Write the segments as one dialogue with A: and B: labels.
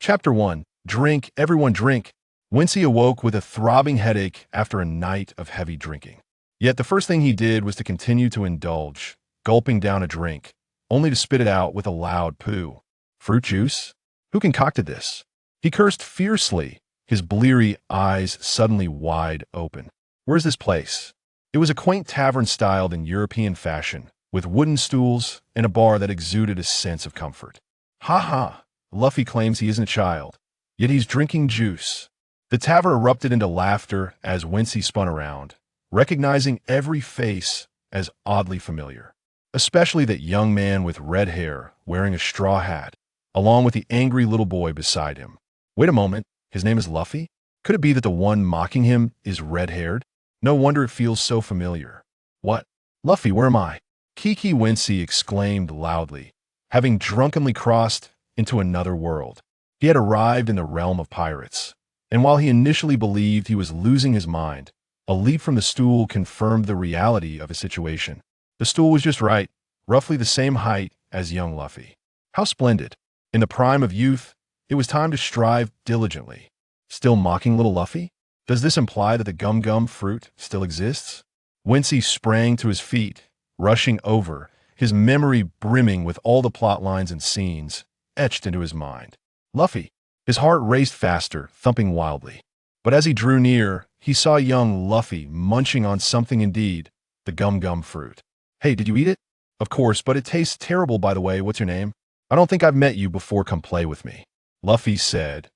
A: Chapter 1. Drink, everyone drink. Wincy awoke with a throbbing headache after a night of heavy drinking. Yet the first thing he did was to continue to indulge, gulping down a drink, only to spit it out with a loud poo. Fruit juice? Who concocted this? He cursed fiercely, his bleary eyes suddenly wide open. Where's this place? It was a quaint tavern styled in European fashion, with wooden stools and a bar that exuded a sense of comfort. Ha ha! Luffy claims he isn't a child, yet he's drinking juice. The tavern erupted into laughter as Wincy spun around, recognizing every face as oddly familiar, especially that young man with red hair wearing a straw hat, along with the angry little boy beside him. Wait a moment, his name is Luffy? Could it be that the one mocking him is red-haired? No wonder it feels so familiar. What? Luffy, where am I? Kiki Wincy exclaimed loudly, having drunkenly crossed into another world. He had arrived in the realm of pirates, and while he initially believed he was losing his mind, a leap from the stool confirmed the reality of his situation. The stool was just right, roughly the same height as young Luffy. How splendid! In the prime of youth, it was time to strive diligently. Still mocking little Luffy? Does this imply that the gum-gum fruit still exists? Wincy sprang to his feet, rushing over, his memory brimming with all the plot lines and scenes etched into his mind. Luffy! His heart raced faster, thumping wildly. But as he drew near, he saw young Luffy munching on something indeed, the gum-gum fruit. Hey, did you eat it? Of course, but it tastes terrible, by the way. What's your name? I don't think I've met you before. Come play with me, Luffy said,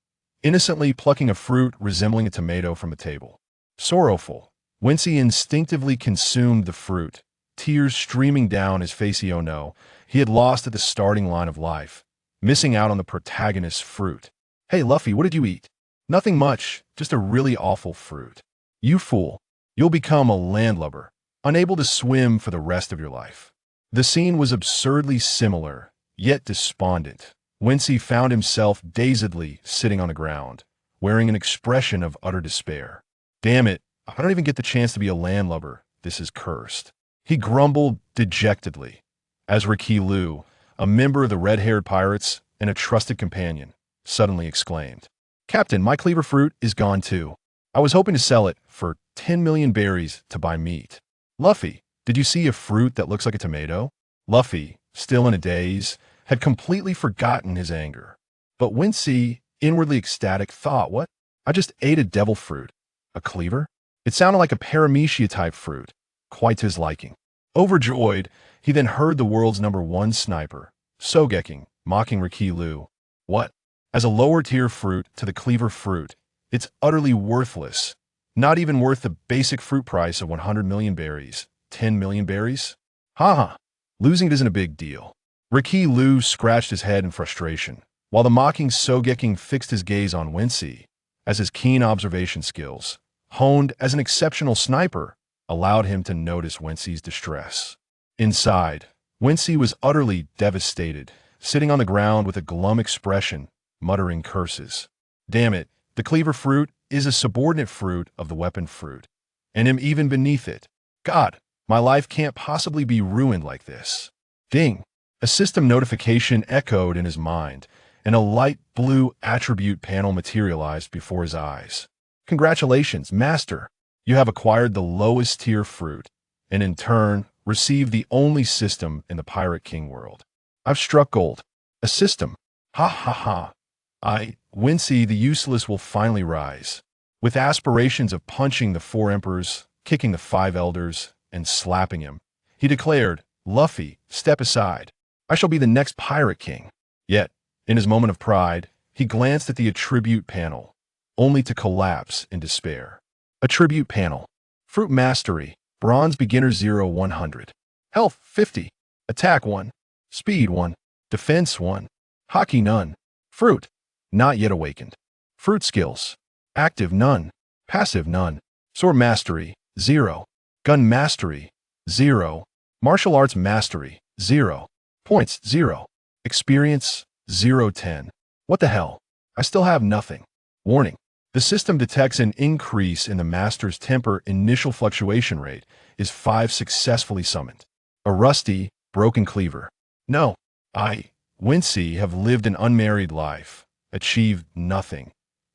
A: innocently plucking a fruit resembling a tomato from the table. Sorrowful, Wincy instinctively consumed the fruit, tears streaming down his face. Oh no, he had lost at the starting line of life, missing out on the protagonist's fruit. Hey Luffy, what did you eat? Nothing much, just a really awful fruit. You fool, you'll become a landlubber, unable to swim for the rest of your life. The scene was absurdly similar, yet despondent. Wincy found himself dazedly sitting on the ground, wearing an expression of utter despair. Damn it, I don't even get the chance to be a landlubber. This is cursed. He grumbled dejectedly, as Rikilu, a member of the red-haired pirates and a trusted companion, suddenly exclaimed, Captain, my cleaver fruit is gone too. I was hoping to sell it for 10 million berries to buy meat. Luffy, did you see a fruit that looks like a tomato? Luffy, still in a daze, had completely forgotten his anger. But Wincy, inwardly ecstatic, thought, what? I just ate a devil fruit. A cleaver? It sounded like a paramecia-type fruit, quite to his liking. Overjoyed, he then heard the world's #1 sniper, Sogeking, mocking Rikilu. What? As a lower-tier fruit to the cleaver fruit, it's utterly worthless. Not even worth the basic fruit price of 100 million berries. 10 million berries? Ha! Losing it isn't a big deal. Rikilu scratched his head in frustration, while the mocking Sogeking fixed his gaze on Wincy, as his keen observation skills, honed as an exceptional sniper, allowed him to notice Wincy's distress. Inside, Wincy was utterly devastated, sitting on the ground with a glum expression, muttering curses. Damn it, the cleaver fruit is a subordinate fruit of the weapon fruit, and am even beneath it. God, my life can't possibly be ruined like this. Ding! A system notification echoed in his mind, and a light blue attribute panel materialized before his eyes. Congratulations, Master! You have acquired the lowest tier fruit, and in turn, received the only system in the Pirate King world. I've struck gold. A system. Ha ha ha. Wincy the useless will finally rise. With aspirations of punching the 4 emperors, kicking the 5 elders, and slapping him, he declared, Luffy, step aside. I shall be the next Pirate King. Yet, in his moment of pride, he glanced at the attribute panel, only to collapse in despair. Attribute panel. Fruit Mastery. Bronze Beginner 0-100. Health 50. Attack 1. Speed 1. Defense 1. Hockey none. Fruit. Not yet awakened. Fruit Skills. Active none. Passive none. Sword Mastery 0. Gun Mastery 0. Martial Arts Mastery 0. Points 0. Experience 0-10. What the hell? I still have nothing. Warning. The system detects an increase in the Master's temper initial fluctuation rate is 5 successfully summoned. A rusty, broken cleaver. No, Wincy have lived an unmarried life, achieve nothing.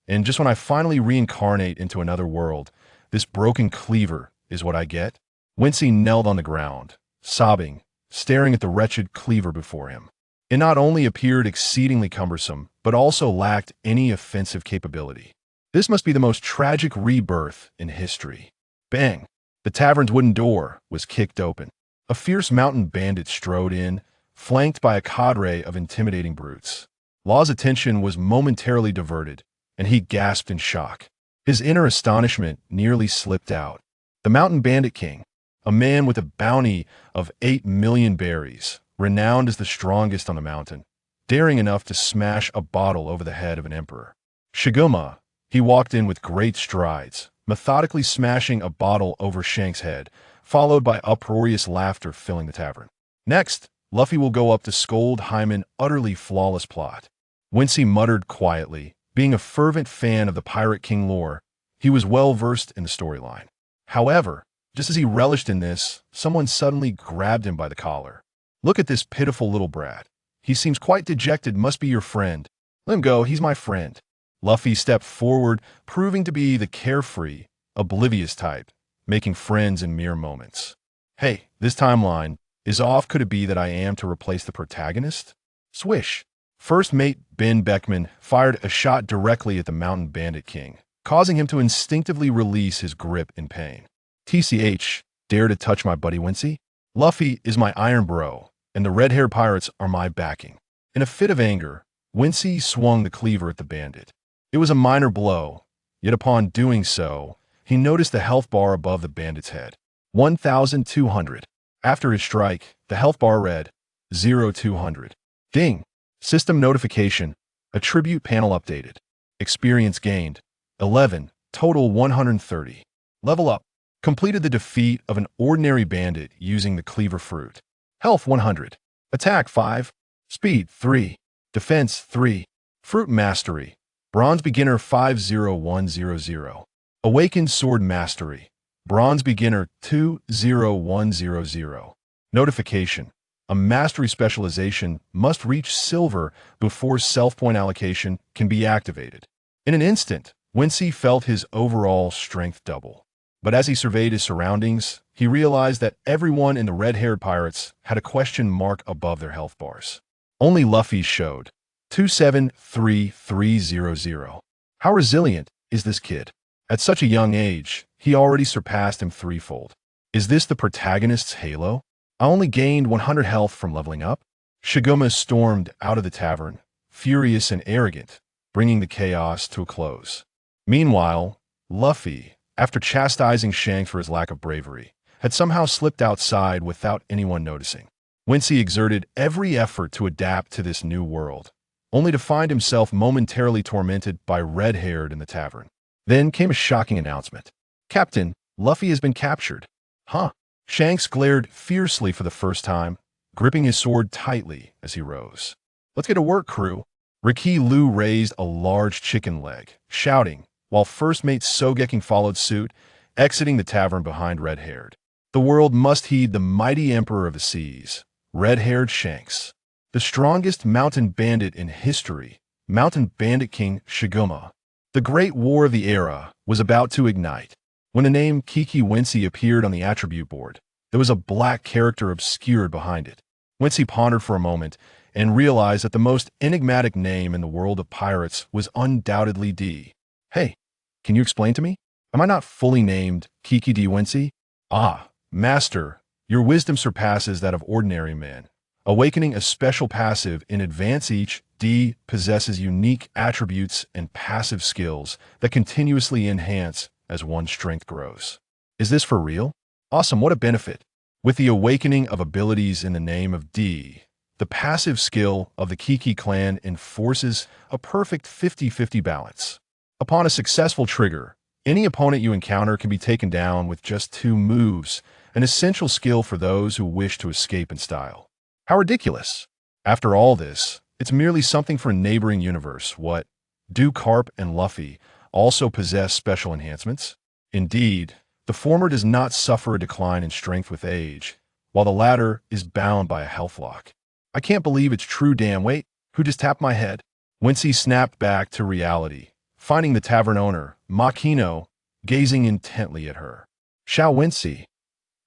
A: And just when I finally reincarnate into another world, this broken cleaver is what I get? Wincy knelt on the ground, sobbing, staring at the wretched cleaver before him. It not only appeared exceedingly cumbersome, but also lacked any offensive capability. This must be the most tragic rebirth in history. Bang! The tavern's wooden door was kicked open. A fierce mountain bandit strode in, flanked by a cadre of intimidating brutes. Law's attention was momentarily diverted, and he gasped in shock. His inner astonishment nearly slipped out. The mountain bandit king, a man with a bounty of 8 million berries, renowned as the strongest on the mountain, daring enough to smash a bottle over the head of an emperor. Shiguma, he walked in with great strides, methodically smashing a bottle over Shanks' head, followed by uproarious laughter filling the tavern. Next, Luffy will go up to scold Hyman's utterly flawless plot. Wincy muttered quietly. Being a fervent fan of the Pirate King lore, he was well versed in the storyline. However, just as he relished in this, someone suddenly grabbed him by the collar. "Look at this pitiful little brat. He seems quite dejected, must be your friend. Let him go, he's my friend." Luffy stepped forward, proving to be the carefree, oblivious type, making friends in mere moments. "Hey, this timeline is off. Could it be that I am to replace the protagonist?" Swish! First mate Ben Beckman fired a shot directly at the mountain bandit king, causing him to instinctively release his grip in pain. "TCH, dare to touch my buddy Wincy? Luffy is my iron bro, and the red-haired pirates are my backing." In a fit of anger, Wincy swung the cleaver at the bandit. It was a minor blow, yet upon doing so, he noticed the health bar above the bandit's head. 1,200. After his strike, the health bar read 0,200. Ding! System notification. Attribute panel updated. Experience gained. 11. Total 130. Level up. Completed the defeat of an ordinary bandit using the cleaver fruit. Health 100. Attack 5. Speed 3. Defense 3. Fruit mastery. Bronze beginner 50100. Awakened sword mastery. Bronze beginner 20100. Notification. A mastery specialization must reach silver before self-point allocation can be activated. In an instant, Wincy felt his overall strength double. But as he surveyed his surroundings, he realized that everyone in the red-haired pirates had a question mark above their health bars. Only Luffy showed 273,300. How resilient is this kid? At such a young age, he already surpassed him threefold. Is this the protagonist's halo? I only gained 100 health from leveling up? Shiguma stormed out of the tavern, furious and arrogant, bringing the chaos to a close. Meanwhile, Luffy, after chastising Shanks for his lack of bravery, had somehow slipped outside without anyone noticing. Wincy exerted every effort to adapt to this new world, only to find himself momentarily tormented by red-haired in the tavern. Then came a shocking announcement. "Captain, Luffy has been captured." Huh? Shanks glared fiercely for the first time, gripping his sword tightly as he rose. "Let's get to work, crew." Riki Lu raised a large chicken leg, shouting, while first mate Sogekking followed suit, exiting the tavern behind red-haired. The world must heed the mighty emperor of the seas, red-haired Shanks. The strongest mountain bandit in history, Mountain Bandit King Shiguma. The great war of the era was about to ignite. When the name Kiki Wincy appeared on the attribute board, there was a black character obscured behind it. Wincy pondered for a moment and realized that the most enigmatic name in the world of pirates was undoubtedly D. "Hey, can you explain to me? Am I not fully named Kiki D Wincy?" "Ah, Master, your wisdom surpasses that of ordinary men. Awakening a special passive in advance, each D possesses unique attributes and passive skills that continuously enhance as one's strength grows." "Is this for real? Awesome, what a benefit." With the awakening of abilities in the name of D, the passive skill of the Kiki clan enforces a perfect 50-50 balance. Upon a successful trigger, any opponent you encounter can be taken down with just 2 moves, an essential skill for those who wish to escape in style. How ridiculous! After all this, it's merely something for a neighboring universe. What? Do Karp and Luffy also possess special enhancements? Indeed, the former does not suffer a decline in strength with age, while the latter is bound by a health lock. I can't believe it's true. Damn, wait, who just tapped my head? Wincy snapped back to reality, finding the tavern owner, Makino, gazing intently at her. "Shall Wincy,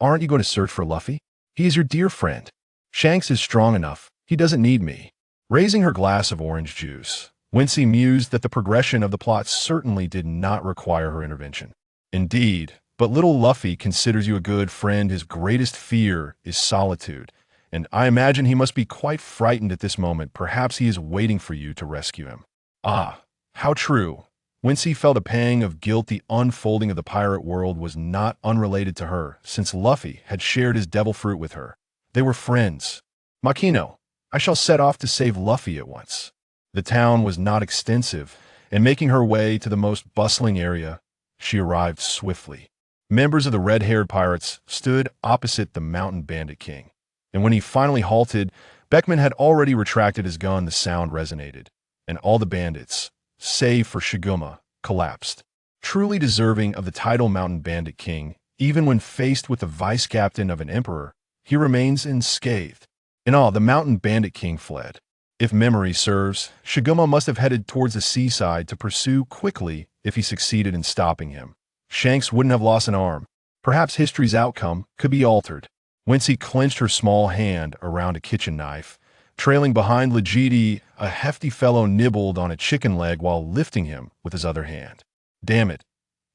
A: aren't you going to search for Luffy? He is your dear friend. Shanks is strong enough. He doesn't need me." Raising her glass of orange juice, Wincy mused that the progression of the plot certainly did not require her intervention. "Indeed, but little Luffy considers you a good friend. His greatest fear is solitude, and I imagine he must be quite frightened at this moment. Perhaps he is waiting for you to rescue him." Ah, how true. Wincy felt a pang of guilt. The unfolding of the pirate world was not unrelated to her, since Luffy had shared his devil fruit with her. They were friends. "Makino, I shall set off to save Luffy at once." The town was not extensive, and making her way to the most bustling area, she arrived swiftly. Members of the red-haired pirates stood opposite the mountain bandit king, and when he finally halted, Beckman had already retracted his gun. The sound resonated, and all the bandits, save for Shiguma, collapsed. Truly deserving of the title Mountain Bandit King, even when faced with the vice-captain of an emperor, he remains unscathed. In awe, the Mountain Bandit King fled. If memory serves, Shiguma must have headed towards the seaside to pursue quickly if he succeeded in stopping him. Shanks wouldn't have lost an arm. Perhaps history's outcome could be altered. Wincy clenched her small hand around a kitchen knife. Trailing behind Legiti, a hefty fellow nibbled on a chicken leg while lifting him with his other hand. "Damn it.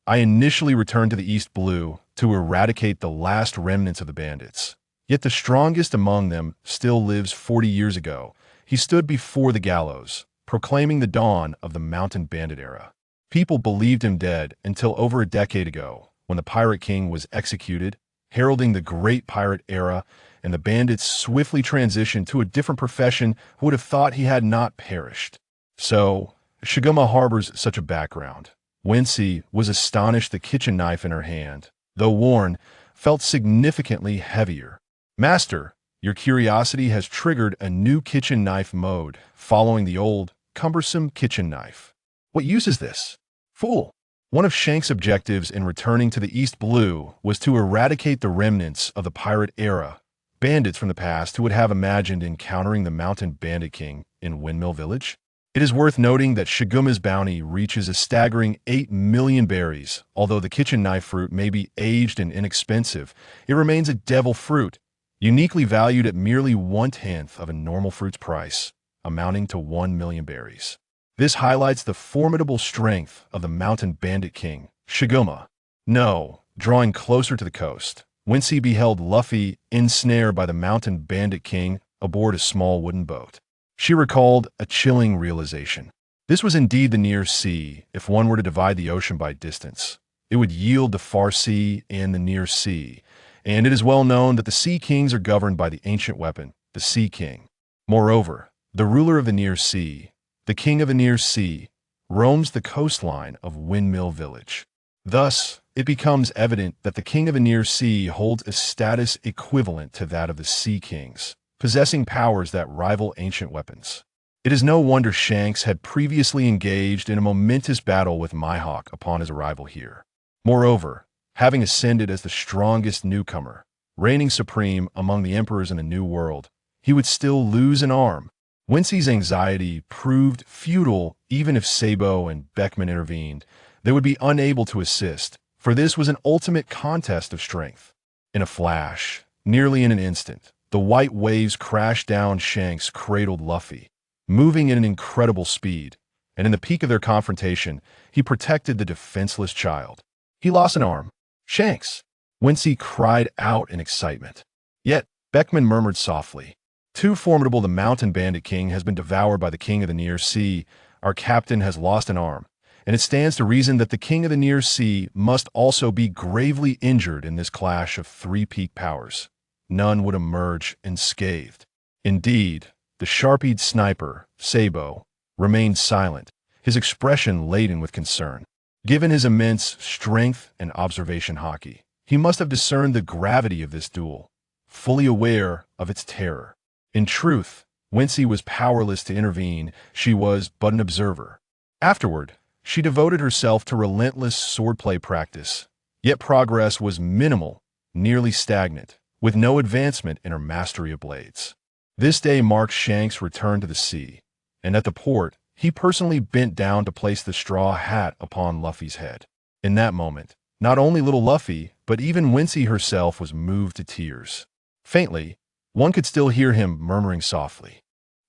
A: I initially returned to the East Blue to eradicate the last remnants of the bandits. Yet the strongest among them still lives 40 years ago. He stood before the gallows, proclaiming the dawn of the Mountain Bandit era. People believed him dead until over a decade ago, when the Pirate King was executed, heralding the Great Pirate Era, and the bandits swiftly transitioned to a different profession who would have thought he had not perished. So, Shiguma harbors such a background. Wincy was astonished. The kitchen knife in her hand, though worn, felt significantly heavier. "Master, your curiosity has triggered a new kitchen knife mode, following the old, cumbersome kitchen knife. What use is this?" "Fool." One of Shanks' objectives in returning to the East Blue was to eradicate the remnants of the pirate era, bandits from the past who would have imagined encountering the Mountain Bandit King in Windmill Village. It is worth noting that Shiguma's bounty reaches a staggering 8 million berries. Although the kitchen knife fruit may be aged and inexpensive, it remains a devil fruit, uniquely valued at merely 1/10 of a normal fruit's price, amounting to 1 million berries. This highlights the formidable strength of the Mountain Bandit King, Shiguma. No, drawing closer to the coast, Wincy beheld Luffy ensnared by the Mountain Bandit King aboard a small wooden boat. She recalled a chilling realization. This was indeed the near sea. If one were to divide the ocean by distance, it would yield the far sea and the near sea. And it is well known that the Sea Kings are governed by the ancient weapon, the Sea King. Moreover, the ruler of the near sea, the king of the near sea, roams the coastline of Windmill Village. Thus, it becomes evident that the king of the near sea holds a status equivalent to that of the Sea Kings, possessing powers that rival ancient weapons. It is no wonder Shanks had previously engaged in a momentous battle with Mihawk upon his arrival here. Moreover, having ascended as the strongest newcomer, reigning supreme among the emperors in the New World, he would still lose an arm. Wincy's anxiety proved futile. Even if Sabo and Beckman intervened, they would be unable to assist, for this was an ultimate contest of strength. In a flash, nearly in an instant, the white waves crashed down. Shanks cradled Luffy, moving at an incredible speed, and in the peak of their confrontation, he protected the defenseless child. "He lost an arm." "Shanks!" Wincy cried out in excitement. Yet, Beckman murmured softly, "Too formidable. The Mountain Bandit King has been devoured by the King of the Near Sea. Our captain has lost an arm, and it stands to reason that the King of the Near Sea must also be gravely injured in this clash of three peak powers. None would emerge unscathed." Indeed, the sharp-eyed sniper, Sabo, remained silent, his expression laden with concern. Given his immense strength and observation haki, he must have discerned the gravity of this duel, fully aware of its terror. In truth, Wincy was powerless to intervene. She was but an observer. Afterward, she devoted herself to relentless swordplay practice, yet progress was minimal, nearly stagnant, with no advancement in her mastery of blades. This day marked Shanks' return to the sea, and at the port, He personally bent down to place the straw hat upon Luffy's head. In that moment, not only little Luffy, but even Wincy herself was moved to tears. Faintly, one could still hear him murmuring softly,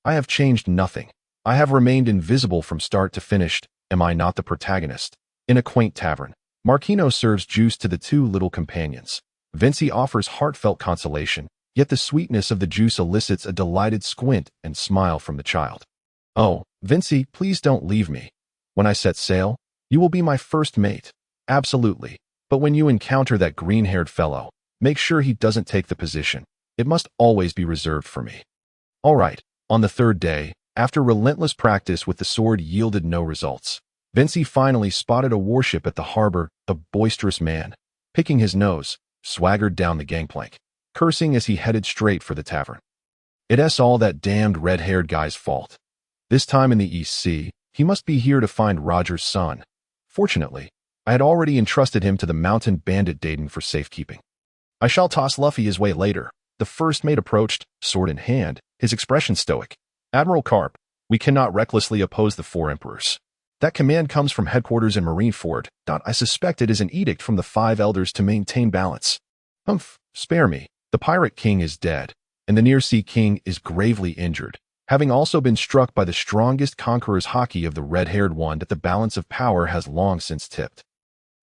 A: "I have changed nothing. I have remained invisible from start to finish. Am I not the protagonist?" In a quaint tavern, Marquino serves juice to the two little companions. Wincy offers heartfelt consolation, yet the sweetness of the juice elicits a delighted squint and smile from the child. "Oh, Wincy, please don't leave me. When I set sail, you will be my first mate." "Absolutely. But when you encounter that green-haired fellow, make sure he doesn't take the position. It must always be reserved for me." All right. On the third day, after relentless practice with the sword yielded no results, Wincy finally spotted a warship at the harbor. A boisterous man, picking his nose, swaggered down the gangplank, cursing as he headed straight for the tavern. "It's all that damned red-haired guy's fault. This time in the East Sea, he must be here to find Roger's son. Fortunately, I had already entrusted him to the mountain bandit Dayton for safekeeping. I shall toss Luffy his way later." The first mate approached, sword in hand, his expression stoic. "Admiral Karp, we cannot recklessly oppose the four emperors. That command comes from headquarters in Marineford. I suspect it is an edict from the five elders to maintain balance." "Humph, spare me. The pirate king is dead, and the near-sea king is gravely injured, having also been struck by the strongest conqueror's haki of the red-haired one that the balance of power has long since tipped.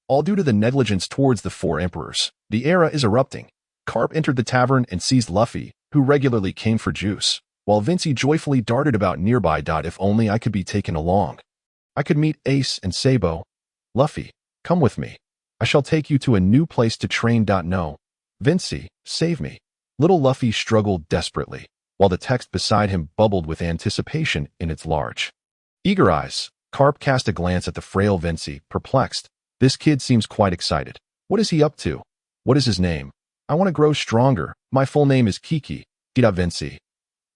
A: All due to the negligence towards the four emperors. The era is erupting." Karp entered the tavern and seized Luffy, who regularly came for juice, while Wincy joyfully darted about nearby. "If only I could be taken along. I could meet Ace and Sabo. Luffy, come with me. I shall take you to a new place to train. No. Wincy, save me." Little Luffy struggled desperately, while the text beside him bubbled with anticipation in its large, eager eyes. Karp cast a glance at the frail Wincy, perplexed. This kid seems quite excited. What is he up to? What is his name? "I want to grow stronger. My full name is Kiki D. Wincy."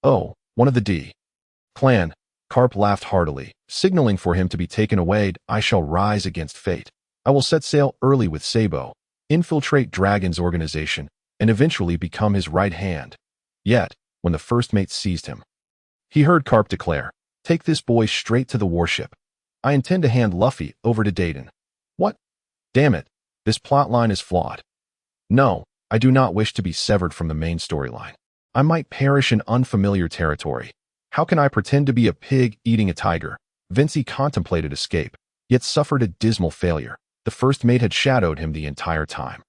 A: "Oh, one of the D clan." Karp laughed heartily, signaling for him to be taken away. "I shall rise against fate. I will set sail early with Sabo, infiltrate Dragon's organization, and eventually become his right hand." Yet, when the first mate seized him, he heard Karp declare, "Take this boy straight to the warship. I intend to hand Luffy over to Dayton." "What? Damn it. This plotline is flawed. No, I do not wish to be severed from the main storyline. I might perish in unfamiliar territory. How can I pretend to be a pig eating a tiger?" Wincy contemplated escape, yet suffered a dismal failure. The first mate had shadowed him the entire time,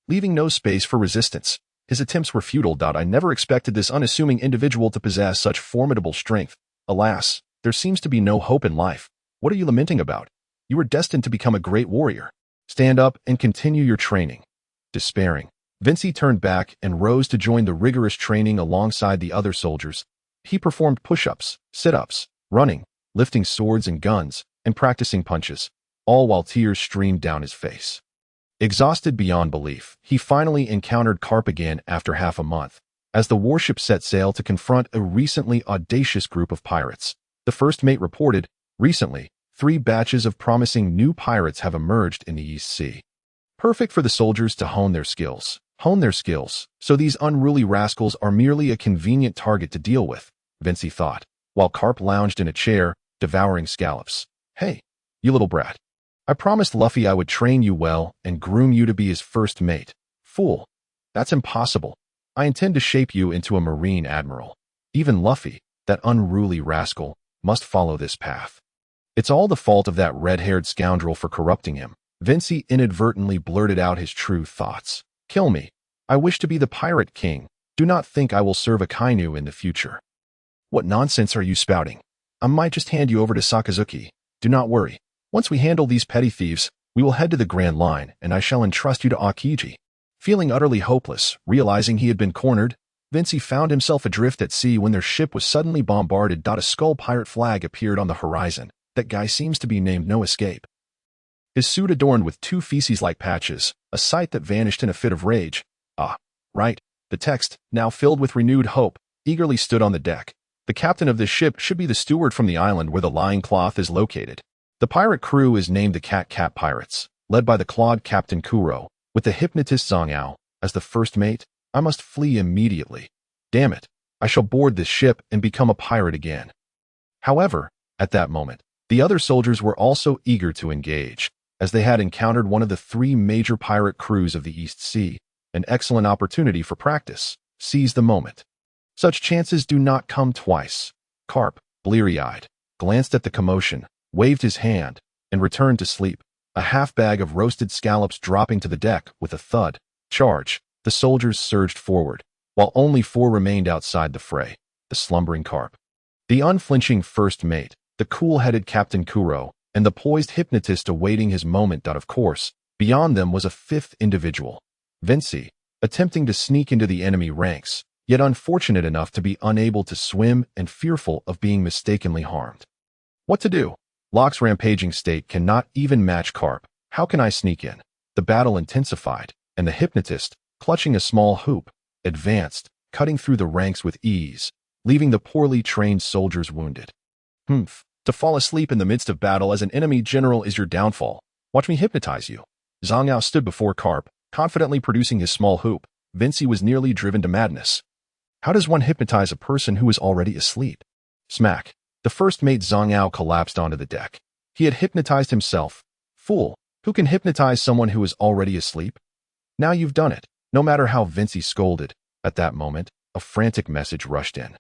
A: leaving no space for resistance. His attempts were futile. "I never expected this unassuming individual to possess such formidable strength. Alas, there seems to be no hope in life. What are you lamenting about? You were destined to become a great warrior. Stand up and continue your training." Despairing, Wincy turned back and rose to join the rigorous training alongside the other soldiers. He performed push-ups, sit-ups, running, lifting swords and guns, and practicing punches, all while tears streamed down his face. Exhausted beyond belief, he finally encountered Karp again after half a month, as the warship set sail to confront a recently audacious group of pirates. The first mate reported, "Recently, 3 batches of promising new pirates have emerged in the East Sea. Perfect for the soldiers to hone their skills, so these unruly rascals are merely a convenient target to deal with," Wincy thought, while Karp lounged in a chair, devouring scallops. "Hey, you little brat. I promised Luffy I would train you well and groom you to be his first mate. Fool. That's impossible. I intend to shape you into a marine admiral. Even Luffy, that unruly rascal, must follow this path. It's all the fault of that red-haired scoundrel for corrupting him." Wincy inadvertently blurted out his true thoughts. "Kill me. I wish to be the pirate king. Do not think I will serve Akainu in the future." "What nonsense are you spouting? I might just hand you over to Sakazuki. Do not worry. Once we handle these petty thieves, we will head to the Grand Line, and I shall entrust you to Aokiji." Feeling utterly hopeless, realizing he had been cornered, Wincy found himself adrift at sea when their ship was suddenly bombarded. A skull pirate flag appeared on the horizon. That guy seems to be named No Escape. His suit adorned with 2 feces-like patches, a sight that vanished in a fit of rage. "Ah, right." The text, now filled with renewed hope, eagerly stood on the deck. "The captain of this ship should be the steward from the island where the lying cloth is located. The pirate crew is named the Cat Pirates, led by the clawed Captain Kuro, with the hypnotist Zangao as the first mate. I must flee immediately. Damn it, I shall board this ship and become a pirate again." However, At that moment, the other soldiers were also eager to engage, as they had encountered one of the 3 major pirate crews of the East Sea, an excellent opportunity for practice. Seize the moment. Such chances do not come twice. Karp, bleary-eyed, glanced at the commotion, waved his hand, and returned to sleep, a half-bag of roasted scallops dropping to the deck with a thud. Charge! The soldiers surged forward, while only 4 remained outside the fray. The slumbering Karp, the unflinching first mate, the cool-headed Captain Kuro, and the poised hypnotist awaiting his moment. Of course, beyond them was a 5th individual, Wincy, attempting to sneak into the enemy ranks, yet unfortunate enough to be unable to swim and fearful of being mistakenly harmed. What to do? Locke's rampaging state cannot even match Karp. How can I sneak in? The battle intensified, and the hypnotist, clutching a small hoop, advanced, cutting through the ranks with ease, leaving the poorly trained soldiers wounded. To fall asleep in the midst of battle as an enemy general is your downfall. Watch me hypnotize you. Zangao stood before Karp, confidently producing his small hoop. Wincy was nearly driven to madness. How does one hypnotize a person who is already asleep? Smack. The first mate Zangao collapsed onto the deck. He had hypnotized himself. Fool, who can hypnotize someone who is already asleep? Now you've done it. No matter how Wincy scolded, at that moment, a frantic message rushed in.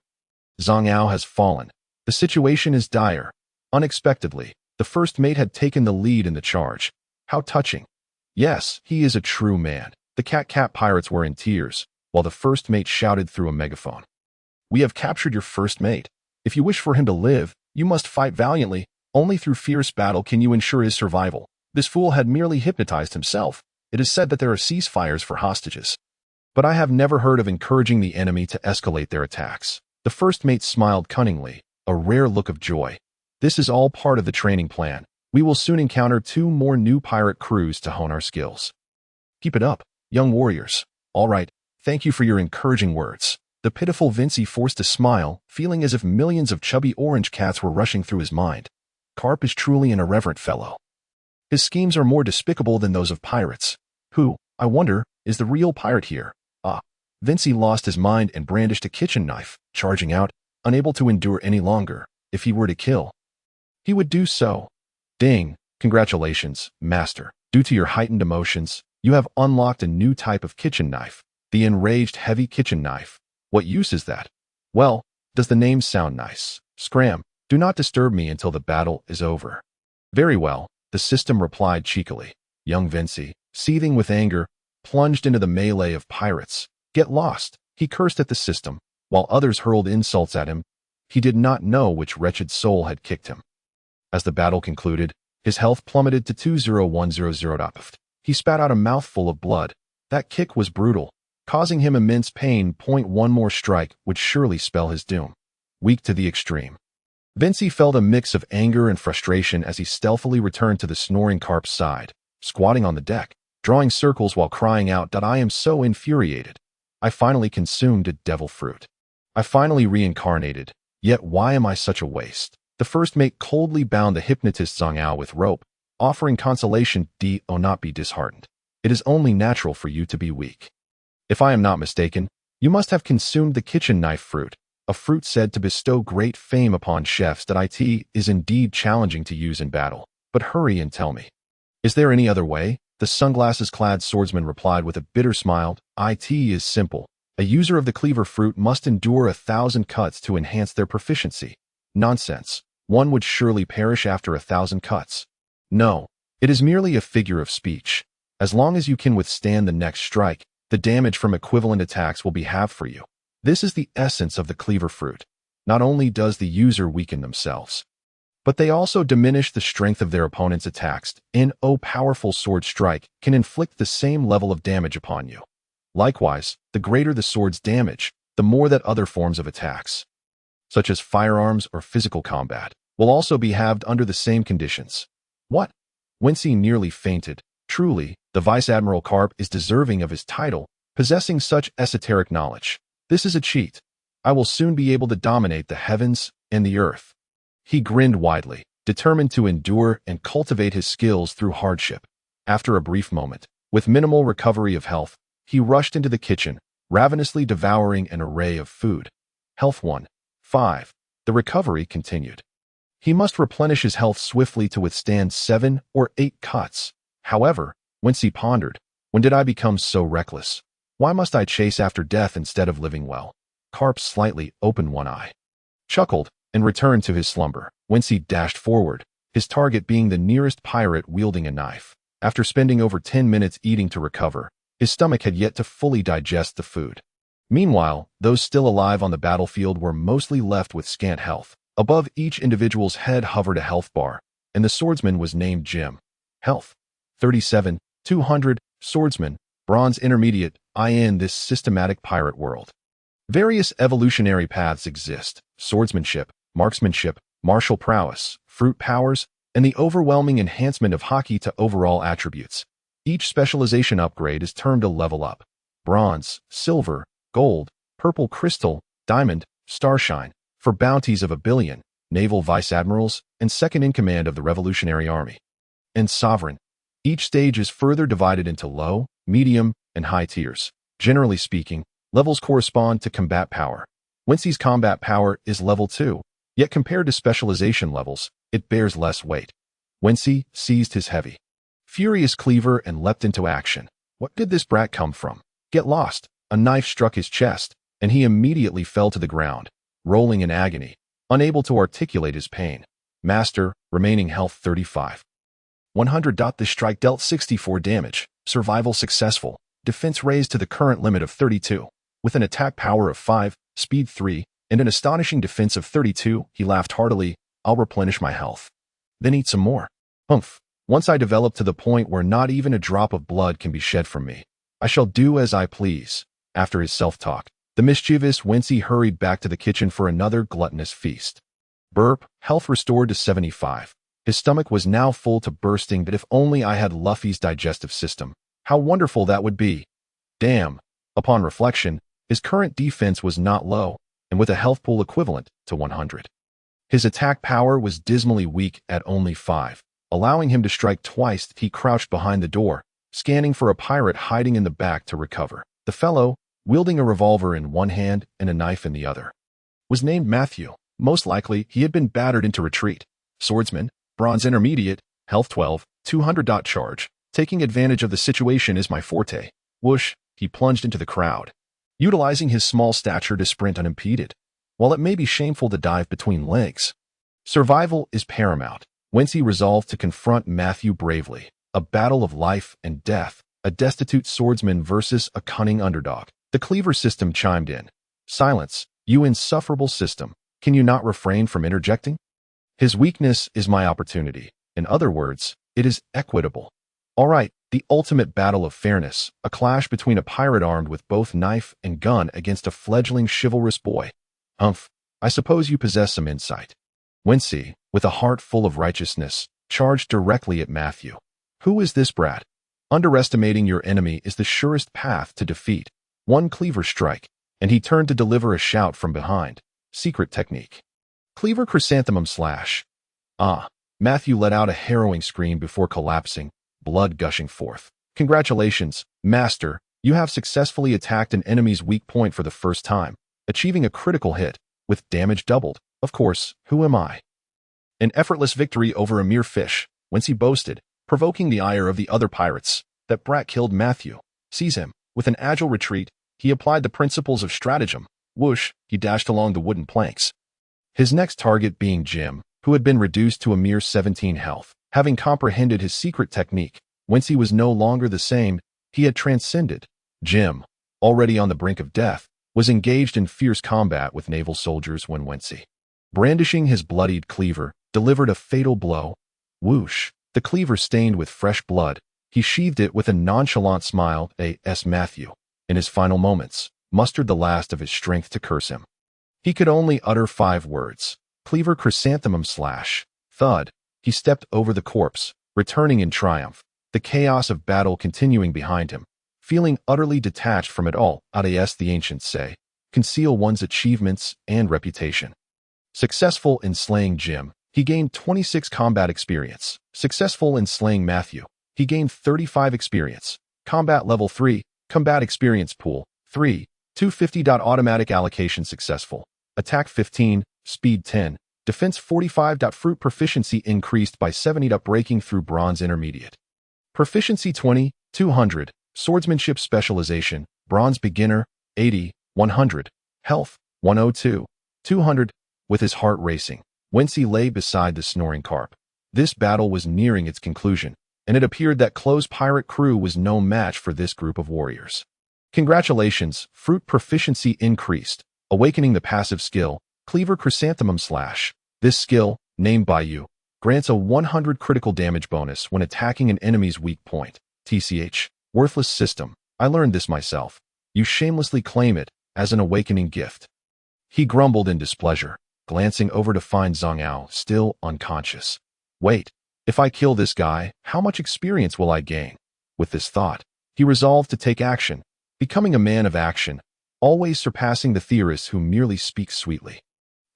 A: Zangao has fallen. The situation is dire. Unexpectedly, the first mate had taken the lead in the charge. How touching. Yes, he is a true man. The Cat pirates were in tears, while the first mate shouted through a megaphone. We have captured your first mate. If you wish for him to live, you must fight valiantly. Only through fierce battle can you ensure his survival. This fool had merely hypnotized himself. It is said that there are ceasefires for hostages. But I have never heard of encouraging the enemy to escalate their attacks. The first mate smiled cunningly, a rare look of joy. This is all part of the training plan. We will soon encounter 2 more new pirate crews to hone our skills. Keep it up, young warriors. All right, thank you for your encouraging words. The pitiful Wincy forced a smile, feeling as if millions of chubby orange cats were rushing through his mind. Karp is truly an irreverent fellow. His schemes are more despicable than those of pirates. Who, I wonder, is the real pirate here? Wincy lost his mind and brandished a kitchen knife, charging out, unable to endure any longer. If he were to kill, he would do so. Ding! Congratulations, master. Due to your heightened emotions, you have unlocked a new type of kitchen knife, the enraged heavy kitchen knife. What use is that? Well, does the name sound nice? Scram, do not disturb me until the battle is over. Very well, the system replied cheekily. Young Wincy, seething with anger, plunged into the melee of pirates. Get lost, he cursed at the system, while others hurled insults at him. He did not know which wretched soul had kicked him. As the battle concluded, his health plummeted to 20100. He spat out a mouthful of blood. That kick was brutal, causing him immense pain. One more strike would surely spell his doom. Weak to the extreme. Wincy felt a mix of anger and frustration as he stealthily returned to the snoring Karp's side, squatting on the deck, drawing circles while crying out, I am so infuriated. I finally consumed a devil fruit. I finally reincarnated, yet why am I such a waste? The first mate coldly bound the hypnotist Zangao with rope, offering consolation. Do not be disheartened. It is only natural for you to be weak. If I am not mistaken, you must have consumed the kitchen knife fruit, a fruit said to bestow great fame upon chefs. It is indeed challenging to use in battle, but hurry and tell me. Is there any other way? The sunglasses-clad swordsman replied with a bitter smile. It is simple. A user of the Cleaver fruit must endure 1,000 cuts to enhance their proficiency. Nonsense. One would surely perish after 1,000 cuts. No, it is merely a figure of speech. As long as you can withstand the next strike, the damage from equivalent attacks will be halved for you. This is the essence of the Cleaver fruit. Not only does the user weaken themselves, but they also diminish the strength of their opponent's attacks. An powerful sword strike can inflict the same level of damage upon you. Likewise, the greater the sword's damage, the more that other forms of attacks, such as firearms or physical combat, will also be halved under the same conditions. What? Wincy nearly fainted. Truly, the Vice Admiral Karp is deserving of his title, possessing such esoteric knowledge. This is a cheat. I will soon be able to dominate the heavens and the earth. He grinned widely, determined to endure and cultivate his skills through hardship. After a brief moment, with minimal recovery of health, he rushed into the kitchen, ravenously devouring an array of food. Health 1. 5. The recovery continued. He must replenish his health swiftly to withstand 7 or 8 cuts. However, Wincy pondered, when did I become so reckless? Why must I chase after death instead of living well? Karp slightly opened one eye, chuckled, and returned to his slumber. Wincy dashed forward, his target being the nearest pirate wielding a knife. After spending over 10 minutes eating to recover, his stomach had yet to fully digest the food. Meanwhile, those still alive on the battlefield were mostly left with scant health. Above each individual's head hovered a health bar, and the swordsman was named Jim. Health: 37, 200, swordsman, bronze intermediate, in this systematic pirate world. Various evolutionary paths exist: swordsmanship, marksmanship, martial prowess, fruit powers, and the overwhelming enhancement of hockey to overall attributes. Each specialization upgrade is termed a level up: bronze, silver, gold, purple crystal, diamond, starshine, for bounties of 1 billion, naval vice-admirals, and second-in-command of the Revolutionary Army. And sovereign. Each stage is further divided into low, medium, and high tiers. Generally speaking, levels correspond to combat power. Wincy's combat power is level 2, yet compared to specialization levels, it bears less weight. Wincy seized his heavy, furious cleaver and leapt into action. What did this brat come from? Get lost! A knife struck his chest, and he immediately fell to the ground, rolling in agony, unable to articulate his pain. Master, remaining health 35. 100. This strike dealt 64 damage. Survival successful. Defense raised to the current limit of 32. With an attack power of 5, speed 3, and an astonishing defense of 32, he laughed heartily. I'll replenish my health. Then eat some more. Humph. Once I develop to the point where not even a drop of blood can be shed from me, I shall do as I please. After his self-talk, the mischievous Wincy hurried back to the kitchen for another gluttonous feast. Burp, health restored to 75. His stomach was now full to bursting, but if only I had Luffy's digestive system, how wonderful that would be. Damn. Upon reflection, his current defense was not low, and with a health pool equivalent to 100. His attack power was dismally weak at only 5, allowing him to strike twice. He crouched behind the door, scanning for a pirate hiding in the back to recover. The fellow, wielding a revolver in one hand and a knife in the other, was named Matthew. Most likely, he had been battered into retreat. Swordsman, bronze intermediate, health 12, 200. Charge. Taking advantage of the situation is my forte. Whoosh, he plunged into the crowd, utilizing his small stature to sprint unimpeded. While it may be shameful to dive between legs, survival is paramount. Wincy resolved to confront Matthew bravely. A battle of life and death. A destitute swordsman versus a cunning underdog. The Cleaver system chimed in. Silence, you insufferable system. Can you not refrain from interjecting? His weakness is my opportunity. In other words, it is equitable. All right, the ultimate battle of fairness, a clash between a pirate armed with both knife and gun against a fledgling chivalrous boy. Humph, I suppose you possess some insight. Wincy, with a heart full of righteousness, charged directly at Matthew. Who is this brat? Underestimating your enemy is the surest path to defeat. One cleaver strike, and he turned to deliver a shout from behind. Secret technique. Cleaver chrysanthemum slash. Matthew let out a harrowing scream before collapsing, blood gushing forth. Congratulations, Master. You have successfully attacked an enemy's weak point for the first time, achieving a critical hit, with damage doubled. Of course, who am I? An effortless victory over a mere fish, whence he boasted, provoking the ire of the other pirates. That brat killed Matthew. Seize him. With an agile retreat, he applied the principles of stratagem. Whoosh, he dashed along the wooden planks. His next target being Jim, who had been reduced to a mere 17 health. Having comprehended his secret technique, Wincy was no longer the same, he had transcended. Jim, already on the brink of death, was engaged in fierce combat with naval soldiers when Wincy, brandishing his bloodied cleaver, delivered a fatal blow. Whoosh, the cleaver stained with fresh blood, he sheathed it with a nonchalant smile. Matthew, in his final moments, mustered the last of his strength to curse him. He could only utter 5 words. Cleaver chrysanthemum slash. Thud. He stepped over the corpse, returning in triumph, the chaos of battle continuing behind him, feeling utterly detached from it all. As the ancients say, conceal one's achievements and reputation. Successful in slaying Jim, he gained 26 combat experience. Successful in slaying Matthew, he gained 35 experience. Combat level 3, combat experience pool, 3, 250. Automatic allocation successful. Attack 15, speed 10, Defense 45. Fruit proficiency increased by 70. Breaking through bronze intermediate. Proficiency 20, 200. Swordsmanship specialization, bronze beginner, 80, 100. Health, 102, 200. With his heart racing, Wincy lay beside the snoring Karp. This battle was nearing its conclusion, and it appeared that Clo's pirate crew was no match for this group of warriors. Congratulations, fruit proficiency increased, awakening the passive skill, Cleaver Chrysanthemum Slash. This skill, named by you, grants a 100 critical damage bonus when attacking an enemy's weak point. TCH. Worthless system. I learned this myself. You shamelessly claim it as an awakening gift. He grumbled in displeasure, glancing over to find Zangao still unconscious. Wait, if I kill this guy, how much experience will I gain? With this thought, he resolved to take action, becoming a man of action, always surpassing the theorists who merely speak sweetly.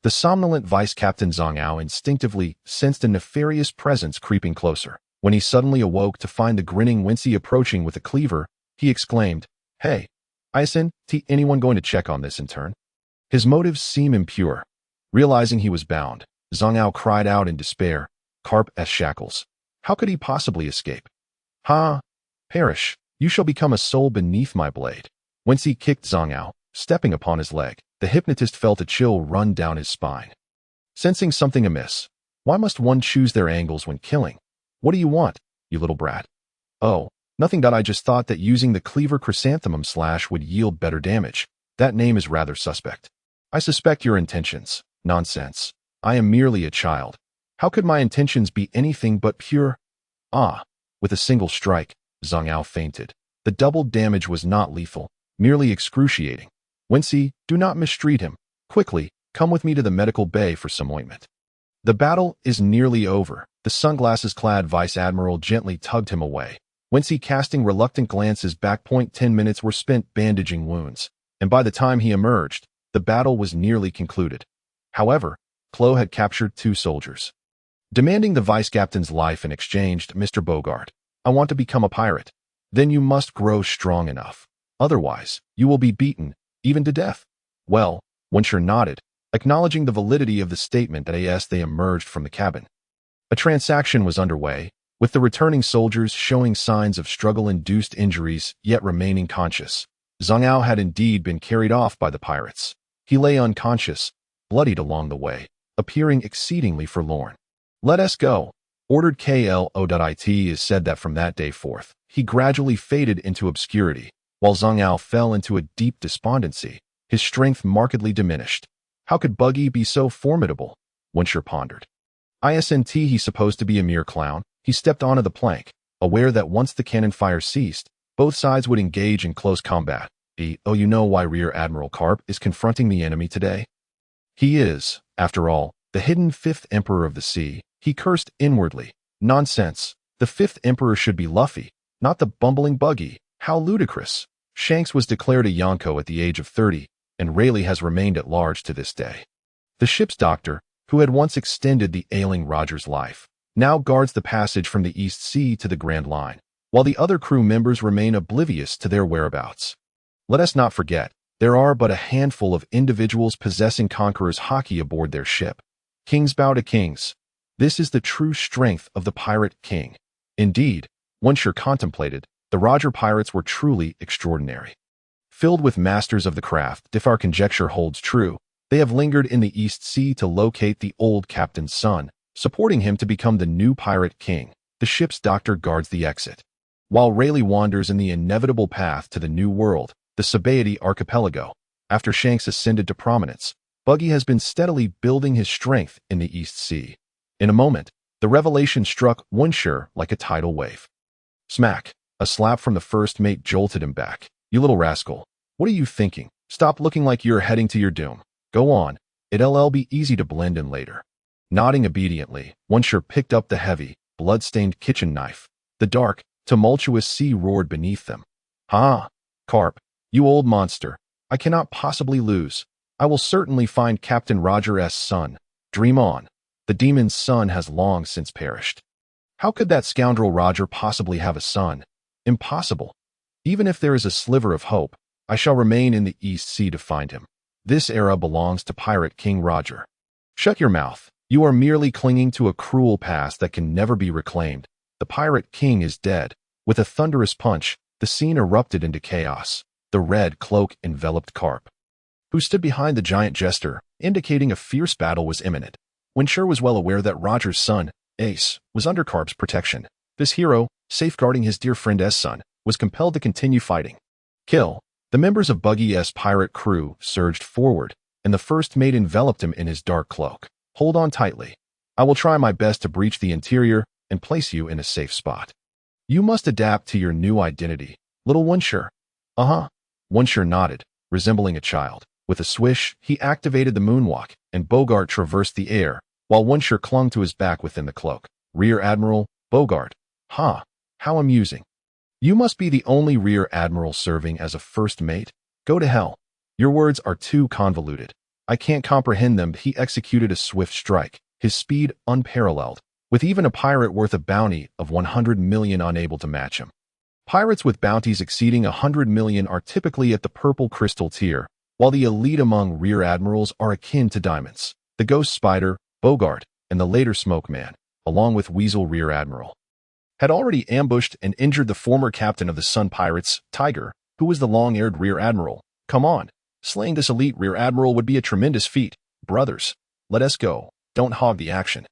A: The somnolent Vice-Captain Zangao instinctively sensed a nefarious presence creeping closer. When he suddenly awoke to find the grinning Wincy approaching with a cleaver, he exclaimed, "Hey, isn't anyone going to check on this in turn?" His motives seem impure. Realizing he was bound, Zangao cried out in despair, "Karp s shackles. How could he possibly escape? Ha! Perish, you shall become a soul beneath my blade." Wincy kicked Zangao, stepping upon his leg. The hypnotist felt a chill run down his spine. Sensing something amiss, why must one choose their angles when killing? What do you want, you little brat? Oh, nothing. I just thought that using the Cleaver Chrysanthemum Slash would yield better damage. That name is rather suspect. I suspect your intentions. Nonsense. I am merely a child. How could my intentions be anything but pure? Ah! With a single strike, Zangao fainted. The double damage was not lethal, merely excruciating. Wincy, do not mistreat him. Quickly, come with me to the medical bay for some ointment. The battle is nearly over. The sunglasses-clad vice-admiral gently tugged him away. Wincy casting reluctant glances back. 10 minutes were spent bandaging wounds, and by the time he emerged, the battle was nearly concluded. However, Clo had captured 2 soldiers. Demanding the vice-captain's life in exchange, "Mr. Bogart, I want to become a pirate. Then you must grow strong enough. Otherwise, you will be beaten, even to death." Well, Wincher nodded, acknowledging the validity of the statement. As they emerged from the cabin, a transaction was underway, with the returning soldiers showing signs of struggle-induced injuries yet remaining conscious. Zangao had indeed been carried off by the pirates. He lay unconscious, bloodied along the way, appearing exceedingly forlorn. "Let us go," ordered Klo. It is said that from that day forth, he gradually faded into obscurity, while Zangao fell into a deep despondency. His strength markedly diminished. How could Buggy be so formidable? Wincher pondered. Isn't he supposed to be a mere clown? He stepped onto the plank, aware that once the cannon fire ceased, both sides would engage in close combat. You know why Rear Admiral Karp is confronting the enemy today? He is, after all, the hidden 5th Emperor of the Sea. He cursed inwardly. Nonsense. The 5th Emperor should be Luffy, not the bumbling Buggy. How ludicrous. Shanks was declared a Yonko at the age of 30, and Rayleigh has remained at large to this day. The ship's doctor, who had once extended the ailing Roger's life, now guards the passage from the East Sea to the Grand Line, while the other crew members remain oblivious to their whereabouts. Let us not forget, there are but a handful of individuals possessing Conqueror's haki aboard their ship. Kings bow to kings. This is the true strength of the pirate king. Indeed, Wincher contemplated, the Roger pirates were truly extraordinary. Filled with masters of the craft, if our conjecture holds true, they have lingered in the East Sea to locate the old captain's son, supporting him to become the new pirate king. The ship's doctor guards the exit, while Rayleigh wanders in the inevitable path to the New World, the Sabaody Archipelago. After Shanks ascended to prominence, Buggy has been steadily building his strength in the East Sea. In a moment, the revelation struck Wincher like a tidal wave. Smack! A slap from the first mate jolted him back. "You little rascal. What are you thinking? Stop looking like you're heading to your doom. Go on. It'll be easy to blend in later." Nodding obediently, Wincher picked up the heavy, blood-stained kitchen knife. The dark, tumultuous sea roared beneath them. "Ha! Karp, you old monster. I cannot possibly lose. I will certainly find Captain Roger's son. Dream on. The demon's son has long since perished. How could that scoundrel Roger possibly have a son? Impossible. Even if there is a sliver of hope, I shall remain in the East Sea to find him. This era belongs to Pirate King Roger." "Shut your mouth. You are merely clinging to a cruel past that can never be reclaimed. The pirate king is dead. With a thunderous punch, the scene erupted into chaos. The red cloak enveloped Karp, who stood behind the giant jester, indicating a fierce battle was imminent. Wincy was well aware that Roger's son, Ace, was under Karp's protection. This hero, safeguarding his dear friend S' son, was compelled to continue fighting. Kill. The members of Buggy's pirate crew surged forward, and the first mate enveloped him in his dark cloak. Hold on tightly. I will try my best to breach the interior and place you in a safe spot. You must adapt to your new identity, little Wincy. Uh-huh. Wincy nodded, resembling a child. With a swish, he activated the moonwalk, and Bogart traversed the air, while Wincy clung to his back within the cloak. Rear Admiral, Bogart. Huh. How amusing. You must be the only Rear Admiral serving as a first mate? Go to hell. Your words are too convoluted. I can't comprehend them. He executed a swift strike, his speed unparalleled, with even a pirate worth a bounty of 100 million unable to match him. Pirates with bounties exceeding 100 million are typically at the purple crystal tier, while the elite among Rear Admirals are akin to diamonds. The Ghost Spider, Bogart, and the later Smoke Man, along with Weasel Rear Admiral, had already ambushed and injured the former captain of the Sun Pirates, Tiger, who was the long-haired Rear Admiral. Come on, slaying this elite Rear Admiral would be a tremendous feat. Brothers, let us go. Don't hog the action.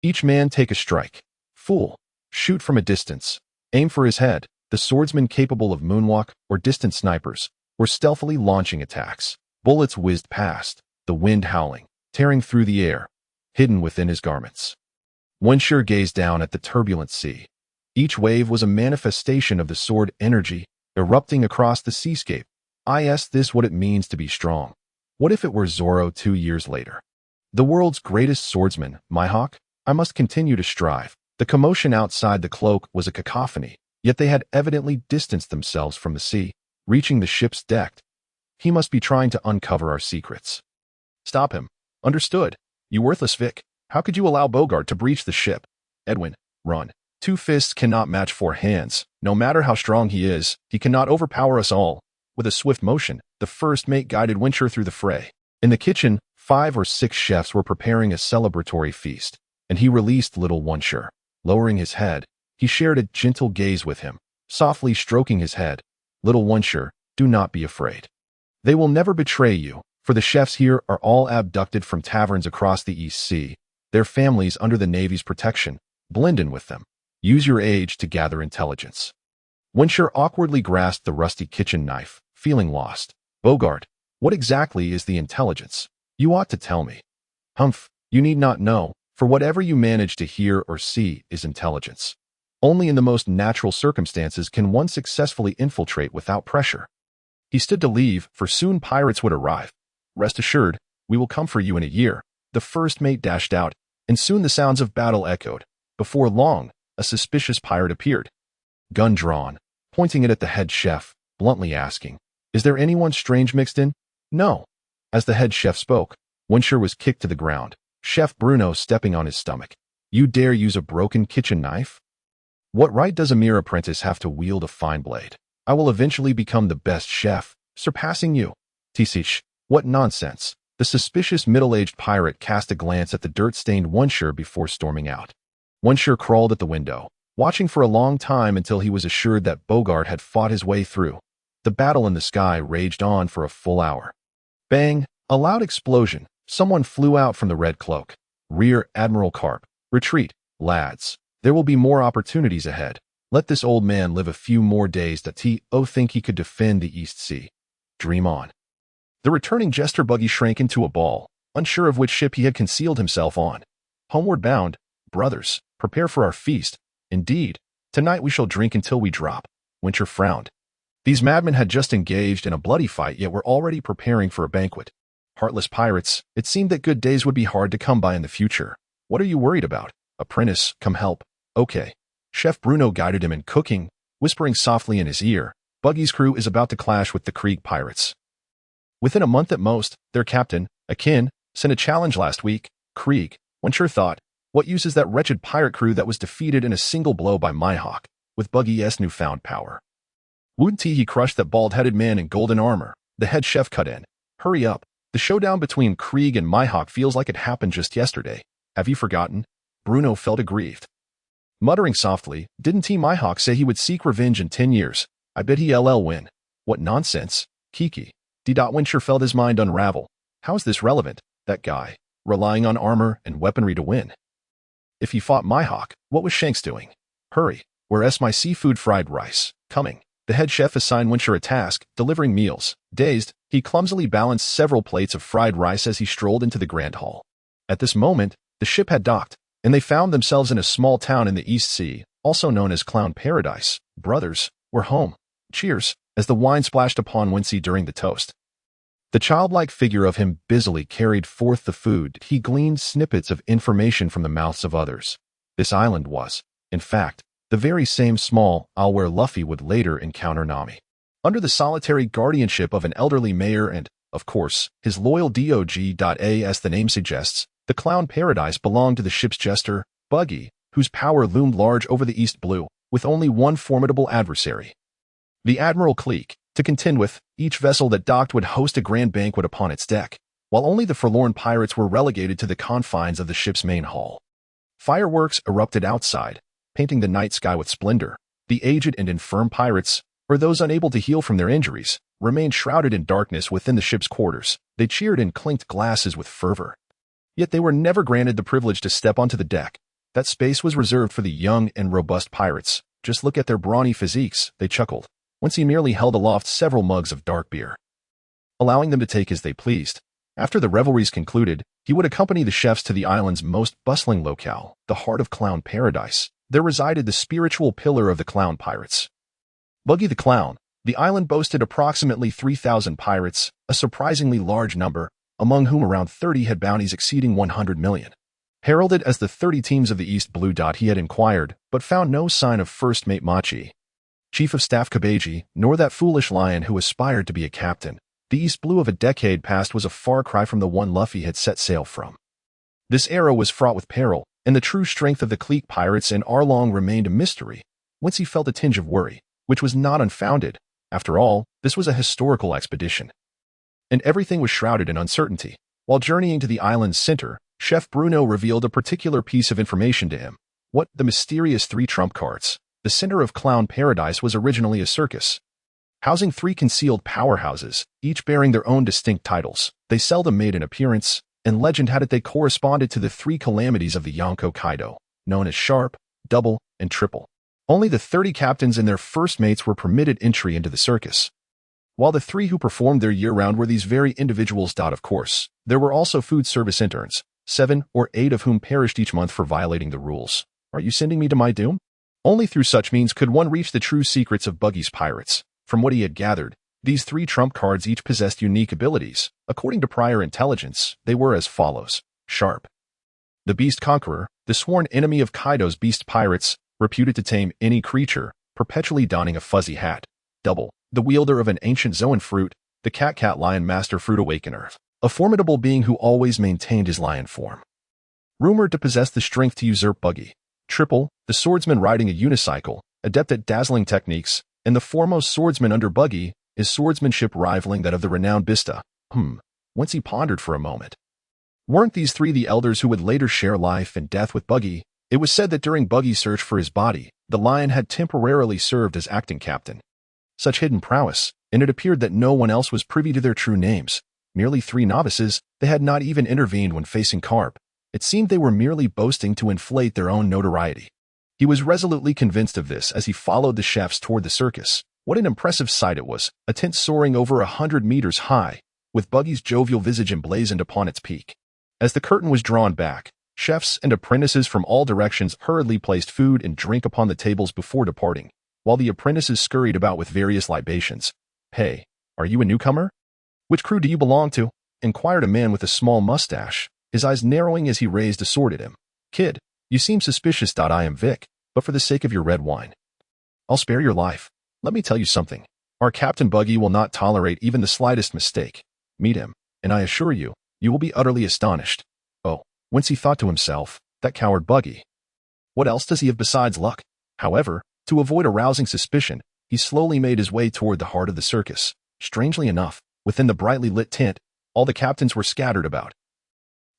A: Each man take a strike. Fool, shoot from a distance. Aim for his head. The swordsmen capable of moonwalk or distant snipers were stealthily launching attacks. Bullets whizzed past, the wind howling, tearing through the air, hidden within his garments. Wincy gazed down at the turbulent sea. Each wave was a manifestation of the sword energy erupting across the seascape. I asked this what it means to be strong. What if it were Zoro 2 years later? The world's greatest swordsman, Mihawk? I must continue to strive. The commotion outside the cloak was a cacophony, yet they had evidently distanced themselves from the sea, reaching the ship's deck. He must be trying to uncover our secrets. Stop him. Understood. You worthless Vic. How could you allow Bogart to breach the ship? Edwin, run. 2 fists cannot match 4 hands. No matter how strong he is, he cannot overpower us all. With a swift motion, the first mate guided Wincy through the fray. In the kitchen, 5 or 6 chefs were preparing a celebratory feast, and he released little Wincy. Lowering his head, he shared a gentle gaze with him, softly stroking his head. Little Wincy, do not be afraid. They will never betray you, for the chefs here are all abducted from taverns across the East Sea. Their families under the Navy's protection. Blend in with them. Use your age to gather intelligence. Wincy awkwardly grasped the rusty kitchen knife, feeling lost. Bogart, what exactly is the intelligence? You ought to tell me. Humph, you need not know, for whatever you manage to hear or see is intelligence. Only in the most natural circumstances can one successfully infiltrate without pressure. He stood to leave, for soon pirates would arrive. Rest assured, we will come for you in a year. The first mate dashed out, and soon the sounds of battle echoed. Before long, a suspicious pirate appeared. Gun drawn, pointing it at the head chef, bluntly asking, "Is there anyone strange mixed in?" "No." As the head chef spoke, Wincy was kicked to the ground, Chef Bruno stepping on his stomach. "You dare use a broken kitchen knife? What right does a mere apprentice have to wield a fine blade? I will eventually become the best chef, surpassing you." Tisich, what nonsense. The suspicious middle-aged pirate cast a glance at the dirt-stained Wincy before storming out. Wincy crawled at the window, watching for a long time until he was assured that Bogart had fought his way through. The battle in the sky raged on for a full hour. Bang! A loud explosion. Someone flew out from the red cloak. Rear Admiral Karp. Retreat, lads. There will be more opportunities ahead. Let this old man live a few more days to think he could defend the East Sea. Dream on. The returning jester Buggy shrank into a ball, unsure of which ship he had concealed himself on. Homeward bound, brothers, prepare for our feast. Indeed, tonight we shall drink until we drop. Wincy frowned. These madmen had just engaged in a bloody fight, yet were already preparing for a banquet. Heartless pirates, it seemed that good days would be hard to come by in the future. What are you worried about? Apprentice, come help. Okay. Chef Bruno guided him in cooking, whispering softly in his ear, Buggy's crew is about to clash with the Krieg pirates. Within a month at most, their captain, Akin, sent a challenge last week. Krieg, Wincy thought, what use is that wretched pirate crew that was defeated in a single blow by Mihawk, with Buggy's newfound power? Wouldn't he crushed that bald-headed man in golden armor? The head chef cut in. Hurry up. The showdown between Krieg and Mihawk feels like it happened just yesterday. Have you forgotten? Bruno felt aggrieved. Muttering softly, didn't T. Mihawk say he would seek revenge in 10 years? I bet he'll win. What nonsense. Kiki. D. Wincher felt his mind unravel. How's this relevant? That guy, relying on armor and weaponry to win. If he fought Mihawk, what was Shanks doing? Hurry. Where's my seafood fried rice? Coming. The head chef assigned Wincher a task, delivering meals. Dazed, he clumsily balanced several plates of fried rice as he strolled into the Grand Hall. At this moment, the ship had docked, and they found themselves in a small town in the East Sea, also known as Clown Paradise. Brothers, we're home. Cheers, as the wine splashed upon Wincy during the toast. The childlike figure of him busily carried forth the food. He gleaned snippets of information from the mouths of others. This island was, in fact, the very same small isle where Luffy would later encounter Nami. Under the solitary guardianship of an elderly mayor and, of course, his loyal Dog. As the name suggests, the Clown Paradise belonged to the ship's jester, Buggy, whose power loomed large over the East Blue, with only one formidable adversary. The Admiral Clique, to contend with. Each vessel that docked would host a grand banquet upon its deck, while only the forlorn pirates were relegated to the confines of the ship's main hall. Fireworks erupted outside, painting the night sky with splendor. The aged and infirm pirates, or those unable to heal from their injuries, remained shrouded in darkness within the ship's quarters. They cheered and clinked glasses with fervor. Yet they were never granted the privilege to step onto the deck. That space was reserved for the young and robust pirates. Just look at their brawny physiques, they chuckled, once he merely held aloft several mugs of dark beer, allowing them to take as they pleased. After the revelries concluded, he would accompany the chefs to the island's most bustling locale, the heart of Clown Paradise. There resided the spiritual pillar of the clown pirates, Buggy the Clown. The island boasted approximately 3,000 pirates, a surprisingly large number, among whom around 30 had bounties exceeding 100 million. Heralded as the 30 teams of the East Blue. He had inquired, but found no sign of First Mate Machi, Chief of Staff Kabeji, nor that foolish lion who aspired to be a captain. The East Blue of a decade past was a far cry from the one Luffy had set sail from. This era was fraught with peril, and the true strength of the clique pirates in Arlong remained a mystery, whence he felt a tinge of worry, which was not unfounded. After all, this was a historical expedition, and everything was shrouded in uncertainty. While journeying to the island's center, Chef Bruno revealed a particular piece of information to him. What? The mysterious 3 trump cards. The center of Clown Paradise was originally a circus, housing 3 concealed powerhouses, each bearing their own distinct titles. They seldom made an appearance, and legend had it they corresponded to the 3 calamities of the Yonko Kaido, known as Sharp, Double, and Triple. Only the 30 captains and their first mates were permitted entry into the circus, while the 3 who performed there year-round were these very individuals. Of course, there were also food service interns, 7 or 8 of whom perished each month for violating the rules. Are you sending me to my doom? Only through such means could one reach the true secrets of Buggy's pirates. From what he had gathered, these 3 trump cards each possessed unique abilities. According to prior intelligence, they were as follows. Sharp, the Beast Conqueror, the sworn enemy of Kaido's beast pirates, reputed to tame any creature, perpetually donning a fuzzy hat. Double, the wielder of an ancient Zoan fruit, the Cat Lion Master Fruit Awakener, a formidable being who always maintained his lion form, rumored to possess the strength to usurp Buggy. Triple, the swordsman riding a unicycle, adept at dazzling techniques, and the foremost swordsman under Buggy, his swordsmanship rivaling that of the renowned Bista. Once he pondered for a moment. Weren't these 3 the elders who would later share life and death with Buggy? It was said that during Buggy's search for his body, the lion had temporarily served as acting captain. Such hidden prowess, and it appeared that no one else was privy to their true names. Merely 3 novices, they had not even intervened when facing Karp. It seemed they were merely boasting to inflate their own notoriety. He was resolutely convinced of this as he followed the chefs toward the circus. What an impressive sight it was, a tent soaring over 100 meters high, with Buggy's jovial visage emblazoned upon its peak. As the curtain was drawn back, chefs and apprentices from all directions hurriedly placed food and drink upon the tables before departing, while the apprentices scurried about with various libations. Hey, are you a newcomer? Which crew do you belong to? Inquired a man with a small mustache, his eyes narrowing as he raised a sword at him. Kid, you seem suspicious. I am Vic, but for the sake of your red wine, I'll spare your life. Let me tell you something. Our Captain Buggy will not tolerate even the slightest mistake. Meet him, and I assure you, you will be utterly astonished. Oh, Wincy thought to himself, that coward Buggy. What else does he have besides luck? However, to avoid arousing suspicion, he slowly made his way toward the heart of the circus. Strangely enough, within the brightly lit tent, all the captains were scattered about,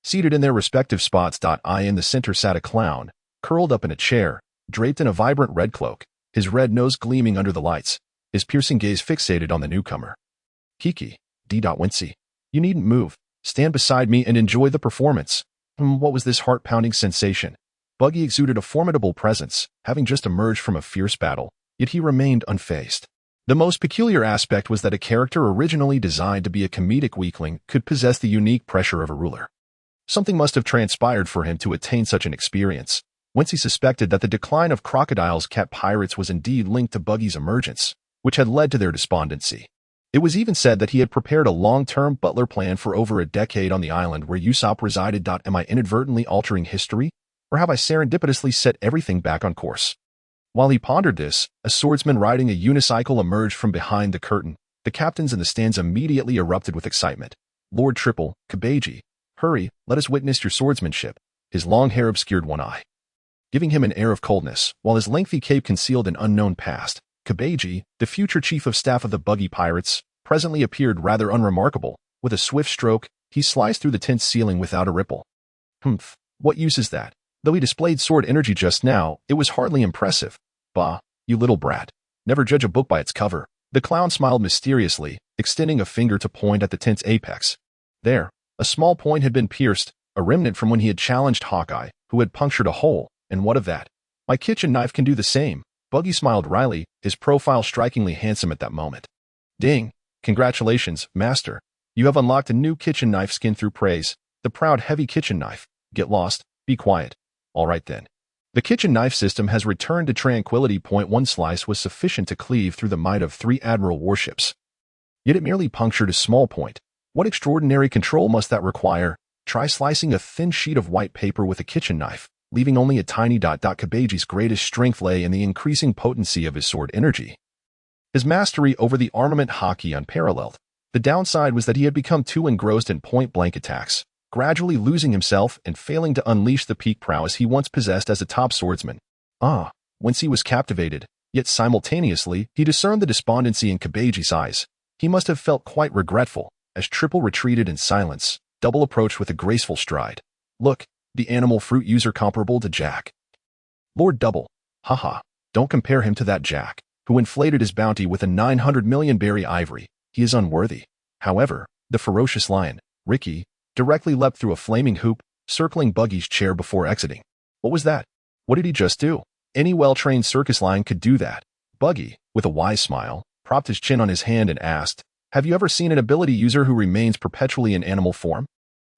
A: Seated in their respective spots. In the center sat a clown, curled up in a chair, draped in a vibrant red cloak, his red nose gleaming under the lights, his piercing gaze fixated on the newcomer. Kitaki D. Wincy. You needn't move. Stand beside me and enjoy the performance. What was this heart-pounding sensation? Buggy exuded a formidable presence, having just emerged from a fierce battle, yet he remained unfazed. The most peculiar aspect was that a character originally designed to be a comedic weakling could possess the unique pressure of a ruler. Something must have transpired for him to attain such an experience. Whence he suspected that the decline of crocodiles cat pirates was indeed linked to Buggy's emergence, which had led to their despondency. It was even said that he had prepared a long-term butler plan for over a decade on the island where Usopp resided. Am I inadvertently altering history, or have I serendipitously set everything back on course? While he pondered this, a swordsman riding a unicycle emerged from behind the curtain. The captains in the stands immediately erupted with excitement. Lord Triple, Kabeji, hurry, let us witness your swordsmanship. His long hair obscured one eye, giving him an air of coldness, while his lengthy cape concealed an unknown past. Kabeji, the future chief of staff of the Buggy Pirates, presently appeared rather unremarkable. With a swift stroke, he sliced through the tent's ceiling without a ripple. What use is that? Though he displayed sword energy just now, it was hardly impressive. Bah, you little brat. Never judge a book by its cover. The clown smiled mysteriously, extending a finger to point at the tent's apex. There, a small point had been pierced, a remnant from when he had challenged Hawkeye, who had punctured a hole. And what of that? My kitchen knife can do the same. Buggy smiled wryly, his profile strikingly handsome at that moment. Ding! Congratulations, master. You have unlocked a new kitchen knife skin through praise. The proud heavy kitchen knife. Get lost. Be quiet. All right then. The kitchen knife system has returned to tranquility. One slice was sufficient to cleave through the might of 3 admiral warships. Yet it merely punctured a small point. What extraordinary control must that require? Try slicing a thin sheet of white paper with a kitchen knife, leaving only a tiny dot. Kabeji's greatest strength lay in the increasing potency of his sword energy. His mastery over the armament hockey unparalleled. The downside was that he had become too engrossed in point-blank attacks, gradually losing himself and failing to unleash the peak prowess he once possessed as a top swordsman. Wincy was captivated, yet simultaneously he discerned the despondency in Kabeji's eyes. He must have felt quite regretful, as Triple retreated in silence, Double approached with a graceful stride. Look, the animal fruit user comparable to Jack. Lord Double. Haha, don't compare him to that Jack, who inflated his bounty with a 900 million berry ivory. He is unworthy. However, the ferocious lion, Ricky, directly leapt through a flaming hoop, circling Buggy's chair before exiting. What was that? What did he just do? Any well-trained circus lion could do that. Buggy, with a wise smile, propped his chin on his hand and asked, have you ever seen an ability user who remains perpetually in animal form?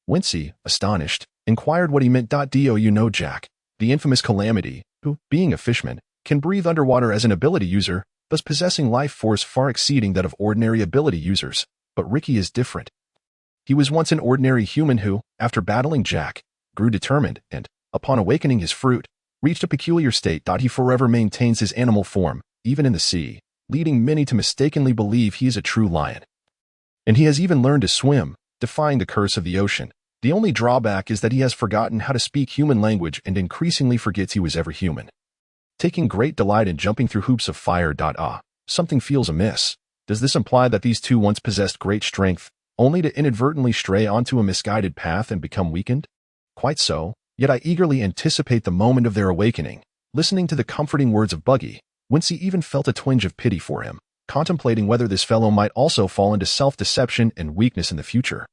A: Wincy, astonished, inquired what he meant. Do you know Jack, the infamous Calamity, who, being a fishman, can breathe underwater as an ability user, thus possessing life force far exceeding that of ordinary ability users. But Ricky is different. He was once an ordinary human who, after battling Jack, grew determined and, upon awakening his fruit, reached a peculiar state. He forever maintains his animal form, even in the sea, leading many to mistakenly believe he is a true lion. And he has even learned to swim, defying the curse of the ocean. The only drawback is that he has forgotten how to speak human language and increasingly forgets he was ever human. Taking great delight in jumping through hoops of fire. Something feels amiss. Does this imply that these two once possessed great strength, only to inadvertently stray onto a misguided path and become weakened? Quite so, yet I eagerly anticipate the moment of their awakening. Listening to the comforting words of Buggy, Wincy even felt a twinge of pity for him, contemplating whether this fellow might also fall into self-deception and weakness in the future.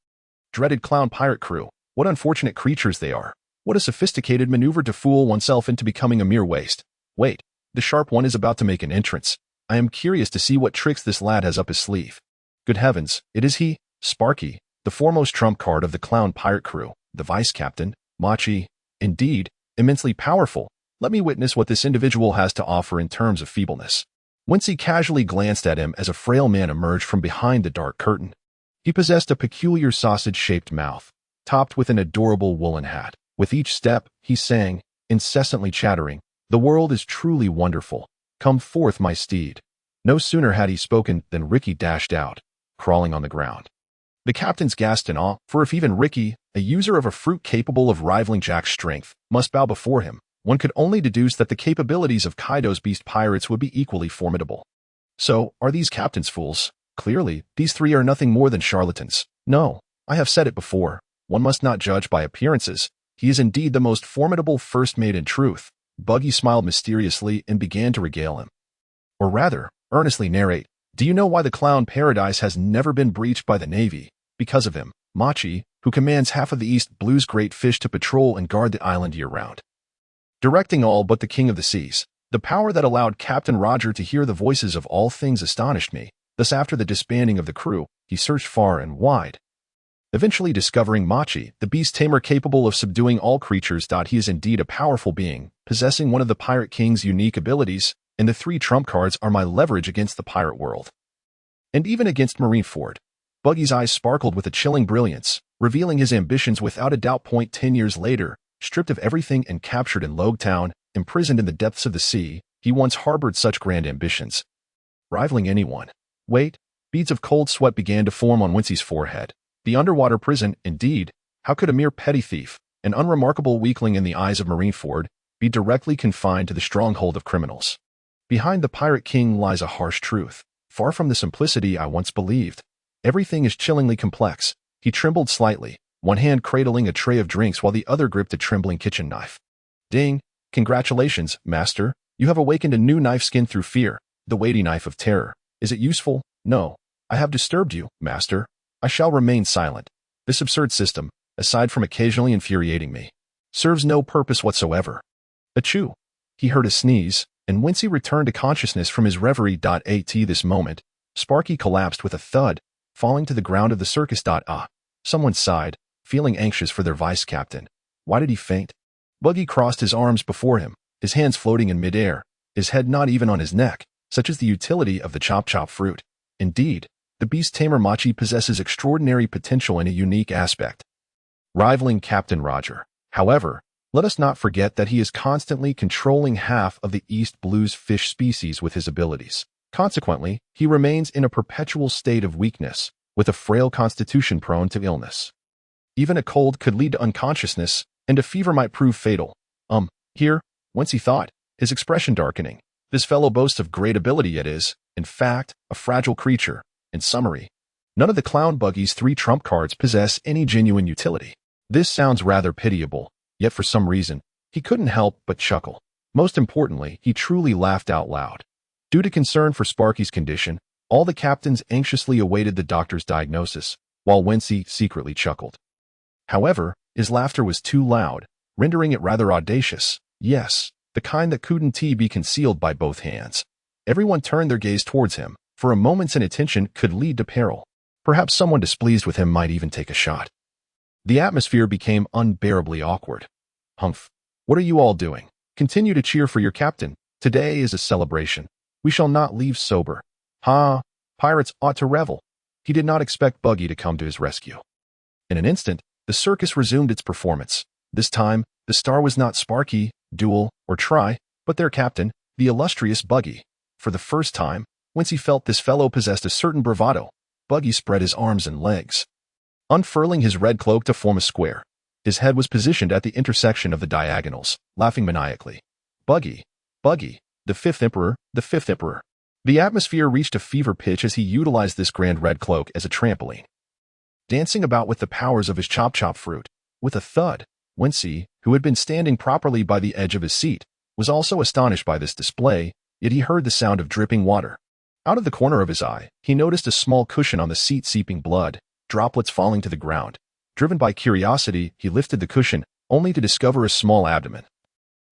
A: Dreaded clown pirate crew, what unfortunate creatures they are. What a sophisticated maneuver to fool oneself into becoming a mere waste. Wait, the sharp one is about to make an entrance. I am curious to see what tricks this lad has up his sleeve. Good heavens, it is he, Sparky, the foremost trump card of the clown pirate crew, the vice captain, Machi, indeed, immensely powerful. Let me witness what this individual has to offer in terms of feebleness. Wincy casually glanced at him as a frail man emerged from behind the dark curtain. He possessed a peculiar sausage-shaped mouth, topped with an adorable woolen hat. With each step, he sang, incessantly chattering, "The world is truly wonderful. Come forth, my steed." No sooner had he spoken than Ricky dashed out, crawling on the ground. The captains gasped in awe, for if even Ricky, a user of a fruit capable of rivaling Jack's strength, must bow before him, one could only deduce that the capabilities of Kaido's beast pirates would be equally formidable. So, are these captains fools? Clearly, these three are nothing more than charlatans. No, I have said it before. One must not judge by appearances. He is indeed the most formidable first mate in truth. Buggy smiled mysteriously and began to regale him. Or rather, earnestly narrate. Do you know why the clown paradise has never been breached by the Navy? Because of him, Machi, who commands half of the East Blue's great fish to patrol and guard the island year-round. Directing all but the King of the Seas. The power that allowed Captain Roger to hear the voices of all things astonished me. Thus after the disbanding of the crew, he searched far and wide, eventually discovering Machi, the beast tamer capable of subduing all creatures. He is indeed a powerful being, possessing one of the Pirate King's unique abilities, and the 3 trump cards are my leverage against the pirate world. And even against Marineford. Buggy's eyes sparkled with a chilling brilliance, revealing his ambitions without a doubt. 10 years later, stripped of everything and captured in Logue Town, imprisoned in the depths of the sea, he once harbored such grand ambitions, rivaling anyone. Wait, beads of cold sweat began to form on Wincy's forehead. The underwater prison, indeed. How could a mere petty thief, an unremarkable weakling in the eyes of Marineford, be directly confined to the stronghold of criminals? Behind the Pirate King lies a harsh truth, far from the simplicity I once believed. Everything is chillingly complex. He trembled slightly, one hand cradling a tray of drinks while the other gripped a trembling kitchen knife. Ding! Congratulations, master. You have awakened a new knife skin through fear, the weighty knife of terror. Is it useful? No. I have disturbed you, master. I shall remain silent. This absurd system, aside from occasionally infuriating me, serves no purpose whatsoever. Achoo! He heard a sneeze, and Wincy returned to consciousness from his reverie. At this moment, Sparky collapsed with a thud, falling to the ground of the circus. Someone sighed, feeling anxious for their vice-captain. Why did he faint? Buggy crossed his arms before him, his hands floating in midair, his head not even on his neck. Such is the utility of the chop-chop fruit. Indeed, the beast tamer Machi possesses extraordinary potential in a unique aspect, rivaling Captain Roger. However, let us not forget that he is constantly controlling half of the East Blue's fish species with his abilities. Consequently, he remains in a perpetual state of weakness, with a frail constitution prone to illness. Even a cold could lead to unconsciousness, and a fever might prove fatal. Here, whence he thought, his expression darkening. This fellow boasts of great ability, yet is, in fact, a fragile creature. In summary, none of the Clown Buggy's 3 trump cards possess any genuine utility. This sounds rather pitiable, yet for some reason, he couldn't help but chuckle. Most importantly, he truly laughed out loud. Due to concern for Sparky's condition, all the captains anxiously awaited the doctor's diagnosis, while Wensi secretly chuckled. However, his laughter was too loud, rendering it rather audacious. Yes, the kind that couldn't be concealed by both hands. Everyone turned their gaze towards him, for a moment's inattention could lead to peril. Perhaps someone displeased with him might even take a shot. The atmosphere became unbearably awkward. Humph. What are you all doing? Continue to cheer for your captain. Today is a celebration. We shall not leave sober. Ha! Pirates ought to revel. He did not expect Buggy to come to his rescue. In an instant, the circus resumed its performance. This time, the star was not Sparky, Duel, or Try, but their captain, the illustrious Buggy. For the first time, whence he felt this fellow possessed a certain bravado, Buggy spread his arms and legs, unfurling his red cloak to form a square. His head was positioned at the intersection of the diagonals, laughing maniacally. Buggy, Buggy, the fifth emperor, the fifth emperor. The atmosphere reached a fever pitch as he utilized this grand red cloak as a trampoline, dancing about with the powers of his chop-chop fruit. With a thud, Wincy, who had been standing properly by the edge of his seat, was also astonished by this display, yet he heard the sound of dripping water. Out of the corner of his eye, he noticed a small cushion on the seat seeping blood, droplets falling to the ground. Driven by curiosity, he lifted the cushion, only to discover a small abdomen,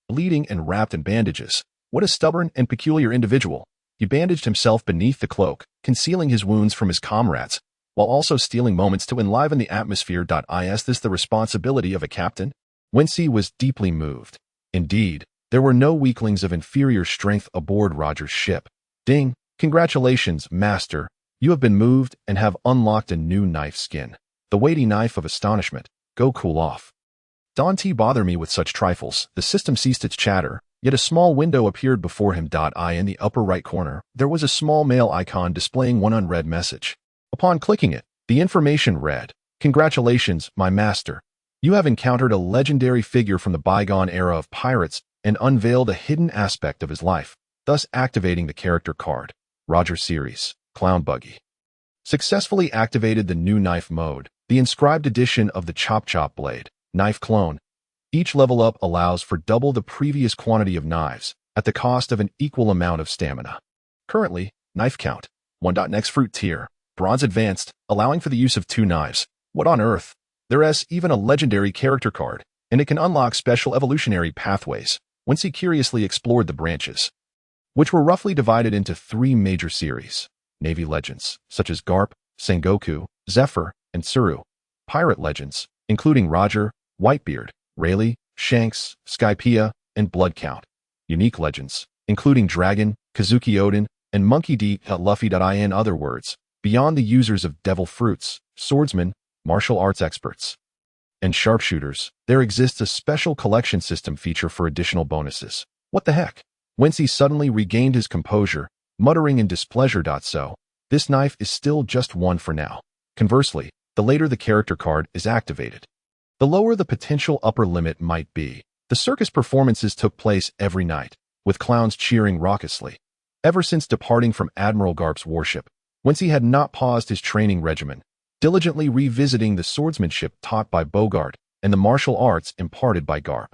A: bleeding and wrapped in bandages. What a stubborn and peculiar individual. He bandaged himself beneath the cloak, concealing his wounds from his comrades, while also stealing moments to enliven the atmosphere. Is this the responsibility of a captain? Wincy was deeply moved. Indeed, there were no weaklings of inferior strength aboard Roger's ship. Ding! Congratulations, master. You have been moved and have unlocked a new knife skin. The weighty knife of astonishment. Go cool off. Don't bother me with such trifles. The system ceased its chatter, yet a small window appeared before him. In the upper right corner, there was a small mail icon displaying one unread message. Upon clicking it, the information read, "Congratulations, my master. You have encountered a legendary figure from the bygone era of pirates and unveiled a hidden aspect of his life, thus activating the character card. Roger Series, Clown Buggy." successfully activated the new knife mode, the inscribed edition of the Chop Chop Blade, knife clone. Each level up allows for double the previous quantity of knives, at the cost of an equal amount of stamina. Currently, knife count, 1. Next fruit tier, bronze advanced, allowing for the use of 2 knives. What on earth? There's even a legendary character card, and it can unlock special evolutionary pathways. Wincy curiously explored the branches, which were roughly divided into 3 major series: Navy legends, such as Karp, Sengoku, Zephyr, and Tsuru; pirate legends, including Roger, Whitebeard, Rayleigh, Shanks, Skypiea, and Bloodcount; unique legends, including Dragon, Kazuki Odin, and Monkey D. Luffy. In other words, beyond the users of devil fruits, swordsmen, martial arts experts, and sharpshooters, there exists a special collection system feature for additional bonuses. What the heck? Wincy suddenly regained his composure, muttering in displeasure. So, this knife is still just 1 for now. Conversely, the later the character card is activated, the lower the potential upper limit might be. The circus performances took place every night, with clowns cheering raucously. Ever since departing from Admiral Garp's warship, Wincy had not paused his training regimen, diligently revisiting the swordsmanship taught by Bogart and the martial arts imparted by Garp.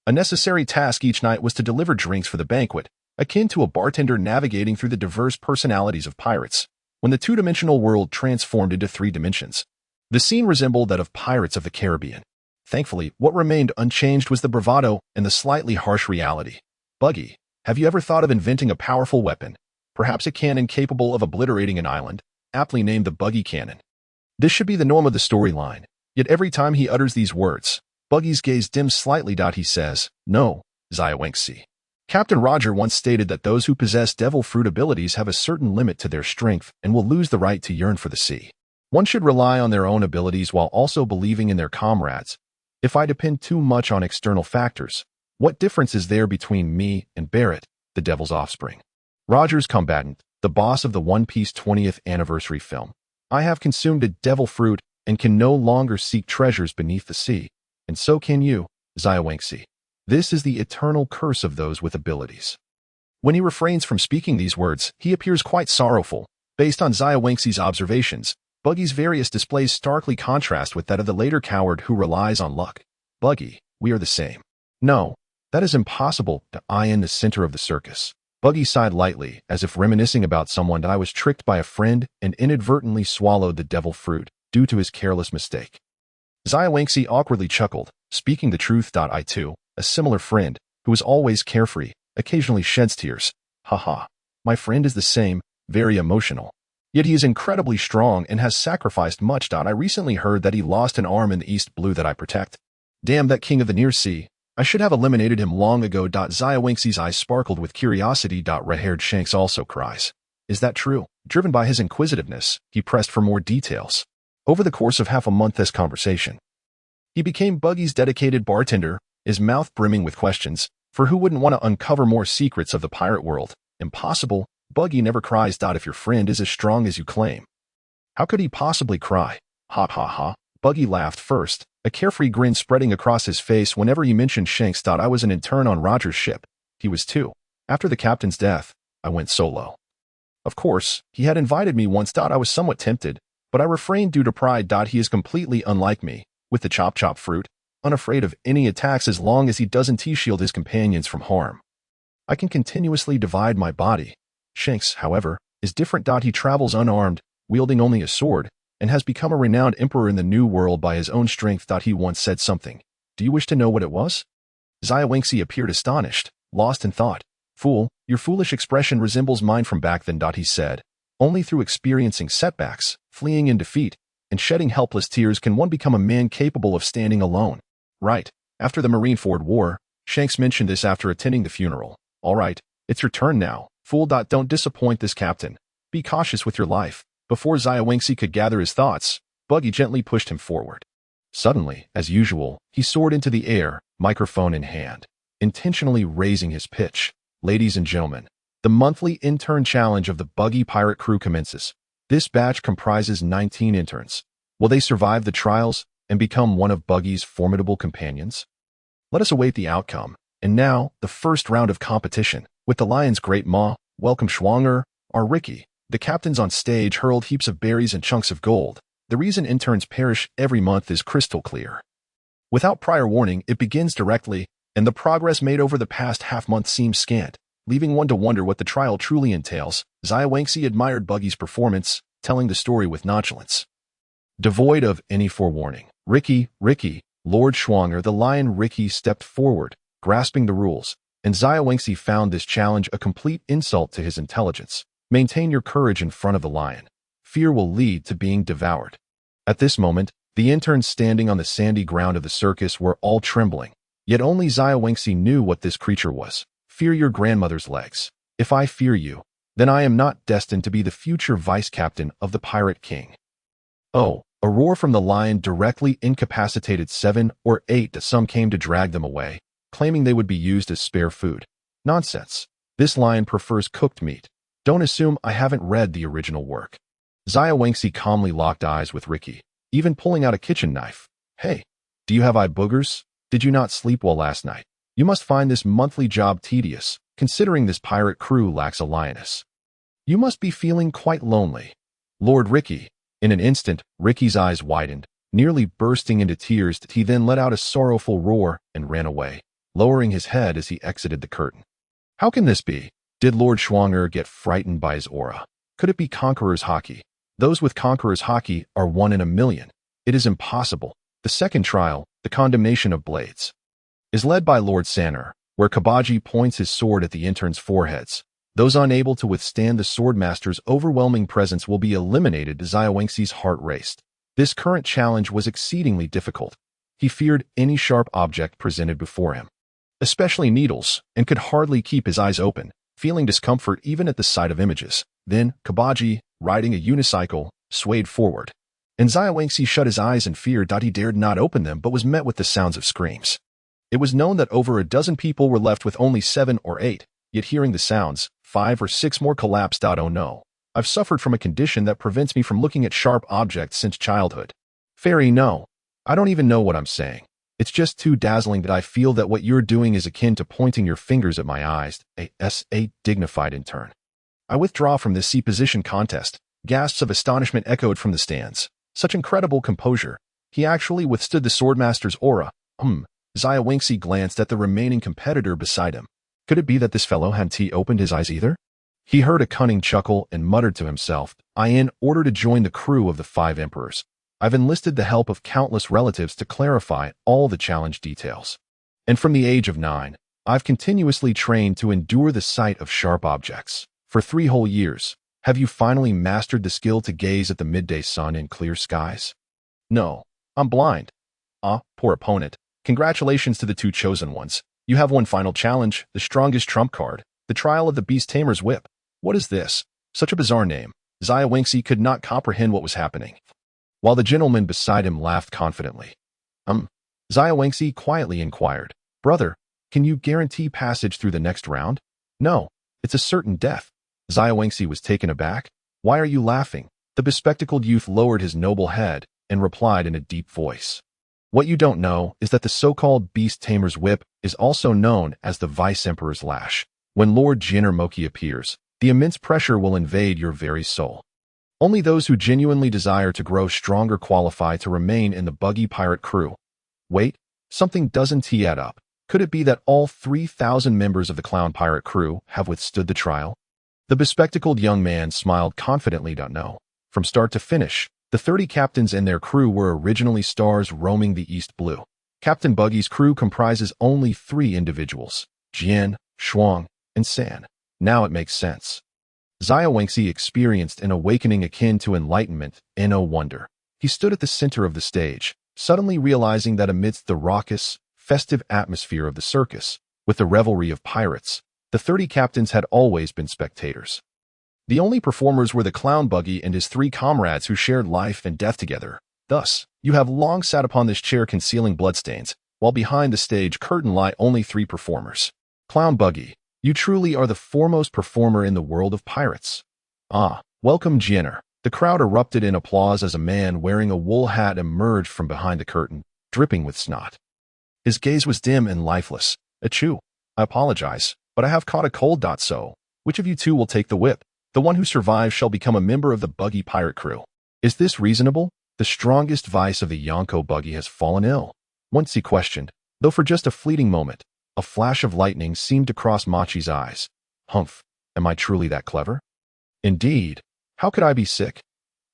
A: A necessary task each night was to deliver drinks for the banquet, akin to a bartender navigating through the diverse personalities of pirates. When the 2-dimensional world transformed into 3 dimensions, the scene resembled that of Pirates of the Caribbean. Thankfully, what remained unchanged was the bravado and the slightly harsh reality. Buggy, have you ever thought of inventing a powerful weapon? Perhaps a cannon capable of obliterating an island, aptly named the Buggy Cannon. This should be the norm of the storyline, yet every time he utters these words, Buggy's gaze dims slightly. He says, "No, Wincy. Captain Roger once stated that those who possess devil fruit abilities have a certain limit to their strength and will lose the right to yearn for the sea. One should rely on their own abilities while also believing in their comrades. If I depend too much on external factors, what difference is there between me and Barrett, the devil's offspring? Roger's combatant, the boss of the One Piece 20th anniversary film. I have consumed a devil fruit and can no longer seek treasures beneath the sea, and so can you, Wincy. This is the eternal curse of those with abilities." When he refrains from speaking these words, he appears quite sorrowful. Based on Wincy's observations, Buggy's various displays starkly contrast with that of the later coward who relies on luck. "Buggy, we are the same." "No, that is impossible." I in the center of the circus. Buggy sighed lightly, as if reminiscing about someone. "I was tricked by a friend and inadvertently swallowed the devil fruit due to his careless mistake." Wincy awkwardly chuckled, speaking the truth. I too, a similar friend, who is always carefree, occasionally sheds tears. Haha, my friend is the same, very emotional. Yet he is incredibly strong and has sacrificed much. I recently heard that he lost an arm in the East Blue that I protect. Damn that king of the near sea. I should have eliminated him long ago. Wincy's eyes sparkled with curiosity. Red-haired Shanks also cries. Is that true? Driven by his inquisitiveness, he pressed for more details. Over the course of half a month this conversation, he became Buggy's dedicated bartender, his mouth brimming with questions, for who wouldn't want to uncover more secrets of the pirate world? Impossible. Buggy never cries. If your friend is as strong as you claim, how could he possibly cry? Ha ha ha. Buggy laughed first, a carefree grin spreading across his face whenever he mentioned Shanks. I was an intern on Roger's ship. He was too. After the captain's death, I went solo. Of course, he had invited me once. I was somewhat tempted, but I refrained due to pride. He is completely unlike me, with the chop chop fruit, unafraid of any attacks as long as he doesn't shield his companions from harm. I can continuously divide my body. Shanks, however, is different. He travels unarmed, wielding only a sword, and has become a renowned emperor in the New World by his own strength. He once said something. Do you wish to know what it was? Wincy appeared astonished, lost in thought. Fool, your foolish expression resembles mine from back then. He said. Only through experiencing setbacks, fleeing in defeat, and shedding helpless tears can one become a man capable of standing alone. Right. After the Marineford War, Shanks mentioned this after attending the funeral. All right, it's your turn now. Fool. Don't disappoint this captain. Be cautious with your life. Before Wincy could gather his thoughts, Buggy gently pushed him forward. Suddenly, as usual, he soared into the air, microphone in hand, intentionally raising his pitch. Ladies and gentlemen, the monthly intern challenge of the Buggy pirate crew commences. This batch comprises 19 interns. Will they survive the trials and become one of Buggy's formidable companions? Let us await the outcome. And now, the first round of competition. With the Lion's Great Maw, welcome Schwanger, our Ricky. The captains on stage hurled heaps of berries and chunks of gold. The reason interns perish every month is crystal clear. Without prior warning, it begins directly, and the progress made over the past half-month seems scant, leaving one to wonder what the trial truly entails. Wensi admired Buggy's performance, telling the story with nonchalance, devoid of any forewarning. Ricky, Lord Schwanger, the lion Ricky stepped forward, grasping the rules, and Wensi found this challenge a complete insult to his intelligence. Maintain your courage in front of the lion. Fear will lead to being devoured. At this moment, the interns standing on the sandy ground of the circus were all trembling, yet only Wensi knew what this creature was. Fear your grandmother's legs. If I fear you, then I am not destined to be the future vice-captain of the Pirate King. Oh, a roar from the lion directly incapacitated 7 or 8. Some came to drag them away, claiming they would be used as spare food. Nonsense. This lion prefers cooked meat. Don't assume I haven't read the original work. Wensi calmly locked eyes with Ricky, even pulling out a kitchen knife. Hey, do you have eye boogers? Did you not sleep well last night? You must find this monthly job tedious, considering this pirate crew lacks a lioness. You must be feeling quite lonely. Lord Ricky. In an instant, Ricky's eyes widened, nearly bursting into tears. He then let out a sorrowful roar and ran away, lowering his head as he exited the curtain. How can this be? Did Lord Schwanger get frightened by his aura? Could it be Conqueror's Haki? Those with Conqueror's Haki are 1 in a million. It is impossible. The second trial, the condemnation of blades, is led by Lord Sanner, where Kabaji points his sword at the interns' foreheads. Those unable to withstand the swordmaster's overwhelming presence will be eliminated. Wensi's heart raced. This current challenge was exceedingly difficult. He feared any sharp object presented before him, especially needles, and could hardly keep his eyes open, feeling discomfort even at the sight of images. Then, Kabaji, riding a unicycle, swayed forward, and Wensi shut his eyes in fear. He dared not open them but was met with the sounds of screams. It was known that over a dozen people were left with only 7 or 8, yet hearing the sounds, 5 or 6 more collapsed. Oh no. I've suffered from a condition that prevents me from looking at sharp objects since childhood. Fairy, no. I don't even know what I'm saying. It's just too dazzling that I feel that what you're doing is akin to pointing your fingers at my eyes. A dignified intern. I withdraw from this C-position contest. Gasps of astonishment echoed from the stands. Such incredible composure. He actually withstood the swordmaster's aura. Wensi glanced at the remaining competitor beside him. Could it be that this fellow hadn't opened his eyes either? He heard a cunning chuckle and muttered to himself, in order to join the crew of the 5 emperors, I've enlisted the help of countless relatives to clarify all the challenge details. And from the age of 9, I've continuously trained to endure the sight of sharp objects. For 3 whole years, have you finally mastered the skill to gaze at the midday sun in clear skies? No, I'm blind. Poor opponent. Congratulations to the 2 chosen ones. You have one final challenge, the strongest trump card, the trial of the Beast Tamer's Whip. What is this? Such a bizarre name. Wensi could not comprehend what was happening, while the gentleman beside him laughed confidently. Wensi quietly inquired, Brother, can you guarantee passage through the next round? No, it's a certain death. Wensi was taken aback. Why are you laughing? The bespectacled youth lowered his noble head and replied in a deep voice. What you don't know is that the so-called Beast Tamer's Whip is also known as the Vice-Emperor's Lash. When Lord Jinner Moki appears, the immense pressure will invade your very soul. Only those who genuinely desire to grow stronger qualify to remain in the Buggy pirate crew. Wait, something doesn't add up. Could it be that all 3,000 members of the clown pirate crew have withstood the trial? The bespectacled young man smiled confidently. No. From start to finish, the 30 captains and their crew were originally stars roaming the East Blue. Captain Buggy's crew comprises only 3 individuals, Jian, Shuang, and San. Now it makes sense. Wensi experienced an awakening akin to enlightenment, no wonder. He stood at the center of the stage, suddenly realizing that amidst the raucous, festive atmosphere of the circus, with the revelry of pirates, the 30 captains had always been spectators. The only performers were the clown Buggy and his 3 comrades who shared life and death together. Thus, you have long sat upon this chair concealing bloodstains, while behind the stage curtain lie only 3 performers. Clown Buggy, you truly are the foremost performer in the world of pirates. Welcome, Jenner. The crowd erupted in applause as a man wearing a wool hat emerged from behind the curtain, dripping with snot. His gaze was dim and lifeless. Achoo. I apologize, but I have caught a cold. So, which of you 2 will take the whip? The one who survives shall become a member of the Buggy pirate crew. Is this reasonable? The strongest vice of the Yonko Buggy has fallen ill. Once he questioned, though for just a fleeting moment, a flash of lightning seemed to cross Machi's eyes. Humph, am I truly that clever? Indeed. How could I be sick?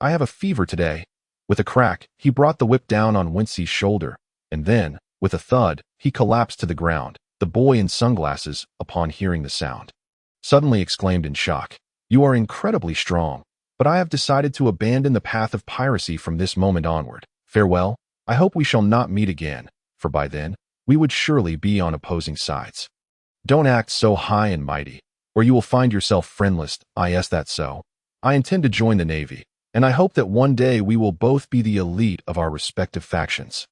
A: I have a fever today. With a crack, he brought the whip down on Wincy's shoulder, and then, with a thud, he collapsed to the ground, the boy in sunglasses, upon hearing the sound. Suddenly exclaimed in shock, "You are incredibly strong, but I have decided to abandon the path of piracy from this moment onward. Farewell, I hope we shall not meet again, for by then, we would surely be on opposing sides. Don't act so high and mighty, or you will find yourself friendless. Is that so? I intend to join the Navy, and I hope that one day we will both be the elite of our respective factions."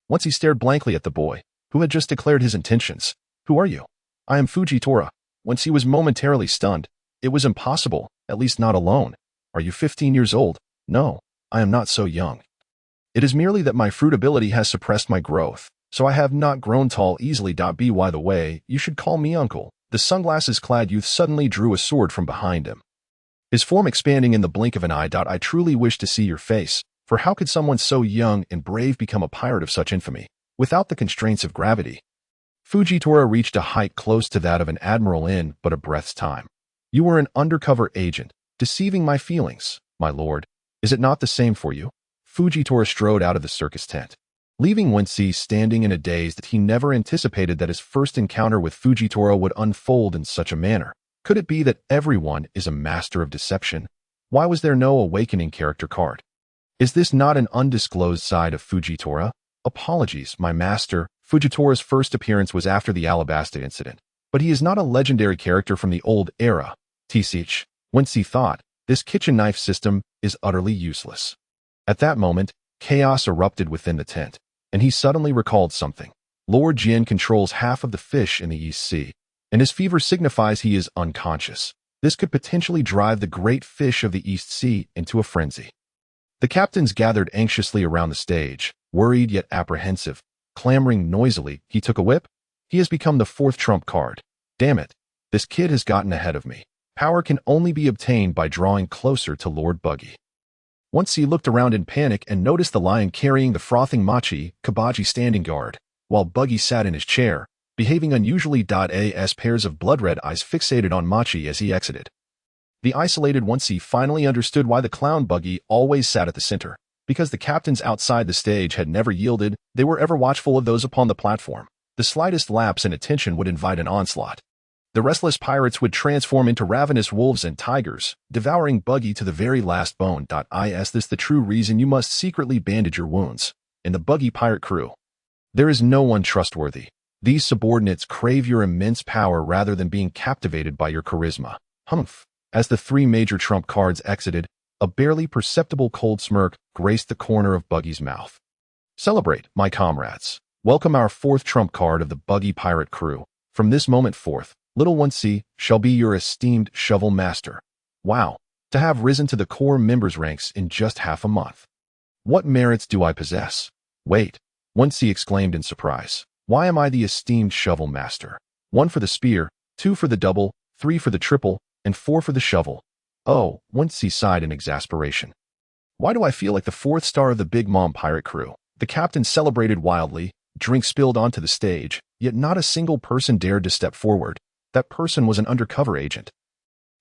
A: Once he stared blankly at the boy, who had just declared his intentions. "Who are you?" "I am Fujitora." Once he was momentarily stunned. It was impossible, at least not alone. "Are you 15 years old?" "No, I am not so young. It is merely that my fruit ability has suppressed my growth, so I have not grown tall easily. By the way, you should call me uncle." The sunglasses-clad youth suddenly drew a sword from behind him, his form expanding in the blink of an eye. "I truly wish to see your face, for how could someone so young and brave become a pirate of such infamy, without the constraints of gravity?" Fujitora reached a height close to that of an admiral in but a breath's time. "You were an undercover agent, deceiving my feelings, my lord. Is it not the same for you?" Fujitora strode out of the circus tent, leaving Wincy standing in a daze that he never anticipated that his first encounter with Fujitora would unfold in such a manner. Could it be that everyone is a master of deception? Why was there no awakening character card? Is this not an undisclosed side of Fujitora? "Apologies, my master." Fujitora's first appearance was after the Alabasta incident, but he is not a legendary character from the old era. Tsich, Wincy thought, this kitchen knife system is utterly useless. At that moment, chaos erupted within the tent, and he suddenly recalled something. Lord Jin controls half of the fish in the East Sea, and his fever signifies he is unconscious. This could potentially drive the great fish of the East Sea into a frenzy. The captains gathered anxiously around the stage, worried yet apprehensive, clamoring noisily. "He took a whip? He has become the fourth trump card. Damn it, this kid has gotten ahead of me. Power can only be obtained by drawing closer to Lord Buggy." Once he looked around in panic and noticed the lion carrying the frothing Machi, Kabaji standing guard, while Buggy sat in his chair, behaving unusually. As pairs of blood-red eyes fixated on Machi as he exited. The isolated Wincy finally understood why the clown Buggy always sat at the center. Because the captains outside the stage had never yielded, they were ever watchful of those upon the platform. The slightest lapse in attention would invite an onslaught. The restless pirates would transform into ravenous wolves and tigers, devouring Buggy to the very last bone. Is this the true reason you must secretly bandage your wounds? In the Buggy pirate crew, there is no one trustworthy. These subordinates crave your immense power rather than being captivated by your charisma. Humph. As the three major trump cards exited, a barely perceptible cold smirk graced the corner of Buggy's mouth. "Celebrate, my comrades. Welcome our fourth trump card of the Buggy pirate crew. From this moment forth, little Wincy shall be your esteemed shovel master." Wow, to have risen to the core members' ranks in just half a month. What merits do I possess? Wait, Wincy exclaimed in surprise. Why am I the esteemed shovel master? 1 for the spear, 2 for the double, 3 for the triple, and 4 for the shovel. Oh, Wincy sighed in exasperation. Why do I feel like the 4th star of the Big Mom pirate crew? The captain celebrated wildly, drink spilled onto the stage, yet not a single person dared to step forward. That person was an undercover agent.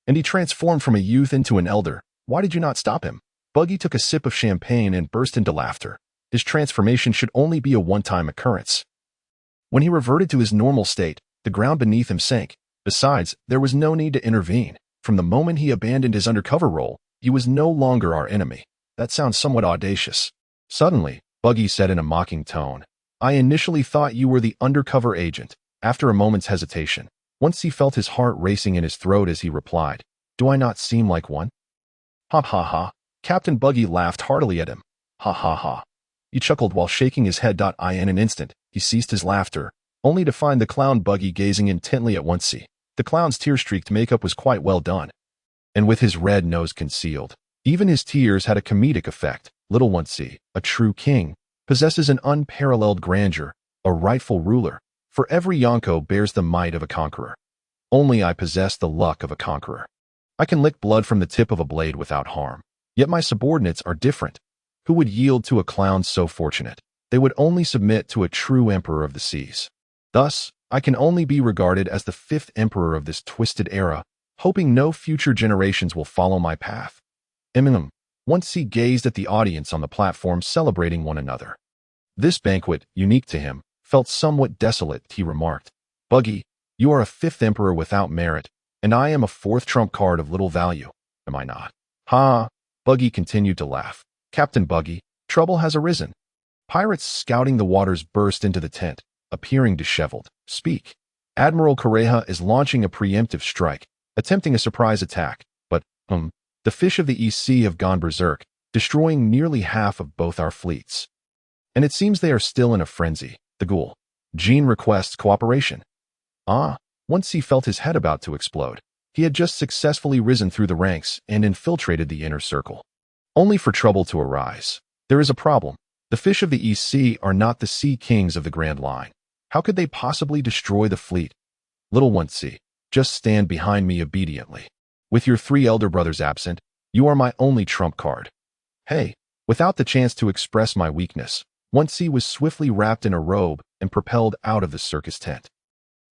A: And he transformed from a youth into an elder. Why did you not stop him? Buggy took a sip of champagne and burst into laughter. His transformation should only be a one-time occurrence. When he reverted to his normal state, the ground beneath him sank. Besides, there was no need to intervene. From the moment he abandoned his undercover role, he was no longer our enemy. That sounds somewhat audacious. Suddenly, Buggy said in a mocking tone, "I initially thought you were the undercover agent." After a moment's hesitation, once he felt his heart racing in his throat as he replied, "Do I not seem like one?" "Ha ha ha." Captain Buggy laughed heartily at him. "Ha ha ha." He chuckled while shaking his head. In an instant, he ceased his laughter, only to find the clown Buggy gazing intently at Wincy. The clown's tear-streaked makeup was quite well done, and with his red nose concealed, even his tears had a comedic effect. Little Wincy, a true king, possesses an unparalleled grandeur, a rightful ruler. For every Yonko bears the might of a conqueror. Only I possess the luck of a conqueror. I can lick blood from the tip of a blade without harm. Yet my subordinates are different. Who would yield to a clown so fortunate? They would only submit to a true emperor of the seas. Thus, I can only be regarded as the fifth emperor of this twisted era, hoping no future generations will follow my path. Wincy gazed at the audience on the platform celebrating one another. This banquet, unique to him, felt somewhat desolate, he remarked. Buggy, you are a fifth emperor without merit, and I am a fourth trump card of little value, am I not? Ha! Buggy continued to laugh. Captain Buggy, trouble has arisen. Pirates scouting the waters burst into the tent, appearing disheveled. Speak. Admiral Correja is launching a preemptive strike, attempting a surprise attack, but, the fish of the East Sea have gone berserk, destroying nearly half of both our fleets. And it seems they are still in a frenzy. The ghoul. Jean requests cooperation. Once he felt his head about to explode. He had just successfully risen through the ranks and infiltrated the inner circle. Only for trouble to arise. There is a problem. The fish of the East Sea are not the sea kings of the Grand Line. How could they possibly destroy the fleet? Little Wincy, just stand behind me obediently. With your 3 elder brothers absent, you are my only trump card. Hey, without the chance to express my weakness, Wincy was swiftly wrapped in a robe and propelled out of the circus tent.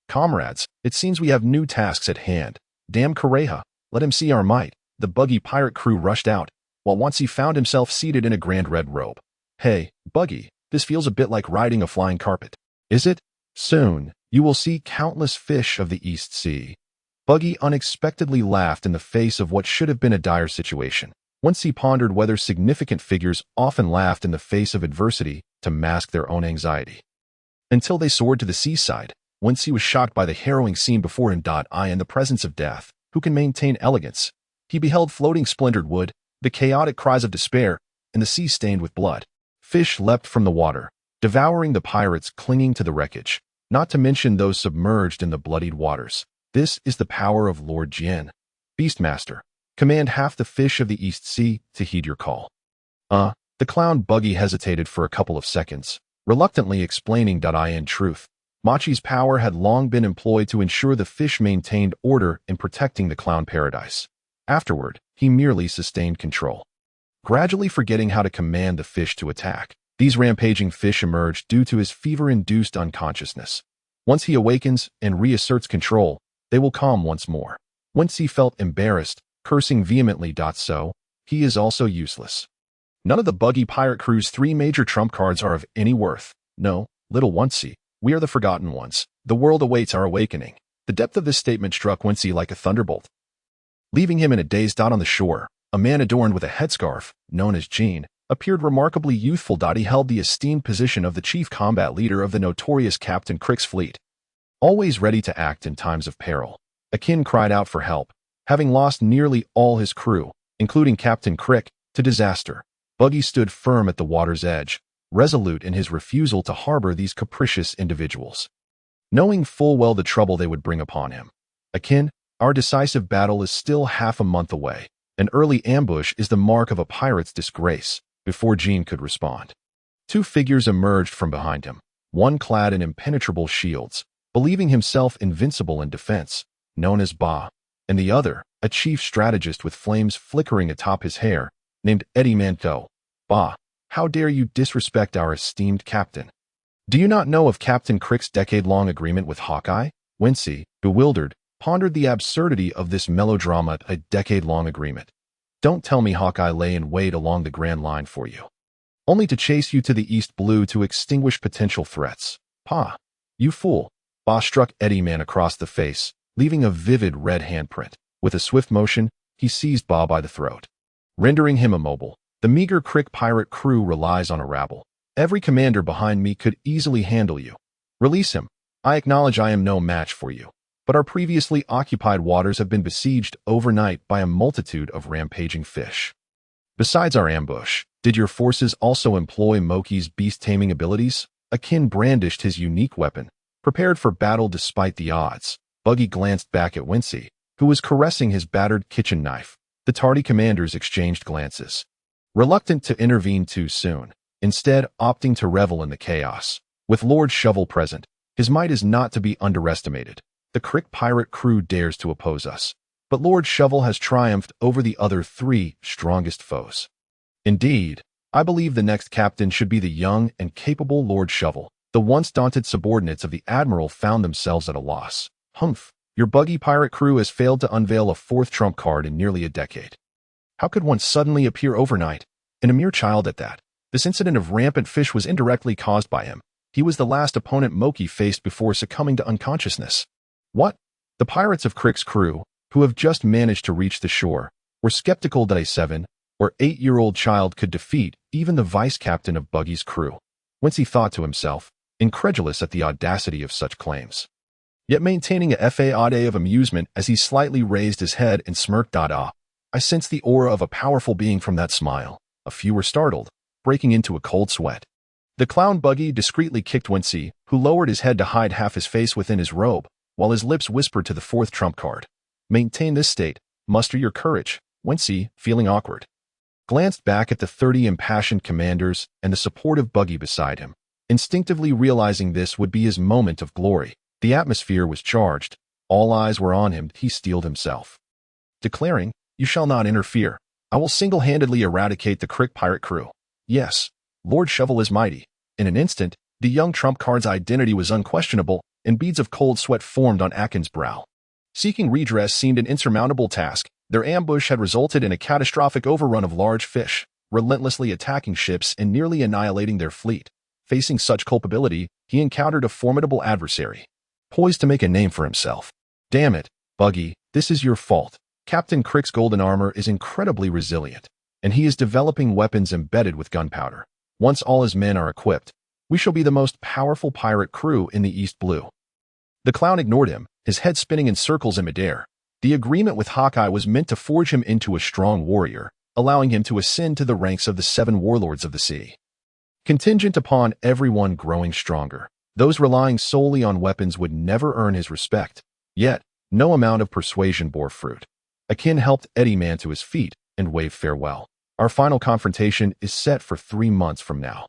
A: Comrades, it seems we have new tasks at hand. Damn Correja, let him see our might. The Buggy pirate crew rushed out, while Wincy found himself seated in a grand red robe. Hey, Buggy, this feels a bit like riding a flying carpet. Is it? Soon, you will see countless fish of the East Sea. Buggy unexpectedly laughed in the face of what should have been a dire situation. Wincy pondered whether significant figures often laughed in the face of adversity to mask their own anxiety. Until they soared to the seaside, Wincy was shocked by the harrowing scene before him. In the presence of death, who can maintain elegance? He beheld floating splintered wood, the chaotic cries of despair, and the sea stained with blood. Fish leapt from the water, devouring the pirates clinging to the wreckage, not to mention those submerged in the bloodied waters. This is the power of Lord Jin. Beastmaster, command half the fish of the East Sea to heed your call. The clown Buggy hesitated for a couple of seconds, reluctantly explaining. In truth, Machi's power had long been employed to ensure the fish maintained order in protecting the clown paradise. Afterward, he merely sustained control. Gradually forgetting how to command the fish to attack, these rampaging fish emerged due to his fever-induced unconsciousness. Once he awakens and reasserts control, they will calm once more. Once he felt embarrassed, cursing vehemently. So, he is also useless. None of the Buggy pirate crew's 3 major trump cards are of any worth. No, little Wincy, we are the forgotten ones. The world awaits our awakening. The depth of this statement struck Wincy like a thunderbolt. Leaving him in a daze. On the shore, a man adorned with a headscarf, known as Jean, appeared remarkably youthful. He held the esteemed position of the chief combat leader of the notorious Captain Crick's fleet. Always ready to act in times of peril, Akin cried out for help, having lost nearly all his crew, including Captain Crick, to disaster. Buggy stood firm at the water's edge, resolute in his refusal to harbor these capricious individuals. Knowing full well the trouble they would bring upon him. Akin, our decisive battle is still half a month away. An early ambush is the mark of a pirate's disgrace. Before Jean could respond, 2 figures emerged from behind him, one clad in impenetrable shields, believing himself invincible in defense, known as Ba, and the other, a chief strategist with flames flickering atop his hair, named Eddie Manto. Ba, how dare you disrespect our esteemed captain? Do you not know of Captain Crick's decade-long agreement with Hawkeye? Wincy, bewildered, pondered the absurdity of this melodrama. A decade-long agreement. Don't tell me Hawkeye lay in wait along the Grand Line for you, only to chase you to the East Blue to extinguish potential threats. Pa, you fool. Ba struck Eddie Man across the face, leaving a vivid red handprint. With a swift motion, he seized Ba by the throat, rendering him immobile. The meager Crick pirate crew relies on a rabble. Every commander behind me could easily handle you. Release him. I acknowledge I am no match for you, but our previously occupied waters have been besieged overnight by a multitude of rampaging fish. Besides our ambush, did your forces also employ Moki's beast-taming abilities? Akin brandished his unique weapon, prepared for battle despite the odds. Buggy glanced back at Wincy, who was caressing his battered kitchen knife. The tardy commanders exchanged glances, reluctant to intervene too soon, instead opting to revel in the chaos. With Lord Shovel present, his might is not to be underestimated. The Crick pirate crew dares to oppose us. but Lord Shovel has triumphed over the other 3 strongest foes. Indeed, I believe the next captain should be the young and capable Lord Shovel. The once daunted subordinates of the Admiral found themselves at a loss. Humph, your buggy pirate crew has failed to unveil a 4th trump card in nearly a decade. How could one suddenly appear overnight? And a mere child at that. This incident of rampant fish was indirectly caused by him. He was the last opponent Moki faced before succumbing to unconsciousness. What? The pirates of Crick's crew, who have just managed to reach the shore, were skeptical that a 7 or 8-year-old child could defeat even the vice-captain of Buggy's crew. Wincy thought to himself, incredulous at the audacity of such claims. Yet maintaining a facade of amusement as he slightly raised his head and smirked. I sensed the aura of a powerful being from that smile. A few were startled, breaking into a cold sweat. The clown Buggy discreetly kicked Wincy, who lowered his head to hide half his face within his robe, while his lips whispered to the 4th trump card. Maintain this state, muster your courage. Wincy, feeling awkward, glanced back at the 30 impassioned commanders and the supportive Buggy beside him. Instinctively realizing this would be his moment of glory, the atmosphere was charged. All eyes were on him. He steeled himself, declaring, "You shall not interfere. I will single-handedly eradicate the Crick pirate crew. Yes, Lord Shovel is mighty." In an instant, the young trump card's identity was unquestionable, and beads of cold sweat formed on Akin's brow. Seeking redress seemed an insurmountable task. Their ambush had resulted in a catastrophic overrun of large fish, relentlessly attacking ships and nearly annihilating their fleet. Facing such culpability, he encountered a formidable adversary, poised to make a name for himself. Damn it, Buggy, this is your fault. Captain Crick's golden armor is incredibly resilient, and he is developing weapons embedded with gunpowder. Once all his men are equipped, we shall be the most powerful pirate crew in the East Blue. The clown ignored him, his head spinning in circles in midair. The agreement with Hawkeye was meant to forge him into a strong warrior, allowing him to ascend to the ranks of the 7 warlords of the sea. Contingent upon everyone growing stronger, those relying solely on weapons would never earn his respect. Yet, no amount of persuasion bore fruit. Akin helped Eddie Man to his feet and waved farewell. Our final confrontation is set for 3 months from now.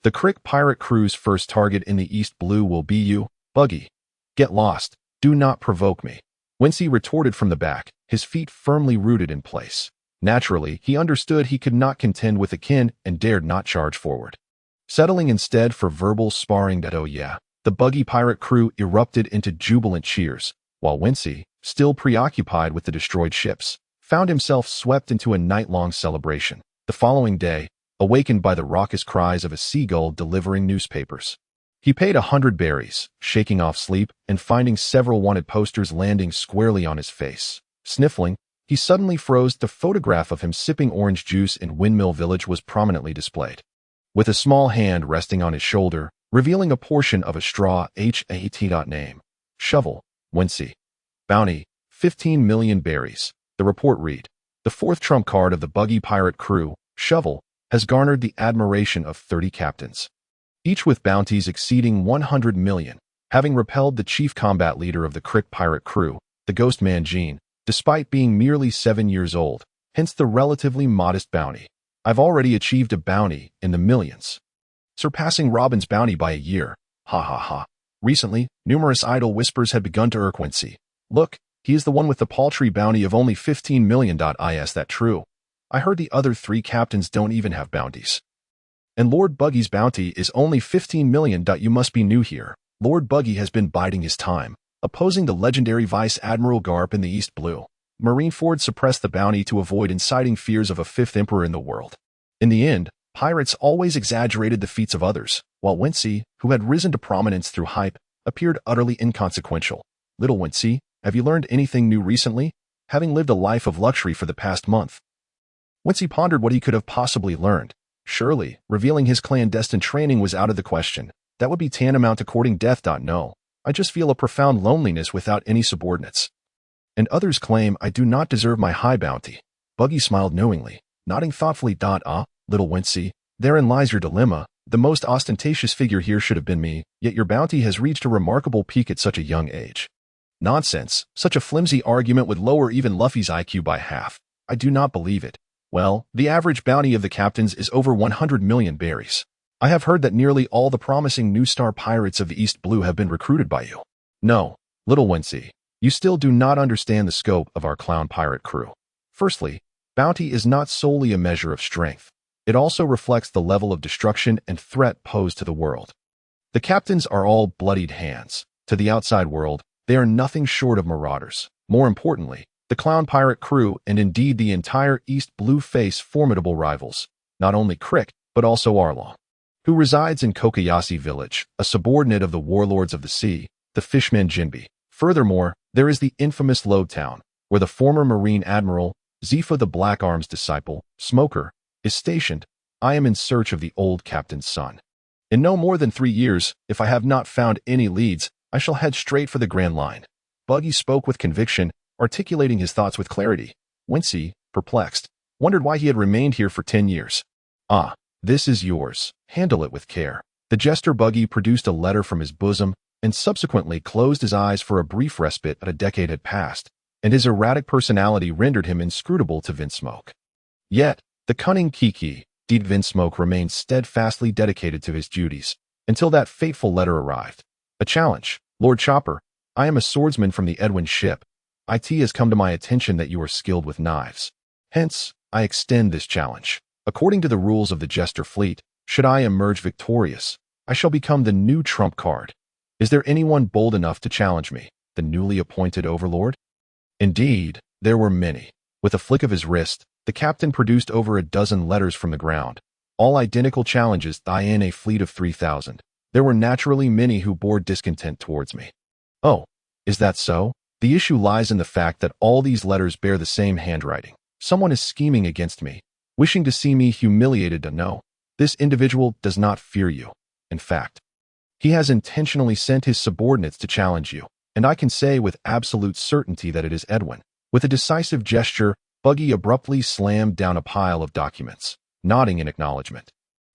A: The Crick pirate crew's first target in the East Blue will be you, Buggy. Get lost. Do not provoke me. Wincy retorted from the back, his feet firmly rooted in place. Naturally, he understood he could not contend with Akin and dared not charge forward. Settling instead for verbal sparring that, oh yeah, the Buggy pirate crew erupted into jubilant cheers, while Wincy, still preoccupied with the destroyed ships, found himself swept into a night-long celebration. The following day, awakened by the raucous cries of a seagull delivering newspapers, he paid 100 berries, shaking off sleep and finding several wanted posters landing squarely on his face. Sniffling, he suddenly froze. The photograph of him sipping orange juice in Windmill Village was prominently displayed, with a small hand resting on his shoulder, revealing a portion of a straw HAT name. Shovel, Wincy. Bounty, 15 million berries. The report read, the 4th trump card of the Buggy pirate crew, Shovel, has garnered the admiration of 30 captains, each with bounties exceeding 100 million, having repelled the chief combat leader of the Crick pirate crew, the Ghost Man Jean, despite being merely 7 years old, hence the relatively modest bounty. I've already achieved a bounty in the millions, surpassing Robin's bounty by a year. Ha ha ha. Recently, numerous idle whispers had begun to irk Wincy. Look, he is the one with the paltry bounty of only 15 million. Is that true? I heard the other 3 captains don't even have bounties. And Lord Buggy's bounty is only 15 million. You must be new here. Lord Buggy has been biding his time, opposing the legendary Vice Admiral Karp in the East Blue. Marineford suppressed the bounty to avoid inciting fears of a 5th emperor in the world. In the end, pirates always exaggerated the feats of others, while Wincy, who had risen to prominence through hype, appeared utterly inconsequential. Little Wincy, have you learned anything new recently, having lived a life of luxury for the past month? Wincy pondered what he could have possibly learned. Surely, revealing his clandestine training was out of the question. That would be tantamount to courting death. No, I just feel a profound loneliness without any subordinates. And others claim I do not deserve my high bounty. Buggy smiled knowingly, nodding thoughtfully. Little Wincy, therein lies your dilemma. The most ostentatious figure here should have been me, yet your bounty has reached a remarkable peak at such a young age. Nonsense, such a flimsy argument would lower even Luffy's IQ by half. I do not believe it. Well, the average bounty of the captains is over 100 million berries. I have heard that nearly all the promising new star pirates of the East Blue have been recruited by you. No, little Wincy, You still do not understand the scope of our clown pirate crew. Firstly, bounty is not solely a measure of strength. It also reflects the level of destruction and threat posed to the world. The captains are all bloodied hands. To the outside world, they are nothing short of marauders. More importantly, the clown pirate crew and indeed the entire East Blue face formidable rivals, not only Crick, but also Arlong, who resides in Kokoyashi village, a subordinate of the warlords of the sea, the Fishman Jinbe. Furthermore, there is the infamous Load Town, where the former Marine Admiral, Zifa the Black Arm's disciple, Smoker, is stationed. I am in search of the old captain's son. In no more than 3 years, if I have not found any leads, I shall head straight for the Grand Line. Buggy spoke with conviction, articulating his thoughts with clarity. Wincy, perplexed, wondered why he had remained here for 10 years. Ah, this is yours. Handle it with care. The jester Buggy produced a letter from his bosom and subsequently closed his eyes for a brief respite. A decade had passed, and his erratic personality rendered him inscrutable to Vinsmoke. Yet, the cunning Kitaki D Vinsmoke remained steadfastly dedicated to his duties until that fateful letter arrived. A challenge. Lord Chopper, I am a swordsman from the Edwin ship. It has come to my attention that you are skilled with knives. Hence, I extend this challenge. According to the rules of the Jester fleet, should I emerge victorious, I shall become the new trump card. Is there anyone bold enough to challenge me, the newly appointed overlord? Indeed, there were many. With a flick of his wrist, the captain produced over a dozen letters from the ground, all identical challenges in a fleet of 3,000. There were naturally many who bore discontent towards me. Oh, is that so? The issue lies in the fact that all these letters bear the same handwriting. Someone is scheming against me, wishing to see me humiliated. No, this individual does not fear you. In fact, he has intentionally sent his subordinates to challenge you, and I can say with absolute certainty that it is Edwin. With a decisive gesture, Buggy abruptly slammed down a pile of documents, nodding in acknowledgement.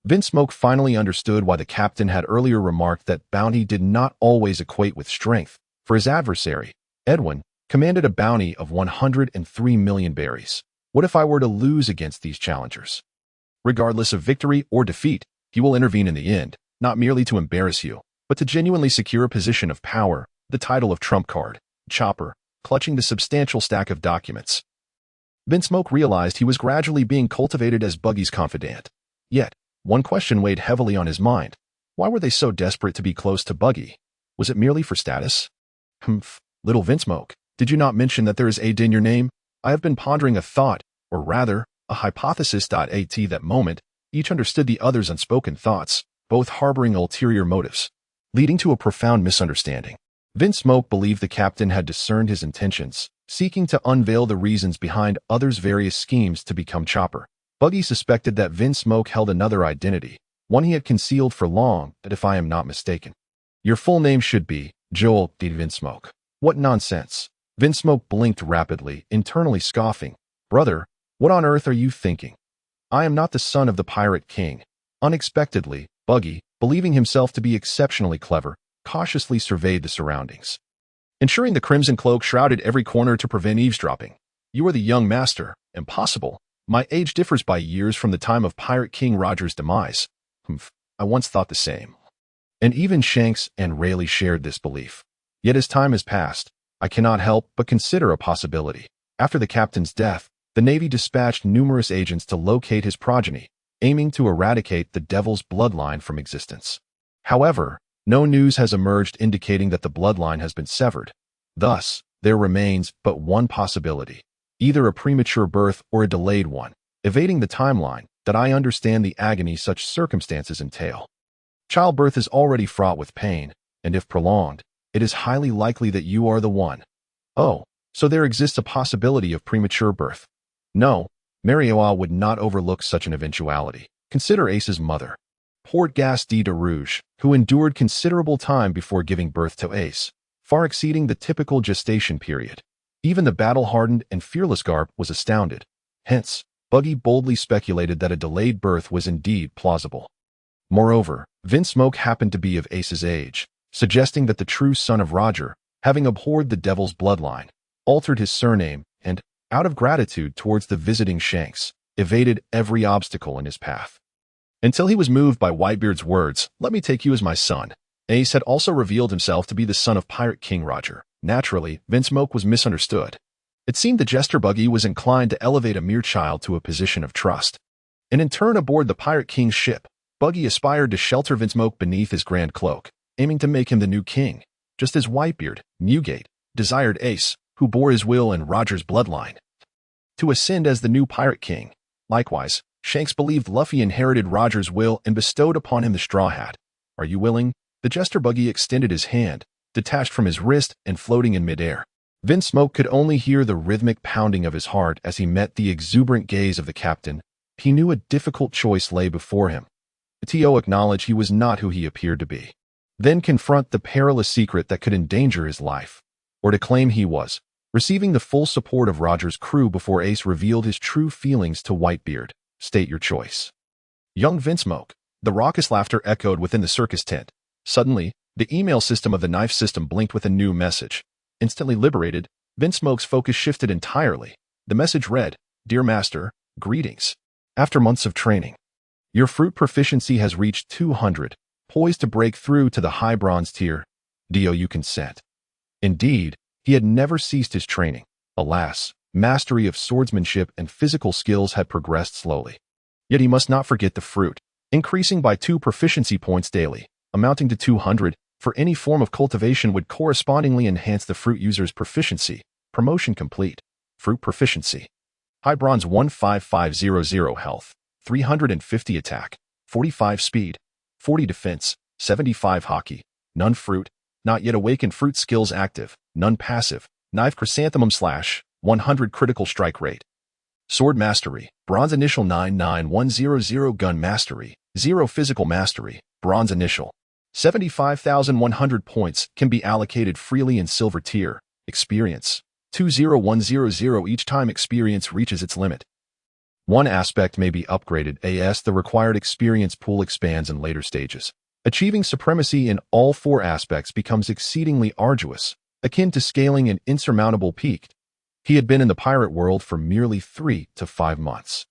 A: Vinsmoke finally understood why the captain had earlier remarked that bounty did not always equate with strength. For his adversary, Edwin, commanded a bounty of 103 million berries. What if I were to lose against these challengers? Regardless of victory or defeat, he will intervene in the end, not merely to embarrass you, but to genuinely secure a position of power, the title of trump card. Chopper, clutching the substantial stack of documents. Vinsmoke realized he was gradually being cultivated as Buggy's confidant. Yet, one question weighed heavily on his mind. Why were they so desperate to be close to Buggy? Was it merely for status? Humph, little Vinsmoke, did you not mention that there is a D in your name? I have been pondering a thought, or rather, a hypothesis. At that moment, each understood the other's unspoken thoughts, both harboring ulterior motives, leading to a profound misunderstanding. Vinsmoke believed the captain had discerned his intentions, seeking to unveil the reasons behind others' various schemes to become Chopper. Buggy suspected that Vinsmoke held another identity, one he had concealed for long, but if I am not mistaken. Your full name should be Joel D. Vinsmoke. What nonsense. Vinsmoke blinked rapidly, internally scoffing. Brother, what on earth are you thinking? I am not the son of the Pirate King. Unexpectedly, Buggy, believing himself to be exceptionally clever, cautiously surveyed the surroundings, ensuring the crimson cloak shrouded every corner to prevent eavesdropping. You are the young master. Impossible. My age differs by years from the time of Pirate King Roger's demise. Humph, I once thought the same. And even Shanks and Rayleigh shared this belief. Yet as time has passed, I cannot help but consider a possibility. After the captain's death, the Navy dispatched numerous agents to locate his progeny, aiming to eradicate the Devil's bloodline from existence. However, no news has emerged indicating that the bloodline has been severed. Thus, there remains but one possibility, either a premature birth or a delayed one, evading the timeline. That I understand the agony such circumstances entail. Childbirth is already fraught with pain, and if prolonged, it is highly likely that you are the one. Oh, so there exists a possibility of premature birth. No, Marioa would not overlook such an eventuality. Consider Ace's mother, Portgas de Rouge, who endured considerable time before giving birth to Ace, far exceeding the typical gestation period. Even the battle-hardened and fearless Karp was astounded. Hence, Buggy boldly speculated that a delayed birth was indeed plausible. Moreover, Vinsmoke happened to be of Ace's age, suggesting that the true son of Roger, having abhorred the Devil's bloodline, altered his surname and, out of gratitude towards the visiting Shanks, evaded every obstacle in his path. Until he was moved by Whitebeard's words, "Let me take you as my son." Ace had also revealed himself to be the son of Pirate King Roger. Naturally, Vinsmoke was misunderstood. It seemed the Jester Buggy was inclined to elevate a mere child to a position of trust. And in turn aboard the Pirate King's ship, Buggy aspired to shelter Vinsmoke beneath his grand cloak, aiming to make him the new king, just as Whitebeard, Newgate, desired Ace, who bore his will and Roger's bloodline, to ascend as the new Pirate King. Likewise, Shanks believed Luffy inherited Roger's will and bestowed upon him the straw hat. Are you willing? The Jester Buggy extended his hand, detached from his wrist and floating in midair. Vinsmoke could only hear the rhythmic pounding of his heart as he met the exuberant gaze of the captain. He knew a difficult choice lay before him. To acknowledge he was not who he appeared to be, then confront the perilous secret that could endanger his life, or to claim he was, receiving the full support of Roger's crew before Ace revealed his true feelings to Whitebeard. State your choice. Young Vinsmoke. The raucous laughter echoed within the circus tent. Suddenly, the email system of the knife system blinked with a new message. Instantly liberated, Vinsmoke's focus shifted entirely. The message read, Dear Master, greetings. After months of training, your fruit proficiency has reached 200, poised to break through to the high bronze tier. Do you consent? Indeed, he had never ceased his training. Alas, mastery of swordsmanship and physical skills had progressed slowly. Yet he must not forget the fruit, increasing by 2 proficiency points daily, amounting to 200, for any form of cultivation would correspondingly enhance the fruit user's proficiency. Promotion complete. Fruit proficiency. High bronze 15500 health, 350 attack, 45 speed, 40 defense, 75 hockey, none fruit, not yet awakened fruit skills active, none passive, knife chrysanthemum slash, 100 critical strike rate. Sword mastery, bronze initial 99100 gun mastery, 0 physical mastery, bronze initial. 75,100 points can be allocated freely in silver tier. Experience, 20100 each time experience reaches its limit. One aspect may be upgraded as the required experience pool expands in later stages. Achieving supremacy in all 4 aspects becomes exceedingly arduous, akin to scaling an insurmountable peak. He had been in the pirate world for merely 3 to 5 months,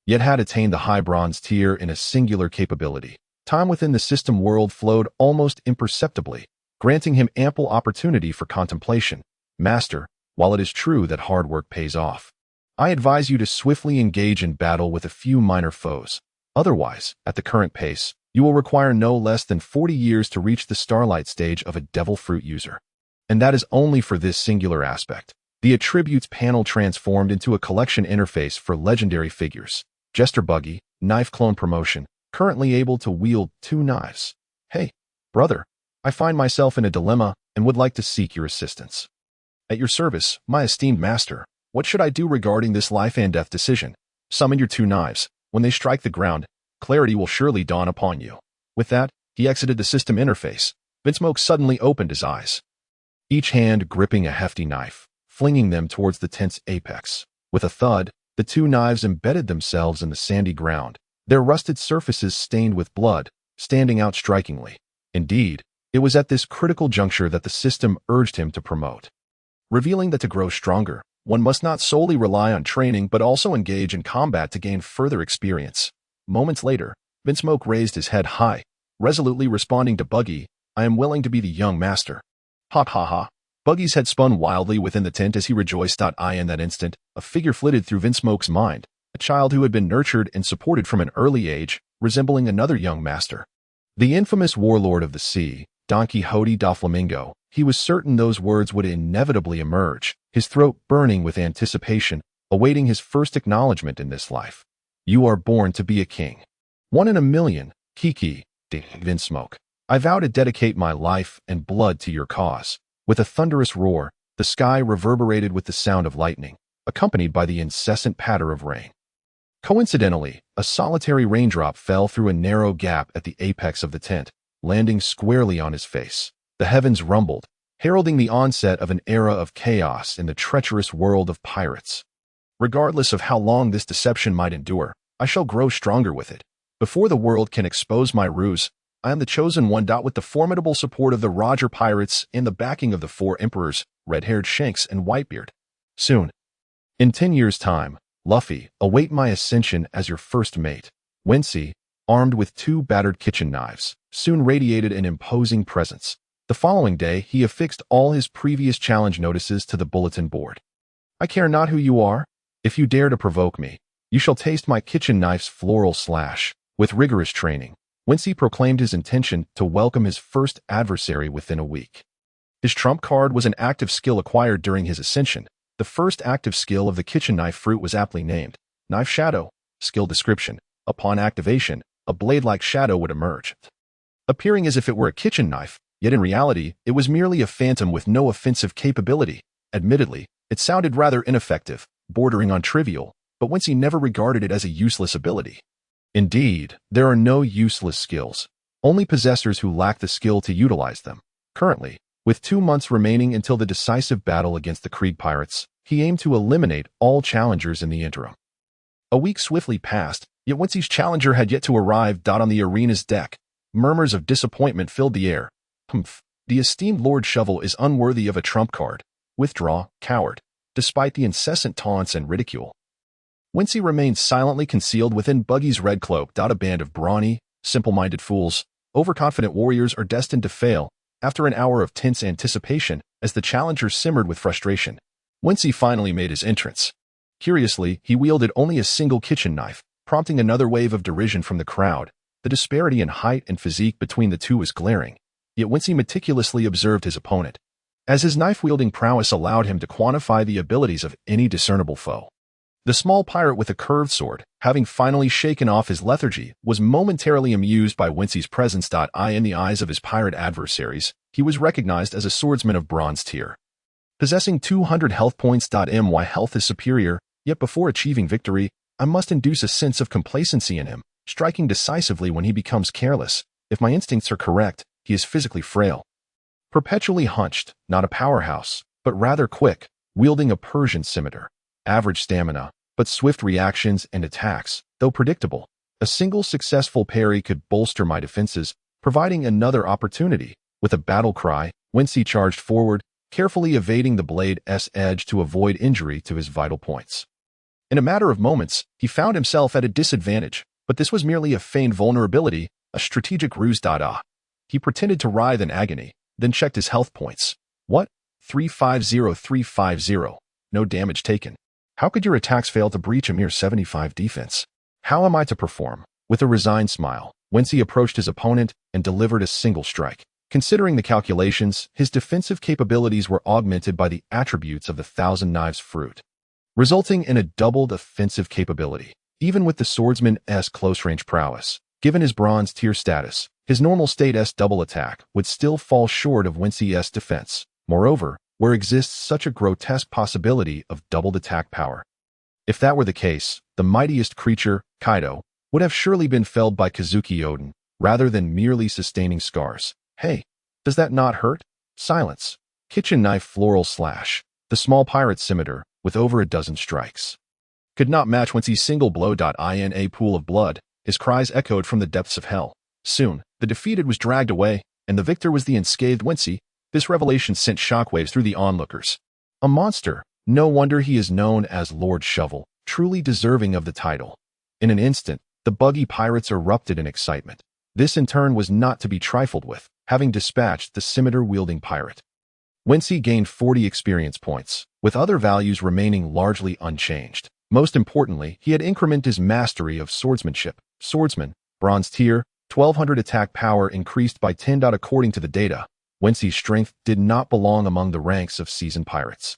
A: yet had attained the high bronze tier in a singular capability. Time within the system world flowed almost imperceptibly, granting him ample opportunity for contemplation. Master, while it is true that hard work pays off, I advise you to swiftly engage in battle with a few minor foes. Otherwise, at the current pace, you will require no less than 40 years to reach the starlight stage of a devil fruit user. And that is only for this singular aspect. The attributes panel transformed into a collection interface for legendary figures. Jester Buggy, knife clone promotion, currently able to wield 2 knives. Hey, brother, I find myself in a dilemma and would like to seek your assistance. At your service, my esteemed master. What should I do regarding this life and death decision? Summon your 2 knives. When they strike the ground, clarity will surely dawn upon you. With that, he exited the system interface. Vinsmoke suddenly opened his eyes, each hand gripping a hefty knife, flinging them towards the tent's apex. With a thud, the 2 knives embedded themselves in the sandy ground, their rusted surfaces stained with blood, standing out strikingly. Indeed, it was at this critical juncture that the system urged him to promote, revealing that to grow stronger, one must not solely rely on training but also engage in combat to gain further experience. Moments later, Vinsmoke raised his head high, resolutely responding to Buggy, I am willing to be the young master. Ha ha ha. Buggy's head spun wildly within the tent as he rejoiced. In that instant, a figure flitted through Vinsmoke's mind, a child who had been nurtured and supported from an early age, resembling another young master. The infamous warlord of the sea, Don Quixote da Flamingo. He was certain those words would inevitably emerge, his throat burning with anticipation, awaiting his first acknowledgement in this life. You are born to be a king. 1 in a million, Kitaki D. Vinsmoke. I vow to dedicate my life and blood to your cause. With a thunderous roar, the sky reverberated with the sound of lightning, accompanied by the incessant patter of rain. Coincidentally, a solitary raindrop fell through a narrow gap at the apex of the tent, landing squarely on his face. The heavens rumbled, heralding the onset of an era of chaos in the treacherous world of pirates. Regardless of how long this deception might endure, I shall grow stronger with it. Before the world can expose my ruse, I am the chosen one. With the formidable support of the Roger pirates and the backing of the 4 emperors, red-haired Shanks and Whitebeard. Soon, in 10 years' time, Luffy, await my ascension as your first mate. Wincy, armed with 2 battered kitchen knives, soon radiated an imposing presence. The following day, he affixed all his previous challenge notices to the bulletin board. "I care not who you are. If you dare to provoke me, you shall taste my kitchen knife's floral slash." With rigorous training, Wincy proclaimed his intention to welcome his first adversary within a week. His trump card was an active skill acquired during his ascension. The first active skill of the kitchen knife fruit was aptly named Knife Shadow. Skill description: upon activation, a blade-like shadow would emerge, appearing as if it were a kitchen knife, yet in reality, it was merely a phantom with no offensive capability. Admittedly, it sounded rather ineffective, bordering on trivial, but Wincy never regarded it as a useless ability. Indeed, there are no useless skills, only possessors who lack the skill to utilize them. Currently, with 2 months remaining until the decisive battle against the Krieg pirates, he aimed to eliminate all challengers in the interim. A week swiftly passed, yet Wincy's challenger had yet to arrive. On the arena's deck, murmurs of disappointment filled the air. "Humph, the esteemed Lord Shovel is unworthy of a trump card. Withdraw, coward," despite the incessant taunts and ridicule. Wincy remained silently concealed within Buggy's red cloak. A band of brawny, simple-minded fools, overconfident warriors are destined to fail. After an hour of tense anticipation, as the challenger simmered with frustration, Wincy finally made his entrance. Curiously, he wielded only a single kitchen knife, prompting another wave of derision from the crowd. The disparity in height and physique between the two was glaring, yet Wincy meticulously observed his opponent, as his knife-wielding prowess allowed him to quantify the abilities of any discernible foe. The small pirate with a curved sword, having finally shaken off his lethargy, was momentarily amused by Wincy's presence. In the eyes of his pirate adversaries, he was recognized as a swordsman of bronze tier, possessing 200 health points. My health is superior, yet before achieving victory, I must induce a sense of complacency in him, striking decisively when he becomes careless. If my instincts are correct, he is physically frail, perpetually hunched, not a powerhouse, but rather quick, wielding a Persian scimitar. Average stamina, but swift reactions and attacks, though predictable. A single successful parry could bolster my defenses, providing another opportunity. With a battle cry, Wincy charged forward, carefully evading the blade's edge to avoid injury to his vital points. In a matter of moments, he found himself at a disadvantage, but this was merely a feigned vulnerability, a strategic ruse. He pretended to writhe in agony, then checked his health points. "What? 350. No damage taken. How could your attacks fail to breach a mere 75 defense? How am I to perform?" With a resigned smile, Wincy approached his opponent and delivered a single strike. Considering the calculations, his defensive capabilities were augmented by the attributes of the Thousand Knives fruit, resulting in a doubled offensive capability. Even with the swordsman's close-range prowess, given his bronze tier status, his normal state's double attack would still fall short of Wincy's defense. Moreover, where exists such a grotesque possibility of doubled attack power. If that were the case, the mightiest creature, Kaido, would have surely been felled by Kazuki Oden, rather than merely sustaining scars. "Hey, does that not hurt?" Silence. Kitchen knife floral slash. The small pirate's scimitar, with over a dozen strikes, could not match Wincy's single blow. In a pool of blood, his cries echoed from the depths of hell. Soon, the defeated was dragged away, and the victor was the unscathed Wincy. This revelation sent shockwaves through the onlookers. A monster. No wonder he is known as Lord Shovel, truly deserving of the title. In an instant, the Buggy pirates erupted in excitement. This in turn was not to be trifled with, having dispatched the scimitar-wielding pirate. Wincy gained 40 experience points, with other values remaining largely unchanged. Most importantly, he had incremented his mastery of swordsmanship. Swordsman, bronze tier, 1200 attack power increased by 10. According to the data, Wincy's strength did not belong among the ranks of seasoned pirates.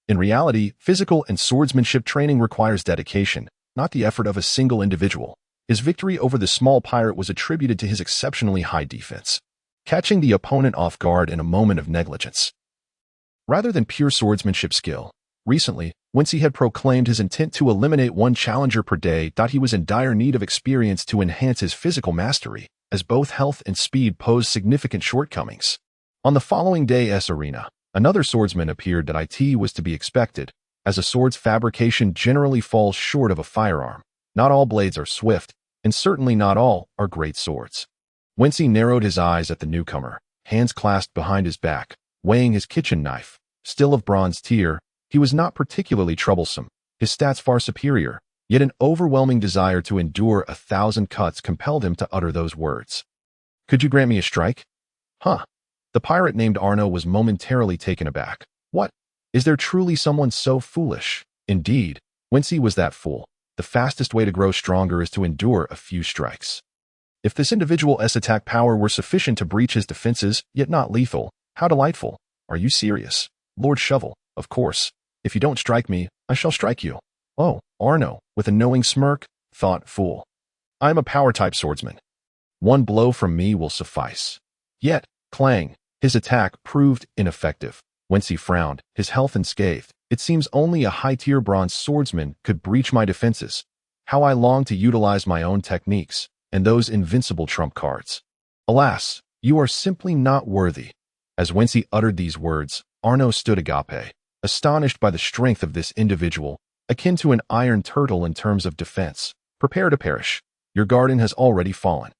A: In reality, physical and swordsmanship training requires dedication, not the effort of a single individual. His victory over the small pirate was attributed to his exceptionally high defense, catching the opponent off guard in a moment of negligence, rather than pure swordsmanship skill. Recently, Wincy had proclaimed his intent to eliminate one challenger per day. He was in dire need of experience to enhance his physical mastery, as both health and speed posed significant shortcomings. On the following day's arena, another swordsman appeared. It was to be expected, as a sword's fabrication generally falls short of a firearm. Not all blades are swift, and certainly not all are great swords. Wincy narrowed his eyes at the newcomer, hands clasped behind his back, weighing his kitchen knife. Still of bronze tier, he was not particularly troublesome, his stats far superior, Yet an overwhelming desire to endure 1,000 cuts compelled him to utter those words. Could you grant me a strike? Huh. The pirate named Arno was momentarily taken aback. What? Is there truly someone so foolish? Indeed, Wincy was that fool. The fastest way to grow stronger is to endure a few strikes. If this individual's attack power were sufficient to breach his defenses, yet not lethal, how delightful. Are you serious? Lord Shovel, of course. If you don't strike me, I shall strike you. Oh, Arno, with a knowing smirk, thought fool. I am a power-type swordsman. One blow from me will suffice. Yet, clang, his attack proved ineffective. Whence he frowned, his health unscathed. It seems only a high-tier bronze swordsman could breach my defenses. How I long to utilize my own techniques, and those invincible trump cards. Alas, you are simply not worthy. As Wincy uttered these words, Arno stood agape, astonished by the strength of this individual, akin to an iron turtle in terms of defense. Prepare to perish. Your garden has already fallen.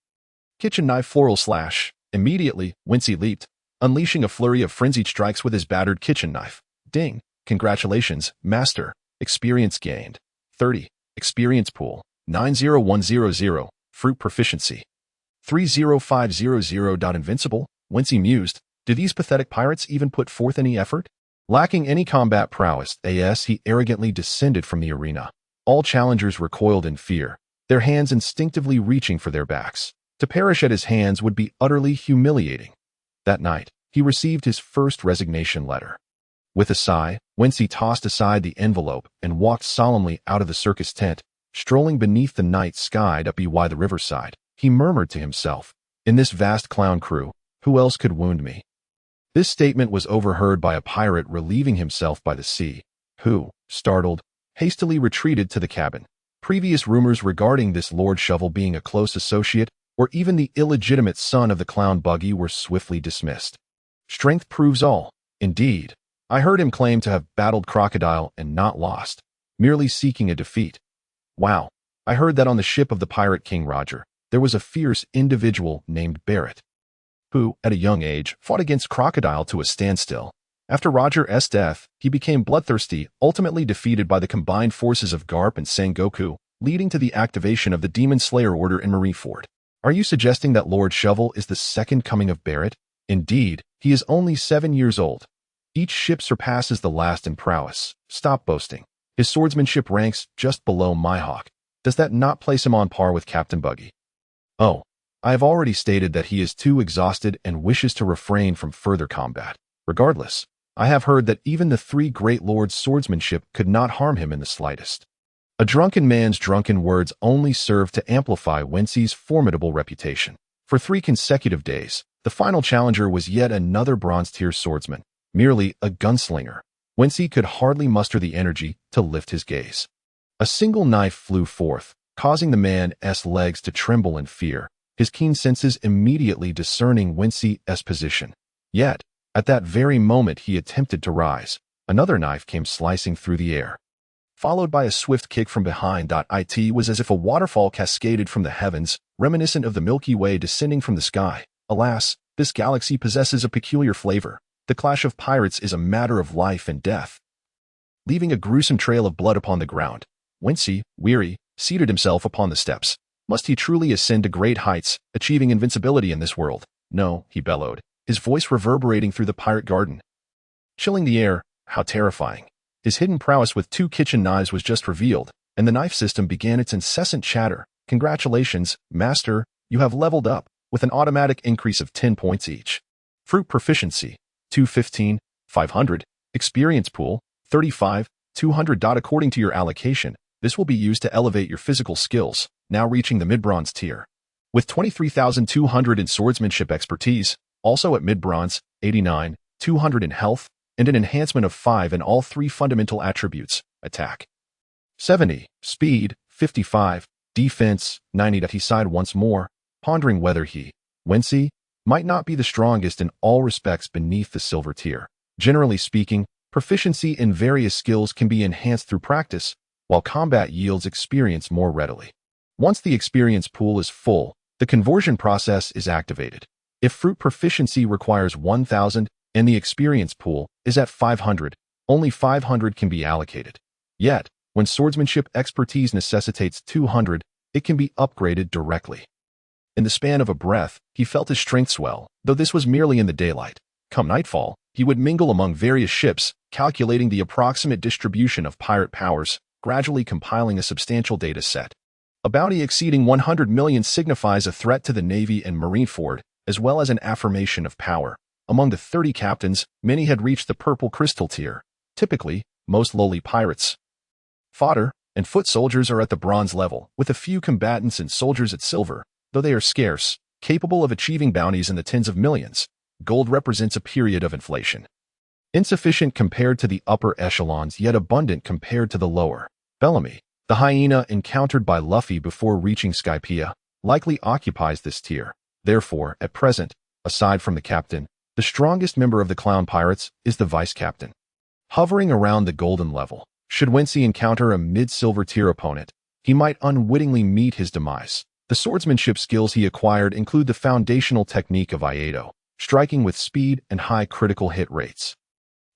A: Kitchen knife floral slash. Immediately, Wincy leaped, unleashing a flurry of frenzied strikes with his battered kitchen knife. Ding. Congratulations, master. Experience gained. 30. Experience pool. 90100. Fruit proficiency. 30500. Invincible? Wincy mused. Do these pathetic pirates even put forth any effort? Lacking any combat prowess, he arrogantly descended from the arena. All challengers recoiled in fear, their hands instinctively reaching for their backs. To perish at his hands would be utterly humiliating. That night, he received his first resignation letter. With a sigh, Wincy tossed aside the envelope and walked solemnly out of the circus tent. Strolling beneath the night sky up by the riverside, he murmured to himself, in this vast clown crew, who else could wound me? This statement was overheard by a pirate relieving himself by the sea, who, startled, hastily retreated to the cabin. Previous rumors regarding this Lord Shovel being a close associate or even the illegitimate son of the clown Buggy were swiftly dismissed. Strength proves all. Indeed, I heard him claim to have battled Crocodile and not lost, merely seeking a defeat. Wow, I heard that on the ship of the pirate King Roger, there was a fierce individual named Barrett, who, at a young age, fought against Crocodile to a standstill. After Roger's death, he became bloodthirsty, ultimately defeated by the combined forces of Karp and Sangoku, leading to the activation of the Demon Slayer Order in Marineford. Are you suggesting that Lord Shovel is the second coming of Barrett? Indeed, he is only 7 years old. Each ship surpasses the last in prowess. Stop boasting. His swordsmanship ranks just below Mihawk. Does that not place him on par with Captain Buggy? Oh, I have already stated that he is too exhausted and wishes to refrain from further combat. Regardless, I have heard that even the 3 great lords' swordsmanship could not harm him in the slightest. A drunken man's drunken words only served to amplify Wency's formidable reputation. For 3 consecutive days, the final challenger was yet another bronze-tier swordsman, merely a gunslinger. Wincy could hardly muster the energy to lift his gaze. A single knife flew forth, causing the man's legs to tremble in fear, his keen senses immediately discerning Wincy's position. Yet, at that very moment he attempted to rise, another knife came slicing through the air, followed by a swift kick from behind. It was as if a waterfall cascaded from the heavens, reminiscent of the Milky Way descending from the sky. Alas, this galaxy possesses a peculiar flavor. The clash of pirates is a matter of life and death. Leaving a gruesome trail of blood upon the ground, Wincy, weary, seated himself upon the steps. Must he truly ascend to great heights, achieving invincibility in this world? No, he bellowed, his voice reverberating through the pirate garden. Chilling the air, how terrifying. His hidden prowess with 2 kitchen knives was just revealed, and the knife system began its incessant chatter. Congratulations, master, you have leveled up, with an automatic increase of 10 points each. Fruit proficiency, 215, 500. Experience pool, 35, 200. According to your allocation, this will be used to elevate your physical skills, now reaching the mid-bronze tier. With 23,200 in swordsmanship expertise, also at mid-bronze, 89, 200 in health, and an enhancement of 5 in all 3 fundamental attributes, attack. 70, speed, 55, defense, 90. He sighed once more, pondering whether he, Wincy, might not be the strongest in all respects beneath the silver tier. Generally speaking, proficiency in various skills can be enhanced through practice, while combat yields experience more readily. Once the experience pool is full, the conversion process is activated. If fruit proficiency requires 1,000 and the experience pool is at 500, only 500 can be allocated. Yet, When swordsmanship expertise necessitates 200, it can be upgraded directly. In the span of a breath, he felt his strength swell, though this was merely in the daylight. Come nightfall, he would mingle among various ships, calculating the approximate distribution of pirate powers, gradually compiling a substantial data set. A bounty exceeding 100 million signifies a threat to the Navy and Marine Fort, as well as an affirmation of power. Among the 30 captains, many had reached the purple crystal tier. Typically, most lowly pirates, fodder, and foot soldiers are at the bronze level, with a few combatants and soldiers at silver, though they are scarce, capable of achieving bounties in the tens of millions. Gold represents a period of inflation. Insufficient compared to the upper echelons, yet abundant compared to the lower. Bellamy, the hyena encountered by Luffy before reaching Skypiea, likely occupies this tier. Therefore, at present, aside from the captain, the strongest member of the clown pirates is the vice-captain. Hovering around the golden level, should Wincy encounter a mid-silver tier opponent, he might unwittingly meet his demise. The swordsmanship skills he acquired include the foundational technique of Iato, striking with speed and high critical hit rates.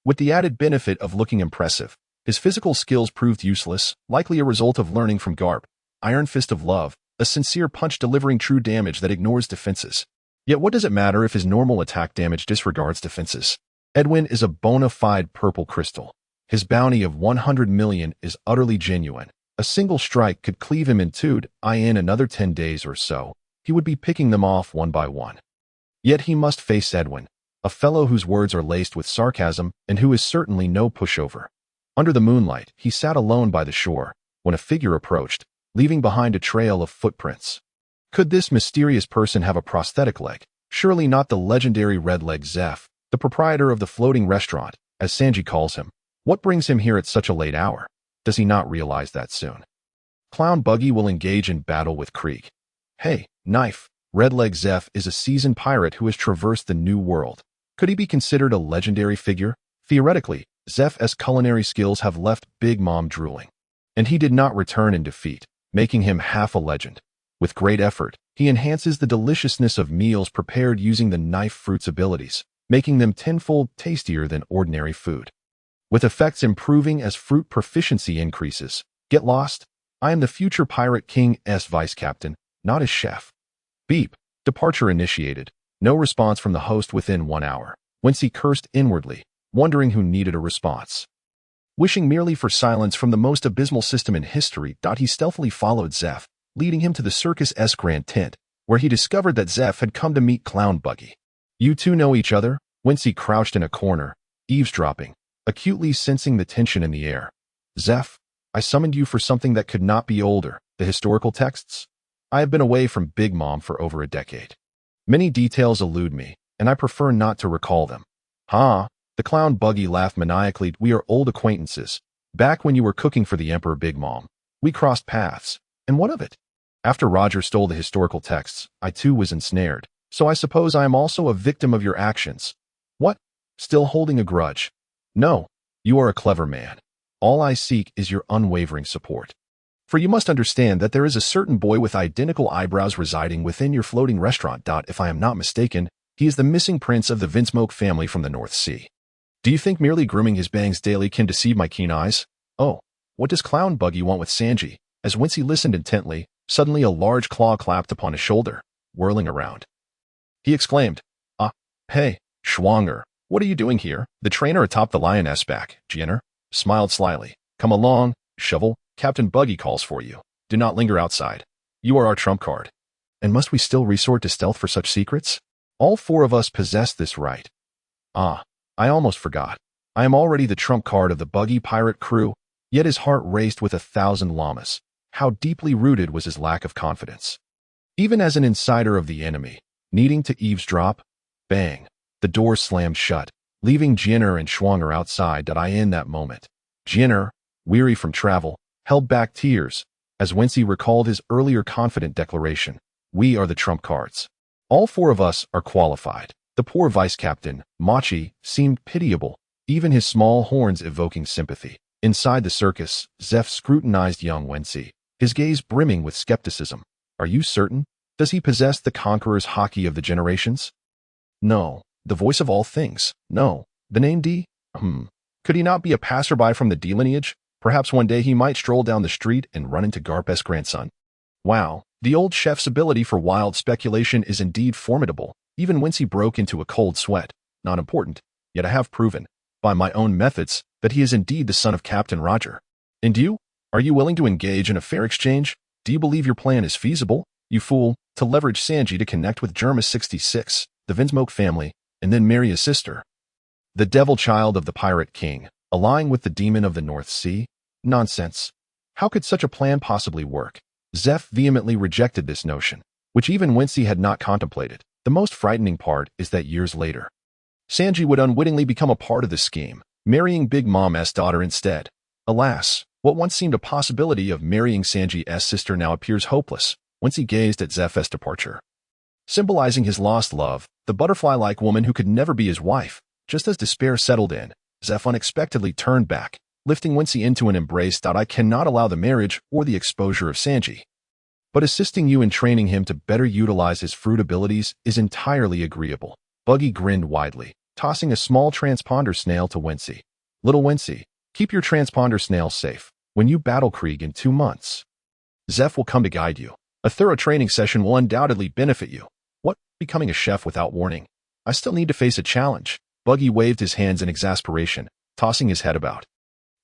A: With the added benefit of looking impressive, his physical skills proved useless, likely a result of learning from Karp, Iron Fist of Love, a sincere punch delivering true damage that ignores defenses. Yet what does it matter if his normal attack damage disregards defenses? Edwin is a bona fide purple crystal. His bounty of 100 million is utterly genuine. A single strike could cleave him in two. In another 10 days or so, he would be picking them off one by one. Yet he must face Edwin, a fellow whose words are laced with sarcasm and who is certainly no pushover. Under the moonlight, he sat alone by the shore, when a figure approached, leaving behind a trail of footprints. Could this mysterious person have a prosthetic leg? Surely not the legendary red-leg Zeph, the proprietor of the floating restaurant, as Sanji calls him. What brings him here at such a late hour? Does he not realize that soon? Clown Buggy will engage in battle with Krieg. Hey, knife! Red-leg Zeph is a seasoned pirate who has traversed the New World. Could he be considered a legendary figure? Theoretically, Zeph's culinary skills have left Big Mom drooling. And he did not return in defeat, making him half a legend. With great effort, he enhances the deliciousness of meals prepared using the knife fruit's abilities, making them tenfold tastier than ordinary food. With effects improving as fruit proficiency increases. Get lost? I am the future Pirate King's vice-captain, not his chef. Beep. Departure initiated. No response from the host within 1 hour. Wincy cursed inwardly, wondering who needed a response. Wishing merely for silence from the most abysmal system in history, he stealthily followed Zeph, leading him to the circus's grand tent, where he discovered that Zeph had come to meet Clown Buggy. You two know each other? Wincy crouched in a corner, eavesdropping, acutely sensing the tension in the air. Zeph, I summoned you for something that could not be older, the historical texts. I have been away from Big Mom for over a decade. Many details elude me, and I prefer not to recall them. Ha! The Clown Buggy laughed maniacally. We are old acquaintances. Back when you were cooking for the Emperor Big Mom, we crossed paths. And what of it? After Roger stole the historical texts, I too was ensnared. So I suppose I am also a victim of your actions. What? Still holding a grudge? No. You are a clever man. All I seek is your unwavering support. For you must understand that there is a certain boy with identical eyebrows residing within your floating restaurant. If I am not mistaken, he is the missing prince of the Vinsmoke family from the North Sea. Do you think merely grooming his bangs daily can deceive my keen eyes? Oh, what does Clown Buggy want with Sanji? As Wincy listened intently, suddenly a large claw clapped upon his shoulder, whirling around. He exclaimed, Hey, Schwanger, what are you doing here? The trainer atop the lioness back, Jenner, smiled slyly. Come along, Shovel. Captain Buggy calls for you. Do not linger outside. You are our trump card. And must we still resort to stealth for such secrets? All four of us possess this right. I almost forgot. I am already the trump card of the Buggy pirate crew, yet his heart raced with 1,000 llamas. How deeply rooted was his lack of confidence. Even as an insider of the enemy, needing to eavesdrop, bang, the door slammed shut, leaving Jenner and Schwanger outside. In that moment, Jenner, weary from travel, held back tears, as Wincy recalled his earlier confident declaration. We are the trump cards. All four of us are qualified. The poor vice-captain, Machi, seemed pitiable, even his small horns evoking sympathy. Inside the circus, Zeph scrutinized young Wensi, his gaze brimming with skepticism. Are you certain? Does he possess the conqueror's haki of the generations? No. The voice of all things? No. The name D? Could he not be a passerby from the D lineage? Perhaps one day he might stroll down the street and run into Garp's grandson. Wow, the old chef's ability for wild speculation is indeed formidable. Even Wincy broke into a cold sweat. Not important, yet I have proven, by my own methods, that he is indeed the son of Captain Roger. And you? Are you willing to engage in a fair exchange? Do you believe your plan is feasible? You fool, to leverage Sanji to connect with Germa 66, the Vinsmoke family, and then marry his sister. The devil child of the Pirate King, allying with the demon of the North Sea? Nonsense. How could such a plan possibly work? Zeph vehemently rejected this notion, which even Wincy had not contemplated. The most frightening part is that years later, Sanji would unwittingly become a part of the scheme, marrying Big Mom's daughter instead. Alas, what once seemed a possibility of marrying Sanji's sister now appears hopeless. Wincy gazed at Zeph's departure, symbolizing his lost love, the butterfly-like woman who could never be his wife. Just as despair settled in, Zeph unexpectedly turned back, lifting Wincy into an embrace. I cannot allow the marriage or the exposure of Sanji, but assisting you in training him to better utilize his fruit abilities is entirely agreeable. Buggy grinned widely, tossing a small transponder snail to Wincy. Little Wincy, keep your transponder snail safe. When you battle Krieg in 2 months, Zeph will come to guide you. A thorough training session will undoubtedly benefit you. What? Becoming a chef without warning? I still need to face a challenge. Buggy waved his hands in exasperation, tossing his head about.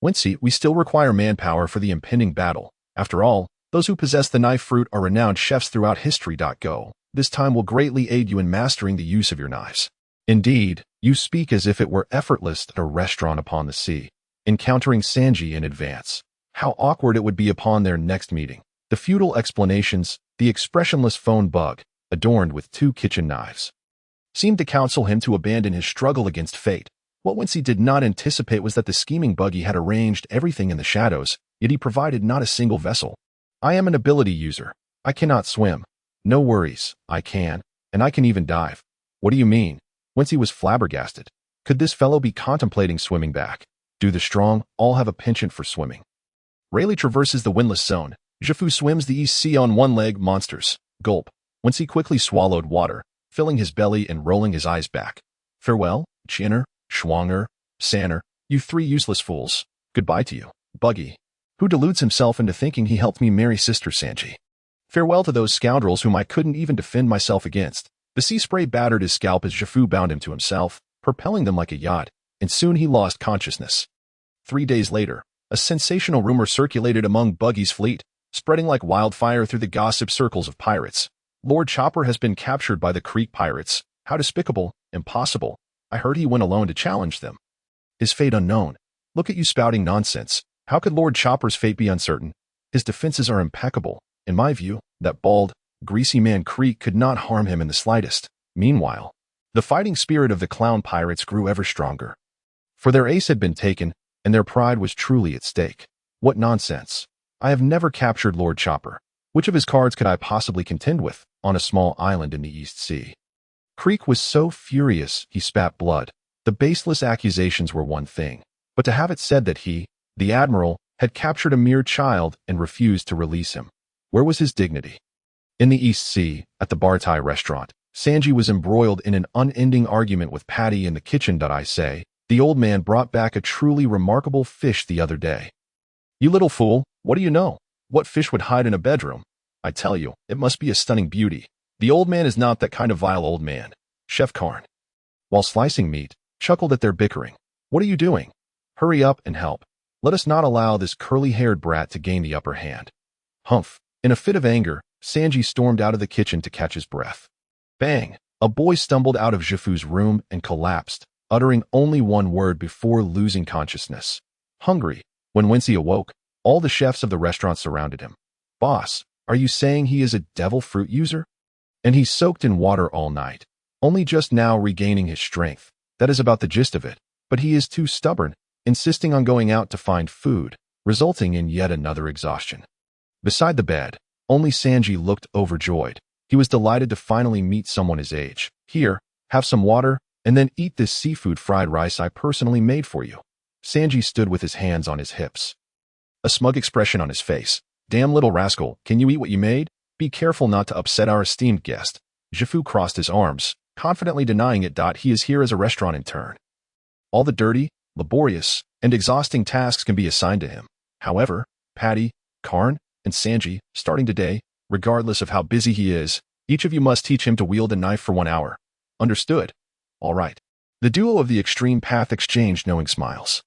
A: Wincy, we still require manpower for the impending battle. After all, those who possess the knife fruit are renowned chefs throughout history. Go. This time will greatly aid you in mastering the use of your knives. Indeed, you speak as if it were effortless at a restaurant upon the sea, encountering Sanji in advance. How awkward it would be upon their next meeting. The futile explanations, the expressionless phone bug, adorned with 2 kitchen knives, seemed to counsel him to abandon his struggle against fate. What Wincy did not anticipate was that the scheming Buggy had arranged everything in the shadows, yet he provided not a single vessel. I am an ability user. I cannot swim. No worries, I can, and I can even dive. What do you mean? Wincy was flabbergasted. Could this fellow be contemplating swimming back? Do the strong all have a penchant for swimming? Rayleigh traverses the windless zone. Zhifu swims the East Sea on one leg. Monsters. Gulp. Wincy quickly swallowed water, filling his belly and rolling his eyes back. Farewell, Chinner, Schwanger, Sanner, you 3 useless fools. Goodbye to you, Buggy, who deludes himself into thinking he helped me marry Sister Sanji. Farewell to those scoundrels whom I couldn't even defend myself against. The sea spray battered his scalp as Zhifu bound him to himself, propelling them like a yacht, and soon he lost consciousness. 3 days later, a sensational rumor circulated among Buggy's fleet, spreading like wildfire through the gossip circles of pirates. Lord Chopper has been captured by the Creek pirates. How despicable, impossible. I heard he went alone to challenge them. His fate unknown. Look at you spouting nonsense. How could Lord Chopper's fate be uncertain? His defenses are impeccable. In my view, that bald, greasy man Creek could not harm him in the slightest. Meanwhile, the fighting spirit of the clown pirates grew ever stronger. For their ace had been taken, and their pride was truly at stake. What nonsense. I have never captured Lord Chopper. Which of his cards could I possibly contend with, on a small island in the East Sea? Creek was so furious he spat blood. The baseless accusations were one thing, but to have it said that he, the Admiral, had captured a mere child and refused to release him. Where was his dignity? In the East Sea, at the Bartai restaurant, Sanji was embroiled in an unending argument with Patty in the kitchen. I say, the old man brought back a truly remarkable fish the other day. You little fool, what do you know? What fish would hide in a bedroom? I tell you, it must be a stunning beauty. The old man is not that kind of vile old man. Chef Karn, while slicing meat, chuckled at their bickering. What are you doing? Hurry up and help. Let us not allow this curly-haired brat to gain the upper hand. Humph. In a fit of anger, Sanji stormed out of the kitchen to catch his breath. Bang! A boy stumbled out of Zhifu's room and collapsed, uttering only one word before losing consciousness. Hungry. When Wincy awoke, all the chefs of the restaurant surrounded him. Boss, are you saying he is a devil fruit user? And he's soaked in water all night, only just now regaining his strength. That is about the gist of it, but he is too stubborn, insisting on going out to find food, resulting in yet another exhaustion. Beside the bed, only Sanji looked overjoyed. He was delighted to finally meet someone his age. Here, have some water, and then eat this seafood fried rice I personally made for you. Sanji stood with his hands on his hips, a smug expression on his face. Damn little rascal, can you eat what you made? Be careful not to upset our esteemed guest. Zhifu crossed his arms, confidently denying it. He is here as a restaurant intern. All the dirty, laborious, and exhausting tasks can be assigned to him. However, Patty, Karn, and Sanji, starting today, regardless of how busy he is, each of you must teach him to wield a knife for 1 hour. Understood? All right. The duo of the extreme path exchanged knowing smiles.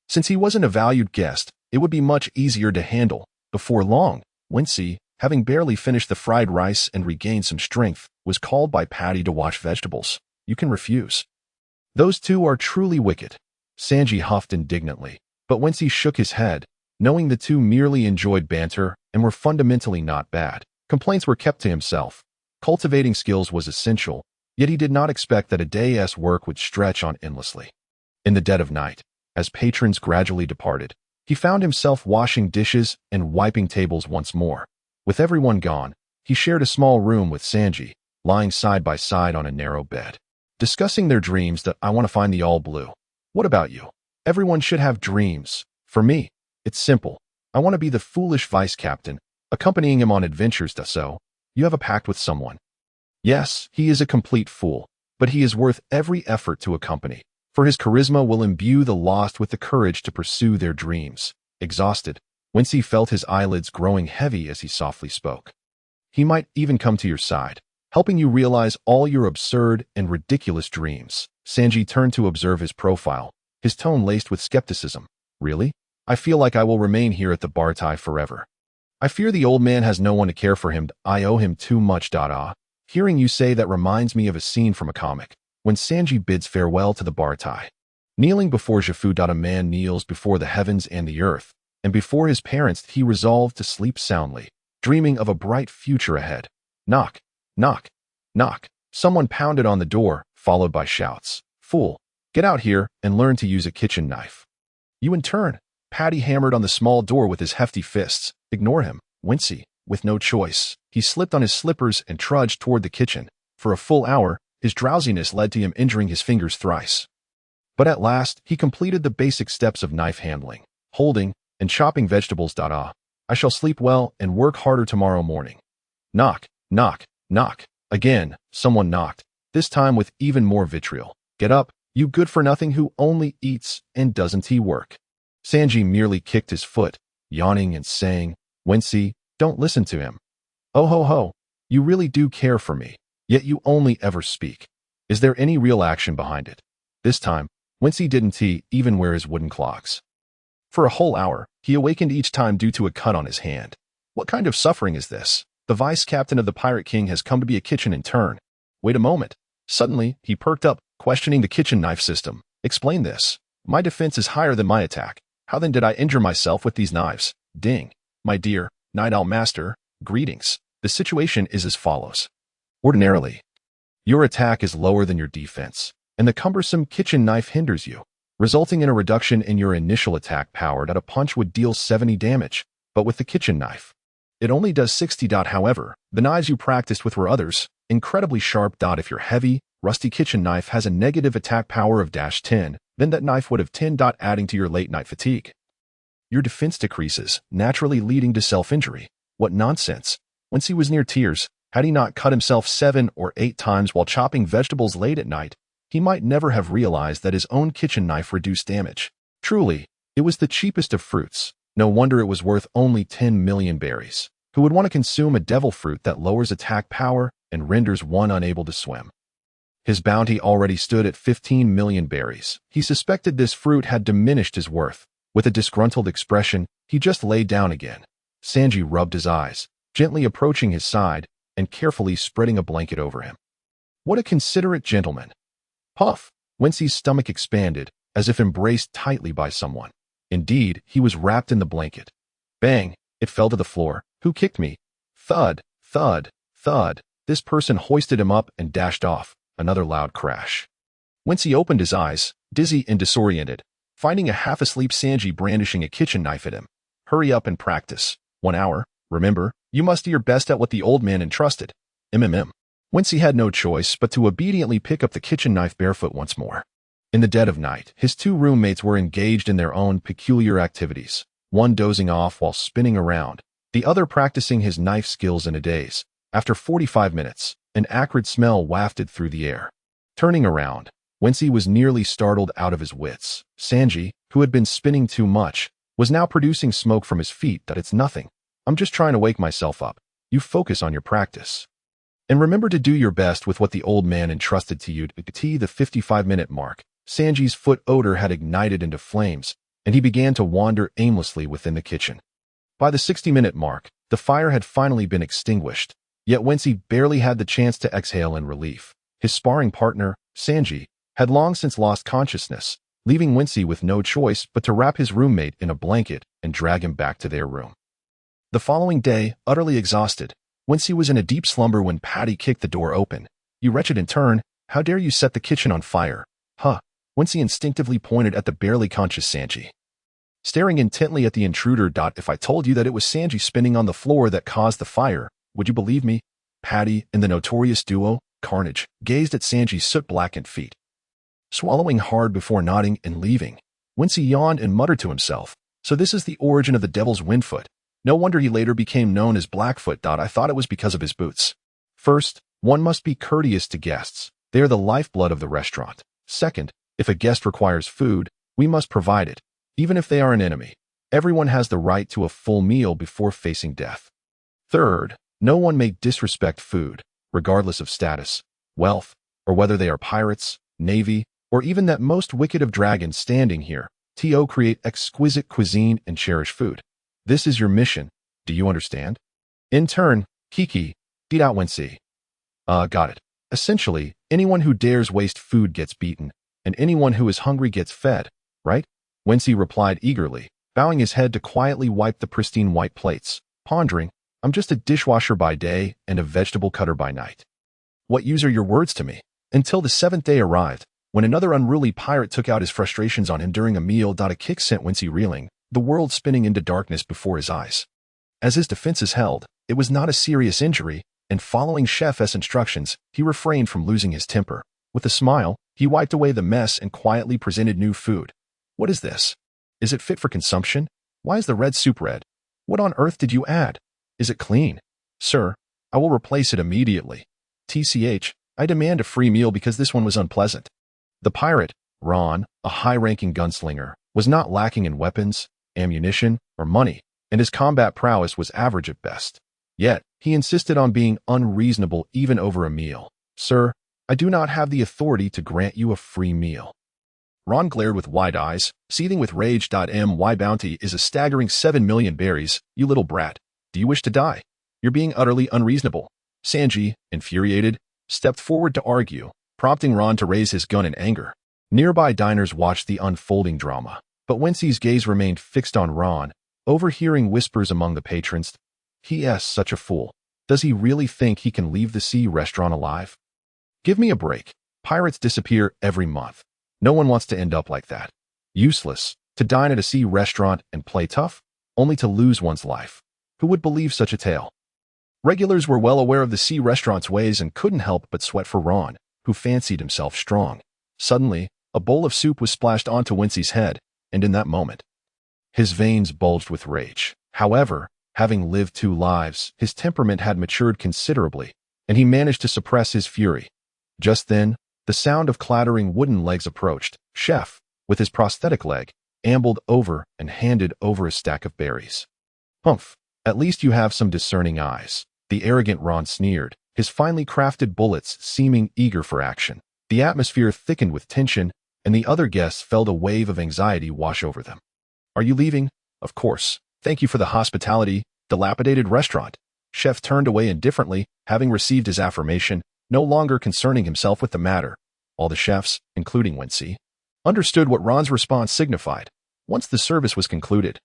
A: Since he wasn't a valued guest, it would be much easier to handle. Before long, Wincy, having barely finished the fried rice and regained some strength, was called by Patty to wash vegetables. You can refuse. Those two are truly wicked. Sanji huffed indignantly, but Wincy shook his head, knowing the two merely enjoyed banter and were fundamentally not bad. Complaints were kept to himself. Cultivating skills was essential, yet he did not expect that a day's work would stretch on endlessly. In the dead of night, as patrons gradually departed, he found himself washing dishes and wiping tables once more. With everyone gone, he shared a small room with Sanji, lying side by side on a narrow bed. Discussing their dreams that I want to find the all blue. What about you? Everyone should have dreams. For me, it's simple. I want to be the foolish vice captain, accompanying him on adventures. So, you have a pact with someone. Yes, he is a complete fool, but he is worth every effort to accompany, for his charisma will imbue the lost with the courage to pursue their dreams. Exhausted, Wincy felt his eyelids growing heavy as he softly spoke. He might even come to your side, helping you realize all your absurd and ridiculous dreams. Sanji turned to observe his profile, his tone laced with skepticism. Really? I feel like I will remain here at the Bartai forever. I fear the old man has no one to care for him. I owe him too much. Hearing you say that reminds me of a scene from a comic, when Sanji bids farewell to the Bartai. Kneeling before Jafu. A man kneels before the heavens and the earth, and before his parents he resolved to sleep soundly, dreaming of a bright future ahead. Knock, knock, knock. Someone pounded on the door, followed by shouts. Fool, get out here and learn to use a kitchen knife. You in turn. Patty hammered on the small door with his hefty fists. Ignore him, Wincy. With no choice, he slipped on his slippers and trudged toward the kitchen. For a full hour, his drowsiness led to him injuring his fingers thrice. But at last, he completed the basic steps of knife handling, holding, and chopping vegetables. I shall sleep well and work harder tomorrow morning. Knock, knock, knock. Again, someone knocked, this time with even more vitriol. Get up, you good-for-nothing who only eats and doesn't work. Sanji merely kicked his foot, yawning and saying, Wincy, don't listen to him. Oh ho ho, you really do care for me, yet you only ever speak. Is there any real action behind it? This time, Wincy didn't even wear his wooden clogs. For a whole hour, he awakened each time due to a cut on his hand. What kind of suffering is this? The vice captain of the Pirate King has come to be a kitchen in turn. Wait a moment. Suddenly, he perked up, questioning the kitchen knife system. Explain this. My defense is higher than my attack. How then did I injure myself with these knives? Ding. My dear Night Owl Master, greetings. The situation is as follows. Ordinarily, your attack is lower than your defense, and the cumbersome kitchen knife hinders you, resulting in a reduction in your initial attack power. A punch would deal 70 damage, but with the kitchen knife, it only does 60. However, the knives you practiced with were others, incredibly sharp. If your heavy, rusty kitchen knife has a negative attack power of -10, then that knife would have 10. Adding to your late-night fatigue. Your defense decreases, naturally leading to self-injury. What nonsense. Once he was near tears, had he not cut himself 7 or 8 times while chopping vegetables late at night, he might never have realized that his own kitchen knife reduced damage. Truly, it was the cheapest of fruits. No wonder it was worth only 10 million berries. Who would want to consume a devil fruit that lowers attack power and renders one unable to swim? His bounty already stood at 15 million berries. He suspected this fruit had diminished his worth. With a disgruntled expression, he just lay down again. Sanji rubbed his eyes, gently approaching his side and carefully spreading a blanket over him. What a considerate gentleman. Puff! Wincy's stomach expanded, as if embraced tightly by someone. Indeed, he was wrapped in the blanket. Bang! It fell to the floor. Who kicked me? Thud, thud, thud. This person hoisted him up and dashed off. Another loud crash. Wincy opened his eyes, dizzy and disoriented, finding a half-asleep Sanji brandishing a kitchen knife at him. Hurry up and practice. 1 hour. Remember, you must do your best at what the old man entrusted. Wincy had no choice but to obediently pick up the kitchen knife barefoot once more. In the dead of night, his 2 roommates were engaged in their own peculiar activities, one dozing off while spinning around, the other practicing his knife skills in a daze. After 45 minutes, an acrid smell wafted through the air. Turning around, Wincy was nearly startled out of his wits. Sanji, who had been spinning too much, was now producing smoke from his feet. It's nothing. I'm just trying to wake myself up. You focus on your practice. And remember to do your best with what the old man entrusted to you. At the 55-minute mark, Sanji's foot odor had ignited into flames, and he began to wander aimlessly within the kitchen. By the 60-minute mark, the fire had finally been extinguished, yet Wincy barely had the chance to exhale in relief. His sparring partner, Sanji, had long since lost consciousness, leaving Wincy with no choice but to wrap his roommate in a blanket and drag him back to their room. The following day, utterly exhausted, Wincy was in a deep slumber when Patty kicked the door open. "You wretched intern, how dare you set the kitchen on fire?" "Huh." Wincy instinctively pointed at the barely conscious Sanji, staring intently at the intruder. "If I told you that it was Sanji spinning on the floor that caused the fire, would you believe me?" Patty and the notorious duo, Carnage, gazed at Sanji's soot-blackened feet. Swallowing hard before nodding and leaving, Wincy yawned and muttered to himself, "So this is the origin of the Devil's Windfoot. No wonder he later became known as Blackfoot. I thought it was because of his boots. First, one must be courteous to guests. They are the lifeblood of the restaurant. Second, if a guest requires food, we must provide it, even if they are an enemy. Everyone has the right to a full meal before facing death. Third, no one may disrespect food, regardless of status, wealth, or whether they are pirates, navy, or even that most wicked of dragons standing here. Create exquisite cuisine and cherish food. This is your mission. Do you understand?" In turn, Kiki, Wincy. Got it. Essentially, anyone who dares waste food gets beaten, and anyone who is hungry gets fed, right? Wincy replied eagerly, bowing his head to quietly wipe the pristine white plates, pondering, "I'm just a dishwasher by day and a vegetable cutter by night. What use are your words to me?" Until the 7th day arrived, when another unruly pirate took out his frustrations on him during a meal. A kick sent Wincy reeling, the world spinning into darkness before his eyes. As his defenses held, it was not a serious injury, and following Chef's instructions, he refrained from losing his temper. With a smile, he wiped away the mess and quietly presented new food. "What is this? Is it fit for consumption? Why is the red soup red? What on earth did you add? Is it clean?" "Sir, I will replace it immediately. I demand a free meal because this one was unpleasant." The pirate, Ron, a high-ranking gunslinger, was not lacking in weapons, ammunition, or money, and his combat prowess was average at best. Yet, he insisted on being unreasonable even over a meal. "Sir, I do not have the authority to grant you a free meal." Ron glared with wide eyes, seething with rage. "My bounty is a staggering 7 million berries, you little brat. Do you wish to die? You're being utterly unreasonable." Sanji, infuriated, stepped forward to argue, prompting Ron to raise his gun in anger. Nearby diners watched the unfolding drama, but Wincy's gaze remained fixed on Ron, overhearing whispers among the patrons. "He is such a fool. Does he really think he can leave the sea restaurant alive? Give me a break. Pirates disappear every month. No one wants to end up like that. Useless, to dine at a sea restaurant and play tough, only to lose one's life. Who would believe such a tale?" Regulars were well aware of the sea restaurant's ways and couldn't help but sweat for Ron, who fancied himself strong. Suddenly, a bowl of soup was splashed onto Wincy's head, and in that moment, his veins bulged with rage. However, having lived 2 lives, his temperament had matured considerably, and he managed to suppress his fury. Just then, the sound of clattering wooden legs approached. Chef, with his prosthetic leg, ambled over and handed over a stack of berries. "Humph, at least you have some discerning eyes," the arrogant Ron sneered, his finely crafted bullets seeming eager for action. The atmosphere thickened with tension, and the other guests felt a wave of anxiety wash over them. "Are you leaving?" "Of course. Thank you for the hospitality, dilapidated restaurant." Chef turned away indifferently, having received his affirmation, no longer concerning himself with the matter. All the chefs, including Wincy, understood what Ron's response signified. Once the service was concluded,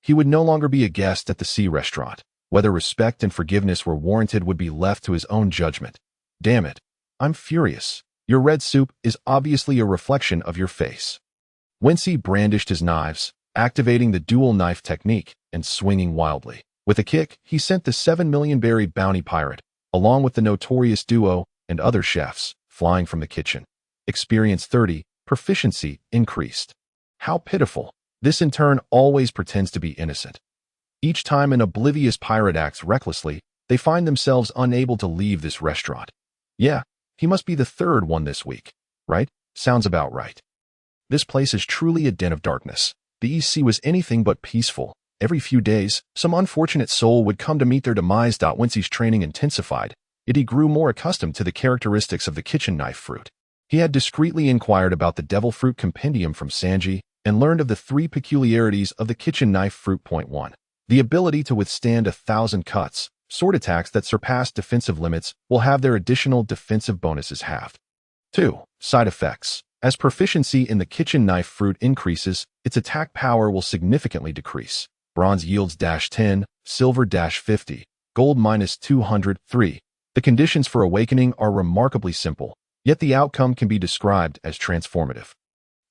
A: he would no longer be a guest at the sea restaurant. Whether respect and forgiveness were warranted would be left to his own judgment. "Damn it. I'm furious. Your red soup is obviously a reflection of your face." Wincy brandished his knives, activating the dual knife technique and swinging wildly. With a kick, he sent the 7 million berry bounty pirate, along with the notorious duo and other chefs, flying from the kitchen. Experience 30, proficiency increased. How pitiful. This in turn always pretends to be innocent. Each time an oblivious pirate acts recklessly, they find themselves unable to leave this restaurant. Yeah, he must be the 3rd one this week, right? Sounds about right. This place is truly a den of darkness. the East Sea was anything but peaceful. Every few days, some unfortunate soul would come to meet their demise. Wincy's training intensified, yet he grew more accustomed to the characteristics of the kitchen knife fruit. He had discreetly inquired about the devil fruit compendium from Sanji and learned of the 3 peculiarities of the kitchen knife fruit. Point 1. The ability to withstand 1,000 cuts. Sword attacks that surpass defensive limits will have their additional defensive bonuses halved. 2. Side effects. As proficiency in the kitchen knife fruit increases, its attack power will significantly decrease. Bronze yields -10, silver -50, gold -200. 3. The conditions for awakening are remarkably simple, yet the outcome can be described as transformative.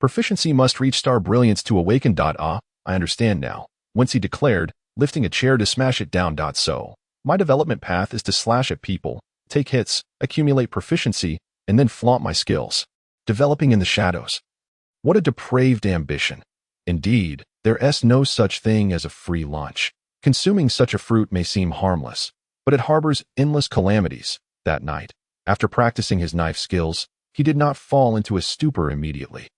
A: Proficiency must reach star brilliance to awaken. I understand now, Wincy declared, lifting a chair to smash it down. So, my development path is to slash at people, take hits, accumulate proficiency, and then flaunt my skills. Developing in the shadows. What a depraved ambition. Indeed, there's no such thing as a free lunch. Consuming such a fruit may seem harmless, but it harbors endless calamities. That night, after practicing his knife skills, he did not fall into a stupor immediately.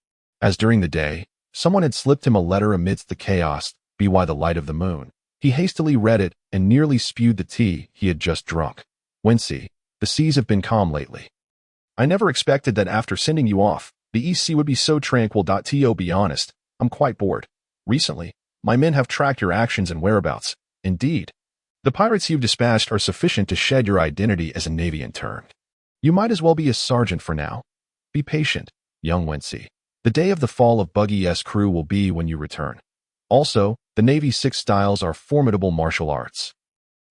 A: As during the day, someone had slipped him a letter amidst the chaos, by the light of the moon. He hastily read it and nearly spewed the tea he had just drunk. Wensi, the seas have been calm lately. I never expected that after sending you off, the East Sea would be so tranquil. To be honest, I'm quite bored. Recently, my men have tracked your actions and whereabouts. Indeed, the pirates you've dispatched are sufficient to shed your identity as a Navy intern. You might as well be a sergeant for now. Be patient, young Wensi. The day of the fall of Buggy's crew will be when you return. Also, the Navy's 6 styles are formidable martial arts,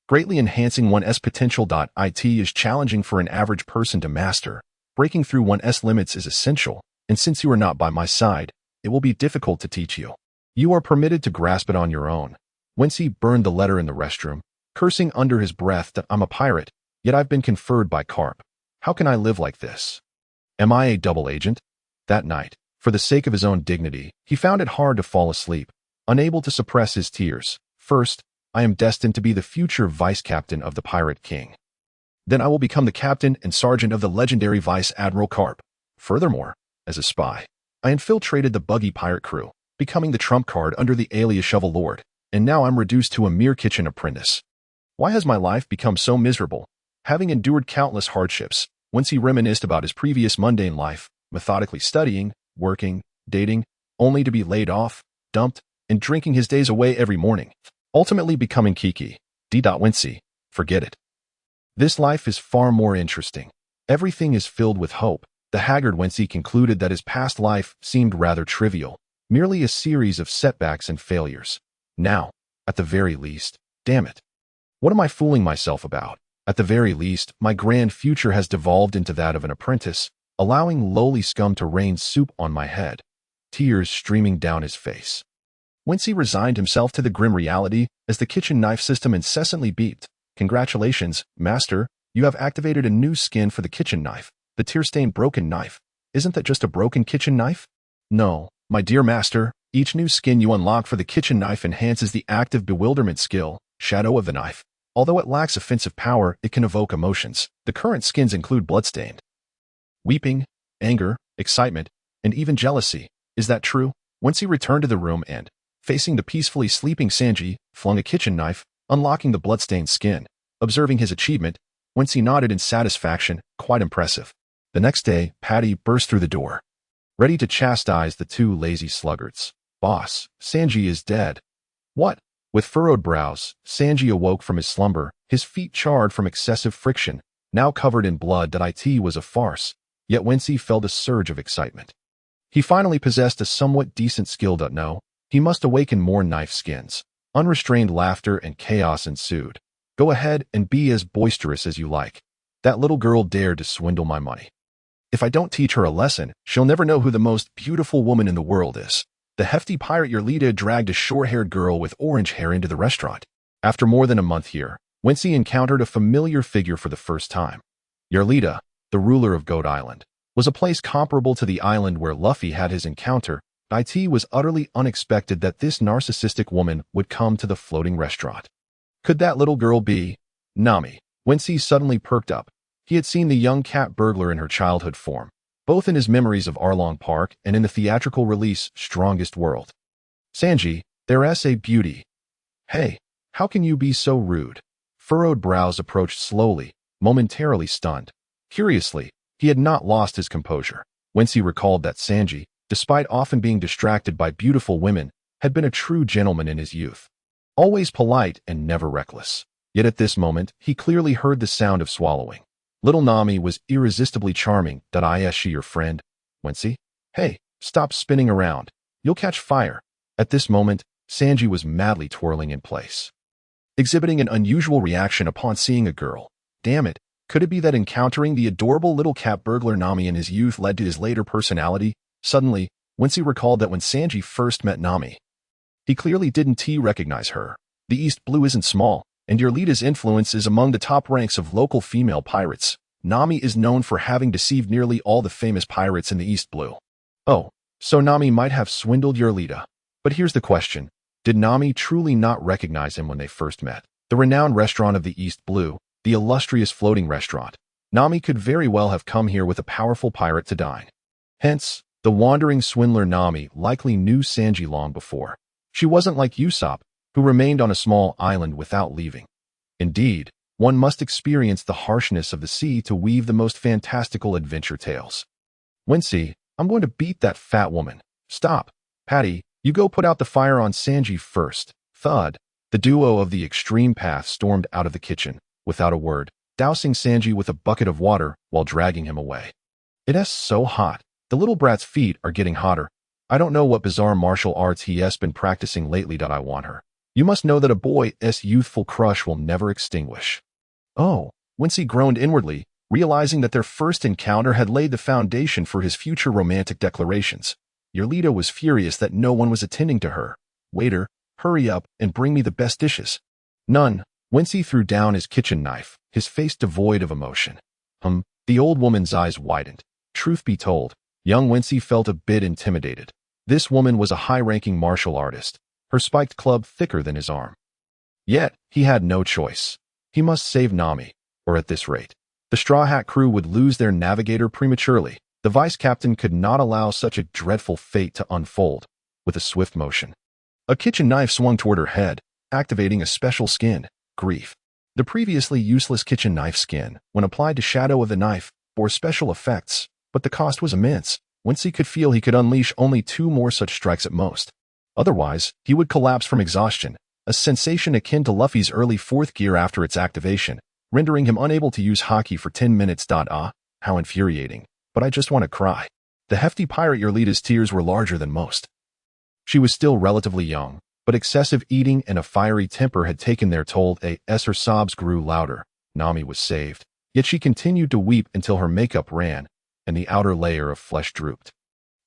A: greatly enhancing one's potential. It is challenging for an average person to master. Breaking through one's limits is essential, and since you are not by my side, it will be difficult to teach you. You are permitted to grasp it on your own. Wincy burned the letter in the restroom, cursing under his breath that I'm a pirate, yet I've been conferred by Karp. How can I live like this? Am I a double agent? That night, for the sake of his own dignity, he found it hard to fall asleep, unable to suppress his tears. First, I am destined to be the future vice-captain of the Pirate King. Then I will become the captain and sergeant of the legendary Vice Admiral Karp. Furthermore, as a spy, I infiltrated the Buggy pirate crew, becoming the trump card under the alias Shovel Lord, and now I'm reduced to a mere kitchen apprentice. Why has my life become so miserable? Having endured countless hardships, once he reminisced about his previous mundane life, methodically studying, working, dating, only to be laid off, dumped, and drinking his days away every morning, ultimately becoming Kitaki D. Wincy. Forget it. This life is far more interesting. Everything is filled with hope. The haggard Wincy concluded that his past life seemed rather trivial, merely a series of setbacks and failures. Now, at the very least, damn it. What am I fooling myself about? At the very least, my grand future has devolved into that of an apprentice, allowing lowly scum to rain soup on my head, tears streaming down his face. Wincy resigned himself to the grim reality as the kitchen knife system incessantly beeped. Congratulations, Master, you have activated a new skin for the kitchen knife, the tear-stained broken knife. Isn't that just a broken kitchen knife? No, my dear Master, each new skin you unlock for the kitchen knife enhances the active bewilderment skill, Shadow of the Knife. Although it lacks offensive power, it can evoke emotions. The current skins include bloodstained, weeping, anger, excitement, and even jealousy. Is that true? Wincy returned to the room and, facing the peacefully sleeping Sanji, flung a kitchen knife, unlocking the bloodstained skin. Observing his achievement, Wincy nodded in satisfaction, quite impressive. The next day, Patty burst through the door, ready to chastise the 2 lazy sluggards. Boss, Sanji is dead. What? With furrowed brows, Sanji awoke from his slumber, his feet charred from excessive friction, now covered in blood. It was a farce, yet Wincy felt a surge of excitement. He finally possessed a somewhat decent skill. No, he must awaken more knife skins. Unrestrained laughter and chaos ensued. Go ahead and be as boisterous as you like. That little girl dared to swindle my money. If I don't teach her a lesson, she'll never know who the most beautiful woman in the world is. The hefty pirate Yerlita dragged a short-haired girl with orange hair into the restaurant. After more than a month here, Wincy encountered a familiar figure for the first time. Yerlita, the ruler of Goat Island, was a place comparable to the island where Luffy had his encounter. It was utterly unexpected that this narcissistic woman would come to the floating restaurant. Could that little girl be Nami? Wincy suddenly perked up. He had seen the young cat burglar in her childhood form, both in his memories of Arlong Park and in the theatrical release Strongest World. Sanji, there's a beauty. Hey, how can you be so rude? Furrowed brows approached slowly, momentarily stunned. Curiously, he had not lost his composure. Wincy recalled that Sanji, despite often being distracted by beautiful women, had been a true gentleman in his youth. Always polite and never reckless. Yet at this moment, he clearly heard the sound of swallowing. Little Nami was irresistibly charming. Is she your friend, Wincy? Hey, stop spinning around. You'll catch fire. At this moment, Sanji was madly twirling in place, exhibiting an unusual reaction upon seeing a girl. Damn it, could it be that encountering the adorable little cat burglar Nami in his youth led to his later personality? Suddenly, Wincy recalled that when Sanji first met Nami, he clearly didn't recognize her. The East Blue isn't small, and Yorlita's influence is among the top ranks of local female pirates. Nami is known for having deceived nearly all the famous pirates in the East Blue. Oh, so Nami might have swindled Yorlita. But here's the question. Did Nami truly not recognize him when they first met? The renowned restaurant of the East Blue, the illustrious floating restaurant. Nami could very well have come here with a powerful pirate to dine. Hence, the wandering swindler Nami likely knew Sanji long before. She wasn't like Usopp, who remained on a small island without leaving. Indeed, one must experience the harshness of the sea to weave the most fantastical adventure tales. Wincy, I'm going to beat that fat woman. Stop. Patty, you go put out the fire on Sanji first. Thud. The duo of the extreme path stormed out of the kitchen, without a word, dousing Sanji with a bucket of water while dragging him away. It's so hot. The little brat's feet are getting hotter. I don't know what bizarre martial arts he's been practicing lately. I want her. You must know that a boy's youthful crush will never extinguish. Oh, Wincy groaned inwardly, realizing that their first encounter had laid the foundation for his future romantic declarations. Yorlita was furious that no one was attending to her. Waiter, hurry up and bring me the best dishes. None. Wincy threw down his kitchen knife, his face devoid of emotion. The old woman's eyes widened. Truth be told, young Wincy felt a bit intimidated. This woman was a high-ranking martial artist, her spiked club thicker than his arm. Yet, he had no choice. He must save Nami, or at this rate, the Straw Hat crew would lose their navigator prematurely. The vice-captain could not allow such a dreadful fate to unfold. With a swift motion, a kitchen knife swung toward her head, activating a special skin, Grief. The previously useless kitchen knife skin, when applied to shadow of the knife, bore special effects, but the cost was immense. Wincy could feel he could unleash only 2 more such strikes at most. Otherwise, he would collapse from exhaustion, a sensation akin to Luffy's early 4th gear after its activation, rendering him unable to use Haki for 10 minutes. Ah, how infuriating. But I just want to cry. The hefty pirate Yorlita's tears were larger than most. She was still relatively young, but excessive eating and a fiery temper had taken their toll. As her sobs grew louder, Nami was saved. Yet she continued to weep until her makeup ran, and the outer layer of flesh drooped.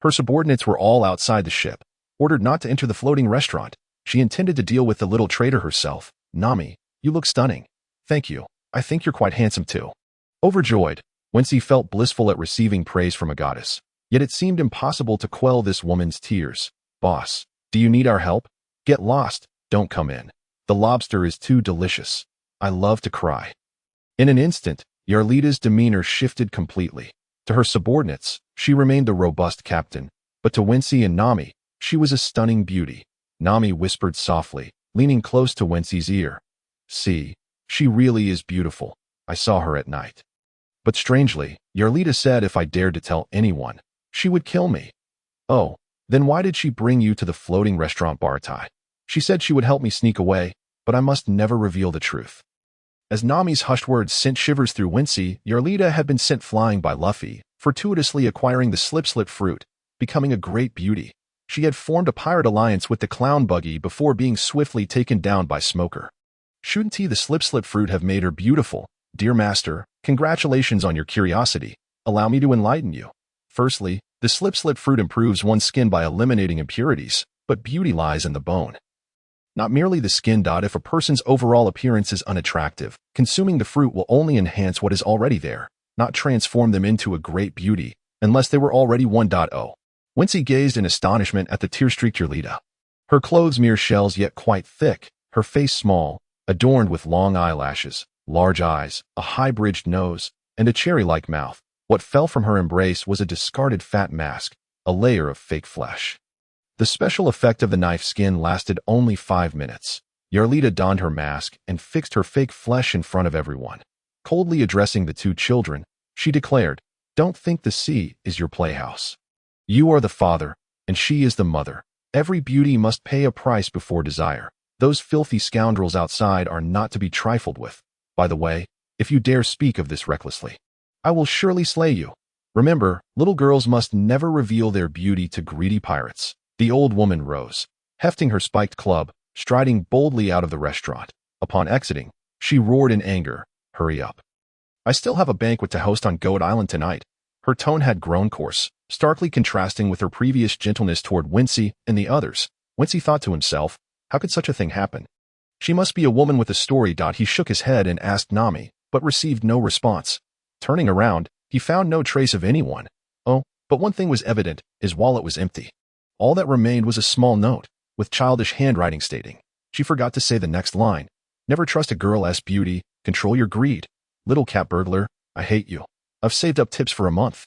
A: Her subordinates were all outside the ship, ordered not to enter the floating restaurant. She intended to deal with the little traitor herself. Nami, you look stunning. Thank you. I think you're quite handsome too. Overjoyed, Wincy felt blissful at receiving praise from a goddess. Yet it seemed impossible to quell this woman's tears. Boss, do you need our help? Get lost. Don't come in. The lobster is too delicious. I love to cry. In an instant, Yorlita's demeanor shifted completely. To her subordinates, she remained the robust captain, but to Wincy and Nami, she was a stunning beauty. Nami whispered softly, leaning close to Wincy's ear. See, she really is beautiful. I saw her at night. But strangely, Yorlita said if I dared to tell anyone, she would kill me. Oh, then why did she bring you to the floating restaurant Baratai? She said she would help me sneak away, but I must never reveal the truth. As Nami's hushed words sent shivers through Wincy, Yorlita had been sent flying by Luffy, fortuitously acquiring the slip-slit fruit, becoming a great beauty. She had formed a pirate alliance with the clown Buggy before being swiftly taken down by Smoker. Shouldn't the slip-slit fruit have made her beautiful? Dear master, congratulations on your curiosity. Allow me to enlighten you. Firstly, the slip-slit fruit improves one's skin by eliminating impurities, but beauty lies in the bone. Not merely the skin. If a person's overall appearance is unattractive, consuming the fruit will only enhance what is already there, not transform them into a great beauty, unless they were already 1.0. Wincy gazed in astonishment at the tear-streaked Yorlita. Her clothes mere shells yet quite thick, her face small, adorned with long eyelashes, large eyes, a high-bridged nose, and a cherry-like mouth. What fell from her embrace was a discarded fat mask, a layer of fake flesh. The special effect of the knife skin lasted only 5 minutes. Yarlita donned her mask and fixed her fake flesh in front of everyone. Coldly addressing the two children, she declared, "Don't think the sea is your playhouse. You are the father, and she is the mother. Every beauty must pay a price before desire. Those filthy scoundrels outside are not to be trifled with. By the way, if you dare speak of this recklessly, I will surely slay you. Remember, little girls must never reveal their beauty to greedy pirates." The old woman rose, hefting her spiked club, striding boldly out of the restaurant. Upon exiting, she roared in anger, "Hurry up. I still have a banquet to host on Goat Island tonight." Her tone had grown coarse, starkly contrasting with her previous gentleness toward Wincy and the others. Wincy thought to himself, how could such a thing happen? She must be a woman with a story. He shook his head and asked Nami, but received no response. Turning around, he found no trace of anyone. Oh, but one thing was evident, his wallet was empty. All that remained was a small note, with childish handwriting stating. She forgot to say the next line. "Never trust a girl's beauty, control your greed. Little cat burglar, I hate you. I've saved up tips for a month."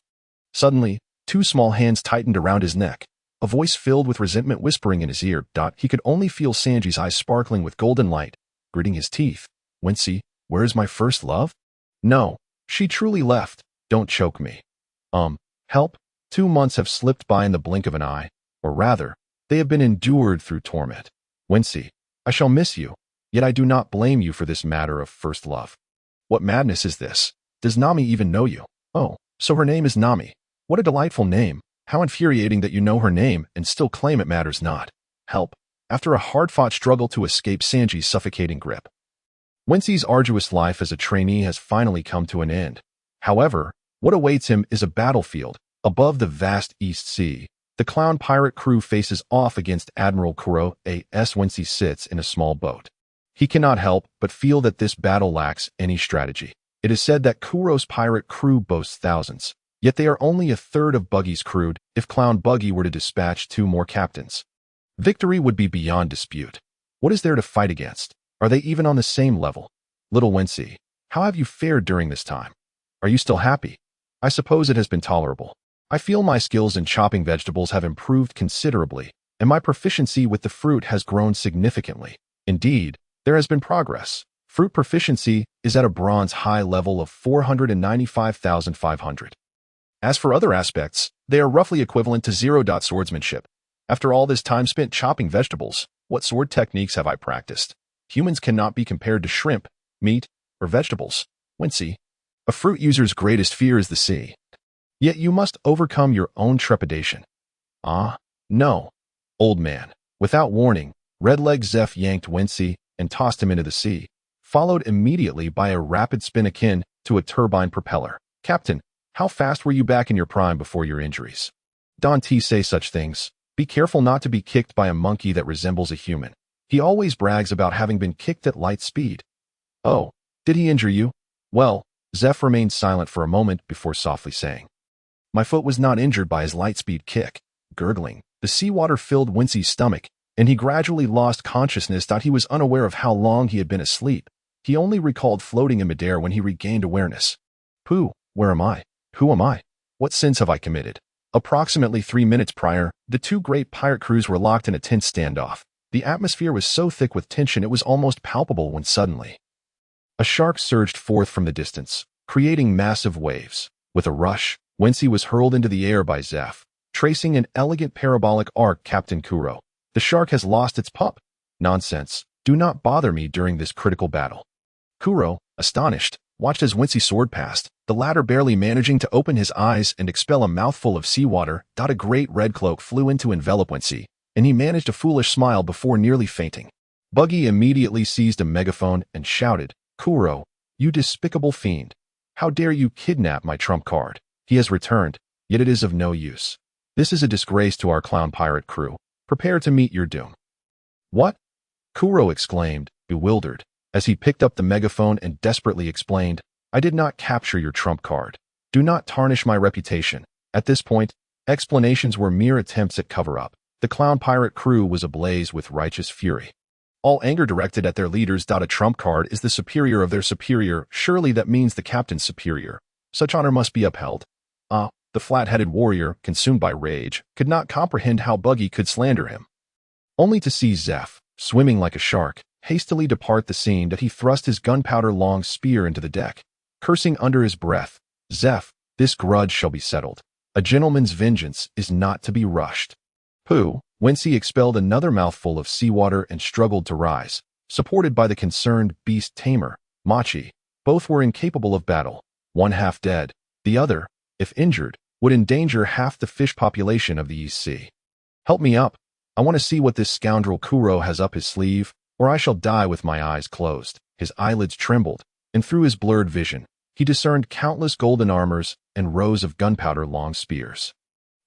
A: Suddenly, two small hands tightened around his neck. A voice filled with resentment whispering in his ear. He could only feel Sanji's eyes sparkling with golden light, gritting his teeth. "Wincy, where is my first love? No, she truly left. Don't choke me. Help? 2 months have slipped by in the blink of an eye, or rather, they have been endured through torment. Wincy, I shall miss you, yet I do not blame you for this matter of first love. What madness is this? Does Nami even know you? Oh, so her name is Nami. What a delightful name. How infuriating that you know her name and still claim it matters not. Help." After a hard-fought struggle to escape Sanji's suffocating grip, Wincy's arduous life as a trainee has finally come to an end. However, what awaits him is a battlefield. Above the vast East Sea, the clown pirate crew faces off against Admiral Kuro. Wincy sits in a small boat. He cannot help but feel that this battle lacks any strategy. It is said that Kuro's pirate crew boasts thousands, yet they are only a third of Buggy's crew. If Clown Buggy were to dispatch 2 more captains, victory would be beyond dispute. What is there to fight against? Are they even on the same level? Little Wincy, how have you fared during this time? Are you still happy? I suppose it has been tolerable. I feel my skills in chopping vegetables have improved considerably, and my proficiency with the fruit has grown significantly. Indeed, there has been progress. Fruit proficiency is at a bronze high level of 495,500. As for other aspects, they are roughly equivalent to 0. Swordsmanship. After all this time spent chopping vegetables, what sword techniques have I practiced? Humans cannot be compared to shrimp, meat, or vegetables. Wincy, a fruit user's greatest fear is the sea. Yet you must overcome your own trepidation. Ah, no. Old man. Without warning, Red-Leg Zeph yanked Wincy and tossed him into the sea, followed immediately by a rapid spin akin to a turbine propeller. Captain, how fast were you back in your prime before your injuries? Don't say such things. Be careful not to be kicked by a monkey that resembles a human. He always brags about having been kicked at light speed. Oh, did he injure you? Well, Zeph remained silent for a moment before softly saying, "My foot was not injured by his light-speed kick." Gurgling, the seawater filled Wincy's stomach, and he gradually lost consciousness. He was unaware of how long he had been asleep. He only recalled floating in midair when he regained awareness. Pooh, where am I? Who am I? What sins have I committed? Approximately 3 minutes prior, the two great pirate crews were locked in a tense standoff. The atmosphere was so thick with tension it was almost palpable when suddenly a shark surged forth from the distance, creating massive waves. With a rush, Wincy was hurled into the air by Zeph, tracing an elegant parabolic arc. "Captain Kuro, the shark has lost its pup." "Nonsense. Do not bother me during this critical battle." Kuro, astonished, watched as Wincy soared past, the latter barely managing to open his eyes and expel a mouthful of seawater. A great red cloak flew in to envelop Wincy, and he managed a foolish smile before nearly fainting. Buggy immediately seized a megaphone and shouted, "Kuro, you despicable fiend. How dare you kidnap my trump card? He has returned, yet it is of no use. This is a disgrace to our clown pirate crew. Prepare to meet your doom." "What?" Kuro exclaimed, bewildered, as he picked up the megaphone and desperately explained, "I did not capture your trump card. Do not tarnish my reputation." At this point, explanations were mere attempts at cover-up. The clown pirate crew was ablaze with righteous fury, all anger directed at their leaders. A trump card is the superior of their superior. Surely that means the captain's superior. Such honor must be upheld. The flat-headed warrior, consumed by rage, could not comprehend how Buggy could slander him. Only to see Zeph, swimming like a shark, hastily depart the scene that he thrust his gunpowder-long spear into the deck, cursing under his breath, "Zeph, this grudge shall be settled. A gentleman's vengeance is not to be rushed." Pooh! Wincy expelled another mouthful of seawater and struggled to rise, supported by the concerned beast tamer, Machi. Both were incapable of battle, one half dead, the other, if injured, would endanger half the fish population of the East Sea. "Help me up. I want to see what this scoundrel Kuro has up his sleeve, or I shall die with my eyes closed." His eyelids trembled, and through his blurred vision, he discerned countless golden armors and rows of gunpowder-long spears.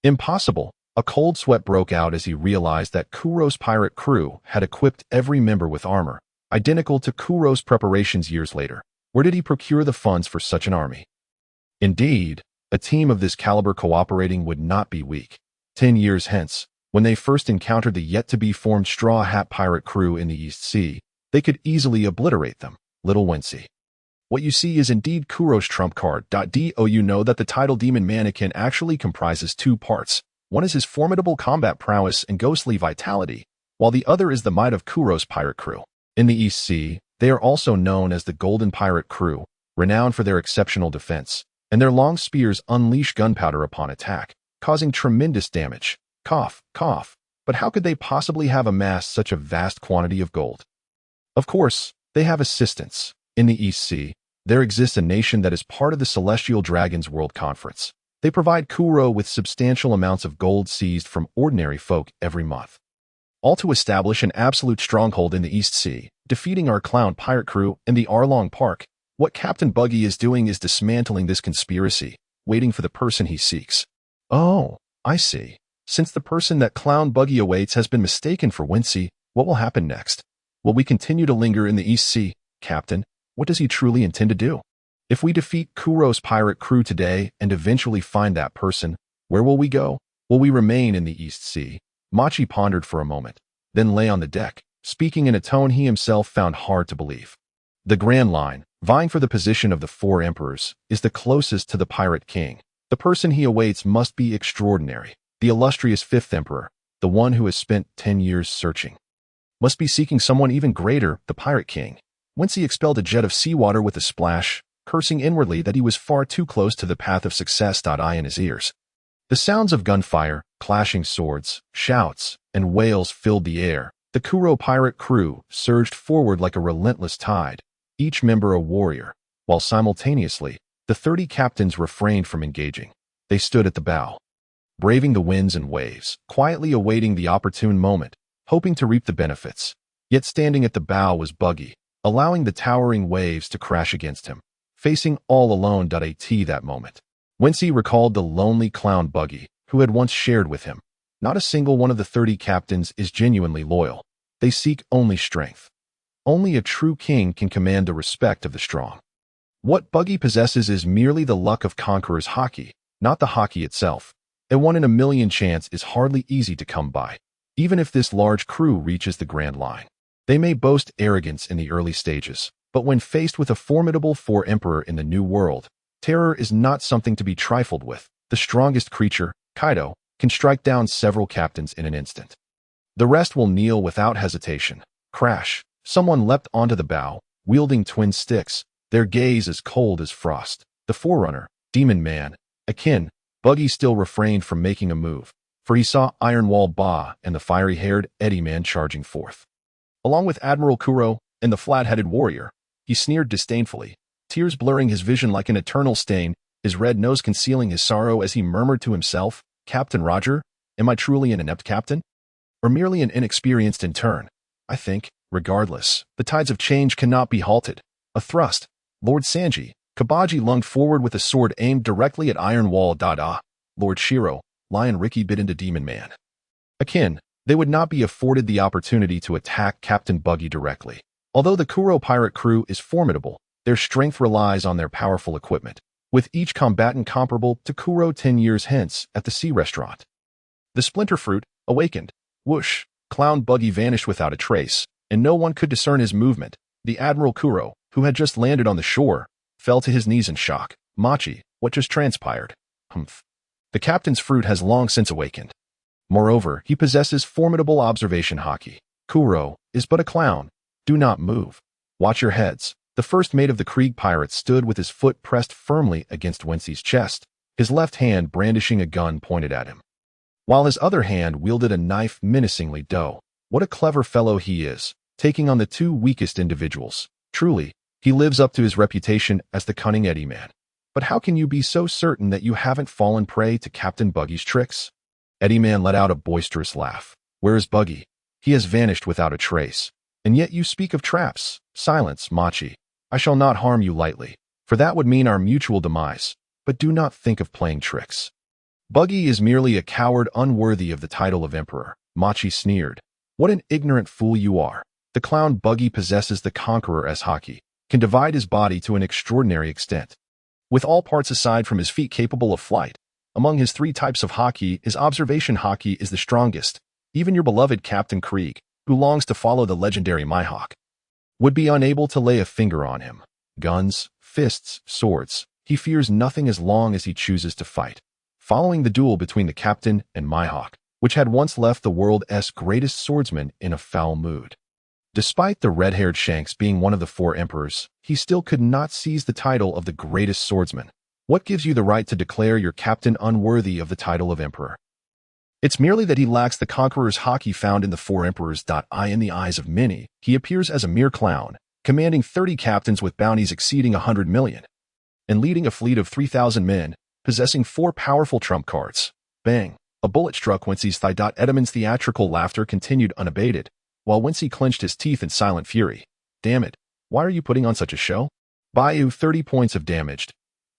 A: Impossible! A cold sweat broke out as he realized that Kuro's pirate crew had equipped every member with armor, identical to Kuro's preparations years later. Where did he procure the funds for such an army? Indeed, a team of this caliber cooperating would not be weak. 10 years hence, when they first encountered the yet-to-be-formed Straw Hat pirate crew in the East Sea, they could easily obliterate them. Little Wincy. What you see is indeed Kuro's trump card. Do you know that the title Demon Mannequin actually comprises two parts? One is his formidable combat prowess and ghostly vitality, while the other is the might of Kuro's pirate crew. In the East Sea, they are also known as the Golden Pirate Crew, renowned for their exceptional defense, and their long spears unleash gunpowder upon attack, causing tremendous damage. Cough, cough. But how could they possibly have amassed such a vast quantity of gold? Of course, they have assistance. In the East Sea, there exists a nation that is part of the Celestial Dragons World Conference. They provide Kuro with substantial amounts of gold seized from ordinary folk every month. All to establish an absolute stronghold in the East Sea, defeating our clown pirate crew in the Arlong Park. What Captain Buggy is doing is dismantling this conspiracy, waiting for the person he seeks. Oh, I see. Since the person that Clown Buggy awaits has been mistaken for Wincy, what will happen next? Will we continue to linger in the East Sea? Captain, what does he truly intend to do? If we defeat Kuro's pirate crew today and eventually find that person, where will we go? Will we remain in the East Sea? Machi pondered for a moment, then lay on the deck, speaking in a tone he himself found hard to believe. The Grand Line, vying for the position of the four emperors, is the closest to the Pirate King. The person he awaits must be extraordinary. The illustrious fifth emperor, the one who has spent 10 years searching, must be seeking someone even greater, the Pirate King. Wincy expelled a jet of seawater with a splash, cursing inwardly that he was far too close to the path of success. In his ears, the sounds of gunfire, clashing swords, shouts, and wails filled the air. The Kuro pirate crew surged forward like a relentless tide, each member a warrior, while simultaneously, the 30 captains refrained from engaging. They stood at the bow, braving the winds and waves, quietly awaiting the opportune moment, hoping to reap the benefits. Yet standing at the bow was Buggy, allowing the towering waves to crash against him, facing all alone. That moment, Wincy recalled the lonely clown Buggy, who had once shared with him. Not a single one of the 30 captains is genuinely loyal. They seek only strength. Only a true king can command the respect of the strong. What Buggy possesses is merely the luck of conqueror's hockey, not the hockey itself. A 1 in a million chance is hardly easy to come by, even if this large crew reaches the Grand Line. They may boast arrogance in the early stages, but when faced with a formidable four-emperor in the New World, terror is not something to be trifled with. The strongest creature, Kaido, can strike down several captains in an instant. The rest will kneel without hesitation. Crash! Someone leapt onto the bow, wielding twin sticks, their gaze as cold as frost. The Forerunner, Demon Man, Akin. Buggy still refrained from making a move, for he saw Ironwall Ba and the fiery-haired Eddy Man charging forth. Along with Admiral Kuro and the flat-headed warrior, he sneered disdainfully, tears blurring his vision like an eternal stain, his red nose concealing his sorrow as he murmured to himself, "Captain Roger, am I truly an inept captain? Or merely an inexperienced intern? I think, regardless, the tides of change cannot be halted." A thrust. Lord Sanji, Kabaji lunged forward with a sword aimed directly at Ironwall. Lord Shiro, Lion Ricky bit into Demon Man. Akin, they would not be afforded the opportunity to attack Captain Buggy directly. Although the Kuro pirate crew is formidable, their strength relies on their powerful equipment, with each combatant comparable to Kuro 10 years hence at the Sea Restaurant. The splinter fruit, awakened. Whoosh! Clown Buggy vanished without a trace, and no one could discern his movement. The Admiral Kuro, who had just landed on the shore, fell to his knees in shock. "Machi, what just transpired?" "Humph. The captain's fruit has long since awakened. Moreover, he possesses formidable observation haki. Kuro is but a clown. Do not move. Watch your heads. The first mate of the Krieg pirates stood with his foot pressed firmly against Wensi's chest, his left hand brandishing a gun pointed at him, while his other hand wielded a knife menacingly. What a clever fellow he is, taking on the two weakest individuals. Truly, he lives up to his reputation as the cunning Eddie man. But how can you be so certain that you haven't fallen prey to Captain Buggy's tricks? Eddie man let out a boisterous laugh. Where is Buggy? He has vanished without a trace. And yet you speak of traps. Silence, Machi. I shall not harm you lightly, for that would mean our mutual demise. But do not think of playing tricks. Buggy is merely a coward unworthy of the title of emperor. Machi sneered. What an ignorant fool you are. The clown Buggy possesses the conqueror as haki, can divide his body to an extraordinary extent, with all parts aside from his feet capable of flight. Among his three types of haki, his observation haki is the strongest. Even your beloved Captain Krieg, who longs to follow the legendary Mihawk, would be unable to lay a finger on him. Guns, fists, swords. He fears nothing as long as he chooses to fight. Following the duel between the captain and Mihawk, which had once left the world's greatest swordsman in a foul mood. Despite the red-haired Shanks being one of the four emperors, he still could not seize the title of the greatest swordsman. What gives you the right to declare your captain unworthy of the title of emperor? It's merely that he lacks the conqueror's haki found in the four emperors. In the eyes of many, he appears as a mere clown, commanding 30 captains with bounties exceeding 100 million, and leading a fleet of 3,000 men, possessing 4 powerful trump cards. Bang! A bullet struck Wensi's thigh. Edamon's theatrical laughter continued unabated, while Wincy clenched his teeth in silent fury. Damn it, why are you putting on such a show? Bayou 30 points of damage.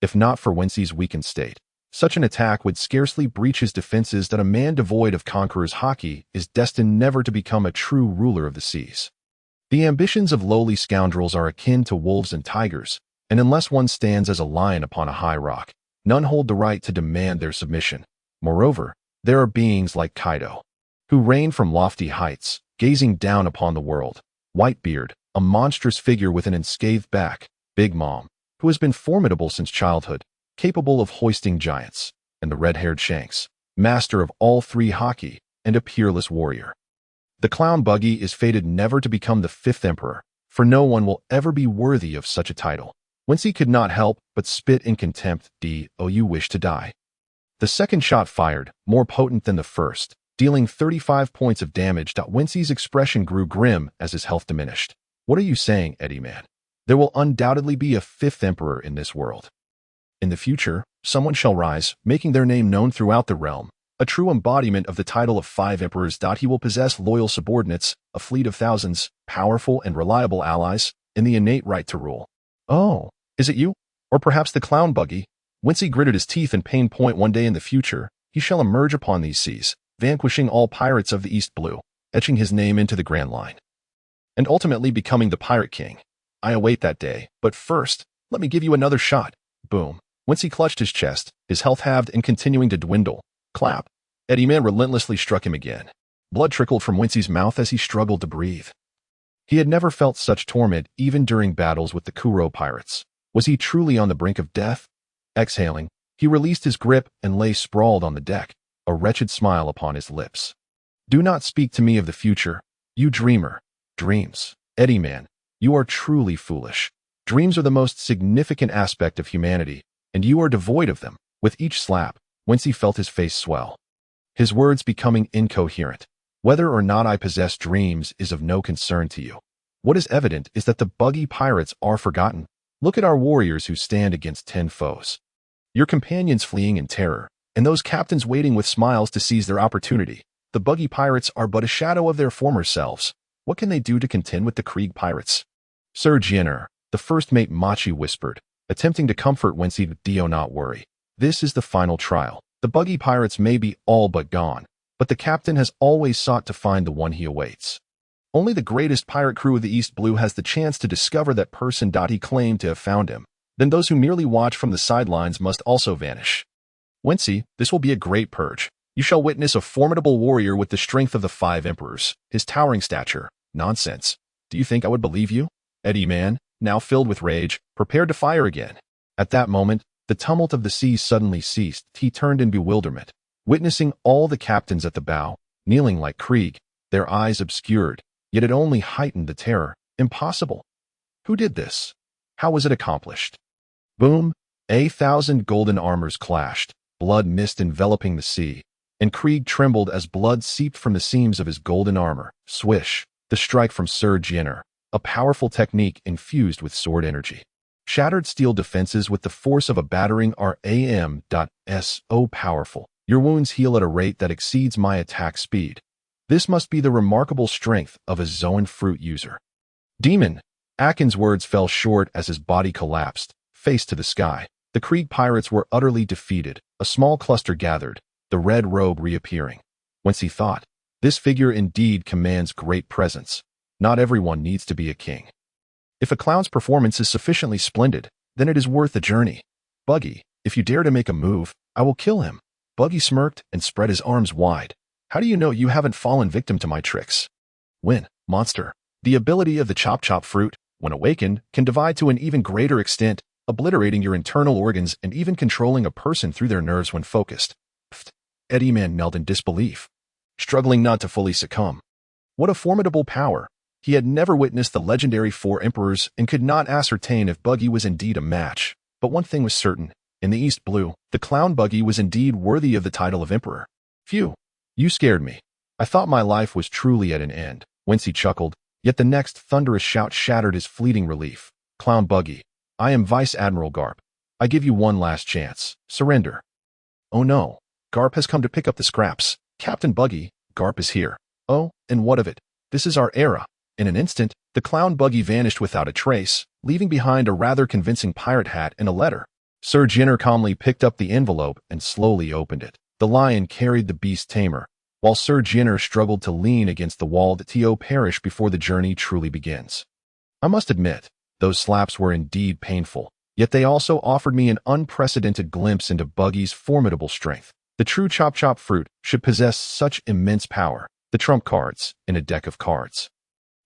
A: If not for Wency's weakened state, such an attack would scarcely breach his defenses. A man devoid of conqueror's haki is destined never to become a true ruler of the seas. The ambitions of lowly scoundrels are akin to wolves and tigers, and unless one stands as a lion upon a high rock, none hold the right to demand their submission. Moreover, there are beings like Kaido, who reign from lofty heights, gazing down upon the world. Whitebeard, a monstrous figure with an unscathed back. Big Mom, who has been formidable since childhood, capable of hoisting giants. And the red-haired Shanks, master of all 3 haki, and a peerless warrior. The clown Buggy is fated never to become the 5th emperor, for no one will ever be worthy of such a title. Wincy could not help but spit in contempt. You wish to die. The second shot fired, more potent than the first, dealing 35 points of damage. Wincy's expression grew grim as his health diminished. What are you saying, Eddie man? There will undoubtedly be a 5th emperor in this world. In the future, someone shall rise, making their name known throughout the realm, a true embodiment of the title of 5 emperors. He will possess loyal subordinates, a fleet of thousands, powerful and reliable allies, and the innate right to rule. Oh, is it you? Or perhaps the clown Buggy? Wincy gritted his teeth in pain. One day in the future, he shall emerge upon these seas, vanquishing all pirates of the East Blue, etching his name into the Grand Line, and ultimately becoming the Pirate King. I await that day, but first, let me give you another shot. Boom. Wincy clutched his chest, his health halved and continuing to dwindle. Clap. Eddie Man relentlessly struck him again. Blood trickled from Wincy's mouth as he struggled to breathe. He had never felt such torment even during battles with the Kuro pirates. Was he truly on the brink of death? Exhaling, he released his grip and lay sprawled on the deck, a wretched smile upon his lips. Do not speak to me of the future, you dreamer. Dreams. Eddie man, you are truly foolish. Dreams are the most significant aspect of humanity, and you are devoid of them. With each slap, Wincy felt his face swell, his words becoming incoherent. Whether or not I possess dreams is of no concern to you. What is evident is that the Buggy pirates are forgotten. Look at our warriors who stand against 10 foes. Your companions fleeing in terror, and those captains waiting with smiles to seize their opportunity. The Buggy pirates are but a shadow of their former selves. What can they do to contend with the Krieg pirates? Sir Jenner, the first mate Machi whispered, attempting to comfort Wensi. Do not worry. This is the final trial. The Buggy pirates may be all but gone, but the captain has always sought to find the one he awaits. Only the greatest pirate crew of the East Blue has the chance to discover that person. He claimed to have found him. Then those who merely watch from the sidelines must also vanish. Wincy, this will be a great purge. You shall witness a formidable warrior with the strength of the 5 emperors, his towering stature. Nonsense. Do you think I would believe you? Eddie man, now filled with rage, prepared to fire again. At that moment, The tumult of the sea suddenly ceased. He turned in bewilderment, witnessing all the captains at the bow, kneeling like Krieg, their eyes obscured, yet it only heightened the terror. Impossible. Who did this? How was it accomplished? Boom! 1,000 golden armors clashed, blood mist enveloping the sea, and Krieg trembled as blood seeped from the seams of his golden armor. Swish! The strike from Sir Jenner, a powerful technique infused with sword energy. Shattered steel defenses with the force of a battering ram.so powerful. Your wounds heal at a rate that exceeds my attack speed. This must be the remarkable strength of a Zoan fruit user. Demon! Akin's words fell short as his body collapsed, face to the sky. The Krieg pirates were utterly defeated. A small cluster gathered, the red robe reappearing. Wincy thought, this figure indeed commands great presence. Not everyone needs to be a king. If a clown's performance is sufficiently splendid, then it is worth the journey. Buggy, if you dare to make a move, I will kill him. Buggy smirked and spread his arms wide. How do you know you haven't fallen victim to my tricks? When, monster, the ability of the chop fruit, when awakened, can divide to an even greater extent, obliterating your internal organs and even controlling a person through their nerves when focused. Pfft. Eddie Man knelt in disbelief, struggling not to fully succumb. What a formidable power! He had never witnessed the legendary 4 emperors and could not ascertain if Buggy was indeed a match. But one thing was certain. In the East Blue, the clown Buggy was indeed worthy of the title of emperor. Phew! You scared me. I thought my life was truly at an end. Wincy chuckled, yet the next thunderous shout shattered his fleeting relief. Clown Buggy, I am Vice Admiral Karp. I give you one last chance. Surrender. Oh no. Karp has come to pick up the scraps. Captain Buggy, Karp is here. Oh, and what of it? This is our era. In an instant, the clown Buggy vanished without a trace, leaving behind a rather convincing pirate hat and a letter. Sir Jenner calmly picked up the envelope and slowly opened it. The lion carried the beast tamer, while Sir Jenner struggled to lean against the wall that T.O. perish before the journey truly begins. I must admit, those slaps were indeed painful, yet they also offered me an unprecedented glimpse into Buggy's formidable strength. The true chop fruit should possess such immense power. The trump cards in a deck of cards.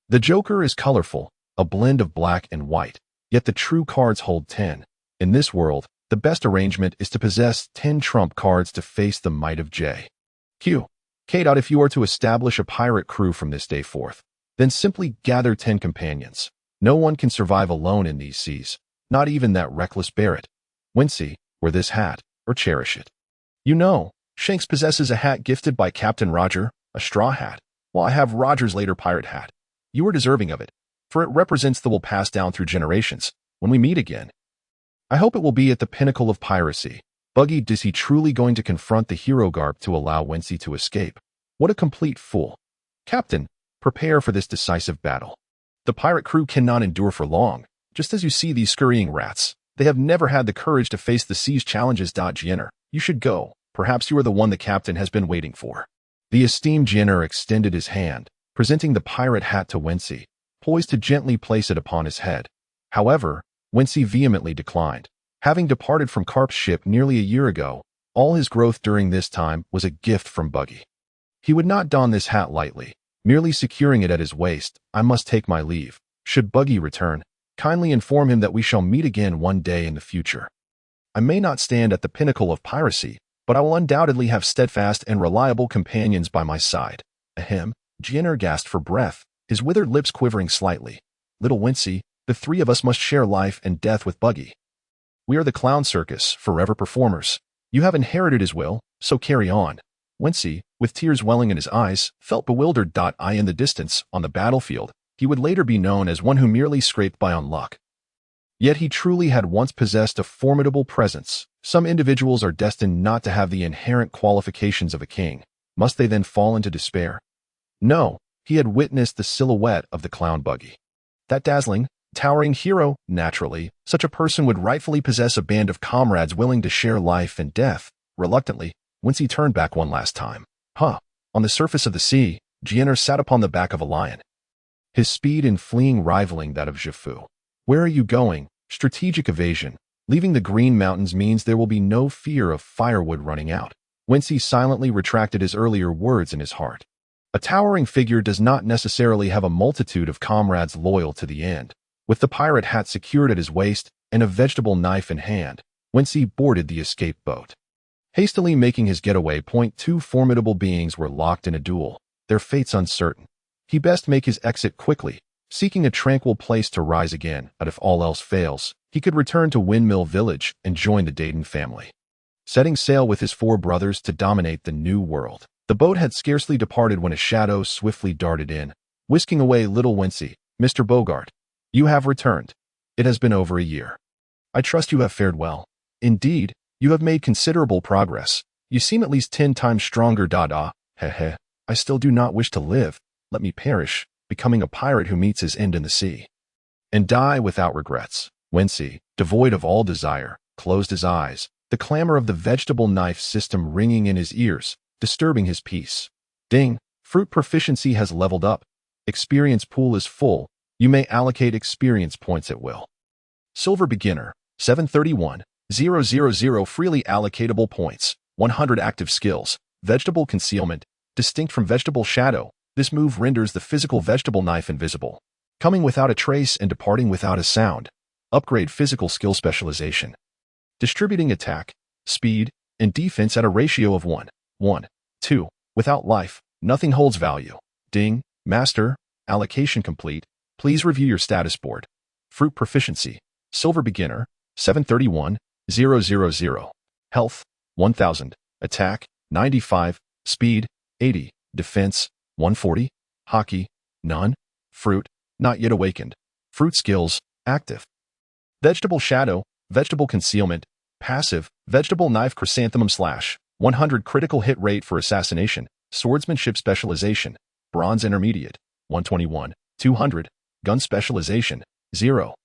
A: The Joker is colorful, a blend of black and white, yet the true cards hold 10. In this world, the best arrangement is to possess 10 trump cards to face the might of J. Q. K. If you are to establish a pirate crew from this day forth, then simply gather 10 companions. No one can survive alone in these seas, not even that reckless Barrett. Wincy, wear this hat, or cherish it. You know, Shanks possesses a hat gifted by Captain Roger, a straw hat, while I have Roger's later pirate hat. You are deserving of it, for it represents the will passed down through generations. When we meet again, I hope it will be at the pinnacle of piracy. Buggy, is he truly going to confront the hero Karp to allow Wincy to escape? What a complete fool. Captain, prepare for this decisive battle. The pirate crew cannot endure for long. Just as you see these scurrying rats, they have never had the courage to face the sea's challenges. Jenner, you should go. Perhaps you are the one the captain has been waiting for. The esteemed Jenner extended his hand, presenting the pirate hat to Wincy, poised to gently place it upon his head. However, Wincy vehemently declined. Having departed from Karp's ship nearly a year ago, all his growth during this time was a gift from Buggy. He would not don this hat lightly, merely securing it at his waist. I must take my leave. Should Buggy return, kindly inform him that we shall meet again one day in the future. I may not stand at the pinnacle of piracy, but I will undoubtedly have steadfast and reliable companions by my side. Ahem. Jenner gasped for breath, his withered lips quivering slightly. Little Wincy, the 3 of us must share life and death with Buggy. We are the clown circus, forever performers. You have inherited his will, so carry on. Wincy, with tears welling in his eyes, felt bewildered. In the distance, on the battlefield, he would later be known as one who merely scraped by on luck. Yet he truly had once possessed a formidable presence. Some individuals are destined not to have the inherent qualifications of a king. Must they then fall into despair? No, he had witnessed the silhouette of the clown Buggy. That dazzling, towering hero. Naturally, such a person would rightfully possess a band of comrades willing to share life and death. Reluctantly, Wincy turned back one last time. On the surface of the sea, Jenner sat upon the back of a lion, his speed in fleeing rivaling that of Jifu. Where are you going? Strategic evasion. Leaving the Green Mountains means there will be no fear of firewood running out. Wincy silently retracted his earlier words in his heart. A towering figure does not necessarily have a multitude of comrades loyal to the end. With the pirate hat secured at his waist and a vegetable knife in hand, Wincy boarded the escape boat. Hastily making his getaway point, two formidable beings were locked in a duel, their fates uncertain. He best make his exit quickly, seeking a tranquil place to rise again, but if all else fails, he could return to Windmill Village and join the Dayton family. Setting sail with his four brothers to dominate the new world, the boat had scarcely departed when a shadow swiftly darted in, whisking away little Wincy. "Mr. Bogart, you have returned. It has been over a year. I trust you have fared well. Indeed, you have made considerable progress. You seem at least 10 times stronger. Heh. I still do not wish to live. Let me perish, becoming a pirate who meets his end in the sea, and die without regrets." Wincy, devoid of all desire, closed his eyes, the clamor of the vegetable knife system ringing in his ears, disturbing his peace. Ding! Fruit proficiency has leveled up. Experience pool is full. You may allocate experience points at will. Silver beginner, 731,000 freely allocatable points, 100 active skills, vegetable concealment, distinct from vegetable shadow. This move renders the physical vegetable knife invisible, coming without a trace and departing without a sound. Upgrade physical skill specialization. Distributing attack, speed, and defense at a ratio of 1:2. Without life, nothing holds value. Ding! Master, allocation complete. Please review your status board. Fruit proficiency, silver beginner, 731,000. Health, 1000. Attack, 95. Speed, 80. Defense, 140. Hockey, none. Fruit, not yet awakened. Fruit skills, active. Vegetable shadow, vegetable concealment, passive, vegetable knife chrysanthemum slash, 100 critical hit rate for assassination, swordsmanship specialization, bronze intermediate, 121, 200, gun specialization, 0.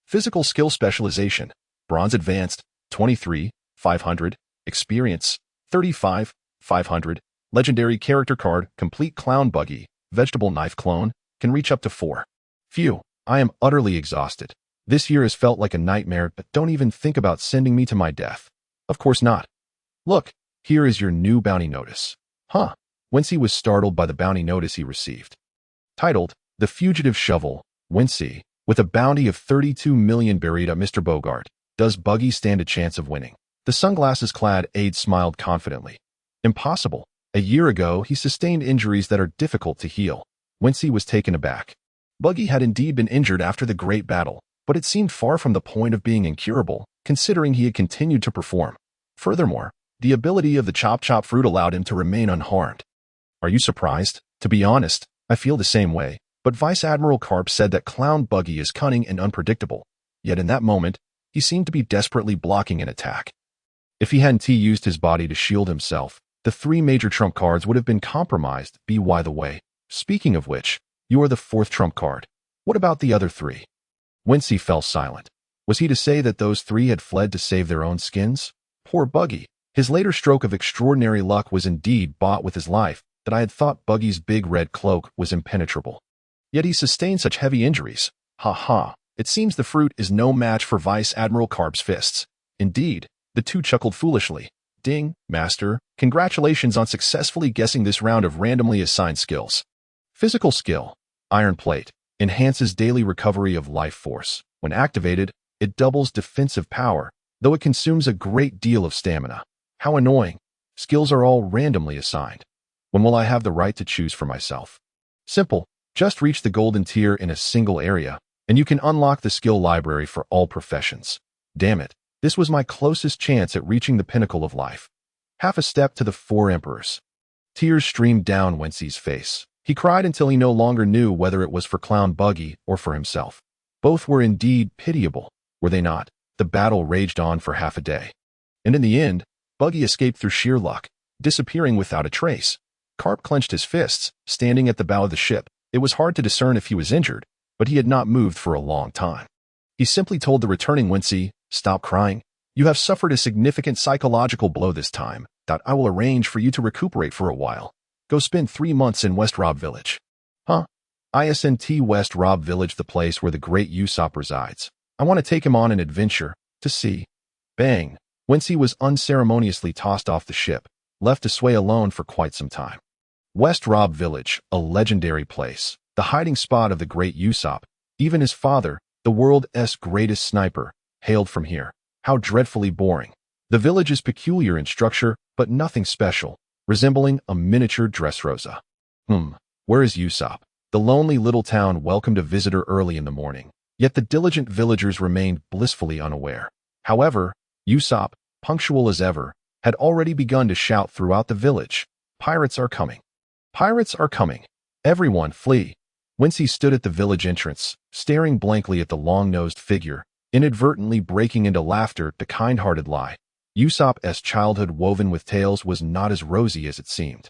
A: Physical skill specialization, bronze advanced, 23, 500, experience, 35, 500, legendary character card, complete clown buggy, vegetable knife clone, can reach up to 4. Phew, I am utterly exhausted. This year has felt like a nightmare, but don't even think about sending me to my death. Of course not. Look, here is your new bounty notice. Huh. Wincy was startled by the bounty notice he received. Titled, The Fugitive Shovel, Wincy, with a bounty of 32 million buried at Mr. Bogart. Does Buggy stand a chance of winning? The sunglasses-clad aide smiled confidently. Impossible. A year ago, he sustained injuries that are difficult to heal. Wincy was taken aback. Buggy had indeed been injured after the great battle, but it seemed far from the point of being incurable, considering he had continued to perform. Furthermore, the ability of the chop fruit allowed him to remain unharmed. Are you surprised? To be honest, I feel the same way, but Vice Admiral Karp said that Clown Buggy is cunning and unpredictable, yet in that moment, he seemed to be desperately blocking an attack. If he hadn't used his body to shield himself, the 3 major trump cards would have been compromised. By the way, speaking of which, you are the 4th trump card. What about the other 3? Wincy fell silent. Was he to say that those 3 had fled to save their own skins? Poor Buggy. His later stroke of extraordinary luck was indeed bought with his life, that I had thought Buggy's big red cloak was impenetrable. Yet he sustained such heavy injuries. Ha. It seems the fruit is no match for Vice Admiral Karp's fists. Indeed, the two chuckled foolishly. Ding, Master, congratulations on successfully guessing this round of randomly assigned skills. Physical skill, Iron Plate, enhances daily recovery of life force. When activated, it doubles defensive power, though it consumes a great deal of stamina. How annoying. Skills are all randomly assigned. When will I have the right to choose for myself? Simple. Just reach the golden tier in a single area, and you can unlock the skill library for all professions. Damn it. This was my closest chance at reaching the pinnacle of life. Half a step to the 4 emperors. Tears streamed down Wency's face. He cried until he no longer knew whether it was for Clown Buggy or for himself. Both were indeed pitiable, were they not? The battle raged on for half a day. And in the end, Buggy escaped through sheer luck, disappearing without a trace. Karp clenched his fists, standing at the bow of the ship. It was hard to discern if he was injured, but he had not moved for a long time. He simply told the returning Wincy, "Stop crying. You have suffered a significant psychological blow this time. I will arrange for you to recuperate for a while. Go spend 3 months in West Rob Village." Huh? ISNT West Rob Village, the place where the great Usopp resides. I want to take him on an adventure, to see. Bang. Wincy was unceremoniously tossed off the ship, left to sway alone for quite some time. West Rob Village, a legendary place, the hiding spot of the great Usopp. Even his father, the world's greatest sniper, hailed from here. How dreadfully boring. The village is peculiar in structure, but nothing special, resembling a miniature Dressrosa. Where is Usopp? The lonely little town welcomed a visitor early in the morning, yet the diligent villagers remained blissfully unaware. However, Usopp, punctual as ever, had already begun to shout throughout the village, "Pirates are coming! Pirates are coming! Everyone flee!" Wincy stood at the village entrance, staring blankly at the long-nosed figure, inadvertently breaking into laughter, the kind-hearted lie. Usopp's childhood woven with tales was not as rosy as it seemed.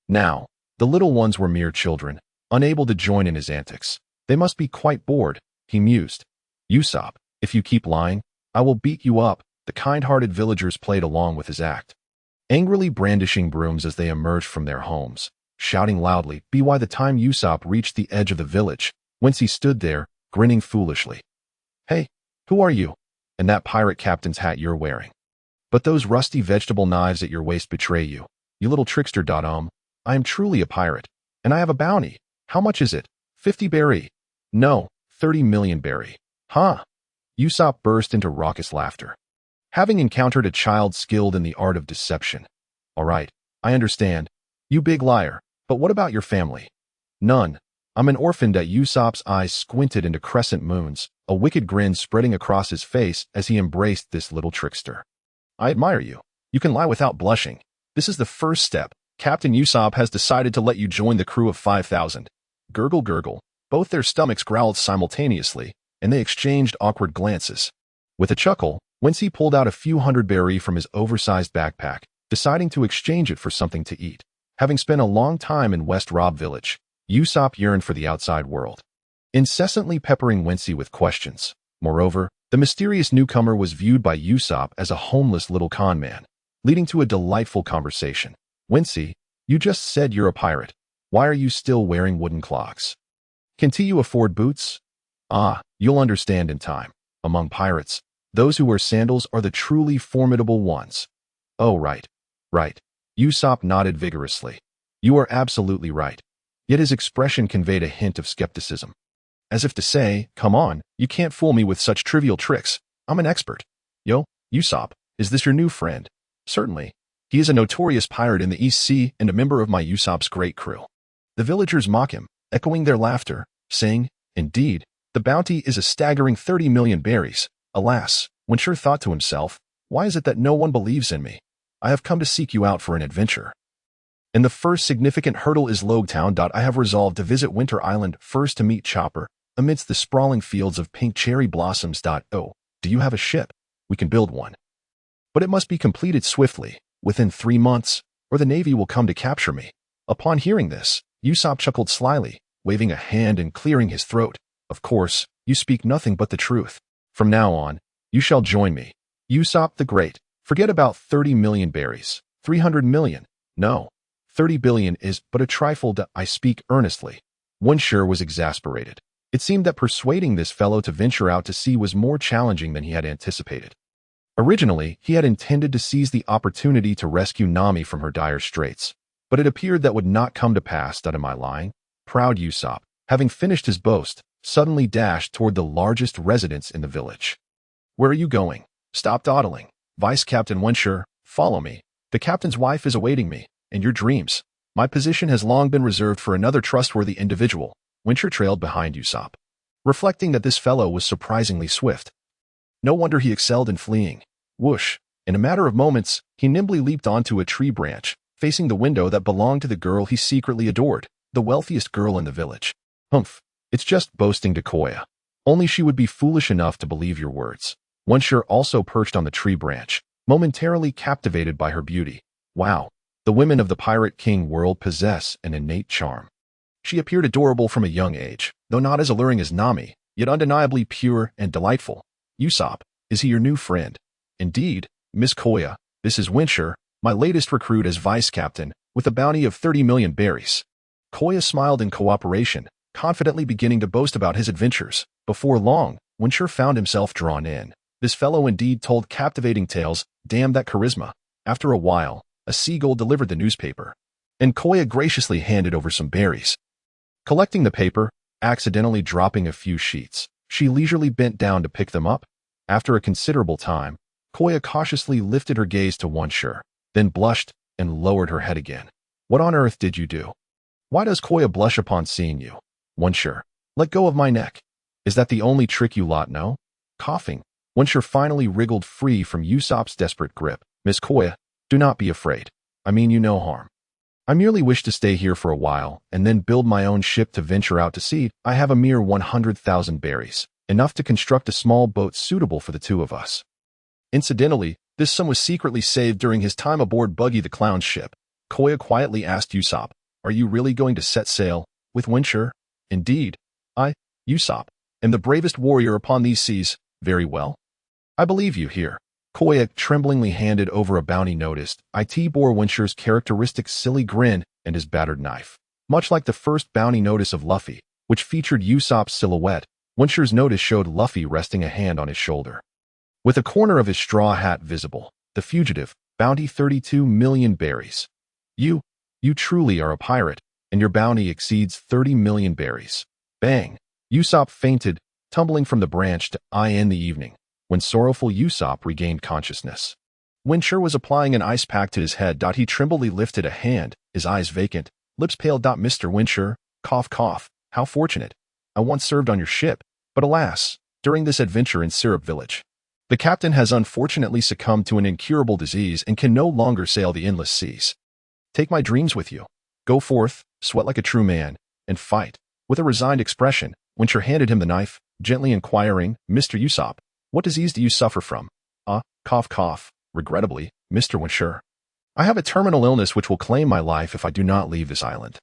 A: Now, the little ones were mere children, unable to join in his antics. They must be quite bored, he mused. "Usopp, if you keep lying, I will beat you up." The kind-hearted villagers played along with his act, angrily brandishing brooms as they emerged from their homes, shouting loudly. By the time Usopp reached the edge of the village, Wincy stood there, grinning foolishly. "Hey, who are you? And that pirate captain's hat you're wearing? But those rusty vegetable knives at your waist betray you, you little trickster. I am truly a pirate, and I have a bounty. How much is it? 50 berry? No, 30 million berry. Huh?" Usopp burst into raucous laughter, having encountered a child skilled in the art of deception. "All right, I understand. You big liar, but what about your family?" "None. I'm an orphan." Usopp's eyes squinted into crescent moons, a wicked grin spreading across his face as he embraced this little trickster. "I admire you. You can lie without blushing. This is the first step. Captain Usopp has decided to let you join the crew of 5,000. Gurgle, gurgle. Both their stomachs growled simultaneously, and they exchanged awkward glances. With a chuckle, Wincy pulled out a few hundred berry from his oversized backpack, deciding to exchange it for something to eat. Having spent a long time in West Rob Village, Usopp yearned for the outside world, incessantly peppering Wincy with questions. Moreover, the mysterious newcomer was viewed by Usopp as a homeless little con man, leading to a delightful conversation. "Wincy, you just said you're a pirate. Why are you still wearing wooden clogs? Can't you afford boots?" "Ah, you'll understand in time. Among pirates, those who wear sandals are the truly formidable ones." "Oh, right. Right." Usopp nodded vigorously. "You are absolutely right." Yet his expression conveyed a hint of skepticism, as if to say, "Come on, you can't fool me with such trivial tricks. I'm an expert." "Yo, Usopp, is this your new friend?" "Certainly. He is a notorious pirate in the East Sea and a member of my Usopp's great crew." The villagers mock him, echoing their laughter, saying, "Indeed, the bounty is a staggering 30 million berries. Alas," Winchur thought to himself, "why is it that no one believes in me? I have come to seek you out for an adventure. And the first significant hurdle is Logtown. I have resolved to visit Winter Island first to meet Chopper, amidst the sprawling fields of pink cherry blossoms. Oh, do you have a ship? We can build one. But it must be completed swiftly, within 3 months, or the Navy will come to capture me." Upon hearing this, Usopp chuckled slyly, waving a hand and clearing his throat. "Of course, you speak nothing but the truth. From now on, you shall join me. Usopp the Great. Forget about 30 million berries. 300 million. No. 30 billion is but a trifle. I speak earnestly." Winchur was exasperated. It seemed that persuading this fellow to venture out to sea was more challenging than he had anticipated. Originally, he had intended to seize the opportunity to rescue Nami from her dire straits, but it appeared that would not come to pass. Am I lying? Proud Usopp, having finished his boast, suddenly dashed toward the largest residence in the village. "Where are you going? Stop dawdling. Vice Captain Winchur, follow me. The captain's wife is awaiting me, and your dreams. My position has long been reserved for another trustworthy individual." Winchur trailed behind Usopp, reflecting that this fellow was surprisingly swift. No wonder he excelled in fleeing. Whoosh! In a matter of moments, he nimbly leaped onto a tree branch, facing the window that belonged to the girl he secretly adored, the wealthiest girl in the village. "Humph, it's just boasting to Koya. Only she would be foolish enough to believe your words." Winchur also perched on the tree branch, momentarily captivated by her beauty. Wow, the women of the Pirate King world possess an innate charm. She appeared adorable from a young age, though not as alluring as Nami, yet undeniably pure and delightful. "Usopp, is he your new friend?" "Indeed, Miss Koya, this is Winchur, my latest recruit as vice captain, with a bounty of 30 million berries." Koya smiled in cooperation, confidently beginning to boast about his adventures. Before long, Winchur found himself drawn in. This fellow indeed told captivating tales. Damn that charisma. After a while, a seagull delivered the newspaper, and Koya graciously handed over some berries. Collecting the paper, accidentally dropping a few sheets, she leisurely bent down to pick them up. After a considerable time, Koya cautiously lifted her gaze to Wincy, then blushed and lowered her head again. What on earth did you do? Why does Koya blush upon seeing you? Wincy, let go of my neck. Is that the only trick you lot know? Coughing, Wincy finally wriggled free from Usopp's desperate grip. Miss Koya, do not be afraid. I mean you no harm. I merely wish to stay here for a while and then build my own ship to venture out to sea. I have a mere 100,000 berries, enough to construct a small boat suitable for the two of us. Incidentally, this sum was secretly saved during his time aboard Buggy the Clown's ship. Koya quietly asked Usopp, are you really going to set sail with Wincy? Indeed. I, Usopp, am the bravest warrior upon these seas. Very well. I believe you here. Koya tremblingly handed over a bounty notice. It bore Wincy's characteristic silly grin and his battered knife. Much like the first bounty notice of Luffy, which featured Usopp's silhouette, Wincy's notice showed Luffy resting a hand on his shoulder. With a corner of his straw hat visible, the fugitive, bounty 32 million berries. You truly are a pirate, and your bounty exceeds 30 million berries. Bang! Usopp fainted, tumbling from the branch to end the evening, when sorrowful Usopp regained consciousness. Wincy was applying an ice pack to his head. He tremblingly lifted a hand, his eyes vacant, lips pale. Mr. Wincy, cough cough, how fortunate. I once served on your ship, but alas, during this adventure in Syrup Village, the captain has unfortunately succumbed to an incurable disease and can no longer sail the endless seas. Take my dreams with you. Go forth, sweat like a true man, and fight. With a resigned expression, Wincy handed him the knife, gently inquiring, Mr. Usopp, what disease do you suffer from? Cough cough, regrettably, Mr. Wincy. I have a terminal illness which will claim my life if I do not leave this island.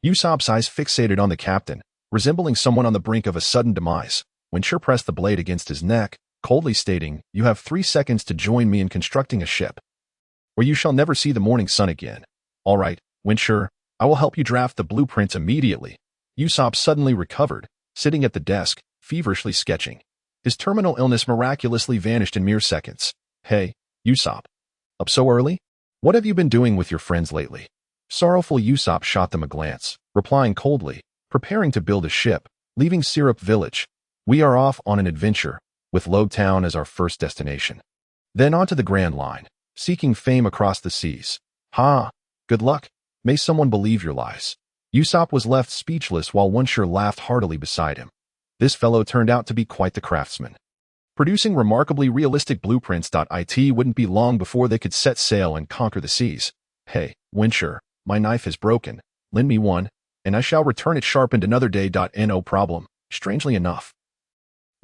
A: Usopp's eyes fixated on the captain, resembling someone on the brink of a sudden demise. Wincy pressed the blade against his neck, coldly stating, you have 3 seconds to join me in constructing a ship, or you shall never see the morning sun again. All right, Wincy, I will help you draft the blueprints immediately. Usopp suddenly recovered, sitting at the desk, feverishly sketching. His terminal illness miraculously vanished in mere seconds. Hey, Usopp. Up so early? What have you been doing with your friends lately? Sorrowful Usopp shot them a glance, replying coldly, preparing to build a ship, leaving Syrup Village. We are off on an adventure, with Lode Town as our first destination. Then onto the Grand Line, seeking fame across the seas. Ha! Good luck. May someone believe your lies. Usopp was left speechless while Wincy laughed heartily beside him. This fellow turned out to be quite the craftsman. Producing remarkably realistic blueprints. It wouldn't be long before they could set sail and conquer the seas. Hey, Wincy, my knife is broken. Lend me one, and I shall return it sharpened another day. No problem. Strangely enough,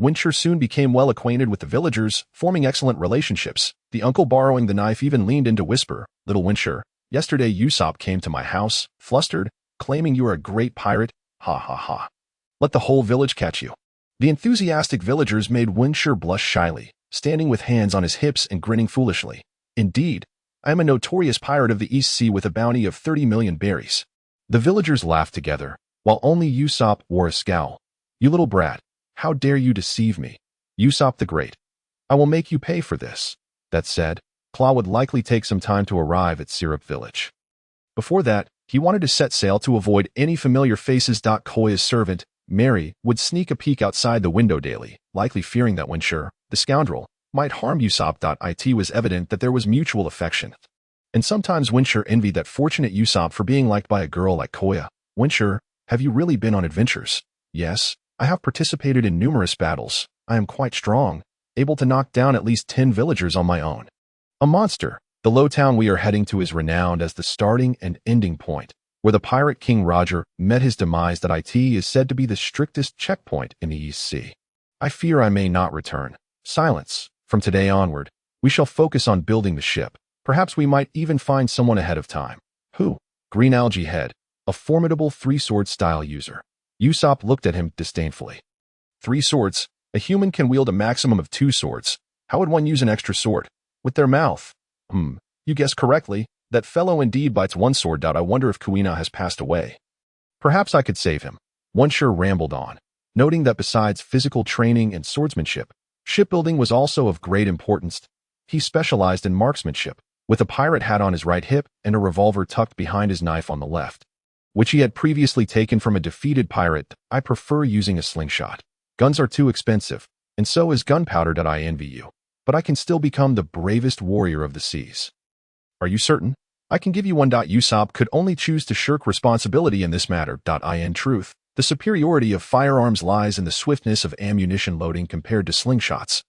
A: Wincy soon became well acquainted with the villagers, forming excellent relationships. The uncle borrowing the knife even leaned in to whisper, Little Wincy, yesterday Usopp came to my house, flustered, claiming you are a great pirate. Ha ha ha. Let the whole village catch you. The enthusiastic villagers made Wincy blush shyly, standing with hands on his hips and grinning foolishly. Indeed, I am a notorious pirate of the East Sea with a bounty of 30 million berries. The villagers laughed together, while only Usopp wore a scowl. You little brat, how dare you deceive me? Usopp the Great. I will make you pay for this. That said, Claw would likely take some time to arrive at Syrup Village. Before that, he wanted to set sail to avoid any familiar faces. Koya's servant, Mary, would sneak a peek outside the window daily, likely fearing that Wincy, the scoundrel, might harm Usopp. It was evident that there was mutual affection. And sometimes Wincy envied that fortunate Usopp for being liked by a girl like Koya. Wincy, have you really been on adventures? Yes, I have participated in numerous battles. I am quite strong, able to knock down at least 10 villagers on my own. A monster. The low town we are heading to is renowned as the starting and ending point, where the pirate King Roger met his demise. It is said to be the strictest checkpoint in the East Sea. I fear I may not return. Silence. From today onward, we shall focus on building the ship. Perhaps we might even find someone ahead of time. Who? Green Algae Head, a formidable three-sword style user. Usopp looked at him disdainfully. 3 swords? A human can wield a maximum of 2 swords. How would one use an extra sword? With their mouth. You guessed correctly. That fellow indeed bites 1 sword. I wonder if Kuina has passed away. Perhaps I could save him. Wincy rambled on, noting that besides physical training and swordsmanship, shipbuilding was also of great importance. He specialized in marksmanship, with a pirate hat on his right hip and a revolver tucked behind his knife on the left, which he had previously taken from a defeated pirate. I prefer using a slingshot. Guns are too expensive, and so is gunpowder. I envy you. but I can still become the bravest warrior of the seas. Are you certain? I can give you one. Usopp could only choose to shirk responsibility in this matter. In truth, the superiority of firearms lies in the swiftness of ammunition loading compared to slingshots.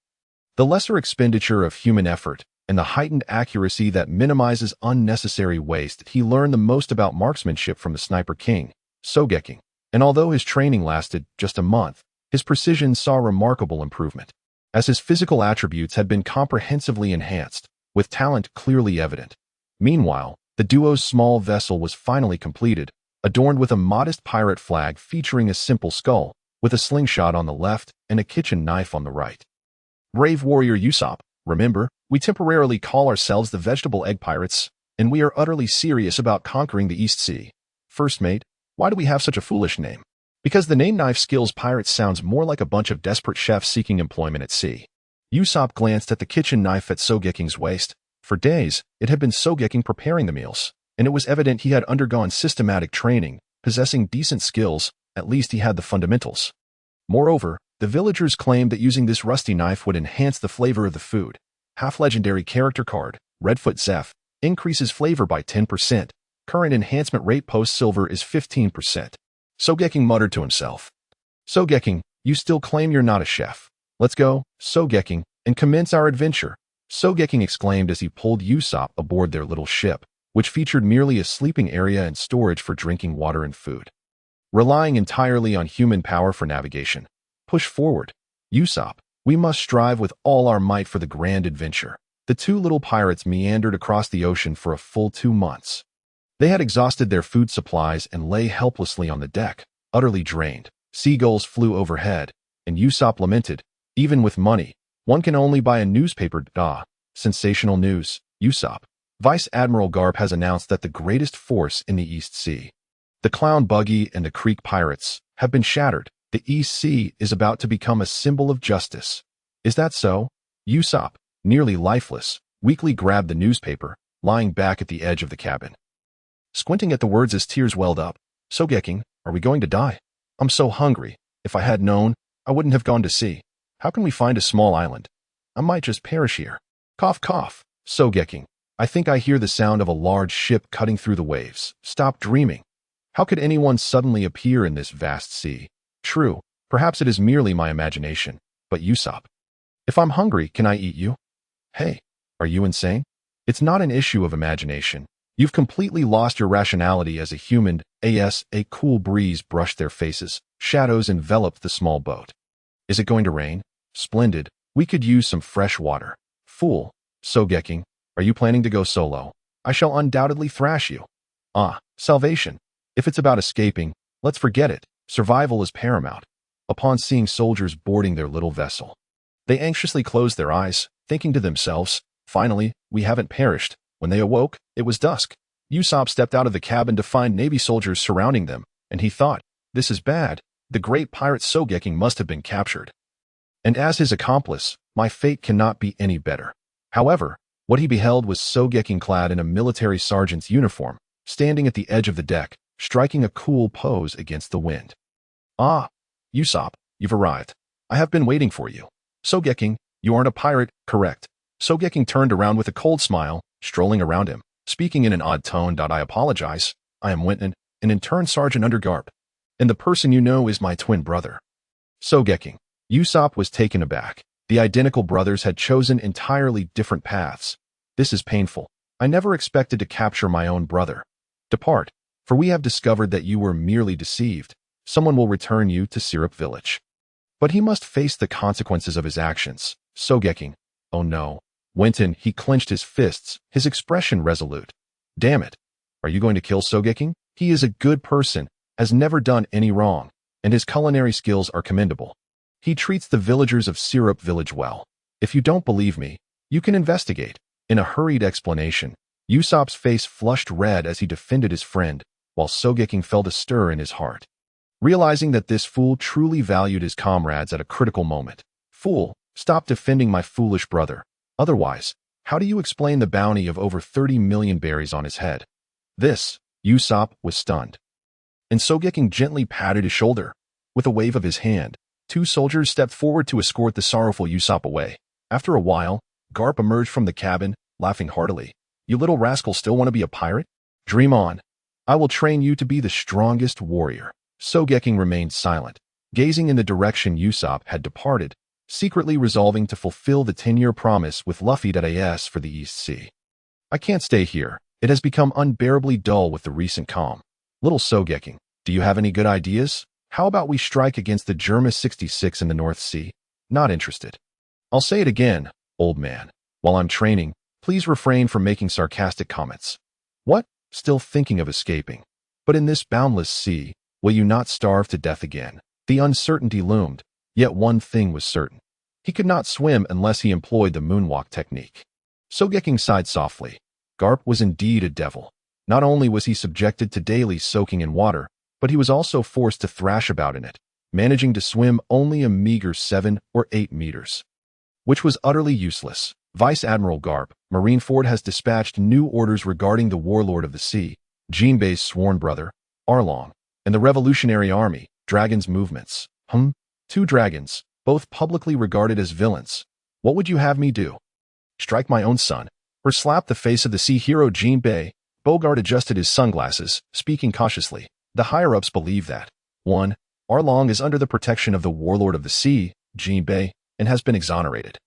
A: The lesser expenditure of human effort and the heightened accuracy that minimizes unnecessary waste. He learned the most about marksmanship from the Sniper King, Sogeking, and although his training lasted just a month, his precision saw remarkable improvement, as his physical attributes had been comprehensively enhanced, with talent clearly evident. Meanwhile, the duo's small vessel was finally completed, adorned with a modest pirate flag featuring a simple skull, with a slingshot on the left and a kitchen knife on the right. Brave warrior Usopp, remember, we temporarily call ourselves the Vegetable Egg Pirates, and we are utterly serious about conquering the East Sea. First mate, why do we have such a foolish name? Because the name Knife Skills Pirates sounds more like a bunch of desperate chefs seeking employment at sea. Usopp glanced at the kitchen knife at Sogeking's waist. For days, it had been Sogeking preparing the meals, and it was evident he had undergone systematic training, possessing decent skills. At least he had the fundamentals. Moreover, the villagers claimed that using this rusty knife would enhance the flavor of the food. Half-legendary character card, Redfoot Zeph, increases flavor by 10%. Current enhancement rate post-silver is 15%. Sogeking muttered to himself. Sogeking, you still claim you're not a chef. Let's go, Sogeking, and commence our adventure. Sogeking exclaimed as he pulled Usopp aboard their little ship, which featured merely a sleeping area and storage for drinking water and food. Relying entirely on human power for navigation. Push forward. Usopp, we must strive with all our might for the grand adventure. The two little pirates meandered across the ocean for a full 2 months. They had exhausted their food supplies and lay helplessly on the deck, utterly drained. Seagulls flew overhead, and Usopp lamented, even with money, one can only buy a newspaper. Sensational news, Usopp. Vice Admiral Karp has announced that the greatest force in the East Sea, the Clown Buggy and the Creek Pirates, have been shattered. The East Sea is about to become a symbol of justice. Is that so? Usopp, nearly lifeless, weakly grabbed the newspaper, lying back at the edge of the cabin. Squinting at the words as tears welled up, Sogeking, are we going to die? I'm so hungry. If I had known, I wouldn't have gone to sea. How can we find a small island? I might just perish here. Cough, cough. Sogeking, I think I hear the sound of a large ship cutting through the waves. Stop dreaming. How could anyone suddenly appear in this vast sea? True, perhaps it is merely my imagination, but Usopp. If I'm hungry, can I eat you? Hey, are you insane? It's not an issue of imagination. You've completely lost your rationality as a human. A cool breeze brushed their faces. Shadows enveloped the small boat. Is it going to rain? Splendid. We could use some fresh water. Fool. Sogeking, are you planning to go solo? I shall undoubtedly thrash you. Salvation. If it's about escaping, let's forget it. Survival is paramount. Upon seeing soldiers boarding their little vessel, they anxiously closed their eyes, thinking to themselves, finally, we haven't perished. When they awoke, it was dusk. Usopp stepped out of the cabin to find Navy soldiers surrounding them, and he thought, this is bad. The great pirate Sogeking must have been captured. And as his accomplice, my fate cannot be any better. However, what he beheld was Sogeking clad in a military sergeant's uniform, standing at the edge of the deck, striking a cool pose against the wind. Usopp, you've arrived. I have been waiting for you. Sogeking, you aren't a pirate, correct? Sogeking turned around with a cold smile, strolling around him, speaking in an odd tone. I apologize. I am Winton, an intern sergeant under Karp. And the person you know is my twin brother. Sogeking. Usopp was taken aback. The identical brothers had chosen entirely different paths. This is painful. I never expected to capture my own brother. Depart, for we have discovered that you were merely deceived. Someone will return you to Syrup Village. But he must face the consequences of his actions. Sogeking. Oh no. Winton, he clenched his fists, his expression resolute. Damn it. Are you going to kill Sogeking? He is a good person, has never done any wrong, and his culinary skills are commendable. He treats the villagers of Syrup Village well. If you don't believe me, you can investigate. In a hurried explanation, Usopp's face flushed red as he defended his friend, while Sogeking felt a stir in his heart. Realizing that this fool truly valued his comrades at a critical moment. Fool, stop defending my foolish brother. Otherwise, how do you explain the bounty of over 30 million berries on his head? Usopp was stunned. And Sogeking gently patted his shoulder. With a wave of his hand, two soldiers stepped forward to escort the sorrowful Usopp away. After a while, Garp emerged from the cabin, laughing heartily. You little rascal still want to be a pirate? Dream on. I will train you to be the strongest warrior. Sogeking remained silent, gazing in the direction Usopp had departed, secretly resolving to fulfill the 10-year promise with Luffy.as for the East Sea. I can't stay here. It has become unbearably dull with the recent calm. Little Sogeking, do you have any good ideas? How about we strike against the Germa 66 in the North Sea? Not interested. I'll say it again, old man. While I'm training, please refrain from making sarcastic comments. What? Still thinking of escaping? But in this boundless sea, will you not starve to death again? The uncertainty loomed, yet one thing was certain. He could not swim unless he employed the moonwalk technique. Sogeking sighed softly. Garp was indeed a devil. Not only was he subjected to daily soaking in water, but he was also forced to thrash about in it, managing to swim only a meager 7 or 8 meters. Which was utterly useless. Vice Admiral Garp, Marineford has dispatched new orders regarding the warlord of the sea, Jinbei's sworn brother, Arlong, and the Revolutionary Army, Dragon's movements. 2 dragons, both publicly regarded as villains. What would you have me do? Strike my own son, or slap the face of the sea hero Jinbei? Bogart adjusted his sunglasses, speaking cautiously. The higher-ups believe that 1. Arlong is under the protection of the warlord of the sea, Jinbei, and has been exonerated.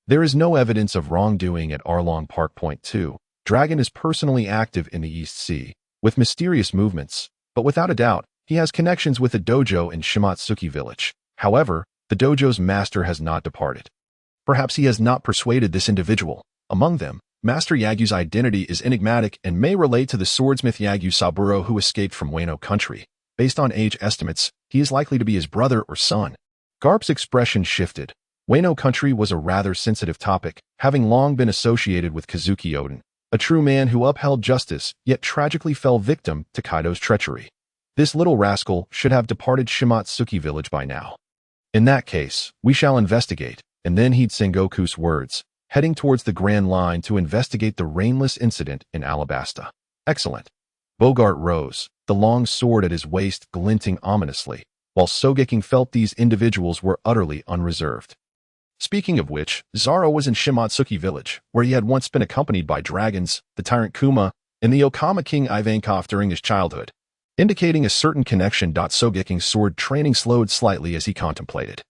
A: There is no evidence of wrongdoing at Arlong Park. 2. Dragon is personally active in the East Sea, with mysterious movements, but without a doubt, he has connections with a dojo in Shimotsuki village. However, the dojo's master has not departed. Perhaps he has not persuaded this individual. Among them, Master Yagyu's identity is enigmatic and may relate to the swordsmith Yagyu Saburo who escaped from Wano country. Based on age estimates, he is likely to be his brother or son. Garp's expression shifted. Wano country was a rather sensitive topic, having long been associated with Kazuki Oden, a true man who upheld justice, yet tragically fell victim to Kaido's treachery. This little rascal should have departed Shimotsuki village by now. In that case, we shall investigate, and then heed Sengoku's words, heading towards the Grand Line to investigate the rainless incident in Alabasta. Excellent. Bogart rose, the long sword at his waist glinting ominously, while Sogeking felt these individuals were utterly unreserved. Speaking of which, Zoro was in Shimotsuki village, where he had once been accompanied by dragons, the tyrant Kuma, and the Okama king Ivankov during his childhood, indicating a certain connection. Sogeking's sword training slowed slightly as he contemplated.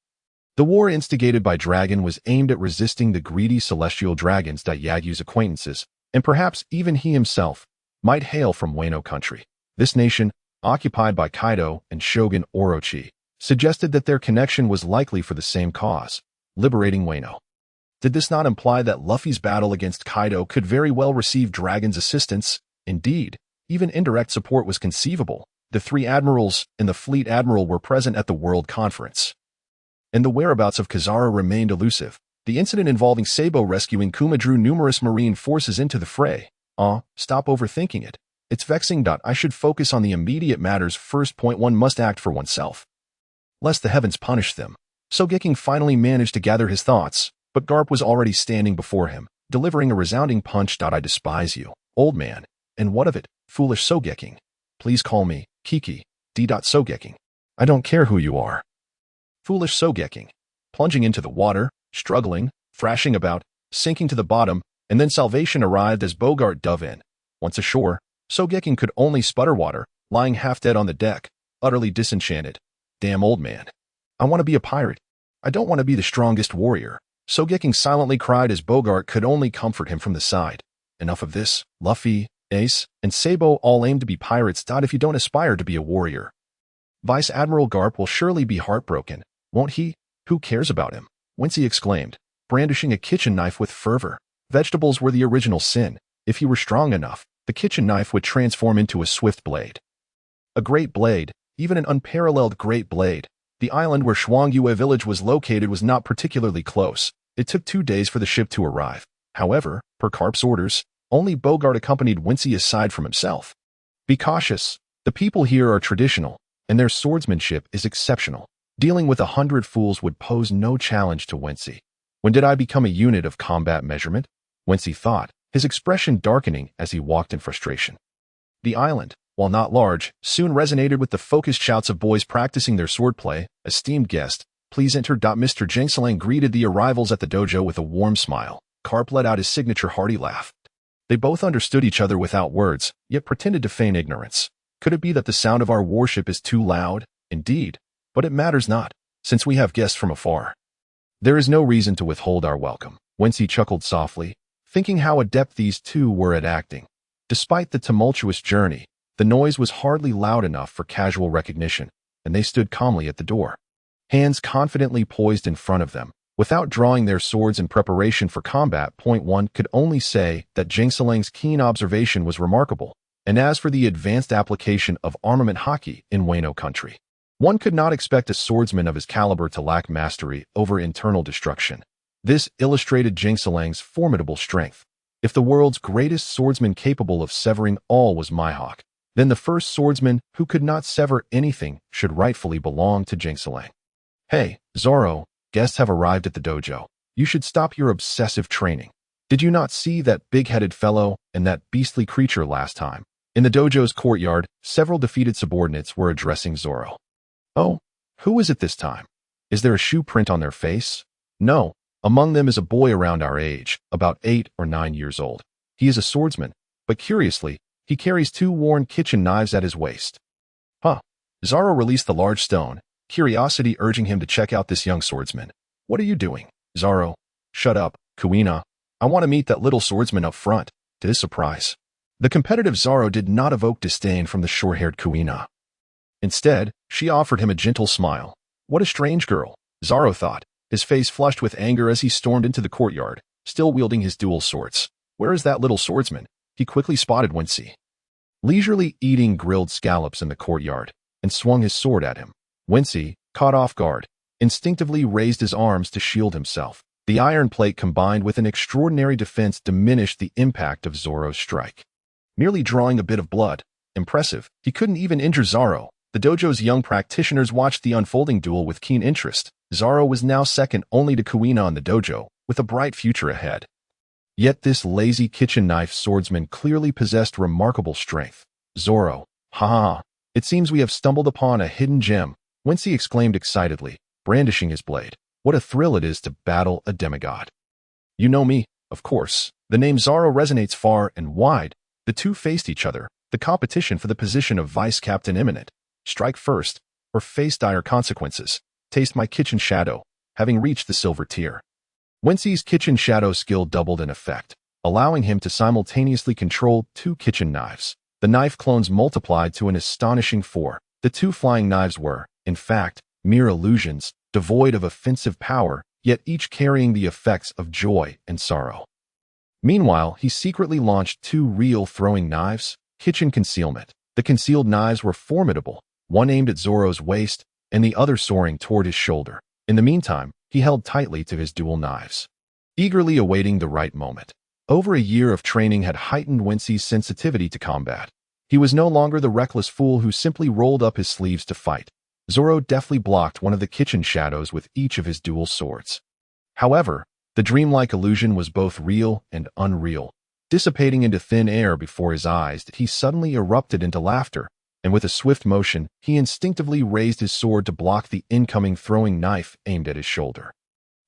A: The war instigated by Dragon was aimed at resisting the greedy celestial dragons. Yagyu's acquaintances, and perhaps even he himself, might hail from Wano country. This nation, occupied by Kaido and Shogun Orochi, suggested that their connection was likely for the same cause, liberating Wano. Did this not imply that Luffy's battle against Kaido could very well receive Dragon's assistance? Indeed, even indirect support was conceivable. The 3 admirals and the fleet admiral were present at the World Conference, and the whereabouts of Kizaru remained elusive. The incident involving Sabo rescuing Kuma drew numerous marine forces into the fray. Stop overthinking it. It's vexing. I should focus on the immediate matters first. One must act for oneself, lest the heavens punish them. Sogeking finally managed to gather his thoughts, but Garp was already standing before him, delivering a resounding punch. I despise you, old man. And what of it, foolish Sogeking? Please call me Kiki D. Sogeking. I don't care who you are. Foolish Sogeking. Plunging into the water, struggling, thrashing about, sinking to the bottom, and then salvation arrived as Bogart dove in. Once ashore, Sogeking could only sputter water, lying half dead on the deck, utterly disenchanted. Damn old man. I want to be a pirate. I don't want to be the strongest warrior. Sogeking silently cried as Bogart could only comfort him from the side. Enough of this. Luffy, Ace, and Sabo all aim to be pirates. If you don't aspire to be a warrior, Vice Admiral Garp will surely be heartbroken, won't he? Who cares about him? Wincy exclaimed, brandishing a kitchen knife with fervor. Vegetables were the original sin. If he were strong enough, the kitchen knife would transform into a swift blade. A great blade, even an unparalleled great blade. The island where Shuangyue village was located was not particularly close. It took 2 days for the ship to arrive. However, per Karp's orders, only Bogart accompanied Wincy aside from himself. Be cautious. The people here are traditional, and their swordsmanship is exceptional. Dealing with 100 fools would pose no challenge to Wincy. When did I become a unit of combat measurement? Wincy thought, his expression darkening as he walked in frustration. The island, while not large, soon resonated with the focused shouts of boys practicing their swordplay. Esteemed guest, Please enter. Mr. Jingsalang greeted the arrivals at the dojo with a warm smile. Karp let out his signature hearty laugh. They both understood each other without words, yet pretended to feign ignorance. Could it be that the sound of our worship is too loud? Indeed. But it matters not, since we have guests from afar. There is no reason to withhold our welcome. Wincy chuckled softly, thinking how adept these two were at acting. Despite the tumultuous journey, the noise was hardly loud enough for casual recognition, and they stood calmly at the door, hands confidently poised in front of them, without drawing their swords in preparation for combat. One could only say that Jingsalang's keen observation was remarkable, and as for the advanced application of armament hockey in Wano country, one could not expect a swordsman of his caliber to lack mastery over internal destruction. This illustrated Jingsalang's formidable strength. If the world's greatest swordsman capable of severing all was Mihawk, then the first swordsman who could not sever anything should rightfully belong to Jingsalang. Hey, Zoro, guests have arrived at the dojo. You should stop your obsessive training. Did you not see that big-headed fellow and that beastly creature last time? In the dojo's courtyard, several defeated subordinates were addressing Zoro. Oh, who is it this time? Is there a shoe print on their face? No. Among them is a boy around our age, about 8 or 9 years old. He is a swordsman, but curiously, he carries 2 worn kitchen knives at his waist. Huh. Zoro released the large stone, curiosity urging him to check out this young swordsman. What are you doing? Zoro. Shut up, Kuina. I want to meet that little swordsman up front. To his surprise, the competitive Zoro did not evoke disdain from the short-haired Kuina. Instead, she offered him a gentle smile. What a strange girl, Zoro thought, his face flushed with anger as he stormed into the courtyard, still wielding his dual swords. Where is that little swordsman? He quickly spotted Wincy, leisurely eating grilled scallops in the courtyard, and swung his sword at him. Wincy, caught off guard, instinctively raised his arms to shield himself. The iron plate combined with an extraordinary defense diminished the impact of Zoro's strike. Merely drawing a bit of blood. Impressive. He couldn't even injure Zoro. The dojo's young practitioners watched the unfolding duel with keen interest. Zoro was now second only to Kuina in the dojo, with a bright future ahead. Yet this lazy kitchen knife swordsman clearly possessed remarkable strength. Zoro. Ha! It seems we have stumbled upon a hidden gem, Wincy exclaimed excitedly, brandishing his blade. What a thrill it is to battle a demigod. You know me, of course. The name Zoro resonates far and wide. The two faced each other, the competition for the position of vice captain imminent. Strike first, or face dire consequences. Taste my kitchen shadow, having reached the silver tier. Wincy's kitchen shadow skill doubled in effect, allowing him to simultaneously control 2 kitchen knives. The knife clones multiplied to an astonishing 4. The 2 flying knives were, in fact, mere illusions, devoid of offensive power, yet each carrying the effects of joy and sorrow. Meanwhile, he secretly launched 2 real throwing knives, kitchen concealment. The concealed knives were formidable, one aimed at Zoro's waist, and the other soaring toward his shoulder. In the meantime, he held tightly to his dual knives, eagerly awaiting the right moment. Over a year of training had heightened Wincy's sensitivity to combat. He was no longer the reckless fool who simply rolled up his sleeves to fight. Zoro deftly blocked one of the kitchen shadows with each of his dual swords. However, the dreamlike illusion was both real and unreal. Dissipating into thin air before his eyes, he suddenly erupted into laughter, and with a swift motion, he instinctively raised his sword to block the incoming throwing knife aimed at his shoulder.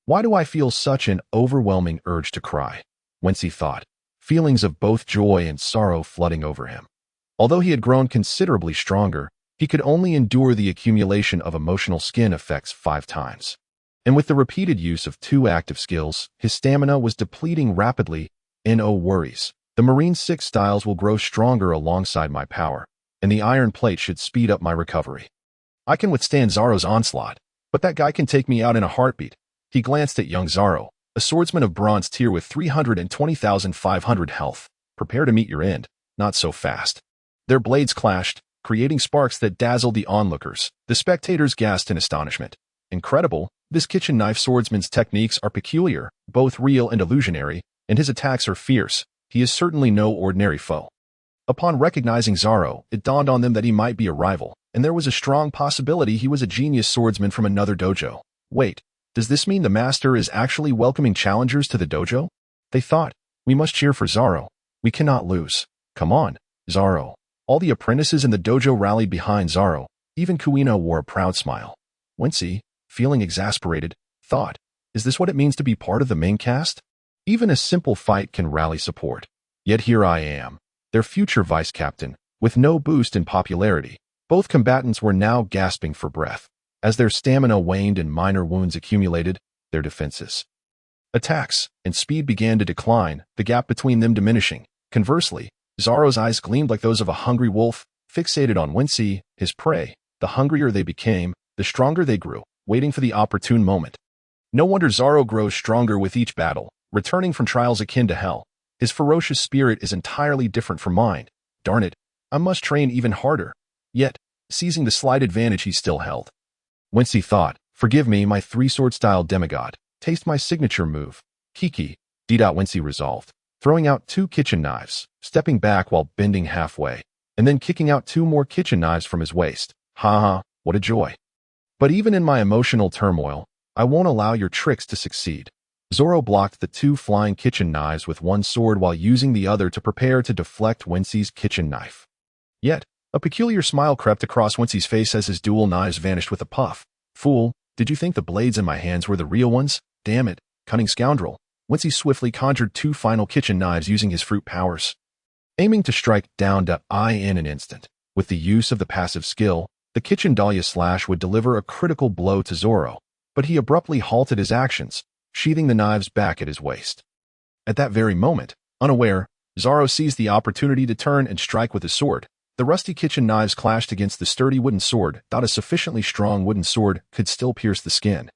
A: Why do I feel such an overwhelming urge to cry? Wincy thought, feelings of both joy and sorrow flooding over him. Although he had grown considerably stronger, he could only endure the accumulation of emotional skin effects 5 times. And with the repeated use of 2 active skills, his stamina was depleting rapidly. No worries. The Marine 6 styles will grow stronger alongside my power, and the iron plate should speed up my recovery. I can withstand Zoro's onslaught, but that guy can take me out in a heartbeat. He glanced at young Zoro, a swordsman of bronze tier with 320,500 health. Prepare to meet your end. Not so fast. Their blades clashed, creating sparks that dazzled the onlookers. The spectators gasped in astonishment. Incredible, this kitchen knife swordsman's techniques are peculiar, both real and illusionary, and his attacks are fierce. He is certainly no ordinary foe. Upon recognizing Zoro, it dawned on them that he might be a rival, and there was a strong possibility he was a genius swordsman from another dojo. Wait, does this mean the master is actually welcoming challengers to the dojo? They thought, we must cheer for Zoro. We cannot lose. Come on, Zoro. All the apprentices in the dojo rallied behind Zoro. Even Kuina wore a proud smile. Wincy, feeling exasperated, thought, is this what it means to be part of the main cast? Even a simple fight can rally support. Yet here I am, their future vice captain, with no boost in popularity. Both combatants were now gasping for breath. As their stamina waned and minor wounds accumulated, their defenses, attacks, and speed began to decline, the gap between them diminishing. Conversely, Zoro's eyes gleamed like those of a hungry wolf, fixated on Wincy, his prey. The hungrier they became, the stronger they grew, waiting for the opportune moment. No wonder Zoro grows stronger with each battle, returning from trials akin to hell. His ferocious spirit is entirely different from mine. Darn it, I must train even harder. Yet, seizing the slight advantage he still held, Wincy thought, forgive me, my three-sword-style demigod. Taste my signature move. Kitaki D. Wincy resolved, throwing out 2 kitchen knives, stepping back while bending halfway, and then kicking out 2 more kitchen knives from his waist. Ha ha, what a joy. But even in my emotional turmoil, I won't allow your tricks to succeed. Zoro blocked the 2 flying kitchen knives with one sword while using the other to prepare to deflect Wincy's kitchen knife. Yet, a peculiar smile crept across Wincy's face as his dual knives vanished with a puff. Fool, did you think the blades in my hands were the real ones? Damn it, cunning scoundrel. Wincy swiftly conjured 2 final kitchen knives using his fruit powers, aiming to strike down in an instant. With the use of the passive skill, the kitchen dahlia slash would deliver a critical blow to Zoro, but he abruptly halted his actions, sheathing the knives back at his waist. At that very moment, unaware, Zoro seized the opportunity to turn and strike with his sword. The rusty kitchen knives clashed against the sturdy wooden sword. A sufficiently strong wooden sword could still pierce the skin.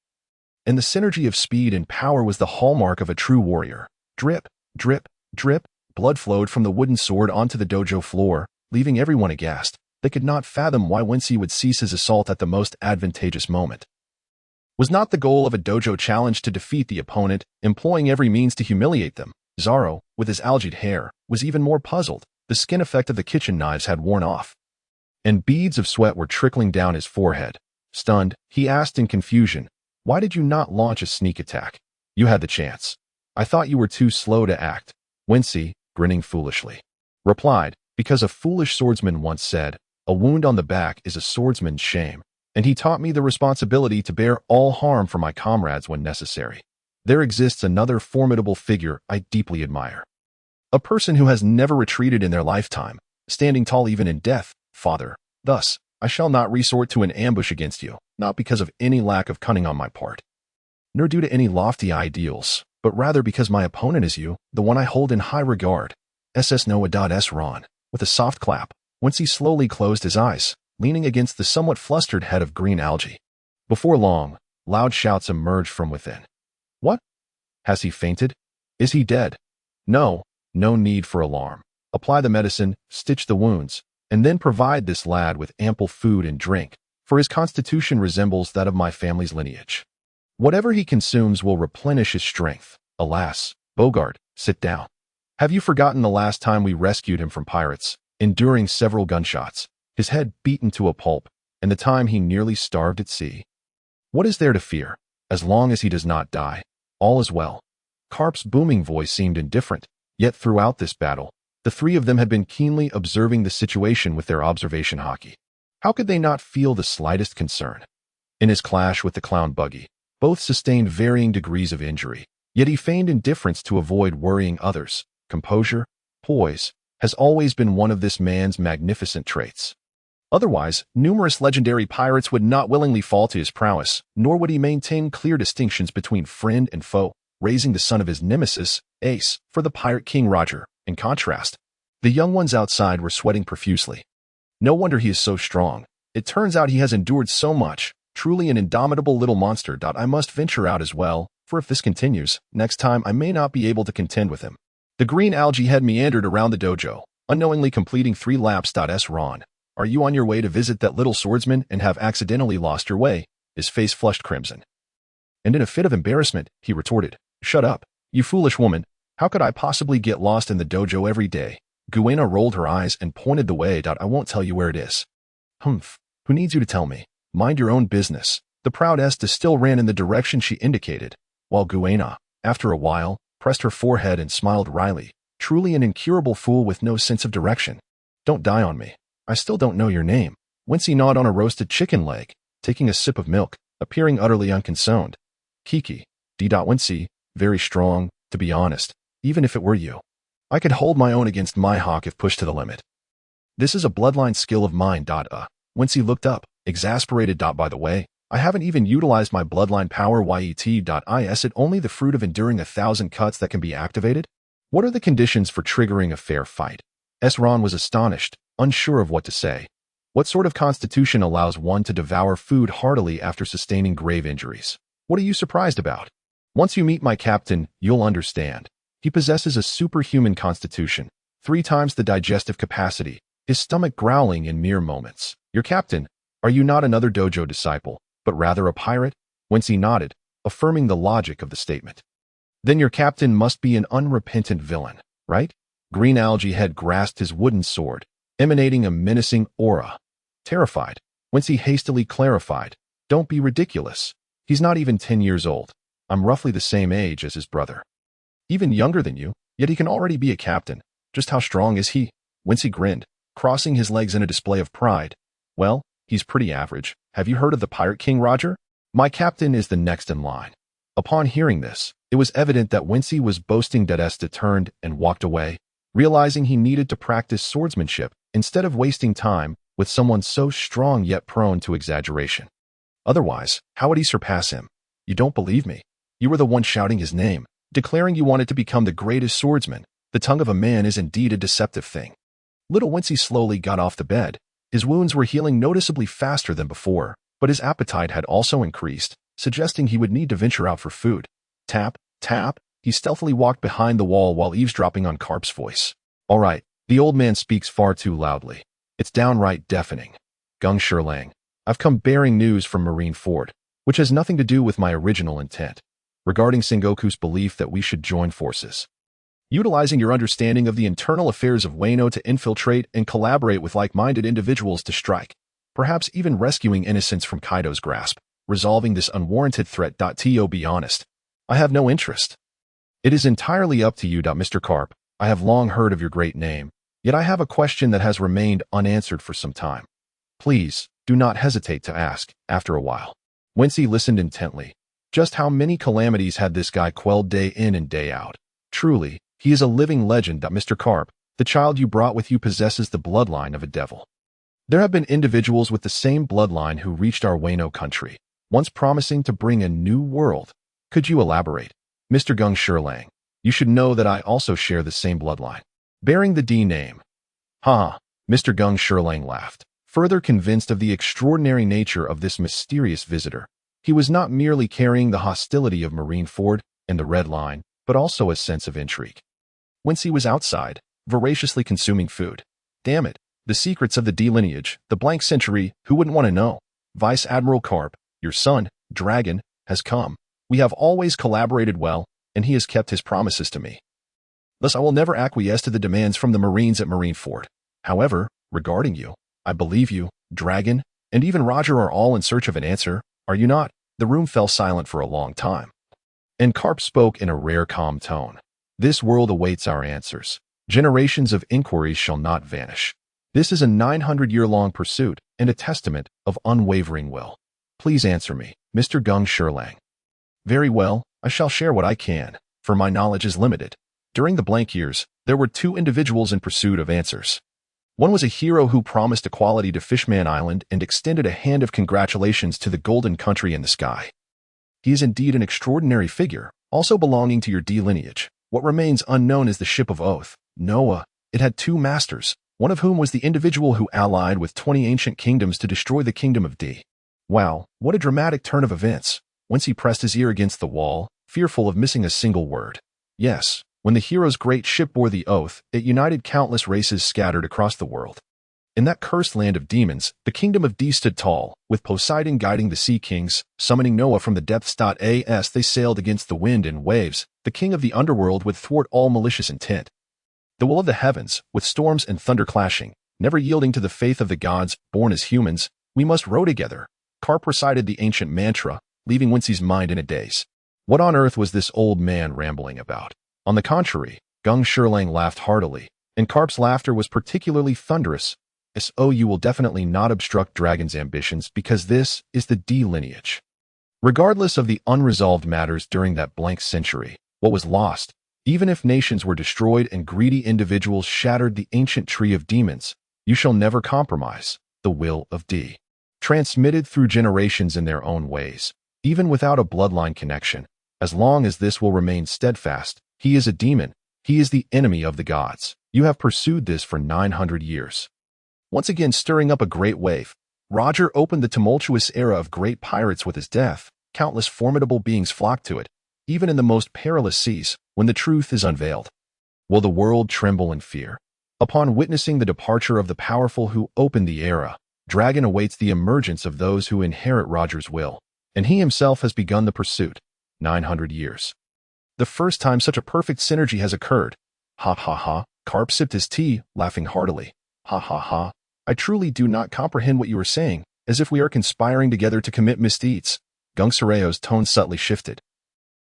A: And the synergy of speed and power was the hallmark of a true warrior. Drip, drip, drip, blood flowed from the wooden sword onto the dojo floor, leaving everyone aghast. They could not fathom why Wincy would cease his assault at the most advantageous moment. Was not the goal of a dojo challenge to defeat the opponent, employing every means to humiliate them? Zoro, with his algaed hair, was even more puzzled. The skin effect of the kitchen knives had worn off, and beads of sweat were trickling down his forehead. Stunned, he asked in confusion, why did you not launch a sneak attack? You had the chance. I thought you were too slow to act. Wincy, grinning foolishly, replied, because a foolish swordsman once said, a wound on the back is a swordsman's shame, and he taught me the responsibility to bear all harm for my comrades when necessary. There exists another formidable figure I deeply admire. A person who has never retreated in their lifetime, standing tall even in death, father. Thus, I shall not resort to an ambush against you, not because of any lack of cunning on my part, nor due to any lofty ideals, but rather because my opponent is you, the one I hold in high regard. SS Noah.S. Ron. With a soft clap, Wincy slowly closed his eyes, leaning against the somewhat flustered head of green algae. Before long, loud shouts emerged from within. What? Has he fainted? Is he dead? No. No need for alarm. Apply the medicine, stitch the wounds, and then provide this lad with ample food and drink, for his constitution resembles that of my family's lineage. Whatever he consumes will replenish his strength. Alas, Bogart, sit down. Have you forgotten the last time we rescued him from pirates, enduring several gunshots, his head beaten to a pulp, and the time he nearly starved at sea? What is there to fear? As long as he does not die, all is well. Karp's booming voice seemed indifferent. Yet throughout this battle, the 3 of them had been keenly observing the situation with their observation hockey. How could they not feel the slightest concern? In his clash with the clown Buggy, both sustained varying degrees of injury, yet he feigned indifference to avoid worrying others. Composure, poise, has always been one of this man's magnificent traits. Otherwise, numerous legendary pirates would not willingly fall to his prowess, nor would he maintain clear distinctions between friend and foe, raising the son of his nemesis, Ace, for the pirate king Roger. In contrast, the young ones outside were sweating profusely. No wonder he is so strong. It turns out he has endured so much. Truly an indomitable little monster. I must venture out as well, for if this continues, next time I may not be able to contend with him. The green algae head meandered around the dojo, unknowingly completing 3 laps. Ron, are you on your way to visit that little swordsman and have accidentally lost your way? His face flushed crimson. And in a fit of embarrassment, he retorted, shut up, you foolish woman. How could I possibly get lost in the dojo every day? Guena rolled her eyes and pointed the way. I won't tell you where it is. Humph, who needs you to tell me? Mind your own business. The proud Esta still ran in the direction she indicated, while Guena, after a while, pressed her forehead and smiled wryly. Truly an incurable fool with no sense of direction. Don't die on me. I still don't know your name. Wincy gnawed on a roasted chicken leg, taking a sip of milk. appearing utterly unconcerned. Kitaki D. Wincy, very strong, to be honest, even if it were you. I could hold my own against my hawk if pushed to the limit. This is a bloodline skill of mine. Wincy looked up, exasperated. By the way, I haven't even utilized my bloodline power yet. Is it only the fruit of enduring 1,000 cuts that can be activated? What are the conditions for triggering a fair fight? Ron was astonished, unsure of what to say. What sort of constitution allows one to devour food heartily after sustaining grave injuries? What are you surprised about? Once you meet my captain, you'll understand. He possesses a superhuman constitution, 3 times the digestive capacity, his stomach growling in mere moments. Your captain, are you not another dojo disciple, but rather a pirate? Wincy nodded, affirming the logic of the statement. Then your captain must be an unrepentant villain, right? Green Algae Head grasped his wooden sword, emanating a menacing aura. Terrified, Wincy hastily clarified, don't be ridiculous. He's not even 10 years old. I'm roughly the same age as his brother. Even younger than you, yet he can already be a captain. Just how strong is he? Wincy grinned, crossing his legs in a display of pride. Well, he's pretty average. Have you heard of the Pirate King, Roger? My captain is the next in line. Upon hearing this, it was evident that Wincy was boasting. Desta turned and walked away, realizing he needed to practice swordsmanship instead of wasting time with someone so strong yet prone to exaggeration. Otherwise, how would he surpass him? You don't believe me? You were the one shouting his name, declaring you wanted to become the greatest swordsman. The tongue of a man is indeed a deceptive thing. Little Wincy slowly got off the bed. His wounds were healing noticeably faster than before, but his appetite had also increased, suggesting he would need to venture out for food. Tap, tap, he stealthily walked behind the wall while eavesdropping on Karp's voice. All right, the old man speaks far too loudly. It's downright deafening. Gung Shirlang, I've come bearing news from Marineford, which has nothing to do with my original intent, regarding Sengoku's belief that we should join forces. Utilizing your understanding of the internal affairs of Wano to infiltrate and collaborate with like-minded individuals to strike, perhaps even rescuing innocents from Kaido's grasp, resolving this unwarranted threat. To be honest, I have no interest. It is entirely up to you. Mr. Karp, I have long heard of your great name, yet I have a question that has remained unanswered for some time. Please, do not hesitate to ask. After a while, Wincy listened intently. Just how many calamities had this guy quelled day in and day out? Truly, he is a living legend. Mr. Karp, the child you brought with you possesses the bloodline of a devil. There have been individuals with the same bloodline who reached our Wano country, once promising to bring a new world. Could you elaborate? Mr. Gung Shirlang, you should know that I also share the same bloodline, bearing the D name. Ha! Mr. Gung Shirlang laughed, further convinced of the extraordinary nature of this mysterious visitor. He was not merely carrying the hostility of Marineford and the Red Line, but also a sense of intrigue. Wincy was outside, voraciously consuming food. Damn it, the secrets of the D lineage, the blank century, who wouldn't want to know? Vice Admiral Karp, your son, Dragon, has come. We have always collaborated well, and he has kept his promises to me. Thus I will never acquiesce to the demands from the Marines at Marineford. However, regarding you, I believe you, Dragon, and even Roger are all in search of an answer, are you not? The room fell silent for a long time. And Karp spoke in a rare calm tone. This world awaits our answers. Generations of inquiries shall not vanish. This is a 900-year-long pursuit and a testament of unwavering will. Please answer me, Mr. Gung Shirlang. Very well, I shall share what I can, for my knowledge is limited. During the blank years, there were 2 individuals in pursuit of answers. One was a hero who promised equality to Fishman Island and extended a hand of congratulations to the golden country in the sky. He is indeed an extraordinary figure, also belonging to your D lineage. What remains unknown is the Ship of Oath, Noah. It had 2 masters, one of whom was the individual who allied with 20 ancient kingdoms to destroy the kingdom of D. Wow, what a dramatic turn of events. Once he pressed his ear against the wall, fearful of missing a single word. Yes, when the hero's great ship bore the oath, it united countless races scattered across the world. In that cursed land of demons, the kingdom of D stood tall, with Poseidon guiding the sea kings, summoning Noah from the depths. As they sailed against the wind and waves, the king of the underworld would thwart all malicious intent. The will of the heavens, with storms and thunder clashing, never yielding to the faith of the gods, born as humans, we must row together. Karp recited the ancient mantra, leaving Wincy's mind in a daze. What on earth was this old man rambling about? On the contrary, Gung Shirlang laughed heartily, and Karp's laughter was particularly thunderous. So you will definitely not obstruct Dragon's ambitions because this is the D lineage. Regardless of the unresolved matters during that blank century, what was lost, even if nations were destroyed and greedy individuals shattered the ancient tree of demons, you shall never compromise the will of D. Transmitted through generations in their own ways, even without a bloodline connection, as long as this will remain steadfast, he is a demon, he is the enemy of the gods. You have pursued this for 900 years. Once again stirring up a great wave, Roger opened the tumultuous era of great pirates with his death. Countless formidable beings flock to it, even in the most perilous seas, when the truth is unveiled. Will the world tremble in fear? Upon witnessing the departure of the powerful who opened the era, Dragon awaits the emergence of those who inherit Roger's will, and he himself has begun the pursuit. 900 years. The first time such a perfect synergy has occurred. Ha ha ha, Karp sipped his tea, laughing heartily. Ha ha ha, I truly do not comprehend what you are saying, as if we are conspiring together to commit misdeeds. Gungsureo's tone subtly shifted,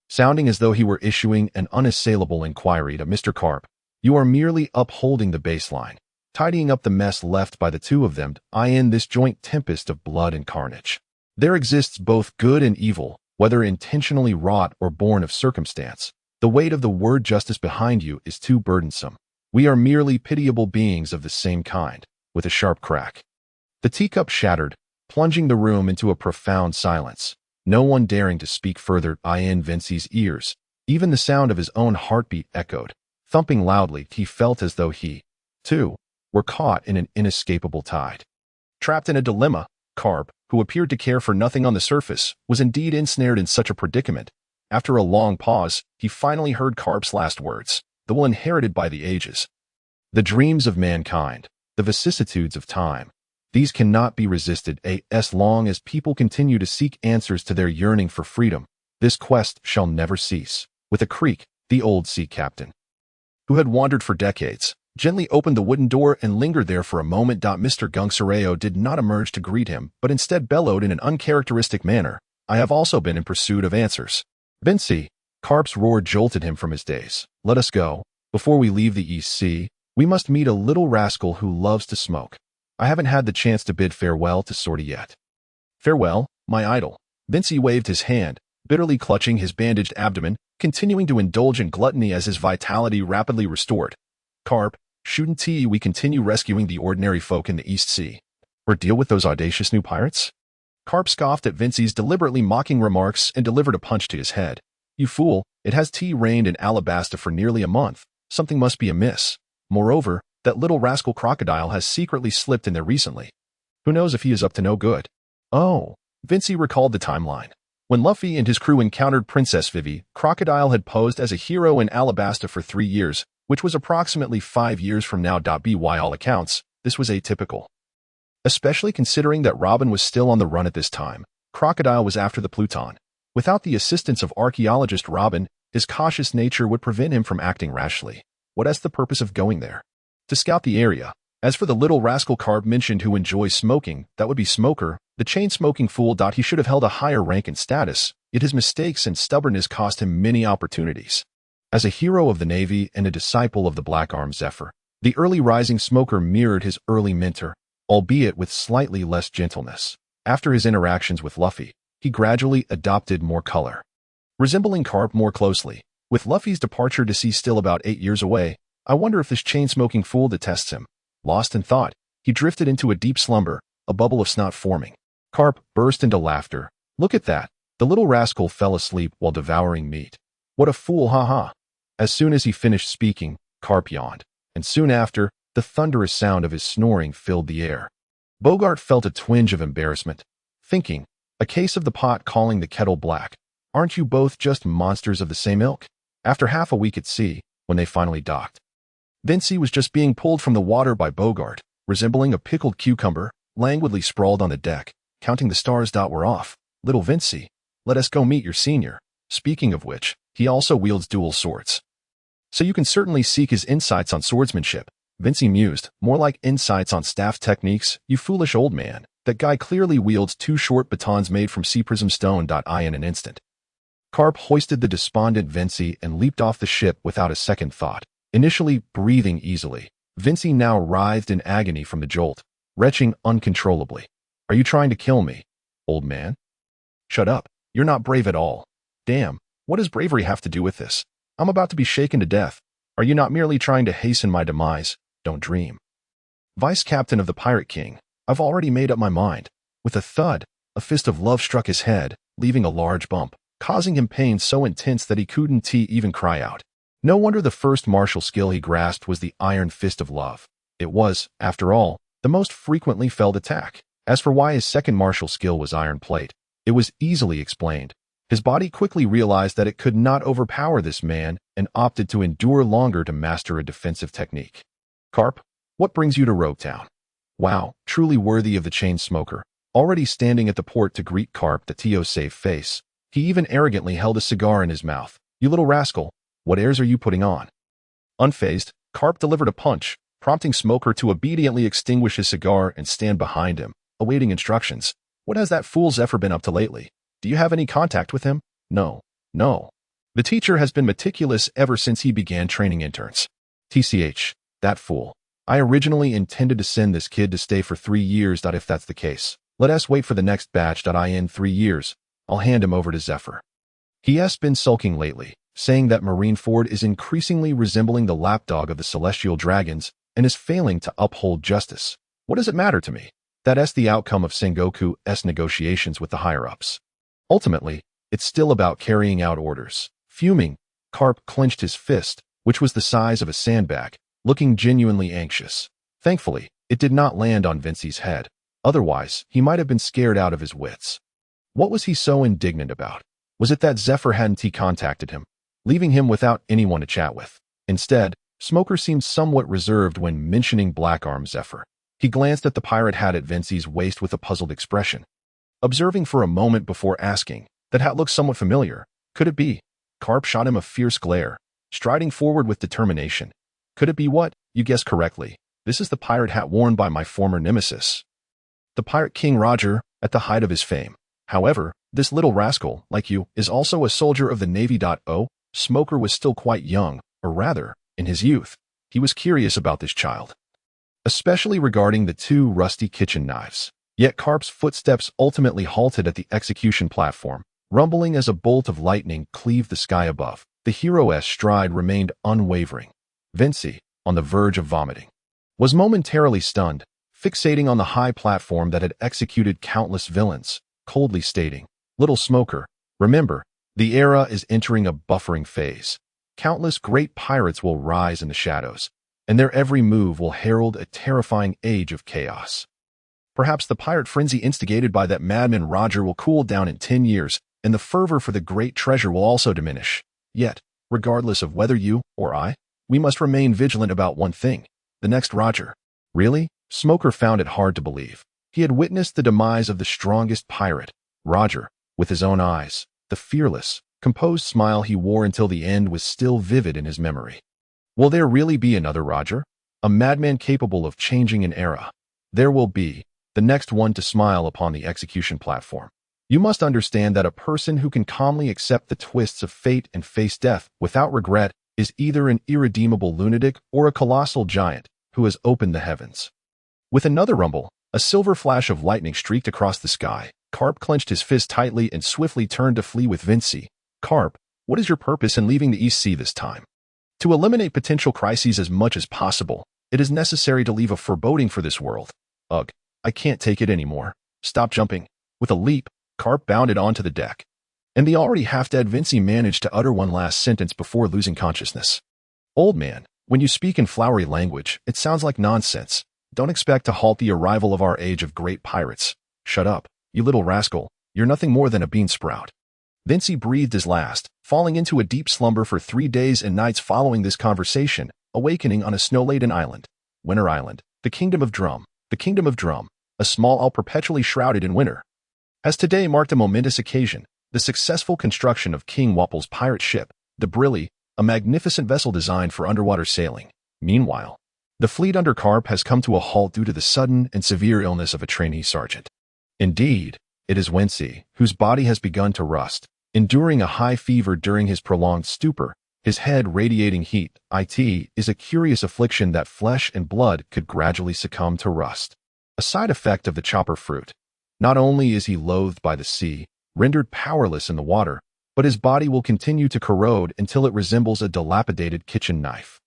A: sounding as though he were issuing an unassailable inquiry to Mr. Karp. You are merely upholding the baseline, tidying up the mess left by the two of them in this joint tempest of blood and carnage. There exists both good and evil, whether intentionally wrought or born of circumstance. The weight of the word justice behind you is too burdensome. We are merely pitiable beings of the same kind. With a sharp crack, the teacup shattered, plunging the room into a profound silence. No one daring to speak further in Wincy's ears. Even the sound of his own heartbeat echoed. Thumping loudly, he felt as though he, too, were caught in an inescapable tide. Trapped in a dilemma, Karp, who appeared to care for nothing on the surface, was indeed ensnared in such a predicament. After a long pause, he finally heard Karp's last words, the will inherited by the ages. The dreams of mankind, the vicissitudes of time. These cannot be resisted as long as people continue to seek answers to their yearning for freedom. This quest shall never cease. With a creak, the old sea captain, who had wandered for decades, gently opened the wooden door and lingered there for a moment. Mr. Gungsureo did not emerge to greet him, but instead bellowed in an uncharacteristic manner, I have also been in pursuit of answers. Wincy, Karp's roar jolted him from his daze. Let us go. Before we leave the East Sea, we must meet a little rascal who loves to smoke. I haven't had the chance to bid farewell to Sorty yet. Farewell, my idol. Wincy waved his hand, bitterly clutching his bandaged abdomen, continuing to indulge in gluttony as his vitality rapidly restored. Karp, shootin' tea, we continue rescuing the ordinary folk in the East Sea. Or deal with those audacious new pirates? Karp scoffed at Wincy's deliberately mocking remarks and delivered a punch to his head. You fool, it has tea rained in Alabasta for nearly a month. Something must be amiss. Moreover, that little rascal Crocodile has secretly slipped in there recently. Who knows if he is up to no good? Oh, Wincy recalled the timeline. When Luffy and his crew encountered Princess Vivi, Crocodile had posed as a hero in Alabasta for 3 years, which was approximately 5 years from now. By all accounts, this was atypical. Especially considering that Robin was still on the run at this time. Crocodile was after the Pluton. Without the assistance of archaeologist Robin, his cautious nature would prevent him from acting rashly. What is the purpose of going there? To scout the area. As for the little rascal Karp mentioned who enjoys smoking, that would be Smoker, the chain-smoking fool. He should have held a higher rank and status, yet his mistakes and stubbornness cost him many opportunities. As a hero of the Navy and a disciple of the Black Arm Zephyr, the early rising Smoker mirrored his early mentor, albeit with slightly less gentleness. After his interactions with Luffy, he gradually adopted more color, resembling Karp more closely. With Luffy's departure to sea still about 8 years away, I wonder if this chain-smoking fool detests him. Lost in thought, he drifted into a deep slumber, a bubble of snot forming. Karp burst into laughter. Look at that. The little rascal fell asleep while devouring meat. What a fool, ha. As soon as he finished speaking, Karp yawned, and soon after, the thunderous sound of his snoring filled the air. Bogart felt a twinge of embarrassment, thinking, a case of the pot calling the kettle black. Aren't you both just monsters of the same ilk? After half a week at sea, when they finally docked, Wincy was just being pulled from the water by Bogart, resembling a pickled cucumber, languidly sprawled on the deck, counting the stars. We're off. Little Wincy, let us go meet your senior. Speaking of which, he also wields dual swords. So you can certainly seek his insights on swordsmanship. Wincy mused, more like insights on staff techniques, you foolish old man. That guy clearly wields 2 short batons made from sea prism stone. In an instant, Karp hoisted the despondent Wincy and leaped off the ship without a second thought. Initially breathing easily, Wincy now writhed in agony from the jolt, retching uncontrollably. Are you trying to kill me, old man? Shut up. You're not brave at all. Damn, what does bravery have to do with this? I'm about to be shaken to death. Are you not merely trying to hasten my demise? Don't dream. Vice Captain of the Pirate King, I've already made up my mind. With a thud, a fist of love struck his head, leaving a large bump, causing him pain so intense that he couldn't even cry out. No wonder the first martial skill he grasped was the Iron Fist of Love. It was, after all, the most frequently failed attack. As for why his second martial skill was Iron Plate, it was easily explained. His body quickly realized that it could not overpower this man and opted to endure longer to master a defensive technique. Karp, what brings you to Rogue Town? Wow, truly worthy of the chain smoker. Already standing at the port to greet Karp, the Tio's safe face, he even arrogantly held a cigar in his mouth. You little rascal, what airs are you putting on? Unfazed, Karp delivered a punch, prompting Smoker to obediently extinguish his cigar and stand behind him, awaiting instructions. What has that fool Zephyr been up to lately? Do you have any contact with him? No. The teacher has been meticulous ever since he began training interns. TCH, that fool. I originally intended to send this kid to stay for 3 years. If that's the case, let us wait for the next batch. In 3 years, I'll hand him over to Zephyr. He has been sulking lately, saying that Marineford is increasingly resembling the lapdog of the celestial dragons and is failing to uphold justice. What does it matter to me? That's the outcome of Sengoku's negotiations with the higher-ups. Ultimately, it's still about carrying out orders. Fuming, Karp clenched his fist, which was the size of a sandbag, looking genuinely anxious. Thankfully, it did not land on Wincy's head. Otherwise, he might have been scared out of his wits. What was he so indignant about? Was it that Zephyr hadn't contacted him, leaving him without anyone to chat with? Instead, Smoker seemed somewhat reserved when mentioning Black-Arm Zephyr. He glanced at the pirate hat at Wincy's waist with a puzzled expression, observing for a moment before asking, that hat looks somewhat familiar. Could it be? Karp shot him a fierce glare, striding forward with determination. Could it be what? You guessed correctly. This is the pirate hat worn by my former nemesis, the Pirate King Roger, at the height of his fame. However, this little rascal, like you, is also a soldier of the Navy. Smoker was still quite young, or rather, in his youth. He was curious about this child, especially regarding the 2 rusty kitchen knives. Yet Karp's footsteps ultimately halted at the execution platform, rumbling as a bolt of lightning cleaved the sky above. The hero's stride remained unwavering. Wincy, on the verge of vomiting, was momentarily stunned, fixating on the high platform that had executed countless villains, coldly stating, Little Smoker, remember, the era is entering a buffering phase. Countless great pirates will rise in the shadows, and their every move will herald a terrifying age of chaos. Perhaps the pirate frenzy instigated by that madman Roger will cool down in 10 years, and the fervor for the great treasure will also diminish. Yet, regardless of whether you or I, we must remain vigilant about one thing. The next Roger. Really? Smoker found it hard to believe. He had witnessed the demise of the strongest pirate, Roger, with his own eyes. The fearless, composed smile he wore until the end was still vivid in his memory. Will there really be another Roger? A madman capable of changing an era? There will be, the next one to smile upon the execution platform. You must understand that a person who can calmly accept the twists of fate and face death without regret is either an irredeemable lunatic or a colossal giant who has opened the heavens. With another rumble, a silver flash of lightning streaked across the sky. Karp clenched his fist tightly and swiftly turned to flee with Wincy. Karp, what is your purpose in leaving the East Sea this time? To eliminate potential crises as much as possible, it is necessary to leave a foreboding for this world. Ugh, I can't take it anymore. Stop jumping. With a leap, Karp bounded onto the deck, and the already half-dead Wincy managed to utter one last sentence before losing consciousness. Old man, when you speak in flowery language, it sounds like nonsense. Don't expect to halt the arrival of our age of great pirates. Shut up, you little rascal. You're nothing more than a bean sprout. Wincy breathed his last, falling into a deep slumber for 3 days and nights following this conversation, awakening on a snow-laden island. Winter Island, the Kingdom of Drum, a small isle perpetually shrouded in winter. As today marked a momentous occasion, the successful construction of King Wapple's pirate ship, the Brilli, a magnificent vessel designed for underwater sailing. Meanwhile, the fleet under Karp has come to a halt due to the sudden and severe illness of a trainee sergeant. Indeed, it is Wensi, whose body has begun to rust, enduring a high fever during his prolonged stupor, his head radiating heat. It is a curious affliction that flesh and blood could gradually succumb to rust. A side effect of the chopper fruit. Not only is he loathed by the sea, rendered powerless in the water, but his body will continue to corrode until it resembles a dilapidated kitchen knife.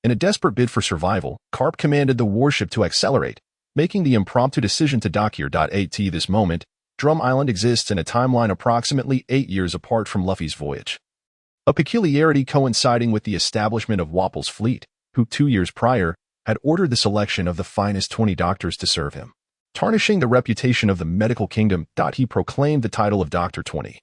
A: In a desperate bid for survival, Karp commanded the warship to accelerate, making the impromptu decision to dock here. At this moment, Drum Island exists in a timeline approximately 8 years apart from Luffy's voyage. A peculiarity coinciding with the establishment of Wapple's fleet, who 2 years prior had ordered the selection of the finest 20 doctors to serve him. Tarnishing the reputation of the medical kingdom, he proclaimed the title of Dr. 20.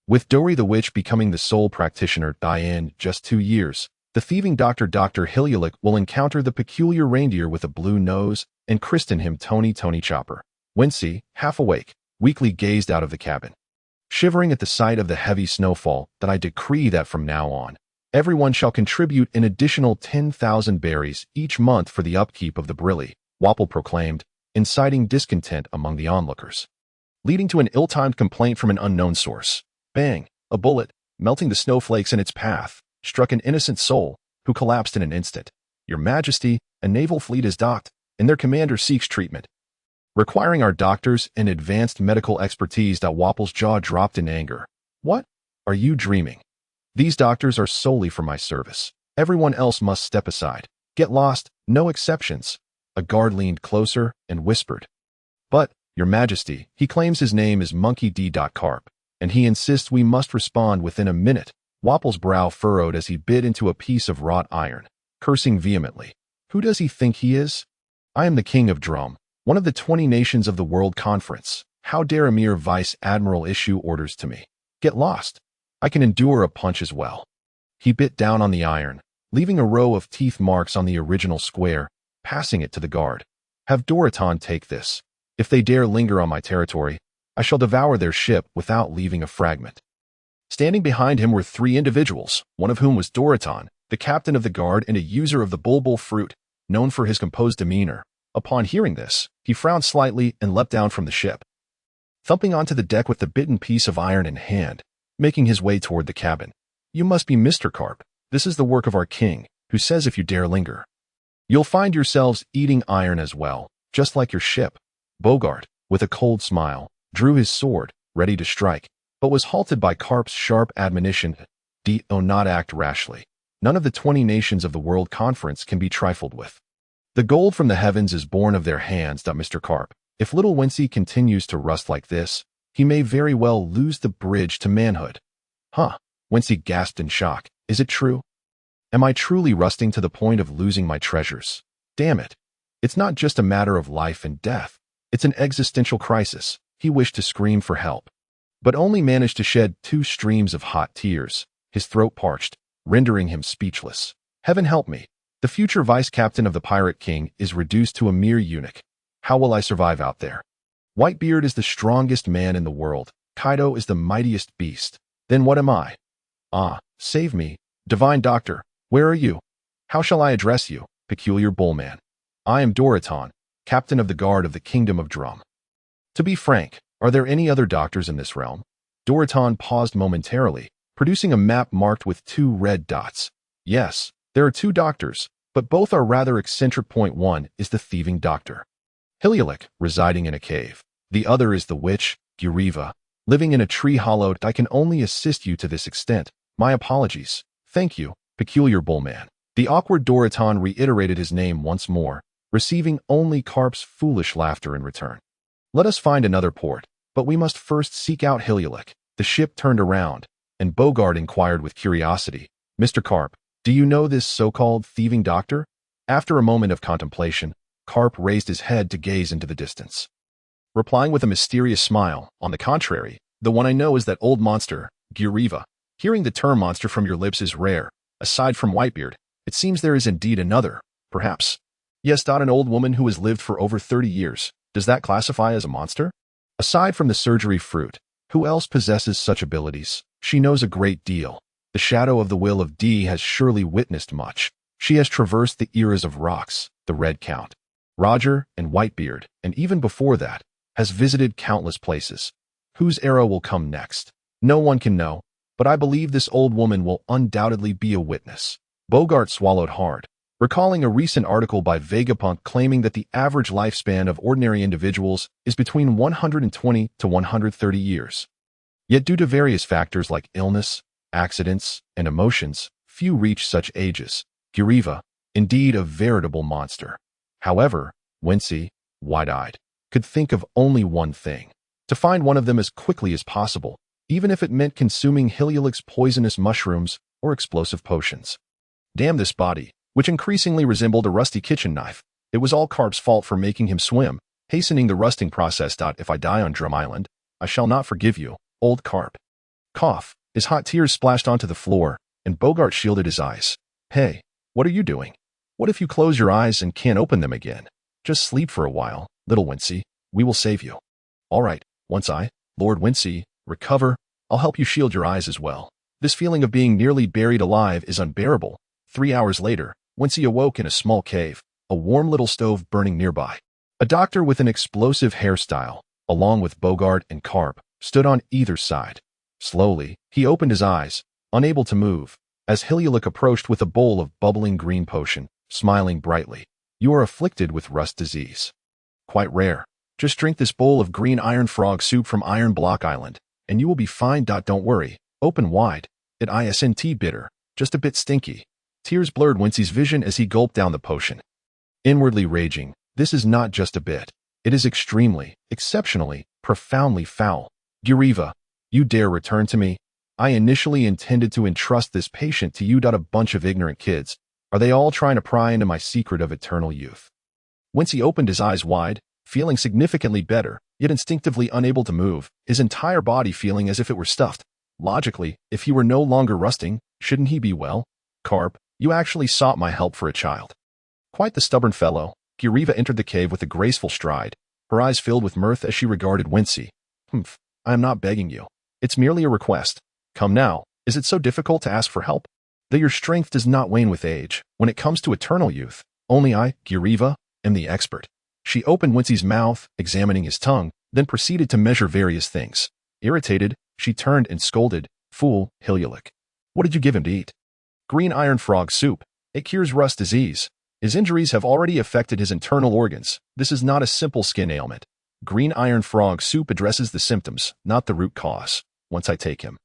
A: With Dory the Witch becoming the sole practitioner in just 2 years, the thieving Dr. Hiluluk will encounter the peculiar reindeer with a blue nose and christen him Tony Chopper. Wincy, half awake, weakly gazed out of the cabin. Shivering at the sight of the heavy snowfall, I decree that from now on, everyone shall contribute an additional 10,000 berries each month for the upkeep of the Brilli, Wapple proclaimed, inciting discontent among the onlookers. Leading to an ill-timed complaint from an unknown source. Bang! A bullet, melting the snowflakes in its path, struck an innocent soul, who collapsed in an instant. Your Majesty, a naval fleet is docked, and their commander seeks treatment. Requiring our doctors and advanced medical expertise. Wapple's jaw dropped in anger. What? Are you dreaming? These doctors are solely for my service. Everyone else must step aside. Get lost, no exceptions. A guard leaned closer and whispered. But, Your Majesty, he claims his name is Monkey D. Karp, and he insists we must respond within a minute. Wapple's brow furrowed as he bit into a piece of wrought iron, cursing vehemently. Who does he think he is? I am the King of Drum, one of the 20 nations of the World Conference. How dare a mere vice admiral issue orders to me? Get lost. I can endure a punch as well. He bit down on the iron, leaving a row of teeth marks on the original square, passing it to the guard. Have Doroton take this. If they dare linger on my territory, I shall devour their ship without leaving a fragment. Standing behind him were 3 individuals, one of whom was Doroton, the captain of the guard and a user of the bulbul fruit, known for his composed demeanor. Upon hearing this, he frowned slightly and leapt down from the ship, thumping onto the deck with the bitten piece of iron in hand, making his way toward the cabin. You must be Mr. Karp. This is the work of our king, who says if you dare linger, you'll find yourselves eating iron as well, just like your ship. Bogart, with a cold smile, drew his sword, ready to strike, but was halted by Karp's sharp admonition, Do not act rashly. None of the 20 nations of the World Conference can be trifled with. The gold from the heavens is born of their hands. Mr. Karp, if little Wincy continues to rust like this, he may very well lose the bridge to manhood. Huh? Wincy gasped in shock. Is it true? Am I truly rusting to the point of losing my treasures? Damn it. It's not just a matter of life and death. It's an existential crisis. He wished to scream for help, but only managed to shed 2 streams of hot tears, his throat parched, rendering him speechless. Heaven help me. The future vice-captain of the Pirate King is reduced to a mere eunuch. How will I survive out there? Whitebeard is the strongest man in the world. Kaido is the mightiest beast. Then what am I? Ah, save me. Divine Doctor, where are you? How shall I address you, peculiar bullman? I am Doroton, captain of the guard of the Kingdom of Drum. To be frank, are there any other doctors in this realm? Doroton paused momentarily, producing a map marked with 2 red dots. Yes, there are 2 doctors, but both are rather eccentric. Point 1 is the thieving doctor, Hiluluk, residing in a cave. The other is the witch, Guriva, living in a tree hollowed. I can only assist you to this extent. My apologies. Thank you, peculiar bullman. The awkward Doroton reiterated his name once more, receiving only Karp's foolish laughter in return. Let us find another port, but we must first seek out Hiluluk. The ship turned around, and Bogart inquired with curiosity, Mr. Karp, do you know this so-called thieving doctor? After a moment of contemplation, Karp raised his head to gaze into the distance, replying with a mysterious smile, on the contrary, the one I know is that old monster, Guriva. Hearing the term monster from your lips is rare. Aside from Whitebeard, it seems there is indeed another, perhaps. Yes, an old woman who has lived for over 30 years. Does that classify as a monster? Aside from the surgery fruit, who else possesses such abilities? She knows a great deal. The shadow of the will of D has surely witnessed much. She has traversed the eras of Rocks, the Red Count, Roger, and Whitebeard, and even before that, has visited countless places. Whose era will come next? No one can know, but I believe this old woman will undoubtedly be a witness. Bogart swallowed hard, recalling a recent article by Vegapunk claiming that the average lifespan of ordinary individuals is between 120 to 130 years. Yet due to various factors like illness, accidents, and emotions, few reach such ages. Cleaver, indeed a veritable monster. However, Wincy, wide-eyed, could think of only one thing: to find one of them as quickly as possible, even if it meant consuming Hiluluk's poisonous mushrooms or explosive potions. Damn this body, which increasingly resembled a rusty kitchen knife. It was all Karp's fault for making him swim, hastening the rusting process. If I die on Drum Island, I shall not forgive you, old Karp. Cough. His hot tears splashed onto the floor, and Bogart shielded his eyes. Hey, what are you doing? What if you close your eyes and can't open them again? Just sleep for a while, little Wincy. We will save you. All right, once I, Lord Wincy, recover, I'll help you shield your eyes as well. This feeling of being nearly buried alive is unbearable. 3 hours later, Wincy awoke in a small cave, a warm little stove burning nearby. A doctor with an explosive hairstyle, along with Bogart and Karp, stood on either side. Slowly, he opened his eyes, unable to move, as Hiluluk approached with a bowl of bubbling green potion, smiling brightly. You are afflicted with rust disease. Quite rare. Just drink this bowl of green iron frog soup from Iron Block Island, and you will be fine. Don't worry. Open wide. It isn't bitter, just a bit stinky. Tears blurred Wincy's vision as he gulped down the potion. Inwardly raging, this is not just a bit. It is extremely, exceptionally, profoundly foul. Cleaver, you dare return to me? I initially intended to entrust this patient to you. A bunch of ignorant kids. Are they all trying to pry into my secret of eternal youth? Wincy opened his eyes wide, feeling significantly better, yet instinctively unable to move, his entire body feeling as if it were stuffed. Logically, if he were no longer rusting, shouldn't he be well? Karp, you actually sought my help for a child. Quite the stubborn fellow. Cleaver entered the cave with a graceful stride, her eyes filled with mirth as she regarded Wincy. I am not begging you. It's merely a request. Come now, is it so difficult to ask for help? Though your strength does not wane with age, when it comes to eternal youth, only I, Cleaver, am the expert. She opened Wincy's mouth, examining his tongue, then proceeded to measure various things. Irritated, she turned and scolded, Fool, Hiluluk. What did you give him to eat? Green iron frog soup. It cures rust disease. His injuries have already affected his internal organs. This is not a simple skin ailment. Green iron frog soup addresses the symptoms, not the root cause. Once I take him,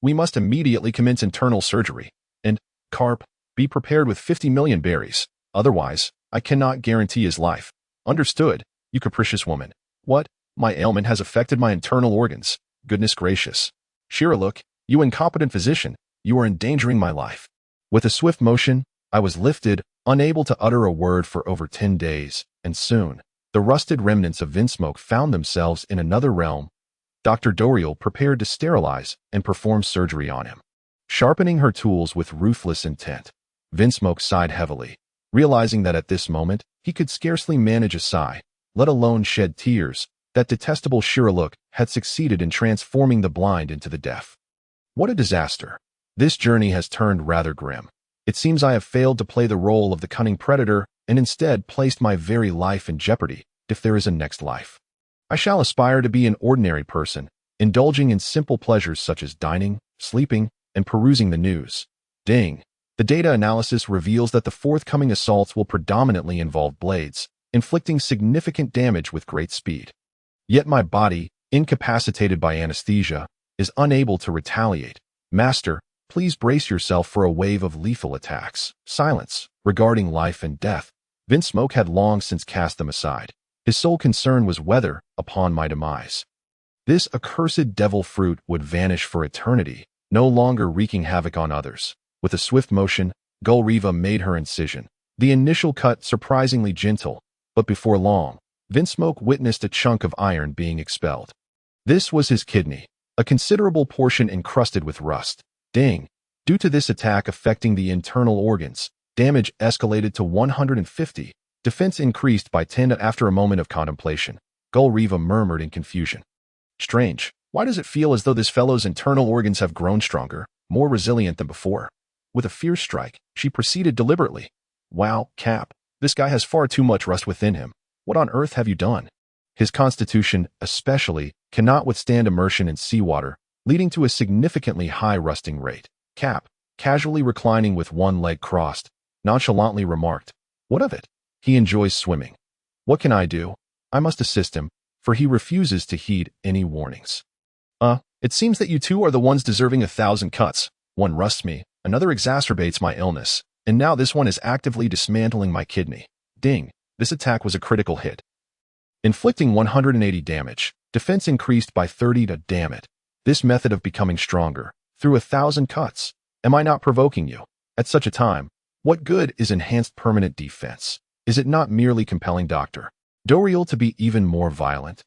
A: we must immediately commence internal surgery. And, Karp, be prepared with 50 million berries. Otherwise, I cannot guarantee his life. Understood, you capricious woman. What? My ailment has affected my internal organs. Goodness gracious. Shiraluk, you incompetent physician, you are endangering my life. With a swift motion, I was lifted, unable to utter a word for over 10 days, and soon, the rusted remnants of Vinsmoke found themselves in another realm. Dr. Doriel prepared to sterilize and perform surgery on him. Sharpening her tools with ruthless intent, Vinsmoke sighed heavily, realizing that at this moment, he could scarcely manage a sigh, let alone shed tears. That detestable Shiraluk had succeeded in transforming the blind into the deaf. What a disaster. This journey has turned rather grim. It seems I have failed to play the role of the cunning predator and instead placed my very life in jeopardy, if there is a next life. I shall aspire to be an ordinary person, indulging in simple pleasures such as dining, sleeping, and perusing the news. Ding. The data analysis reveals that the forthcoming assaults will predominantly involve blades, inflicting significant damage with great speed. Yet my body, incapacitated by anesthesia, is unable to retaliate. Master, please brace yourself for a wave of lethal attacks. Silence, regarding life and death. Vinsmoke had long since cast them aside. His sole concern was whether, upon my demise, this accursed devil fruit would vanish for eternity, no longer wreaking havoc on others. With a swift motion, Gulriva made her incision. The initial cut surprisingly gentle, but before long, Vinsmoke witnessed a chunk of iron being expelled. This was his kidney, a considerable portion encrusted with rust. Ding. Due to this attack affecting the internal organs, damage escalated to 150. Defense increased by 10 after a moment of contemplation. Gulriva murmured in confusion. Strange. Why does it feel as though this fellow's internal organs have grown stronger, more resilient than before? With a fierce strike, she proceeded deliberately. Wow, Cap. This guy has far too much rust within him. What on earth have you done? His constitution, especially, cannot withstand immersion in seawater, leading to a significantly high rusting rate. Cap, casually reclining with one leg crossed, nonchalantly remarked, What of it? He enjoys swimming. What can I do? I must assist him, for he refuses to heed any warnings. It seems that you two are the ones deserving 1,000 cuts. One rusts me, another exacerbates my illness, and now this one is actively dismantling my kidney. Ding. This attack was a critical hit. Inflicting 180 damage. Defense increased by 30 to damn it. This method of becoming stronger. Through 1,000 cuts. Am I not provoking you? At such a time, what good is enhanced permanent defense? Is it not merely compelling Dr. Doriel to be even more violent?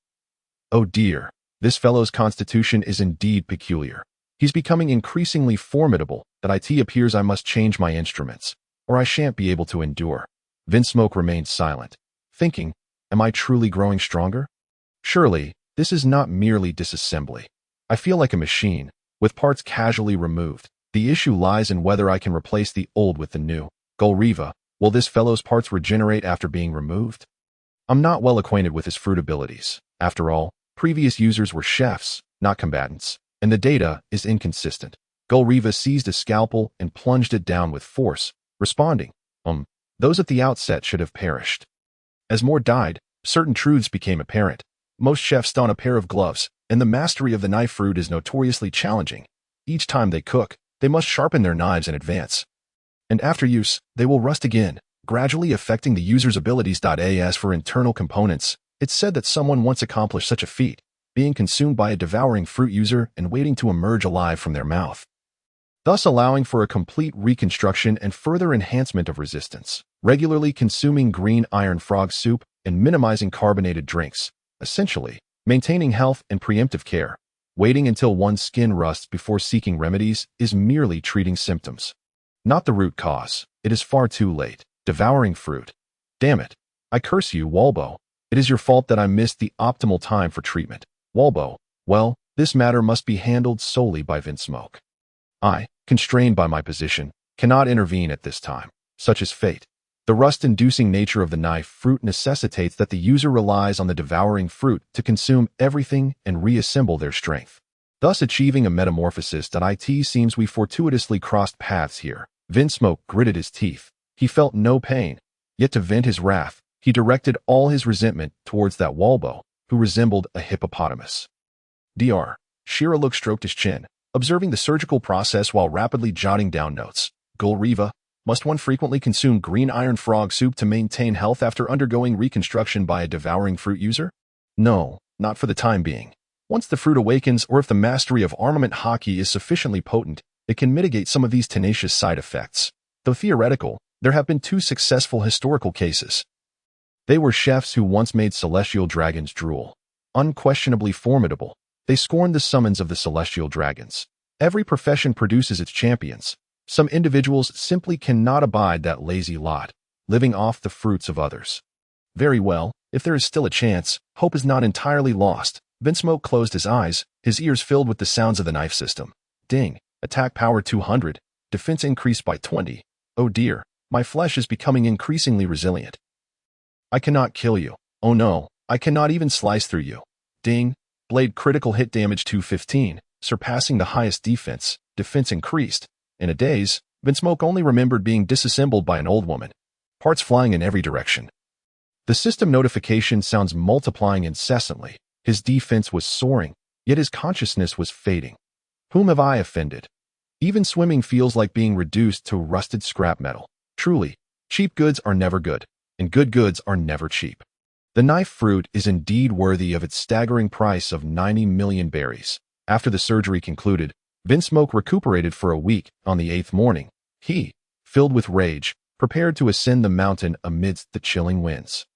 A: Oh dear, this fellow's constitution is indeed peculiar. He's becoming increasingly formidable that it appears I must change my instruments, or I shan't be able to endure. Vinsmoke remained silent, thinking, am I truly growing stronger? Surely, this is not merely disassembly. I feel like a machine, with parts casually removed. The issue lies in whether I can replace the old with the new. Golriva, will this fellow's parts regenerate after being removed? I'm not well acquainted with his fruit abilities. After all, previous users were chefs, not combatants, and the data is inconsistent. Golriva seized a scalpel and plunged it down with force, responding, those at the outset should have perished. As more died, certain truths became apparent. Most chefs don a pair of gloves, and the mastery of the knife fruit is notoriously challenging. Each time they cook, they must sharpen their knives in advance. And after use, they will rust again, gradually affecting the user's abilities. As for internal components, it's said that someone once accomplished such a feat, being consumed by a devouring fruit user and waiting to emerge alive from their mouth, thus allowing for a complete reconstruction and further enhancement of resistance. Regularly consuming green iron frog soup and minimizing carbonated drinks, essentially, maintaining health and preemptive care. Waiting until one's skin rusts before seeking remedies is merely treating symptoms, not the root cause. It is far too late. Devouring fruit. Damn it. I curse you, Walbo. It is your fault that I missed the optimal time for treatment. Walbo, well, this matter must be handled solely by Vinsmoke. I, constrained by my position, cannot intervene at this time. Such is fate. The rust-inducing nature of the knife fruit necessitates that the user relies on the devouring fruit to consume everything and reassemble their strength, thus achieving a metamorphosis. It seems we fortuitously crossed paths here. Vinsmoke gritted his teeth. He felt no pain, yet to vent his wrath, he directed all his resentment towards that Walbo, who resembled a hippopotamus. Dr. Shiraluk stroked his chin, observing the surgical process while rapidly jotting down notes. Golriva, must one frequently consume green iron frog soup to maintain health after undergoing reconstruction by a devouring fruit user? No, not for the time being. Once the fruit awakens, or if the mastery of armament hockey is sufficiently potent, it can mitigate some of these tenacious side effects. Though theoretical, there have been 2 successful historical cases. They were chefs who once made celestial dragons drool. Unquestionably formidable, they scorned the summons of the celestial dragons. Every profession produces its champions. Some individuals simply cannot abide that lazy lot, living off the fruits of others. Very well, if there is still a chance, hope is not entirely lost. Vinsmoke closed his eyes, his ears filled with the sounds of the knife system. Ding, attack power 200, defense increased by 20. Oh dear, my flesh is becoming increasingly resilient. I cannot kill you. Oh no, I cannot even slice through you. Ding, blade critical hit damage 215, surpassing the highest defense. Defense increased. In a daze, Vinsmoke only remembered being disassembled by an old woman. Parts flying in every direction. The system notification sounds multiplying incessantly. His defense was soaring, yet his consciousness was fading. Whom have I offended? Even swimming feels like being reduced to rusted scrap metal. Truly, cheap goods are never good, and good goods are never cheap. The knife fruit is indeed worthy of its staggering price of 90 million berries. After the surgery concluded, Vinsmoke recuperated for a week. On the 8th morning, he, filled with rage, prepared to ascend the mountain amidst the chilling winds.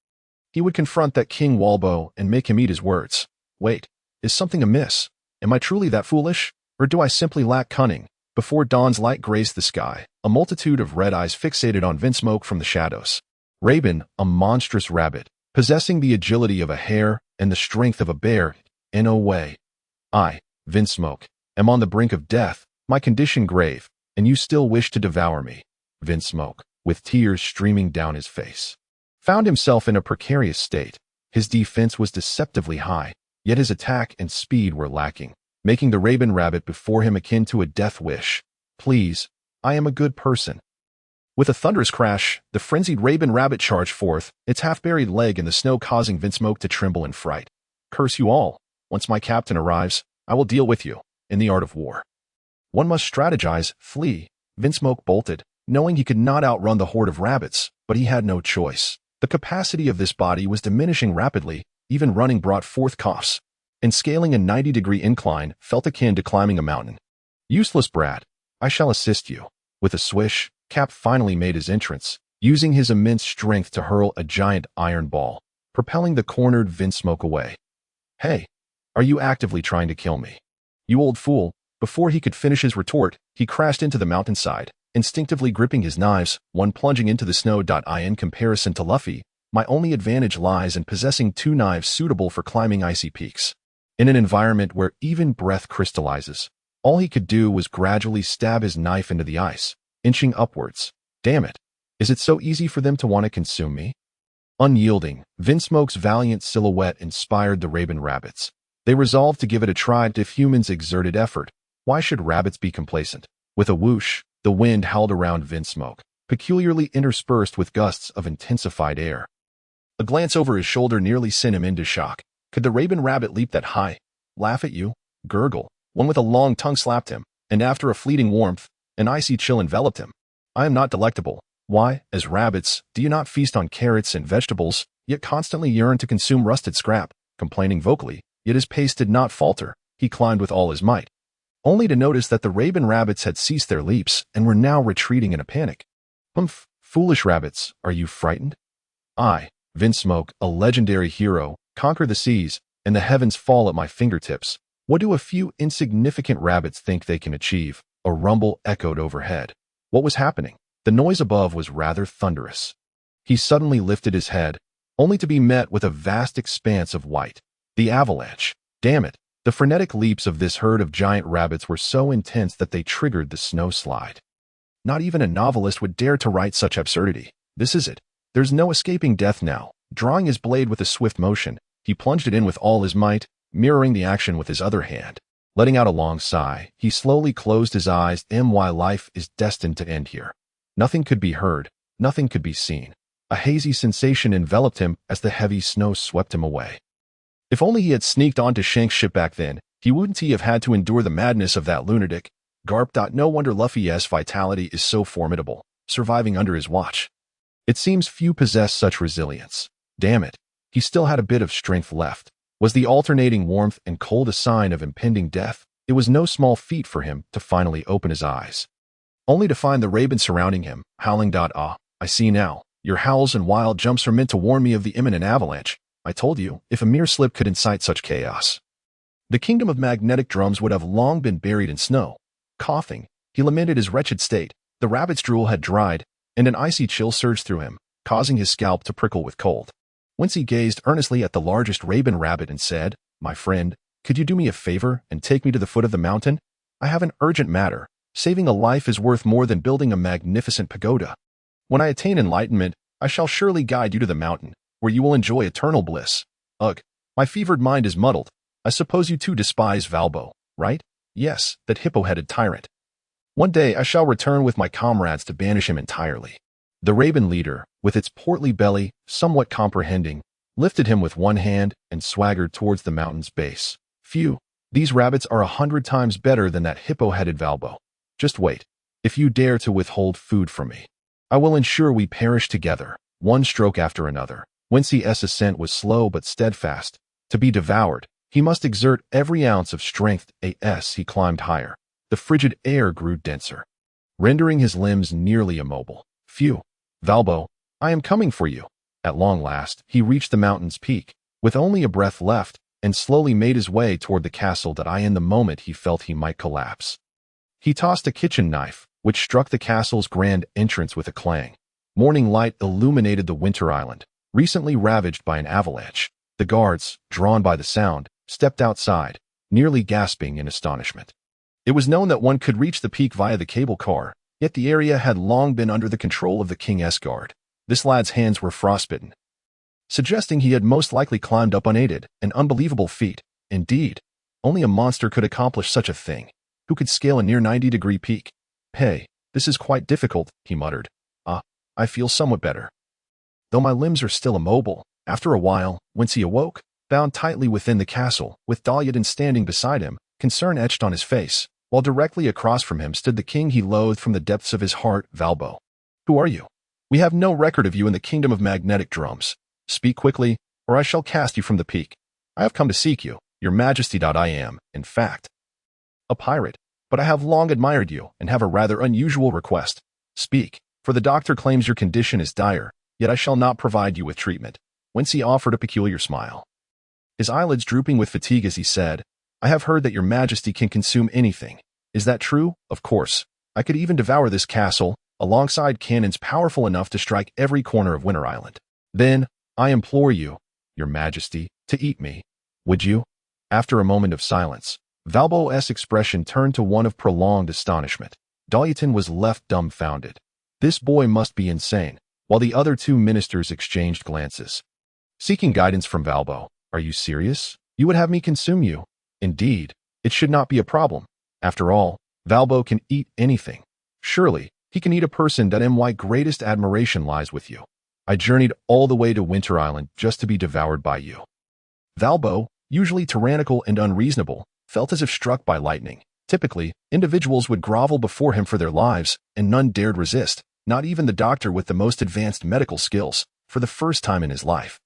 A: He would confront that King Walbo and make him eat his words. Wait, is something amiss? Am I truly that foolish? Or do I simply lack cunning? Before dawn's light graced the sky, a multitude of red eyes fixated on Vinsmoke from the shadows. Raven, a monstrous rabbit, possessing the agility of a hare and the strength of a bear, in a way. I, Vinsmoke, am on the brink of death, my condition grave, and you still wish to devour me. Vinsmoke, with tears streaming down his face, found himself in a precarious state. His defense was deceptively high, yet his attack and speed were lacking, making the Raven rabbit before him akin to a death wish. Please, I am a good person. With a thunderous crash, the frenzied Raven rabbit charged forth, its half-buried leg in the snow causing Vinsmoke to tremble in fright. Curse you all. Once my captain arrives, I will deal with you. in the art of war. One must strategize, flee. Vinsmoke bolted, knowing he could not outrun the horde of rabbits, but he had no choice. The capacity of this body was diminishing rapidly, even running brought forth coughs, and scaling a 90-degree incline felt akin to climbing a mountain. Useless brat, I shall assist you. With a swish, Cap finally made his entrance, using his immense strength to hurl a giant iron ball, propelling the cornered Vinsmoke away. Hey, are you actively trying to kill me? You old fool. Before he could finish his retort, he crashed into the mountainside, instinctively gripping his knives, one plunging into the snow. In comparison to Luffy, my only advantage lies in possessing two knives suitable for climbing icy peaks. In an environment where even breath crystallizes, all he could do was gradually stab his knife into the ice, inching upwards. Damn it. Is it so easy for them to want to consume me? Unyielding, Vinsmoke's valiant silhouette inspired the Raven rabbits. They resolved to give it a try. If humans exerted effort, why should rabbits be complacent? With a whoosh, the wind howled around Vinsmoke, peculiarly interspersed with gusts of intensified air. A glance over his shoulder nearly sent him into shock. Could the Raven rabbit leap that high? Laugh at you? Gurgle. One with a long tongue slapped him, and after a fleeting warmth, an icy chill enveloped him. I am not delectable. Why, as rabbits, do you not feast on carrots and vegetables, yet constantly yearn to consume rusted scrap? Complaining vocally, yet his pace did not falter. He climbed with all his might, only to notice that the Raven rabbits had ceased their leaps and were now retreating in a panic. Humph, foolish rabbits, are you frightened? I, Vinsmoke, a legendary hero, conquer the seas, and the heavens fall at my fingertips. What do a few insignificant rabbits think they can achieve? A rumble echoed overhead. What was happening? The noise above was rather thunderous. He suddenly lifted his head, only to be met with a vast expanse of white. The avalanche. Damn it. The frenetic leaps of this herd of giant rabbits were so intense that they triggered the snow slide. Not even a novelist would dare to write such absurdity. This is it. There's no escaping death now. Drawing his blade with a swift motion, he plunged it in with all his might, mirroring the action with his other hand. Letting out a long sigh, he slowly closed his eyes. My life is destined to end here. Nothing could be heard, nothing could be seen. A hazy sensation enveloped him as the heavy snow swept him away. If only he had sneaked onto Shanks' ship back then, he wouldn't have had to endure the madness of that lunatic. Karp. No wonder Luffy's vitality is so formidable, surviving under his watch. It seems few possess such resilience. Damn it, he still had a bit of strength left. Was the alternating warmth and cold a sign of impending death? It was no small feat for him to finally open his eyes, only to find the Raven surrounding him, howling. I see now. Your howls and wild jumps are meant to warn me of the imminent avalanche. I told you, if a mere slip could incite such chaos, the kingdom of magnetic drums would have long been buried in snow. Coughing, he lamented his wretched state. The rabbit's drool had dried, and an icy chill surged through him, causing his scalp to prickle with cold. Wincy gazed earnestly at the largest Raven rabbit and said, My friend, could you do me a favor and take me to the foot of the mountain? I have an urgent matter. Saving a life is worth more than building a magnificent pagoda. When I attain enlightenment, I shall surely guide you to the mountain, where you will enjoy eternal bliss. Ugh, my fevered mind is muddled. I suppose you too despise Valbo, right? Yes, that hippo-headed tyrant. One day I shall return with my comrades to banish him entirely. The Raven leader, with its portly belly, somewhat comprehending, lifted him with one hand and swaggered towards the mountain's base. Phew, these rabbits are 100 times better than that hippo-headed Valbo. Just wait. If you dare to withhold food from me, I will ensure we perish together, one stroke after another. Wency's ascent was slow but steadfast. To be devoured, he must exert every ounce of strength. As he climbed higher, the frigid air grew denser, rendering his limbs nearly immobile. Phew, Valbo, I am coming for you. At long last, he reached the mountain's peak, with only a breath left, and slowly made his way toward the castle. In the moment he felt he might collapse, he tossed a kitchen knife, which struck the castle's grand entrance with a clang. Morning light illuminated the winter island, recently ravaged by an avalanche. The guards, drawn by the sound, stepped outside, nearly gasping in astonishment. It was known that one could reach the peak via the cable car, yet the area had long been under the control of the King's guard. This lad's hands were frostbitten, suggesting he had most likely climbed up unaided, an unbelievable feat. Indeed, only a monster could accomplish such a thing. Who could scale a near 90-degree peak? Hey, this is quite difficult, he muttered. I feel somewhat better, though my limbs are still immobile. After a while, Wincy awoke, bound tightly within the castle, with Dalian standing beside him, concern etched on his face, while directly across from him stood the king he loathed from the depths of his heart, Valbo. Who are you? We have no record of you in the kingdom of magnetic drums. Speak quickly, or I shall cast you from the peak. I have come to seek you, your majesty. I am, in fact, a pirate, but I have long admired you and have a rather unusual request. Speak, for the doctor claims your condition is dire, yet I shall not provide you with treatment. Wincy offered a peculiar smile, his eyelids drooping with fatigue as he said, I have heard that your majesty can consume anything. Is that true? Of course. I could even devour this castle, alongside cannons powerful enough to strike every corner of Winter Island. Then, I implore you, your majesty, to eat me. Would you? After a moment of silence, Valbo's expression turned to one of prolonged astonishment. Dollyton was left dumbfounded. This boy must be insane, while the other two ministers exchanged glances. Seeking guidance from Valbo, are you serious? You would have me consume you? Indeed, it should not be a problem. After all, Valbo can eat anything. Surely, he can eat a person. My greatest admiration lies with you. I journeyed all the way to Winter Island just to be devoured by you. Valbo, usually tyrannical and unreasonable, felt as if struck by lightning. Typically, individuals would grovel before him for their lives, and none dared resist, not even the doctor with the most advanced medical skills, for the first time in his life.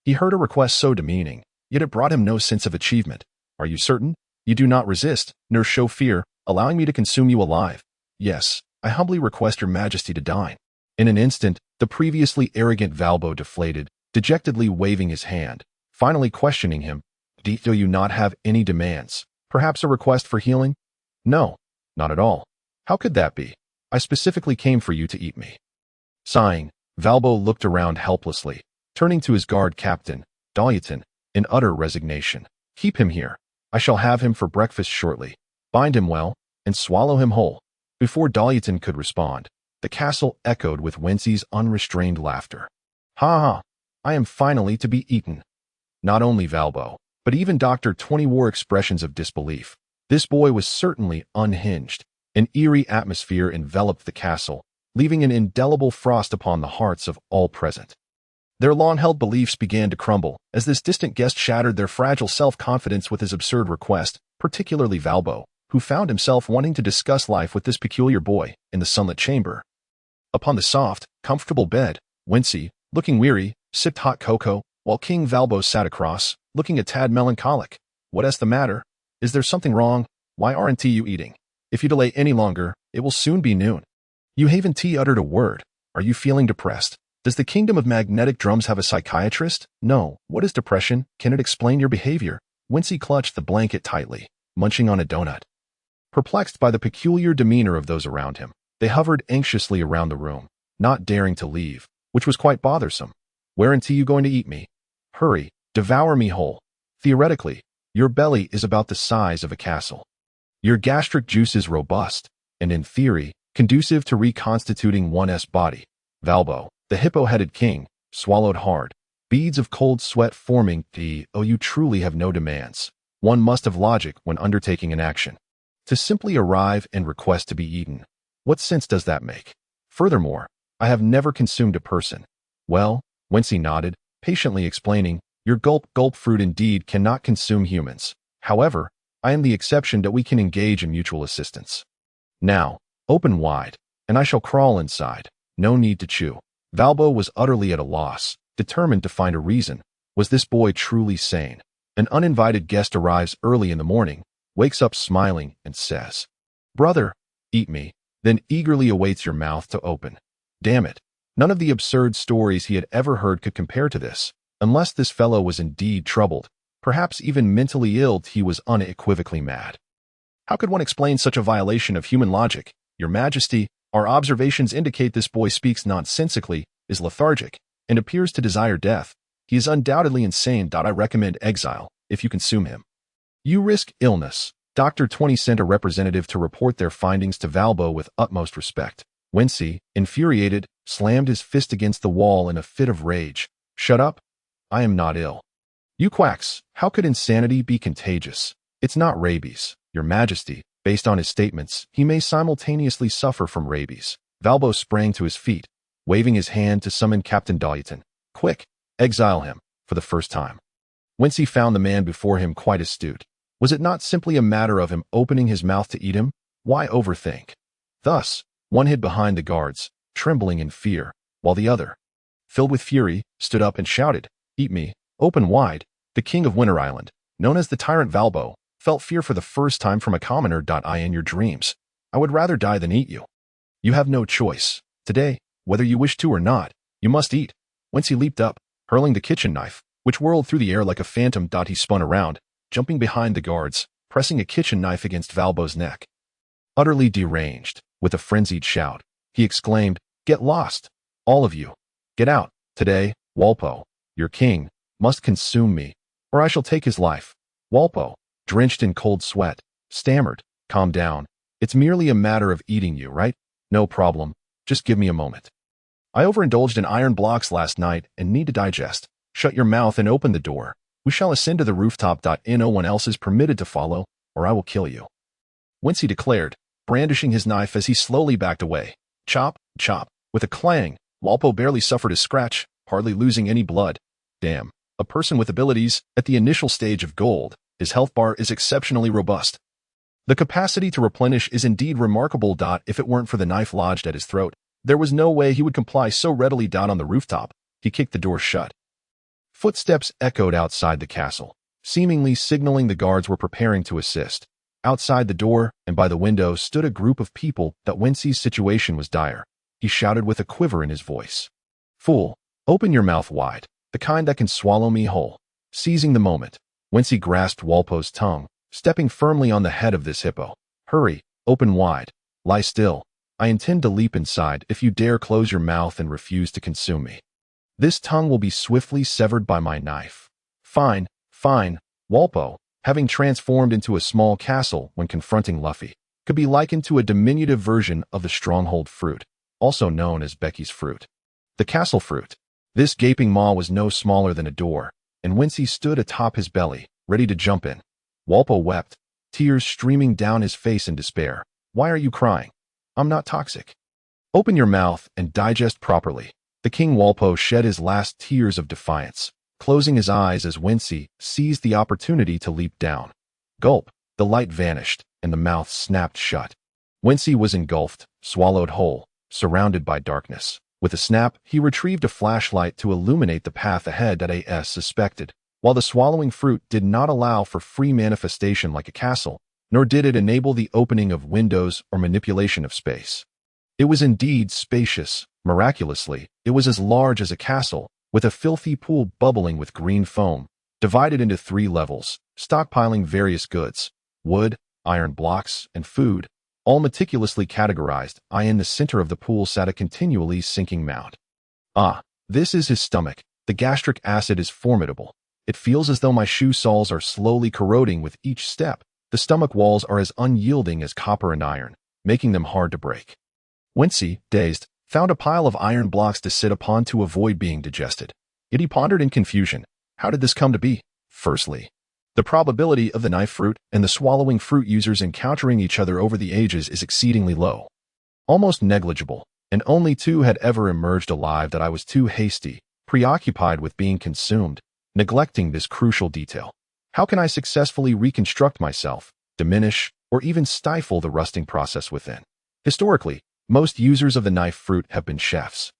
A: He heard a request so demeaning, yet it brought him no sense of achievement. Are you certain? You do not resist, nor show fear, allowing me to consume you alive? Yes, I humbly request your majesty to dine. In an instant, the previously arrogant Valbo deflated, dejectedly waving his hand, finally questioning him. Do you not have any demands? Perhaps a request for healing? No, not at all. How could that be? I specifically came for you to eat me. Sighing, Valbo looked around helplessly, turning to his guard captain, Dollyton, in utter resignation. Keep him here. I shall have him for breakfast shortly. Bind him well, and swallow him whole. Before Dollyton could respond, the castle echoed with Wency's unrestrained laughter. Ha ha, I am finally to be eaten. Not only Valbo, but even Dr. 20 wore expressions of disbelief. This boy was certainly unhinged. An eerie atmosphere enveloped the castle, leaving an indelible frost upon the hearts of all present. Their long-held beliefs began to crumble as this distant guest shattered their fragile self-confidence with his absurd request, particularly Valbo, who found himself wanting to discuss life with this peculiar boy in the sunlit chamber. Upon the soft, comfortable bed, Wincy, looking weary, sipped hot cocoa, while King Valbo sat across, looking a tad melancholic. What's the matter? Is there something wrong? Why aren't you eating? If you delay any longer, it will soon be noon. You haven't uttered a word. Are you feeling depressed? Does the kingdom of magnetic drums have a psychiatrist? No. What is depression? Can it explain your behavior? Wincy clutched the blanket tightly, munching on a donut. Perplexed by the peculiar demeanor of those around him, they hovered anxiously around the room, not daring to leave, which was quite bothersome. Whereunto you going to eat me? Hurry, devour me whole. Theoretically, your belly is about the size of a castle. Your gastric juice is robust, and in theory, conducive to reconstituting one's body. Valbo, the hippo-headed king, swallowed hard, beads of cold sweat forming you truly have no demands. One must have logic when undertaking an action. To simply arrive and request to be eaten, what sense does that make? Furthermore, I have never consumed a person. Well, Wincy nodded, patiently explaining, your gulp fruit indeed cannot consume humans. However, I am the exception that we can engage in mutual assistance. Now, open wide, and I shall crawl inside. No need to chew. Valbo was utterly at a loss, determined to find a reason. Was this boy truly sane? An uninvited guest arrives early in the morning, wakes up smiling, and says, Brother, eat me, then eagerly awaits your mouth to open. Damn it. None of the absurd stories he had ever heard could compare to this. Unless this fellow was indeed troubled, perhaps even mentally ill, he was unequivocally mad. How could one explain such a violation of human logic? Your Majesty, our observations indicate this boy speaks nonsensically, is lethargic, and appears to desire death. He is undoubtedly insane. I recommend exile, if you consume him. You risk illness. Dr. 20 sent a representative to report their findings to Valbo with utmost respect. Wincy, infuriated, slammed his fist against the wall in a fit of rage. Shut up. I am not ill. You quacks, how could insanity be contagious? It's not rabies, Your Majesty. Based on his statements, he may simultaneously suffer from rabies. Valbo sprang to his feet, waving his hand to summon Captain Dollyton. Quick, exile him, for the first time. Wincy found the man before him quite astute. Was it not simply a matter of him opening his mouth to eat him? Why overthink? Thus, one hid behind the guards, trembling in fear, while the other, filled with fury, stood up and shouted, "Eat me, open wide." The king of Winter Island, known as the tyrant Valbo, felt fear for the first time from a commoner. In your dreams, I would rather die than eat you. You have no choice. Today, whether you wish to or not, you must eat. Wincy leaped up, hurling the kitchen knife, which whirled through the air like a phantom. He spun around, jumping behind the guards, pressing a kitchen knife against Valbo's neck. Utterly deranged, with a frenzied shout, he exclaimed, "Get lost! All of you! Get out! Today, Walpo, your king, must consume me, or I shall take his life." Walpo, drenched in cold sweat, stammered, "Calm down. It's merely a matter of eating you, right? No problem. Just give me a moment. I overindulged in iron blocks last night and need to digest. Shut your mouth and open the door. We shall ascend to the rooftop. No one else is permitted to follow, or I will kill you," Wincy declared, brandishing his knife as he slowly backed away. Chop, chop. With a clang, Walpo barely suffered a scratch, hardly losing any blood. Damn, a person with abilities at the initial stage of gold, his health bar is exceptionally robust. The capacity to replenish is indeed remarkable. If it weren't for the knife lodged at his throat, there was no way he would comply so readily. On the rooftop, he kicked the door shut. Footsteps echoed outside the castle, seemingly signaling the guards were preparing to assist. Outside the door and by the window stood a group of people. Wincy's situation was dire. He shouted with a quiver in his voice, "Fool, open your mouth wide, the kind that can swallow me whole." Seizing the moment, Wincy grasped Walpo's tongue, stepping firmly on the head of this hippo. "Hurry, open wide. Lie still. I intend to leap inside if you dare close your mouth and refuse to consume me. This tongue will be swiftly severed by my knife." "Fine, fine." Walpo, having transformed into a small castle when confronting Luffy, could be likened to a diminutive version of the stronghold fruit, also known as Becky's fruit. The castle fruit. This gaping maw was no smaller than a door, and Wincy stood atop his belly, ready to jump in. Walpo wept, tears streaming down his face in despair. "Why are you crying? I'm not toxic. Open your mouth and digest properly." The King Walpo shed his last tears of defiance, closing his eyes as Wincy seized the opportunity to leap down. Gulp, the light vanished, and the mouth snapped shut. Wincy was engulfed, swallowed whole, surrounded by darkness. With a snap, he retrieved a flashlight to illuminate the path ahead. As suspected, while the swallowing fruit did not allow for free manifestation like a castle, nor did it enable the opening of windows or manipulation of space. It was indeed spacious. Miraculously, it was as large as a castle, with a filthy pool bubbling with green foam, divided into 3 levels, stockpiling various goods, wood, iron blocks, and food, all meticulously categorized. In the center of the pool sat a continually sinking mount. Ah, this is his stomach. The gastric acid is formidable. It feels as though my shoe soles are slowly corroding with each step. The stomach walls are as unyielding as copper and iron, making them hard to break. Wincy, dazed, found a pile of iron blocks to sit upon to avoid being digested. Yet he pondered in confusion. How did this come to be? Firstly, the probability of the knife fruit and the swallowing fruit users encountering each other over the ages is exceedingly low. Almost negligible, and only 2 had ever emerged alive. I was too hasty, preoccupied with being consumed, neglecting this crucial detail. How can I successfully reconstruct myself, diminish, or even stifle the rusting process within? Historically, most users of the knife fruit have been chefs.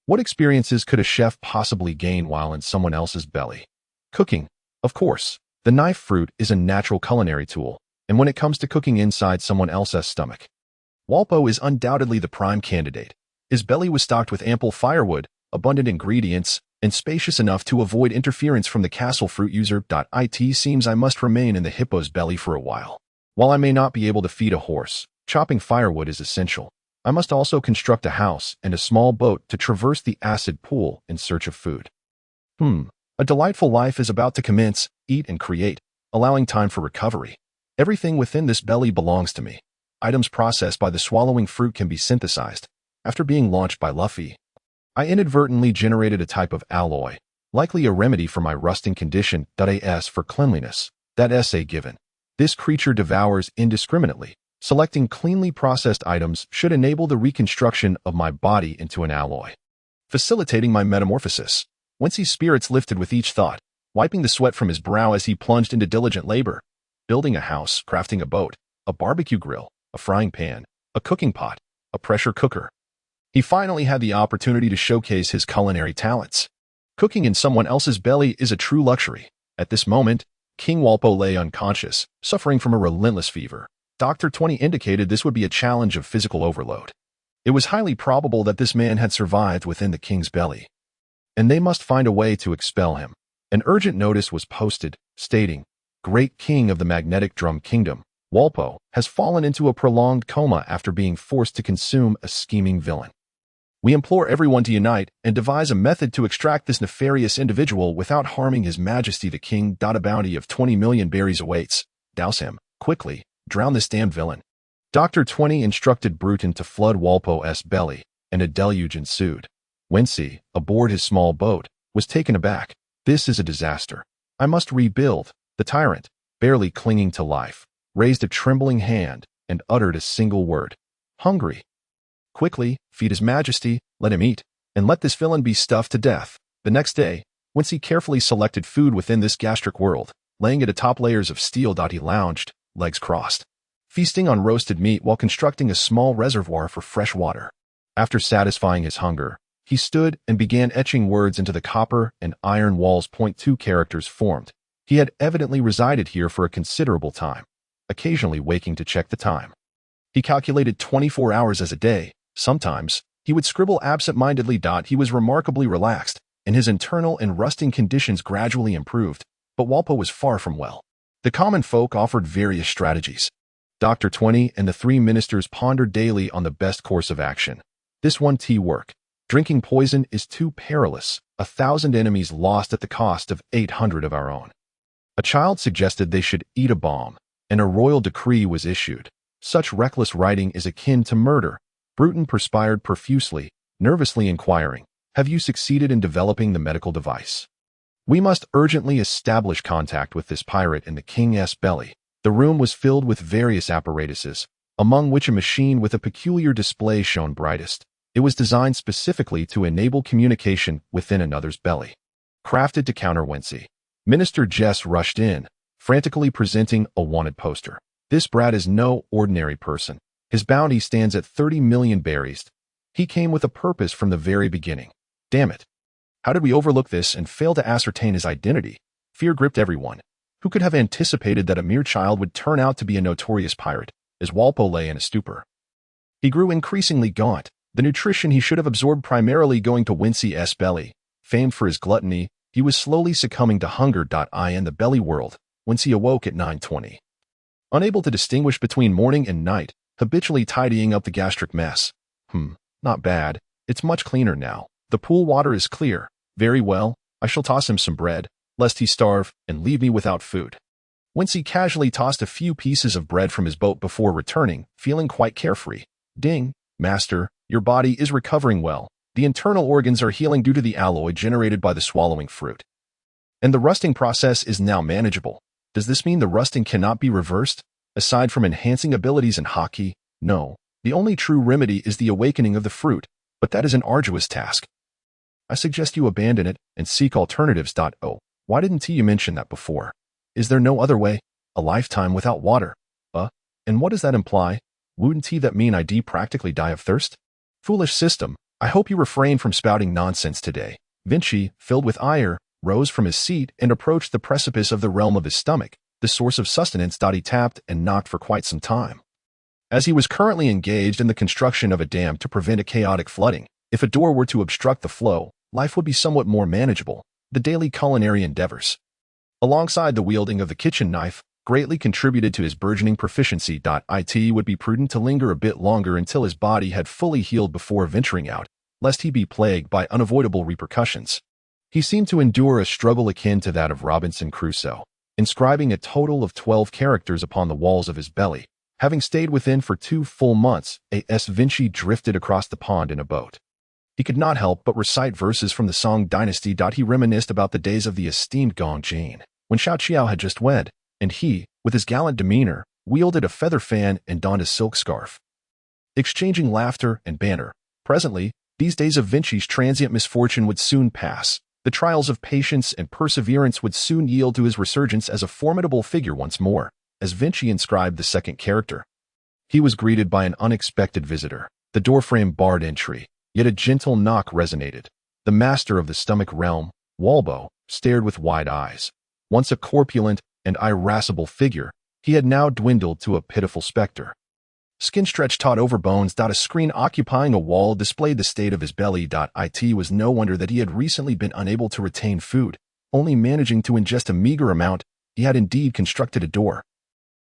A: What experiences could a chef possibly gain while in someone else's belly? Cooking, of course. The knife fruit is a natural culinary tool, and when it comes to cooking inside someone else's stomach, Walpo is undoubtedly the prime candidate. His belly was stocked with ample firewood, abundant ingredients, and spacious enough to avoid interference from the castle fruit user. It seems I must remain in the hippo's belly for a while. While I may not be able to feed a horse, chopping firewood is essential. I must also construct a house and a small boat to traverse the acid pool in search of food. A delightful life is about to commence. Eat and create, allowing time for recovery. Everything within this belly belongs to me. Items processed by the swallowing fruit can be synthesized. After being launched by Luffy, I inadvertently generated a type of alloy, likely a remedy for my rusting condition. As for cleanliness, that essay given. This creature devours indiscriminately. Selecting cleanly processed items should enable the reconstruction of my body into an alloy, facilitating my metamorphosis. Wincy's spirits lifted with each thought, wiping the sweat from his brow as he plunged into diligent labor. building a house, crafting a boat, a barbecue grill, a frying pan, a cooking pot, a pressure cooker. He finally had the opportunity to showcase his culinary talents. Cooking in someone else's belly is a true luxury. At this moment, King Walpo lay unconscious, suffering from a relentless fever. Dr. 20 indicated this would be a challenge of physical overload. It was highly probable that this man had survived within the king's belly, and they must find a way to expel him. An urgent notice was posted, stating, "Great King of the Magnetic Drum Kingdom, Walpo has fallen into a prolonged coma after being forced to consume a scheming villain. We implore everyone to unite and devise a method to extract this nefarious individual without harming His Majesty the King. A bounty of 20 million berries awaits. Douse him, quickly, drown this damned villain." Dr. 20 instructed Bruton to flood Walpo's belly, and a deluge ensued. Wincy, aboard his small boat, was taken aback. "This is a disaster. I must rebuild." The tyrant, barely clinging to life, raised a trembling hand and uttered a single word: "Hungry." "Quickly, feed His Majesty, let him eat, and let this villain be stuffed to death." The next day, Wincy carefully selected food within this gastric world, laying it atop layers of steel. He lounged, legs crossed, feasting on roasted meat while constructing a small reservoir for fresh water. After satisfying his hunger, he stood and began etching words into the copper and iron walls. 2 characters formed. He had evidently resided here for a considerable time, occasionally waking to check the time. He calculated 24 hours as a day. Sometimes, he would scribble absent-mindedly. He was remarkably relaxed, and his internal and rusting conditions gradually improved, but Walpo was far from well. The common folk offered various strategies. Dr. 20 and the 3 ministers pondered daily on the best course of action. This one work. Drinking poison is too perilous. 1,000 enemies lost at the cost of 800 of our own. A child suggested they should eat a bomb, and a royal decree was issued. Such reckless writing is akin to murder. Bruton perspired profusely, nervously inquiring, "Have you succeeded in developing the medical device? We must urgently establish contact with this pirate in the king's belly." The room was filled with various apparatuses, among which a machine with a peculiar display shone brightest. It was designed specifically to enable communication within another's belly. Crafted to counter Wensi, Minister Jess rushed in, frantically presenting a wanted poster. "This brat is no ordinary person. His bounty stands at 30 million berries. He came with a purpose from the very beginning. Damn it. How did we overlook this and fail to ascertain his identity?" Fear gripped everyone. Who could have anticipated that a mere child would turn out to be a notorious pirate? As Walpo lay in a stupor, he grew increasingly gaunt, the nutrition he should have absorbed primarily going to Wincy's belly. Famed for his gluttony, he was slowly succumbing to hunger. In the belly world, Wincy awoke at 9:20. Unable to distinguish between morning and night, habitually tidying up the gastric mess. Not bad. It's much cleaner now. The pool water is clear. Very well, I shall toss him some bread, lest he starve and leave me without food. Wincy casually tossed a few pieces of bread from his boat before returning, feeling quite carefree. "Ding, master, your body is recovering well. The internal organs are healing due to the alloy generated by the swallowing fruit. And the rusting process is now manageable. Does this mean the rusting cannot be reversed? Aside from enhancing abilities in hockey, no. The only true remedy is the awakening of the fruit, but that is an arduous task. I suggest you abandon it and seek alternatives. Oh, why didn't you mention that before? Is there no other way? A lifetime without water? And what does that imply? Wouldn't that mean I'd practically die of thirst? Foolish system, I hope you refrain from spouting nonsense today." Wincy, filled with ire, rose from his seat and approached the precipice of the realm of his stomach, the source of sustenance. He tapped and knocked for quite some time. As he was currently engaged in the construction of a dam to prevent a chaotic flooding, if a door were to obstruct the flow, life would be somewhat more manageable. The daily culinary endeavors, alongside the wielding of the kitchen knife, greatly contributed to his burgeoning proficiency. It would be prudent to linger a bit longer until his body had fully healed before venturing out, lest he be plagued by unavoidable repercussions. He seemed to endure a struggle akin to that of Robinson Crusoe, inscribing a total of 12 characters upon the walls of his belly. Having stayed within for 2 full months, Wincy drifted across the pond in a boat. He could not help but recite verses from the Song Dynasty. He reminisced about the days of the esteemed Gong Jane, when Xiao Qiao had just wed, and he, with his gallant demeanor, wielded a feather fan and donned a silk scarf, exchanging laughter and banter. Presently, these days of Wincy's transient misfortune would soon pass. The trials of patience and perseverance would soon yield to his resurgence as a formidable figure once more. as Vinci inscribed the second character. He was greeted by an unexpected visitor. The doorframe barred entry, yet a gentle knock resonated. The master of the stomach realm, Walbo, stared with wide eyes. Once a corpulent and irascible figure, he had now dwindled to a pitiful specter. Skin stretched taut over bones. A screen occupying a wall displayed the state of his belly. It was no wonder that he had recently been unable to retain food, only managing to ingest a meager amount. He had indeed constructed a door.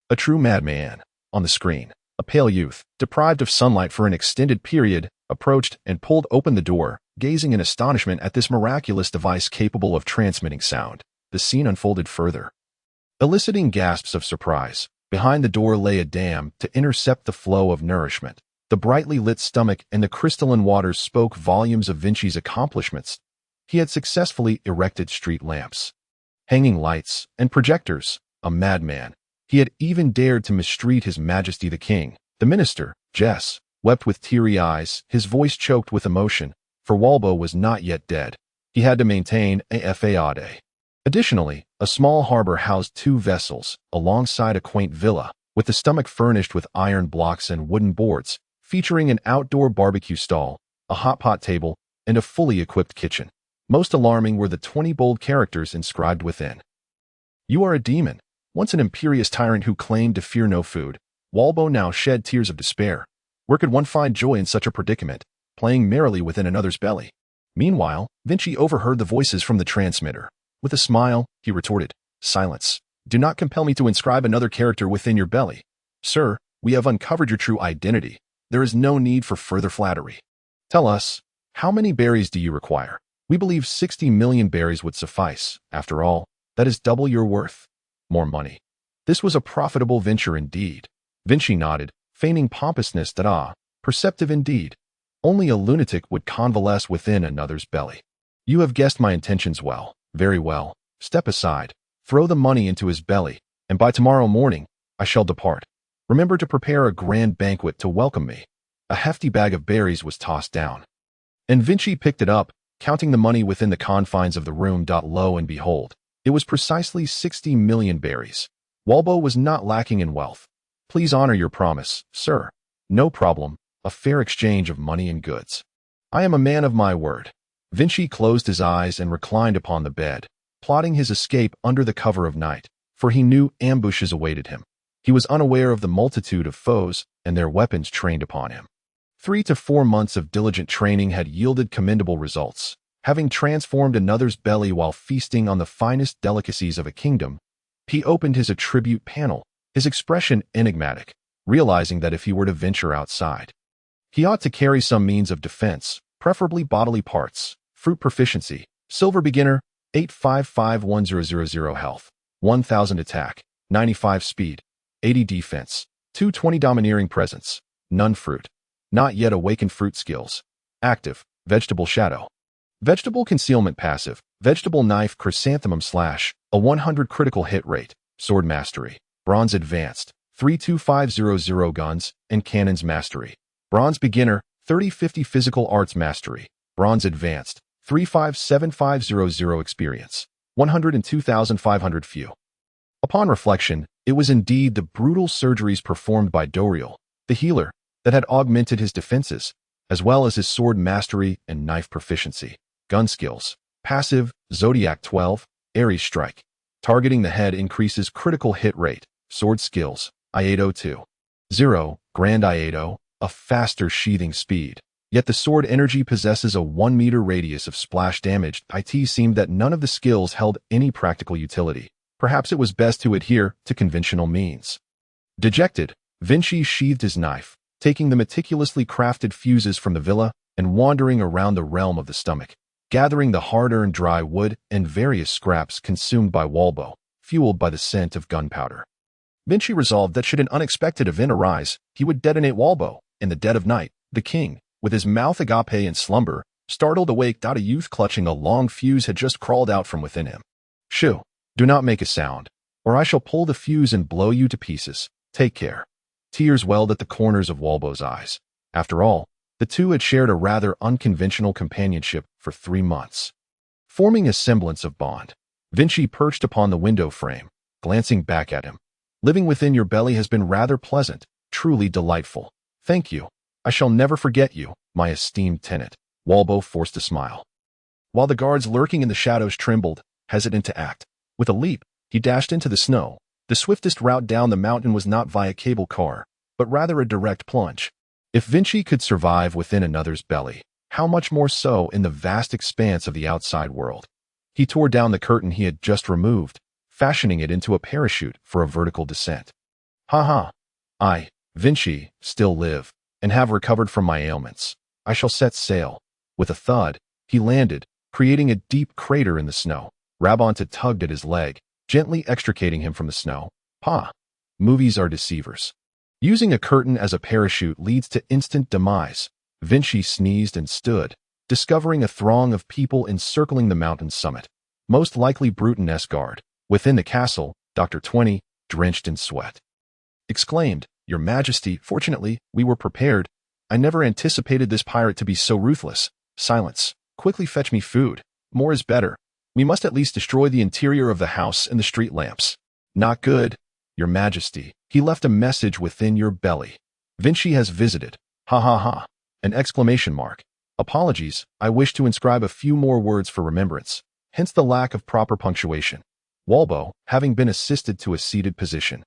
A: A true madman. On the screen, a pale youth, deprived of sunlight for an extended period, approached and pulled open the door, gazing in astonishment at this miraculous device capable of transmitting sound. The scene unfolded further, eliciting gasps of surprise. Behind the door lay a dam to intercept the flow of nourishment. The brightly lit stomach and the crystalline waters spoke volumes of Vinci's accomplishments. He had successfully erected street lamps, hanging lights, and projectors. A madman. He had even dared to mistreat His Majesty the King. The minister, Jess, wept with teary eyes, his voice choked with emotion, for Walbo was not yet dead. He had to maintain a faade. Additionally, a small harbor housed 2 vessels, alongside a quaint villa, with the stomach furnished with iron blocks and wooden boards, featuring an outdoor barbecue stall, a hot pot table, and a fully equipped kitchen. Most alarming were the 20 bold characters inscribed within. You are a demon. Once an imperious tyrant who claimed to fear no food, Walbo now shed tears of despair. Where could one find joy in such a predicament, playing merrily within another's belly? Meanwhile, Vinci overheard the voices from the transmitter. With a smile, he retorted, "Silence. Do not compel me to inscribe another character within your belly. Sir, we have uncovered your true identity. There is no need for further flattery. Tell us, how many berries do you require? We believe 60 million berries would suffice. After all, that is double your worth. More money." This was a profitable venture indeed. Vinci nodded, feigning pompousness. Perceptive indeed. Only a lunatic would convalesce within another's belly. You have guessed my intentions well. Very well. Step aside. Throw the money into his belly, and by tomorrow morning, I shall depart. Remember to prepare a grand banquet to welcome me. A hefty bag of berries was tossed down, and Vinci picked it up, counting the money within the confines of the room. Lo and behold, it was precisely 60 million berries. Walbo was not lacking in wealth. Please honor your promise, sir. No problem. A fair exchange of money and goods. I am a man of my word. Vinci closed his eyes and reclined upon the bed, plotting his escape under the cover of night, for he knew ambushes awaited him. He was unaware of the multitude of foes and their weapons trained upon him. 3 to 4 months of diligent training had yielded commendable results. Having transformed another's belly while feasting on the finest delicacies of a kingdom, he opened his attribute panel, his expression enigmatic, realizing that if he were to venture outside, he ought to carry some means of defense, preferably bodily parts. Fruit proficiency, silver beginner, 8551000 health, 1000 attack, 95 speed, 80 defense, 220 domineering presence, none fruit. Not yet awakened fruit skills. Active, vegetable shadow. Vegetable concealment passive, vegetable knife chrysanthemum slash, a 100 critical hit rate, sword mastery, bronze advanced, 32500 guns and cannons mastery. Bronze beginner, 3050 physical arts mastery, bronze advanced, 357500 experience, 102,500 few. Upon reflection, it was indeed the brutal surgeries performed by Doriel, the healer, that had augmented his defenses, as well as his sword mastery and knife proficiency. Gun skills, passive, Zodiac 12, Aries strike. Targeting the head increases critical hit rate. Sword skills, Iato 2. 0, Grand Iato, a faster sheathing speed. Yet the sword energy possesses a 1 meter radius of splash damage. It seemed that none of the skills held any practical utility. Perhaps it was best to adhere to conventional means. Dejected, Vinci sheathed his knife, taking the meticulously crafted fuses from the villa and wandering around the realm of the stomach, gathering the hard-earned dry wood and various scraps consumed by Walbo, fueled by the scent of gunpowder. Vinci resolved that should an unexpected event arise, he would detonate Walbo. In the dead of night, the king, with his mouth agape in slumber, startled awake. A youth clutching a long fuse had just crawled out from within him. Shoo, do not make a sound, or I shall pull the fuse and blow you to pieces. Take care. Tears welled at the corners of Walbo's eyes. After all, the two had shared a rather unconventional companionship for 3 months. Forming a semblance of bond, Vinci perched upon the window frame, glancing back at him. Living within your belly has been rather pleasant, truly delightful. Thank you. I shall never forget you, my esteemed tenant. Walbo forced a smile. While the guards lurking in the shadows trembled, hesitant to act. With a leap, he dashed into the snow. The swiftest route down the mountain was not via cable car, but rather a direct plunge. If Wincy could survive within another's belly, how much more so in the vast expanse of the outside world? He tore down the curtain he had just removed, fashioning it into a parachute for a vertical descent. Ha ha! I, Wincy, still live, and have recovered from my ailments. I shall set sail. With a thud, he landed, creating a deep crater in the snow. Rabonta tugged at his leg, gently extricating him from the snow. Ha! Movies are deceivers. Using a curtain as a parachute leads to instant demise. Wincy sneezed and stood, discovering a throng of people encircling the mountain's summit. Most likely Bruton Esgard. Within the castle, Dr. 20, drenched in sweat, exclaimed, Your Majesty, fortunately, we were prepared. I never anticipated this pirate to be so ruthless. Silence. Quickly fetch me food. More is better. We must at least destroy the interior of the house and the street lamps. Not good. Your Majesty, he left a message within your belly. Wincy has visited. Ha ha ha. An exclamation mark. Apologies, I wish to inscribe a few more words for remembrance, hence the lack of proper punctuation. Walbo, having been assisted to a seated position,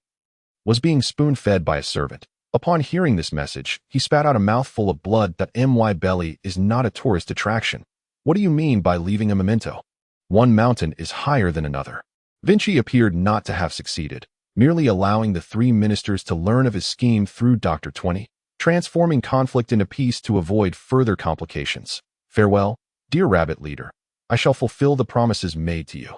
A: was being spoon-fed by a servant. Upon hearing this message, he spat out a mouthful of blood that my belly is not a tourist attraction. What do you mean by leaving a memento? One mountain is higher than another. Wincy appeared not to have succeeded, merely allowing the three ministers to learn of his scheme through Dr. 20, transforming conflict into peace to avoid further complications. Farewell, dear rabbit leader. I shall fulfill the promises made to you.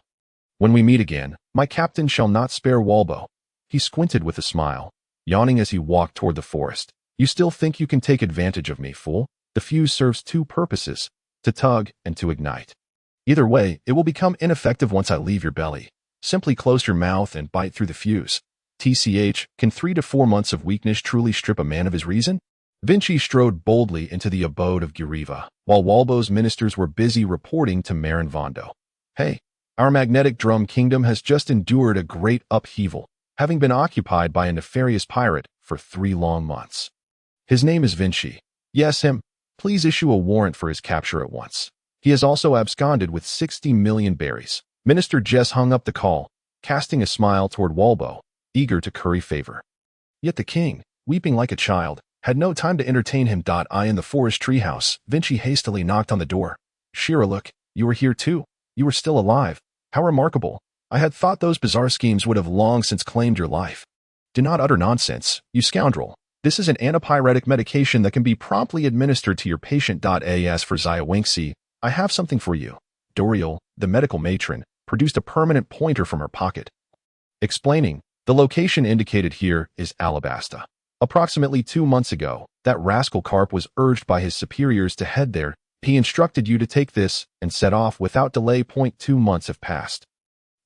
A: When we meet again, my captain shall not spare Walbo. He squinted with a smile, yawning as he walked toward the forest. You still think you can take advantage of me, fool? The fuse serves two purposes, to tug and to ignite. Either way, it will become ineffective once I leave your belly. Simply close your mouth and bite through the fuse. TCH, can 3 to 4 months of weakness truly strip a man of his reason? Wincy strode boldly into the abode of Guriva, while Walbo's ministers were busy reporting to Marin Vondo. Hey, our magnetic drum kingdom has just endured a great upheaval, having been occupied by a nefarious pirate for 3 long months. His name is Wincy. Yes, him. Please issue a warrant for his capture at once. He has also absconded with 60 million berries. Minister Jess hung up the call, casting a smile toward Walbo, eager to curry favor. Yet the king, weeping like a child, had no time to entertain him. I in the forest treehouse. Wincy hastily knocked on the door. Shira, look, you were here too. You were still alive. How remarkable. I had thought those bizarre schemes would have long since claimed your life. Do not utter nonsense, you scoundrel. This is an antipyretic medication that can be promptly administered to your patient. As for Wincy, I have something for you. Doriel, the medical matron, produced a permanent pointer from her pocket. Explaining, the location indicated here is Alabasta. Approximately 2 months ago, that rascal Karp was urged by his superiors to head there. He instructed you to take this and set off without delay. 2 months have passed.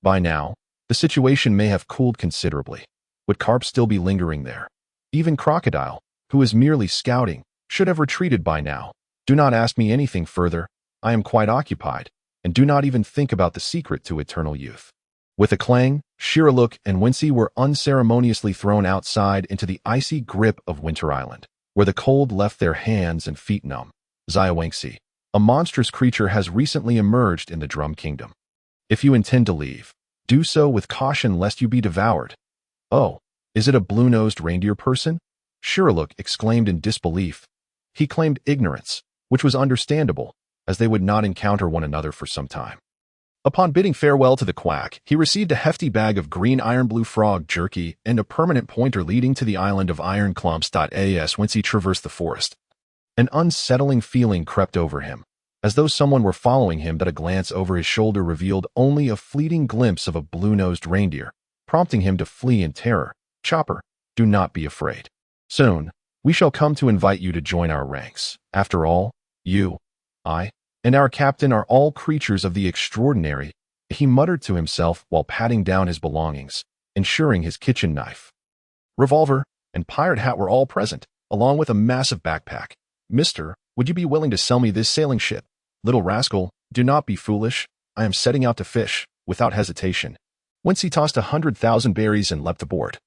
A: By now, the situation may have cooled considerably. Would Karp still be lingering there? Even Crocodile, who is merely scouting, should have retreated by now. Do not ask me anything further. I am quite occupied, and do not even think about the secret to eternal youth. With a clang, Shiraluk and Wincy were unceremoniously thrown outside into the icy grip of Winter Island, where the cold left their hands and feet numb. Wincy, a monstrous creature has recently emerged in the Drum Kingdom. If you intend to leave, do so with caution lest you be devoured. Oh, is it a blue-nosed reindeer person? Shiraluk exclaimed in disbelief. He claimed ignorance, which was understandable, as they would not encounter one another for some time. Upon bidding farewell to the quack, he received a hefty bag of green iron-blue frog jerky and a permanent pointer leading to the island of Iron Clumps. Whence he traversed the forest. An unsettling feeling crept over him, as though someone were following him. But a glance over his shoulder revealed only a fleeting glimpse of a blue-nosed reindeer, prompting him to flee in terror. Chopper, do not be afraid. Soon, we shall come to invite you to join our ranks. After all, you, I, and our captain are all creatures of the extraordinary, he muttered to himself while patting down his belongings, ensuring his kitchen knife, revolver, and pirate hat were all present, along with a massive backpack. Mister, would you be willing to sell me this sailing ship? Little rascal, do not be foolish. I am setting out to fish, without hesitation. Whence he tossed 100,000 berries and leapt aboard.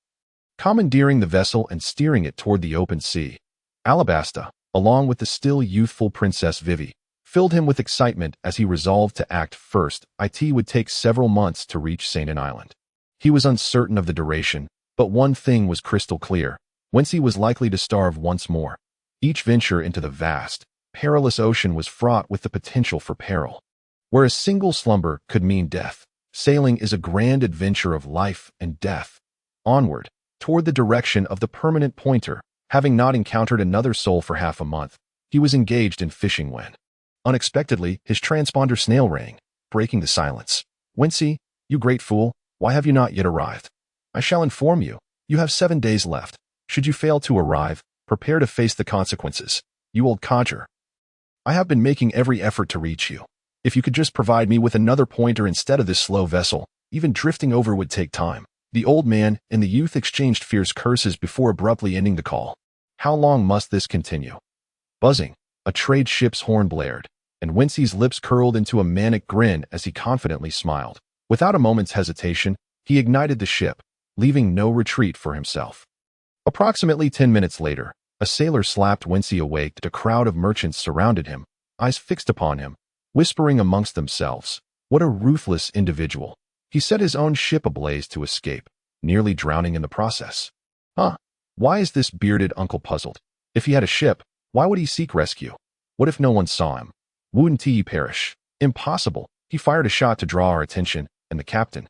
A: commandeering the vessel and steering it toward the open sea. Alabasta, along with the still youthful Princess Vivi, filled him with excitement as he resolved to act first. It would take several months to reach Saint Island. He was uncertain of the duration, but one thing was crystal clear. Wincy was likely to starve once more. Each venture into the vast, perilous ocean was fraught with the potential for peril. Where a single slumber could mean death, sailing is a grand adventure of life and death. Onward, toward the direction of the permanent pointer, having not encountered another soul for half a month, he was engaged in fishing when, unexpectedly, his transponder snail rang, breaking the silence. Wincy, you great fool, why have you not yet arrived? I shall inform you. You have 7 days left. Should you fail to arrive, prepare to face the consequences. You old codger. I have been making every effort to reach you. If you could just provide me with another pointer instead of this slow vessel, even drifting over would take time. The old man and the youth exchanged fierce curses before abruptly ending the call. How long must this continue? Buzzing, a trade ship's horn blared, and Wincy's lips curled into a manic grin as he confidently smiled. Without a moment's hesitation, he ignited the ship, leaving no retreat for himself. Approximately 10 minutes later, a sailor slapped Wincy awake. A crowd of merchants surrounded him, eyes fixed upon him, whispering amongst themselves, "What a ruthless individual. He set his own ship ablaze to escape, nearly drowning in the process. Huh? Why is this bearded uncle puzzled? If he had a ship, why would he seek rescue? What if no one saw him? Wouldn't he perish? Impossible." He fired a shot to draw our attention, and the captain,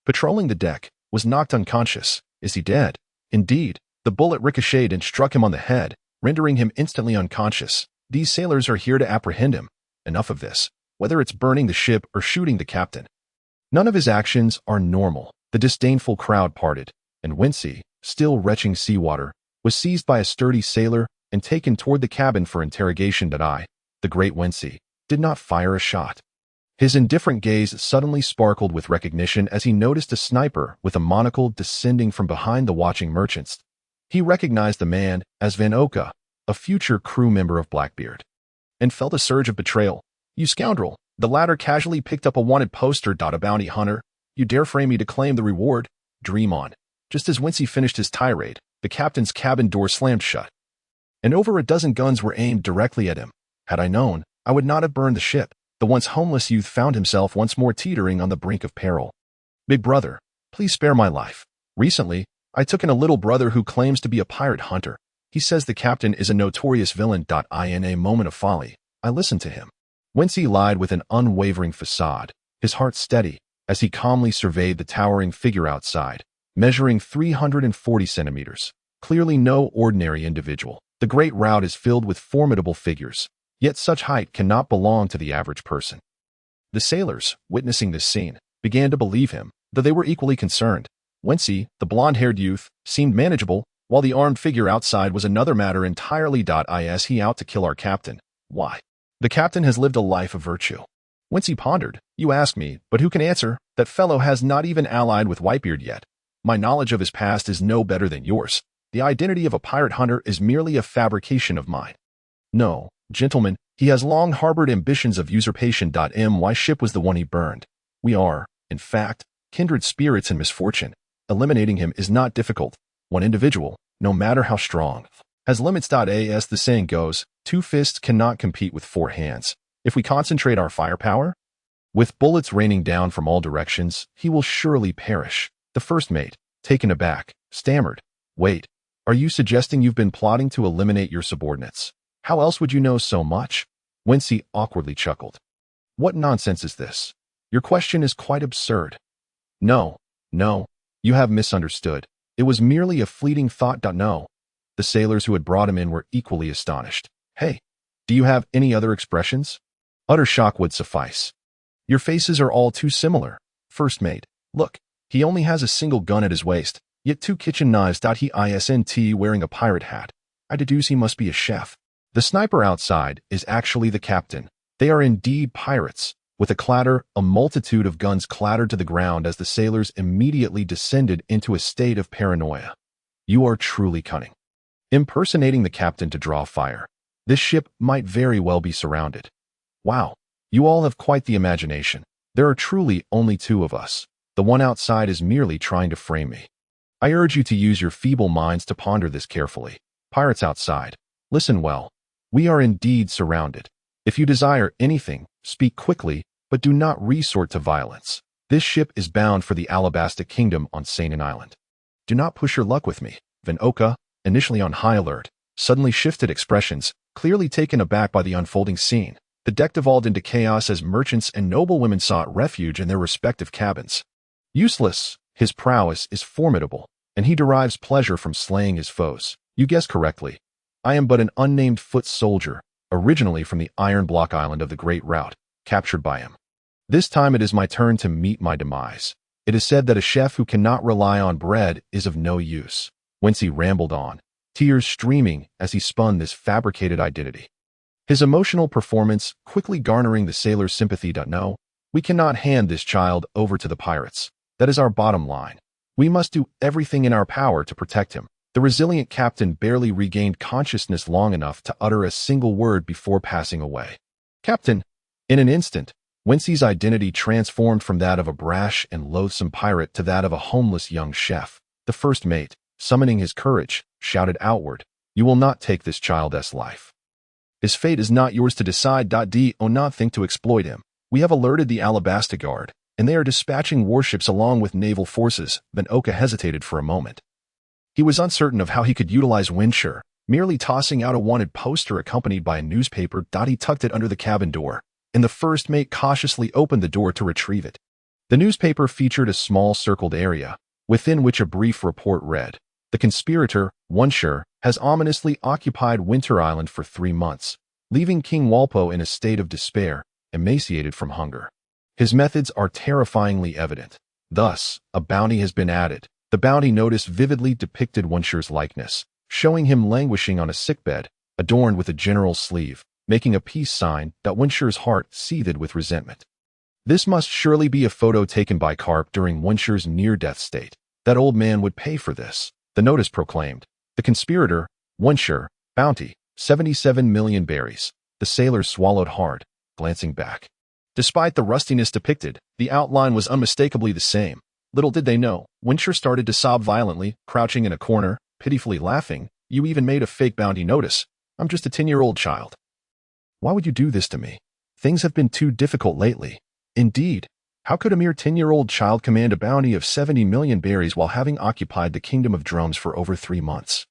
A: patrolling the deck, was knocked unconscious. Is he dead? Indeed, the bullet ricocheted and struck him on the head, rendering him instantly unconscious. These sailors are here to apprehend him. Enough of this, whether it's burning the ship or shooting the captain. None of his actions are normal. The disdainful crowd parted, and Wincy, still retching seawater, was seized by a sturdy sailor and taken toward the cabin for interrogation. I, the great Wincy, did not fire a shot. His indifferent gaze suddenly sparkled with recognition as he noticed a sniper with a monocle descending from behind the watching merchants. He recognized the man as Van Oka, a future crew member of Blackbeard, and felt a surge of betrayal. "You scoundrel!" The latter casually picked up a wanted poster. "A bounty hunter. You dare frame me to claim the reward? Dream on." Just as Wincy finished his tirade, the captain's cabin door slammed shut, and over a dozen guns were aimed directly at him. Had I known, I would not have burned the ship. The once homeless youth found himself once more teetering on the brink of peril. "Big brother, please spare my life. Recently, I took in a little brother who claims to be a pirate hunter. He says the captain is a notorious villain. In a moment of folly, I listened to him." Wincy lied with an unwavering facade, his heart steady, as he calmly surveyed the towering figure outside, measuring 340 centimeters. Clearly no ordinary individual. The great rout is filled with formidable figures, yet such height cannot belong to the average person. The sailors, witnessing this scene, began to believe him, though they were equally concerned. Wincy, the blonde-haired youth, seemed manageable, while the armed figure outside was another matter entirely. Is he out to kill our captain? Why? The captain has lived a life of virtue. Wincy pondered. You ask me, but who can answer? That fellow has not even allied with Whitebeard yet. My knowledge of his past is no better than yours. The identity of a pirate hunter is merely a fabrication of mine. No, gentlemen, he has long harbored ambitions of usurpation. My ship was the one he burned. We are, in fact, kindred spirits in misfortune. Eliminating him is not difficult. One individual, no matter how strong, has limits. As the saying goes, 2 fists cannot compete with 4 hands. If we concentrate our firepower, with bullets raining down from all directions, he will surely perish. The first mate, taken aback, stammered. Wait, are you suggesting you've been plotting to eliminate your subordinates? How else would you know so much? Wincy awkwardly chuckled. What nonsense is this? Your question is quite absurd. No, you have misunderstood. It was merely a fleeting thought. No. The sailors who had brought him in were equally astonished. Hey, do you have any other expressions? Utter shock would suffice. Your faces are all too similar. First mate, look, he only has a single gun at his waist, yet 2 kitchen knives. He isn't wearing a pirate hat. I deduce he must be a chef. The sniper outside is actually the captain. They are indeed pirates. With a clatter, a multitude of guns clattered to the ground as the sailors immediately descended into a state of paranoia. You are truly cunning. Impersonating the captain to draw fire. This ship might very well be surrounded. Wow, you all have quite the imagination. There are truly only 2 of us. The one outside is merely trying to frame me. I urge you to use your feeble minds to ponder this carefully. Pirates outside, listen well. We are indeed surrounded. If you desire anything, speak quickly, but do not resort to violence. This ship is bound for the Alabasta Kingdom on Seinen Island. Do not push your luck with me. Venoka, initially on high alert, suddenly shifted expressions, clearly taken aback by the unfolding scene. The deck devolved into chaos as merchants and noblewomen sought refuge in their respective cabins. Useless, his prowess is formidable, and he derives pleasure from slaying his foes. You guessed correctly. I am but an unnamed foot soldier, originally from the Iron Block Island of the Great Route, captured by him. This time it is my turn to meet my demise. It is said that a chef who cannot rely on bread is of no use. Wincy rambled on, tears streaming as he spun this fabricated identity. His emotional performance quickly garnering the sailor's sympathy. No, we cannot hand this child over to the pirates. That is our bottom line. We must do everything in our power to protect him. The resilient captain barely regained consciousness long enough to utter a single word before passing away. Captain! In an instant, Wincy's identity transformed from that of a brash and loathsome pirate to that of a homeless young chef. The first mate, summoning his courage, shouted outward, "You will not take this child's life. His fate is not yours to decide. Do not think to exploit him. We have alerted the Alabasta Guard, and they are dispatching warships along with naval forces." Venoka hesitated for a moment. He was uncertain of how he could utilize Windsure, merely tossing out a wanted poster accompanied by a newspaper. He tucked it under the cabin door, and the first mate cautiously opened the door to retrieve it. The newspaper featured a small circled area, within which a brief report read, "The conspirator, Windsure, has ominously occupied Winter Island for 3 months, leaving King Walpo in a state of despair, emaciated from hunger. His methods are terrifyingly evident. Thus, a bounty has been added." The bounty notice vividly depicted Windsure's likeness, showing him languishing on a sickbed, adorned with a general's sleeve, making a peace sign. Windsure's heart seethed with resentment. This must surely be a photo taken by Karp during Windsure's near-death state. That old man would pay for this, the notice proclaimed. "The conspirator, Windsure, bounty, 77 million berries." The sailors swallowed hard, glancing back. Despite the rustiness depicted, the outline was unmistakably the same. Little did they know, Windsure started to sob violently, crouching in a corner, pitifully laughing. "You even made a fake bounty notice. I'm just a 10-year-old child. Why would you do this to me? Things have been too difficult lately." Indeed, how could a mere 10-year-old child command a bounty of 70 million berries while having occupied the Kingdom of Drums for over 3 months?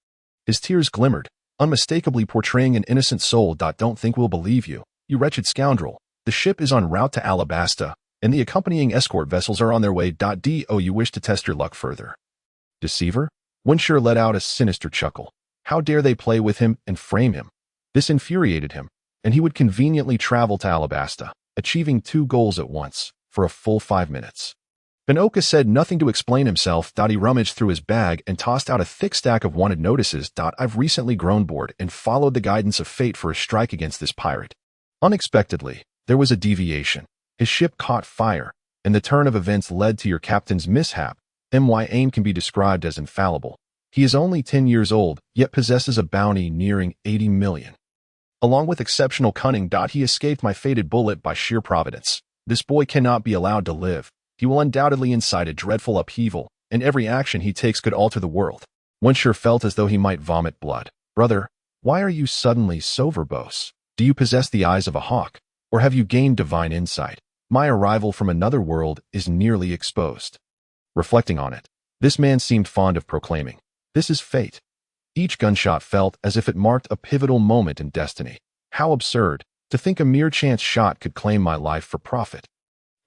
A: His tears glimmered, unmistakably portraying an innocent soul. "Don't think we'll believe you, you wretched scoundrel. The ship is en route to Alabasta, and the accompanying escort vessels are on their way. Do you wish to test your luck further?" Deceiver? Windsure let out a sinister chuckle. How dare they play with him and frame him? This infuriated him, and he would conveniently travel to Alabasta, achieving 2 goals at once, for a full 5 minutes. Venoka said nothing to explain himself. He rummaged through his bag and tossed out a thick stack of wanted notices. "I've recently grown bored and followed the guidance of fate for a strike against this pirate. Unexpectedly, there was a deviation. His ship caught fire, and the turn of events led to your captain's mishap. My aim can be described as infallible. He is only 10 years old, yet possesses a bounty nearing 80 million. Along with exceptional cunning. He escaped my fated bullet by sheer providence. This boy cannot be allowed to live. He will undoubtedly incite a dreadful upheaval, and every action he takes could alter the world." Windsure felt as though he might vomit blood. "Brother, why are you suddenly so verbose? Do you possess the eyes of a hawk, or have you gained divine insight? My arrival from another world is nearly exposed." Reflecting on it, this man seemed fond of proclaiming, "This is fate." Each gunshot felt as if it marked a pivotal moment in destiny. How absurd, to think a mere chance shot could claim my life for profit.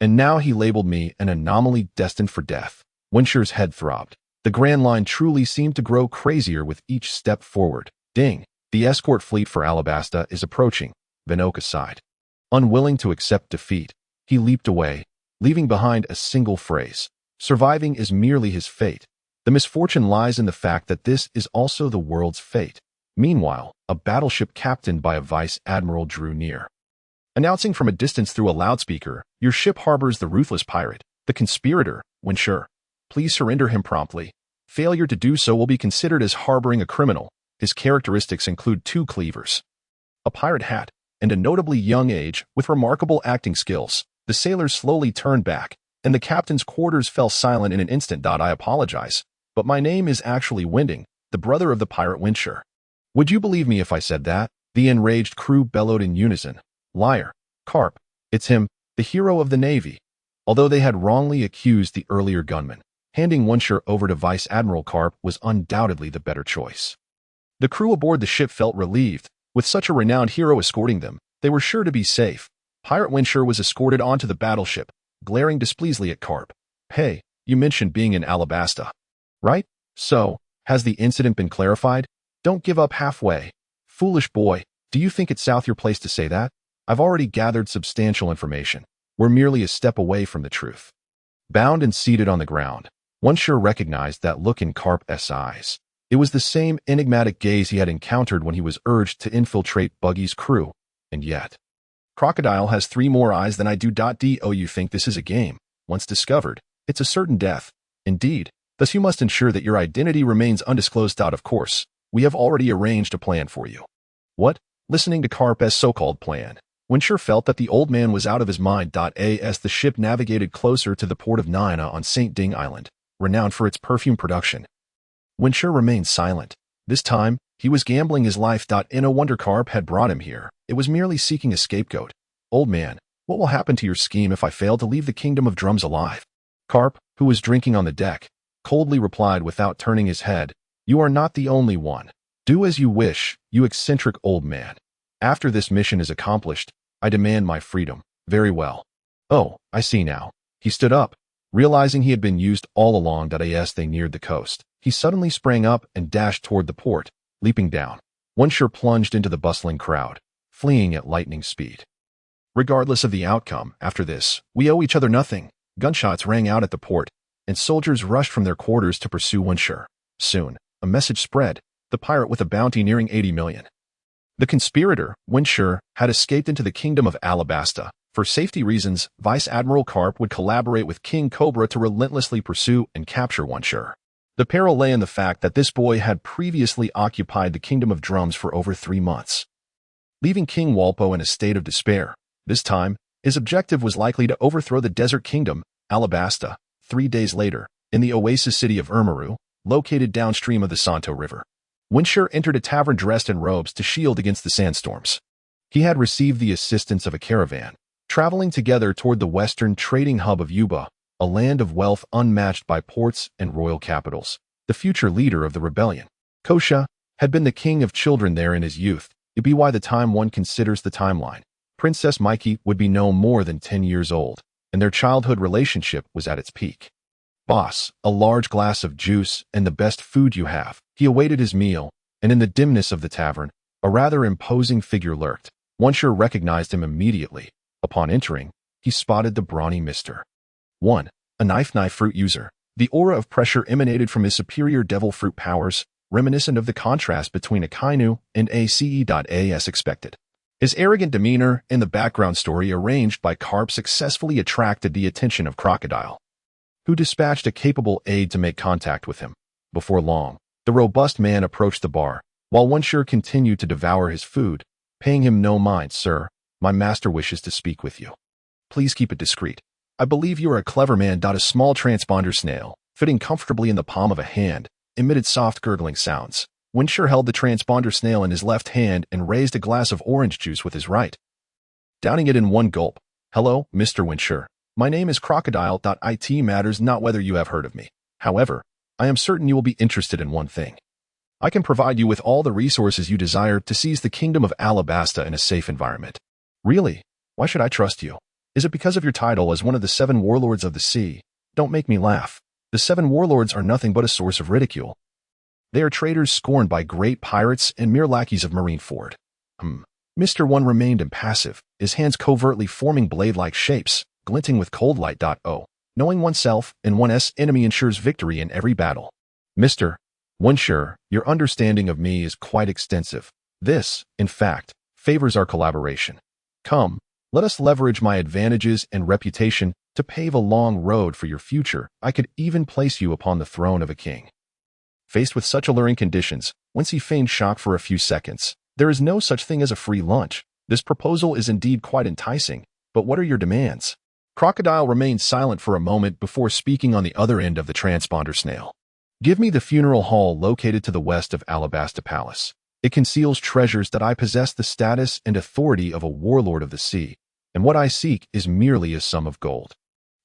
A: And now he labeled me an anomaly destined for death. Windsure's head throbbed. The Grand Line truly seemed to grow crazier with each step forward. Ding! The escort fleet for Alabasta is approaching. Venoka sighed. Unwilling to accept defeat, he leaped away, leaving behind a single phrase. Surviving is merely his fate. The misfortune lies in the fact that this is also the world's fate. Meanwhile, a battleship captained by a vice admiral drew near. Announcing from a distance through a loudspeaker, "Your ship harbors the ruthless pirate, the conspirator, Windsure. Please surrender him promptly. Failure to do so will be considered as harboring a criminal. His characteristics include 2 cleavers, a pirate hat, and a notably young age with remarkable acting skills." The sailors slowly turned back, and the captain's quarters fell silent in an instant. "I apologize. but my name is actually Winding, the brother of the pirate Windsure. Would you believe me if I said that? The enraged crew bellowed in unison. Liar. Karp. It's him, the hero of the Navy. Although they had wrongly accused the earlier gunman, handing Windsure over to Vice Admiral Karp was undoubtedly the better choice. The crew aboard the ship felt relieved. With such a renowned hero escorting them, they were sure to be safe. Pirate Windsure was escorted onto the battleship, glaring displeasantly at Karp. Hey, you mentioned being in Alabasta, right? So, has the incident been clarified? Don't give up halfway. Foolish boy, do you think it's south your place to say that? I've already gathered substantial information. We're merely a step away from the truth. Bound and seated on the ground, Windsure recognized that look in Karp's eyes. It was the same enigmatic gaze he had encountered when he was urged to infiltrate Buggy's crew, and yet. Crocodile has 3 more eyes than I do. Do you think this is a game? Once discovered, it's a certain death. Indeed, thus you must ensure that your identity remains undisclosed. Of course, we have already arranged a plan for you. What? Listening to Karp's so-called plan, Windsure felt that the old man was out of his mind. As the ship navigated closer to the port of Nina on St. Ding Island, renowned for its perfume production, Windsure remained silent. This time, he was gambling his life. No wonder Karp had brought him here. It was merely seeking a scapegoat. Old man, what will happen to your scheme if I fail to leave the Kingdom of Drums alive? Karp, who was drinking on the deck, coldly replied without turning his head, You are not the only one. Do as you wish, you eccentric old man. After this mission is accomplished, I demand my freedom. Very well. Oh, I see now. He stood up, realizing he had been used all along. As they neared the coast, he suddenly sprang up and dashed toward the port, leaping down. Windsure plunged into the bustling crowd, fleeing at lightning speed. Regardless of the outcome, after this, we owe each other nothing. Gunshots rang out at the port, and soldiers rushed from their quarters to pursue Windsure. Soon, a message spread, the pirate with a bounty nearing 80 million. The conspirator, Windsure, had escaped into the Kingdom of Alabasta. For safety reasons, Vice Admiral Karp would collaborate with King Cobra to relentlessly pursue and capture Windsure. The peril lay in the fact that this boy had previously occupied the Kingdom of Drums for over 3 months. Leaving King Walpo in a state of despair, this time, his objective was likely to overthrow the Desert Kingdom, Alabasta, 3 days later, in the oasis city of Urmaru, located downstream of the Santo River. Windsure entered a tavern dressed in robes to shield against the sandstorms. He had received the assistance of a caravan, traveling together toward the western trading hub of Yuba, a land of wealth unmatched by ports and royal capitals. The future leader of the rebellion, Kosha, had been the king of children there in his youth. It be why the time one considers the timeline. Princess Mikey would be no more than 10 years old, and their childhood relationship was at its peak. Boss, a large glass of juice and the best food you have. He awaited his meal, and in the dimness of the tavern, a rather imposing figure lurked. Windsure recognized him immediately. Upon entering, he spotted the brawny Mr. 1. A knife fruit user. The aura of pressure emanated from his superior devil fruit powers, reminiscent of the contrast between Akainu and ACE. As expected. His arrogant demeanor and the background story arranged by Karp successfully attracted the attention of Crocodile, who dispatched a capable aide to make contact with him. Before long, the robust man approached the bar, while Windsure continued to devour his food, paying him no mind. Sir, my master wishes to speak with you. Please keep it discreet. I believe you are a clever man. A small transponder snail, fitting comfortably in the palm of a hand, emitted soft gurgling sounds. Windsure held the transponder snail in his left hand and raised a glass of orange juice with his right, downing it in one gulp. Hello, Mr. Windsure. My name is Crocodile. It matters not whether you have heard of me. However, I am certain you will be interested in one thing. I can provide you with all the resources you desire to seize the Kingdom of Alabasta in a safe environment. Really? Why should I trust you? Is it because of your title as one of the 7 warlords of the sea? Don't make me laugh. The 7 warlords are nothing but a source of ridicule. They are traitors scorned by great pirates and mere lackeys of Marineford. Mr. 1 remained impassive, his hands covertly forming blade-like shapes, glinting with cold light. Knowing oneself and one's enemy ensures victory in every battle. Mr. Windsure, your understanding of me is quite extensive. This, in fact, favors our collaboration. Come, let us leverage my advantages and reputation to pave a long road for your future. I could even place you upon the throne of a king. Faced with such alluring conditions, Wincy feigned shock for a few seconds. There is no such thing as a free lunch. This proposal is indeed quite enticing, but what are your demands? Crocodile remained silent for a moment before speaking on the other end of the transponder snail. Give me the funeral hall located to the west of Alabasta Palace. It conceals treasures that I possess the status and authority of a warlord of the sea, and what I seek is merely a sum of gold.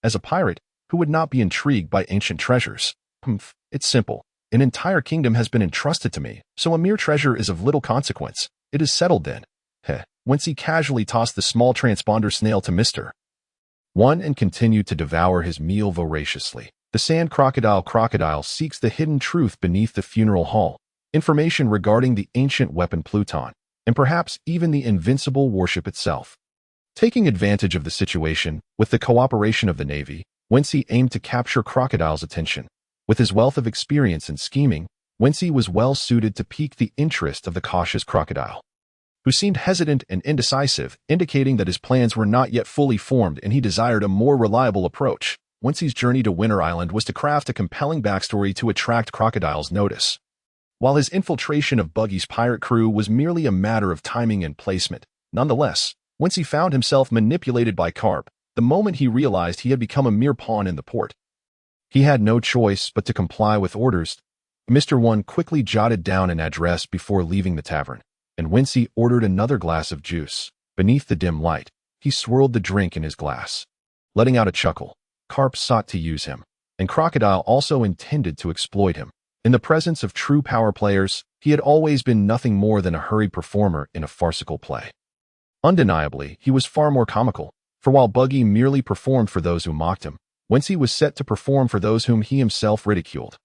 A: As a pirate, who would not be intrigued by ancient treasures? It's simple. An entire kingdom has been entrusted to me, so a mere treasure is of little consequence. It is settled then. Wincy casually tossed the small transponder snail to Mr. 1 and continued to devour his meal voraciously. The sand crocodile seeks the hidden truth beneath the funeral hall, information regarding the ancient weapon Pluton, and perhaps even the invincible warship itself. Taking advantage of the situation, with the cooperation of the Navy, Wincy aimed to capture Crocodile's attention. With his wealth of experience in scheming, Wincy was well suited to pique the interest of the cautious Crocodile, who seemed hesitant and indecisive, indicating that his plans were not yet fully formed and he desired a more reliable approach. Wincy's journey to Winter Island was to craft a compelling backstory to attract Crocodile's notice. While his infiltration of Buggy's pirate crew was merely a matter of timing and placement, nonetheless, Wincy found himself manipulated by Karp the moment he realized he had become a mere pawn in the port. He had no choice but to comply with orders. Mr. 1 quickly jotted down an address before leaving the tavern, and Wincy ordered another glass of juice. Beneath the dim light, he swirled the drink in his glass. Letting out a chuckle, Karp sought to use him, and Crocodile also intended to exploit him. In the presence of true power players, he had always been nothing more than a hurried performer in a farcical play. Undeniably, he was far more comical, for while Buggy merely performed for those who mocked him, Wincy was set to perform for those whom he himself ridiculed.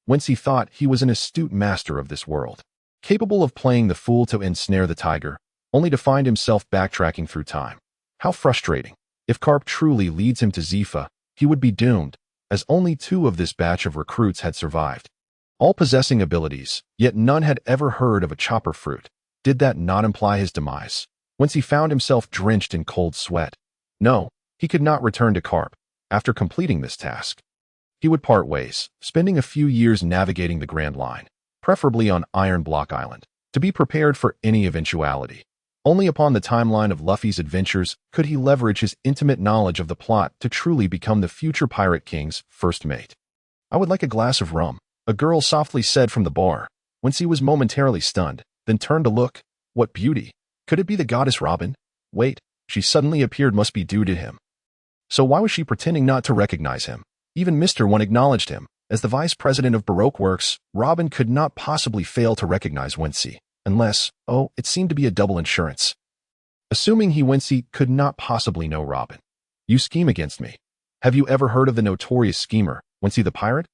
A: Wincy thought he was an astute master of this world, capable of playing the fool to ensnare the tiger, only to find himself backtracking through time. How frustrating. If Karp truly leads him to Zifa, he would be doomed, as only 2 of this batch of recruits had survived, all possessing abilities, yet none had ever heard of a chopper fruit. Did that not imply his demise? Wincy found himself drenched in cold sweat. No, he could not return to Karp. After completing this task, he would part ways, spending a few years navigating the Grand Line, preferably on Iron Block Island, to be prepared for any eventuality. Only upon the timeline of Luffy's adventures could he leverage his intimate knowledge of the plot to truly become the future Pirate King's first mate. I would like a glass of rum, a girl softly said from the bar. Wincy was momentarily stunned, then turned to look. What beauty! Could it be the goddess Robin? Wait, she suddenly appeared must be due to him. So why was she pretending not to recognize him? Even Mr. 1 acknowledged him. As the vice president of Baroque Works, Robin could not possibly fail to recognize Wincy, unless, it seemed to be a double insurance. Assuming Wincy could not possibly know Robin. You scheme against me. Have you ever heard of the notorious schemer, Wincy the pirate?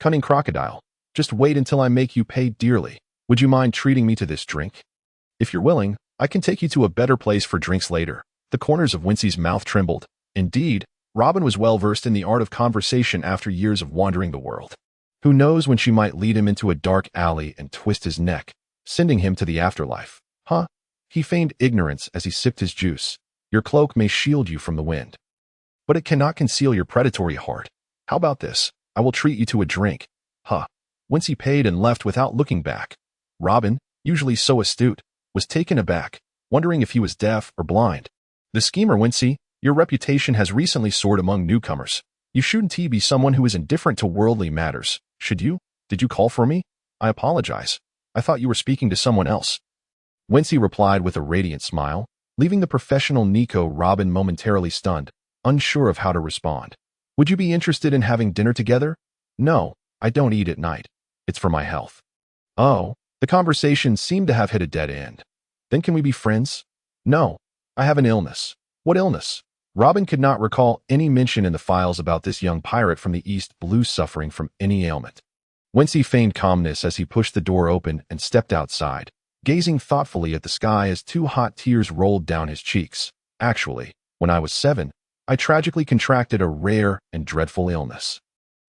A: Cunning Crocodile. Just wait until I make you pay dearly. Would you mind treating me to this drink? If you're willing, I can take you to a better place for drinks later. The corners of Wincy's mouth trembled. Indeed, Robin was well versed in the art of conversation after years of wandering the world. Who knows when she might lead him into a dark alley and twist his neck, sending him to the afterlife. He feigned ignorance as he sipped his juice. Your cloak may shield you from the wind, but it cannot conceal your predatory heart. How about this? I will treat you to a drink. Wincy paid and left without looking back. Robin, usually so astute, was taken aback, wondering if he was deaf or blind. The schemer, Wincy, your reputation has recently soared among newcomers. You shouldn't be someone who is indifferent to worldly matters, should you? Did you call for me? I apologize. I thought you were speaking to someone else. Wincy replied with a radiant smile, leaving the professional Nico Robin momentarily stunned, unsure of how to respond. Would you be interested in having dinner together? No, I don't eat at night. It's for my health. The conversation seemed to have hit a dead end. Then can we be friends? No, I have an illness. What illness? Robin could not recall any mention in the files about this young pirate from the East Blue suffering from any ailment. Wincy feigned calmness as he pushed the door open and stepped outside, gazing thoughtfully at the sky as 2 hot tears rolled down his cheeks. Actually, when I was 7, I tragically contracted a rare and dreadful illness.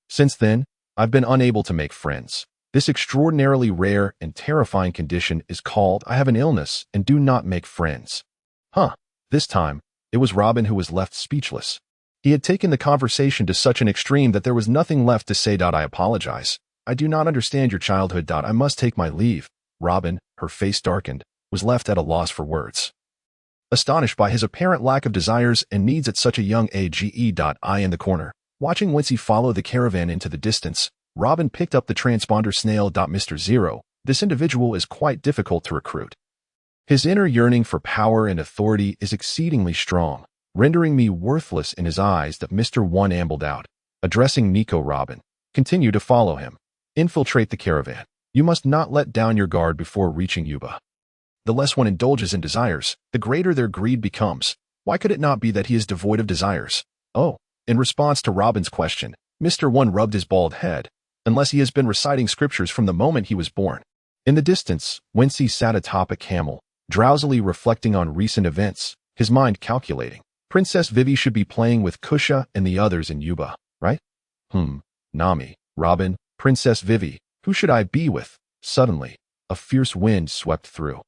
A: Since then, I've been unable to make friends. This extraordinarily rare and terrifying condition is called I have an illness and do not make friends. This time, it was Robin who was left speechless. He had taken the conversation to such an extreme that there was nothing left to say. I apologize. I do not understand your childhood. I must take my leave. Robin, her face darkened, was left at a loss for words. Astonished by his apparent lack of desires and needs at such a young age, I in the corner, Watching Wincy follow the caravan into the distance, Robin picked up the transponder snail. Mr. Zero, this individual is quite difficult to recruit. His inner yearning for power and authority is exceedingly strong, rendering me worthless in his eyes. Mr. One ambled out, addressing Nico. Robin, continue to follow him. Infiltrate the caravan. You must not let down your guard before reaching Yuba. The less one indulges in desires, the greater their greed becomes. Why could it not be that he is devoid of desires? Oh, in response to Robin's question, Mr. One rubbed his bald head, unless he has been reciting scriptures from the moment he was born. In the distance, Wincy sat atop a camel, drowsily reflecting on recent events, his mind calculating. Princess Vivi should be playing with Kusha and the others in Yuba, right? Nami, Robin, Princess Vivi, who should I be with? Suddenly, a fierce wind swept through,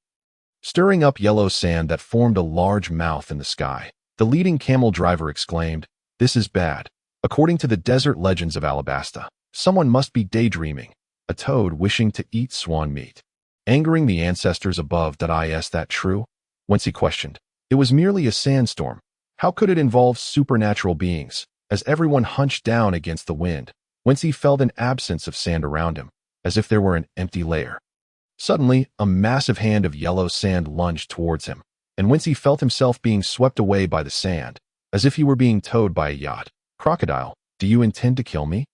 A: stirring up yellow sand that formed a large mouth in the sky. The leading camel driver exclaimed, "This is bad. According to the desert legends of Alabasta, someone must be daydreaming, a toad wishing to eat swan meat, angering the ancestors above. Is that true?" Wensi questioned. It was merely a sandstorm. How could it involve supernatural beings? As everyone hunched down against the wind, Wensi felt an absence of sand around him, as if there were an empty layer. Suddenly, a massive hand of yellow sand lunged towards him, and Wincy felt himself being swept away by the sand, as if he were being towed by a yacht. "Crocodile, do you intend to kill me?"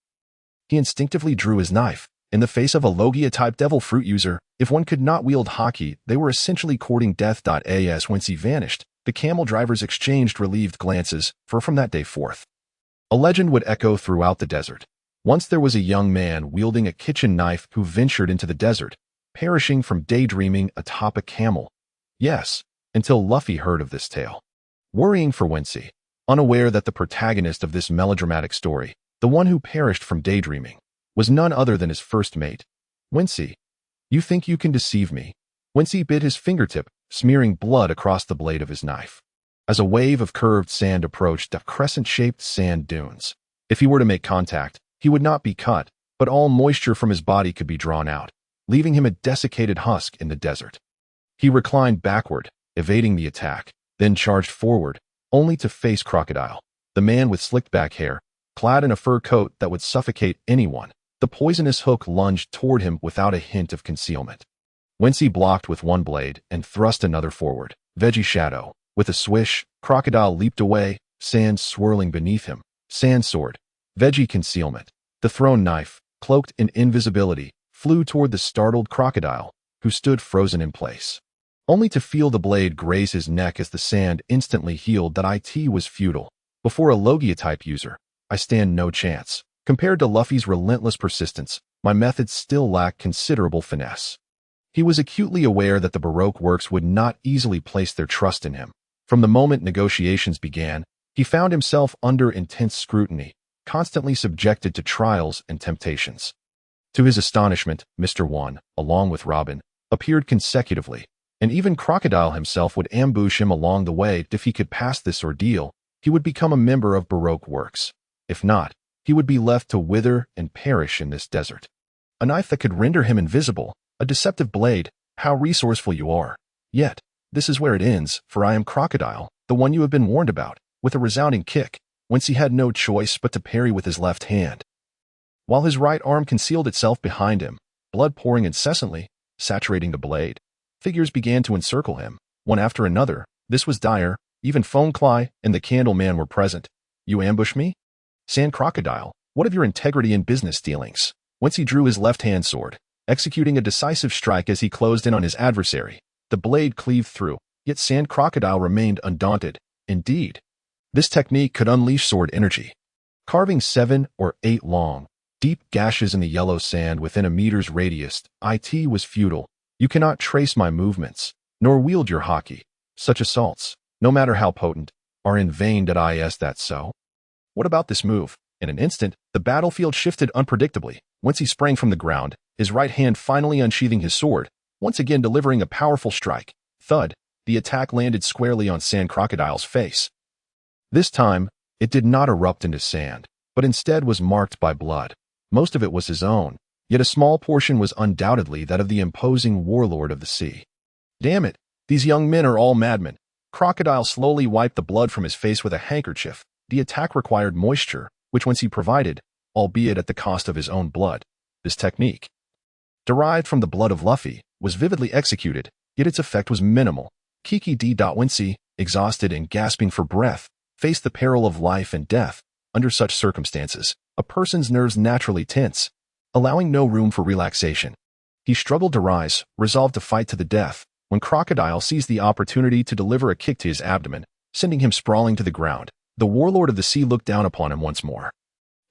A: He instinctively drew his knife. In the face of a Logia-type devil fruit user, if one could not wield haki, they were essentially courting death. As Wincy vanished, the camel drivers exchanged relieved glances, for from that day forth, a legend would echo throughout the desert. Once there was a young man wielding a kitchen knife who ventured into the desert, perishing from daydreaming atop a camel. Yes, until Luffy heard of this tale. Worrying for Wincy, unaware that the protagonist of this melodramatic story, the one who perished from daydreaming, was none other than his first mate. "Wincy, you think you can deceive me?" Wincy bit his fingertip, smearing blood across the blade of his knife. As a wave of curved sand approached the crescent-shaped sand dunes, if he were to make contact, he would not be cut, but all moisture from his body could be drawn out, leaving him a desiccated husk in the desert. He reclined backward, evading the attack, then charged forward, only to face Crocodile, the man with slicked back hair, clad in a fur coat that would suffocate anyone. The poisonous hook lunged toward him without a hint of concealment. Wincy blocked with one blade and thrust another forward. Veggie Shadow. With a swish, Crocodile leaped away, sand swirling beneath him. Sand sword. Veggie concealment. The thrown knife, cloaked in invisibility, flew toward the startled Crocodile, who stood frozen in place, only to feel the blade graze his neck as the sand instantly healed. It was futile. Before a Logia-type user, I stand no chance. Compared to Luffy's relentless persistence, my methods still lack considerable finesse. He was acutely aware that the Baroque works would not easily place their trust in him. From the moment negotiations began, he found himself under intense scrutiny, constantly subjected to trials and temptations. To his astonishment, Mr. One, along with Robin, appeared consecutively, and even Crocodile himself would ambush him along the way. If he could pass this ordeal, he would become a member of Baroque works. If not, he would be left to wither and perish in this desert. A knife that could render him invisible, a deceptive blade. How resourceful you are. Yet, this is where it ends, for I am Crocodile, the one you have been warned about. With a resounding kick, Wincy had no choice but to parry with his left hand. While his right arm concealed itself behind him, blood pouring incessantly, saturating the blade, figures began to encircle him, one after another. This was dire. Even Phone Cly and the Candle Man were present. "You ambush me? Sand Crocodile, what of your integrity and business dealings?" Wincy drew his left-hand sword, executing a decisive strike as he closed in on his adversary. The blade cleaved through, yet Sand Crocodile remained undaunted. Indeed, this technique could unleash sword energy, carving 7 or 8 long, deep gashes in the yellow sand within a meter's radius. It was futile. You cannot trace my movements, nor wield your haki. Such assaults, no matter how potent, are in vain. Is that so? What about this move? In an instant, the battlefield shifted unpredictably. Once he sprang from the ground, his right hand finally unsheathing his sword, once again delivering a powerful strike. Thud, the attack landed squarely on Sand Crocodile's face. This time, it did not erupt into sand, but instead was marked by blood. Most of it was his own, yet a small portion was undoubtedly that of the imposing warlord of the sea. Damn it, these young men are all madmen. Crocodile slowly wiped the blood from his face with a handkerchief. The attack required moisture, which Wincy provided, albeit at the cost of his own blood. This technique, derived from the blood of Luffy, was vividly executed, yet its effect was minimal. Kitaki D. Wincy, exhausted and gasping for breath, faced the peril of life and death. Under such circumstances, a person's nerves naturally tense, allowing no room for relaxation. He struggled to rise, resolved to fight to the death, when Crocodile seized the opportunity to deliver a kick to his abdomen, sending him sprawling to the ground. The warlord of the sea looked down upon him once more,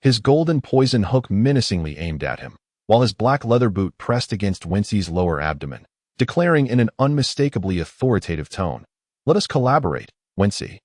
A: his golden poison hook menacingly aimed at him, while his black leather boot pressed against Wincy's lower abdomen, declaring in an unmistakably authoritative tone, "Let us collaborate, Wincy."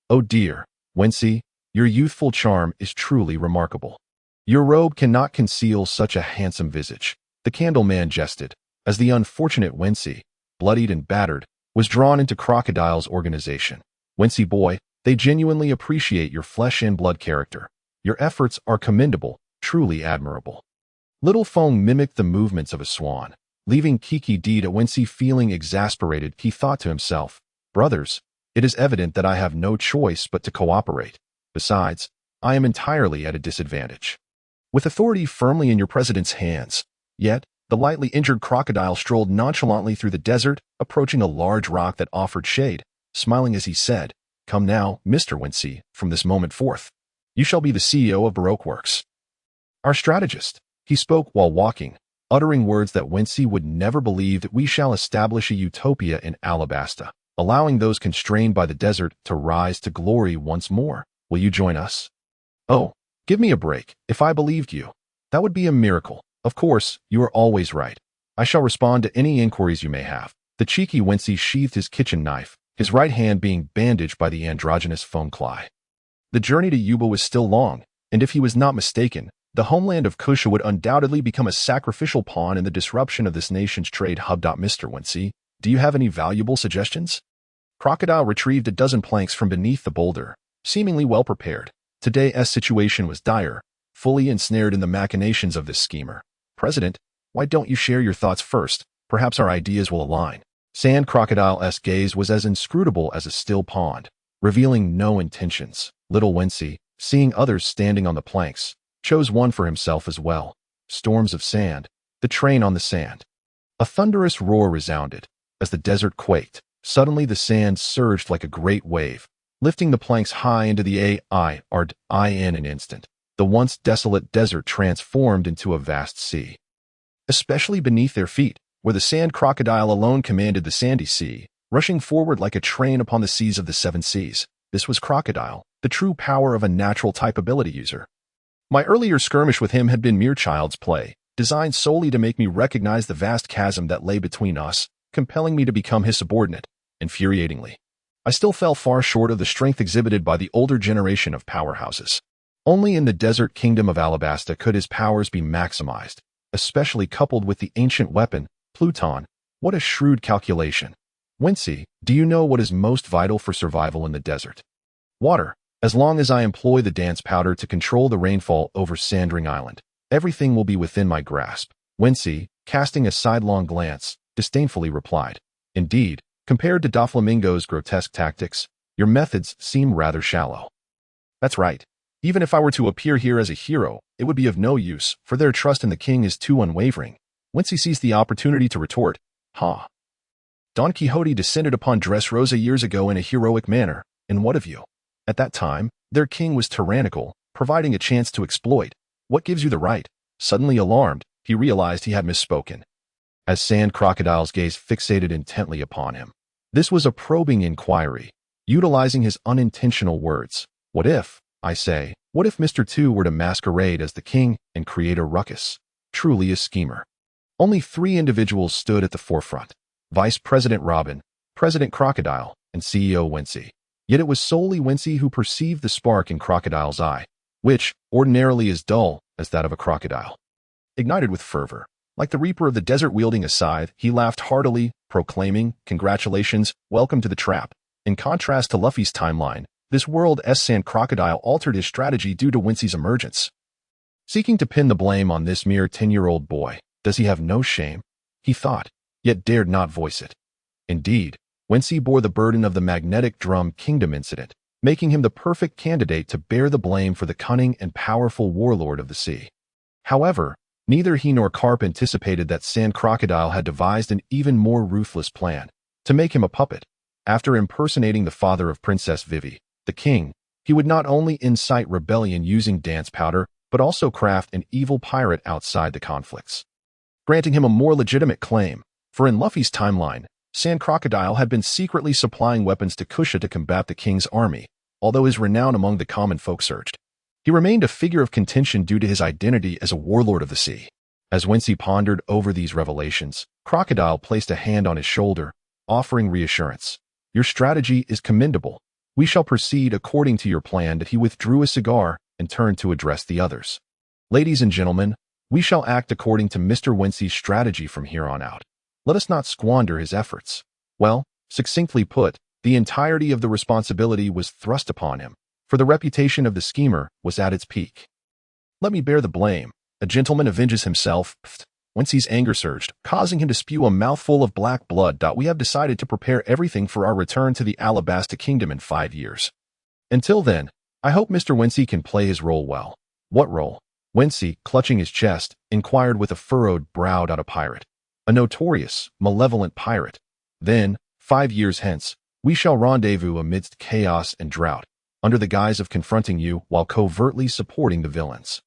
A: "Oh dear, Wincy, your youthful charm is truly remarkable. Your robe cannot conceal such a handsome visage," the Candleman jested, as the unfortunate Wincy, bloodied and battered, was drawn into Crocodile's organization. "Wincy boy, they genuinely appreciate your flesh and blood character. Your efforts are commendable, truly admirable." Little Fong mimicked the movements of a swan, leaving Kitaki D. Wincy feeling exasperated. He thought to himself, "Brothers, it is evident that I have no choice but to cooperate. Besides, I am entirely at a disadvantage. With authority firmly in your president's hands." Yet, the lightly injured Crocodile strolled nonchalantly through the desert, approaching a large rock that offered shade, smiling as he said, "Come now, Mr. Wincy, from this moment forth, you shall be the CEO of Baroque Works. Our strategist." He spoke while walking, uttering words that Wincy would never believe. "That we shall establish a utopia in Alabasta, allowing those constrained by the desert to rise to glory once more. Will you join us?" "Oh, give me a break. If I believed you, that would be a miracle." "Of course, you are always right. I shall respond to any inquiries you may have." The cheeky Wincy sheathed his kitchen knife, his right hand being bandaged by the androgynous Fongcly. The journey to Yuba was still long, and if he was not mistaken, the homeland of Kusha would undoubtedly become a sacrificial pawn in the disruption of this nation's trade hub. "Mr. Wincy, do you have any valuable suggestions?" Crocodile retrieved a dozen planks from beneath the boulder, seemingly well prepared. Today's situation was dire, fully ensnared in the machinations of this schemer. "President, why don't you share your thoughts first? Perhaps our ideas will align." Sand Crocodile's gaze was as inscrutable as a still pond, revealing no intentions. Little Wincy, seeing others standing on the planks, chose one for himself as well. Storms of sand, the train on the sand. A thunderous roar resounded as the desert quaked. Suddenly the sand surged like a great wave, lifting the planks high into the air. In an instant, the once desolate desert transformed into a vast sea, especially beneath their feet, where the Sand Crocodile alone commanded the sandy sea, rushing forward like a train upon the seas of the seven seas. This was Crocodile, the true power of a natural type ability user. My earlier skirmish with him had been mere child's play, designed solely to make me recognize the vast chasm that lay between us, compelling me to become his subordinate. Infuriatingly, I still fell far short of the strength exhibited by the older generation of powerhouses. Only in the desert kingdom of Alabasta could his powers be maximized, especially coupled with the ancient weapon, Pluton. What a shrewd calculation. "Wincy, do you know what is most vital for survival in the desert?" "Water. As long as I employ the dance powder to control the rainfall over Sandring Island, everything will be within my grasp." Wincy, casting a sidelong glance, disdainfully replied, "Indeed, compared to Doflamingo's grotesque tactics, your methods seem rather shallow." "That's right. Even if I were to appear here as a hero, it would be of no use, for their trust in the king is too unwavering." Wincy seized the opportunity to retort, "Ha! Don Quixote descended upon Dressrosa years ago in a heroic manner, and what of you? At that time, their king was tyrannical, providing a chance to exploit. What gives you the right?" Suddenly alarmed, he realized he had misspoken, as Sand Crocodile's gaze fixated intently upon him. This was a probing inquiry, utilizing his unintentional words. "What if, I say, what if Mr. Two were to masquerade as the king and create a ruckus?" Truly a schemer. Only 3 individuals stood at the forefront: Vice President Robin, President Crocodile, and CEO Wincy. Yet it was solely Wincy who perceived the spark in Crocodile's eye, which ordinarily is dull as that of a crocodile. Ignited with fervor, like the reaper of the desert wielding a scythe, he laughed heartily, proclaiming, "Congratulations, welcome to the trap." In contrast to Luffy's timeline, this world's Sand Crocodile altered his strategy due to Wincy's emergence. Seeking to pin the blame on this mere 10-year-old boy, does he have no shame? He thought, yet dared not voice it. Indeed, Wincy bore the burden of the Magnetic Drum Kingdom incident, making him the perfect candidate to bear the blame for the cunning and powerful warlord of the sea. However, neither he nor Karp anticipated that Sand Crocodile had devised an even more ruthless plan to make him a puppet. After impersonating the father of Princess Vivi, the king, he would not only incite rebellion using dance powder, but also craft an evil pirate outside the conflicts, granting him a more legitimate claim, for in Luffy's timeline, Sand Crocodile had been secretly supplying weapons to Kusha to combat the king's army, although his renown among the common folk surged. He remained a figure of contention due to his identity as a warlord of the sea. As Wincy pondered over these revelations, Crocodile placed a hand on his shoulder, offering reassurance. Your strategy is commendable. We shall proceed according to your plan. He withdrew a cigar and turned to address the others. Ladies and gentlemen, we shall act according to Mr. Wensi's strategy from here on out. Let us not squander his efforts. Well, succinctly put, the entirety of the responsibility was thrust upon him, for the reputation of the schemer was at its peak. Let me bear the blame. A gentleman avenges himself. Wensi's anger surged, causing him to spew a mouthful of black blood. We have decided to prepare everything for our return to the Alabasta Kingdom in 5 years. Until then, I hope Mr. Wincy can play his role well. What role? Wincy, clutching his chest, inquired with a furrowed brow. A pirate. A notorious, malevolent pirate. Then, 5 years hence, we shall rendezvous amidst chaos and drought, under the guise of confronting you while covertly supporting the villains.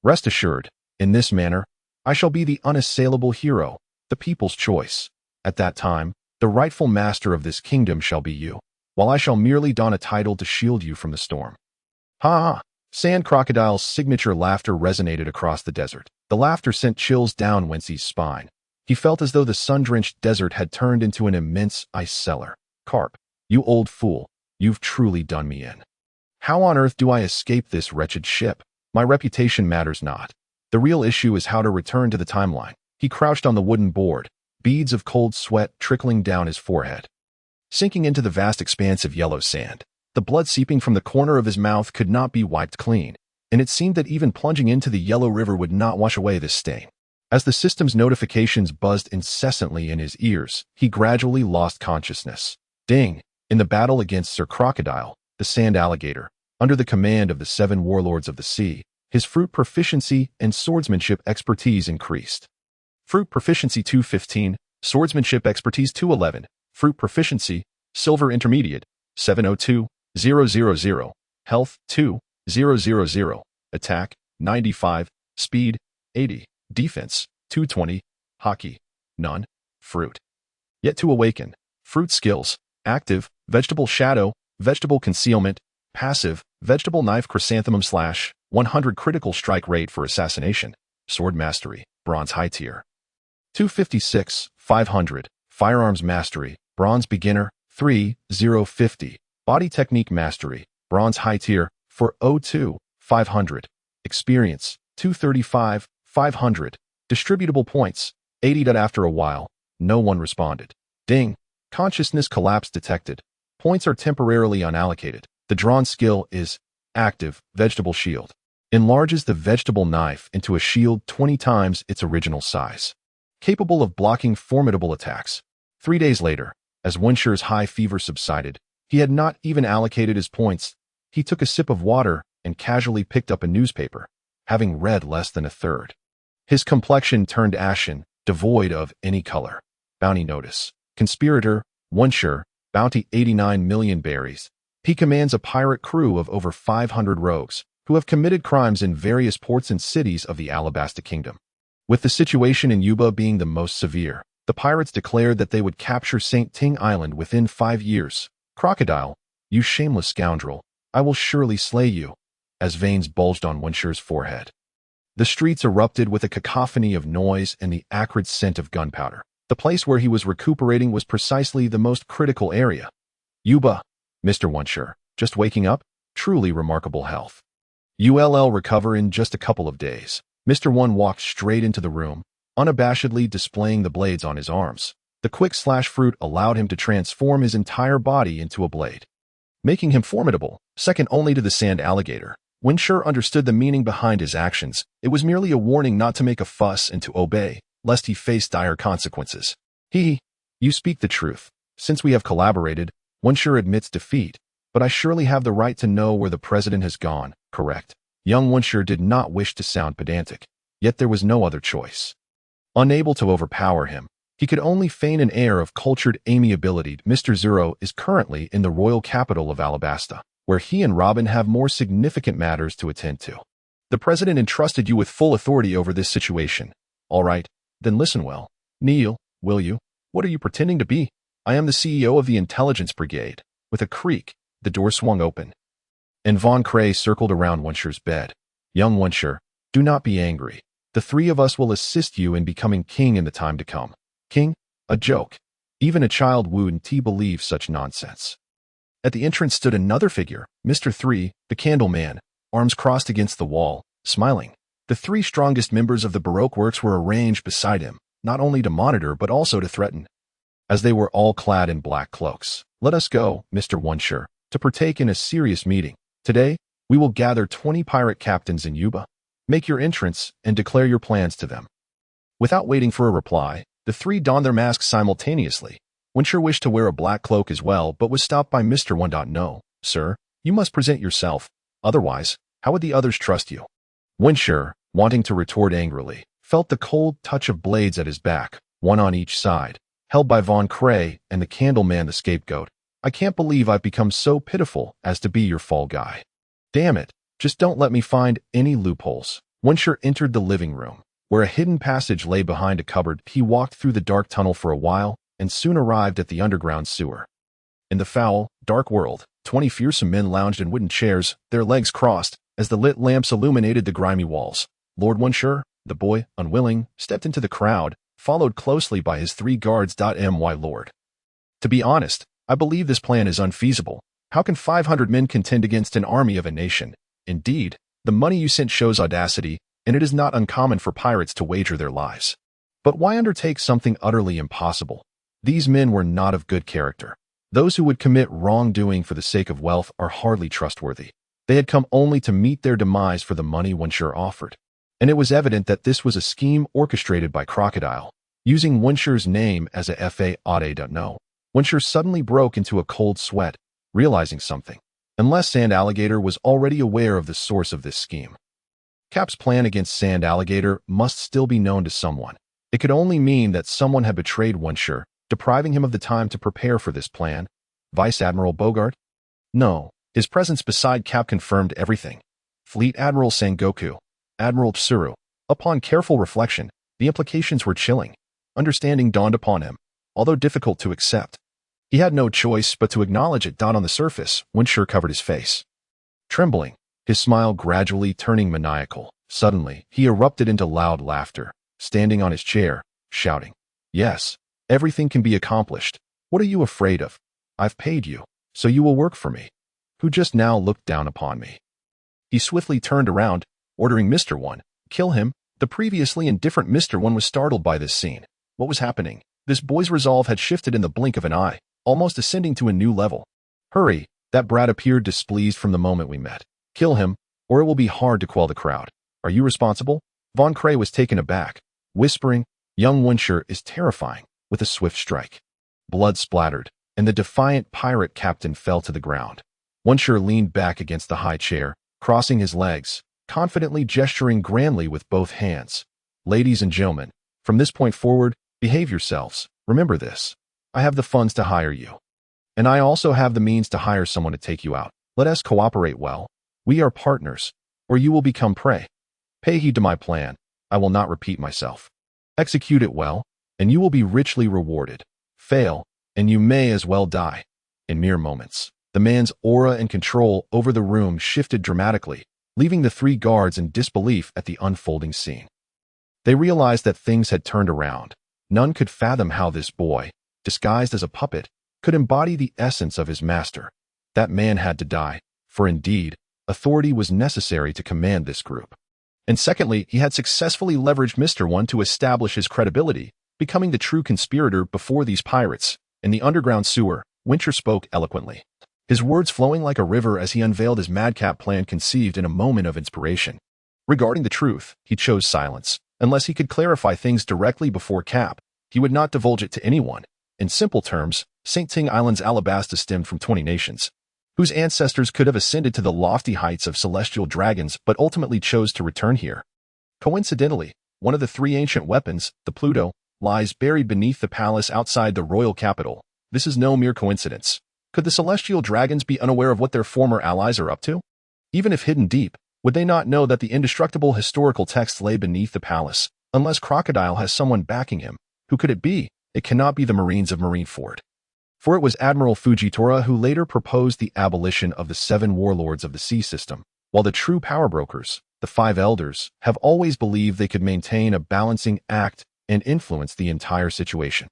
A: Rest assured, in this manner, I shall be the unassailable hero, the people's choice. At that time, the rightful master of this kingdom shall be you, while I shall merely don a title to shield you from the storm. Ha ha! Sand Crocodile's signature laughter resonated across the desert. The laughter sent chills down Wency's spine. He felt as though the sun-drenched desert had turned into an immense ice cellar. Karp, you old fool, you've truly done me in. How on earth do I escape this wretched ship? My reputation matters not. The real issue is how to return to the timeline. He crouched on the wooden board, beads of cold sweat trickling down his forehead, sinking into the vast expanse of yellow sand. The blood seeping from the corner of his mouth could not be wiped clean, and it seemed that even plunging into the yellow river would not wash away this stain. As the system's notifications buzzed incessantly in his ears, he gradually lost consciousness. Ding! In the battle against Sir Crocodile, the sand alligator, under the command of the 7 warlords of the sea, his fruit proficiency and swordsmanship expertise increased. Fruit proficiency 215, swordsmanship expertise 211, fruit proficiency, silver intermediate, 702,000, health 2,000, attack 95, speed 80, defense 220, hockey none, fruit. Yet to awaken, fruit skills, active, vegetable shadow, vegetable concealment, passive, vegetable knife chrysanthemum / 100 critical strike rate for assassination, sword mastery, bronze high tier. 256, 500, firearms mastery, bronze beginner, 3050, body technique mastery, bronze high tier, 402, 500, experience, 235, 500, distributable points, 80. After a while, no one responded. Ding! Consciousness collapse detected. Points are temporarily unallocated. The drawn skill is active, vegetable shield. Enlarges the vegetable knife into a shield 20 times its original size. Capable of blocking formidable attacks. 3 days later, as Wenshire's high fever subsided, he had not even allocated his points. He took a sip of water and casually picked up a newspaper, having read less than a third. His complexion turned ashen, devoid of any color. Bounty notice. Conspirator, Wenshire, bounty 89 million berries. He commands a pirate crew of over 500 rogues, who have committed crimes in various ports and cities of the Alabasta Kingdom. With the situation in Yuba being the most severe, the pirates declared that they would capture St. Ting Island within 5 years. Crocodile, you shameless scoundrel, I will surely slay you, as veins bulged on Wenshire's forehead. The streets erupted with a cacophony of noise and the acrid scent of gunpowder. The place where he was recuperating was precisely the most critical area. Yuba, Mr. Wenshire, just waking up? Truly remarkable health. You'll recover in just a couple of days. Mr. One walked straight into the room, unabashedly displaying the blades on his arms. The quick slash fruit allowed him to transform his entire body into a blade, making him formidable, second only to the sand alligator. Wenshire understood the meaning behind his actions. It was merely a warning not to make a fuss and to obey, lest he face dire consequences. You speak the truth. Since we have collaborated, Wenshire admits defeat. But I surely have the right to know where the president has gone, correct? Young Wincy did not wish to sound pedantic, yet there was no other choice. Unable to overpower him, he could only feign an air of cultured amiability. Mr. Zoro is currently in the royal capital of Alabasta, where he and Robin have more significant matters to attend to. The president entrusted you with full authority over this situation. All right, then listen well. Kneel, will you? What are you pretending to be? I am the CEO of the Intelligence Brigade. With a creak, the door swung open, and Von Cray circled around Wincy's bed. Young Wincy, do not be angry. The three of us will assist you in becoming king in the time to come. King? A joke. Even a child wouldn't believe such nonsense. At the entrance stood another figure, Mr. 3, the Candle Man, arms crossed against the wall, smiling. The three strongest members of the Baroque works were arranged beside him, not only to monitor but also to threaten. As they were all clad in black cloaks. Let us go, Mr. Wincy, to partake in a serious meeting. Today, we will gather 20 pirate captains in Yuba. Make your entrance and declare your plans to them. Without waiting for a reply, the three donned their masks simultaneously. Wincy wished to wear a black cloak as well, but was stopped by Mr. 1. No, sir, you must present yourself. Otherwise, how would the others trust you? Wincy, wanting to retort angrily, felt the cold touch of blades at his back, one on each side, held by Von Cray and the Candle Man the scapegoat. I can't believe I've become so pitiful as to be your fall guy. Damn it, just don't let me find any loopholes. Wincy entered the living room, where a hidden passage lay behind a cupboard. He walked through the dark tunnel for a while, and soon arrived at the underground sewer. In the foul, dark world, 20 fearsome men lounged in wooden chairs, their legs crossed, as the lit lamps illuminated the grimy walls. Lord Wincy, the boy, unwilling, stepped into the crowd, followed closely by his 3 guards. My lord. To be honest, I believe this plan is unfeasible. How can 500 men contend against an army of a nation? Indeed, the money you sent shows audacity, and it is not uncommon for pirates to wager their lives. But why undertake something utterly impossible? These men were not of good character. Those who would commit wrongdoing for the sake of wealth are hardly trustworthy. They had come only to meet their demise for the money Wincy offered. And it was evident that this was a scheme orchestrated by Crocodile, using Wincy's name as a fa. Wincy suddenly broke into a cold sweat, realizing something. Unless Sand Alligator was already aware of the source of this scheme. Cap's plan against Sand Alligator must still be known to someone. It could only mean that someone had betrayed Wincy, depriving him of the time to prepare for this plan. Vice Admiral Bogart? No, his presence beside Cap confirmed everything. Fleet Admiral Sengoku, Admiral Tsuru. Upon careful reflection, the implications were chilling. Understanding dawned upon him, although difficult to accept. He had no choice but to acknowledge it. On the surface, Wincy covered his face, trembling, his smile gradually turning maniacal. Suddenly, he erupted into loud laughter, standing on his chair, shouting, "Yes, everything can be accomplished. What are you afraid of? I've paid you, so you will work for me. Who just now looked down upon me?" He swiftly turned around, ordering Mr. 1, "Kill him." The previously indifferent Mr. 1 was startled by this scene. What was happening? This boy's resolve had shifted in the blink of an eye, almost ascending to a new level. "Hurry, that brat appeared displeased from the moment we met. Kill him, or it will be hard to quell the crowd. Are you responsible?" Von Cray was taken aback, whispering, "Young Wincy is terrifying," with a swift strike. Blood splattered, and the defiant pirate captain fell to the ground. Wincy leaned back against the high chair, crossing his legs, confidently gesturing grandly with both hands. "Ladies and gentlemen, from this point forward, behave yourselves. Remember this. I have the funds to hire you. And I also have the means to hire someone to take you out. Let us cooperate well. We are partners, or you will become prey. Pay heed to my plan. I will not repeat myself. Execute it well, and you will be richly rewarded. Fail, and you may as well die." In mere moments, the man's aura and control over the room shifted dramatically, leaving the 3 guards in disbelief at the unfolding scene. They realized that things had turned around. None could fathom how this boy, disguised as a puppet, could embody the essence of his master. That man had to die, for indeed, authority was necessary to command this group. And secondly, he had successfully leveraged Mr. 1 to establish his credibility, becoming the true conspirator before these pirates. In the underground sewer, Wincy spoke eloquently, his words flowing like a river as he unveiled his madcap plan conceived in a moment of inspiration. Regarding the truth, he chose silence. Unless he could clarify things directly before Cap, he would not divulge it to anyone. In simple terms, St. Ting Island's Alabasta stemmed from 20 nations. whose ancestors could have ascended to the lofty heights of celestial dragons but ultimately chose to return here. Coincidentally, one of the three ancient weapons, the Pluto, lies buried beneath the palace outside the royal capital. This is no mere coincidence. Could the celestial dragons be unaware of what their former allies are up to? Even if hidden deep, would they not know that the indestructible historical text lay beneath the palace? Unless Crocodile has someone backing him, who could it be? It cannot be the Marines of Marineford. For it was Admiral Fujitora who later proposed the abolition of the 7 warlords of the sea system, while the true power brokers, the 5 elders, have always believed they could maintain a balancing act and influence the entire situation.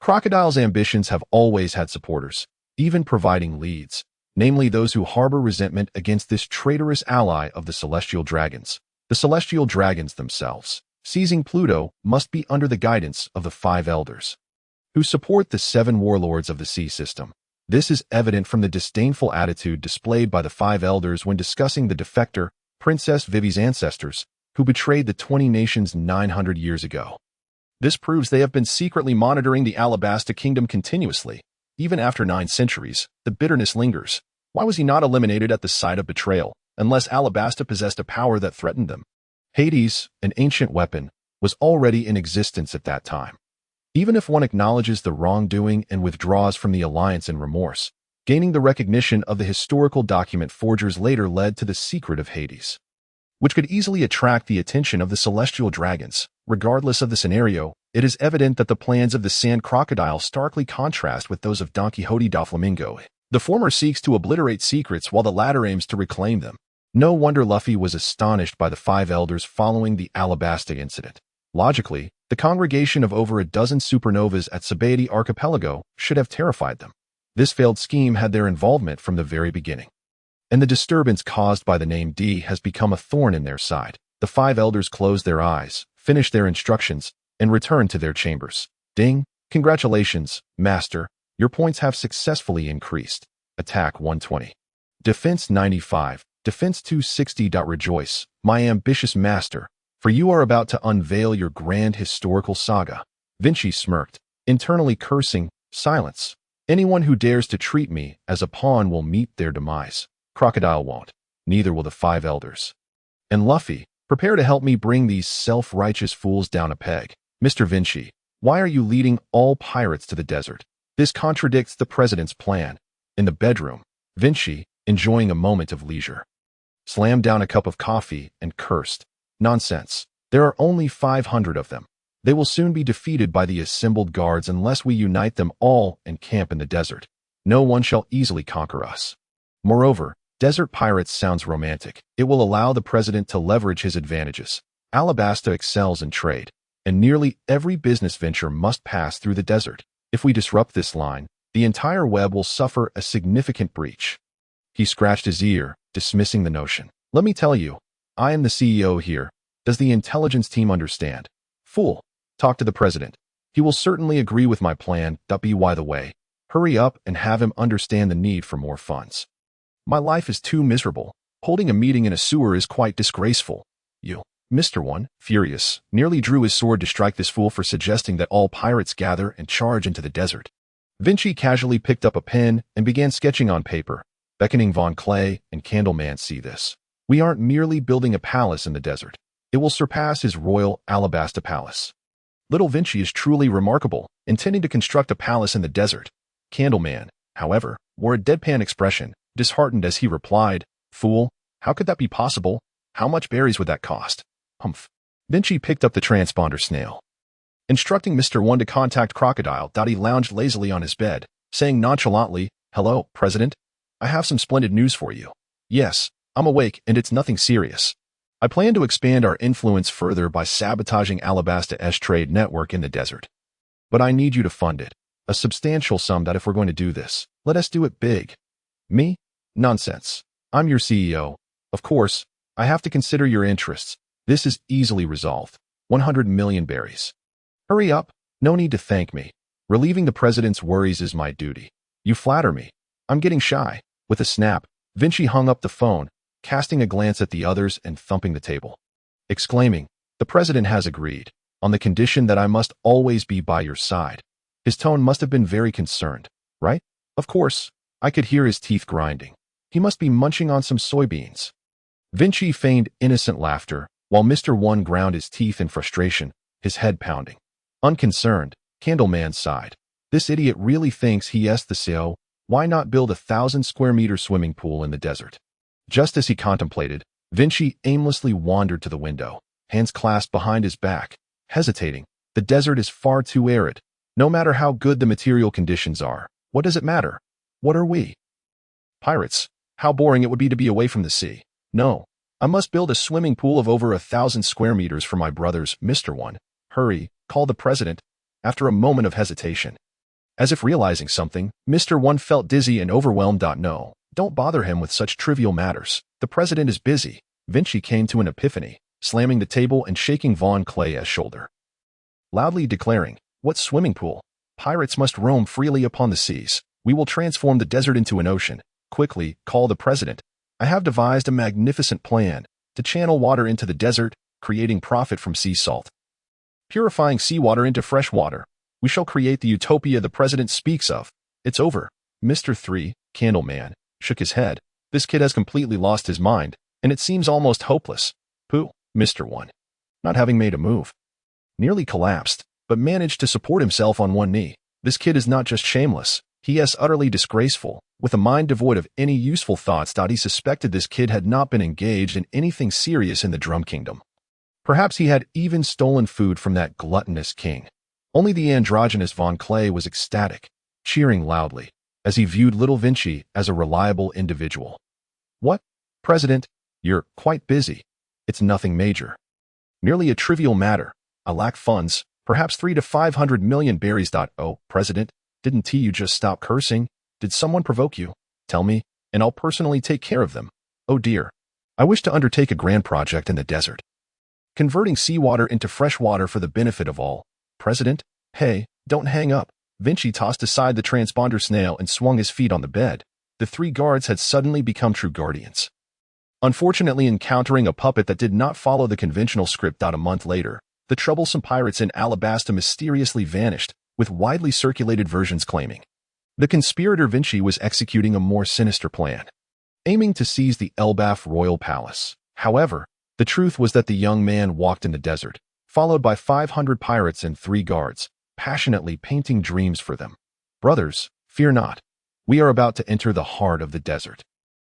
A: Crocodile's ambitions have always had supporters, even providing leads, namely those who harbor resentment against this traitorous ally of the celestial dragons. The celestial dragons themselves. Seizing Pluto must be under the guidance of the 5 elders, who support the 7 warlords of the sea system. This is evident from the disdainful attitude displayed by the 5 elders when discussing the defector, Princess Vivi's ancestors, who betrayed the 20 nations 900 years ago. This proves they have been secretly monitoring the Alabasta kingdom continuously. Even after 9 centuries, the bitterness lingers. Why was he not eliminated at the site of betrayal, unless Alabasta possessed a power that threatened them? Hades, an ancient weapon, was already in existence at that time. Even if one acknowledges the wrongdoing and withdraws from the alliance in remorse, gaining the recognition of the historical document forgers later led to the secret of Hades, which could easily attract the attention of the celestial dragons. Regardless of the scenario, it is evident that the plans of the Sand Crocodile starkly contrast with those of Don Quixote da Flamingo. The former seeks to obliterate secrets while the latter aims to reclaim them. No wonder Luffy was astonished by the 5 elders following the Alabasta incident. Logically, the congregation of over a dozen supernovas at Sabaody Archipelago should have terrified them. This failed scheme had their involvement from the very beginning, and the disturbance caused by the name D has become a thorn in their side. The 5 elders closed their eyes, finished their instructions, and returned to their chambers. Ding! Congratulations, Master. Your points have successfully increased. Attack 120. Defense 95. Defense 260. Rejoice, my ambitious master, for you are about to unveil your grand historical saga. Wincy smirked, internally cursing. Silence. Anyone who dares to treat me as a pawn will meet their demise. Crocodile won't. Neither will the 5 elders. And Luffy, prepare to help me bring these self-righteous fools down a peg. Mr. Wincy, why are you leading all pirates to the desert? This contradicts the president's plan. In the bedroom, Wincy, enjoying a moment of leisure, slammed down a cup of coffee and cursed. Nonsense. There are only 500 of them. They will soon be defeated by the assembled guards unless we unite them all and camp in the desert. No one shall easily conquer us. Moreover, desert pirates sounds romantic. It will allow the president to leverage his advantages. Alabasta excels in trade, and nearly every business venture must pass through the desert. If we disrupt this line, the entire web will suffer a significant breach. He scratched his ear, dismissing the notion. Let me tell you, I am the CEO here. Does the intelligence team understand? Fool. Talk to the president. He will certainly agree with my plan. By the way, hurry up and have him understand the need for more funds. My life is too miserable. Holding a meeting in a sewer is quite disgraceful. You, Mr. One, furious, nearly drew his sword to strike this fool for suggesting that all pirates gather and charge into the desert. Wincy casually picked up a pen and began sketching on paper, beckoning Von Clay and Candleman see this. We aren't merely building a palace in the desert. It will surpass his royal Alabasta palace. Little Wincy is truly remarkable, intending to construct a palace in the desert. Candleman, however, wore a deadpan expression, disheartened as he replied, Fool, how could that be possible? How much berries would that cost? Humph. Wincy picked up the transponder snail, instructing Mr. One to contact Crocodile. He lounged lazily on his bed, saying nonchalantly, Hello, President. I have some splendid news for you. Yes, I'm awake and it's nothing serious. I plan to expand our influence further by sabotaging Alabasta's trade network in the desert. But I need you to fund it. A substantial sum that if we're going to do this, let us do it big. Me? Nonsense. I'm your CEO. Of course, I have to consider your interests. This is easily resolved. 100 million berries. Hurry up. No need to thank me. Relieving the president's worries is my duty. You flatter me. I'm getting shy. With a snap, Wincy hung up the phone, casting a glance at the others and thumping the table, exclaiming, The president has agreed, on the condition that I must always be by your side. His tone must have been very concerned, right? Of course, I could hear his teeth grinding. He must be munching on some soybeans. Wincy feigned innocent laughter, while Mr. One ground his teeth in frustration, his head pounding. Unconcerned, Candleman sighed. This idiot really thinks he is the CEO. Why not build a 1,000-square-meter swimming pool in the desert? Just as he contemplated, Wincy aimlessly wandered to the window, hands clasped behind his back, hesitating. The desert is far too arid. No matter how good the material conditions are, what does it matter? What are we? Pirates. How boring it would be to be away from the sea. No, I must build a swimming pool of over 1,000 square meters for my brothers, Mr. One. Hurry, called the president, after a moment of hesitation. As if realizing something, Mr. One felt dizzy and overwhelmed. No, don't bother him with such trivial matters. The president is busy. Wincy came to an epiphany, slamming the table and shaking Von Clay's shoulder, loudly declaring, "What swimming pool? Pirates must roam freely upon the seas. We will transform the desert into an ocean. Quickly, call the president. I have devised a magnificent plan to channel water into the desert, creating profit from sea salt, purifying seawater into fresh water. We shall create the utopia the president speaks of. It's over." Mr. 3, Candleman, shook his head. This kid has completely lost his mind, and it seems almost hopeless. Pooh, Mr. 1, not having made a move, nearly collapsed, but managed to support himself on one knee. This kid is not just shameless, he is utterly disgraceful, with a mind devoid of any useful thoughts. He suspected this kid had not been engaged in anything serious in the Drum Kingdom. Perhaps he had even stolen food from that gluttonous king. Only the androgynous Von Clay was ecstatic, cheering loudly, as he viewed little Wincy as a reliable individual. What? President, you're quite busy. It's nothing major. Merely a trivial matter. I lack funds, perhaps 300 to 500 million berries. Oh, President, didn't you just stop cursing? Did someone provoke you? Tell me, and I'll personally take care of them. Oh dear. I wish to undertake a grand project in the desert, converting seawater into fresh water for the benefit of all. President, hey, don't hang up. Wincy tossed aside the transponder snail and swung his feet on the bed. The three guards had suddenly become true guardians. Unfortunately, encountering a puppet that did not follow the conventional script. A month later, the troublesome pirates in Alabasta mysteriously vanished, with widely circulated versions claiming the conspirator Wincy was executing a more sinister plan, aiming to seize the Elbaf royal palace. However, the truth was that the young man walked in the desert, followed by 500 pirates and 3 guards, passionately painting dreams for them. Brothers, fear not. We are about to enter the heart of the desert,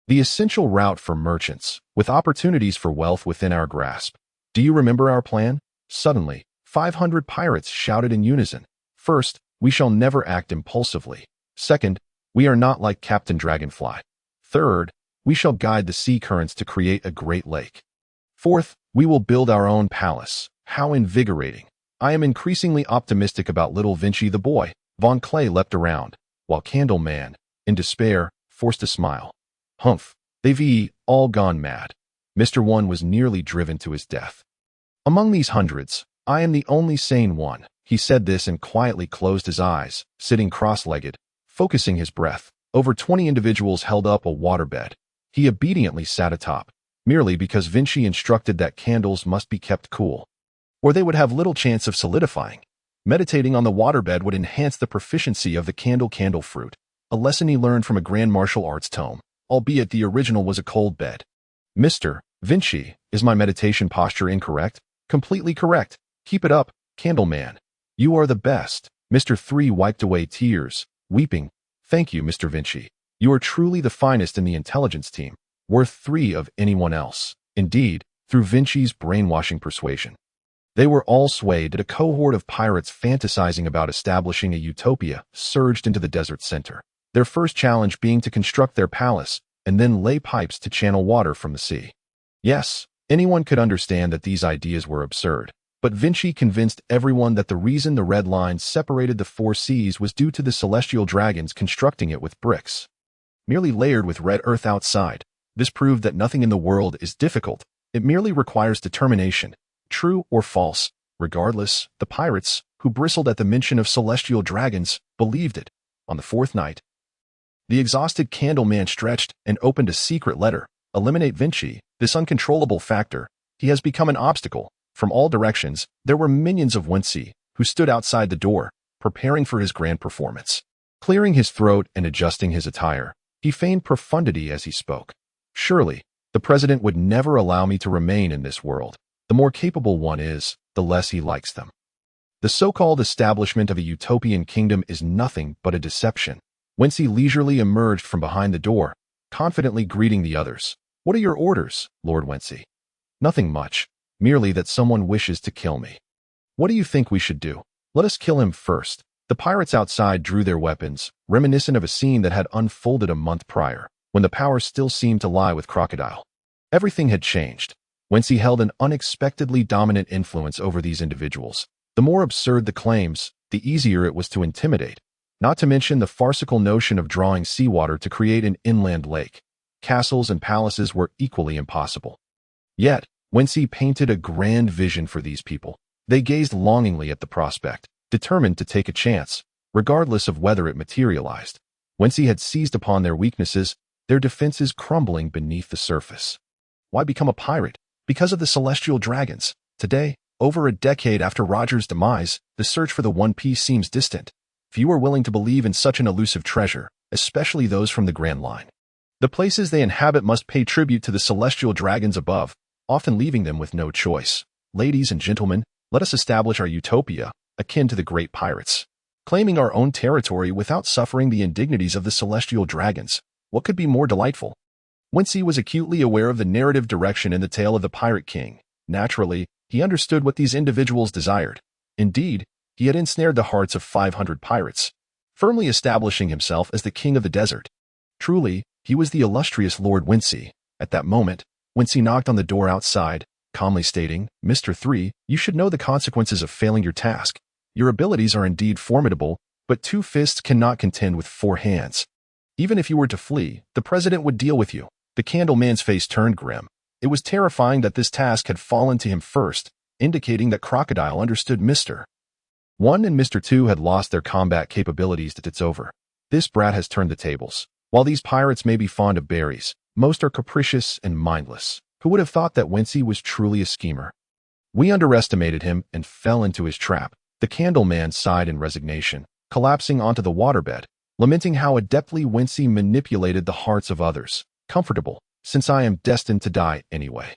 A: the essential route for merchants, with opportunities for wealth within our grasp. Do you remember our plan? Suddenly, 500 pirates shouted in unison. First, we shall never act impulsively. Second, we are not like Captain Dragonfly. Third, we shall guide the sea currents to create a great lake. Fourth, we will build our own palace. How invigorating. I am increasingly optimistic about little Wincy the boy. Von Clay leapt around, while Candleman, in despair, forced a smile. Humph, they've all gone mad. Mr. One was nearly driven to his death. Among these hundreds, I am the only sane one. He said this and quietly closed his eyes, sitting cross-legged, focusing his breath. Over 20 individuals held up a waterbed. He obediently sat atop, merely because Wincy instructed that candles must be kept cool, or they would have little chance of solidifying. Meditating on the waterbed would enhance the proficiency of the candle fruit, a lesson he learned from a grand martial arts tome, albeit the original was a cold bed. Mr. Wincy, is my meditation posture incorrect? Completely correct. Keep it up, Candleman. You are the best. Mr. 3 wiped away tears, weeping. Thank you, Mr. Wincy. You are truly the finest in the intelligence team, worth 3 of anyone else. Indeed, through Wincy's brainwashing persuasion, they were all swayed that a cohort of pirates fantasizing about establishing a utopia surged into the desert center, their first challenge being to construct their palace and then lay pipes to channel water from the sea. Yes, anyone could understand that these ideas were absurd, but Wincy convinced everyone that the reason the red line separated the 4 seas was due to the celestial dragons constructing it with bricks, merely layered with red earth outside. This proved that nothing in the world is difficult. It merely requires determination. True or false, regardless, the pirates, who bristled at the mention of celestial dragons, believed it. On the 4th night, the exhausted Candleman stretched and opened a secret letter. Eliminate Wincy, this uncontrollable factor. He has become an obstacle. From all directions, there were minions of Wincy, who stood outside the door, preparing for his grand performance. Clearing his throat and adjusting his attire, He feigned profundity as he spoke. Surely, the president would never allow me to remain in this world. The more capable one is, the less he likes them. The so-called establishment of a utopian kingdom is nothing but a deception. Wincy leisurely emerged from behind the door, confidently greeting the others. What are your orders, Lord Wincy? Nothing much, merely that someone wishes to kill me. What do you think we should do? Let us kill him first. The pirates outside drew their weapons, reminiscent of a scene that had unfolded a month prior, when the power still seemed to lie with Crocodile. Everything had changed. Wincy held an unexpectedly dominant influence over these individuals. The more absurd the claims, the easier it was to intimidate, not to mention the farcical notion of drawing seawater to create an inland lake. Castles and palaces were equally impossible. Yet, Wincy painted a grand vision for these people. They gazed longingly at the prospect, determined to take a chance, regardless of whether it materialized. Wincy had seized upon their weaknesses, their defenses crumbling beneath the surface. Why become a pirate? Because of the celestial dragons. Today, over a decade after Roger's demise, the search for the One Piece seems distant. Few are willing to believe in such an elusive treasure, especially those from the Grand Line. The places they inhabit must pay tribute to the celestial dragons above, often leaving them with no choice. Ladies and gentlemen, let us establish our utopia, akin to the great pirates. Claiming our own territory without suffering the indignities of the celestial dragons. What could be more delightful? Wincy was acutely aware of the narrative direction in the tale of the Pirate King. Naturally, he understood what these individuals desired. Indeed, he had ensnared the hearts of 500 pirates, firmly establishing himself as the king of the desert. Truly, he was the illustrious Lord Wincy. At that moment, Wincy knocked on the door outside, calmly stating, "Mr. 3, you should know the consequences of failing your task. Your abilities are indeed formidable, but 2 fists cannot contend with 4 hands. Even if you were to flee, the president would deal with you." The Candleman's face turned grim. It was terrifying that this task had fallen to him first, indicating that Crocodile understood Mr. 1 and Mr. 2 had lost their combat capabilities. That it's over. This brat has turned the tables. While these pirates may be fond of berries, most are capricious and mindless. Who would have thought that Wincy was truly a schemer? We underestimated him and fell into his trap. The Candleman sighed in resignation, collapsing onto the waterbed, lamenting how adeptly Wincy manipulated the hearts of others. Comfortable, since I am destined to die anyway.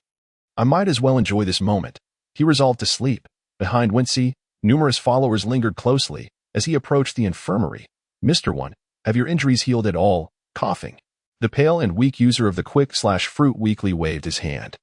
A: I might as well enjoy this moment. He resolved to sleep. Behind Wincy, numerous followers lingered closely as he approached the infirmary. "Mr. 1, have your injuries healed at all?" Coughing. The pale and weak user of the Quick/Fruit Weekly waved his hand.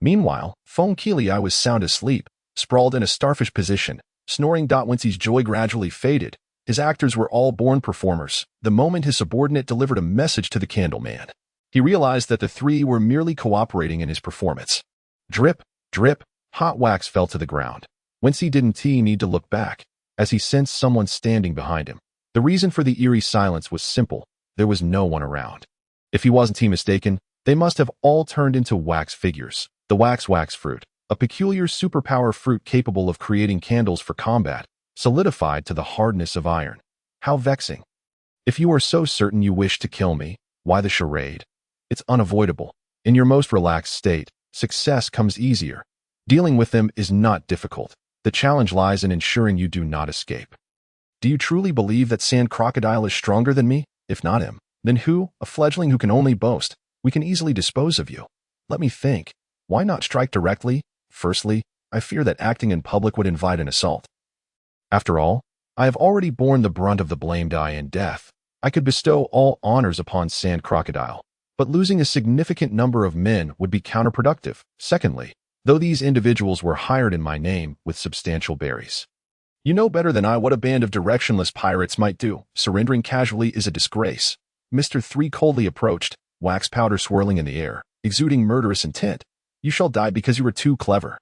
A: Meanwhile, Phone Keeley was sound asleep, sprawled in a starfish position, snoring. Wincy's joy gradually faded. His actors were all born performers. The moment his subordinate delivered a message to the Candleman, he realized that the 3 were merely cooperating in his performance. Drip, drip, hot wax fell to the ground. Wincy didn't need to look back, as he sensed someone standing behind him. The reason for the eerie silence was simple. There was no one around. If he wasn't mistaken, they must have all turned into wax figures. The wax fruit, a peculiar superpower fruit capable of creating candles for combat, solidified to the hardness of iron. How vexing. If you are so certain you wish to kill me, why the charade? It's unavoidable. In your most relaxed state, success comes easier. Dealing with them is not difficult. The challenge lies in ensuring you do not escape. Do you truly believe that Sand Crocodile is stronger than me? If not him, then who? A fledgling who can only boast. We can easily dispose of you. Let me think. Why not strike directly? Firstly, I fear that acting in public would invite an assault. After all, I have already borne the brunt of the blame in death. I could bestow all honors upon Sand Crocodile, but losing a significant number of men would be counterproductive. Secondly, though these individuals were hired in my name with substantial berries. You know better than I what a band of directionless pirates might do. Surrendering casually is a disgrace. Mr. 3 coldly approached, wax powder swirling in the air, exuding murderous intent. You shall die because you were too clever.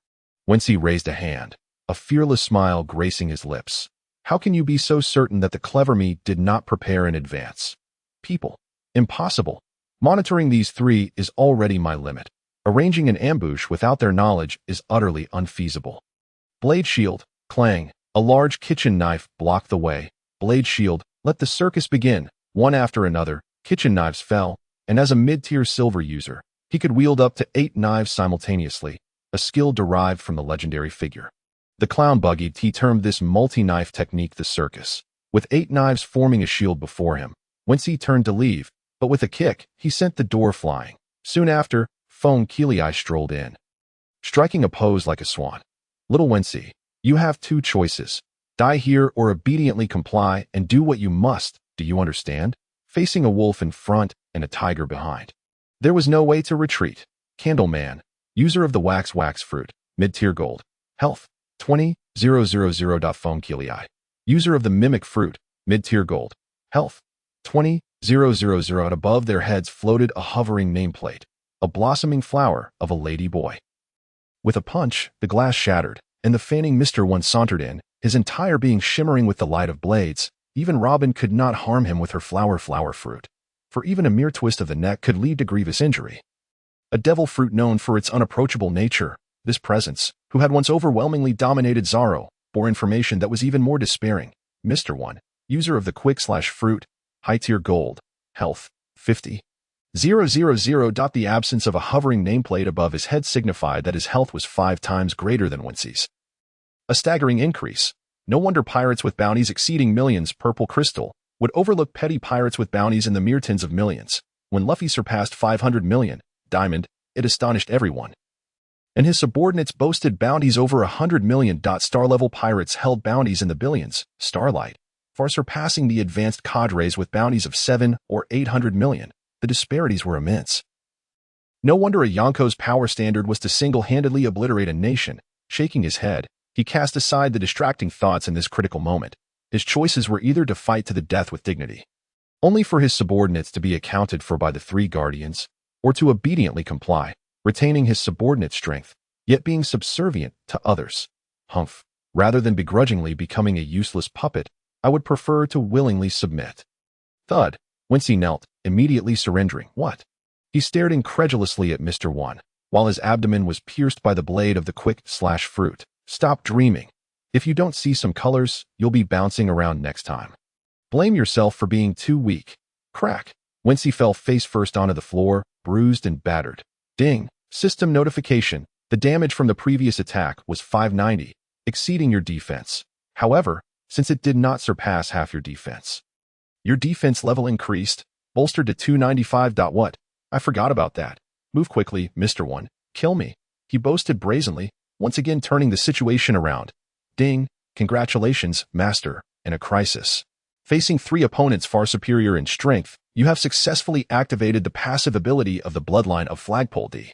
A: Wincy raised a hand, a fearless smile gracing his lips. How can you be so certain that the clever me did not prepare in advance? People. Impossible. Monitoring these 3 is already my limit. Arranging an ambush without their knowledge is utterly unfeasible. Blade shield, clang. A large kitchen knife blocked the way. Blade shield, let the circus begin. One after another, kitchen knives fell, and as a mid-tier silver user, he could wield up to 8 knives simultaneously, a skill derived from the legendary figure. The clown Buggy termed this multi-knife technique the circus. With 8 knives forming a shield before him, Wincy turned to leave, but with a kick, he sent the door flying. Soon after, Fong Keeley strolled in, striking a pose like a swan. Little Wensi, you have two choices. Die here or obediently comply and do what you must, do you understand? Facing a wolf in front and a tiger behind. There was no way to retreat. Candleman, user of the wax fruit, mid-tier gold. Health, 20,000. Fong Keeley, user of the mimic fruit, mid-tier gold. Health, 20,000. Above their heads floated a hovering nameplate, a blossoming flower of a lady boy. With a punch, the glass shattered, and the fanning Mr. One sauntered in, his entire being shimmering with the light of blades. Even Robin could not harm him with her flower fruit, for even a mere twist of the neck could lead to grievous injury. A devil fruit known for its unapproachable nature, this presence, who had once overwhelmingly dominated Zoro, bore information that was even more despairing. Mr. One, user of the quick/fruit, high-tier gold, health, 50,000. The absence of a hovering nameplate above his head signified that his health was 5 times greater than Wincy's. A staggering increase. No wonder pirates with bounties exceeding millions purple crystal would overlook petty pirates with bounties in the mere tens of millions. When Luffy surpassed 500 million diamond, it astonished everyone. And his subordinates boasted bounties over 100 million. Star-level pirates held bounties in the billions, starlight, far surpassing the advanced cadres with bounties of 7 or 800 million. The disparities were immense. No wonder a Yonko's power standard was to single-handedly obliterate a nation. Shaking his head, he cast aside the distracting thoughts in this critical moment. His choices were either to fight to the death with dignity, only for his subordinates to be accounted for by the 3 guardians, or to obediently comply, retaining his subordinate strength, yet being subservient to others. Humph. Rather than begrudgingly becoming a useless puppet, I would prefer to willingly submit. Thud. Wincy knelt, immediately surrendering. What? He stared incredulously at Mr. One, while his abdomen was pierced by the blade of the quick/fruit. Stop dreaming. If you don't see some colors, you'll be bouncing around next time. Blame yourself for being too weak. Crack. Wincy fell face first onto the floor, bruised and battered. Ding. System notification. The damage from the previous attack was 590, exceeding your defense. However, since it did not surpass half your defense, your defense level increased, bolstered to 295. What? I forgot about that. Move quickly, Mr. One. Kill me. He boasted brazenly, once again turning the situation around. Ding. Congratulations, Master. In a crisis, facing 3 opponents far superior in strength, you have successfully activated the passive ability of the bloodline of Flagpole D.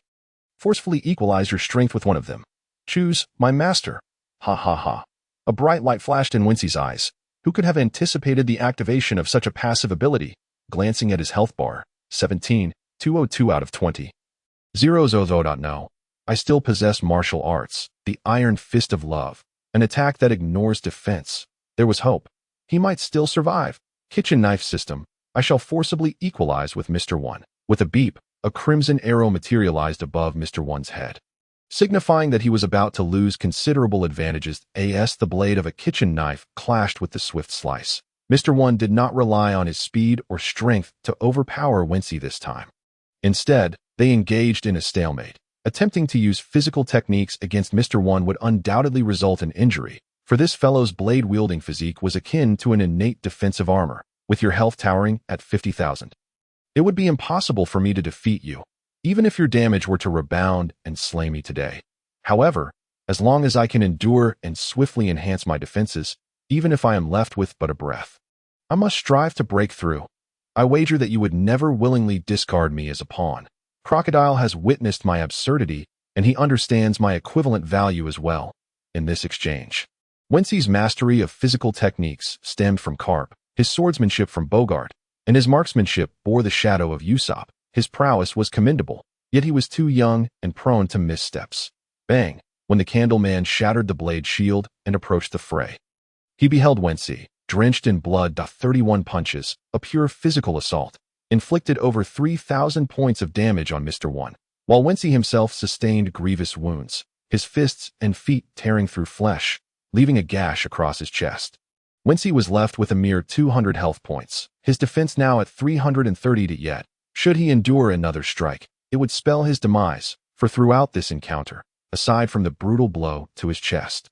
A: Forcefully equalize your strength with one of them. Choose, my master. Ha ha ha. A bright light flashed in Wincy's eyes. Who could have anticipated the activation of such a passive ability? Glancing at his health bar, 17,202 out of 20. 000. No. I still possess martial arts, the iron fist of love, an attack that ignores defense. There was hope. He might still survive. Kitchen knife system. I shall forcibly equalize with Mr. One. With a beep, a crimson arrow materialized above Mr. One's head, signifying that he was about to lose considerable advantages. The blade of a kitchen knife clashed with the swift slice. Mr. One did not rely on his speed or strength to overpower Wincy this time. Instead, they engaged in a stalemate. Attempting to use physical techniques against Mr. One would undoubtedly result in injury, for this fellow's blade-wielding physique was akin to an innate defensive armor, with your health towering at 50,000. It would be impossible for me to defeat you, even if your damage were to rebound and slay me today. However, as long as I can endure and swiftly enhance my defenses, even if I am left with but a breath, I must strive to break through. I wager that you would never willingly discard me as a pawn. Crocodile has witnessed my absurdity, and he understands my equivalent value as well. In this exchange, Wency's mastery of physical techniques stemmed from Karp, his swordsmanship from Bogart, and his marksmanship bore the shadow of Usopp. His prowess was commendable, yet he was too young and prone to missteps. Bang! When the Candleman shattered the blade shield and approached the fray, he beheld Wency, drenched in blood. 31 punches, a pure physical assault, inflicted over 3,000 points of damage on Mr. One, while Wincy himself sustained grievous wounds, his fists and feet tearing through flesh, leaving a gash across his chest. Wincy was left with a mere 200 health points, his defense now at 330. Yet, should he endure another strike, it would spell his demise, for throughout this encounter, aside from the brutal blow to his chest,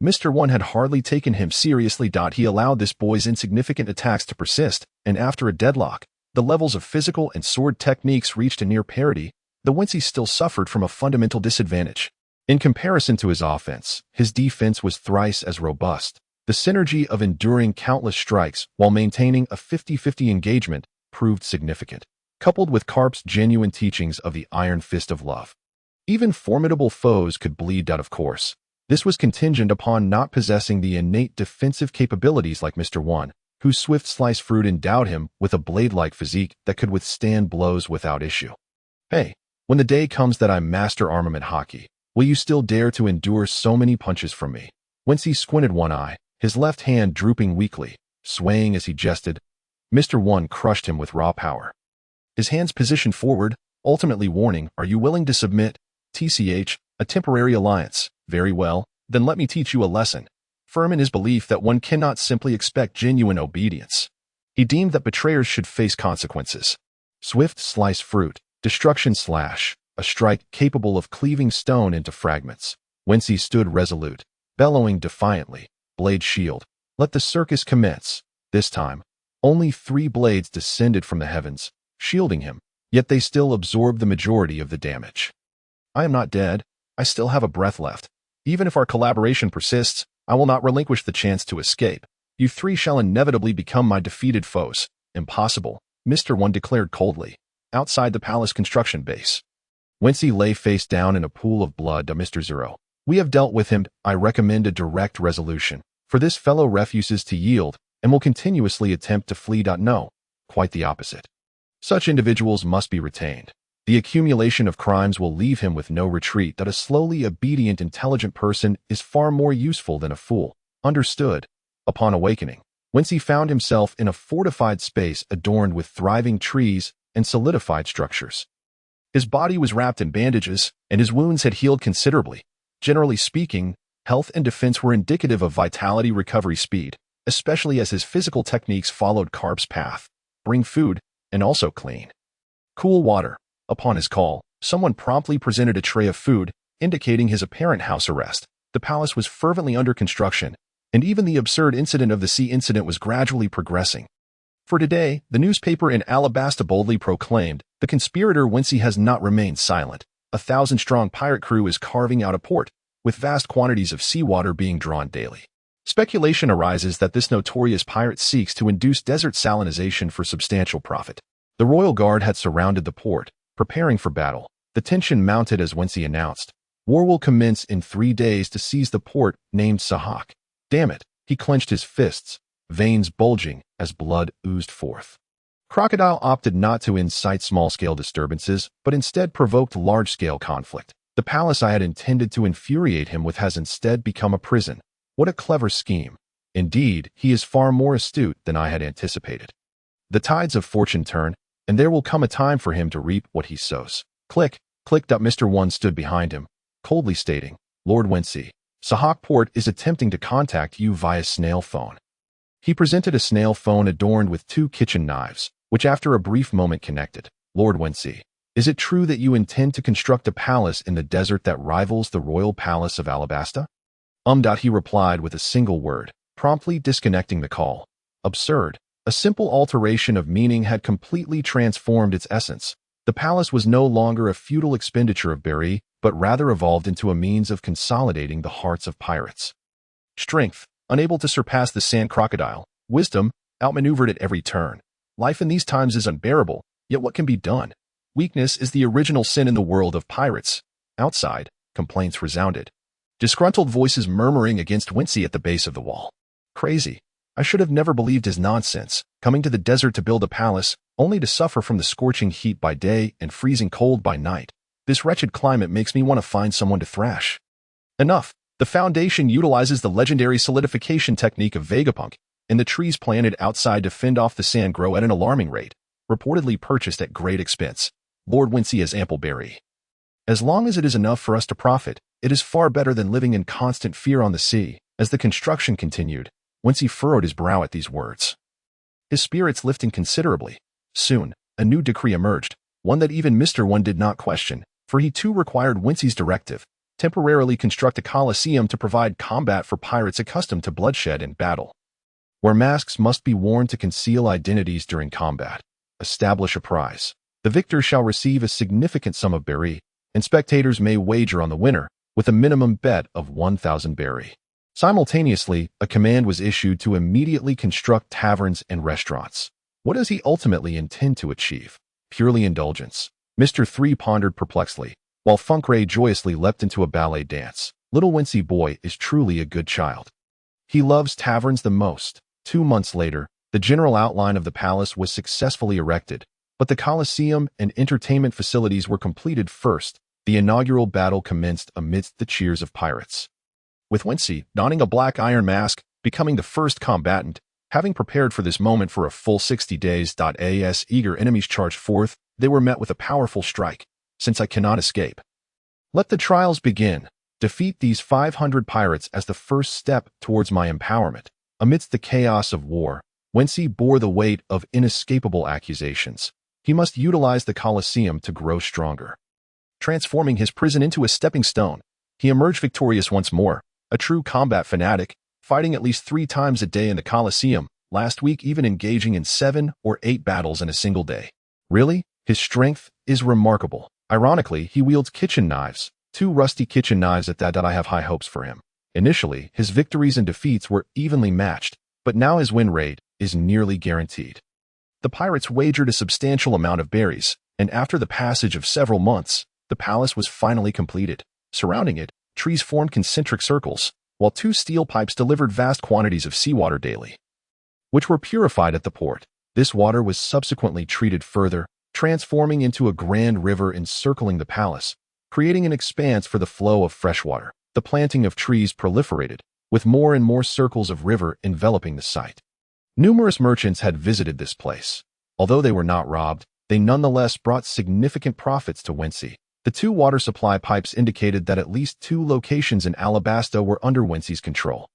A: Mr. One had hardly taken him seriously. He allowed this boy's insignificant attacks to persist, and after a deadlock, the levels of physical and sword techniques reached a near parity, the Wincy still suffered from a fundamental disadvantage. In comparison to his offense, his defense was thrice as robust. The synergy of enduring countless strikes while maintaining a 50-50 engagement proved significant, coupled with Karp's genuine teachings of the Iron Fist of Love. Even formidable foes could bleed out of course. This was contingent upon not possessing the innate defensive capabilities like Mr. One, whose swift slice fruit endowed him with a blade-like physique that could withstand blows without issue. Hey, when the day comes that I master armament hockey, will you still dare to endure so many punches from me? Wincy squinted one eye, his left hand drooping weakly, swaying as he jested. Mr. One crushed him with raw power. His hands positioned forward, ultimately warning, "Are you willing to submit? TCH, a temporary alliance. Very well, then let me teach you a lesson." Firm in his belief that one cannot simply expect genuine obedience, he deemed that betrayers should face consequences. Swift slice fruit, destruction slash, a strike capable of cleaving stone into fragments. Wincy stood resolute, bellowing defiantly, "Blade shield, let the circus commence." This time, only 3 blades descended from the heavens, shielding him, yet they still absorbed the majority of the damage. "I am not dead. I still have a breath left. Even if our collaboration persists, I will not relinquish the chance to escape. You 3 shall inevitably become my defeated foes." "Impossible," Mr. One declared coldly, outside the palace construction base. Wincy lay face down in a pool of blood. "Mr. Zoro, we have dealt with him. I recommend a direct resolution. For this fellow refuses to yield and will continuously attempt to flee. No, quite the opposite. Such individuals must be retained. The accumulation of crimes will leave him with no retreat. That a slowly obedient, intelligent person is far more useful than a fool." Understood. Upon awakening, Wincy found himself in a fortified space adorned with thriving trees and solidified structures. His body was wrapped in bandages, and his wounds had healed considerably. Generally speaking, health and defense were indicative of vitality recovery speed, especially as his physical techniques followed Karp's path: bring food, and also clean. Cool water. Upon his call, someone promptly presented a tray of food, indicating his apparent house arrest. The palace was fervently under construction, and even the absurd incident of the sea incident was gradually progressing. For today, the newspaper in Alabasta boldly proclaimed, "The conspirator Wincy has not remained silent. A 1,000-strong pirate crew is carving out a port, with vast quantities of seawater being drawn daily." Speculation arises that this notorious pirate seeks to induce desert salinization for substantial profit. The Royal Guard had surrounded the port, preparing for battle. The tension mounted as Wincy announced, "War will commence in 3 days to seize the port named Sahak." Damn it, he clenched his fists, veins bulging as blood oozed forth. Crocodile opted not to incite small-scale disturbances, but instead provoked large-scale conflict. The palace I had intended to infuriate him with has instead become a prison. What a clever scheme. Indeed, he is far more astute than I had anticipated. The tides of fortune turn, and there will come a time for him to reap what he sows. Click, click. Mr. One stood behind him, coldly stating, "Lord Wincy, Sahak Port is attempting to contact you via snail phone." He presented a snail phone adorned with 2 kitchen knives, which after a brief moment connected. "Lord Wincy, is it true that you intend to construct a palace in the desert that rivals the royal palace of Alabasta?" He replied with a single word, promptly disconnecting the call. Absurd. A simple alteration of meaning had completely transformed its essence. The palace was no longer a futile expenditure of berry, but rather evolved into a means of consolidating the hearts of pirates. Strength, unable to surpass the sand crocodile. Wisdom, outmaneuvered at every turn. Life in these times is unbearable, yet what can be done? Weakness is the original sin in the world of pirates. Outside, complaints resounded. Disgruntled voices murmuring against Wincy at the base of the wall. Crazy. I should have never believed his nonsense, coming to the desert to build a palace, only to suffer from the scorching heat by day and freezing cold by night. This wretched climate makes me want to find someone to thrash. Enough. The Foundation utilizes the legendary solidification technique of Vegapunk, and the trees planted outside to fend off the sand grow at an alarming rate, reportedly purchased at great expense. Lord Wincy has ample berry. As long as it is enough for us to profit, it is far better than living in constant fear on the sea. As the construction continued, Wincy furrowed his brow at these words, his spirits lifting considerably. Soon, a new decree emerged, one that even Mr. One did not question, for he too required Wincy's directive: temporarily construct a coliseum to provide combat for pirates accustomed to bloodshed and battle, where masks must be worn to conceal identities during combat. establish a prize. The victor shall receive a significant sum of berry, and spectators may wager on the winner with a minimum bet of 1,000 berry. Simultaneously, a command was issued to immediately construct taverns and restaurants. What does he ultimately intend to achieve? Purely indulgence. Mr. 3 pondered perplexedly, while Funk Ray joyously leapt into a ballet dance. Little Wincy boy is truly a good child. He loves taverns the most. 2 months later, the general outline of the palace was successfully erected, but the Colosseum and entertainment facilities were completed first. The inaugural battle commenced amidst the cheers of pirates. With Wincy, donning a black iron mask, becoming the first combatant, having prepared for this moment for a full 60 days. As eager enemies charged forth, they were met with a powerful strike. Since I cannot escape, let the trials begin. Defeat these 500 pirates as the first step towards my empowerment. Amidst the chaos of war, Wincy bore the weight of inescapable accusations. He must utilize the Colosseum to grow stronger. Transforming his prison into a stepping stone, he emerged victorious once more, a true combat fanatic, fighting at least 3 times a day in the Colosseum, last week even engaging in 7 or 8 battles in a single day. Really? His strength is remarkable. Ironically, he wields kitchen knives, 2 rusty kitchen knives at that. I have high hopes for him. Initially, his victories and defeats were evenly matched, but now his win rate is nearly guaranteed. The pirates wagered a substantial amount of berries, and after the passage of several months, the palace was finally completed. Surrounding it, trees formed concentric circles, while 2 steel pipes delivered vast quantities of seawater daily, which were purified at the port. This water was subsequently treated further, transforming into a grand river encircling the palace, creating an expanse for the flow of fresh water. The planting of trees proliferated, with more and more circles of river enveloping the site. Numerous merchants had visited this place. Although they were not robbed, they nonetheless brought significant profits to Wincy. The 2 water supply pipes indicated that at least 2 locations in Alabasta were under Wincy's control.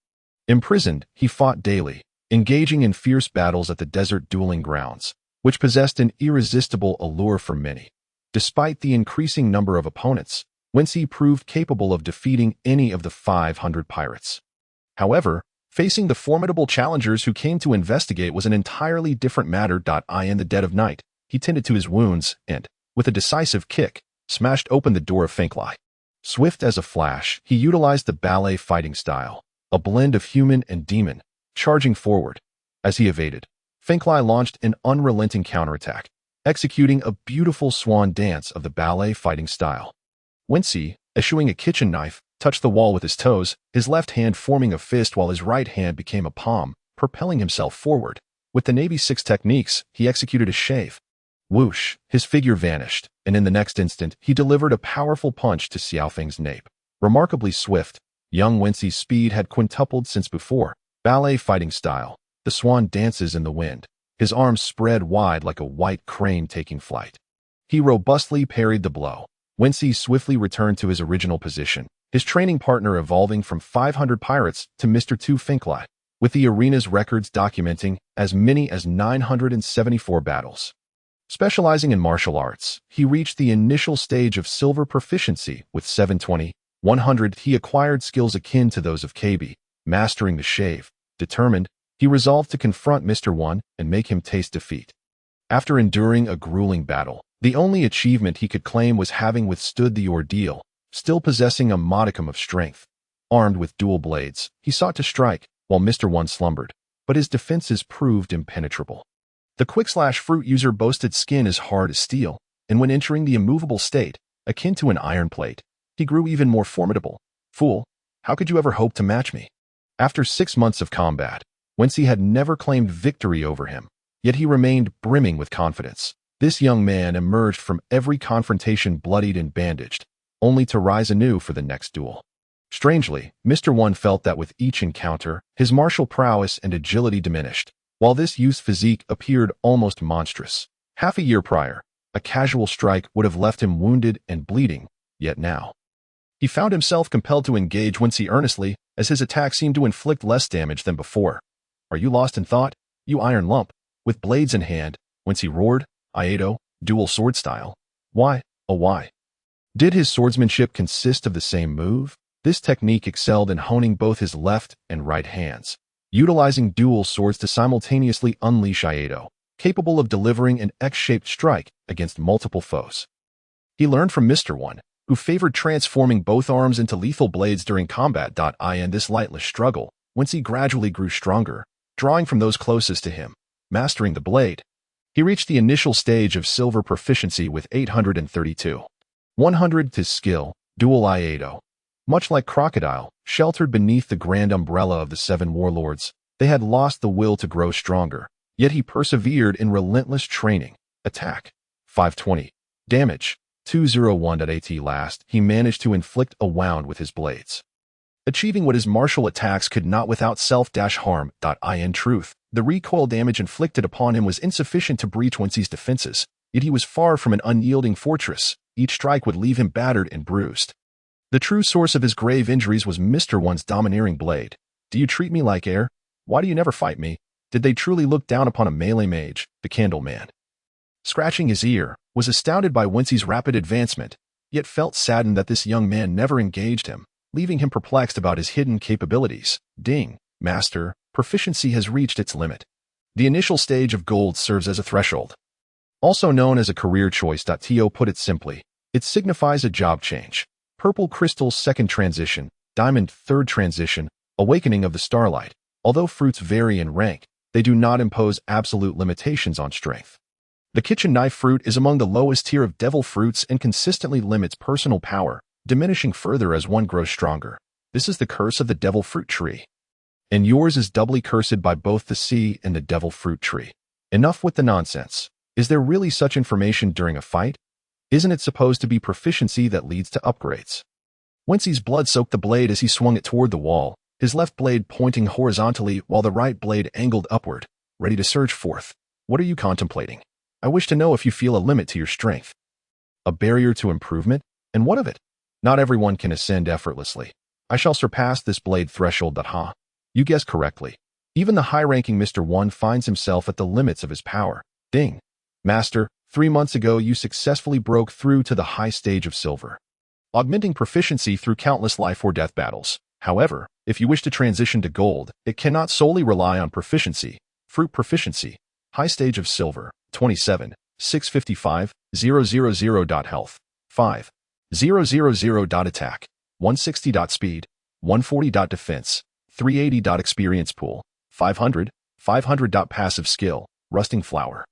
A: Imprisoned, he fought daily, engaging in fierce battles at the desert dueling grounds, which possessed an irresistible allure for many. Despite the increasing number of opponents, Wincy proved capable of defeating any of the 500 pirates. However, facing the formidable challengers who came to investigate was an entirely different matter. In the dead of night, he tended to his wounds and, with a decisive kick, smashed open the door of Finklai. Swift as a flash, he utilized the ballet fighting style, a blend of human and demon, charging forward. As he evaded, Finklai launched an unrelenting counterattack, executing a beautiful swan dance of the ballet fighting style. Wincy, eschewing a kitchen knife, touched the wall with his toes, his left hand forming a fist while his right hand became a palm, propelling himself forward. With the Navy 6 techniques, he executed a shave. Whoosh, his figure vanished, and in the next instant, he delivered a powerful punch to Xiaofeng's nape. Remarkably swift, young Wincy's speed had quintupled since before. Ballet fighting style, the swan dances in the wind, his arms spread wide like a white crane taking flight. He robustly parried the blow. Wincy swiftly returned to his original position, his training partner evolving from 500 pirates to Mr. 2 Finklai, with the arena's records documenting as many as 974 battles. Specializing in martial arts, he reached the initial stage of silver proficiency with 720. 100. He acquired skills akin to those of KB, mastering the shave. Determined, he resolved to confront Mr. 1 and make him taste defeat. After enduring a grueling battle, the only achievement he could claim was having withstood the ordeal, still possessing a modicum of strength. Armed with dual blades, he sought to strike, while Mr. 1 slumbered, but his defenses proved impenetrable. The quick-slash fruit user boasted skin as hard as steel, and when entering the immovable state, akin to an iron plate, he grew even more formidable. Fool, how could you ever hope to match me? After 6 months of combat, Wincy had never claimed victory over him, yet he remained brimming with confidence. This young man emerged from every confrontation bloodied and bandaged, only to rise anew for the next duel. Strangely, Mr. 1 felt that with each encounter, his martial prowess and agility diminished, while this youth's physique appeared almost monstrous. Half a year prior, a casual strike would have left him wounded and bleeding, yet now he found himself compelled to engage Wincy earnestly, as his attack seemed to inflict less damage than before. Are you lost in thought, you iron lump? With blades in hand, Wincy roared, Aido, dual sword style. Why, oh why? Did his swordsmanship consist of the same move? This technique excelled in honing both his left and right hands, utilizing dual swords to simultaneously unleash Aido, capable of delivering an X-shaped strike against multiple foes. He learned from Mr. One, who favored transforming both arms into lethal blades during combat. In this lightless struggle, Wincy gradually grew stronger, drawing from those closest to him, mastering the blade. He reached the initial stage of silver proficiency with 832. 100 to skill, dual Iato. Much like Crocodile, sheltered beneath the grand umbrella of the Seven Warlords, they had lost the will to grow stronger, yet he persevered in relentless training. Attack, 520. Damage, 201. At last, he managed to inflict a wound with his blades, achieving what his martial attacks could not without self-harm. In truth, the recoil damage inflicted upon him was insufficient to breach Wincy's defenses, yet he was far from an unyielding fortress. Each strike would leave him battered and bruised. The true source of his grave injuries was Mr. One's domineering blade. Do you treat me like air? Why do you never fight me? Did they truly look down upon a melee mage, the Candleman? Scratching his ear, was astounded by Wincy's rapid advancement, yet felt saddened that this young man never engaged him, leaving him perplexed about his hidden capabilities. Ding, Master, proficiency has reached its limit. The initial stage of gold serves as a threshold. Also known as a career choice. To put it simply, it signifies a job change. Purple crystal's second transition, diamond third transition, awakening of the starlight. Although fruits vary in rank, they do not impose absolute limitations on strength. The kitchen knife fruit is among the lowest tier of devil fruits and consistently limits personal power, diminishing further as one grows stronger. This is the curse of the devil fruit tree. And yours is doubly cursed by both the sea and the devil fruit tree. Enough with the nonsense. Is there really such information during a fight? Isn't it supposed to be proficiency that leads to upgrades? Wency's blood soaked the blade as he swung it toward the wall, his left blade pointing horizontally while the right blade angled upward, ready to surge forth. What are you contemplating? I wish to know if you feel a limit to your strength. A barrier to improvement? And what of it? Not everyone can ascend effortlessly. I shall surpass this blade threshold. You guessed correctly. Even the high-ranking Mr. One finds himself at the limits of his power. Ding. Master, 3 months ago you successfully broke through to the high stage of silver, augmenting proficiency through countless life-or-death battles. However, if you wish to transition to gold, it cannot solely rely on proficiency. Fruit proficiency, high stage of silver, 27, 655, 000. Health, 5, 000. Attack, 160. Speed, 140. Defense, 380. Experience pool, 500, 500. Passive skill, rusting flower.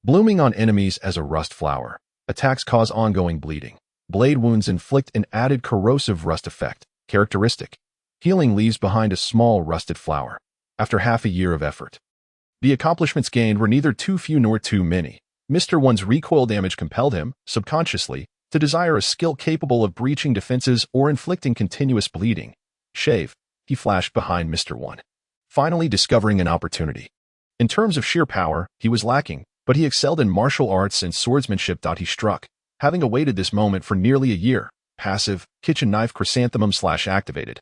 A: Blooming on enemies as a rust flower. Attacks cause ongoing bleeding. Blade wounds inflict an added corrosive rust effect. Characteristic. Healing leaves behind a small rusted flower. After half a year of effort. The accomplishments gained were neither too few nor too many. Mr. One's recoil damage compelled him, subconsciously, to desire a skill capable of breaching defenses or inflicting continuous bleeding. Shave. He flashed behind Mr. One, finally discovering an opportunity. In terms of sheer power, he was lacking, but he excelled in martial arts and swordsmanship. He struck, having awaited this moment for nearly a year. Passive, kitchen knife chrysanthemum / activated.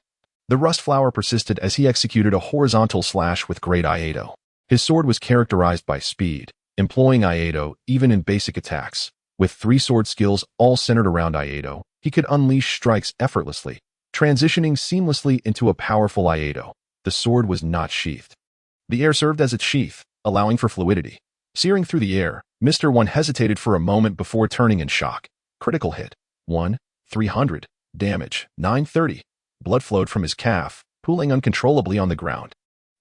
A: The rust flower persisted as he executed a horizontal slash with great Iato. His sword was characterized by speed, employing Iato even in basic attacks. With 3 sword skills all centered around Iato, he could unleash strikes effortlessly, transitioning seamlessly into a powerful Iato. The sword was not sheathed. The air served as its sheath, allowing for fluidity. Searing through the air, Mr. One hesitated for a moment before turning in shock. Critical hit. 1, 300. Damage. 930. Blood flowed from his calf, pooling uncontrollably on the ground.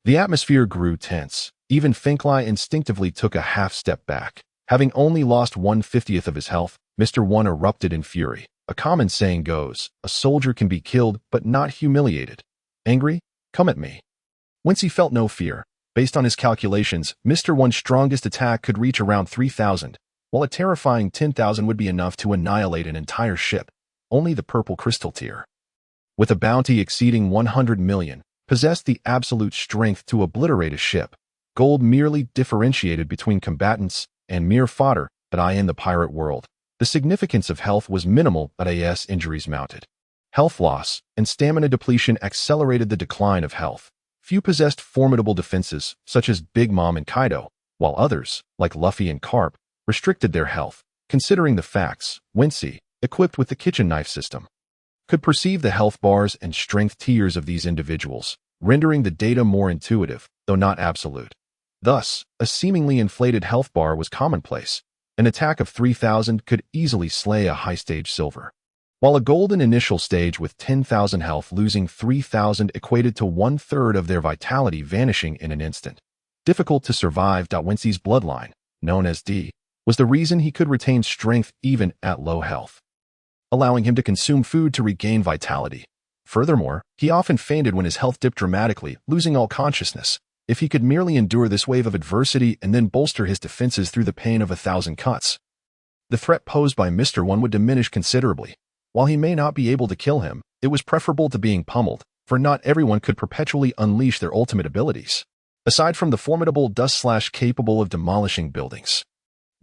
A: The atmosphere grew tense. Even Finklai instinctively took a half-step back. Having only lost 1/50th of his health, Mr. One erupted in fury. A common saying goes, a soldier can be killed but not humiliated. Angry? Come at me. Wincy felt no fear. Based on his calculations, Mr. One's strongest attack could reach around 3,000, while a terrifying 10,000 would be enough to annihilate an entire ship. Only the purple crystal tier, with a bounty exceeding 100 million, possessed the absolute strength to obliterate a ship. Gold merely differentiated between combatants and mere fodder. In the pirate world, the significance of health was minimal. As injuries mounted, health loss and stamina depletion accelerated the decline of health. Few possessed formidable defenses, such as Big Mom and Kaido, while others, like Luffy and Karp, restricted their health. Considering the facts, Wincy, equipped with the kitchen knife system, could perceive the health bars and strength tiers of these individuals, rendering the data more intuitive, though not absolute. Thus, a seemingly inflated health bar was commonplace. An attack of 3,000 could easily slay a high-stage silver, while a golden initial stage with 10,000 health losing 3,000 equated to one-third of their vitality vanishing in an instant. Difficult to survive. Wincy's bloodline, known as D, was the reason he could retain strength even at low health, allowing him to consume food to regain vitality. Furthermore, he often fainted when his health dipped dramatically, losing all consciousness. If he could merely endure this wave of adversity and then bolster his defenses through the pain of 1,000 cuts, the threat posed by Mr. One would diminish considerably. While he may not be able to kill him, it was preferable to being pummeled, for not everyone could perpetually unleash their ultimate abilities. Aside from the formidable dust capable of demolishing buildings,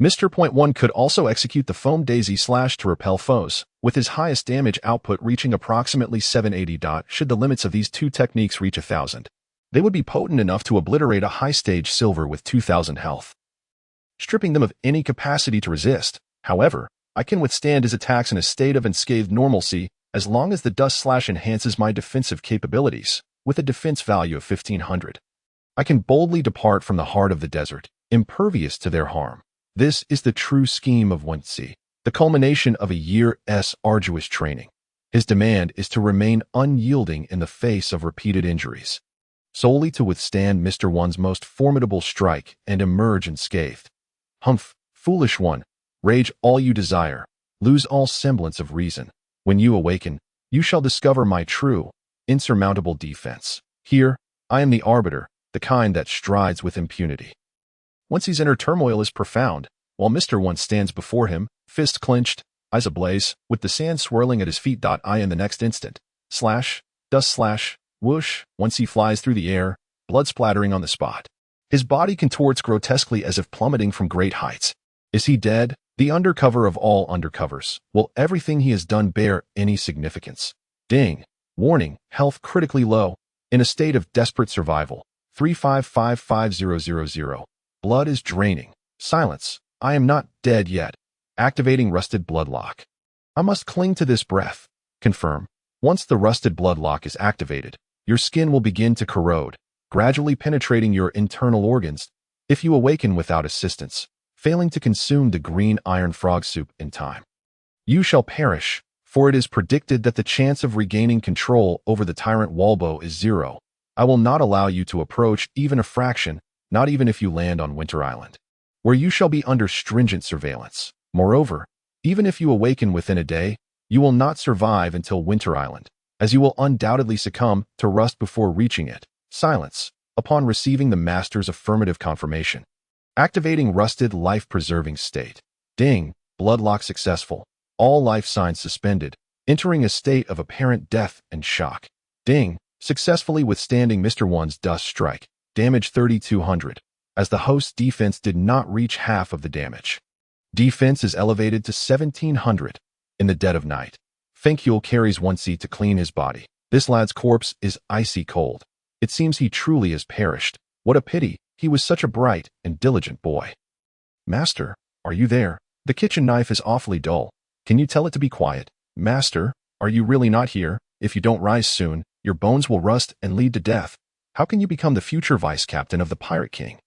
A: Mr. One could also execute the foam daisy to repel foes, with his highest damage output reaching approximately 780. Should the limits of these two techniques reach 1,000, they would be potent enough to obliterate a high-stage silver with 2,000 health, stripping them of any capacity to resist. However, I can withstand his attacks in a state of unscathed normalcy as long as the dust enhances my defensive capabilities, with a defense value of 1,500. I can boldly depart from the heart of the desert, impervious to their harm. This is the true scheme of Wincy, the culmination of a year's arduous training. His demand is to remain unyielding in the face of repeated injuries, solely to withstand Mr. One's most formidable strike and emerge unscathed. Humph, foolish one, rage all you desire, lose all semblance of reason. When you awaken, you shall discover my true, insurmountable defense. Here, I am the arbiter, the kind that strides with impunity. Wincy's inner turmoil is profound, while Mr. One stands before him, fists clenched, eyes ablaze, with the sand swirling at his feet. In the next instant, dust whoosh, Wincy flies through the air, blood splattering on the spot. His body contorts grotesquely as if plummeting from great heights. Is he dead? The undercover of all undercovers. Will everything he has done bear any significance? Ding. Warning, health critically low. In a state of desperate survival. 3555000. Blood is draining. Silence. I am not dead yet. Activating rusted bloodlock. I must cling to this breath. Confirm. Once the rusted bloodlock is activated, your skin will begin to corrode, gradually penetrating your internal organs. If you awaken without assistance, failing to consume the green iron frog soup in time, you shall perish, for it is predicted that the chance of regaining control over the tyrant Walbo is 0. I will not allow you to approach even a fraction, not even if you land on Winter Island, where you shall be under stringent surveillance. Moreover, even if you awaken within a day, you will not survive until Winter Island, as you will undoubtedly succumb to rust before reaching it. Silence. Upon receiving the Master's affirmative confirmation. Activating rusted life-preserving state. Ding. Bloodlock successful. All life signs suspended. Entering a state of apparent death and shock. Ding. Successfully withstanding Mr. One's dust strike. Damage 3,200. As the host's defense did not reach half of the damage. Defense is elevated to 1,700. In the dead of night, Fenkule carries Wincy to clean his body. This lad's corpse is icy cold. It seems he truly has perished. What a pity, he was such a bright and diligent boy. Master, are you there? The kitchen knife is awfully dull. Can you tell it to be quiet? Master, are you really not here? If you don't rise soon, your bones will rust and lead to death. How can you become the future vice captain of the Pirate King?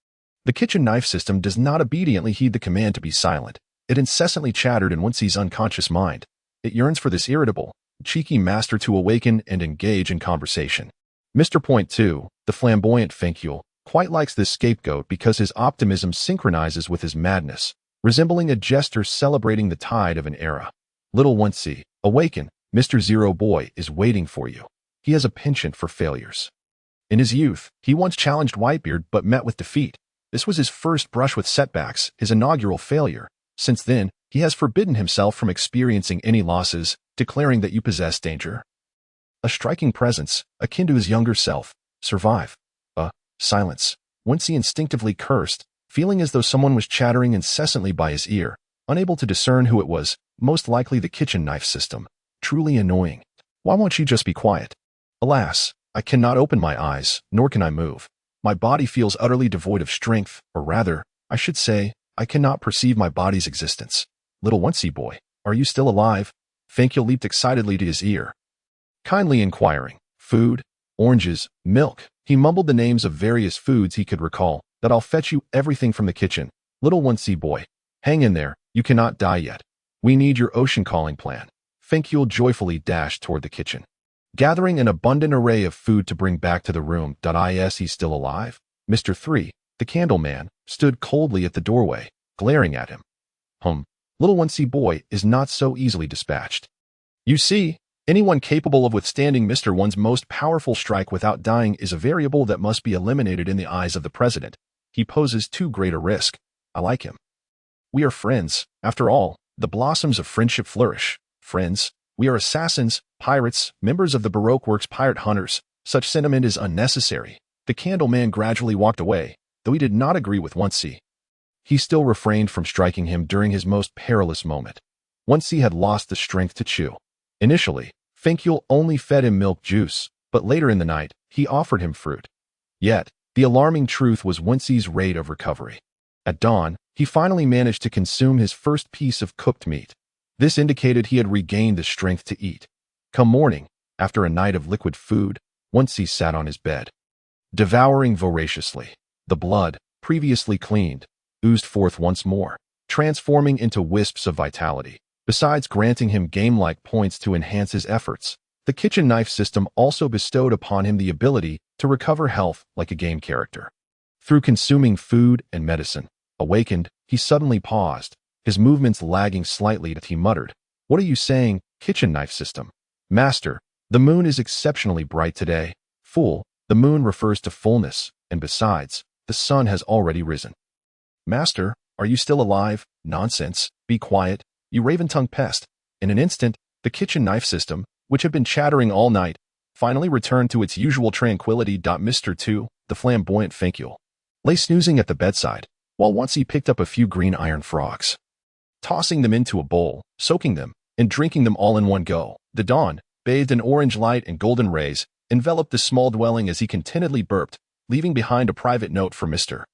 A: The kitchen knife system does not obediently heed the command to be silent. It incessantly chattered in Wincy's unconscious mind. It yearns for this irritable, cheeky master to awaken and engage in conversation. Mr. Point 2, the flamboyant Fenkule, quite likes this scapegoat because his optimism synchronizes with his madness, resembling a jester celebrating the tide of an era. Little Wincy, awaken. Mr. Zero Boy is waiting for you. He has a penchant for failures. In his youth, he once challenged Whitebeard but met with defeat. This was his first brush with setbacks, his inaugural failure. Since then, he has forbidden himself from experiencing any losses, declaring that you possess danger. A striking presence, akin to his younger self. Survive. Silence. Wincy instinctively cursed, feeling as though someone was chattering incessantly by his ear, unable to discern who it was, most likely the kitchen knife system. Truly annoying. Why won't you just be quiet? Alas, I cannot open my eyes, nor can I move. My body feels utterly devoid of strength, or rather, I should say, I cannot perceive my body's existence. Little Wincy boy, are you still alive? Fenkule leaped excitedly to his ear, kindly inquiring. Food, oranges, milk. He mumbled the names of various foods he could recall, that I'll fetch you everything from the kitchen. Little Wincy boy, hang in there, you cannot die yet. We need your ocean calling plan. Fenkul joyfully dashed toward the kitchen, gathering an abundant array of food to bring back to the room. Is he still alive? Mr. 3, the candle man, stood coldly at the doorway, glaring at him. Little Wincy boy is not so easily dispatched. You see, anyone capable of withstanding Mr. 1's most powerful strike without dying is a variable that must be eliminated in the eyes of the president. He poses too great a risk. I like him. We are friends. After all, the blossoms of friendship flourish. Friends, we are assassins, pirates, members of the Baroque Works pirate hunters. Such sentiment is unnecessary. The candle man gradually walked away, though he did not agree with Wincy. He still refrained from striking him during his most perilous moment. Wincy had lost the strength to chew. Initially, Fenkul only fed him milk juice, but later in the night, he offered him fruit. Yet, the alarming truth was Wincy's rate of recovery. At dawn, he finally managed to consume his first piece of cooked meat. This indicated he had regained the strength to eat. Come morning, after a night of liquid food, Wincy sat on his bed, devouring voraciously. The blood, previously cleaned, oozed forth once more, transforming into wisps of vitality. Besides granting him game-like points to enhance his efforts, the kitchen knife system also bestowed upon him the ability to recover health like a game character. Through consuming food and medicine, awakened, he suddenly paused, his movements lagging slightly as he muttered, "What are you saying, kitchen knife system?" "Master, the moon is exceptionally bright today." "Fool, the moon refers to fullness, and besides, the sun has already risen." "Master, are you still alive?" "Nonsense, be quiet, you raven-tongued pest." In an instant, the kitchen knife system, which had been chattering all night, finally returned to its usual tranquility. Mr. 2, the flamboyant Fenkul, lay snoozing at the bedside, while Wincy picked up a few green iron frogs, tossing them into a bowl, soaking them, and drinking them all in one go. The dawn, bathed in orange light and golden rays, enveloped the small dwelling as he contentedly burped, leaving behind a private note for Mr.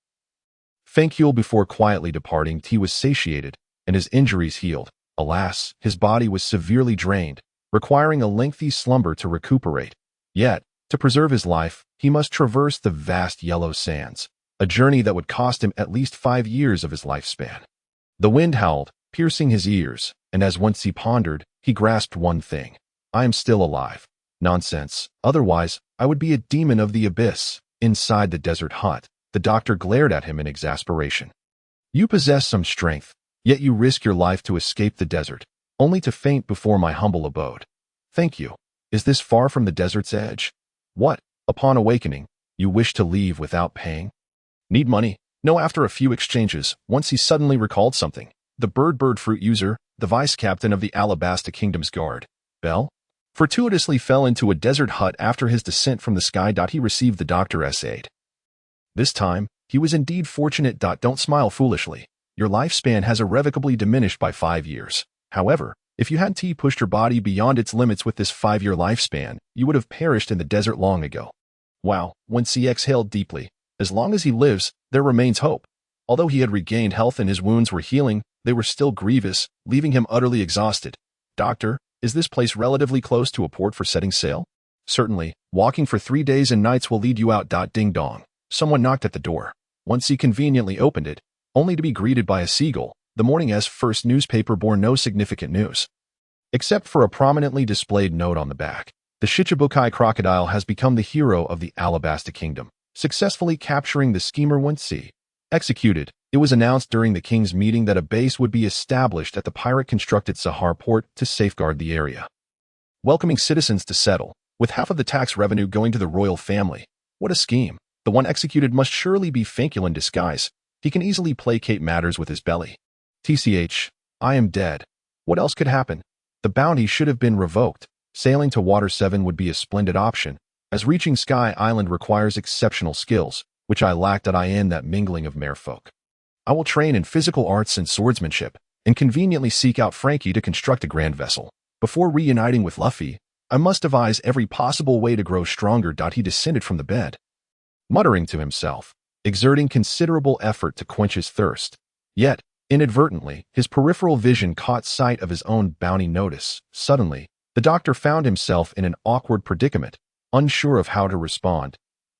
A: Fenkul before quietly departing. He was satiated, and his injuries healed. Alas, his body was severely drained, requiring a lengthy slumber to recuperate. Yet, to preserve his life, he must traverse the vast yellow sands, a journey that would cost him at least 5 years of his lifespan. The wind howled, piercing his ears, and as once he pondered, he grasped one thing. I am still alive. Nonsense, otherwise, I would be a demon of the abyss. Inside the desert hut, the doctor glared at him in exasperation. You possess some strength, yet you risk your life to escape the desert, only to faint before my humble abode. Thank you. Is this far from the desert's edge? What, upon awakening, you wish to leave without paying? Need money? No. After a few exchanges, once he suddenly recalled something. The bird fruit user, the vice-captain of the Alabasta Kingdom's guard, Bell, fortuitously fell into a desert hut after his descent from the sky. He received the doctor's aid. This time, he was indeed fortunate. Don't smile foolishly. Your lifespan has irrevocably diminished by 5 years. However, if you hadn't pushed your body beyond its limits with this 5-year lifespan, you would have perished in the desert long ago. Wow, Wincy exhaled deeply. As long as he lives, there remains hope. Although he had regained health and his wounds were healing, they were still grievous, leaving him utterly exhausted. Doctor, is this place relatively close to a port for setting sail? Certainly, walking for 3 days and nights will lead you out. Ding dong. Someone knocked at the door. Once he conveniently opened it, only to be greeted by a seagull. The morning's first newspaper bore no significant news, except for a prominently displayed note on the back. The Shichibukai crocodile has become the hero of the Alabasta Kingdom, successfully capturing the schemer Wincy. Executed, it was announced during the king's meeting that a base would be established at the pirate-constructed Sahar port to safeguard the area, welcoming citizens to settle, with half of the tax revenue going to the royal family. What a scheme. The one executed must surely be Fenkul in disguise. He can easily placate matters with his belly. TCH, I am dead. What else could happen? The bounty should have been revoked. Sailing to Water 7 would be a splendid option, as reaching Sky Island requires exceptional skills, which I lacked in that mingling of merfolk. I will train in physical arts and swordsmanship, and conveniently seek out Frankie to construct a grand vessel. Before reuniting with Luffy, I must devise every possible way to grow stronger. He descended from the bed, muttering to himself, exerting considerable effort to quench his thirst. Yet, inadvertently, his peripheral vision caught sight of his own bounty notice. Suddenly, the doctor found himself in an awkward predicament, unsure of how to respond.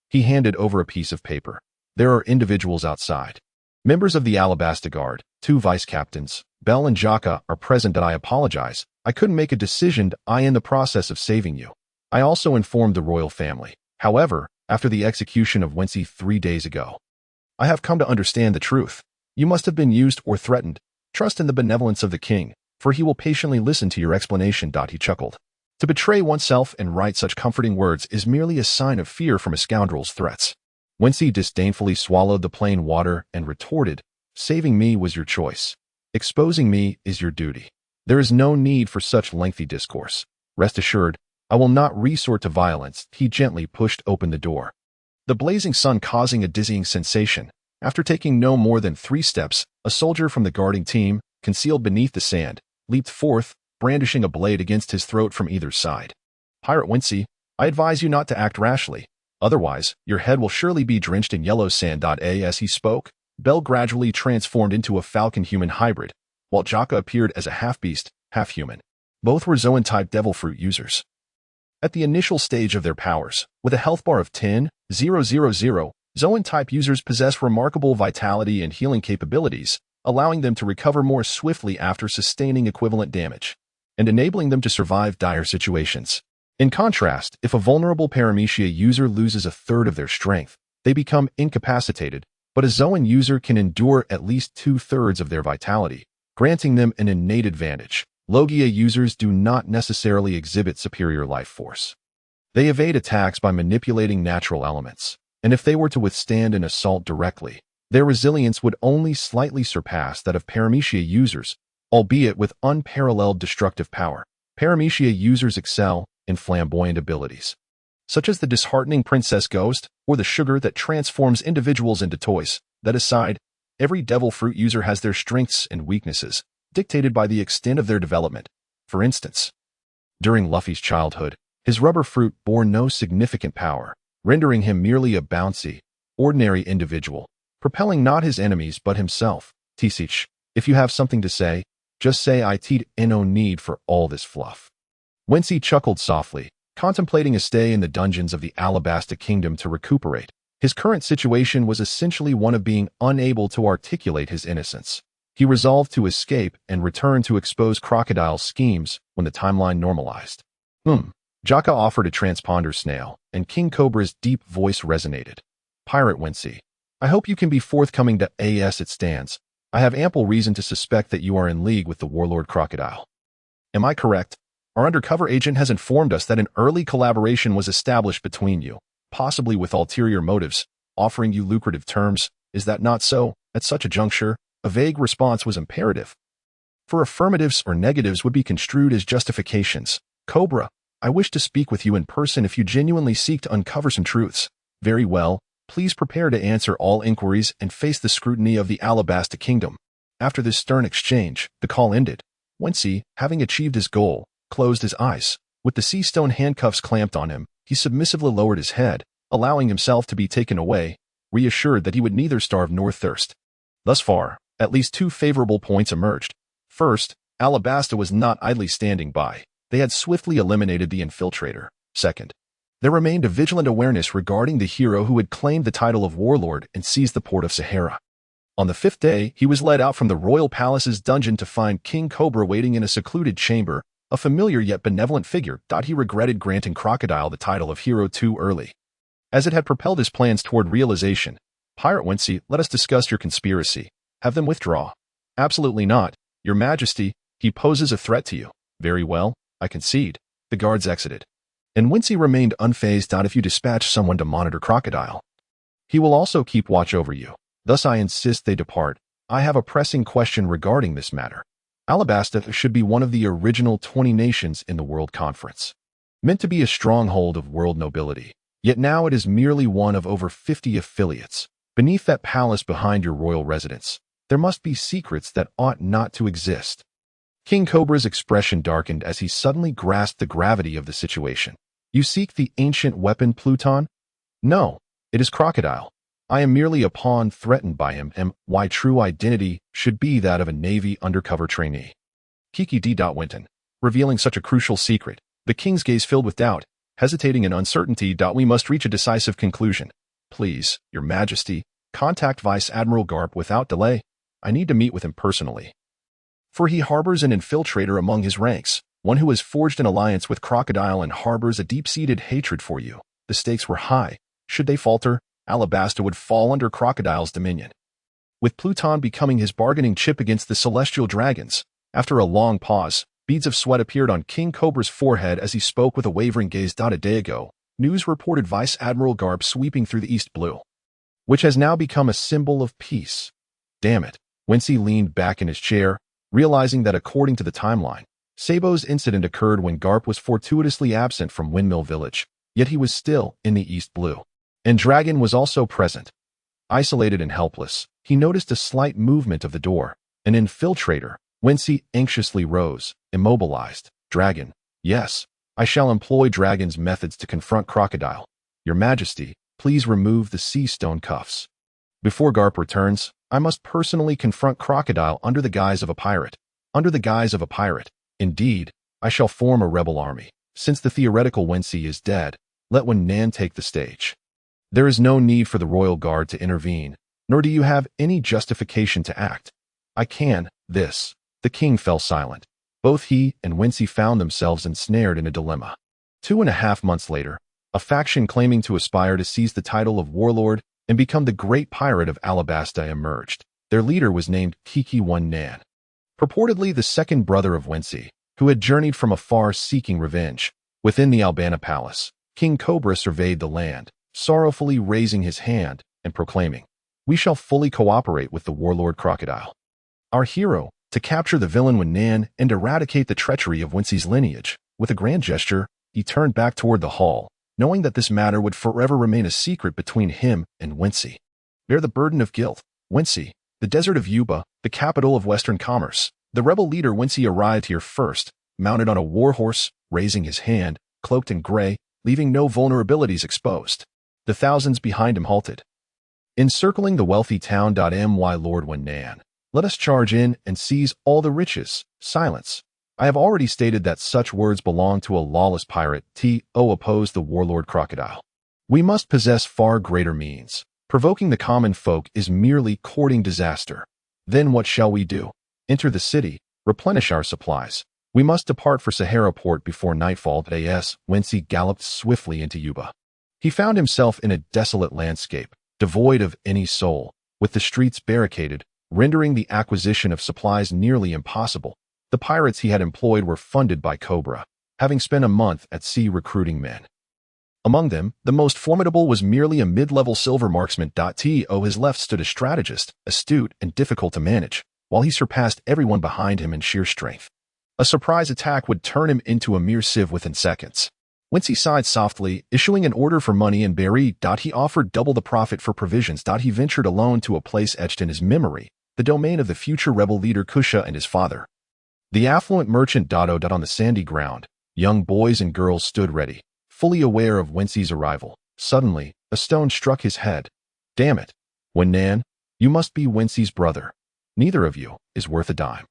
A: He handed over a piece of paper. There are individuals outside. Members of the Alabasta Guard, 2 vice-captains, Bell and Jaka, are present. I apologize. I couldn't make a decision. I am in the process of saving you. I also informed the royal family. However, after the execution of Wensi 3 days ago, I have come to understand the truth. You must have been used or threatened. Trust in the benevolence of the king, for he will patiently listen to your explanation. He chuckled. To betray oneself and write such comforting words is merely a sign of fear from a scoundrel's threats. Wincy disdainfully swallowed the plain water and retorted, saving me was your choice. Exposing me is your duty. There is no need for such lengthy discourse. Rest assured, I will not resort to violence. He gently pushed open the door, the blazing sun causing a dizzying sensation. After taking no more than 3 steps, a soldier from the guarding team, concealed beneath the sand, leaped forth, brandishing a blade against his throat from either side. Pirate Wincy, I advise you not to act rashly. Otherwise, your head will surely be drenched in yellow sand. As he spoke, Bell gradually transformed into a falcon-human hybrid, while Jaka appeared as a half-beast, half-human. Both were Zoan-type devil fruit users. At the initial stage of their powers, with a health bar of 10,000, Zoan-type users possess remarkable vitality and healing capabilities, allowing them to recover more swiftly after sustaining equivalent damage, and enabling them to survive dire situations. In contrast, if a vulnerable paramecia user loses a third of their strength, they become incapacitated, but a Zoan user can endure at least 2/3 of their vitality, granting them an innate advantage. Logia users do not necessarily exhibit superior life force. They evade attacks by manipulating natural elements, and if they were to withstand an assault directly, their resilience would only slightly surpass that of paramecia users, albeit with unparalleled destructive power. Paramecia users excel in flamboyant abilities, such as the disheartening princess ghost or the sugar that transforms individuals into toys. That aside, every devil fruit user has their strengths and weaknesses, dictated by the extent of their development. For instance, during Luffy's childhood, his rubber fruit bore no significant power, rendering him merely a bouncy, ordinary individual, propelling not his enemies but himself. Tisich, if you have something to say, just say. I no need for all this fluff. Wincy chuckled softly, contemplating a stay in the dungeons of the Alabasta Kingdom to recuperate. His current situation was essentially one of being unable to articulate his innocence. He resolved to escape and return to expose Crocodile's schemes when the timeline normalized. Jaka offered a transponder snail, and King Cobra's deep voice resonated. Pirate Wincy, I hope you can be forthcoming. As it stands, I have ample reason to suspect that you are in league with the warlord Crocodile. Am I correct? Our undercover agent has informed us that an early collaboration was established between you, possibly with ulterior motives, offering you lucrative terms. Is that not so? At such a juncture, a vague response was imperative. For affirmatives or negatives would be construed as justifications. Cobra, I wish to speak with you in person if you genuinely seek to uncover some truths. Very well, please prepare to answer all inquiries and face the scrutiny of the Alabasta Kingdom. After this stern exchange, the call ended. Wincy, having achieved his goal, closed his eyes. With the sea stone handcuffs clamped on him, he submissively lowered his head, allowing himself to be taken away, reassured that he would neither starve nor thirst. Thus far, at least 2 favorable points emerged. First, Alabasta was not idly standing by. They had swiftly eliminated the infiltrator. Second, there remained a vigilant awareness regarding the hero who had claimed the title of warlord and seized the port of Sahara. On the 5th day, he was led out from the royal palace's dungeon to find King Cobra waiting in a secluded chamber, a familiar yet benevolent figure. He regretted granting Crocodile the title of hero too early, as it had propelled his plans toward realization. Pirate Wincy, let us discuss your conspiracy. Have them withdraw. Absolutely not, Your Majesty. He poses a threat to you. Very well, I concede. The guards exited, and Wincy remained unfazed. If you dispatch someone to monitor Crocodile, he will also keep watch over you. Thus I insist they depart. I have a pressing question regarding this matter. Alabasta should be one of the original 20 nations in the World Conference, meant to be a stronghold of world nobility. Yet now it is merely one of over 50 affiliates. Beneath that palace behind your royal residence, there must be secrets that ought not to exist. King Cobra's expression darkened as he suddenly grasped the gravity of the situation. You seek the ancient weapon Pluton? No, it is Crocodile. I am merely a pawn threatened by him, and my true identity should be that of a Navy undercover trainee. Kitaki D. Winton, revealing such a crucial secret, the king's gaze filled with doubt, hesitating and uncertainty. We must reach a decisive conclusion. Please, Your Majesty, contact Vice Admiral Garp without delay. I need to meet with him personally. For he harbors an infiltrator among his ranks, one who has forged an alliance with Crocodile and harbors a deep-seated hatred for you. The stakes were high. Should they falter, Alabasta would fall under Crocodile's dominion, with Pluton becoming his bargaining chip against the celestial dragons. After a long pause, beads of sweat appeared on King Cobra's forehead as he spoke with a wavering gaze. A day ago, news reported Vice Admiral Garp sweeping through the East Blue, which has now become a symbol of peace. Damn it. Wincy leaned back in his chair, realizing that according to the timeline, Sabo's incident occurred when Garp was fortuitously absent from Windmill Village, yet he was still in the East Blue. And Dragon was also present. Isolated and helpless, he noticed a slight movement of the door. An infiltrator. Wincy anxiously rose, immobilized. Dragon. Yes, I shall employ Dragon's methods to confront Crocodile. Your Majesty, please remove the sea stone cuffs. Before Garp returns, I must personally confront Crocodile under the guise of a pirate. Under the guise of a pirate. Indeed, I shall form a rebel army. Since the theoretical Wensi is dead, let Nan take the stage. There is no need for the Royal Guard to intervene, nor do you have any justification to act. I can, this. The king fell silent. Both he and Wincy found themselves ensnared in a dilemma. 2.5 months later, a faction claiming to aspire to seize the title of warlord and become the great pirate of Alabasta emerged. Their leader was named Kiki Nan, purportedly the second brother of Wincy, who had journeyed from afar seeking revenge. Within the Albana Palace, King Cobra surveyed the land, sorrowfully raising his hand and proclaiming, "We shall fully cooperate with the warlord Crocodile, our hero, to capture the villain Nan and eradicate the treachery of Wincy's lineage." With a grand gesture, he turned back toward the hall, knowing that this matter would forever remain a secret between him and Wincy. Bear the burden of guilt. Wincy, the desert of Yuba, the capital of Western commerce. The rebel leader Wincy arrived here first, mounted on a warhorse, raising his hand, cloaked in gray, leaving no vulnerabilities exposed. The thousands behind him halted. Encircling the wealthy town. My Lord Nan, let us charge in and seize all the riches. Silence. I have already stated that such words belong to a lawless pirate. Opposed the warlord Crocodile. We must possess far greater means. Provoking the common folk is merely courting disaster. Then what shall we do? Enter the city, replenish our supplies. We must depart for Sahara Port before nightfall. As Wincy galloped swiftly into Yuba, he found himself in a desolate landscape, devoid of any soul, with the streets barricaded, rendering the acquisition of supplies nearly impossible. The pirates he had employed were funded by Cobra, having spent a month at sea recruiting men. Among them, the most formidable was merely a mid-level silver marksman. To his left stood a strategist, astute and difficult to manage, while he surpassed everyone behind him in sheer strength. A surprise attack would turn him into a mere sieve within seconds. Wincy sighed softly, issuing an order for money and berry. He offered double the profit for provisions. He ventured alone to a place etched in his memory, the domain of the future rebel leader Kusha and his father. The affluent merchant Dado. On the sandy ground, young boys and girls stood ready, fully aware of Wincy's arrival. Suddenly, a stone struck his head. Damn it. Nan, you must be Wincy's brother. Neither of you is worth a dime.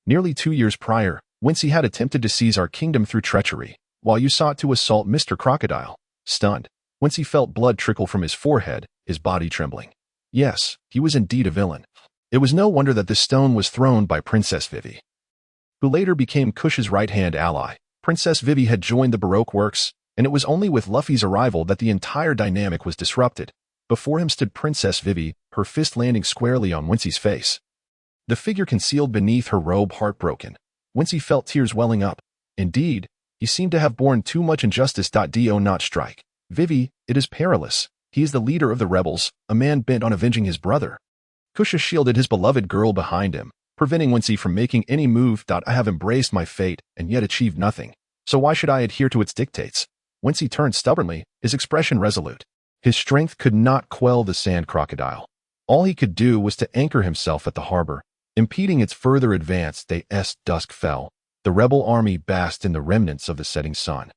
A: Nearly 2 years prior, Wincy had attempted to seize our kingdom through treachery, while you sought to assault Mr. Crocodile. Stunned, Wincy felt blood trickle from his forehead, his body trembling. Yes, he was indeed a villain. It was no wonder that this stone was thrown by Princess Vivi, who later became Kush's right-hand ally. Princess Vivi had joined the Baroque works, and it was only with Luffy's arrival that the entire dynamic was disrupted. Before him stood Princess Vivi, her fist landing squarely on Wincy's face. The figure concealed beneath her robe heartbroken. Wincy felt tears welling up. Indeed, he seemed to have borne too much injustice. Do not strike. Vivi, it is perilous. He is the leader of the rebels, a man bent on avenging his brother. Kusha shielded his beloved girl behind him, preventing Wincy from making any move. I have embraced my fate and yet achieved nothing, so why should I adhere to its dictates? Wincy turned stubbornly, his expression resolute. His strength could not quell the sand crocodile. All he could do was to anchor himself at the harbor, impeding its further advance. As dusk fell, the rebel army basked in the remnants of the setting sun.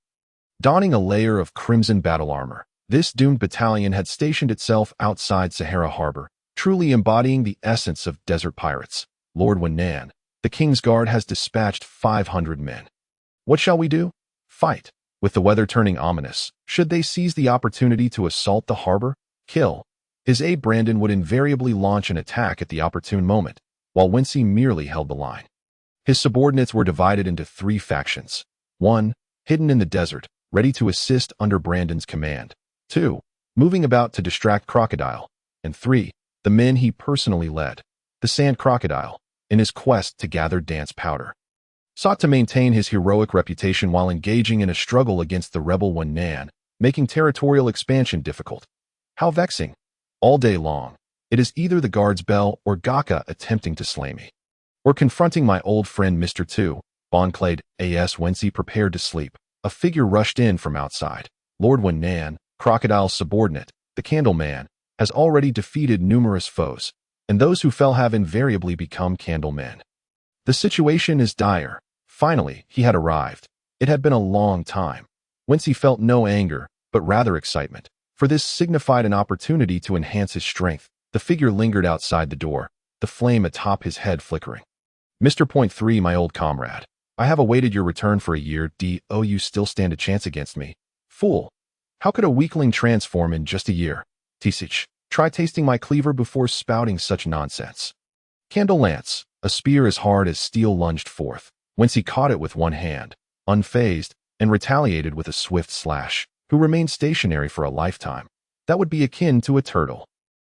A: Donning a layer of crimson battle armor, this doomed battalion had stationed itself outside Sahara Harbor, truly embodying the essence of desert pirates. Lord Nan, the King's Guard has dispatched 500 men. What shall we do? Fight. With the weather turning ominous, should they seize the opportunity to assault the harbor? Kill. His aide Brandon would invariably launch an attack at the opportune moment, while Wincy merely held the line. His subordinates were divided into 3 factions. 1. Hidden in the desert, ready to assist under Brandon's command. 2. Moving about to distract Crocodile. And 3. The men he personally led, the Sand Crocodile, in his quest to gather dance powder. Sought to maintain his heroic reputation while engaging in a struggle against the rebel Nan, making territorial expansion difficult. How vexing. All day long, it is either the guard's bell or Gaka attempting to slay me. Or confronting my old friend Mr. 2, Bonclade A.S. Wensi prepared to sleep. A figure rushed in from outside. Lord Nan, Crocodile's subordinate, the Candle Man, has already defeated numerous foes, and those who fell have invariably become Candlemen. The situation is dire. Finally, he had arrived. It had been a long time. Wincy felt no anger, but rather excitement, for this signified an opportunity to enhance his strength. The figure lingered outside the door, the flame atop his head flickering. Mr. Point 3, my old comrade. I have awaited your return for a year. Do you still stand a chance against me? Fool. How could a weakling transform in just a year? Tisich, try tasting my cleaver before spouting such nonsense. Candle Lance, a spear as hard as steel lunged forth, whence he caught it with one hand, unfazed, and retaliated with a swift slash, who remained stationary for a lifetime. That would be akin to a turtle.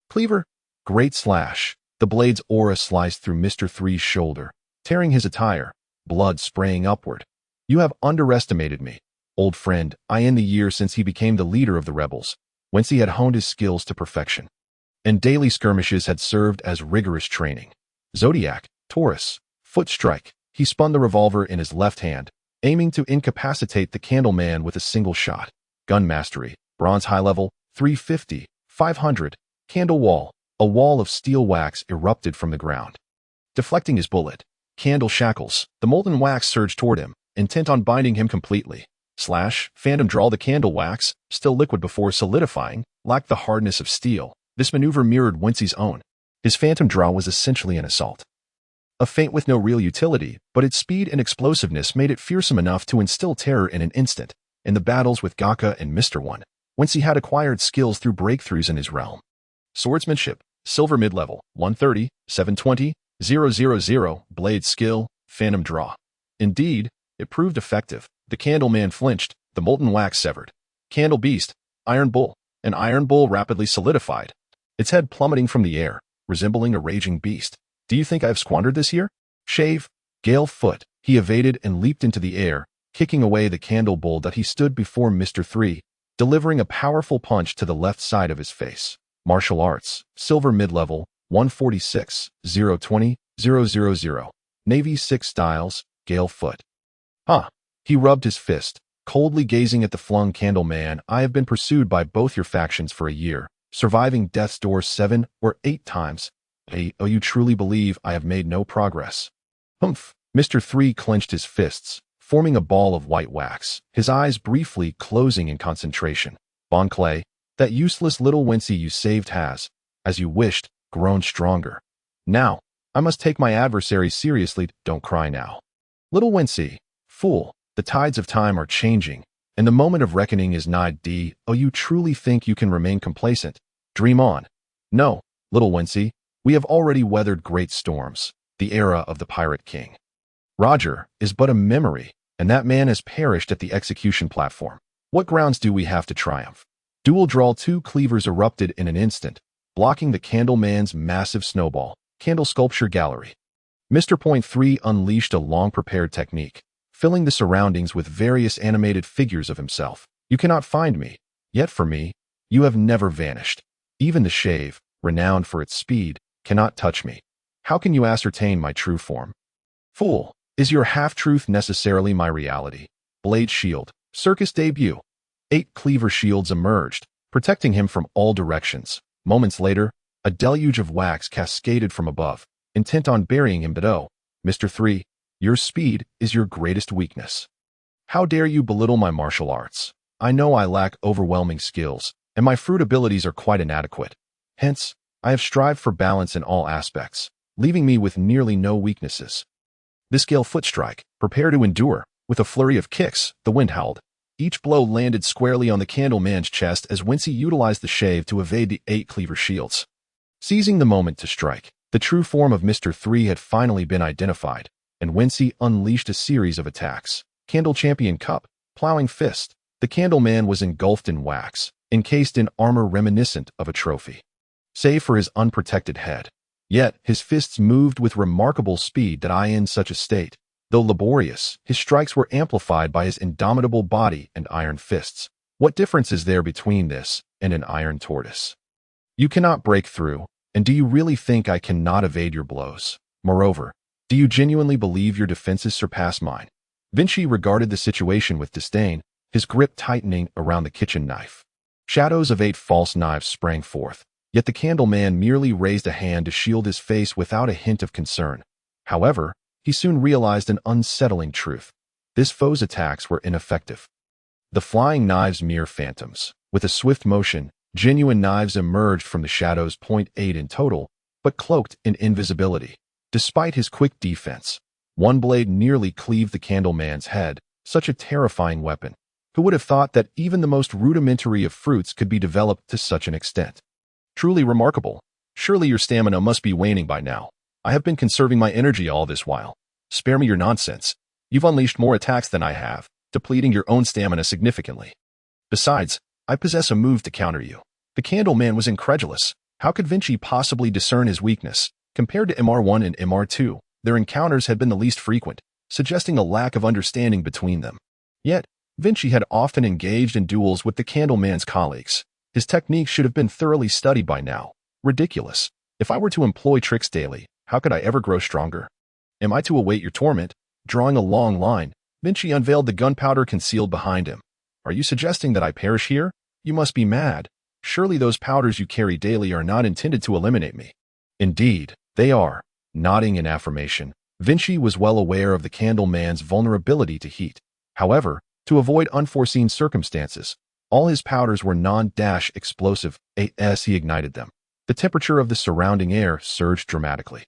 A: Cleaver, great slash. The blade's aura sliced through Mr. 3's shoulder, tearing his attire, blood spraying upward. You have underestimated me, old friend. In the year since he became the leader of the rebels, whence he had honed his skills to perfection, and daily skirmishes had served as rigorous training. Zodiac, Taurus, foot strike. He spun the revolver in his left hand, aiming to incapacitate the Candle Man with a single shot. Gun mastery, bronze high level, 350, 500. Candle wall, a wall of steel wax erupted from the ground. Deflecting his bullet, candle shackles, the molten wax surged toward him, intent on binding him completely. Slash, phantom draw. The candle wax, still liquid before solidifying, lacked the hardness of steel. This maneuver mirrored Wincy's own. His phantom draw was essentially an assault. A feint with no real utility, but its speed and explosiveness made it fearsome enough to instill terror in an instant. In the battles with Gaka and Mr. 1, Wincy had acquired skills through breakthroughs in his realm. Swordsmanship, silver mid-level, 130, 720, 000, blade skill, phantom draw. Indeed, it proved effective. The Candle Man flinched, the molten wax severed. Candle Beast, Iron Bull. An Iron Bull rapidly solidified, its head plummeting from the air, resembling a raging beast. Do you think I have squandered this year? Shave, Gale Foot. He evaded and leaped into the air, kicking away the candle bowl that he stood before Mr. 3, delivering a powerful punch to the left side of his face. Martial arts, silver mid-level, 146, 020, 000. Navy 6 styles, Gale Foot. Huh. He rubbed his fist, coldly gazing at the flung Candle Man. I have been pursued by both your factions for a year, surviving death's door 7 or 8 times. You truly believe I have made no progress? Humph. Mr. 3 clenched his fists, forming a ball of white wax, his eyes briefly closing in concentration. Bonclay, that useless little Wincy you saved has, as you wished, grown stronger. Now, I must take my adversary seriously. Don't cry now. Little Wincy, fool, the tides of time are changing, and the moment of reckoning is nigh. You truly think you can remain complacent? Dream on. No, little Wincy, we have already weathered great storms, the era of the Pirate King. Roger is but a memory, and that man has perished at the execution platform. What grounds do we have to triumph? Dual draw. 2 cleavers erupted in an instant, blocking the Candle Man's massive snowball. Candle Sculpture Gallery. Mr. Point 3 unleashed a long-prepared technique, filling the surroundings with various animated figures of himself. You cannot find me, yet for me, you have never vanished. Even the shave, renowned for its speed, cannot touch me. How can you ascertain my true form? Fool, is your half-truth necessarily my reality? Blade Shield, Circus debut. 8 cleaver shields emerged, protecting him from all directions. Moments later, a deluge of wax cascaded from above, intent on burying him. But oh, Mr. 3, your speed is your greatest weakness. How dare you belittle my martial arts? I know I lack overwhelming skills, and my fruit abilities are quite inadequate. Hence, I have strived for balance in all aspects, leaving me with nearly no weaknesses. This Gale Foot strike, prepare to endure. With a flurry of kicks, the wind howled. Each blow landed squarely on the Candleman's chest as Wincy utilized the shave to evade the 8 Cleaver shields. Seizing the moment to strike, the true form of Mr. 3 had finally been identified, and Wincy unleashed a series of attacks. Candle Champion Cup, plowing fist. The Candleman was engulfed in wax, encased in armor reminiscent of a trophy. Save for his unprotected head. Yet, his fists moved with remarkable speed that in such a state. Though laborious, his strikes were amplified by his indomitable body and iron fists. What difference is there between this and an iron tortoise? You cannot break through, and do you really think I cannot evade your blows? Moreover, do you genuinely believe your defenses surpass mine? Wincy regarded the situation with disdain, his grip tightening around the kitchen knife. Shadows of 8 false knives sprang forth, yet the Candleman merely raised a hand to shield his face without a hint of concern. However, he soon realized an unsettling truth. This foe's attacks were ineffective. The flying knives mere phantoms. With a swift motion, genuine knives emerged from the shadows. 8 in total, but cloaked in invisibility. Despite his quick defense, one blade nearly cleaved the Candleman's head, such a terrifying weapon. Who would have thought that even the most rudimentary of fruits could be developed to such an extent? Truly remarkable. Surely your stamina must be waning by now. I have been conserving my energy all this while. Spare me your nonsense. You've unleashed more attacks than I have, depleting your own stamina significantly. Besides, I possess a move to counter you. The Candleman was incredulous. How could Wincy possibly discern his weakness? Compared to MR1 and MR2, their encounters had been the least frequent, suggesting a lack of understanding between them. Yet, Wincy had often engaged in duels with the Candleman's colleagues. His techniques should have been thoroughly studied by now. Ridiculous. If I were to employ tricks daily, how could I ever grow stronger? Am I to await your torment? Drawing a long line, Wincy unveiled the gunpowder concealed behind him. Are you suggesting that I perish here? You must be mad. Surely those powders you carry daily are not intended to eliminate me. Indeed, they are. Nodding in affirmation, Wincy was well aware of the Candleman's vulnerability to heat. However, to avoid unforeseen circumstances, all his powders were non-explosive as he ignited them. The temperature of the surrounding air surged dramatically.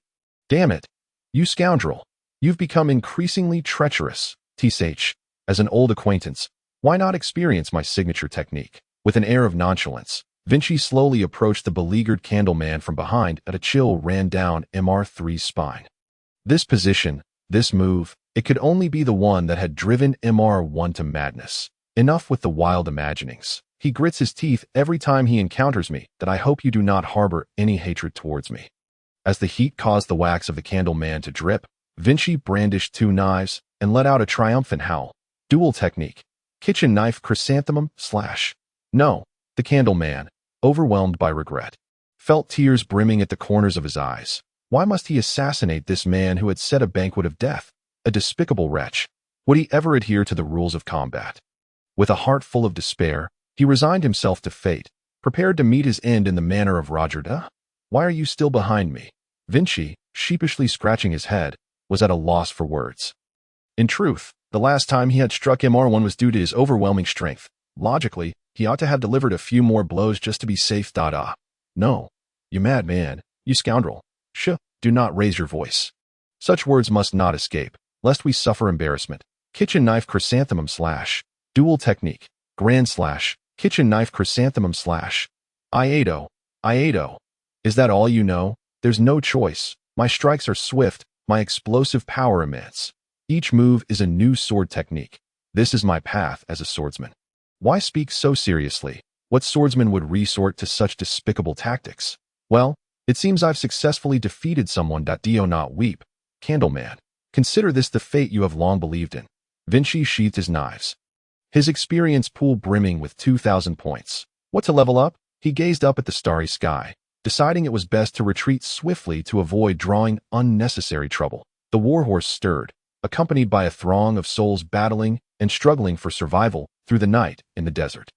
A: Damn it! You scoundrel! You've become increasingly treacherous. Tsh. As an old acquaintance, why not experience my signature technique? With an air of nonchalance, Wincy slowly approached the beleaguered Candleman from behind and a chill ran down MR3's spine. This position, this move, it could only be the one that had driven MR1 to madness. Enough with the wild imaginings. He grits his teeth every time he encounters me, that I hope you do not harbor any hatred towards me. As the heat caused the wax of the Candleman to drip, Wincy brandished 2 knives and let out a triumphant howl. Dual technique. Kitchen knife chrysanthemum slash. No, the Candleman, overwhelmed by regret, felt tears brimming at the corners of his eyes. Why must he assassinate this man who had set a banquet of death? A despicable wretch. Would he ever adhere to the rules of combat? With a heart full of despair, he resigned himself to fate, prepared to meet his end in the manner of Roger Duh. Why are you still behind me? Wincy, sheepishly scratching his head, was at a loss for words. In truth, the last time he had struck MR1 was due to his overwhelming strength. Logically, he ought to have delivered a few more blows just to be safe. No. You madman, you scoundrel. Do not raise your voice. Such words must not escape, lest we suffer embarrassment. Kitchen knife chrysanthemum slash. Dual technique. Grand slash. Kitchen knife chrysanthemum slash. Iato. Is that all you know? There's no choice. My strikes are swift, my explosive power immense. Each move is a new sword technique. This is my path as a swordsman. Why speak so seriously? What swordsman would resort to such despicable tactics? Well, it seems I've successfully defeated someone. Do not weep. Candleman, consider this the fate you have long believed in. Wincy sheathed his knives, his experience pool brimming with 2,000 points. What to level up? He gazed up at the starry sky, deciding it was best to retreat swiftly to avoid drawing unnecessary trouble. The warhorse stirred, accompanied by a throng of souls battling and struggling for survival through the night in the desert.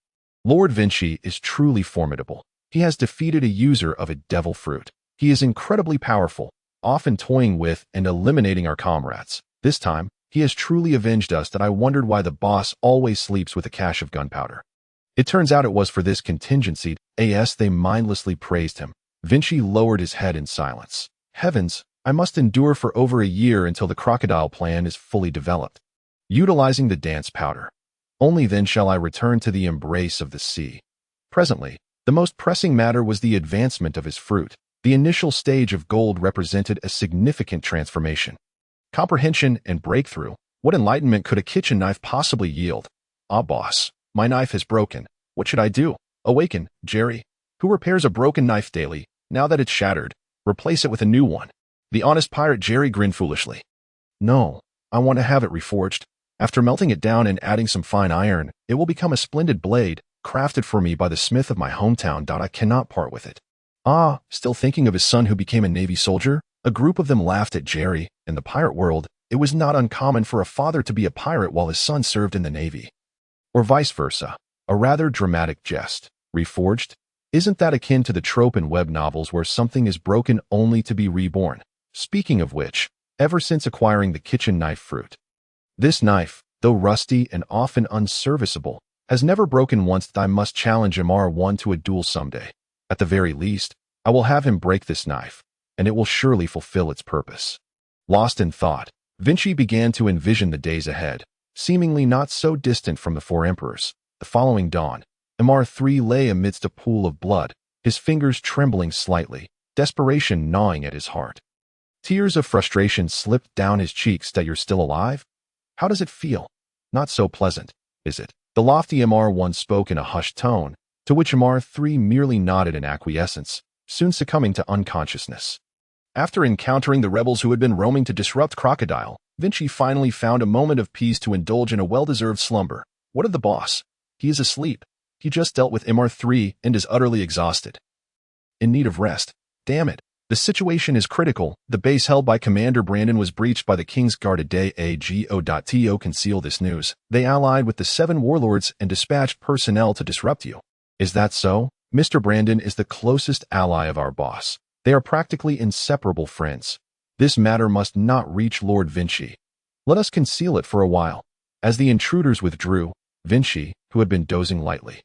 A: Lord Wincy is truly formidable. He has defeated a user of a devil fruit. He is incredibly powerful, often toying with and eliminating our comrades. This time, he has truly avenged us that I wondered why the boss always sleeps with a cache of gunpowder. It turns out it was for this contingency, they mindlessly praised him. Wincy lowered his head in silence. Heavens, I must endure for over a year until the crocodile plan is fully developed. Utilizing the dance powder. Only then shall I return to the embrace of the sea. Presently, the most pressing matter was the advancement of his fruit. The initial stage of gold represented a significant transformation. Comprehension and breakthrough. What enlightenment could a kitchen knife possibly yield? Ah, boss, my knife has broken. What should I do? Awaken, Jerry. Who repairs a broken knife daily? Now that it's shattered, replace it with a new one. The honest pirate Jerry grinned foolishly. No, I want to have it reforged. After melting it down and adding some fine iron, it will become a splendid blade, crafted for me by the smith of my hometown. I cannot part with it. Ah, still thinking of his son who became a Navy soldier? A group of them laughed at Jerry. In the pirate world, it was not uncommon for a father to be a pirate while his son served in the Navy. Or vice versa. A rather dramatic jest. Reforged? Isn't that akin to the trope in web novels where something is broken only to be reborn? Speaking of which, ever since acquiring the kitchen knife fruit, this knife, though rusty and often unserviceable, has never broken once. I must challenge MR1 to a duel someday. At the very least, I will have him break this knife, and it will surely fulfill its purpose. Lost in thought, Wincy began to envision the days ahead, seemingly not so distant from the four emperors. The following dawn, MR3 lay amidst a pool of blood, his fingers trembling slightly, desperation gnawing at his heart. Tears of frustration slipped down his cheeks. That you're still alive? How does it feel? Not so pleasant, is it? The lofty MR1 spoke in a hushed tone, to which MR3 merely nodded in acquiescence, soon succumbing to unconsciousness. After encountering the rebels who had been roaming to disrupt Crocodile, Wincy finally found a moment of peace to indulge in a well-deserved slumber. What of the boss? He is asleep. He just dealt with MR3 and is utterly exhausted. In need of rest. Damn it. The situation is critical. The base held by Commander Brandon was breached by the King's Guard. AGO.TO conceal this news. They allied with the 7 warlords and dispatched personnel to disrupt you. Is that so? Mr. Brandon is the closest ally of our boss. They are practically inseparable friends. This matter must not reach Lord Wincy. Let us conceal it for a while. As the intruders withdrew, Wincy, who had been dozing lightly,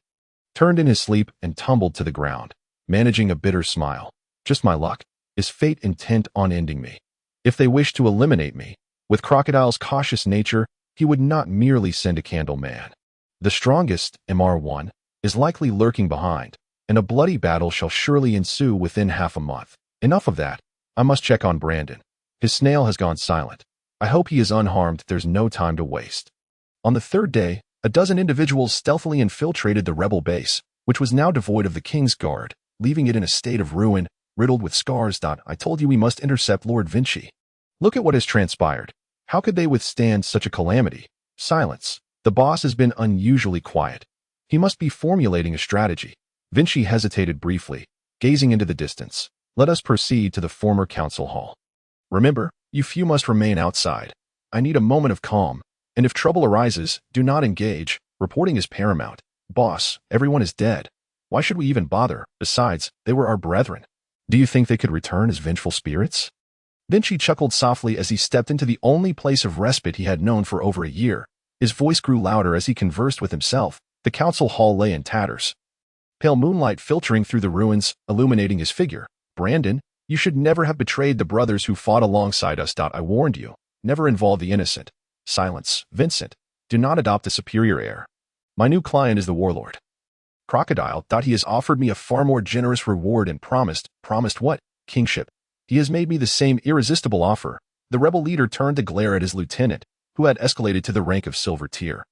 A: turned in his sleep and tumbled to the ground, managing a bitter smile. Just my luck. Is fate intent on ending me? If they wish to eliminate me, with Crocodile's cautious nature, he would not merely send a candle man. The strongest, MR1, is likely lurking behind, and a bloody battle shall surely ensue within half a month. Enough of that. I must check on Brandon. His snail has gone silent. I hope he is unharmed. There's no time to waste. On the third day, a dozen individuals stealthily infiltrated the rebel base, which was now devoid of the King's Guard, leaving it in a state of ruin, riddled with scars. I told you we must intercept Lord Wincy. Look at what has transpired. How could they withstand such a calamity? Silence. The boss has been unusually quiet. He must be formulating a strategy. Wincy hesitated briefly, gazing into the distance. Let us proceed to the former council hall. Remember, you few must remain outside. I need a moment of calm, and if trouble arises, do not engage. Reporting is paramount. Boss, everyone is dead. Why should we even bother? Besides, they were our brethren. Do you think they could return as vengeful spirits? Wincy chuckled softly as he stepped into the only place of respite he had known for over a year. His voice grew louder as he conversed with himself. The council hall lay in tatters, pale moonlight filtering through the ruins, illuminating his figure. Brandon, you should never have betrayed the brothers who fought alongside us. I warned you. Never involve the innocent. Silence. Vincent, do not adopt a superior air. My new client is the warlord. Crocodile. He has offered me a far more generous reward and promised what? Kingship. He has made me the same irresistible offer. The rebel leader turned to glare at his lieutenant, who had escalated to the rank of silver tier,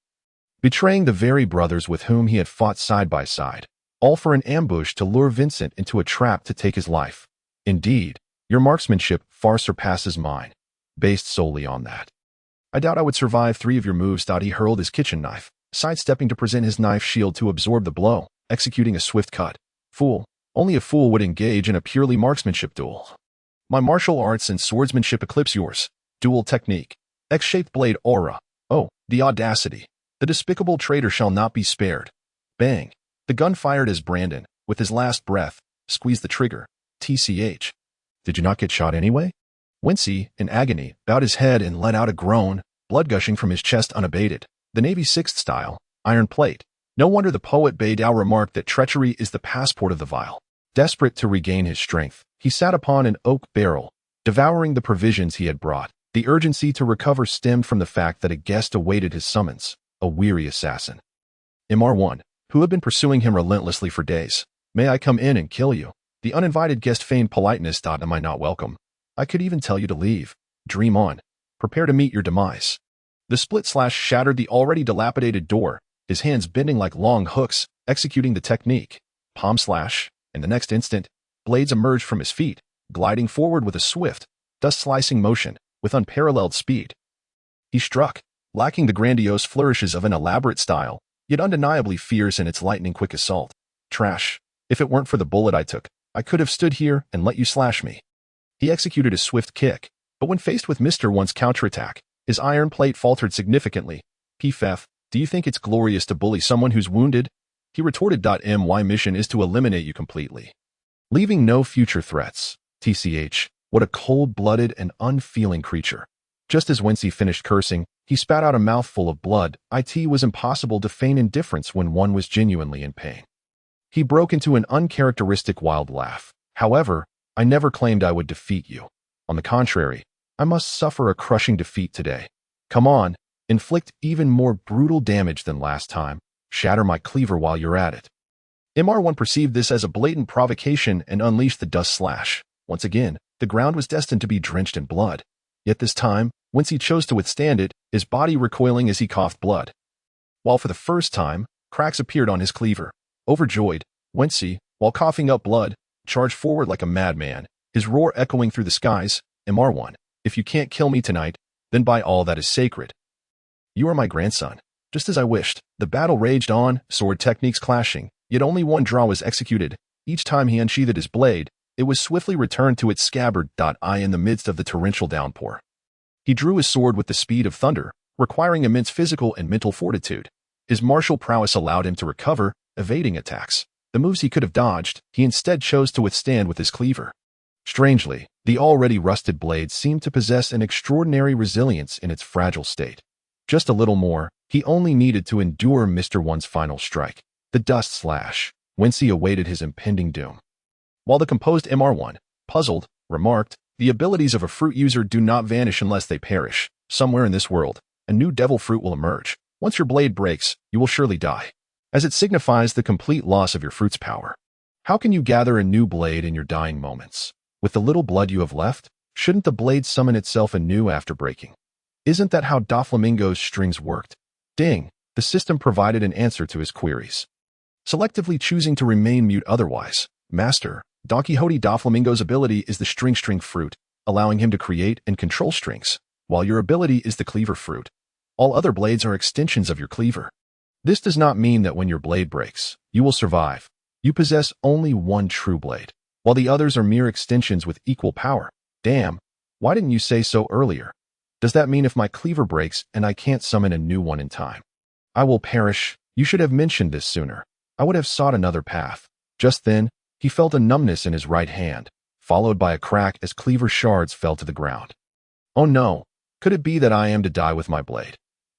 A: betraying the very brothers with whom he had fought side by side, all for an ambush to lure Vincent into a trap to take his life. Indeed, your marksmanship far surpasses mine, based solely on that. I doubt I would survive 3 of your moves. He hurled his kitchen knife, sidestepping to present his knife shield to absorb the blow, executing a swift cut. Fool. Only a fool would engage in a purely marksmanship duel. My martial arts and swordsmanship eclipse yours. Dual technique. X-shaped blade aura. Oh, the audacity. The despicable traitor shall not be spared. Bang. The gun fired as Brandon, with his last breath, squeezed the trigger. TCH. Did you not get shot anyway? Wincy, in agony, bowed his head and let out a groan, blood gushing from his chest unabated. The Navy 6th style, iron plate. No wonder the poet Beidao remarked that treachery is the passport of the vile. Desperate to regain his strength, he sat upon an oak barrel, devouring the provisions he had brought. The urgency to recover stemmed from the fact that a guest awaited his summons. a weary assassin. MR1, who had been pursuing him relentlessly for days. May I come in and kill you? The uninvited guest feigned politeness. Am I not welcome? I could even tell you to leave. Dream on. Prepare to meet your demise. The split slash shattered the already dilapidated door, his hands bending like long hooks, executing the technique. Palm slash, and the next instant, blades emerged from his feet, gliding forward with a swift, dust-slicing motion, with unparalleled speed. He struck, lacking the grandiose flourishes of an elaborate style, yet undeniably fierce in its lightning-quick assault. Trash. If it weren't for the bullet I took, I could have stood here and let you slash me. He executed a swift kick, but when faced with Mr. One's counterattack, his iron plate faltered significantly. Pfff, do you think it's glorious to bully someone who's wounded? He retorted. My mission is to eliminate you completely, leaving no future threats. TCH, what a cold-blooded and unfeeling creature. Just as Wincy finished cursing, he spat out a mouthful of blood. It was impossible to feign indifference when one was genuinely in pain. He broke into an uncharacteristic wild laugh. However, I never claimed I would defeat you. On the contrary, I must suffer a crushing defeat today. Come on, inflict even more brutal damage than last time. Shatter my cleaver while you're at it. MR1 perceived this as a blatant provocation and unleashed the dust slash. Once again, the ground was destined to be drenched in blood. Yet this time, Wincy chose to withstand it, his body recoiling as he coughed blood. While for the first time, cracks appeared on his cleaver. Overjoyed, Wincy, while coughing up blood, charged forward like a madman, his roar echoing through the skies. MR1, if you can't kill me tonight, then by all that is sacred. You are my grandson. Just as I wished, the battle raged on, sword techniques clashing, yet only one draw was executed. Each time he unsheathed his blade, it was swiftly returned to its scabbard. In the midst of the torrential downpour, he drew his sword with the speed of thunder, requiring immense physical and mental fortitude. His martial prowess allowed him to recover, evading attacks. The moves he could have dodged, he instead chose to withstand with his cleaver. Strangely, the already rusted blade seemed to possess an extraordinary resilience in its fragile state. Just a little more, he only needed to endure Mr. One's final strike, the dust slash. Wincy awaited his impending doom. While the composed MR1, puzzled, remarked, the abilities of a fruit user do not vanish unless they perish. Somewhere in this world, a new devil fruit will emerge. Once your blade breaks, you will surely die, as it signifies the complete loss of your fruit's power. How can you gather a new blade in your dying moments? With the little blood you have left, shouldn't the blade summon itself anew after breaking? Isn't that how Doflamingo's strings worked? Ding, the system provided an answer to his queries. Selectively choosing to remain mute otherwise, Master, Don Quixote Doflamingo's ability is the string fruit, allowing him to create and control strings, while your ability is the cleaver fruit. All other blades are extensions of your cleaver. This does not mean that when your blade breaks, you will survive. You possess only one true blade, while the others are mere extensions with equal power. Damn, why didn't you say so earlier? Does that mean if my cleaver breaks and I can't summon a new one in time, I will perish? You should have mentioned this sooner. I would have sought another path. Just then, he felt a numbness in his right hand, followed by a crack as cleaver shards fell to the ground. Oh no, could it be that I am to die with my blade?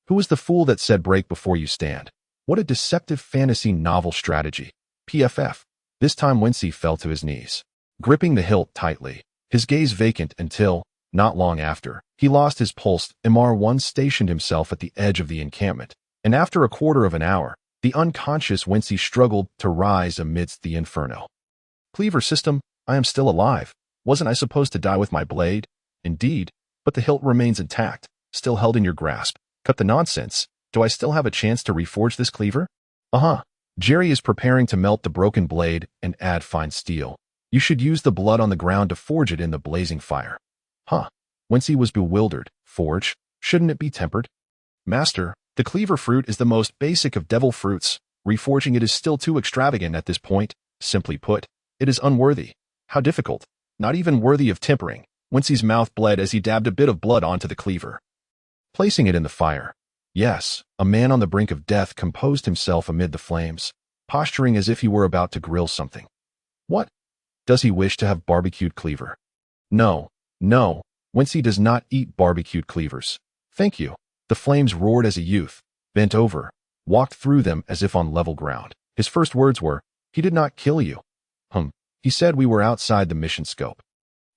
A: Who was the fool that said break before you stand? What a deceptive fantasy novel strategy. PFF. This time Wincy fell to his knees, gripping the hilt tightly, his gaze vacant until, not long after, he lost his pulse. MR1 stationed himself at the edge of the encampment, and after a quarter of an hour, the unconscious Wincy struggled to rise amidst the inferno. Cleaver system, I am still alive. Wasn't I supposed to die with my blade? Indeed, but the hilt remains intact, still held in your grasp. Cut the nonsense. Do I still have a chance to reforge this cleaver? Jerry is preparing to melt the broken blade and add fine steel. You should use the blood on the ground to forge it in the blazing fire. Wincy was bewildered. Forge? Shouldn't it be tempered? Master, the cleaver fruit is the most basic of devil fruits. Reforging it is still too extravagant at this point. Simply put, it is unworthy. How difficult. Not even worthy of tempering. Wincy's mouth bled as he dabbed a bit of blood onto the cleaver, placing it in the fire. Yes, a man on the brink of death composed himself amid the flames, posturing as if he were about to grill something. What? Does he wish to have barbecued cleaver? No, Wincy does not eat barbecued cleavers. Thank you. The flames roared as a youth, bent over, walked through them as if on level ground. His first words were, he did not kill you. He said we were outside the mission scope.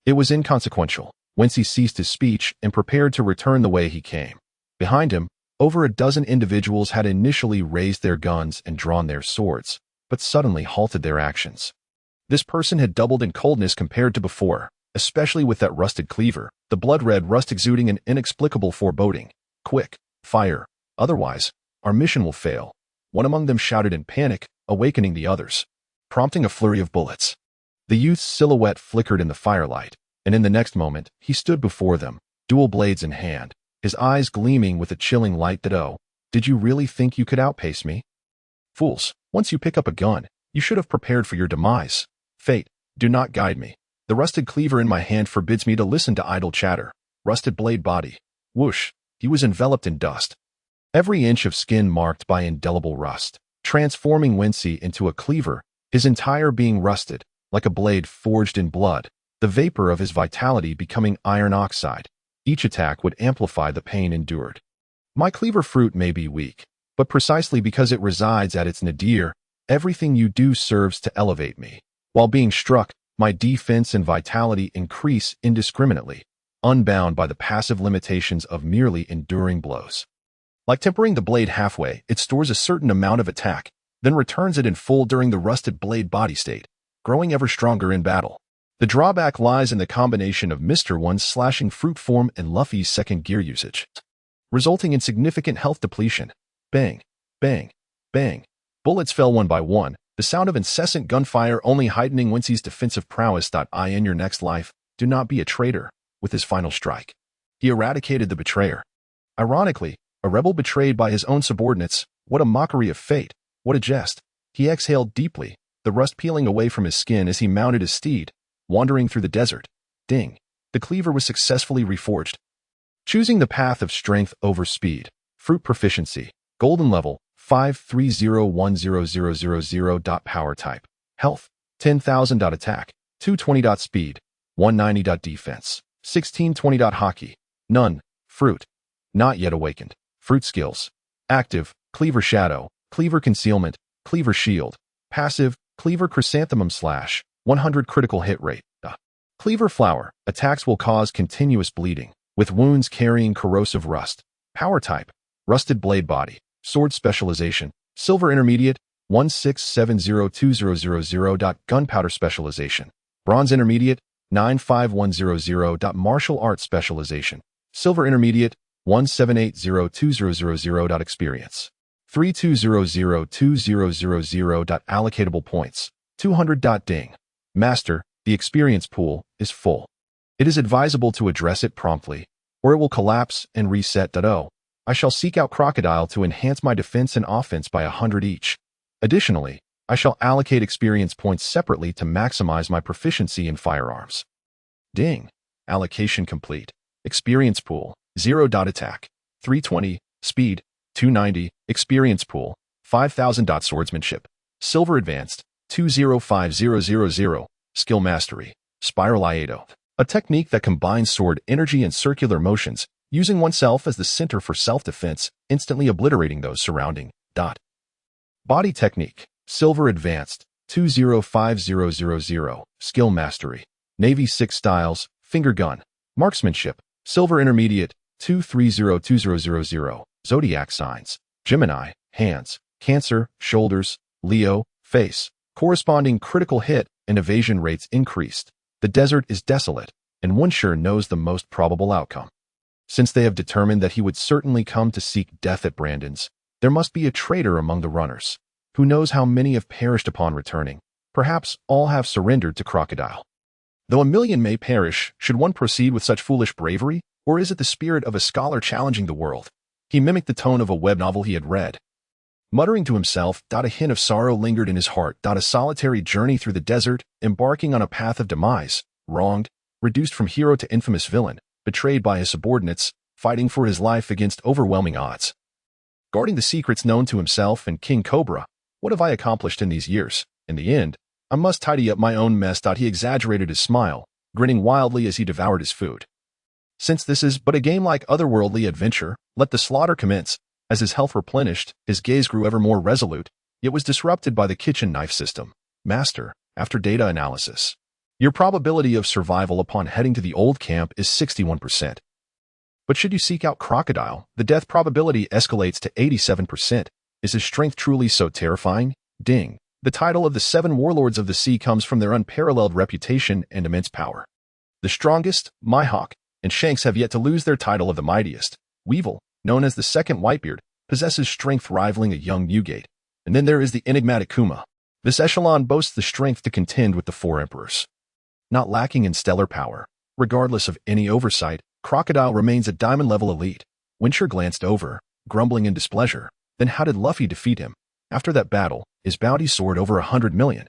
A: It was inconsequential. Wincy ceased his speech and prepared to return the way he came. Behind him, Over a dozen individuals had initially raised their guns and drawn their swords, but suddenly halted their actions. This person had doubled in coldness compared to before, especially with that rusted cleaver, the blood-red rust exuding an inexplicable foreboding. Quick, fire, otherwise, our mission will fail. One among them shouted in panic, awakening the others, prompting a flurry of bullets. The youth's silhouette flickered in the firelight, and in the next moment, he stood before them, dual blades in hand, his eyes gleaming with a chilling light that, oh, did you really think you could outpace me? Fools, once you pick up a gun, you should have prepared for your demise. Fate, do not guide me. The rusted cleaver in my hand forbids me to listen to idle chatter. Rusted blade body. Whoosh, he was enveloped in dust. Every inch of skin marked by indelible rust, transforming Wincy into a cleaver, his entire being rusted, like a blade forged in blood, the vapor of his vitality becoming iron oxide. Each attack would amplify the pain endured. My cleaver fruit may be weak, but precisely because it resides at its nadir, everything you do serves to elevate me. While being struck, my defense and vitality increase indiscriminately, unbound by the passive limitations of merely enduring blows. Like tempering the blade halfway, it stores a certain amount of attack, then returns it in full during the rusted blade body state, growing ever stronger in battle. The drawback lies in the combination of Mr. One's slashing fruit form and Luffy's second gear usage, resulting in significant health depletion. Bang, bang, bang. Bullets fell one by one, the sound of incessant gunfire only heightening Wincy's defensive prowess. In your next life, do not be a traitor. With his final strike, he eradicated the betrayer. Ironically, a rebel betrayed by his own subordinates, what a mockery of fate, what a jest. He exhaled deeply, the rust peeling away from his skin as he mounted his steed, wandering through the desert. Ding. The cleaver was successfully reforged. Choosing the path of strength over speed. Fruit proficiency. Golden level, 5301000. Power type. Health, 10,000. Attack, 220. Speed, 190. Defense, 1620. Hockey. None. Fruit. Not yet awakened. Fruit skills. Active, Cleaver Shadow, Cleaver Concealment, Cleaver Shield. Passive, Cleaver Chrysanthemum / 100 critical hit rate. Cleaver Flower. Attacks will cause continuous bleeding, with wounds carrying corrosive rust. Power type. Rusted Blade Body. Sword Specialization. Silver Intermediate. 1670200. Gunpowder Specialization. Bronze Intermediate. 95100. Martial Arts Specialization. Silver Intermediate. 1780200. Experience. 32002000. Allocatable points. 200. Ding. Master, the experience pool is full. It is advisable to address it promptly, or it will collapse and reset. Oh, I shall seek out Crocodile to enhance my defense and offense by 100 each. Additionally, I shall allocate experience points separately to maximize my proficiency in firearms. Ding. Allocation complete. Experience pool, 0. Attack, 320. Speed, 290. Experience pool, 5,000. Swordsmanship. Silver Advanced, 20500. Skill Mastery. Spiral Iado. A technique that combines sword energy and circular motions, using oneself as the center for self-defense, instantly obliterating those surrounding. Body Technique. Silver Advanced, 20500. Skill Mastery. Navy 6 Styles. Finger Gun. Marksmanship. Silver Intermediate, 2302000. Zodiac Signs. Gemini. Hands. Cancer. Shoulders. Leo. Face. Corresponding critical hit and evasion rates increased. The desert is desolate, and one sure knows the most probable outcome. Since they have determined that he would certainly come to seek death at Brandon's, there must be a traitor among the runners. Who knows how many have perished upon returning? Perhaps all have surrendered to Crocodile. Though a million may perish, should one proceed with such foolish bravery? Or is it the spirit of a scholar challenging the world? He mimicked the tone of a web novel he had read. Muttering to himself, a hint of sorrow lingered in his heart. A solitary journey through the desert, embarking on a path of demise, wronged, reduced from hero to infamous villain, betrayed by his subordinates, fighting for his life against overwhelming odds. Guarding the secrets known to himself and King Cobra, what have I accomplished in these years? In the end, I must tidy up my own mess. He exaggerated his smile, grinning wildly as he devoured his food. Since this is but a game like otherworldly adventure, let the slaughter commence. As his health replenished, his gaze grew ever more resolute, yet was disrupted by the kitchen knife system. Master, after data analysis, your probability of survival upon heading to the old camp is 61%. But should you seek out Crocodile, the death probability escalates to 87%. Is his strength truly so terrifying? Ding. The title of the 7 warlords of the sea comes from their unparalleled reputation and immense power. The strongest, Mihawk, and Shanks have yet to lose their title of the mightiest. Weevil, known as the second Whitebeard, possesses strength rivaling a young Newgate. And then there is the enigmatic Kuma. This echelon boasts the strength to contend with the 4 emperors. Not lacking in stellar power, regardless of any oversight, Crocodile remains a diamond-level elite. Wincher glanced over, grumbling in displeasure. Then how did Luffy defeat him? After that battle, his bounty soared over 100 million.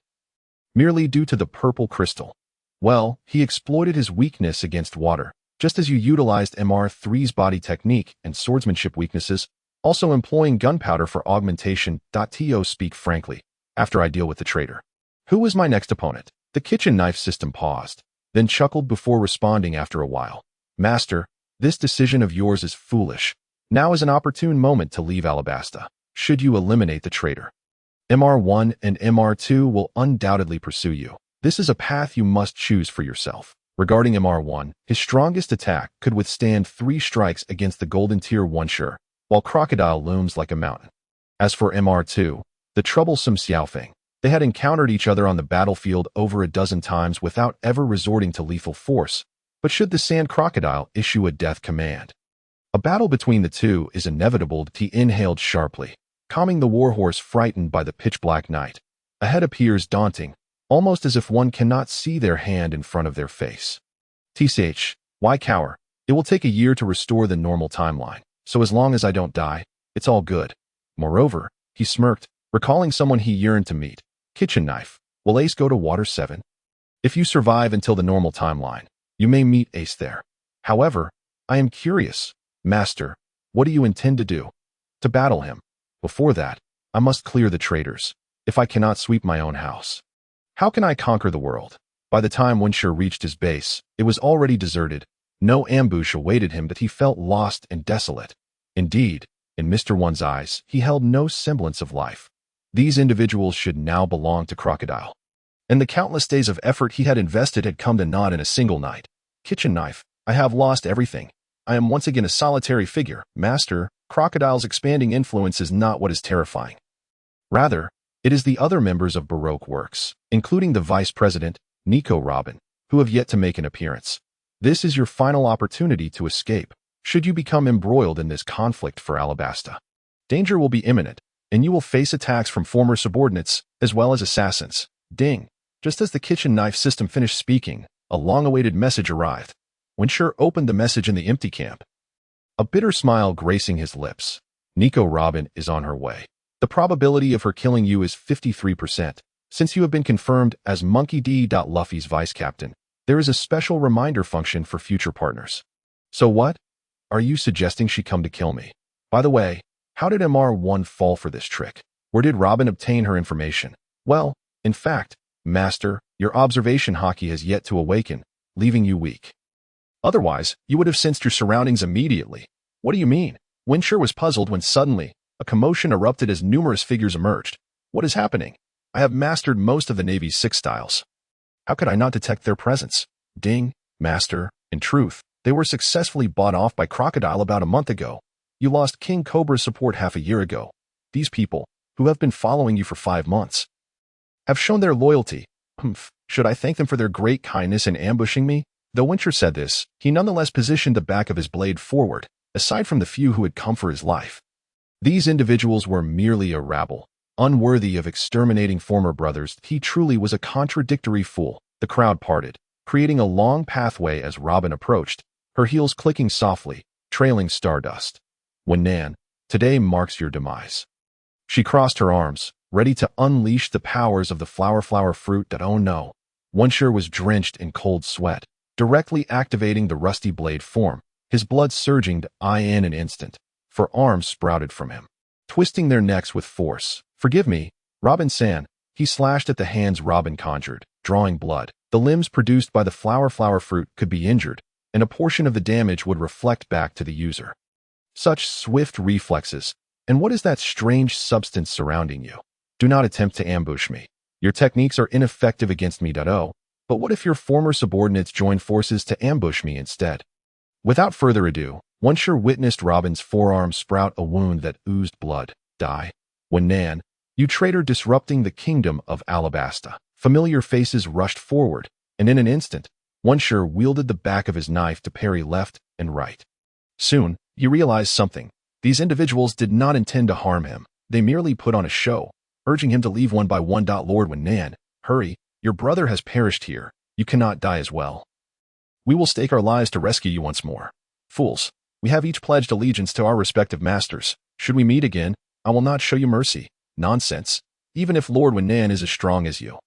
A: Merely due to the purple crystal. Well, he exploited his weakness against water, just as you utilized MR3's body technique and swordsmanship weaknesses, also employing gunpowder for augmentation. To speak frankly, after I deal with the traitor. Who was my next opponent? The kitchen knife system paused, then chuckled before responding after a while. Master, this decision of yours is foolish. Now is an opportune moment to leave Alabasta, should you eliminate the traitor. MR1 and MR2 will undoubtedly pursue you. This is a path you must choose for yourself. Regarding MR1, his strongest attack could withstand 3 strikes against the Golden Tier 1 Sure, while Crocodile looms like a mountain. As for MR2, the troublesome Xiaofeng, they had encountered each other on the battlefield over a dozen times without ever resorting to lethal force. But should the Sand Crocodile issue a death command? A battle between the two is inevitable. He inhaled sharply, calming the warhorse frightened by the pitch-black night. Ahead appears daunting, almost as if one cannot see their hand in front of their face. TCH, why cower? It will take a year to restore the normal timeline, so as long as I don't die, it's all good. Moreover, he smirked, recalling someone he yearned to meet. Kitchen knife, will Ace go to Water 7? If you survive until the normal timeline, you may meet Ace there. However, I am curious. Master, what do you intend to do? To battle him. Before that, I must clear the traitors, if I cannot sweep my own house. How can I conquer the world? By the time Wincher reached his base, it was already deserted. No ambush awaited him, that he felt lost and desolate. Indeed, in Mr. One's eyes, he held no semblance of life. These individuals should now belong to Crocodile. And the countless days of effort he had invested had come to naught in a single night. Kitchen knife, I have lost everything. I am once again a solitary figure. Master, Crocodile's expanding influence is not what is terrifying. Rather, it is the other members of Baroque Works, including the Vice President, Nico Robin, who have yet to make an appearance. This is your final opportunity to escape, should you become embroiled in this conflict for Alabasta. Danger will be imminent, and you will face attacks from former subordinates, as well as assassins. Ding. Just as the kitchen knife system finished speaking, a long-awaited message arrived. Wincher opened the message in the empty camp. A bitter smile gracing his lips. Nico Robin is on her way. The probability of her killing you is 53%. Since you have been confirmed as Monkey D. Luffy's vice captain, there is a special reminder function for future partners. So what? Are you suggesting she come to kill me? By the way, how did MR1 fall for this trick? Where did Robin obtain her information? Well, in fact, Master, your observation hockey has yet to awaken, leaving you weak. Otherwise, you would have sensed your surroundings immediately. What do you mean? Wincher was puzzled when suddenly, a commotion erupted as numerous figures emerged. What is happening? I have mastered most of the Navy's 6 styles. How could I not detect their presence? Ding, Master. In truth, they were successfully bought off by Crocodile about a month ago. You lost King Cobra's support half a year ago. These people, who have been following you for 5 months, have shown their loyalty. Should I thank them for their great kindness in ambushing me? Though Wincher said this, he nonetheless positioned the back of his blade forward, aside from the few who had come for his life. These individuals were merely a rabble, unworthy of exterminating former brothers. He truly was a contradictory fool. The crowd parted, creating a long pathway as Robin approached, her heels clicking softly, trailing stardust. When Nan, today marks your demise. She crossed her arms, ready to unleash the powers of the flower fruit. That oh no. Wincher was drenched in cold sweat, directly activating the rusty blade form, his blood surging to in an instant, for arms sprouted from him, twisting their necks with force. Forgive me, Robin-san. He slashed at the hands Robin conjured, drawing blood. The limbs produced by the flower fruit could be injured, and a portion of the damage would reflect back to the user. Such swift reflexes. And what is that strange substance surrounding you? Do not attempt to ambush me. Your techniques are ineffective against me. But what if your former subordinates join forces to ambush me instead? Without further ado, One sure witnessed Robin's forearm sprout a wound that oozed blood. Die. When Nan, you traitor, disrupting the kingdom of Alabasta. Familiar faces rushed forward, and in an instant, one sure wielded the back of his knife to parry left and right. Soon, you realized something. These individuals did not intend to harm him. They merely put on a show, urging him to leave one by one. Lord When Nan, hurry, your brother has perished here. You cannot die as well. We will stake our lives to rescue you once more. Fools, we have each pledged allegiance to our respective masters. Should we meet again, I will not show you mercy. Nonsense. Even if Lord When Nan is as strong as you,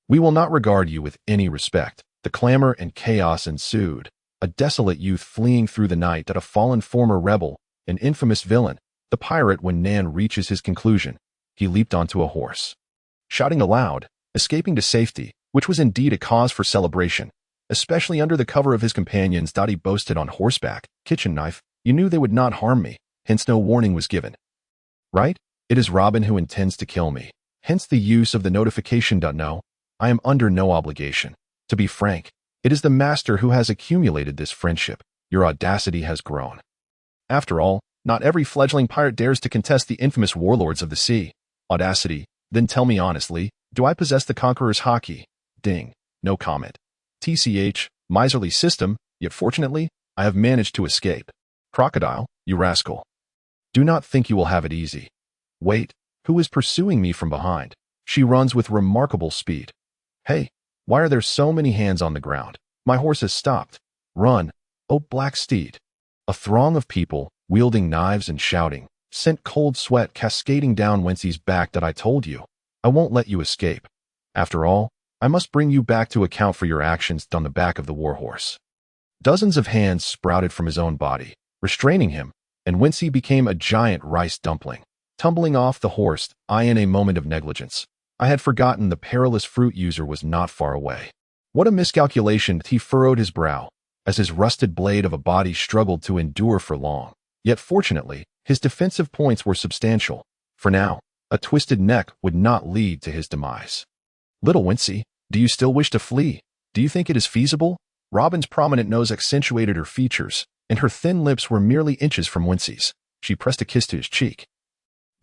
A: we will not regard you with any respect. The clamor and chaos ensued. A desolate youth fleeing through the night at a fallen former rebel, an infamous villain, the pirate. When Nan reaches his conclusion, he leaped onto a horse, shouting aloud, escaping to safety, which was indeed a cause for celebration, especially under the cover of his companions. He boasted on horseback, kitchen knife, you knew they would not harm me, hence no warning was given. Right? It is Robin who intends to kill me, hence the use of the notification. No, I am under no obligation. To be frank, it is the master who has accumulated this friendship. Your audacity has grown. After all, not every fledgling pirate dares to contest the infamous warlords of the sea. Audacity, then tell me honestly, do I possess the conqueror's haki? Ding, no comment. TCH, miserly system, yet fortunately, I have managed to escape. Crocodile, you rascal. Do not think you will have it easy. Wait, who is pursuing me from behind? She runs with remarkable speed. Hey, why are there so many hands on the ground? My horse has stopped. Run, oh black steed. A throng of people, wielding knives and shouting, sent cold sweat cascading down Wensi's back. I told you, I won't let you escape. After all, I must bring you back to account for your actions on the back of the warhorse. Dozens of hands sprouted from his own body, restraining him, and Wincy became a giant rice dumpling, tumbling off the horse. In a moment of negligence, I had forgotten the perilous fruit user was not far away. What a miscalculation! He furrowed his brow, as his rusted blade of a body struggled to endure for long. Yet fortunately, his defensive points were substantial. For now, a twisted neck would not lead to his demise. Little Wincy, do you still wish to flee? Do you think it is feasible? Robin's prominent nose accentuated her features, and her thin lips were merely inches from Wincy's. She pressed a kiss to his cheek,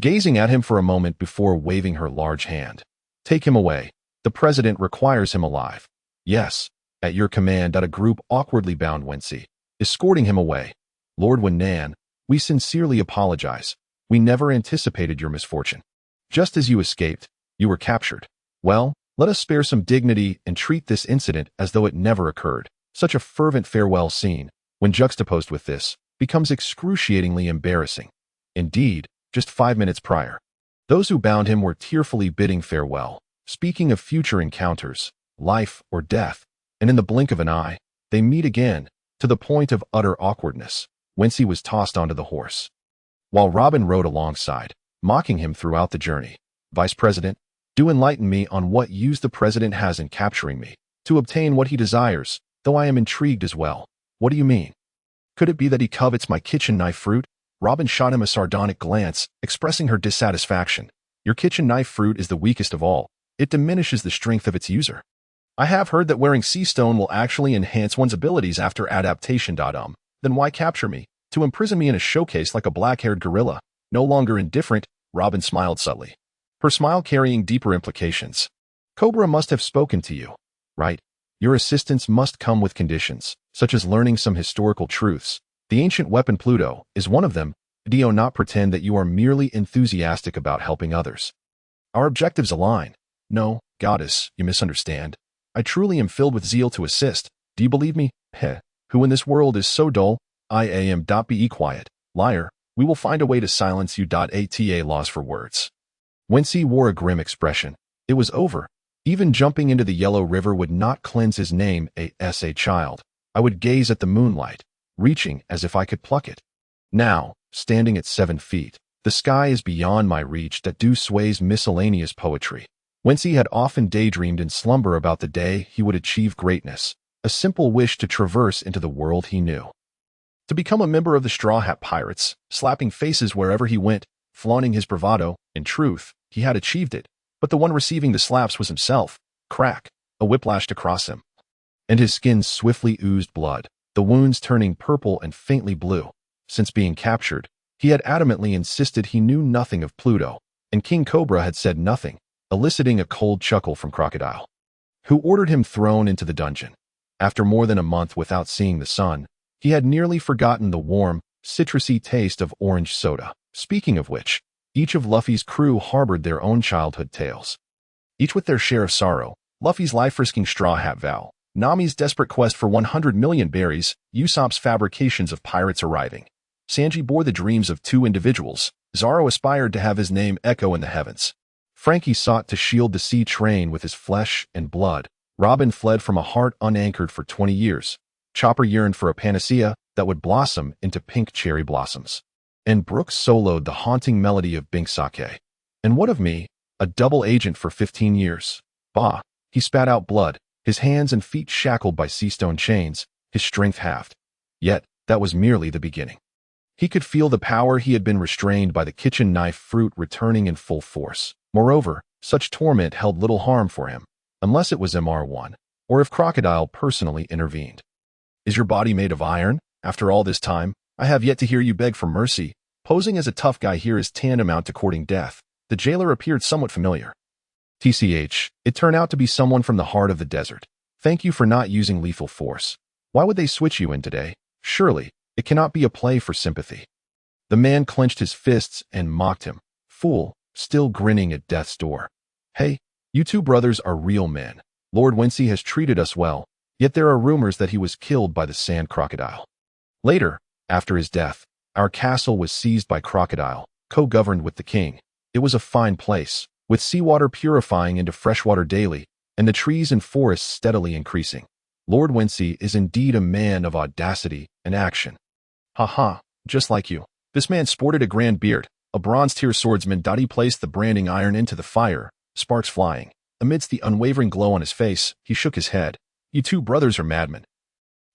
A: gazing at him for a moment before waving her large hand. Take him away. The president requires him alive. Yes, at your command. A group awkwardly bound Wincy, escorting him away. Lord When Nan, we sincerely apologize. We never anticipated your misfortune. Just as you escaped, you were captured. Well, let us spare some dignity and treat this incident as though it never occurred. Such a fervent farewell scene, when juxtaposed with this, becomes excruciatingly embarrassing. Indeed, just 5 minutes prior, those who bound him were tearfully bidding farewell, speaking of future encounters, life or death, and in the blink of an eye, they meet again, to the point of utter awkwardness. Wincy was tossed onto the horse, while Robin rode alongside, mocking him throughout the journey. Vice President, do enlighten me on what use the president has in capturing me, to obtain what he desires, though I am intrigued as well. What do you mean? Could it be that he covets my kitchen knife fruit? Robin shot him a sardonic glance, expressing her dissatisfaction. Your kitchen knife fruit is the weakest of all. It diminishes the strength of its user. I have heard that wearing sea stone will actually enhance one's abilities after adaptation. Then why capture me? To imprison me in a showcase like a black-haired gorilla? No longer indifferent, Robin smiled subtly, her smile carrying deeper implications. Cobra must have spoken to you, right? Your assistance must come with conditions, such as learning some historical truths. The ancient weapon Pluto is one of them. Do not pretend that you are merely enthusiastic about helping others. Our objectives align. No, goddess, you misunderstand. I truly am filled with zeal to assist. Do you believe me? Heh. Who in this world is so dull? I am. Be quiet. Liar, we will find a way to silence you. Ata loss for words. Wincy wore a grim expression. It was over. Even jumping into the yellow river would not cleanse his name. As a child, I would gaze at the moonlight, reaching as if I could pluck it. Now, standing at 7 feet, the sky is beyond my reach. That sways miscellaneous poetry. Wincy had often daydreamed in slumber about the day he would achieve greatness, a simple wish to traverse into the world he knew. To become a member of the Straw Hat Pirates, slapping faces wherever he went, flaunting his bravado. In truth, he had achieved it, but the one receiving the slaps was himself. Crack, a whip lashed across him, and his skin swiftly oozed blood, the wounds turning purple and faintly blue. Since being captured, he had adamantly insisted he knew nothing of Pluto, and King Cobra had said nothing, eliciting a cold chuckle from Crocodile, who ordered him thrown into the dungeon. After more than a month without seeing the sun, he had nearly forgotten the warm, citrusy taste of orange soda. Speaking of which, each of Luffy's crew harbored their own childhood tales. Each with their share of sorrow: Luffy's life-risking straw hat vow, Nami's desperate quest for 100 million berries, Usopp's fabrications of pirates arriving. Sanji bore the dreams of two individuals. Zoro aspired to have his name echo in the heavens. Frankie sought to shield the sea train with his flesh and blood. Robin fled from a heart unanchored for 20 years. Chopper yearned for a panacea that would blossom into pink cherry blossoms. And Brooks soloed the haunting melody of Bink Sake. And what of me, a double agent for 15 years? Bah! He spat out blood, his hands and feet shackled by seastone chains, his strength halved. Yet, that was merely the beginning. He could feel the power he had been restrained by the kitchen knife fruit returning in full force. Moreover, such torment held little harm for him, unless it was MR1, or if Crocodile personally intervened. Is your body made of iron? After all this time, I have yet to hear you beg for mercy. Posing as a tough guy here is tantamount to courting death. The jailer appeared somewhat familiar. TCH, it turned out to be someone from the heart of the desert. Thank you for not using lethal force. Why would they switch you in today? Surely, it cannot be a play for sympathy. The man clenched his fists and mocked him. Fool, still grinning at death's door. Hey, you two brothers are real men. Lord Wincy has treated us well, yet there are rumors that he was killed by the sand crocodile. Later, after his death, our castle was seized by Crocodile, co-governed with the king. It was a fine place, with seawater purifying into freshwater daily, and the trees and forests steadily increasing. Lord Wincy is indeed a man of audacity and action. Ha, just like you. This man sported a grand beard, a bronze-tier swordsman. He placed the branding iron into the fire, sparks flying. Amidst the unwavering glow on his face, he shook his head. You two brothers are madmen.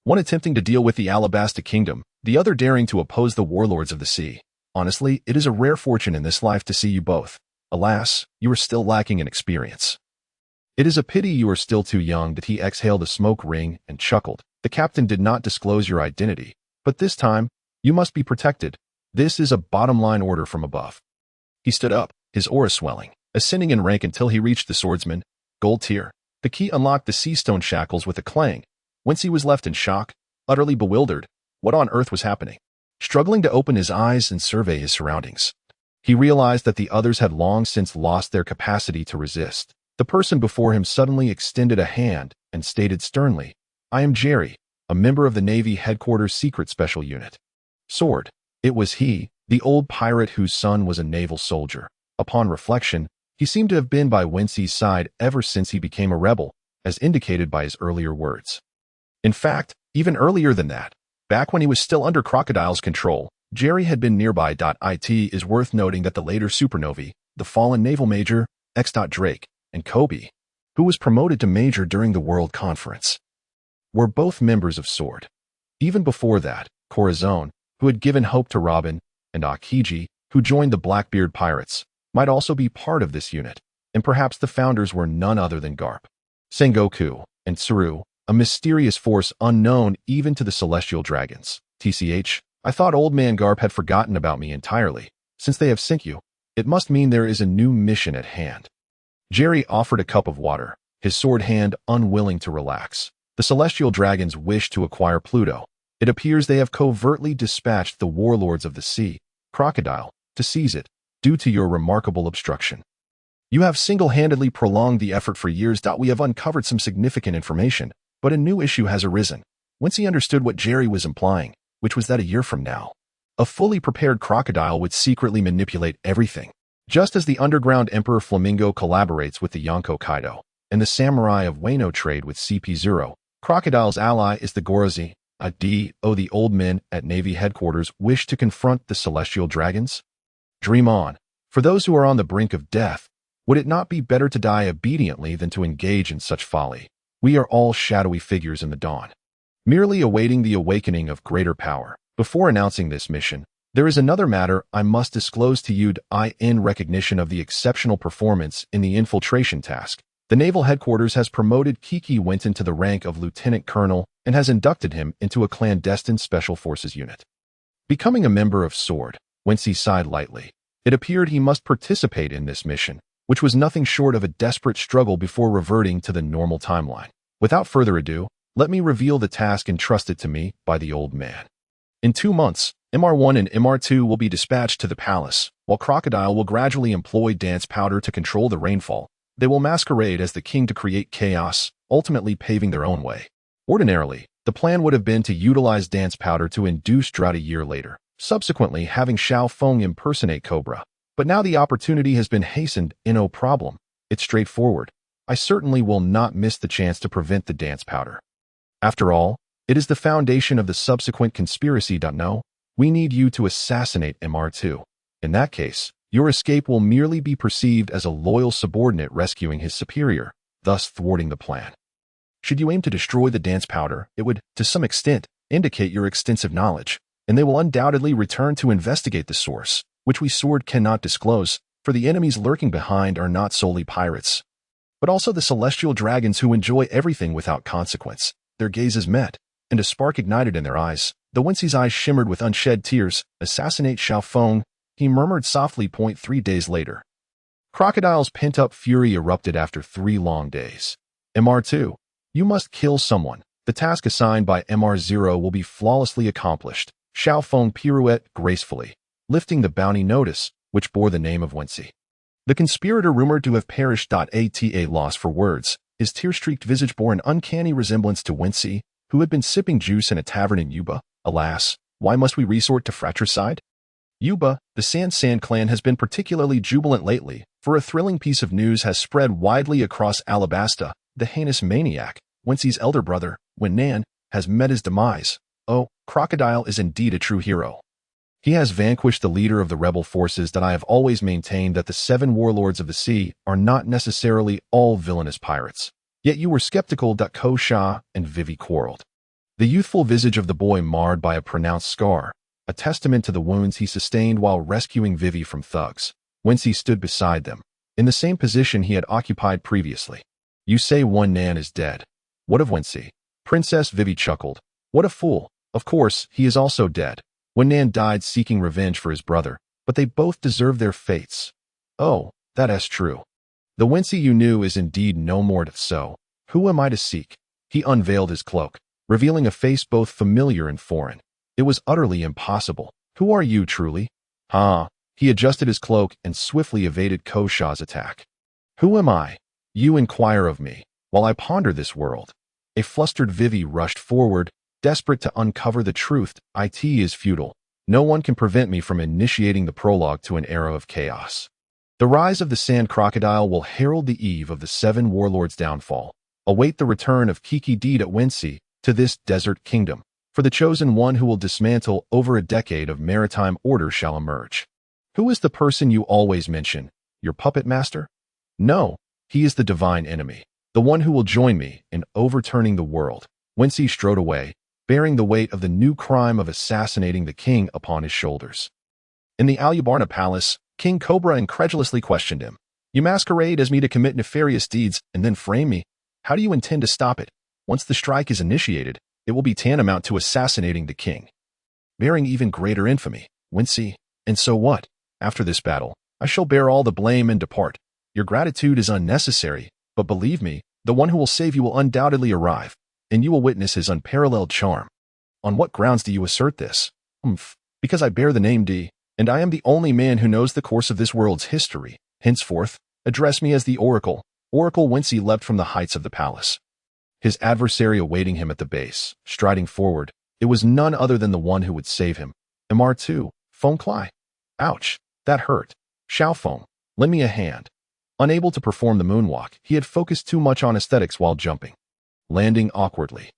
A: One attempting to deal with the Alabasta Kingdom, the other daring to oppose the warlords of the sea. Honestly, it is a rare fortune in this life to see you both. Alas, you are still lacking in experience. It is a pity you are still too young. He exhaled a smoke ring and chuckled. The captain did not disclose your identity, but this time, you must be protected. This is a bottom-line order from above. He stood up, his aura swelling, ascending in rank until he reached the swordsman, gold tier. The key unlocked the sea stone shackles with a clang. Wincy was left in shock, utterly bewildered. What on earth was happening? Struggling to open his eyes and survey his surroundings, he realized that the others had long since lost their capacity to resist. The person before him suddenly extended a hand and stated sternly, I am Jerry, a member of the Navy Headquarters Secret Special Unit. Sword. It was he, the old pirate whose son was a naval soldier. Upon reflection, he seemed to have been by Wincy's side ever since he became a rebel, as indicated by his earlier words. In fact, even earlier than that, back when he was still under Crocodile's control, Jerry had been nearby. It is worth noting that the later supernovae, the fallen naval major, X. Drake, and Kobe, who was promoted to major during the World Conference, were both members of Sword. Even before that, Corazon, who had given hope to Robin, and Akiji, who joined the Blackbeard pirates, might also be part of this unit, and perhaps the founders were none other than Karp, Sengoku, and Tsuru, a mysterious force unknown even to the celestial dragons. TCH, I thought old man Karp had forgotten about me entirely. Since they have sent you, it must mean there is a new mission at hand. Jerry offered a cup of water, his sword hand unwilling to relax. The celestial dragons wish to acquire Pluto. It appears they have covertly dispatched the warlords of the sea, Crocodile, to seize it, due to your remarkable obstruction. You have single-handedly prolonged the effort for years. We have uncovered some significant information, but a new issue has arisen. Wincy understood what Jerry was implying, which was that a year from now, a fully prepared Crocodile would secretly manipulate everything. Just as the underground Emperor Flamingo collaborates with the Yonko Kaido, and the Samurai of Wano trade with CP0, Crocodile's ally is the Gorozi. The old men at Navy headquarters wish to confront the celestial dragons? Dream on. For those who are on the brink of death, would it not be better to die obediently than to engage in such folly? We are all shadowy figures in the dawn, merely awaiting the awakening of greater power. Before announcing this mission, there is another matter I must disclose to you. In recognition of the exceptional performance in the infiltration task, the Naval Headquarters has promoted Kiki Winton to the rank of Lieutenant Colonel and has inducted him into a clandestine Special Forces unit. Becoming a member of Sword, Wensi sighed lightly. It appeared he must participate in this mission, which was nothing short of a desperate struggle before reverting to the normal timeline. Without further ado, let me reveal the task entrusted to me by the old man. In 2 months, MR1 and MR2 will be dispatched to the palace, while Crocodile will gradually employ dance powder to control the rainfall. They will masquerade as the king to create chaos, ultimately paving their own way. Ordinarily, the plan would have been to utilize dance powder to induce drought a year later, subsequently having Xiao Feng impersonate Cobra. But now the opportunity has been hastened, no problem. It's straightforward. I certainly will not miss the chance to prevent the dance powder. After all, it is the foundation of the subsequent conspiracy. No, we need you to assassinate MR2. In that case, your escape will merely be perceived as a loyal subordinate rescuing his superior, thus thwarting the plan. Should you aim to destroy the dance powder, it would, to some extent, indicate your extensive knowledge, and they will undoubtedly return to investigate the source, which we Sword cannot disclose, for the enemies lurking behind are not solely pirates, but also the celestial dragons who enjoy everything without consequence. Their gazes met, and a spark ignited in their eyes. The Wincy's eyes shimmered with unshed tears. Assassinate Xiao Feng, he murmured softly. 3 days later. Crocodile's pent-up fury erupted after 3 long days. MR2, you must kill someone. The task assigned by MR0 will be flawlessly accomplished. Xiao Feng pirouetted gracefully, lifting the bounty notice, which bore the name of Wensi. The conspirator rumored to have perished. Ata lost for words. His tear-streaked visage bore an uncanny resemblance to Wincy, who had been sipping juice in a tavern in Yuba. Alas, why must we resort to fratricide? Yuba, the San clan has been particularly jubilant lately, for a thrilling piece of news has spread widely across Alabasta. The heinous maniac, Wency's elder brother, Nan, has met his demise. Oh, Crocodile is indeed a true hero. He has vanquished the leader of the rebel forces. I have always maintained that the 7 warlords of the sea are not necessarily all villainous pirates. Yet you were skeptical. Ko Sha and Vivi quarreled. The youthful visage of the boy marred by a pronounced scar, a testament to the wounds he sustained while rescuing Vivi from thugs. Wincy stood beside them, in the same position he had occupied previously. You say Nan is dead. What of Wincy? Princess Vivi chuckled. What a fool. Of course, he is also dead. Nan died seeking revenge for his brother, but they both deserve their fates. Oh, that is true. The Wincy you knew is indeed no more. So, who am I to seek? He unveiled his cloak, revealing a face both familiar and foreign. It was utterly impossible. Who are you truly? He adjusted his cloak and swiftly evaded Ko Sha's attack. Who am I? You inquire of me, while I ponder this world. A flustered Vivi rushed forward, desperate to uncover the truth. It is futile. No one can prevent me from initiating the prologue to an era of chaos. The rise of the Sand Crocodile will herald the eve of the 7 warlords' downfall. Await the return of Kitaki D at Wincy to this desert kingdom, for the chosen one who will dismantle over a decade of maritime order shall emerge. Who is the person you always mention? Your puppet master? No, he is the divine enemy, the one who will join me in overturning the world. Wincy strode away, bearing the weight of the new crime of assassinating the king upon his shoulders. In the Alubarna palace, King Cobra incredulously questioned him. You masquerade as me to commit nefarious deeds and then frame me. How do you intend to stop it? Once the strike is initiated, it will be tantamount to assassinating the king, bearing even greater infamy. Wincy, and so what? After this battle, I shall bear all the blame and depart. Your gratitude is unnecessary, but believe me, the one who will save you will undoubtedly arrive, and you will witness his unparalleled charm. On what grounds do you assert this? Because I bear the name D, and I am the only man who knows the course of this world's history. Henceforth, address me as the Oracle. Oracle. Wincy leapt from the heights of the palace, his adversary awaiting him at the base. Striding forward, it was none other than the one who would save him. MR2, Feng Klai. Ouch, that hurt. Xiao Feng, lend me a hand. Unable to perform the moonwalk, he had focused too much on aesthetics while jumping, landing awkwardly.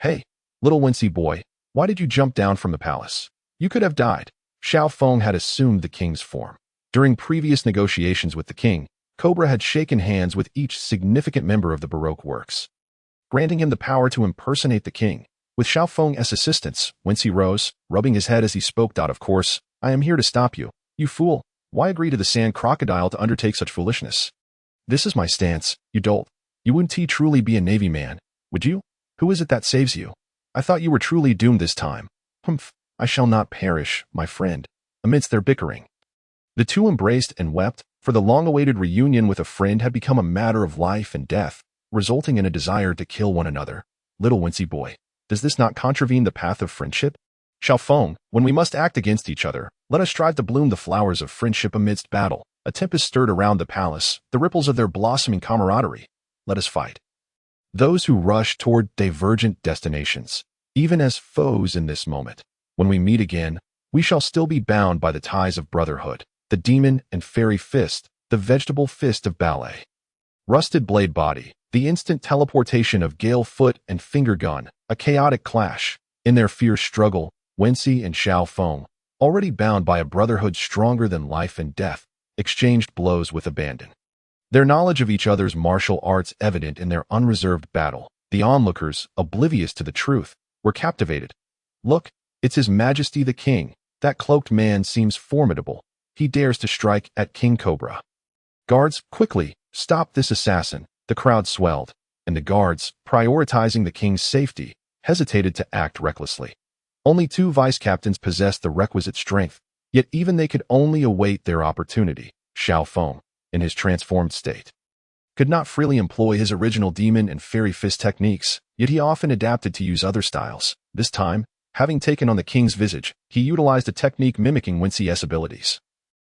A: Hey, little Wincy boy, why did you jump down from the palace? You could have died. Xiao Feng had assumed the king's form. During previous negotiations with the king, Cobra had shaken hands with each significant member of the Baroque works, granting him the power to impersonate the king. With Xiao Feng as assistance, Wincy rose, rubbing his head as he spoke. Of course, I am here to stop you. You fool. Why agree to the Sand Crocodile to undertake such foolishness? This is my stance, you dolt. You wouldn't truly be a Navy man, would you? Who is it that saves you? I thought you were truly doomed this time. Humph. I shall not perish, my friend." Amidst their bickering, the two embraced and wept, for the long-awaited reunion with a friend had become a matter of life and death, resulting in a desire to kill one another. Little Wincy boy, does this not contravene the path of friendship? Xiaofeng, when we must act against each other, let us strive to bloom the flowers of friendship amidst battle. A tempest stirred around the palace, the ripples of their blossoming camaraderie. Let us fight. Those who rush toward divergent destinations, even as foes in this moment. When we meet again, we shall still be bound by the ties of brotherhood. The demon and fairy fist, the vegetable fist of ballet. Rusted blade body, the instant teleportation of gale foot and finger gun, a chaotic clash. In their fierce struggle, Wensi and Xiaofeng, already bound by a brotherhood stronger than life and death, exchanged blows with abandon. Their knowledge of each other's martial arts evident in their unreserved battle. The onlookers, oblivious to the truth, were captivated. "Look, it's His Majesty the King. That cloaked man seems formidable. He dares to strike at King Cobra." "Guards, quickly, stop this assassin." The crowd swelled, and the guards, prioritizing the king's safety, hesitated to act recklessly. Only two vice-captains possessed the requisite strength, yet even they could only await their opportunity. Xiaofeng, in his transformed state, could not freely employ his original demon and fairy fist techniques, yet he often adapted to use other styles. This time, having taken on the king's visage, he utilized a technique mimicking Wincy's abilities.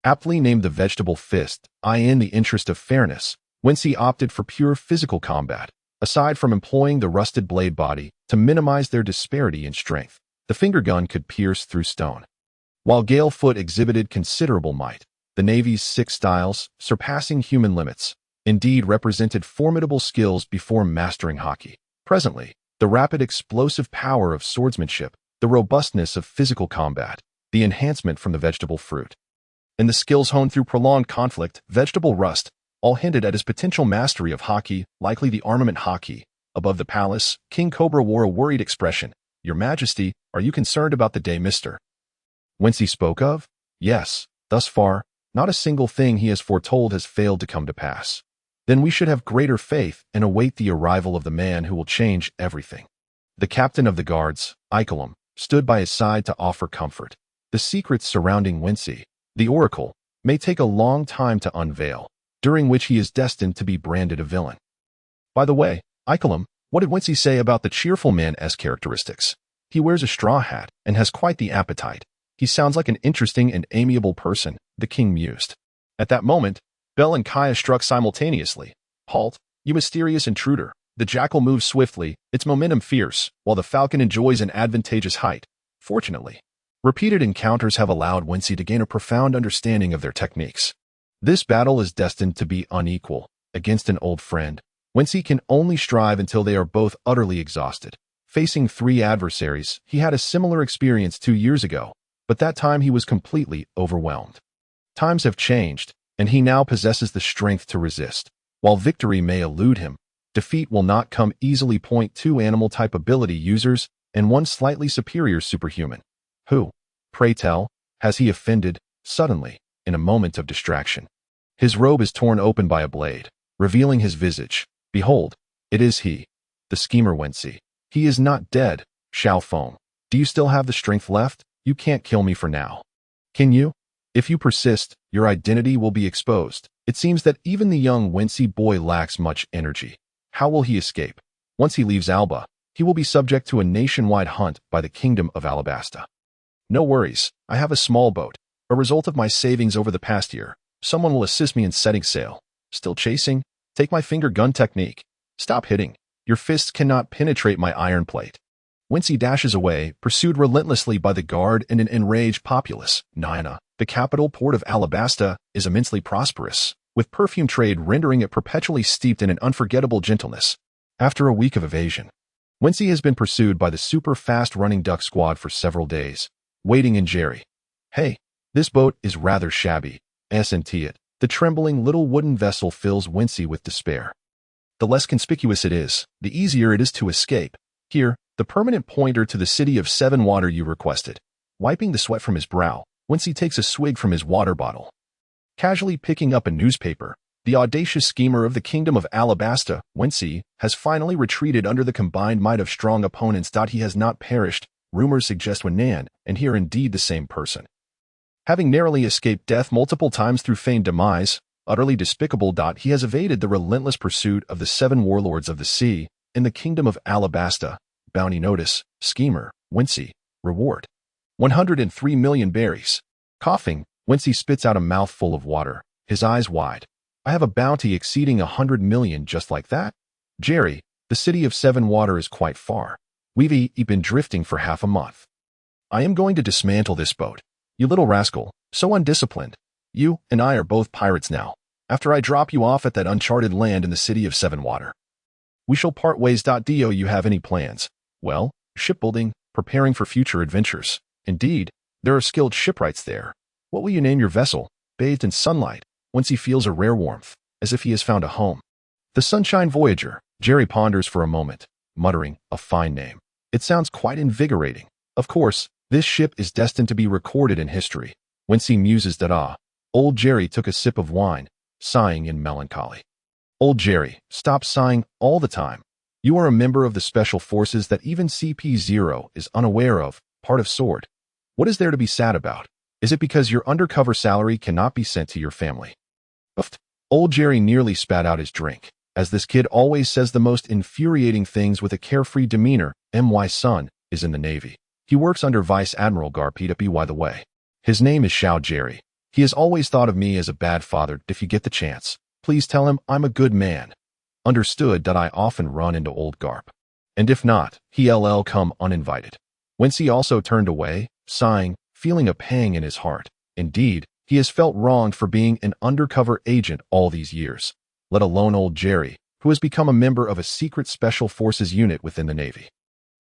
A: Aptly named the vegetable fist, in the interest of fairness, Wincy opted for pure physical combat, aside from employing the rusted blade body to minimize their disparity in strength. The finger gun could pierce through stone. While Gale Foot exhibited considerable might, the Navy's 6 styles, surpassing human limits, indeed represented formidable skills before mastering hockey. Presently, the rapid explosive power of swordsmanship, the robustness of physical combat, the enhancement from the vegetable fruit, and the skills honed through prolonged conflict, vegetable rust, all hinted at his potential mastery of hockey, likely the armament hockey. Above the palace, King Cobra wore a worried expression. "Your Majesty, are you concerned about the day Mr. Wincy spoke of?" "Yes, thus far, not a single thing he has foretold has failed to come to pass." "Then we should have greater faith and await the arrival of the man who will change everything." The captain of the guards, Ikelam, stood by his side to offer comfort. The secrets surrounding Wincy, the Oracle, may take a long time to unveil, during which he is destined to be branded a villain. By the way, Ikelam, what did Wincy say about the cheerful man's characteristics? "He wears a straw hat and has quite the appetite. He sounds like an interesting and amiable person," the king mused. At that moment, Bell and Kaya struck simultaneously. "Halt, you mysterious intruder." The jackal moves swiftly, its momentum fierce, while the falcon enjoys an advantageous height. Fortunately, repeated encounters have allowed Wincy to gain a profound understanding of their techniques. This battle is destined to be unequal. Against an old friend, Wincy can only strive until they are both utterly exhausted. Facing 3 adversaries, he had a similar experience 2 years ago, but that time he was completely overwhelmed. Times have changed, and he now possesses the strength to resist. While victory may elude him, defeat will not come easily. 2 animal-type ability users and 1 slightly superior superhuman. Who, pray tell, has he offended? Suddenly, in a moment of distraction, his robe is torn open by a blade, revealing his visage. Behold, it is he, the schemer Wensi. "He is not dead, Xiaofeng. Do you still have the strength left? You can't kill me for now. Can you? If you persist, your identity will be exposed." It seems that even the young Wincy boy lacks much energy. How will he escape? Once he leaves Alba, he will be subject to a nationwide hunt by the Kingdom of Alabasta. "No worries, I have a small boat, a result of my savings over the past year. Someone will assist me in setting sail." "Still chasing? Take my finger gun technique. Stop hitting. Your fists cannot penetrate my iron plate." Wincy dashes away, pursued relentlessly by the guard and an enraged populace. Naina, the capital port of Alabasta, is immensely prosperous, with perfume trade rendering it perpetually steeped in an unforgettable gentleness. After a week of evasion, Wincy has been pursued by the super fast-running duck squad for several days, waiting in Jerry. "Hey, this boat is rather shabby, isn't it?" The trembling little wooden vessel fills Wincy with despair. The less conspicuous it is, the easier it is to escape. Here, the permanent pointer to the city of 7 water you requested. Wiping the sweat from his brow, Wincy takes a swig from his water bottle. Casually picking up a newspaper, the audacious schemer of the Kingdom of Alabasta, Wincy, has finally retreated under the combined might of strong opponents. He has not perished, Rumors suggest Nan and he are indeed the same person. Having narrowly escaped death multiple times through feigned demise, utterly despicable. He has evaded the relentless pursuit of the 7 warlords of the sea in the kingdom of Alabasta. Bounty notice, schemer, Wincy, reward. 103 million berries. Coughing, Wincy spits out a mouthful of water, his eyes wide. I have a bounty exceeding 100 million just like that? Jerry, the city of 7 water is quite far. We've been drifting for half a month. I am going to dismantle this boat. You little rascal, so undisciplined. You and I are both pirates now, after I drop you off at that uncharted land in the city of 7 water. We shall part ways. Do you have any plans? Well, shipbuilding, preparing for future adventures. Indeed, there are skilled shipwrights there. What will you name your vessel? Bathed in sunlight, whence he feels a rare warmth, as if he has found a home. The Sunshine Voyager. Jerry ponders for a moment, muttering, a fine name. It sounds quite invigorating. Of course, this ship is destined to be recorded in history. Wincy muses that Old Jerry took a sip of wine, sighing in melancholy. Old Jerry, stop sighing all the time. You are a member of the special forces that even CP0 is unaware of, part of Sword. What is there to be sad about? Is it because your undercover salary cannot be sent to your family? Uft. Old Jerry nearly spat out his drink, as this kid always says the most infuriating things with a carefree demeanor. My son is in the Navy. He works under Vice Admiral Karp. By the way, his name is Shao Jerry. He has always thought of me as a bad father. If you get the chance, please tell him I'm a good man. Understood. I often run into old Karp. And if not, he'll come uninvited. Wincy also turned away, sighing, feeling a pang in his heart. Indeed, he has felt wronged for being an undercover agent all these years, let alone old Jerry, who has become a member of a secret special forces unit within the Navy.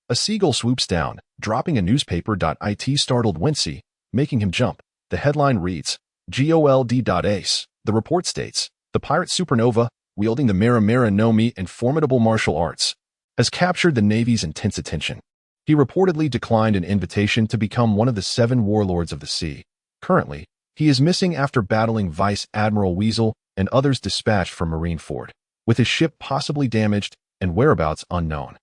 A: A seagull swoops down, dropping a newspaper. It startled Wincy, making him jump. The headline reads, Gold.ace. The report states, the pirate supernova, wielding the Mara Nomi and formidable martial arts, has captured the Navy's intense attention. He reportedly declined an invitation to become one of the 7 warlords of the sea. Currently, he is missing after battling Vice Admiral Weasel and others dispatched from Marineford, with his ship possibly damaged and whereabouts unknown.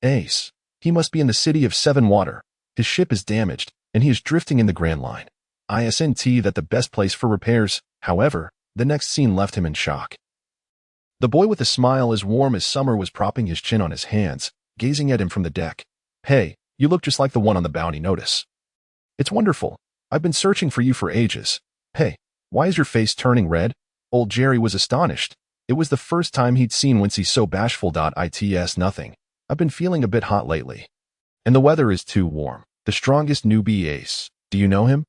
A: Ace. He must be in the city of 7 water. His ship is damaged, and he is drifting in the Grand Line. Isn't that the best place for repairs? However, the next scene left him in shock. The boy with a smile as warm as summer was propping his chin on his hands, gazing at him from the deck. Hey, you look just like the one on the bounty notice. It's wonderful. I've been searching for you for ages. Hey, why is your face turning red? Old Jerry was astonished. It was the first time he'd seen Wincy so bashful. It's nothing. I've been feeling a bit hot lately. And the weather is too warm. The strongest newbie Ace. Do you know him?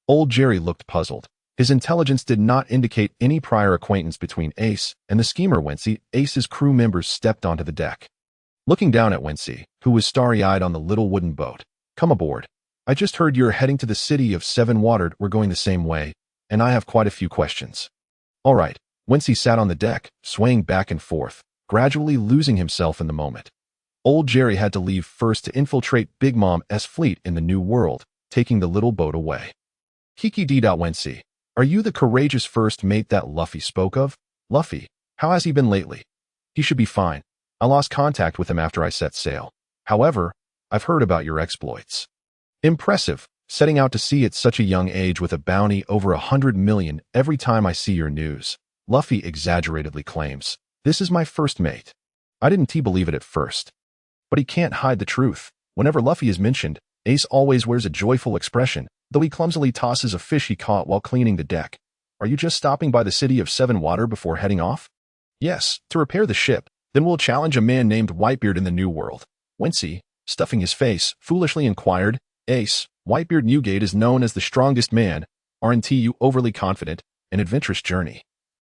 A: Old Jerry looked puzzled. His intelligence did not indicate any prior acquaintance between Ace and the schemer Wincy. Ace's crew members stepped onto the deck. Looking down at Wincy, who was starry-eyed on the little wooden boat. Come aboard. I just heard you're heading to the city of 7 watered. We're going the same way, and I have quite a few questions. All right. Wincy sat on the deck, swaying back and forth, gradually losing himself in the moment. Old Jerry had to leave first to infiltrate Big Mom's fleet in the New World, taking the little boat away. Kitaki D. Wincy, are you the courageous first mate that Luffy spoke of? Luffy, how has he been lately? He should be fine. I lost contact with him after I set sail. However, I've heard about your exploits. Impressive, setting out to sea at such a young age with a bounty over 100 million every time I see your news. Luffy exaggeratedly claims, this is my first mate. I didn't believe it at first. But he can't hide the truth. Whenever Luffy is mentioned, Ace always wears a joyful expression, though he clumsily tosses a fish he caught while cleaning the deck. Are you just stopping by the city of 7 water before heading off? Yes, to repair the ship. Then we'll challenge a man named Whitebeard in the New World. Wincy, stuffing his face, foolishly inquired, Ace, Whitebeard Newgate is known as the strongest man. Aren't you overly confident? An adventurous journey.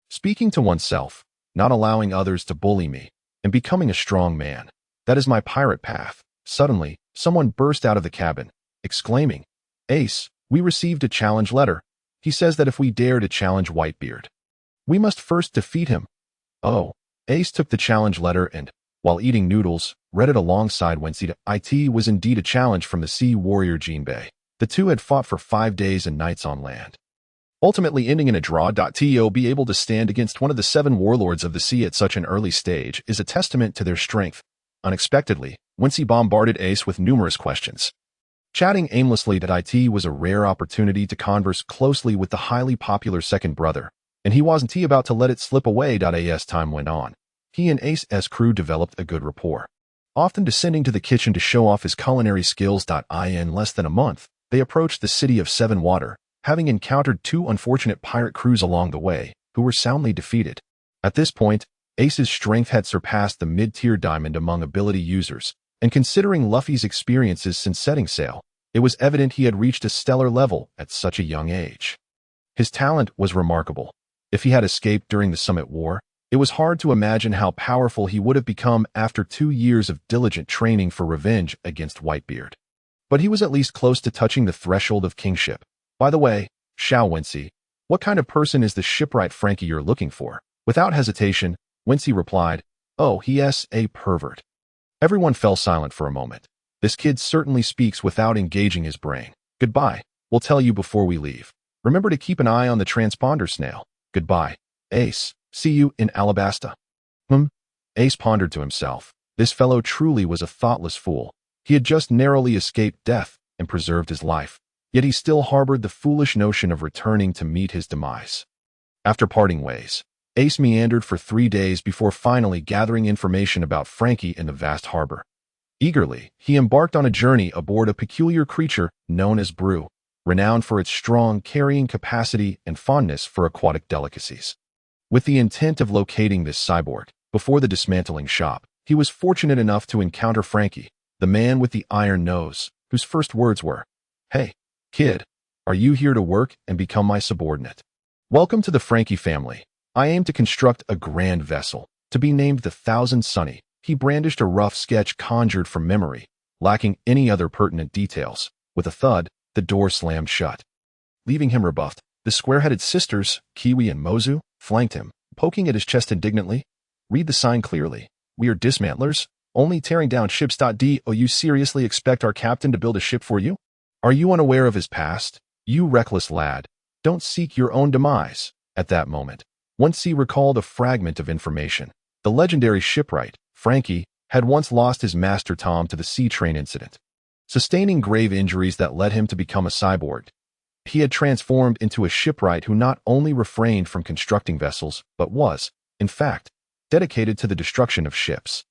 A: Speaking to oneself, not allowing others to bully me, and becoming a strong man. That is my pirate path. Suddenly, someone burst out of the cabin, exclaiming, Ace, we received a challenge letter. He says that if we dare to challenge Whitebeard, we must first defeat him. Oh, Ace took the challenge letter and, while eating noodles, read it alongside Wincy. It was indeed a challenge from the sea warrior Jinbei. The two had fought for 5 days and nights on land, ultimately ending in a draw. To be able to stand against one of the 7 warlords of the sea at such an early stage is a testament to their strength. Unexpectedly, Wincy bombarded Ace with numerous questions. Chatting aimlessly at it was a rare opportunity to converse closely with the highly popular second brother, and he wasn't about to let it slip away. As time went on, he and Ace's crew developed a good rapport, often descending to the kitchen to show off his culinary skills. In less than a month, they approached the city of Seven Water, having encountered two unfortunate pirate crews along the way, who were soundly defeated. At this point, Ace's strength had surpassed the mid-tier diamond among ability users, and considering Luffy's experiences since setting sail, it was evident he had reached a stellar level at such a young age. His talent was remarkable. If he had escaped during the Summit War, it was hard to imagine how powerful he would have become after 2 years of diligent training for revenge against Whitebeard. But he was at least close to touching the threshold of kingship. By the way, Wensi, what kind of person is the shipwright Frankie you're looking for? Without hesitation, Wincy replied, "Oh, he's a pervert." Everyone fell silent for a moment. This kid certainly speaks without engaging his brain. Goodbye. We'll tell you before we leave. Remember to keep an eye on the transponder snail. Goodbye. Ace. See you in Alabasta. Ace pondered to himself. This fellow truly was a thoughtless fool. He had just narrowly escaped death and preserved his life, yet he still harbored the foolish notion of returning to meet his demise. After parting ways, Ace meandered for 3 days before finally gathering information about Frankie in the vast harbor. Eagerly, he embarked on a journey aboard a peculiar creature known as Brew, renowned for its strong carrying capacity and fondness for aquatic delicacies. With the intent of locating this cyborg, before the dismantling shop, he was fortunate enough to encounter Frankie, the man with the iron nose, whose first words were, "Hey, kid, are you here to work and become my subordinate? Welcome to the Frankie family. I aim to construct a grand vessel, to be named the Thousand Sunny." He brandished a rough sketch conjured from memory, lacking any other pertinent details. With a thud, the door slammed shut. Leaving him rebuffed, the square-headed sisters, Kiwi and Mozu, flanked him, poking at his chest indignantly. "Read the sign clearly. We are dismantlers, only tearing down ships. Do you seriously expect our captain to build a ship for you? Are you unaware of his past? You reckless lad. Don't seek your own demise." At that moment, Wincy recalled a fragment of information. The legendary shipwright, Frankie, had once lost his master Tom to the sea train incident, sustaining grave injuries that led him to become a cyborg. He had transformed into a shipwright who not only refrained from constructing vessels, but was, in fact, dedicated to the destruction of ships.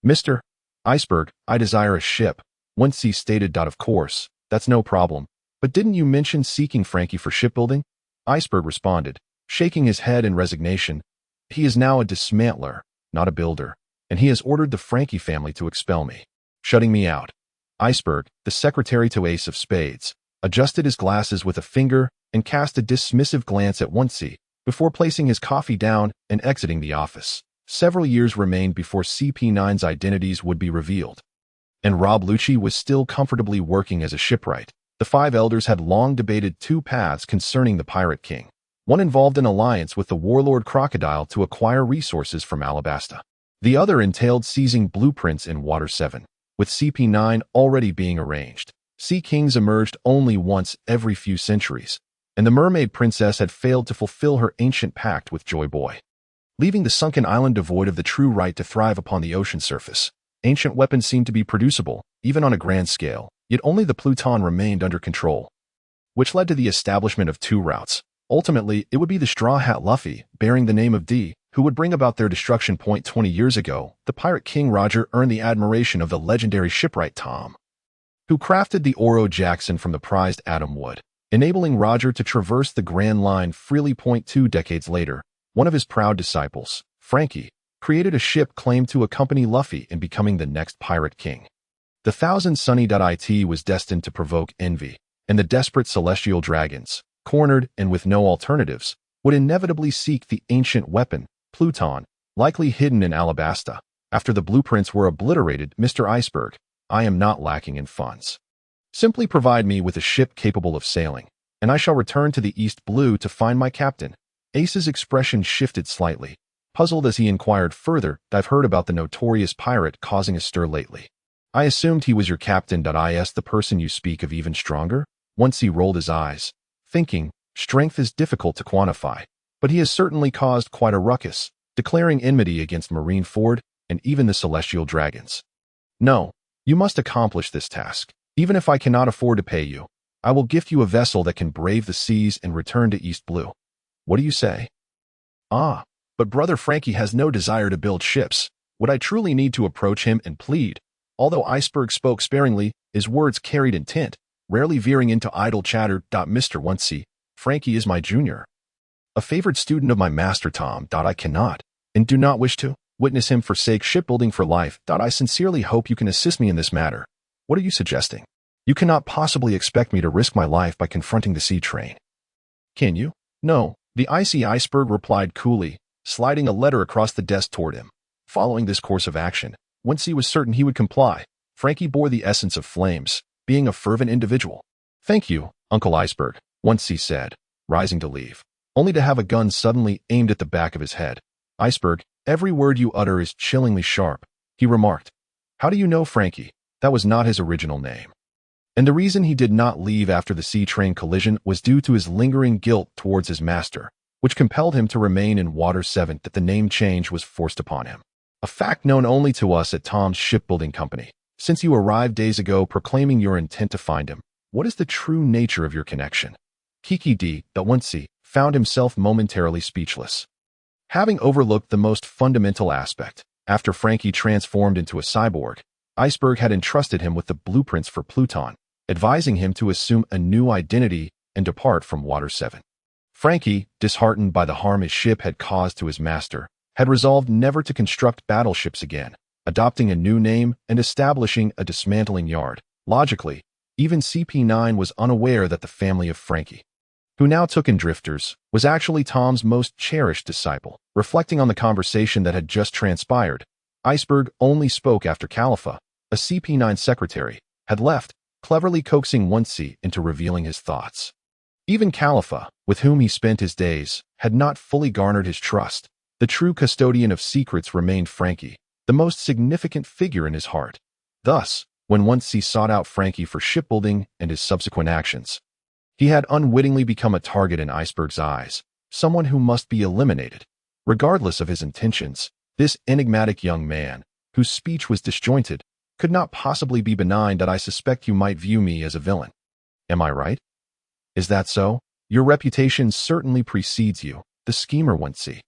A: "Mr. Iceberg, I desire a ship," Wincy stated. "Of course, that's no problem. But didn't you mention seeking Frankie for shipbuilding?" Iceberg responded, shaking his head in resignation. "He is now a dismantler, not a builder, and he has ordered the Frankie family to expel me, shutting me out." Iceberg, the secretary to Ace of Spades, adjusted his glasses with a finger and cast a dismissive glance at Wincy before placing his coffee down and exiting the office. Several years remained before CP9's identities would be revealed, and Rob Lucci was still comfortably working as a shipwright. The five elders had long debated two paths concerning the Pirate King. One involved an alliance with the warlord Crocodile to acquire resources from Alabasta. The other entailed seizing blueprints in Water 7, with CP9 already being arranged. Sea Kings emerged only once every few centuries, and the Mermaid Princess had failed to fulfill her ancient pact with Joy Boy, leaving the sunken island devoid of the true right to thrive upon the ocean surface. Ancient weapons seemed to be producible, even on a grand scale, yet only the Pluton remained under control, which led to the establishment of two routes. Ultimately, it would be the Straw Hat Luffy, bearing the name of D, who would bring about their destruction. 20 years ago, the Pirate King Roger earned the admiration of the legendary shipwright Tom, who crafted the Oro Jackson from the prized atom wood, enabling Roger to traverse the Grand Line freely. 2 decades later, one of his proud disciples, Frankie, created a ship claimed to accompany Luffy in becoming the next Pirate King. The Thousand Sunny. It was destined to provoke envy, and the desperate celestial dragons, cornered and with no alternatives, would inevitably seek the ancient weapon, Pluton, likely hidden in Alabasta. After the blueprints were obliterated, "Mr. Iceberg, I am not lacking in funds. Simply provide me with a ship capable of sailing, and I shall return to the East Blue to find my captain." Ace's expression shifted slightly, puzzled as he inquired further. "I've heard about the notorious pirate causing a stir lately. I assumed he was your captain. Is the person you speak of even stronger?" Once he rolled his eyes, thinking, strength is difficult to quantify, but he has certainly caused quite a ruckus, declaring enmity against Marineford and even the celestial dragons. "No, you must accomplish this task. Even if I cannot afford to pay you, I will gift you a vessel that can brave the seas and return to East Blue. What do you say? Ah, but Brother Frankie has no desire to build ships. Would I truly need to approach him and plead? Although Iceberg spoke sparingly, his words carried intent, rarely veering into idle chatter. Mr. Wincy, Frankie is my junior, a favored student of my master Tom. I cannot, and do not wish to, witness him forsake shipbuilding for life. I sincerely hope you can assist me in this matter. What are you suggesting? You cannot possibly expect me to risk my life by confronting the sea train. Can you? No, the icy Iceberg replied coolly, sliding a letter across the desk toward him. Following this course of action, Wincy was certain he would comply. Frankie bore the essence of flames, being a fervent individual. Thank you, Uncle Iceberg, Wincy said, rising to leave, only to have a gun suddenly aimed at the back of his head. Iceberg, every word you utter is chillingly sharp, he remarked. How do you know Frankie? That was not his original name. And the reason he did not leave after the sea train collision was due to his lingering guilt towards his master, which compelled him to remain in Water 7. That the name change was forced upon him. A fact known only to us at Tom's shipbuilding company. Since you arrived days ago proclaiming your intent to find him, what is the true nature of your connection? Kitaki D, the Wincy, found himself momentarily speechless. Having overlooked the most fundamental aspect, after Frankie transformed into a cyborg, Iceberg had entrusted him with the blueprints for Pluton, advising him to assume a new identity and depart from Water 7. Frankie, disheartened by the harm his ship had caused to his master, had resolved never to construct battleships again, adopting a new name and establishing a dismantling yard. Logically, even CP9 was unaware that the family of Frankie, who now took in drifters, was actually Tom's most cherished disciple. Reflecting on the conversation that had just transpired, Iceberg only spoke after Caifan, a CP9 secretary, had left, cleverly coaxing Wincy into revealing his thoughts. Even Caifan, with whom he spent his days, had not fully garnered his trust. The true custodian of secrets remained Frankie, the most significant figure in his heart. Thus, when Wincy sought out Frankie for shipbuilding and his subsequent actions, he had unwittingly become a target in Iceberg's eyes, someone who must be eliminated. Regardless of his intentions, this enigmatic young man, whose speech was disjointed, could not possibly be benign. I suspect you might view me as a villain. Am I right? Is that so? Your reputation certainly precedes you, the schemer Wincy.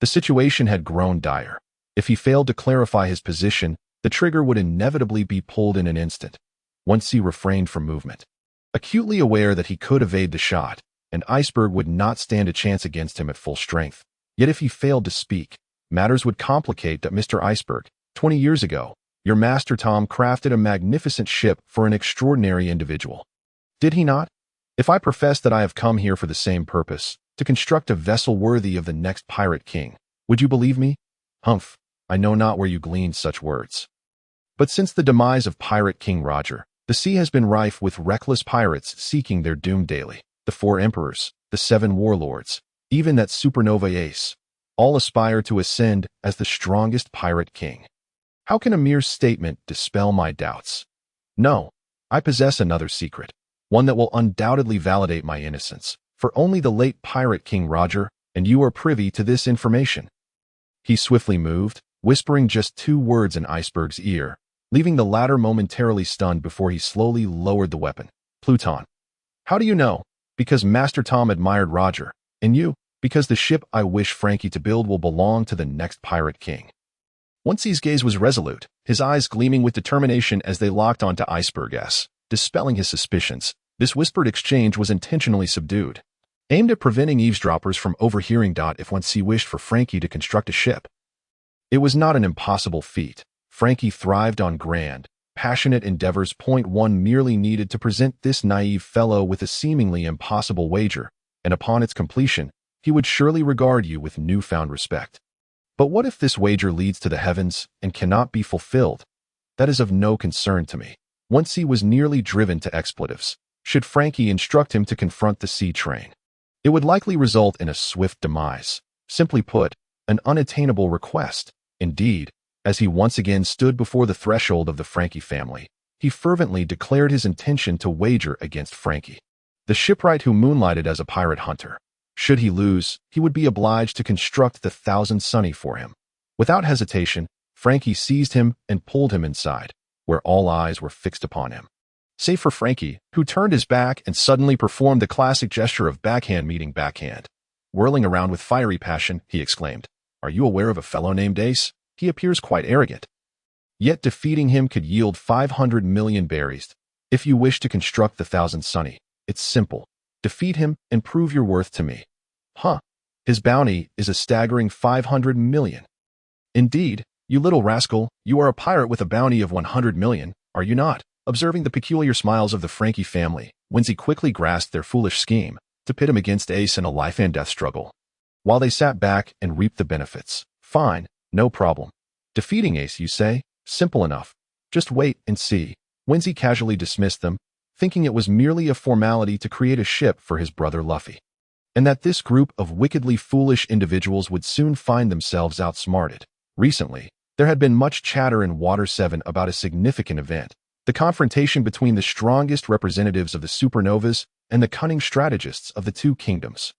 A: The situation had grown dire. If he failed to clarify his position, the trigger would inevitably be pulled in an instant. Wincy refrained from movement, acutely aware that he could evade the shot, and Iceberg would not stand a chance against him at full strength. Yet if he failed to speak, matters would complicate. Mr. Iceberg, 20 years ago, your master Tom crafted a magnificent ship for an extraordinary individual. Did he not? If I profess that I have come here for the same purpose, to construct a vessel worthy of the next pirate king, would you believe me? Humph, I know not where you gleaned such words. But since the demise of Pirate King Roger, the sea has been rife with reckless pirates seeking their doom daily. The 4 emperors, the 7 warlords, even that supernova ace, all aspire to ascend as the strongest pirate king. How can a mere statement dispel my doubts? No, I possess another secret, one that will undoubtedly validate my innocence, for only the late Pirate King Roger and you are privy to this information. He swiftly moved, whispering just 2 words in Iceberg's ear, leaving the latter momentarily stunned before he slowly lowered the weapon. Pluton. How do you know? Because Master Tom admired Roger, and you, because the ship I wish Frankie to build will belong to the next pirate king. Wincy's gaze was resolute, his eyes gleaming with determination as they locked onto Iceberg's, dispelling his suspicions. This whispered exchange was intentionally subdued, aimed at preventing eavesdroppers from overhearing. If Wincy wished for Frankie to construct a ship, it was not an impossible feat. Frankie thrived on grand, passionate endeavors. One merely needed to present this naive fellow with a seemingly impossible wager, and upon its completion, he would surely regard you with newfound respect. But what if this wager leads to the heavens and cannot be fulfilled? That is of no concern to me. Wincy was nearly driven to expletives. Should Frankie instruct him to confront the sea train, it would likely result in a swift demise. Simply put, an unattainable request. Indeed, as he once again stood before the threshold of the Frankie family, he fervently declared his intention to wager against Frankie, the shipwright who moonlighted as a pirate hunter. Should he lose, he would be obliged to construct the Thousand Sunny for him. Without hesitation, Frankie seized him and pulled him inside, where all eyes were fixed upon him. save for Frankie, who turned his back and suddenly performed the classic gesture of backhand meeting backhand. Whirling around with fiery passion, he exclaimed, "Are you aware of a fellow named Ace? He appears quite arrogant. Yet defeating him could yield 500 million berries. If you wish to construct the 1,000 Sunny, it's simple. Defeat him and prove your worth to me." Huh. His bounty is a staggering 500 million. Indeed, you little rascal, you are a pirate with a bounty of 100 million, are you not? Observing the peculiar smiles of the Frankie family, Wincy quickly grasped their foolish scheme to pit him against Ace in a life-and-death struggle. While they sat back and reaped the benefits. Fine, no problem. Defeating Ace, you say? Simple enough. Just wait and see. Wincy casually dismissed them, thinking it was merely a formality to create a ship for his brother Luffy, and that this group of wickedly foolish individuals would soon find themselves outsmarted. Recently, there had been much chatter in Water 7 about a significant event, the confrontation between the strongest representatives of the supernovas and the cunning strategists of the two kingdoms.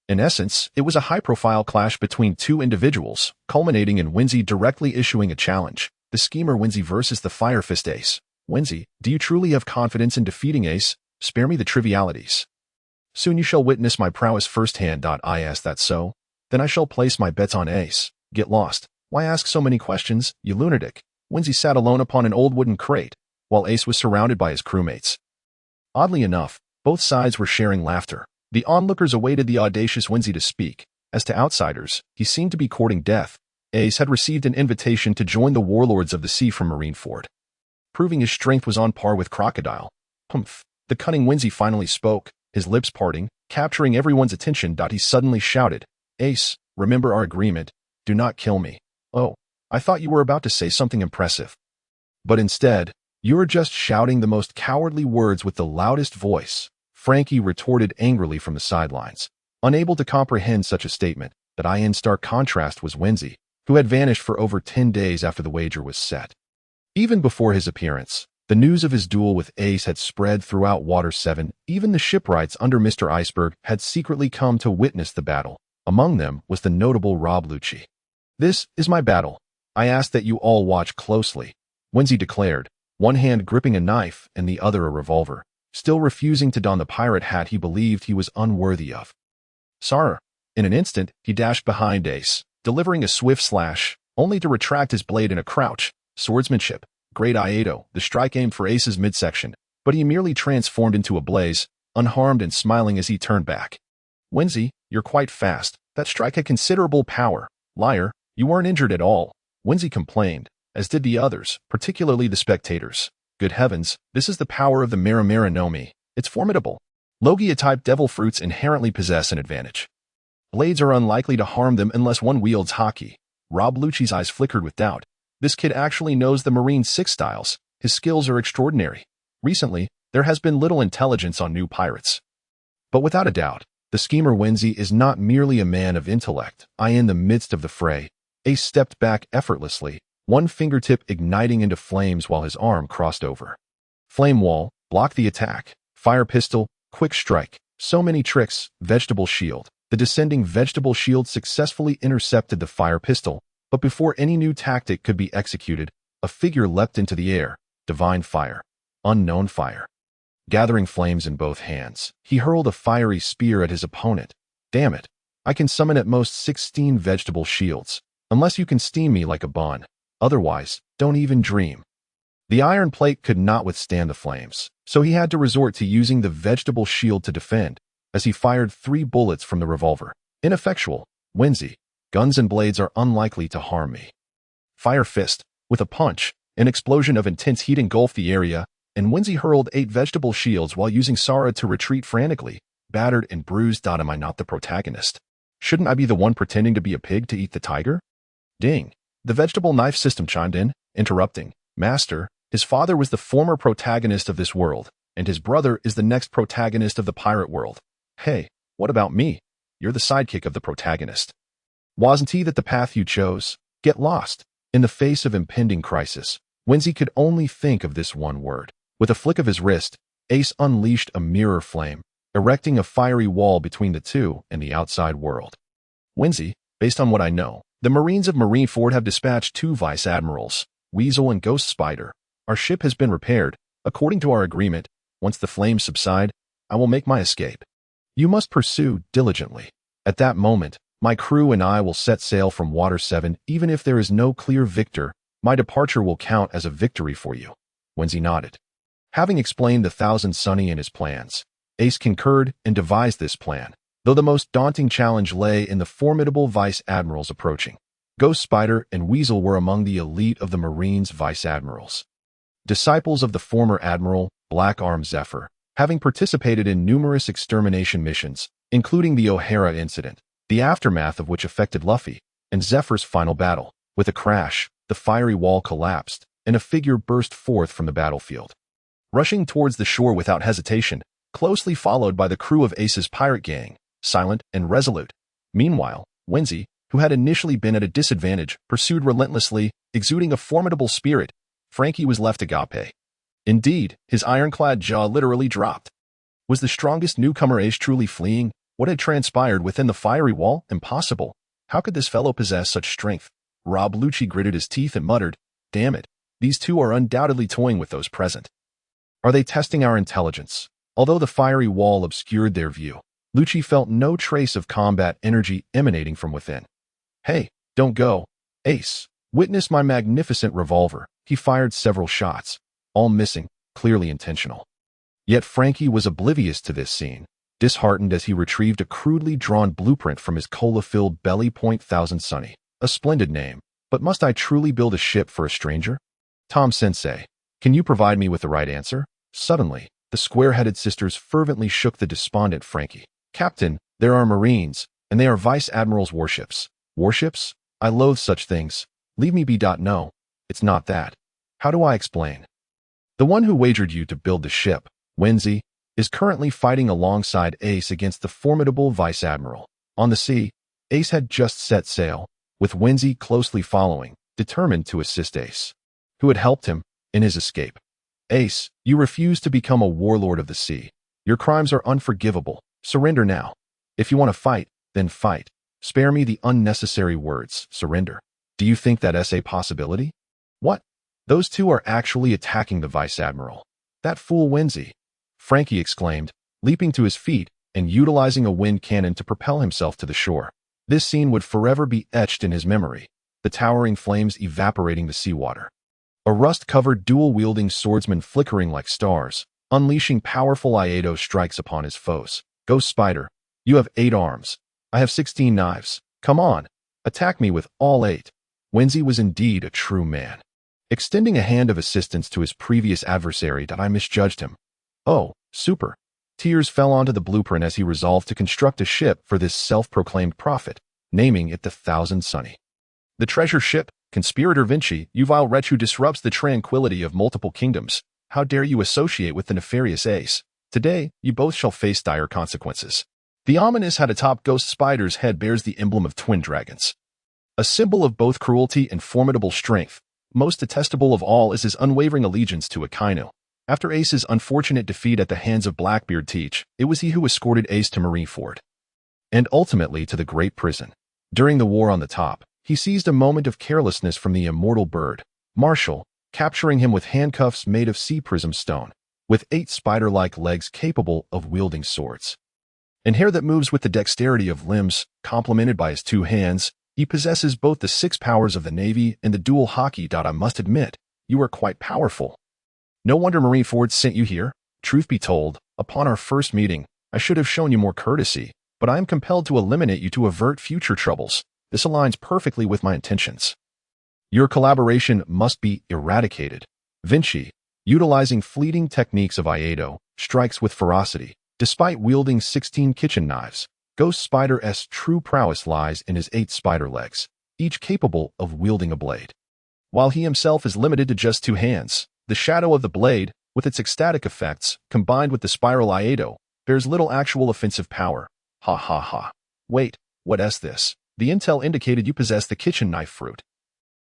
A: In essence, it was a high-profile clash between two individuals, culminating in Wincy directly issuing a challenge, the schemer Wincy versus the Fire Fist Ace. Wincy, do you truly have confidence in defeating Ace? Spare me the trivialities. Soon you shall witness my prowess firsthand. I ask that so? Then I shall place my bets on Ace. Get lost. Why ask so many questions, you lunatic? Wincy sat alone upon an old wooden crate, while Ace was surrounded by his crewmates. Oddly enough, both sides were sharing laughter. The onlookers awaited the audacious Wincy to speak. As to outsiders, he seemed to be courting death. Ace had received an invitation to join the warlords of the sea from Marineford, proving his strength was on par with Crocodile. Humph. The cunning Wincy finally spoke, his lips parting, capturing everyone's attention. He suddenly shouted, "Ace, remember our agreement. Do not kill me." "Oh, I thought you were about to say something impressive. But instead, you are just shouting the most cowardly words with the loudest voice," Frankie retorted angrily from the sidelines. Unable to comprehend such a statement, that in stark contrast was Wincy, who had vanished for over 10 days after the wager was set. Even before his appearance, the news of his duel with Ace had spread throughout Water 7. Even the shipwrights under Mr. Iceberg had secretly come to witness the battle. Among them was the notable Rob Lucci. "This is my battle. I ask that you all watch closely," Wincy declared, one hand gripping a knife and the other a revolver, still refusing to don the pirate hat he believed he was unworthy of. "Sir." In an instant, he dashed behind Ace, delivering a swift slash, only to retract his blade in a crouch. Swordsmanship, great Iato, the strike aimed for Ace's midsection, but he merely transformed into a blaze, unharmed and smiling as he turned back. "Wincy, you're quite fast. That strike had considerable power. Liar, you weren't injured at all," Wincy complained, as did the others, particularly the spectators. "Good heavens, this is the power of the Marimara Nami. It's formidable. Logia-type devil fruits inherently possess an advantage. Blades are unlikely to harm them unless one wields haki." Rob Lucci's eyes flickered with doubt. This kid actually knows the Marine 6 styles. His skills are extraordinary. Recently, there has been little intelligence on new pirates. But without a doubt, the schemer Wincy is not merely a man of intellect. In the midst of the fray, Ace stepped back effortlessly, one fingertip igniting into flames while his arm crossed over. Flame wall, block the attack, fire pistol, quick strike, so many tricks, vegetable shield. The descending vegetable shield successfully intercepted the fire pistol, but before any new tactic could be executed, a figure leapt into the air, divine fire, unknown fire. Gathering flames in both hands, he hurled a fiery spear at his opponent. "Damn it, I can summon at most 16 vegetable shields, unless you can steam me like a bun. Otherwise, don't even dream." The iron plate could not withstand the flames, so he had to resort to using the vegetable shield to defend, as he fired 3 bullets from the revolver. Ineffectual. "Wincy, guns and blades are unlikely to harm me." Fire fist. With a punch, an explosion of intense heat engulfed the area, and Wincy hurled 8 vegetable shields while using Sara to retreat frantically, battered and bruised. Am I not the protagonist? Shouldn't I be the one pretending to be a pig to eat the tiger? Ding. The vegetable knife system chimed in, interrupting. "Master, his father was the former protagonist of this world, and his brother is the next protagonist of the pirate world. Hey, what about me? You're the sidekick of the protagonist. Wasn't he that the path you chose? Get lost." In the face of impending crisis, Wincy could only think of this one word. With a flick of his wrist, Ace unleashed a mirror flame, erecting a fiery wall between the two and the outside world. "Wincy, based on what I know, the Marines of Marineford have dispatched 2 vice admirals, Weasel and Ghost Spider. Our ship has been repaired, According to our agreement, once the flames subside, I will make my escape. You must pursue diligently. At that moment, my crew and I will set sail from Water 7. Even if there is no clear victor, my departure will count as a victory for you." Wensi nodded. Having explained the Thousand Sunny and his plans, Ace concurred and devised this plan, though the most daunting challenge lay in the formidable vice admirals approaching. Ghost Spider and Weasel were among the elite of the Marines' vice admirals. Disciples of the former admiral, Black Arm Zephyr, having participated in numerous extermination missions, including the O'Hara incident, the aftermath of which affected Luffy, and Zephyr's final battle. With a crash, the fiery wall collapsed, and a figure burst forth from the battlefield. Rushing towards the shore without hesitation, closely followed by the crew of Ace's pirate gang, silent and resolute. Meanwhile, Wensi, who had initially been at a disadvantage, pursued relentlessly, exuding a formidable spirit. Frankie was left agape. Indeed, his ironclad jaw literally dropped. Was the strongest newcomer Ace truly fleeing? What had transpired within the fiery wall? Impossible. How could this fellow possess such strength? Rob Lucci gritted his teeth and muttered, "Damn it, these two are undoubtedly toying with those present. Are they testing our intelligence?" Although the fiery wall obscured their view, Lucci felt no trace of combat energy emanating from within. "Hey, don't go, Ace. Witness my magnificent revolver." He fired several shots, all missing, clearly intentional. Yet Frankie was oblivious to this scene, disheartened as he retrieved a crudely drawn blueprint from his cola-filled belly. Thousand Sunny. A splendid name, but must I truly build a ship for a stranger? Tom-sensei, can you provide me with the right answer? Suddenly, the square-headed sisters fervently shook the despondent Frankie. "Captain, there are Marines, and they are Vice Admiral's warships." "Warships? I loathe such things. Leave me be. No, it's not that. How do I explain? The one who wagered you to build the ship, Wensi, is currently fighting alongside Ace against the formidable Vice Admiral. On the sea, Ace had just set sail, with Wensi closely following, determined to assist Ace, who had helped him in his escape. Ace, you refuse to become a warlord of the sea. Your crimes are unforgivable. Surrender now. If you want to fight, then fight. Spare me the unnecessary words. Surrender. Do you think that's a possibility? What? Those two are actually attacking the Vice Admiral. That fool Wensi, Frankie exclaimed, leaping to his feet and utilizing a wind cannon to propel himself to the shore. This scene would forever be etched in his memory, the towering flames evaporating the seawater. A rust-covered dual-wielding swordsman flickering like stars, unleashing powerful Iaedo strikes upon his foes. Ghost Spider, you have 8 arms. I have 16 knives. Come on, attack me with all 8. Wensi was indeed a true man. Extending a hand of assistance to his previous adversary, I misjudged him. Oh, super. Tears fell onto the blueprint as he resolved to construct a ship for this self-proclaimed prophet, naming it the Thousand Sunny. The treasure ship, conspirator Vinci, you vile wretch who disrupts the tranquility of multiple kingdoms. How dare you associate with the nefarious Ace? Today, you both shall face dire consequences. The ominous hat atop Ghost Spider's head bears the emblem of twin dragons. A symbol of both cruelty and formidable strength. Most detestable of all is his unwavering allegiance to Akainu. After Ace's unfortunate defeat at the hands of Blackbeard, it was he who escorted Ace to Marineford, and ultimately to the Great Prison. During the war on the top, he seized a moment of carelessness from the immortal bird, Marshall, capturing him with handcuffs made of sea prism stone, with 8 spider-like legs capable of wielding swords, and hair that moves with the dexterity of limbs, complemented by his 2 hands. He possesses both the 6 powers of the Navy and the dual hockey. I must admit, you are quite powerful. No wonder Marineford sent you here. Truth be told, upon our first meeting, I should have shown you more courtesy, but I am compelled to eliminate you to avert future troubles. This aligns perfectly with my intentions. Your collaboration must be eradicated. Vinci, utilizing fleeting techniques of Iaedo, strikes with ferocity. Despite wielding 16 kitchen knives, Ghost Spider's true prowess lies in his 8 spider legs, each capable of wielding a blade. While he himself is limited to just 2 hands, the shadow of the blade, with its ecstatic effects, combined with the spiral Iaedo, bears little actual offensive power. Ha ha ha. Wait, what is this? The intel indicated you possess the kitchen knife fruit.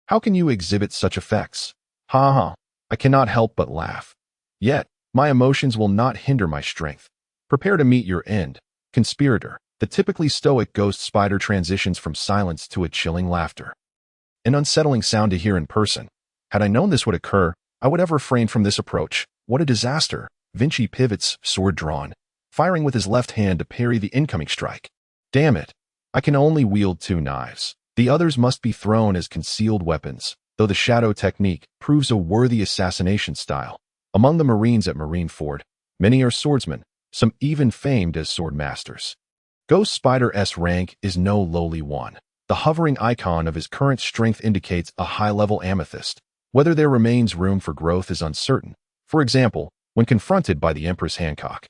A: How can you exhibit such effects? Ha ha. I cannot help but laugh. Yet, my emotions will not hinder my strength. Prepare to meet your end, conspirator. The typically stoic Ghost Spider transitions from silence to a chilling laughter. An unsettling sound to hear in person. Had I known this would occur, I would have refrained from this approach. What a disaster! Wincy pivots, sword drawn, firing with his left hand to parry the incoming strike. Damn it! I can only wield 2 knives. The others must be thrown as concealed weapons, though the shadow technique proves a worthy assassination style. Among the Marines at Marineford, many are swordsmen, some even famed as sword masters. Ghost Spider's rank is no lowly one. The hovering icon of his current strength indicates a high-level amethyst. Whether there remains room for growth is uncertain. For example, when confronted by the Empress Hancock.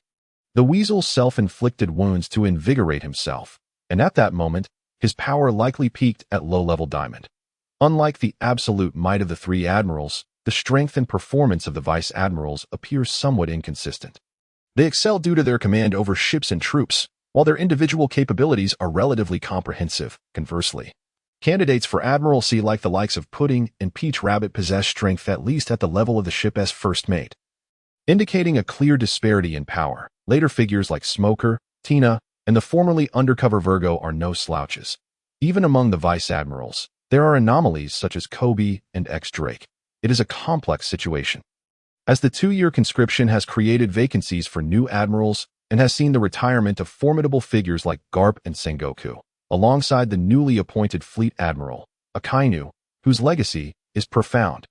A: The weasel self-inflicted wounds to invigorate himself, and at that moment, his power likely peaked at low-level diamond. Unlike the absolute might of the 3 admirals, the strength and performance of the vice admirals appears somewhat inconsistent. They excel due to their command over ships and troops, while their individual capabilities are relatively comprehensive. Conversely, candidates for admiralcy like the likes of Pudding and Peach Rabbit possess strength at least at the level of the ship's first mate, indicating a clear disparity in power. Later figures like Smoker, Tina, and the formerly undercover Virgo are no slouches. Even among the vice admirals, there are anomalies such as Kobe and X-Drake. It is a complex situation, as the 2-year conscription has created vacancies for new admirals and has seen the retirement of formidable figures like Karp and Sengoku, alongside the newly appointed fleet admiral, Akainu, whose legacy is profound.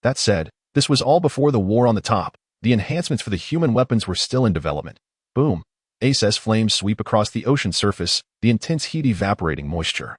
A: That said, this was all before the war on the top. The enhancements for the human weapons were still in development. Boom. Ace flames sweep across the ocean surface, the intense heat evaporating moisture,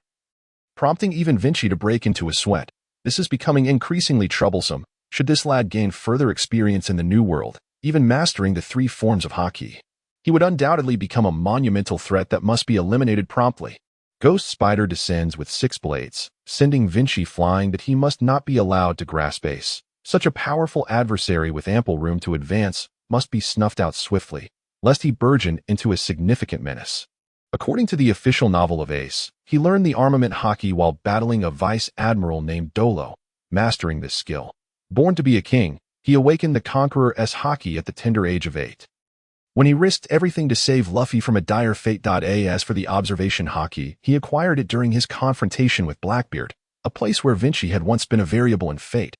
A: prompting even Wincy to break into a sweat. This is becoming increasingly troublesome. Should this lad gain further experience in the new world, even mastering the 3 forms of haki, he would undoubtedly become a monumental threat that must be eliminated promptly. Ghost Spider descends with 6 blades, sending Wincy flying, that he must not be allowed to grasp Ace. Such a powerful adversary with ample room to advance must be snuffed out swiftly, lest he burgeon into a significant menace. According to the official novel of Ace, he learned the armament haki while battling a vice admiral named Dolo. Mastering this skill, born to be a king, he awakened the Conqueror's haki at the tender age of 8. When he risked everything to save Luffy from a dire fate. As for the observation haki, he acquired it during his confrontation with Blackbeard, a place where Wincy had once been a variable in fate.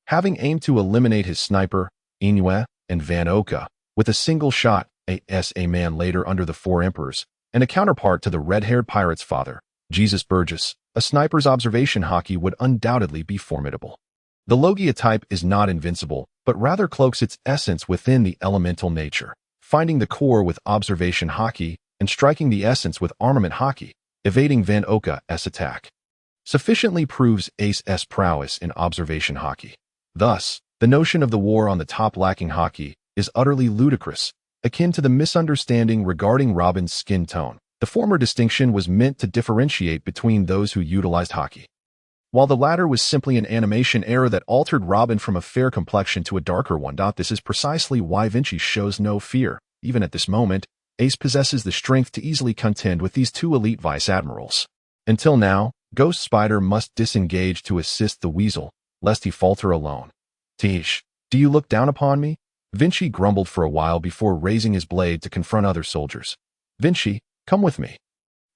A: Having aimed to eliminate his sniper, Inoue, and Van Oka, with a single shot, a man later under the 4 emperors, and a counterpart to the red-haired pirate's father, Jesus Burgess, a sniper's observation haki would undoubtedly be formidable. The Logia type is not invincible, but rather cloaks its essence within the elemental nature, finding the core with observation haki and striking the essence with armament haki, evading Van Oka's attack. Sufficiently proves Ace's prowess in observation haki. Thus, the notion of the war on the top lacking haki is utterly ludicrous, akin to the misunderstanding regarding Robin's skin tone. The former distinction was meant to differentiate between those who utilized haki, while the latter was simply an animation error that altered Robin from a fair complexion to a darker one. This is precisely why Wincy shows no fear. Even at this moment, Ace possesses the strength to easily contend with these 2 elite vice admirals. Until now, Ghost Spider must disengage to assist the weasel, lest he falter alone. Tish, do you look down upon me? Wincy grumbled for a while before raising his blade to confront other soldiers. Wincy, come with me.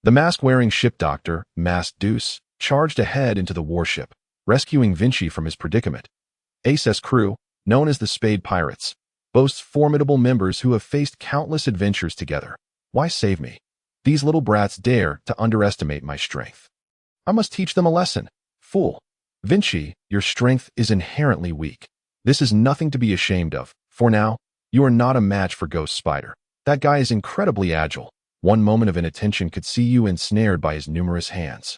A: The mask-wearing ship doctor, Masked Deuce, charged ahead into the warship, rescuing Wincy from his predicament. Ace's crew, known as the Spade Pirates, boasts formidable members who have faced countless adventures together. Why save me? These little brats dare to underestimate my strength. I must teach them a lesson. Fool. Wincy, your strength is inherently weak. This is nothing to be ashamed of. For now, you are not a match for Ghost Spider. That guy is incredibly agile. One moment of inattention could see you ensnared by his numerous hands.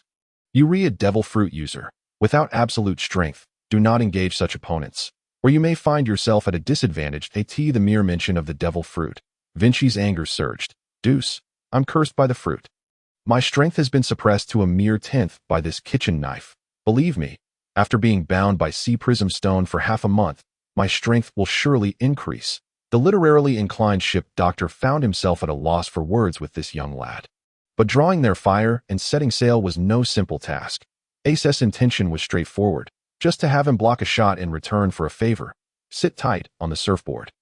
A: You re a devil fruit user. Without absolute strength, do not engage such opponents, or you may find yourself at a disadvantage. The mere mention of the devil fruit. Wincy's anger surged. Deuce, I'm cursed by the fruit. My strength has been suppressed to a mere 10th by this kitchen knife. Believe me, after being bound by sea prism stone for half a month, my strength will surely increase. The literarily inclined ship doctor found himself at a loss for words with this young lad. But drawing their fire and setting sail was no simple task. Ace's intention was straightforward, just to have him block a shot in return for a favor. Sit tight on the surfboard.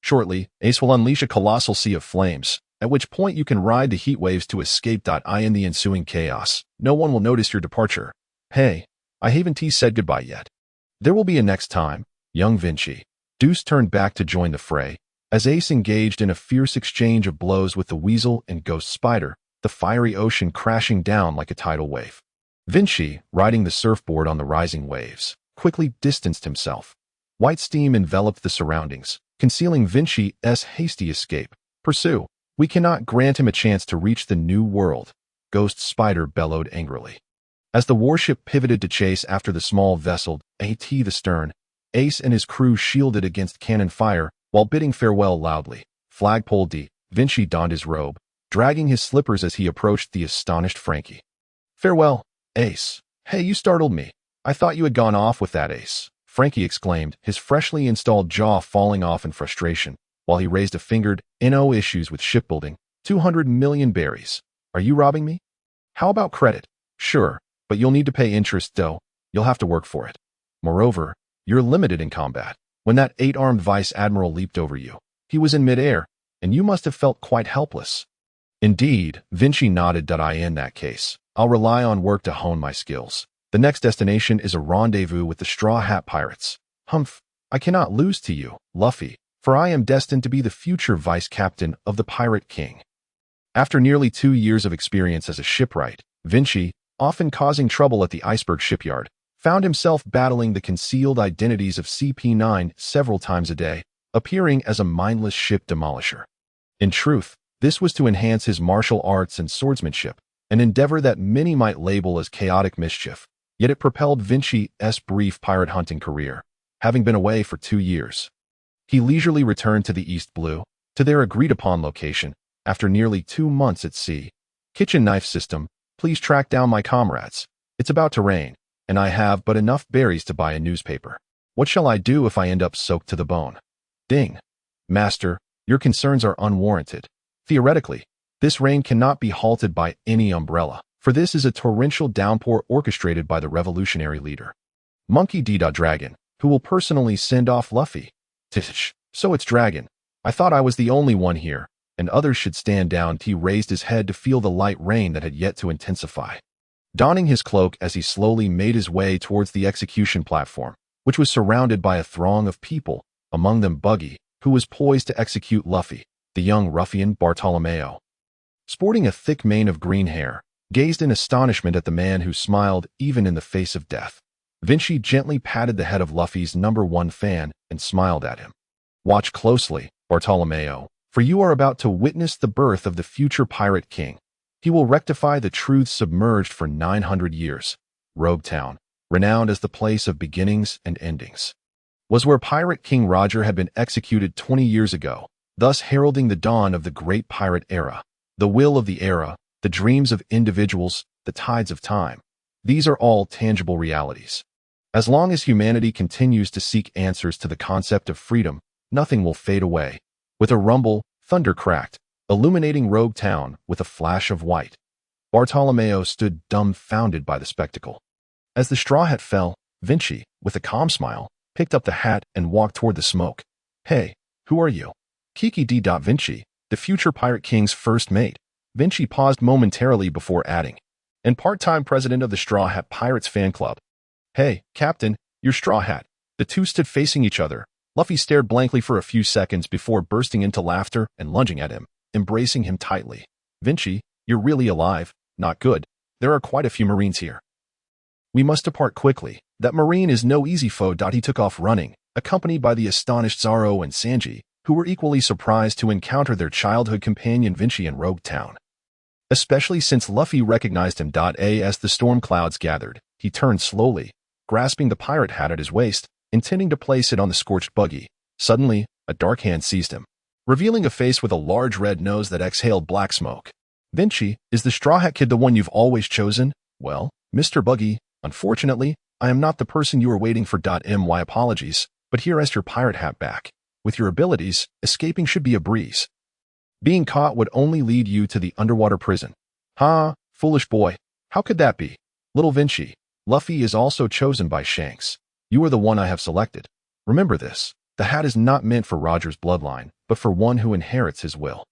A: Shortly, Ace will unleash a colossal sea of flames, at which point you can ride the heat waves to escape. In the ensuing chaos, no one will notice your departure. Hey, I haven't said goodbye yet. There will be a next time, young Wincy. Deuce turned back to join the fray. As Ace engaged in a fierce exchange of blows with the Weasel and Ghost Spider, the fiery ocean crashing down like a tidal wave. Wincy, riding the surfboard on the rising waves, quickly distanced himself. White steam enveloped the surroundings, concealing Wincy's hasty escape. Pursue. We cannot grant him a chance to reach the new world, Ghost Spider bellowed angrily. As the warship pivoted to chase after the small vessel, at the stern, Ace and his crew shielded against cannon fire while bidding farewell loudly. Flagpole D, Wincy donned his robe, dragging his slippers as he approached the astonished Frankie. Farewell, Ace. Hey, you startled me. I thought you had gone off with that, Ace, Frankie exclaimed, his freshly installed jaw falling off in frustration, while he raised a fingered, no issues with shipbuilding, 200 million berries. Are you robbing me? How about credit? Sure, but you'll need to pay interest, though. You'll have to work for it. Moreover, you're limited in combat. When that 8-armed vice admiral leaped over you, he was in midair, and you must have felt quite helpless. Indeed, Wincy nodded. In that case, I'll rely on work to hone my skills. The next destination is a rendezvous with the Straw Hat Pirates. Humph, I cannot lose to you, Luffy, for I am destined to be the future vice captain of the Pirate King. After nearly 2 years of experience as a shipwright, Wincy, often causing trouble at the iceberg shipyard, found himself battling the concealed identities of CP9 several times a day, appearing as a mindless ship demolisher. In truth, this was to enhance his martial arts and swordsmanship, an endeavor that many might label as chaotic mischief, yet it propelled Wincy's brief pirate hunting career, having been away for 2 years. He leisurely returned to the East Blue, to their agreed-upon location, after nearly 2 months at sea. Kitchen knife system, please track down my comrades. It's about to rain, and I have but enough berries to buy a newspaper. What shall I do if I end up soaked to the bone? Ding. Master, your concerns are unwarranted. Theoretically, this rain cannot be halted by any umbrella, for this is a torrential downpour orchestrated by the revolutionary leader, Monkey D. Dragon, who will personally send off Luffy. Tish, so it's Dragon. I thought I was the only one here, and others should stand down. He raised his head to feel the light rain that had yet to intensify. Donning his cloak as he slowly made his way towards the execution platform, which was surrounded by a throng of people, among them Buggy, who was poised to execute Luffy, the young ruffian Bartolomeo. Sporting a thick mane of green hair, gazed in astonishment at the man who smiled even in the face of death. Wincy gently patted the head of Luffy's #1 fan and smiled at him. Watch closely, Bartolomeo, for you are about to witness the birth of the future Pirate King. He will rectify the truths submerged for 900 years. Rogue Town, renowned as the place of beginnings and endings, was where Pirate King Roger had been executed 20 years ago, thus heralding the dawn of the great pirate era. The will of the era, the dreams of individuals, the tides of time. These are all tangible realities. As long as humanity continues to seek answers to the concept of freedom, nothing will fade away. With a rumble, thunder cracked, illuminating Rogue Town with a flash of white. Bartolomeo stood dumbfounded by the spectacle. As the straw hat fell, Wincy, with a calm smile, picked up the hat and walked toward the smoke. Hey, who are you? Kitaki D. Wincy, the future Pirate King's first mate. Wincy paused momentarily before adding, and part-time president of the Straw Hat Pirates fan club. Hey, Captain, you're Straw Hat. The two stood facing each other. Luffy stared blankly for a few seconds before bursting into laughter and lunging at him, embracing him tightly. Wincy, you're really alive. Not good. There are quite a few Marines here. We must depart quickly. That Marine is no easy foe. He took off running, accompanied by the astonished Zoro and Sanji, who were equally surprised to encounter their childhood companion Wincy in Rogue Town. Especially since Luffy recognized him. As the storm clouds gathered, he turned slowly, grasping the pirate hat at his waist, intending to place it on the scorched buggy. Suddenly, a dark hand seized him, revealing a face with a large red nose that exhaled black smoke. Wincy, is the Straw Hat Kid the one you've always chosen? Well, Mr. Buggy, unfortunately, I am not the person you were waiting for. My apologies, but here is your pirate hat back. With your abilities, escaping should be a breeze. Being caught would only lead you to the underwater prison. Ha, foolish boy. How could that be? Little Wincy, Luffy is also chosen by Shanks. You are the one I have selected. Remember this. The hat is not meant for Roger's bloodline, but for one who inherits his will.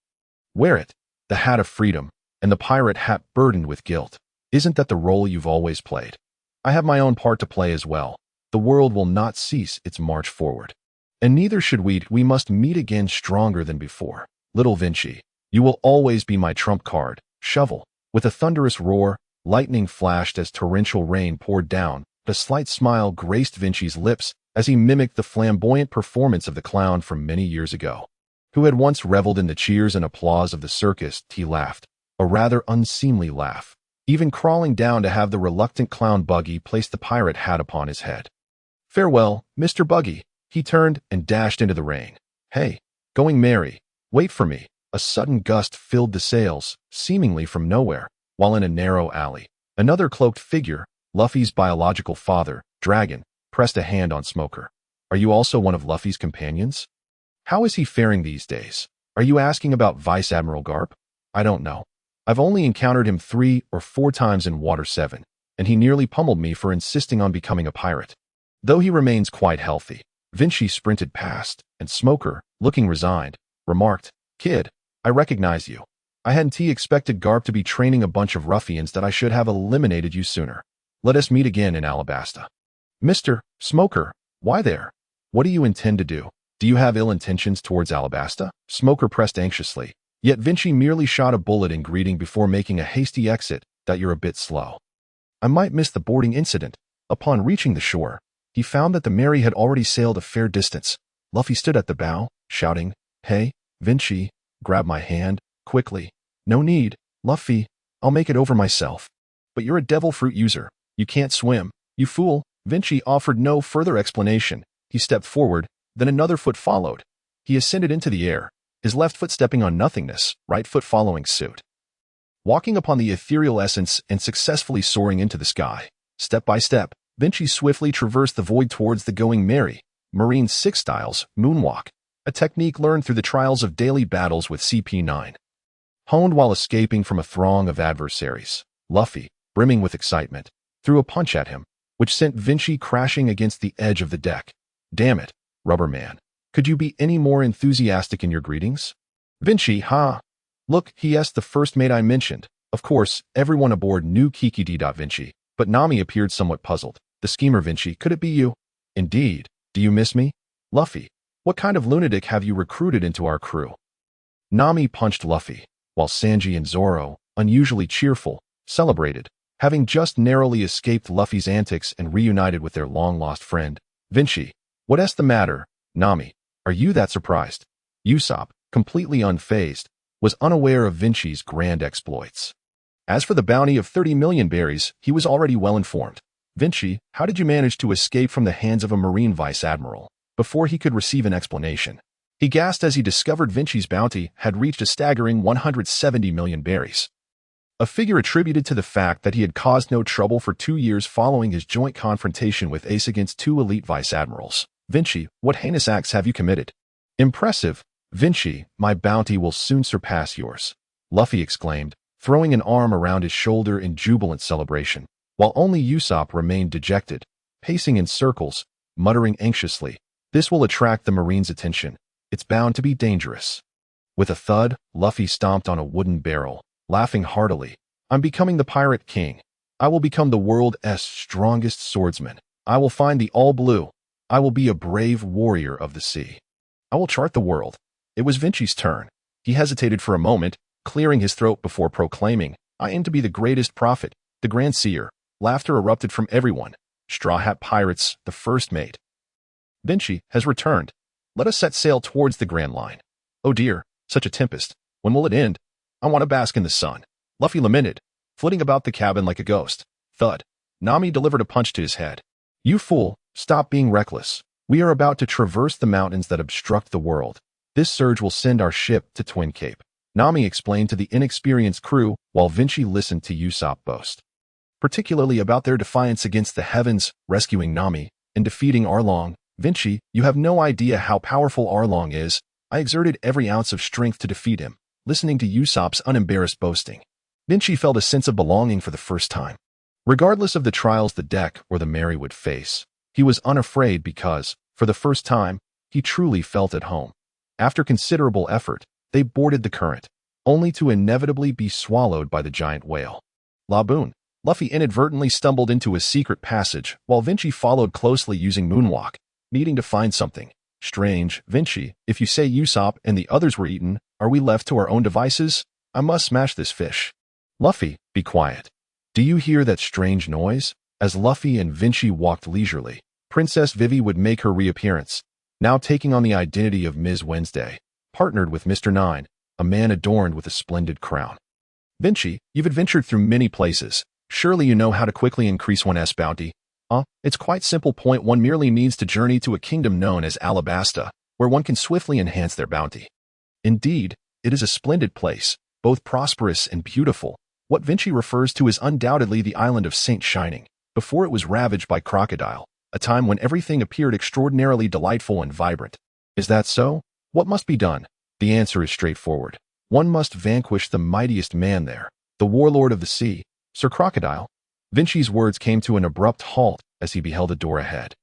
A: Wear it, the hat of freedom, and the pirate hat burdened with guilt. Isn't that the role you've always played? I have my own part to play as well. The world will not cease its march forward. And neither should we. We must meet again stronger than before. Little Wincy, you will always be my trump card. Shovel. With a thunderous roar, lightning flashed as torrential rain poured down. A slight smile graced Wincy's lips as he mimicked the flamboyant performance of the clown from many years ago, who had once reveled in the cheers and applause of the circus. He laughed, a rather unseemly laugh, even crawling down to have the reluctant clown Buggy place the pirate hat upon his head. Farewell, Mr. Buggy. He turned and dashed into the rain. Hey, going merry, wait for me. A sudden gust filled the sails, seemingly from nowhere, while in a narrow alley, another cloaked figure, Luffy's biological father, Dragon, pressed a hand on Smoker. Are you also one of Luffy's companions? How is he faring these days? Are you asking about Vice Admiral Karp? I don't know. I've only encountered him 3 or 4 times in Water 7, and he nearly pummeled me for insisting on becoming a pirate. Though he remains quite healthy. Wincy sprinted past, and Smoker, looking resigned, remarked, Kid, I recognize you. I hadn't expected Karp to be training a bunch of ruffians that I should have eliminated you sooner. Let us meet again in Alabasta. Mr. Smoker, why there? What do you intend to do? Do you have ill intentions towards Alabasta? Smoker pressed anxiously, yet Wincy merely shot a bullet in greeting before making a hasty exit. That you're a bit slow. I might miss the boarding incident. Upon reaching the shore, he found that the Mary had already sailed a fair distance. Luffy stood at the bow, shouting, Hey, Wincy, grab my hand, quickly. No need, Luffy, I'll make it over myself. But you're a devil fruit user. You can't swim, you fool. Wincy offered no further explanation. He stepped forward, then another foot followed. He ascended into the air, his left foot stepping on nothingness, right foot following suit. Walking upon the ethereal essence and successfully soaring into the sky. Step by step, Wincy swiftly traversed the void towards the going merry, Marine 6 styles, moonwalk, a technique learned through the trials of daily battles with CP9. Honed while escaping from a throng of adversaries, Luffy, brimming with excitement, threw a punch at him, which sent Wincy crashing against the edge of the deck. Damn it, Rubber Man. Could you be any more enthusiastic in your greetings? Wincy, ha! Look, he's the first mate I mentioned. Of course, everyone aboard knew Kitaki D. Wincy, but Nami appeared somewhat puzzled. The schemer, Wincy, could it be you? Indeed. Do you miss me? Luffy, what kind of lunatic have you recruited into our crew? Nami punched Luffy, while Sanji and Zoro, unusually cheerful, celebrated, having just narrowly escaped Luffy's antics and reunited with their long-lost friend. Wincy, what's the matter? Nami, are you that surprised? Usopp, completely unfazed, was unaware of Wincy's grand exploits. As for the bounty of 30 million berries, he was already well informed. Wincy, how did you manage to escape from the hands of a Marine Vice Admiral? Before he could receive an explanation, he gasped as he discovered Wincy's bounty had reached a staggering 170 million berries. A figure attributed to the fact that he had caused no trouble for 2 years following his joint confrontation with Ace against 2 elite Vice Admirals. Wincy, what heinous acts have you committed? Impressive. Wincy, my bounty will soon surpass yours. Luffy exclaimed, throwing an arm around his shoulder in jubilant celebration, while only Usopp remained dejected, pacing in circles, muttering anxiously, this will attract the Marine's attention. It's bound to be dangerous. With a thud, Luffy stomped on a wooden barrel, laughing heartily. I'm becoming the Pirate King. I will become the world's strongest swordsman. I will find the all blue. I will be a brave warrior of the sea. I will chart the world. It was Wincy's turn. He hesitated for a moment, clearing his throat before proclaiming, I aim to be the greatest prophet, the grand seer. Laughter erupted from everyone. Straw Hat Pirates, the first mate. Wincy has returned. Let us set sail towards the Grand Line. Oh dear, such a tempest. When will it end? I want to bask in the sun. Luffy lamented, flitting about the cabin like a ghost. Thud. Nami delivered a punch to his head. You fool, stop being reckless. We are about to traverse the mountains that obstruct the world. This surge will send our ship to Twin Cape. Nami explained to the inexperienced crew while Wincy listened to Usopp boast, particularly about their defiance against the heavens, rescuing Nami, and defeating Arlong. Wincy, you have no idea how powerful Arlong is. I exerted every ounce of strength to defeat him. Listening to Usopp's unembarrassed boasting, Wincy felt a sense of belonging for the first time. Regardless of the trials the deck or the Mary would face, he was unafraid because, for the first time, he truly felt at home. After considerable effort, they boarded the current, only to inevitably be swallowed by the giant whale. Laboon. Luffy inadvertently stumbled into a secret passage, while Wincy followed closely using Moonwalk, needing to find something. Strange, Vinci, if you say Usopp and the others were eaten, are we left to our own devices? I must smash this fish. Luffy, be quiet. Do you hear that strange noise? As Luffy and Vinci walked leisurely, Princess Vivi would make her reappearance, now taking on the identity of Ms. Wednesday, partnered with Mr. Nine, a man adorned with a splendid crown. Vinci, you've adventured through many places. Surely you know how to quickly increase one's bounty. It's quite simple. Point one merely needs to journey to a kingdom known as Alabasta, where one can swiftly enhance their bounty. Indeed, it is a splendid place, both prosperous and beautiful. What Vinci refers to is undoubtedly the island of Saint Shining, before it was ravaged by crocodile, a time when everything appeared extraordinarily delightful and vibrant. Is that so? What must be done? The answer is straightforward. One must vanquish the mightiest man there, the warlord of the sea, Sir Crocodile. Vinci's words came to an abrupt halt as he beheld a door ahead,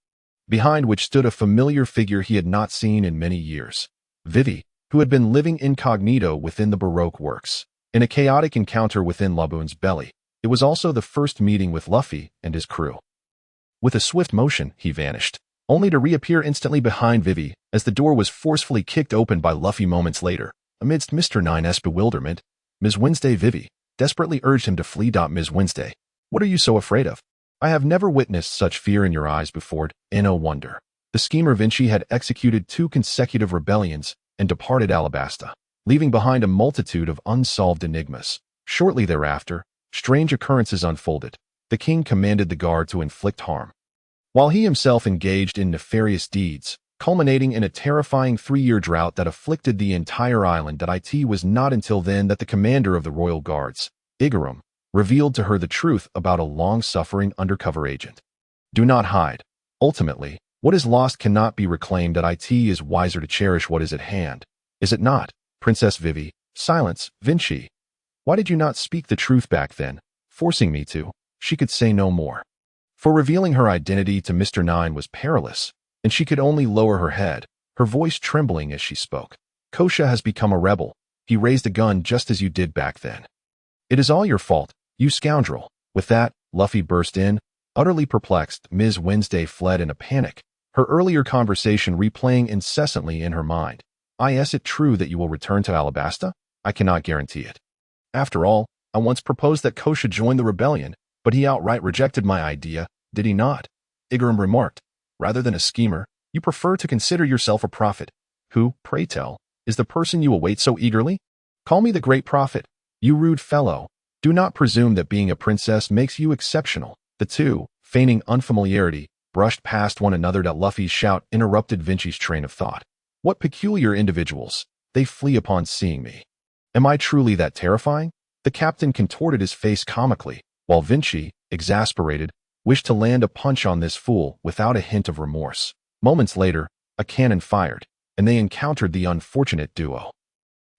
A: behind which stood a familiar figure he had not seen in many years. Vivi, who had been living incognito within the Baroque works, in a chaotic encounter within Laboon's belly. It was also the first meeting with Luffy and his crew. With a swift motion, he vanished, only to reappear instantly behind Vivi as the door was forcefully kicked open by Luffy moments later. Amidst Mr. Nine's bewilderment, Ms. Wednesday Vivi desperately urged him to flee. Ms. Wednesday, what are you so afraid of? I have never witnessed such fear in your eyes before. No wonder. The schemer Vinci had executed 2 consecutive rebellions and departed Alabasta, leaving behind a multitude of unsolved enigmas. Shortly thereafter, strange occurrences unfolded. The king commanded the guard to inflict harm, while he himself engaged in nefarious deeds, culminating in a terrifying 3-year drought that afflicted the entire island. It was not until then that the commander of the royal guards, Igaram, revealed to her the truth about a long-suffering undercover agent. Do not hide. Ultimately, what is lost cannot be reclaimed. It is wiser to cherish what is at hand. Is it not, Princess Vivi? Silence, Vinci. Why did you not speak the truth back then, forcing me to? She could say no more, for revealing her identity to Mr. Nine was perilous, and she could only lower her head, her voice trembling as she spoke. Kosha has become a rebel. He raised a gun just as you did back then. It is all your fault, you scoundrel. With that, Luffy burst in, utterly perplexed. Ms. Wednesday fled in a panic, her earlier conversation replaying incessantly in her mind. Is it true that you will return to Alabasta? I cannot guarantee it. After all, I once proposed that Kosha join the rebellion, but he outright rejected my idea, did he not? Igaram remarked. Rather than a schemer, you prefer to consider yourself a prophet. Who, pray tell, is the person you await so eagerly? Call me the great prophet. You rude fellow. Do not presume that being a princess makes you exceptional. The two, feigning unfamiliarity, brushed past one another. Luffy's shout interrupted Vinci's train of thought. What peculiar individuals. They flee upon seeing me. Am I truly that terrifying? The captain contorted his face comically, while Vinci, exasperated, wished to land a punch on this fool without a hint of remorse. Moments later, a cannon fired, and they encountered the unfortunate duo,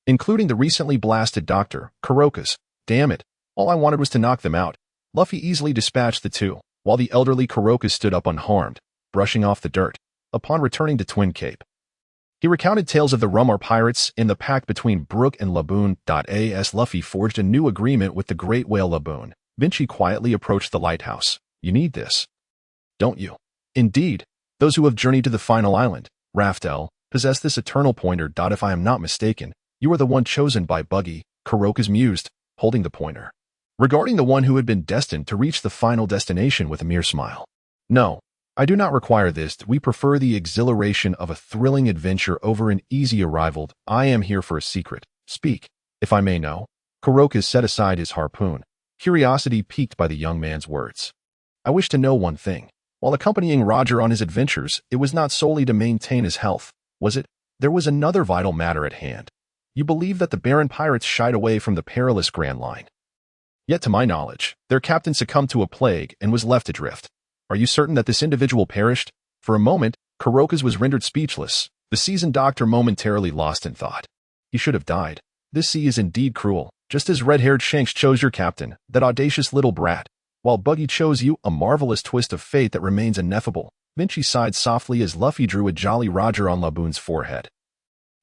A: including the recently blasted Dr. Kuroka's. Damn it, all I wanted was to knock them out. Luffy easily dispatched the two, while the elderly Kuroka stood up unharmed, brushing off the dirt. Upon returning to Twin Cape, he recounted tales of the Rumar pirates in the pact between Brook and Laboon. As Luffy forged a new agreement with the great whale Laboon, Vinci quietly approached the lighthouse. You need this, don't you? Indeed, those who have journeyed to the final island, Raftel, possess this eternal pointer. If I am not mistaken, you are the one chosen by Buggy, Kuroka's mused, holding the pointer, regarding the one who had been destined to reach the final destination with a mere smile. No, I do not require this. We prefer the exhilaration of a thrilling adventure over an easy arrival. I am here for a secret. Speak, if I may know. Kuroka set aside his harpoon, curiosity piqued by the young man's words. I wish to know one thing. While accompanying Roger on his adventures, it was not solely to maintain his health, was it? There was another vital matter at hand. You believe that the Baron pirates shied away from the perilous Grand Line. Yet to my knowledge, their captain succumbed to a plague and was left adrift. Are you certain that this individual perished? For a moment, Kuroka's was rendered speechless. The seasoned doctor momentarily lost in thought. He should have died. This sea is indeed cruel, just as red-haired Shanks chose your captain, that audacious little brat, while Buggy chose you, a marvelous twist of fate that remains ineffable. Vinci sighed softly as Luffy drew a jolly Roger on Laboon's forehead.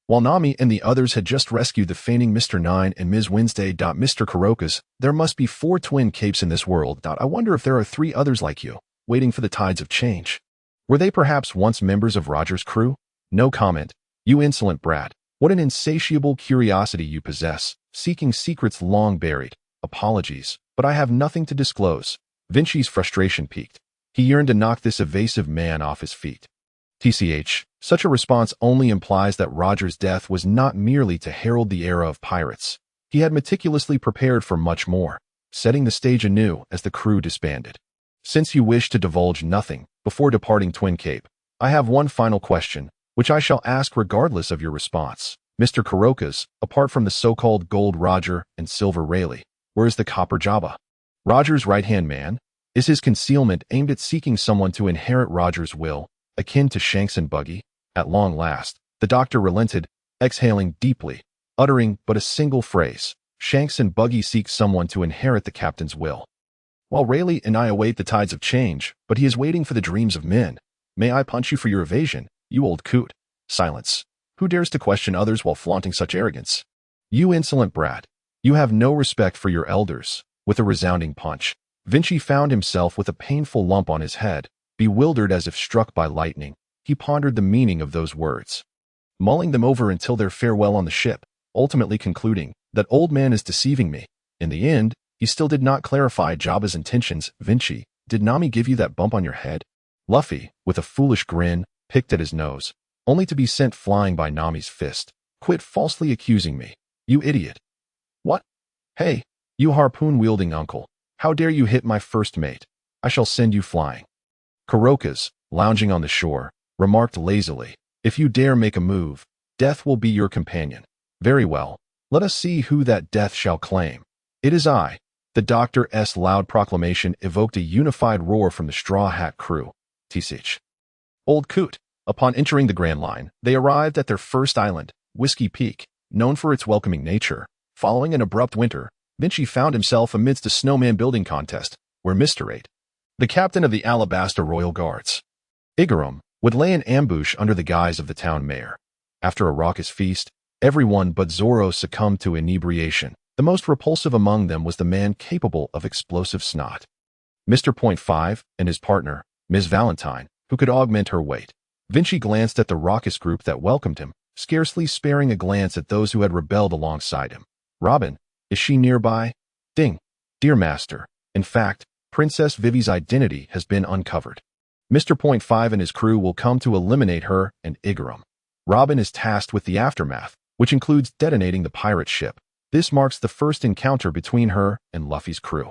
A: While Nami and the others had just rescued the feigning Mr. Nine and Ms. Wednesday. Mr. Kuroka's, there must be 4 twin capes in this world. I wonder if there are 3 others like you, waiting for the tides of change. Were they perhaps once members of Roger's crew? No comment. You insolent brat. What an insatiable curiosity you possess, seeking secrets long buried. Apologies, but I have nothing to disclose. Vinci's frustration peaked. He yearned to knock this evasive man off his feet. TCH, such a response only implies that Roger's death was not merely to herald the era of pirates. He had meticulously prepared for much more, setting the stage anew as the crew disbanded. Since you wish to divulge nothing before departing Twin Cape, I have one final question, which I shall ask regardless of your response. Mr. Kuroka's, apart from the so-called Gold Roger and Silver Rayleigh, where is the Copper Jabba? Roger's right-hand man? Is his concealment aimed at seeking someone to inherit Roger's will, akin to Shanks and Buggy? At long last, the doctor relented, exhaling deeply, uttering but a single phrase. Shanks and Buggy seek someone to inherit the captain's will. While Rayleigh and I await the tides of change, but he is waiting for the dreams of men. May I punch you for your evasion, you old coot? Silence. Who dares to question others while flaunting such arrogance? You insolent brat. You have no respect for your elders. With a resounding punch, Vinci found himself with a painful lump on his head. Bewildered as if struck by lightning, he pondered the meaning of those words, mulling them over until their farewell on the ship, ultimately concluding, that old man is deceiving me. In the end, he still did not clarify Jabba's intentions. Vinci, did Nami give you that bump on your head? Luffy, with a foolish grin, picked at his nose, only to be sent flying by Nami's fist. Quit falsely accusing me, you idiot. What? Hey, you harpoon-wielding uncle, how dare you hit my first mate? I shall send you flying. Kuroka's, lounging on the shore, remarked lazily, if you dare make a move, death will be your companion. Very well, let us see who that death shall claim. It is I. The doctor's loud proclamation evoked a unified roar from the Straw Hat crew. TCH. Old coot. Upon entering the Grand Line, they arrived at their first island, Whiskey Peak, known for its welcoming nature. Following an abrupt winter, Vinci found himself amidst a snowman building contest, where Mr. 8, the captain of the Alabasta Royal Guards, Igarum, would lay in ambush under the guise of the town mayor. After a raucous feast, everyone but Zoro succumbed to inebriation. The most repulsive among them was the man capable of explosive snot. Mr. Point 5 and his partner, Ms. Valentine, who could augment her weight. Vinci glanced at the raucous group that welcomed him, scarcely sparing a glance at those who had rebelled alongside him. Robin, is she nearby? Ding. Dear master, in fact, Princess Vivi's identity has been uncovered. Mr. Point 5 and his crew will come to eliminate her and Igarum. Robin is tasked with the aftermath, which includes detonating the pirate ship. This marks the first encounter between her and Luffy's crew.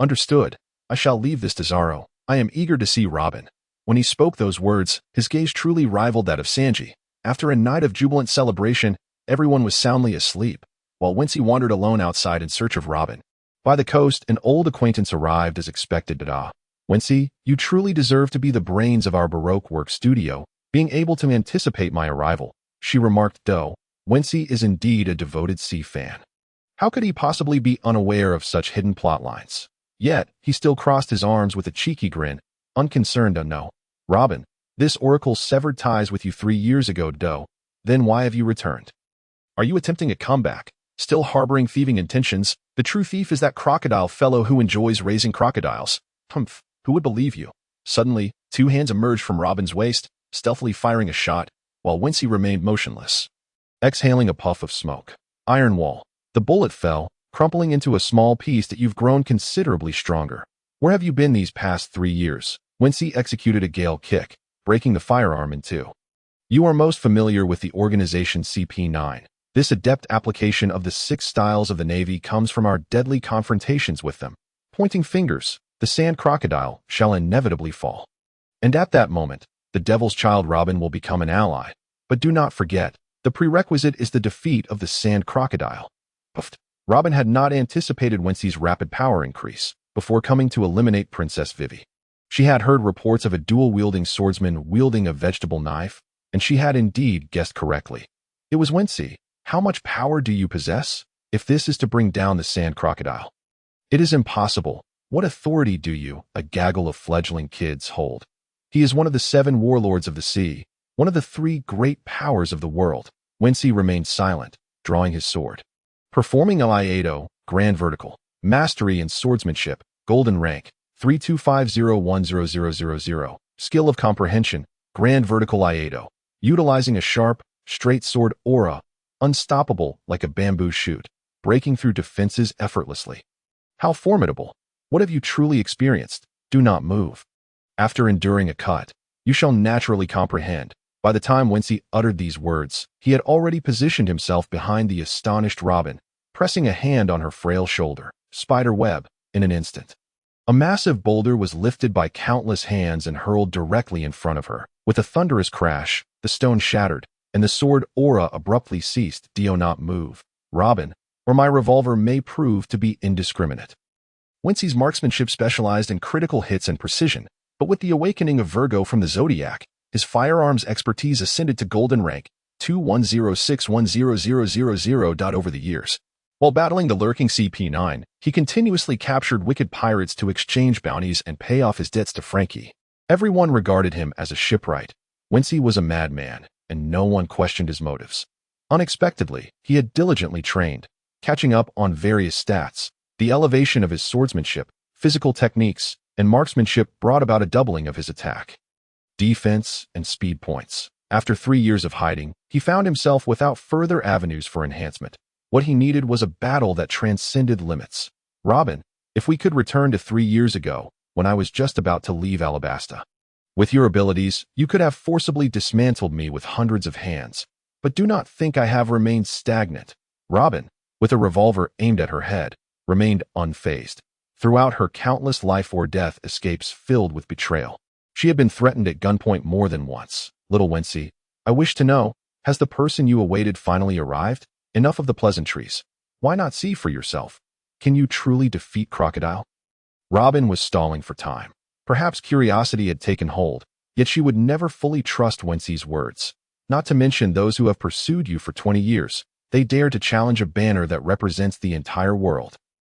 A: Understood. I shall leave this to Zoro. I am eager to see Robin. When he spoke those words, his gaze truly rivaled that of Sanji. After a night of jubilant celebration, everyone was soundly asleep, while Wincy wandered alone outside in search of Robin. By the coast, an old acquaintance arrived as expected. Wincy, you truly deserve to be the brains of our Baroque work studio, being able to anticipate my arrival, she remarked. Wincy is indeed a devoted sea fan. How could he possibly be unaware of such hidden plot lines? Yet, he still crossed his arms with a cheeky grin, unconcerned. No. Robin, this oracle severed ties with you 3 years ago. Then why have you returned? Are you attempting a comeback? Still harboring thieving intentions? The true thief is that crocodile fellow who enjoys raising crocodiles. Humph, who would believe you? Suddenly, 2 hands emerged from Robin's waist, stealthily firing a shot, while Wincy remained motionless, exhaling a puff of smoke. Iron wall. The bullet fell, crumpling into a small piece. That you've grown considerably stronger. Where have you been these past 3 years? Wincy executed a gale kick, breaking the firearm in two. You are most familiar with the organization CP9. This adept application of the 6 styles of the Navy comes from our deadly confrontations with them. Pointing fingers, the sand crocodile shall inevitably fall. And at that moment, the devil's child Robin will become an ally. But do not forget, the prerequisite is the defeat of the sand crocodile. Puffed. Robin had not anticipated Wincy's rapid power increase before coming to eliminate Princess Vivi. She had heard reports of a dual-wielding swordsman wielding a vegetable knife, and she had indeed guessed correctly. It was Wincy. How much power do you possess? If this is to bring down the sand crocodile, it is impossible. What authority do you, a gaggle of fledgling kids, hold? He is one of the 7 warlords of the sea, one of the 3 great powers of the world. Wincy remained silent, drawing his sword. Performing Iaido, Grand Vertical, Mastery in Swordsmanship, Golden Rank, 3250100000. Skill of Comprehension, Grand Vertical Iaido. utilizing a sharp, straight sword aura, unstoppable like a bamboo shoot, breaking through defenses effortlessly. How formidable! What have you truly experienced? Do not move. After enduring a cut, you shall naturally comprehend. By the time Wincy uttered these words, he had already positioned himself behind the astonished Robin, pressing a hand on her frail shoulder, spider web, in an instant. A massive boulder was lifted by countless hands and hurled directly in front of her. With a thunderous crash, the stone shattered, and the sword aura abruptly ceased. Do not move, Robin, or my revolver may prove to be indiscriminate. Wincy's marksmanship specialized in critical hits and precision, but with the awakening of Virgo from the Zodiac, his firearms expertise ascended to golden rank 21061000. Over the years, while battling the lurking CP9, he continuously captured wicked pirates to exchange bounties and pay off his debts to Frankie. Everyone regarded him as a shipwright. Wincy was a madman, and no one questioned his motives. Unexpectedly, he had diligently trained, catching up on various stats. The elevation of his swordsmanship, physical techniques, and marksmanship brought about a doubling of his attack, defense, and speed points. After 3 years of hiding, he found himself without further avenues for enhancement. What he needed was a battle that transcended limits. Robin, if we could return to 3 years ago, when I was just about to leave Alabasta. With your abilities, you could have forcibly dismantled me with hundreds of hands. But do not think I have remained stagnant. Robin, with a revolver aimed at her head, remained unfazed. Throughout her countless life or death escapes filled with betrayal, she had been threatened at gunpoint more than once. Little Wensi, I wish to know, has the person you awaited finally arrived? Enough of the pleasantries. Why not see for yourself? Can you truly defeat Crocodile? Robin was stalling for time. Perhaps curiosity had taken hold, yet she would never fully trust Wensi's words. Not to mention those who have pursued you for 20 years. They dare to challenge a banner that represents the entire world.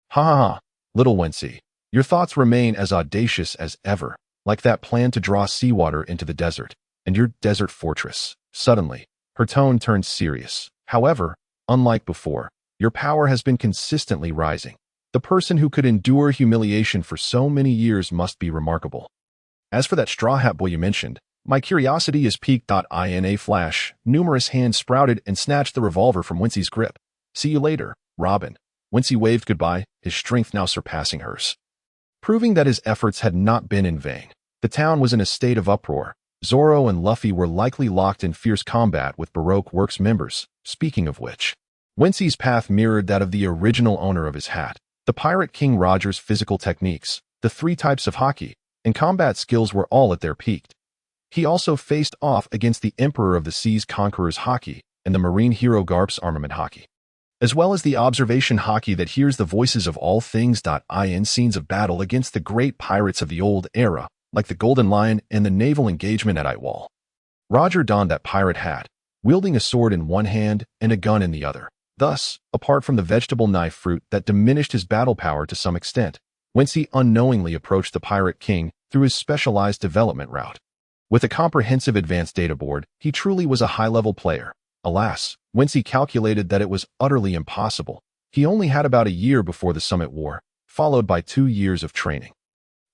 A: Ha ha ha, little Wensi, your thoughts remain as audacious as ever, like that plan to draw seawater into the desert, and your desert fortress. Suddenly, her tone turned serious. However, unlike before, your power has been consistently rising. The person who could endure humiliation for so many years must be remarkable. As for that straw hat boy you mentioned, my curiosity is piqued. In a flash, numerous hands sprouted and snatched the revolver from Wincy's grip. See you later, Robin. Wincy waved goodbye, his strength now surpassing hers. Proving that his efforts had not been in vain, the town was in a state of uproar. Zoro and Luffy were likely locked in fierce combat with Baroque Works members. Speaking of which, Wincy's path mirrored that of the original owner of his hat. The Pirate King Roger's physical techniques, the 3 types of haki, and combat skills were all at their peak. He also faced off against the Emperor of the Seas Conqueror's haki and the Marine hero Garp's armament haki, as well as the observation haki that hears the voices of all things. In scenes of battle against the great pirates of the old era, like the Golden Lion and the naval engagement at Itwal, Roger donned that pirate hat, wielding a sword in one hand and a gun in the other. Thus, apart from the vegetable knife fruit that diminished his battle power to some extent, Wincy unknowingly approached the Pirate King through his specialized development route. With a comprehensive advanced data board, he truly was a high-level player. Alas, Wincy calculated that it was utterly impossible. He only had about a year before the Summit War, followed by 2 years of training.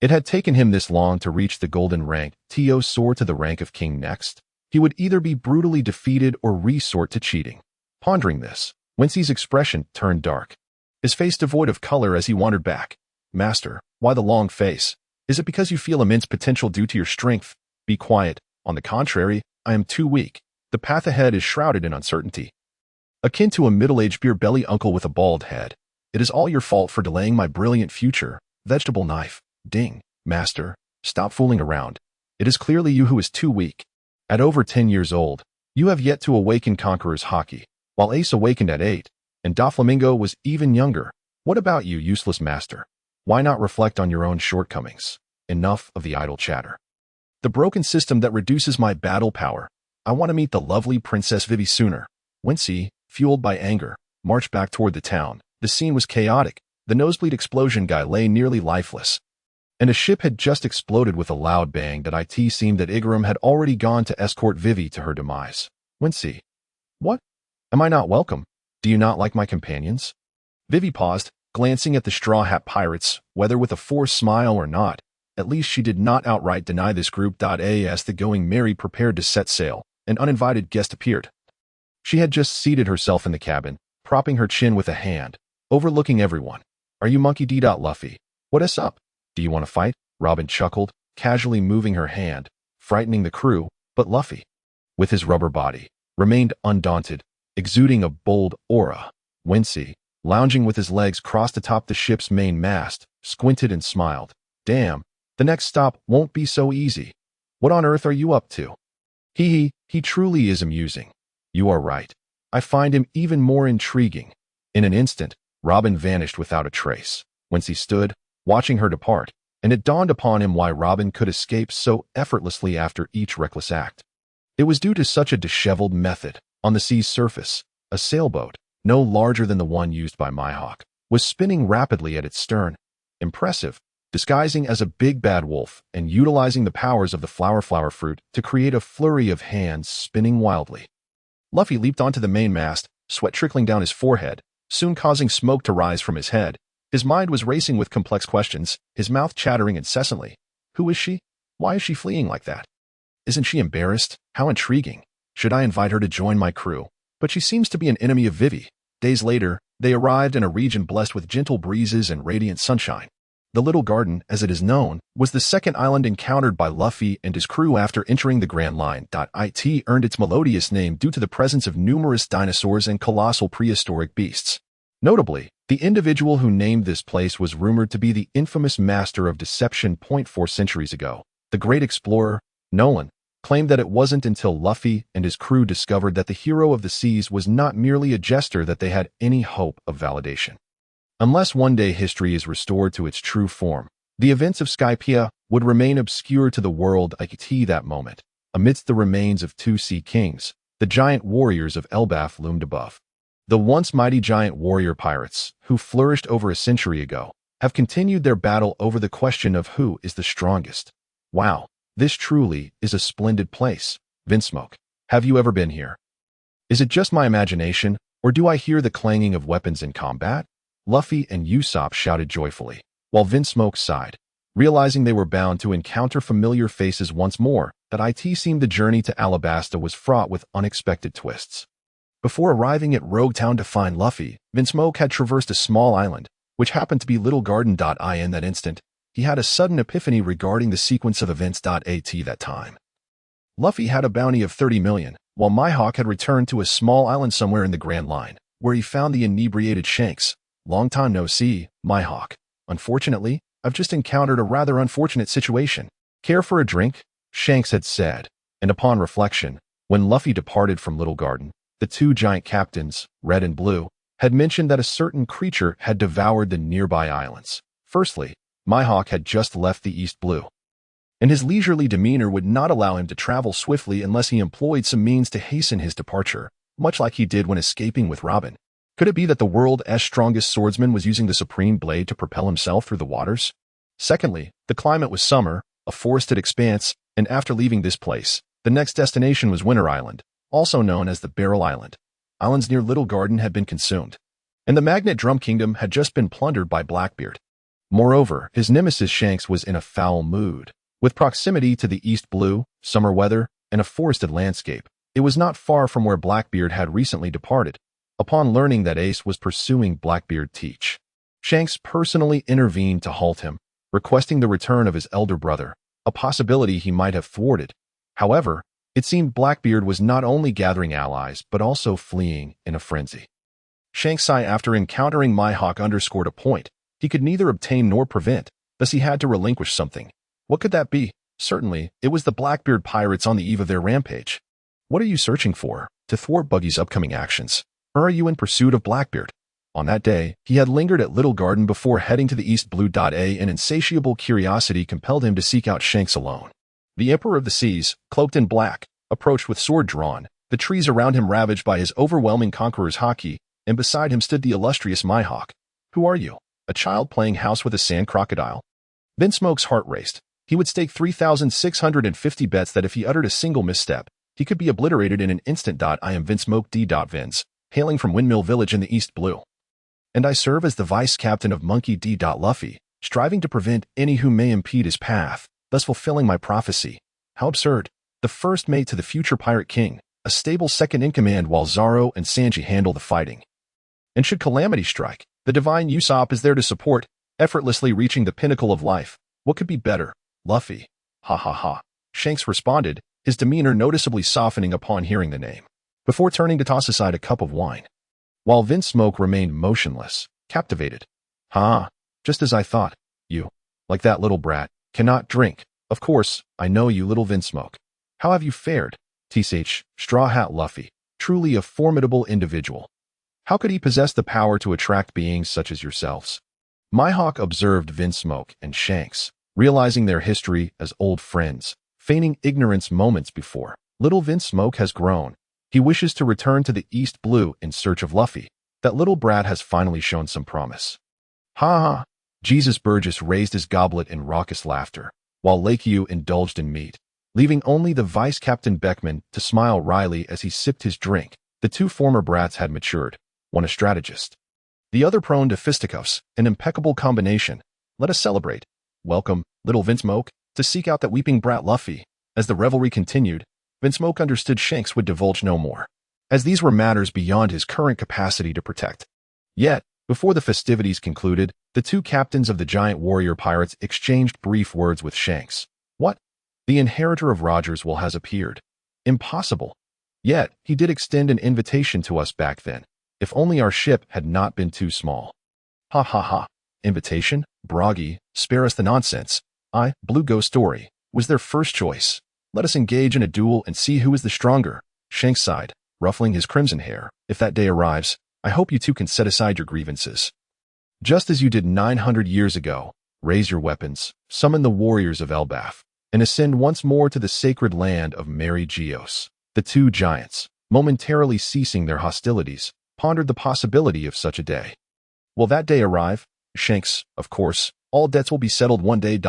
A: It had taken him this long to reach the golden rank, to soar to the rank of king next. He would either be brutally defeated or resort to cheating. Pondering this, Wincy's expression turned dark, his face devoid of color as he wandered back. Master, why the long face? Is it because you feel immense potential due to your strength? Be quiet. On the contrary, I am too weak. The path ahead is shrouded in uncertainty. Akin to a middle-aged beer-belly uncle with a bald head. It is all your fault for delaying my brilliant future. Vegetable knife. Ding. Master, stop fooling around. It is clearly you who is too weak. At over 10 years old, you have yet to awaken Conqueror's haki, while Ace awakened at 8, and Doflamingo was even younger. What about you, useless master? Why not reflect on your own shortcomings? Enough of the idle chatter. The broken system that reduces my battle power. I want to meet the lovely Princess Vivi sooner. Wincy, fueled by anger, marched back toward the town. The scene was chaotic. The nosebleed explosion guy lay nearly lifeless, and a ship had just exploded with a loud bang. It seemed that Igaram had already gone to escort Vivi to her demise. Wincy. What? Am I not welcome? Do you not like my companions? Vivi paused, glancing at the Straw Hat Pirates, whether with a forced smile or not. At least she did not outright deny this group. As the Going Merry prepared to set sail, an uninvited guest appeared. She had just seated herself in the cabin, propping her chin with a hand, overlooking everyone. "Are you Monkey D. Luffy? What is up? Do you want to fight?" Robin chuckled, casually moving her hand, frightening the crew, but Luffy, with his rubber body, remained undaunted, exuding a bold aura. Wincy, lounging with his legs crossed atop the ship's main mast, squinted and smiled. "Damn, the next stop won't be so easy. What on earth are you up to?" He truly is amusing. You are right. I find him even more intriguing." In an instant, Robin vanished without a trace. Wincy stood, watching her depart, and it dawned upon him why Robin could escape so effortlessly after each reckless act. It was due to such a disheveled method. On the sea's surface, a sailboat, no larger than the one used by Mihawk, was spinning rapidly at its stern. Impressive, disguising as a big bad wolf and utilizing the powers of the flower fruit to create a flurry of hands spinning wildly. Luffy leaped onto the mainmast, sweat trickling down his forehead, soon causing smoke to rise from his head. His mind was racing with complex questions, his mouth chattering incessantly. Who is she? Why is she fleeing like that? Isn't she embarrassed? How intriguing. Should I invite her to join my crew? But she seems to be an enemy of Vivi. Days later, they arrived in a region blessed with gentle breezes and radiant sunshine. The Little Garden, as it is known, was the second island encountered by Luffy and his crew after entering the Grand Line. It earned its melodious name due to the presence of numerous dinosaurs and colossal prehistoric beasts. Notably, the individual who named this place was rumored to be the infamous master of deception. 4 centuries ago, the great explorer, Nolan, claimed that it wasn't until Luffy and his crew discovered that the hero of the seas was not merely a jester that they had any hope of validation. Unless one day history is restored to its true form, the events of Skypiea would remain obscure to the world. That moment, amidst the remains of 2 sea kings, the giant warriors of Elbaf loomed above. The once mighty giant warrior pirates, who flourished over a century ago, have continued their battle over the question of who is the strongest. Wow, this truly is a splendid place. Vinsmoke, have you ever been here? Is it just my imagination, or do I hear the clanging of weapons in combat? Luffy and Usopp shouted joyfully, while Vinsmoke sighed, realizing they were bound to encounter familiar faces once more. That seemed the journey to Alabasta was fraught with unexpected twists. Before arriving at Rogue Town to find Luffy, Vinsmoke had traversed a small island, which happened to be Little Garden. In that instant, he had a sudden epiphany regarding the sequence of events. That time, Luffy had a bounty of 30 million, while Mihawk had returned to a small island somewhere in the Grand Line, where he found the inebriated Shanks. "Long time no see, Mihawk. Unfortunately, I've just encountered a rather unfortunate situation. Care for a drink?" Shanks had said, and upon reflection, when Luffy departed from Little Garden, the 2 giant captains, Red and Blue, had mentioned that a certain creature had devoured the nearby islands. Firstly, Mihawk had just left the East Blue, and his leisurely demeanor would not allow him to travel swiftly unless he employed some means to hasten his departure, much like he did when escaping with Robin. Could it be that the world's strongest swordsman was using the supreme blade to propel himself through the waters? Secondly, the climate was summer, a forested expanse, and after leaving this place, the next destination was Winter Island, also known as the Barrel Island. Islands near Little Garden had been consumed, and the Magnet Drum Kingdom had just been plundered by Blackbeard. Moreover, his nemesis Shanks was in a foul mood. With proximity to the East Blue, summer weather, and a forested landscape, it was not far from where Blackbeard had recently departed. Upon learning that Ace was pursuing Blackbeard Teach, Shanks personally intervened to halt him, requesting the return of his elder brother, a possibility he might have thwarted. However, it seemed Blackbeard was not only gathering allies but also fleeing in a frenzy. Shanks' after encountering Mihawk underscored a point he could neither obtain nor prevent, thus he had to relinquish something. What could that be? Certainly, it was the Blackbeard pirates on the eve of their rampage. What are you searching for? To thwart Buggy's upcoming actions? Or are you in pursuit of Blackbeard? On that day, he had lingered at Little Garden before heading to the East Blue. An insatiable curiosity compelled him to seek out Shanks alone. The Emperor of the Seas, cloaked in black, approached with sword drawn, the trees around him ravaged by his overwhelming conqueror's haki, and beside him stood the illustrious Mihawk. "Who are you? A child playing house with a sand crocodile?" Vinsmoke's heart raced. He would stake 3,650 bets that if he uttered a single misstep, he could be obliterated in an instant. I am Vinsmoke D. Vins, hailing from Windmill Village in the East Blue, and I serve as the vice captain of Monkey D. Luffy, striving to prevent any who may impede his path, thus fulfilling my prophecy. How absurd. the first mate to the future Pirate King, a stable second-in-command while Zoro and Sanji handle the fighting. And should calamity strike, the divine Usopp is there to support, effortlessly reaching the pinnacle of life. What could be better? Luffy. Ha ha ha. Shanks responded, his demeanor noticeably softening upon hearing the name, before turning to toss aside a cup of wine. While Vinsmoke remained motionless, captivated. Ha, just as I thought. You, like that little brat, cannot drink. Of course, I know you, little Vinsmoke. How have you fared? Tsh, Straw Hat Luffy, truly a formidable individual. How could he possess the power to attract beings such as yourselves? Mihawk observed Vinsmoke and Shanks, realizing their history as old friends, feigning ignorance moments before. Little Vinsmoke has grown. He wishes to return to the East Blue in search of Luffy. That little brat has finally shown some promise. Ha ha! Jesus Burgess raised his goblet in raucous laughter, while Lakeu indulged in meat, leaving only the Vice Captain Beckman to smile wryly as he sipped his drink. The two former brats had matured, one a strategist, the other prone to fisticuffs, an impeccable combination. Let us celebrate. Welcome, little Vinsmoke, to seek out that weeping brat Luffy. As the revelry continued, Vinsmoke understood Shanks would divulge no more, as these were matters beyond his current capacity to protect. Yet, before the festivities concluded, the two captains of the giant warrior pirates exchanged brief words with Shanks. What? The inheritor of Rogers will has appeared. Impossible. Yet, he did extend an invitation to us back then. If only our ship had not been too small. Ha ha ha. Invitation? Broggy, spare us the nonsense. Blue Ghost Story, was their first choice. Let us engage in a duel and see who is the stronger. Shanks sighed, ruffling his crimson hair. If that day arrives, I hope you two can set aside your grievances. Just as you did 900 years ago, raise your weapons, summon the warriors of Elbaf, and ascend once more to the sacred land of Mary Geos. The two giants, momentarily ceasing their hostilities, pondered the possibility of such a day. Will that day arrive? Shanks, of course, all debts will be settled one day.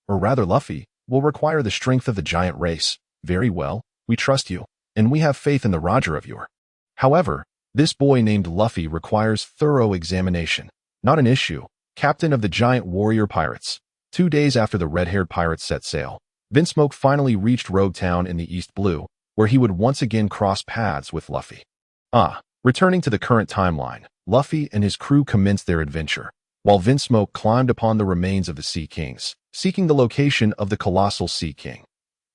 A: Or rather Luffy, will require the strength of the giant race. Very well, we trust you, and we have faith in the Roger of your. However, this boy named Luffy requires thorough examination. Not an issue. Captain of the giant warrior pirates. 2 days after the red-haired pirates set sail, Vinsmoke finally reached Rogue Town in the East Blue, where he would once again cross paths with Luffy. Returning to the current timeline, Luffy and his crew commenced their adventure, while Vinsmoke climbed upon the remains of the Sea Kings, seeking the location of the colossal Sea King.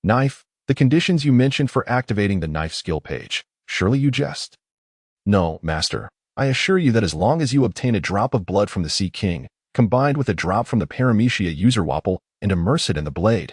A: Knife, the conditions you mentioned for activating the knife skill page. Surely you jest. No, Master. I assure you that as long as you obtain a drop of blood from the Sea King, combined with a drop from the Paramecia user Wapple, and immerse it in the blade,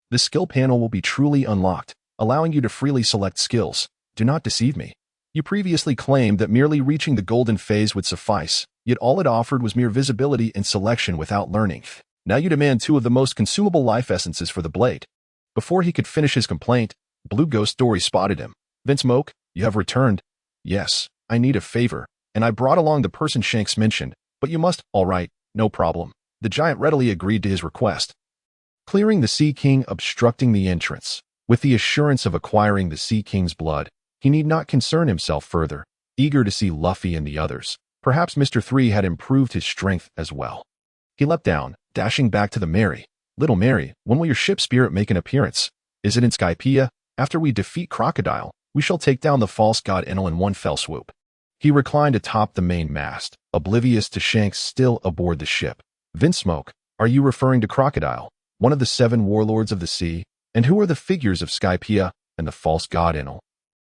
A: the skill panel will be truly unlocked, allowing you to freely select skills. Do not deceive me. You previously claimed that merely reaching the golden phase would suffice, yet all it offered was mere visibility and selection without learning. Now you demand 2 of the most consumable life essences for the blade. Before he could finish his complaint, Blue Ghost Story spotted him. Vinsmoke, you have returned. Yes, I need a favor, and I brought along the person Shanks mentioned, but you must. All right, no problem. The giant readily agreed to his request, clearing the Sea King, obstructing the entrance. With the assurance of acquiring the Sea King's blood, he need not concern himself further, eager to see Luffy and the others. Perhaps Mr. 3 had improved his strength as well. He leapt down, dashing back to the Mary. Little Mary, when will your ship spirit make an appearance? Is it in Skypiea? After we defeat Crocodile, we shall take down the false god Enel in one fell swoop. He reclined atop the main mast, oblivious to Shanks still aboard the ship. Vinsmoke, are you referring to Crocodile, one of the 7 warlords of the sea? And who are the figures of Skypiea and the false god Enel?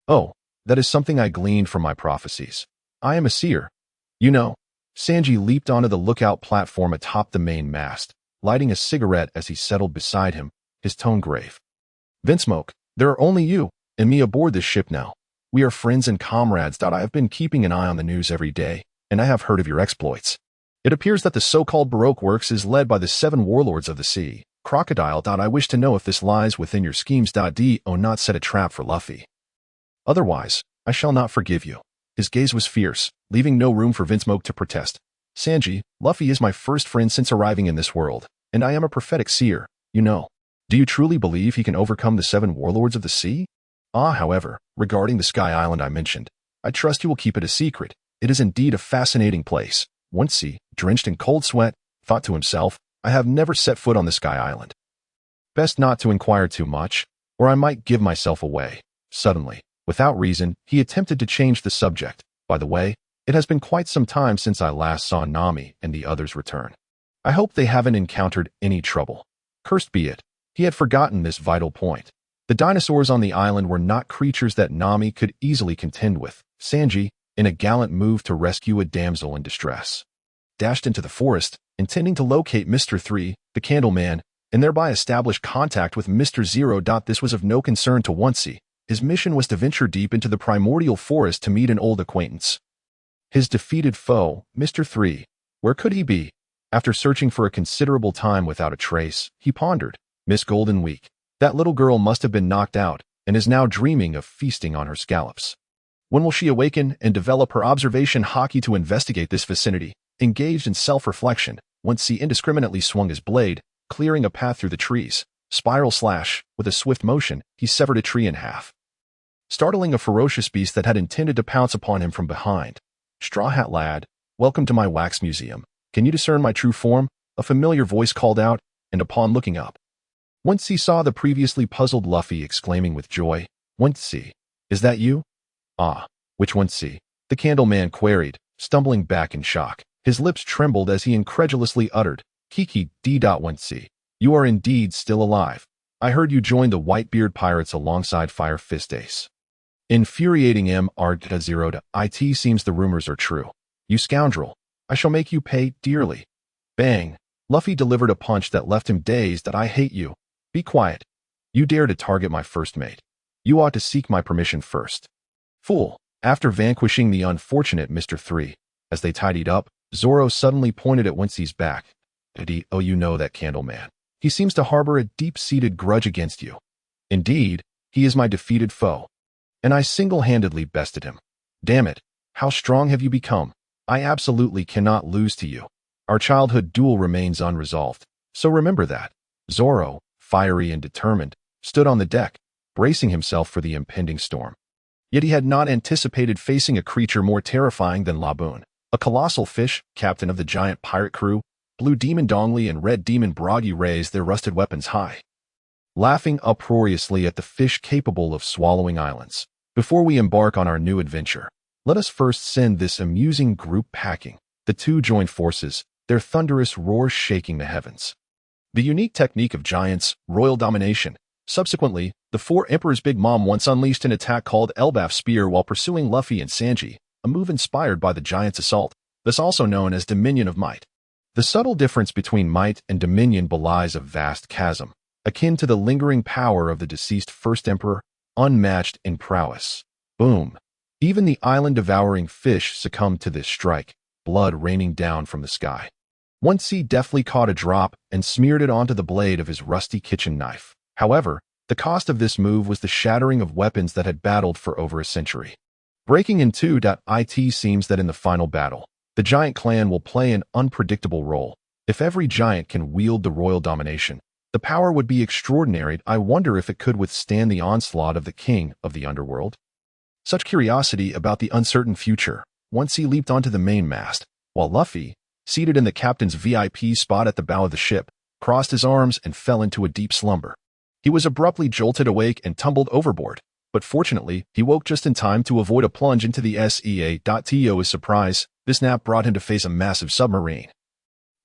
A: Oh, that is something I gleaned from my prophecies. I am a seer. You know. Sanji leaped onto the lookout platform atop the main mast, lighting a cigarette as he settled beside him, his tone grave. Vinsmoke, there are only you and me aboard this ship now. We are friends and comrades. I have been keeping an eye on the news every day, and I have heard of your exploits. It appears that the so-called Baroque Works is led by the 7 warlords of the sea. Crocodile. I wish to know if this lies within your schemes. Do not set a trap for Luffy. Otherwise, I shall not forgive you. His gaze was fierce, leaving no room for Vinsmoke to protest. Sanji, Luffy is my first friend since arriving in this world, and I am a prophetic seer, you know. Do you truly believe he can overcome the 7 warlords of the sea? However, regarding the Sky Island I mentioned, I trust you will keep it a secret. It is indeed a fascinating place. Wincy, drenched in cold sweat, thought to himself, I have never set foot on the Sky Island. Best not to inquire too much, or I might give myself away. Suddenly, without reason, he attempted to change the subject. By the way, it has been quite some time since I last saw Nami and the others return. I hope they haven't encountered any trouble. Cursed be it. He had forgotten this vital point. The dinosaurs on the island were not creatures that Nami could easily contend with. Sanji, in a gallant move to rescue a damsel in distress, dashed into the forest, intending to locate Mr. 3, the Candleman, and thereby establish contact with Mr. 0. This was of no concern to Wincy. His mission was to venture deep into the primordial forest to meet an old acquaintance. His defeated foe, Mr. 3. Where could he be? After searching for a considerable time without a trace, he pondered. Miss Golden Week. That little girl must have been knocked out and is now dreaming of feasting on her scallops. When will she awaken and develop her observation hockey to investigate this vicinity? Engaged in self-reflection, Wincy indiscriminately swung his blade, clearing a path through the trees. Spiral slash, with a swift motion, he severed a tree in half, startling a ferocious beast that had intended to pounce upon him from behind. Straw Hat Lad, welcome to my wax museum. Can you discern my true form? A familiar voice called out, and upon looking up, Wincy saw the previously puzzled Luffy exclaiming with joy, Wincy, is that you? Ah, which Wincy? The Candleman queried, stumbling back in shock. His lips trembled as he incredulously uttered, Kitaki D. Wincy, you are indeed still alive. I heard you joined the Whitebeard pirates alongside Fire Fist Ace. Infuriating MR0. It seems the rumors are true. You scoundrel. I shall make you pay dearly. Bang. Luffy delivered a punch that left him dazed. I hate you. Be quiet. You dare to target my first mate. You ought to seek my permission first. Fool. After vanquishing the unfortunate Mr. 3, as they tidied up, Zoro suddenly pointed at Wincy's back. Oh, you know that Candleman. He seems to harbor a deep-seated grudge against you. Indeed, he is my defeated foe. And I single-handedly bested him. Damn it. How strong have you become? I absolutely cannot lose to you. Our childhood duel remains unresolved. So remember that. Zoro, fiery and determined, stood on the deck, bracing himself for the impending storm. Yet he had not anticipated facing a creature more terrifying than Laboon. A colossal fish, captain of the giant pirate crew, Blue Demon Dongli and Red Demon Broggy raised their rusted weapons high, laughing uproariously at the fish capable of swallowing islands. Before we embark on our new adventure, let us first send this amusing group packing. The two joined forces, their thunderous roars shaking the heavens. The unique technique of giants, royal domination. Subsequently, the four Emperor's Big Mom once unleashed an attack called Elbaf Spear while pursuing Luffy and Sanji, a move inspired by the giant's assault, thus also known as Dominion of Might. The subtle difference between might and dominion belies a vast chasm, akin to the lingering power of the deceased first emperor, unmatched in prowess. Boom. Even the island-devouring fish succumbed to this strike, blood raining down from the sky. Wincy deftly caught a drop and smeared it onto the blade of his rusty kitchen knife. However, the cost of this move was the shattering of weapons that had battled for over a century. Breaking in two. It seems that in the final battle, the giant clan will play an unpredictable role. If every giant can wield the royal domination, the power would be extraordinary. I wonder if it could withstand the onslaught of the king of the underworld. Such curiosity about the uncertain future. Wincy leaped onto the mainmast, while Luffy, seated in the captain's VIP spot at the bow of the ship, crossed his arms and fell into a deep slumber. He was abruptly jolted awake and tumbled overboard, but fortunately, he woke just in time to avoid a plunge into the sea. To his surprise, this nap brought him to face a massive submarine.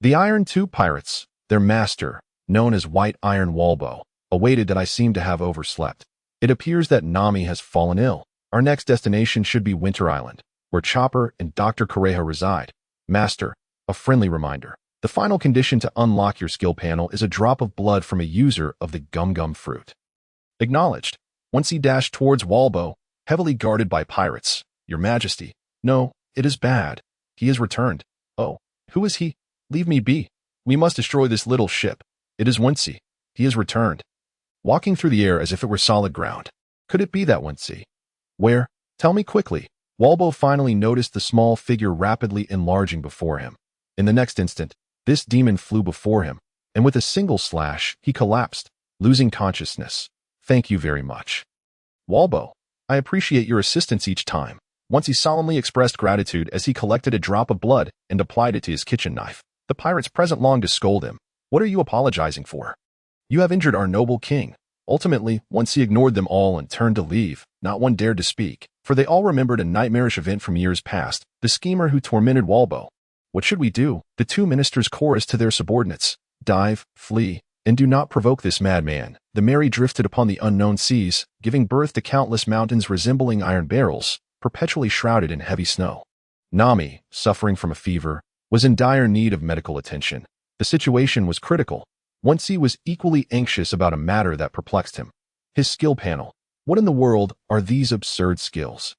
A: The Iron Two pirates, their master, known as White Iron Walbo, awaited that I seem to have overslept. It appears that Nami has fallen ill. Our next destination should be Winter Island, where Chopper and Dr. Correja reside. Master, a friendly reminder. The final condition to unlock your skill panel is a drop of blood from a user of the Gum Gum fruit. Acknowledged. Once he dashed towards Walbo, heavily guarded by pirates. Your Majesty. No, it is bad. He has returned. Oh, who is he? Leave me be. We must destroy this little ship. It is Wincy. He has returned. Walking through the air as if it were solid ground. Could it be that Wincy? Where? Tell me quickly. Walbo finally noticed the small figure rapidly enlarging before him. In the next instant, this demon flew before him, and with a single slash, he collapsed, losing consciousness. Thank you very much. Walbo, I appreciate your assistance each time. Once he solemnly expressed gratitude as he collected a drop of blood and applied it to his kitchen knife. The pirates present longed to scold him. What are you apologizing for? You have injured our noble king. Ultimately, once he ignored them all and turned to leave, not one dared to speak, for they all remembered a nightmarish event from years past, the schemer who tormented Walbo. What should we do? The two ministers chorused to their subordinates. Dive, flee, and do not provoke this madman. The Mary drifted upon the unknown seas, giving birth to countless mountains resembling iron barrels, perpetually shrouded in heavy snow. Nami, suffering from a fever, was in dire need of medical attention. The situation was critical. Wensi was equally anxious about a matter that perplexed him. His skill panel. What in the world are these absurd skills?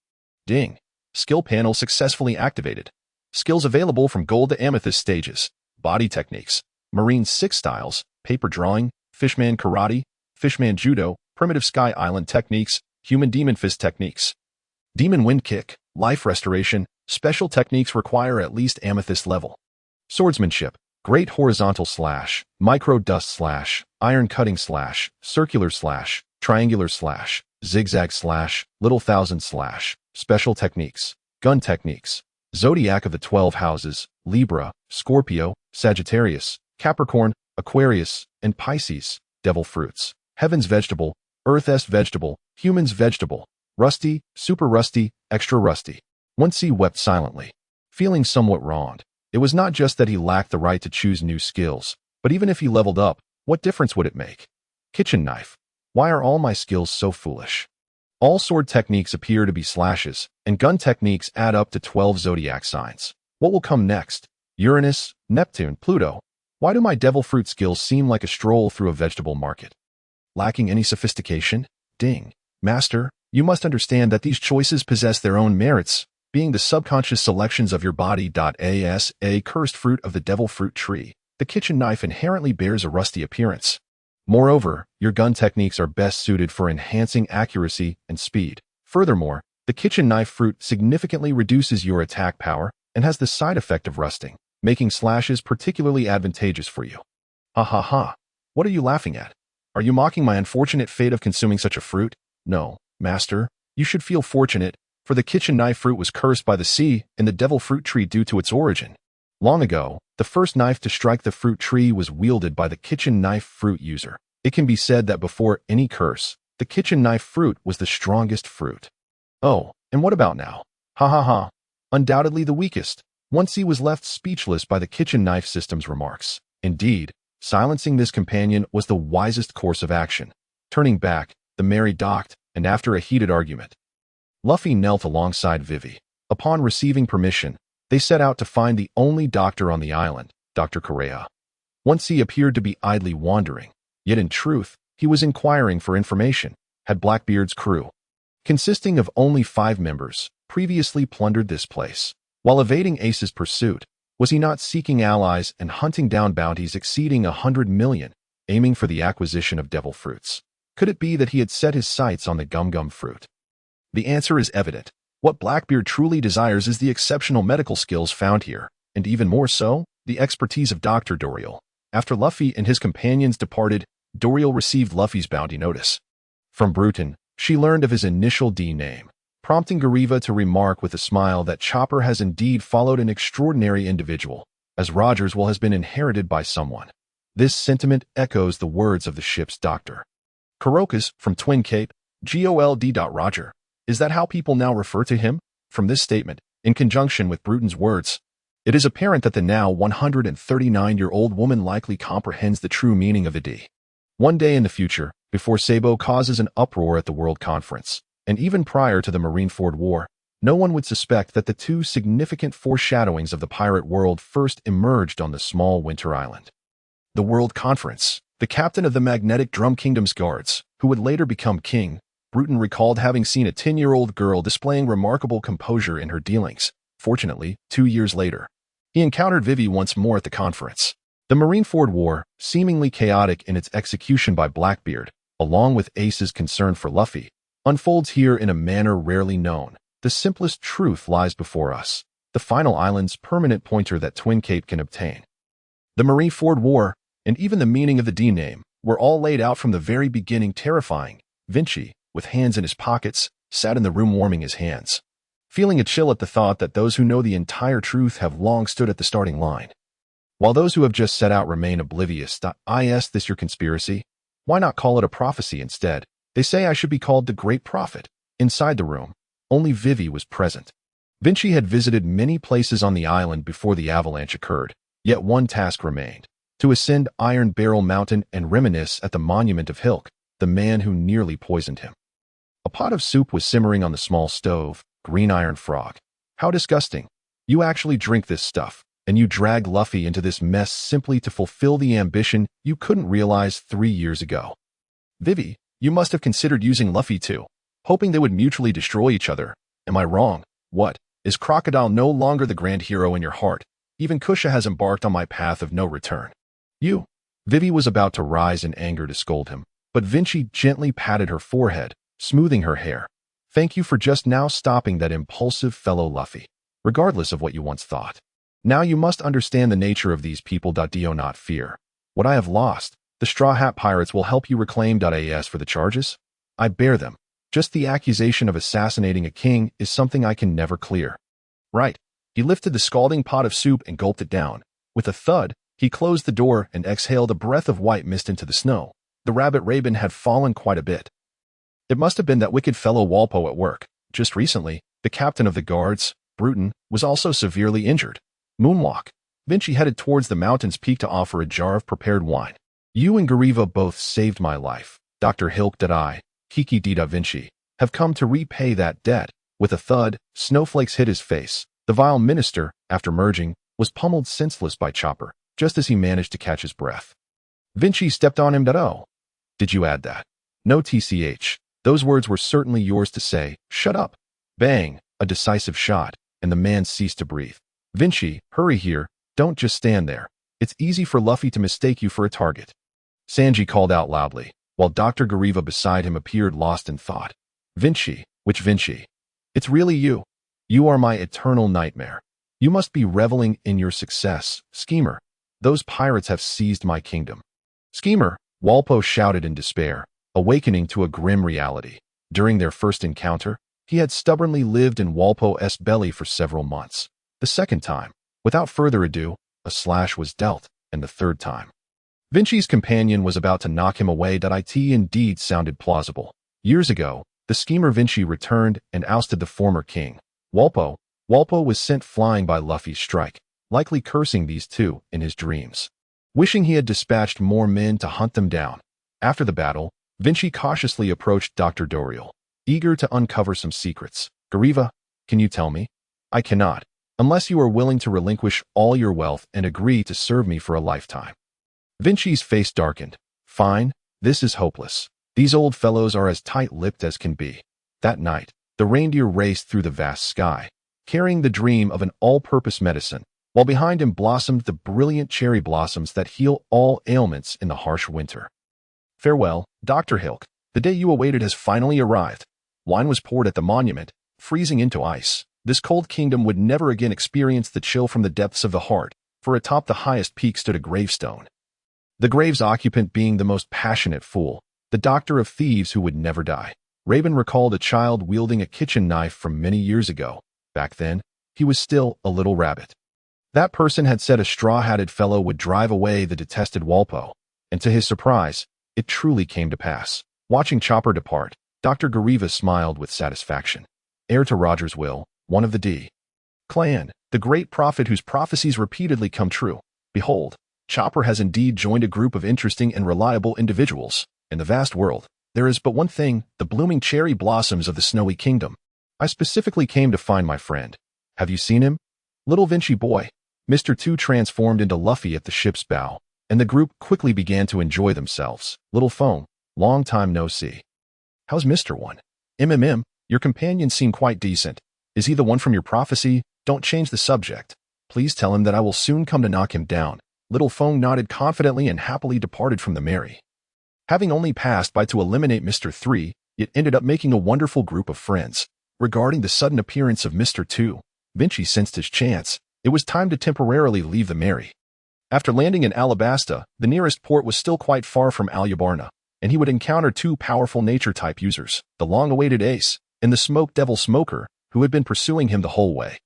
A: Ding. Skill panel successfully activated. Skills available from gold to amethyst stages. Body techniques. Marine 6 styles. Paper drawing. Fishman karate. Fishman judo. Primitive sky island techniques. Human demon fist techniques. Demon wind kick. Life restoration. Special techniques require at least amethyst level. Swordsmanship. Great horizontal slash, micro dust slash, iron cutting slash, circular slash, triangular slash, zigzag slash, little thousand slash. Special techniques. Gun techniques. Zodiac of the 12 houses, Libra, Scorpio, Sagittarius, Capricorn, Aquarius, and Pisces. Devil fruits. Heaven's vegetable, Earth's vegetable, human's vegetable. Rusty, super rusty, extra rusty. Wincy wept silently, feeling somewhat wronged. It was not just that he lacked the right to choose new skills, but even if he leveled up, what difference would it make? Kitchen knife. Why are all my skills so foolish? All sword techniques appear to be slashes, and gun techniques add up to 12 zodiac signs. What will come next? Uranus, Neptune, Pluto. Why do my devil fruit skills seem like a stroll through a vegetable market? Lacking any sophistication? Ding. Master, you must understand that these choices possess their own merits, being the subconscious selections of your body. As a cursed fruit of the devil fruit tree, the kitchen knife inherently bears a rusty appearance. Moreover, your gun techniques are best suited for enhancing accuracy and speed. Furthermore, the kitchen knife fruit significantly reduces your attack power and has the side effect of rusting, making slashes particularly advantageous for you. Ha ha ha. What are you laughing at? Are you mocking my unfortunate fate of consuming such a fruit? No, master, you should feel fortunate, for the kitchen knife fruit was cursed by the sea and the devil fruit tree due to its origin. Long ago, the first knife to strike the fruit tree was wielded by the kitchen knife fruit user. It can be said that before any curse, the kitchen knife fruit was the strongest fruit. Oh, and what about now? Ha ha ha. Undoubtedly the weakest. Wincy was left speechless by the kitchen knife system's remarks. Indeed, silencing this companion was the wisest course of action. Turning back, the Mary docked, and after a heated argument, Luffy knelt alongside Vivi. Upon receiving permission, they set out to find the only doctor on the island, Dr. Correa. Wincy appeared to be idly wandering, yet in truth, he was inquiring for information. Had Blackbeard's crew, consisting of only 5 members, previously plundered this place? While evading Ace's pursuit, was he not seeking allies and hunting down bounties exceeding 100 million, aiming for the acquisition of devil fruits? Could it be that he had set his sights on the gum-gum fruit? The answer is evident. What Blackbeard truly desires is the exceptional medical skills found here, and even more so, the expertise of Dr. Dorial. After Luffy and his companions departed, Dorial received Luffy's bounty notice. From Bruton, she learned of his initial D name, prompting Gariva to remark with a smile that Chopper has indeed followed an extraordinary individual, as Roger's will has been inherited by someone. This sentiment echoes the words of the ship's doctor. Kuroka's, from Twin Cape, GOLD. Roger. Is that how people now refer to him? From this statement, in conjunction with Bruton's words, it is apparent that the now 139-year-old woman likely comprehends the true meaning of the D. One day in the future, before Sabo causes an uproar at the World Conference, and even prior to the Marineford War, no one would suspect that the two significant foreshadowings of the pirate world first emerged on the small winter island. The World Conference. The captain of the Magnetic Drum Kingdom's guards, who would later become king, Bruton recalled having seen a 10-year-old girl displaying remarkable composure in her dealings. Fortunately, 2 years later, he encountered Vivi once more at the conference. The Marineford War, seemingly chaotic in its execution by Blackbeard, along with Ace's concern for Luffy, unfolds here in a manner rarely known. The simplest truth lies before us, the final island's permanent pointer that Twin Cape can obtain. The Marineford War, and even the meaning of the D name, were all laid out from the very beginning. Terrifying. Wincy, with hands in his pockets, sat in the room warming his hands, feeling a chill at the thought that those who know the entire truth have long stood at the starting line, while those who have just set out remain oblivious. Is this your conspiracy? Why not call it a prophecy instead? They say I should be called the Great Prophet. Inside the room, only Vivi was present. Wincy had visited many places on the island before the avalanche occurred, yet one task remained: to ascend Iron Barrel Mountain and reminisce at the monument of Hilk, the man who nearly poisoned him. A pot of soup was simmering on the small stove. Green iron frog. How disgusting. You actually drink this stuff, and you drag Luffy into this mess simply to fulfill the ambition you couldn't realize 3 years ago. Vivi, you must have considered using Luffy too, hoping they would mutually destroy each other. Am I wrong? What? Is Crocodile no longer the grand hero in your heart? Even Kusha has embarked on my path of no return. You. Vivi was about to rise in anger to scold him, but Wincy gently patted her forehead, smoothing her hair. Thank you for just now stopping that impulsive fellow Luffy, regardless of what you once thought. Now you must understand the nature of these people. Do not fear what I have lost. The Straw Hat Pirates will help you reclaim. As for the charges, I bear them. Just the accusation of assassinating a king is something I can never clear. Right. He lifted the scalding pot of soup and gulped it down. With a thud, he closed the door and exhaled a breath of white mist into the snow. The rabbit Raven had fallen quite a bit. It must have been that wicked fellow Walpo at work. Just recently, the captain of the guards, Bruton, was also severely injured. Moonwalk. Wincy headed towards the mountain's peak to offer a jar of prepared wine. You and Gariva both saved my life. Dr. Hilk that I, Kitaki D. Wincy, have come to repay that debt. With a thud, snowflakes hit his face. The vile minister, after merging, was pummeled senseless by Chopper, just as he managed to catch his breath. Wincy stepped on him. Oh. Did you add that? No tch. Those words were certainly yours to say. Shut up. Bang, a decisive shot, and the man ceased to breathe. Wincy, hurry here. Don't just stand there. It's easy for Luffy to mistake you for a target. Sanji called out loudly, while Dr. Gariva beside him appeared lost in thought. Wincy, which Wincy? It's really you. You are my eternal nightmare. You must be reveling in your success, schemer. Those pirates have seized my kingdom. Schemer, Walpo shouted in despair, awakening to a grim reality. During their first encounter, he had stubbornly lived in Walpo's belly for several months. The second time, without further ado, a slash was dealt, and the third time. Wincy's companion was about to knock him away. It indeed sounded plausible. Years ago, the schemer Wincy returned and ousted the former king. Walpo was sent flying by Luffy's strike, likely cursing these two in his dreams, wishing he had dispatched more men to hunt them down. After the battle, Wincy cautiously approached Dr. Doriel, eager to uncover some secrets. Gariva, can you tell me? I cannot, unless you are willing to relinquish all your wealth and agree to serve me for a lifetime. Wincy's face darkened. Fine, this is hopeless. These old fellows are as tight-lipped as can be. That night, the reindeer raced through the vast sky, carrying the dream of an all-purpose medicine, while behind him blossomed the brilliant cherry blossoms that heal all ailments in the harsh winter. Farewell, Dr. Hilk. The day you awaited has finally arrived. Wine was poured at the monument, freezing into ice. This cold kingdom would never again experience the chill from the depths of the heart, for atop the highest peak stood a gravestone. The grave's occupant being the most passionate fool, the doctor of thieves who would never die. Raven recalled a child wielding a kitchen knife from many years ago. Back then, he was still a little rabbit. That person had said a straw-hatted fellow would drive away the detested Walpo, and to his surprise, it truly came to pass. Watching Chopper depart, Dr. Gariva smiled with satisfaction. Heir to Roger's will, one of the D. Clan, the great prophet whose prophecies repeatedly come true. Behold, Chopper has indeed joined a group of interesting and reliable individuals. In the vast world, there is but one thing, the blooming cherry blossoms of the snowy kingdom. I specifically came to find my friend. Have you seen him? Little Wincy boy. Mr. 2 transformed into Luffy at the ship's bow, and the group quickly began to enjoy themselves. Little Foam, long time no see. How's Mr. 1? Your companions seem quite decent. Is he the one from your prophecy? Don't change the subject. Please tell him that I will soon come to knock him down. Little Foam nodded confidently and happily departed from the merry. Having only passed by to eliminate Mr. 3, it ended up making a wonderful group of friends. Regarding the sudden appearance of Mr. 2, Wincy sensed his chance. It was time to temporarily leave the merry. After landing in Alabasta, the nearest port was still quite far from Alyabarna, and he would encounter two powerful nature-type users, the long-awaited Ace, and the Smoke Devil Smoker, who had been pursuing him the whole way.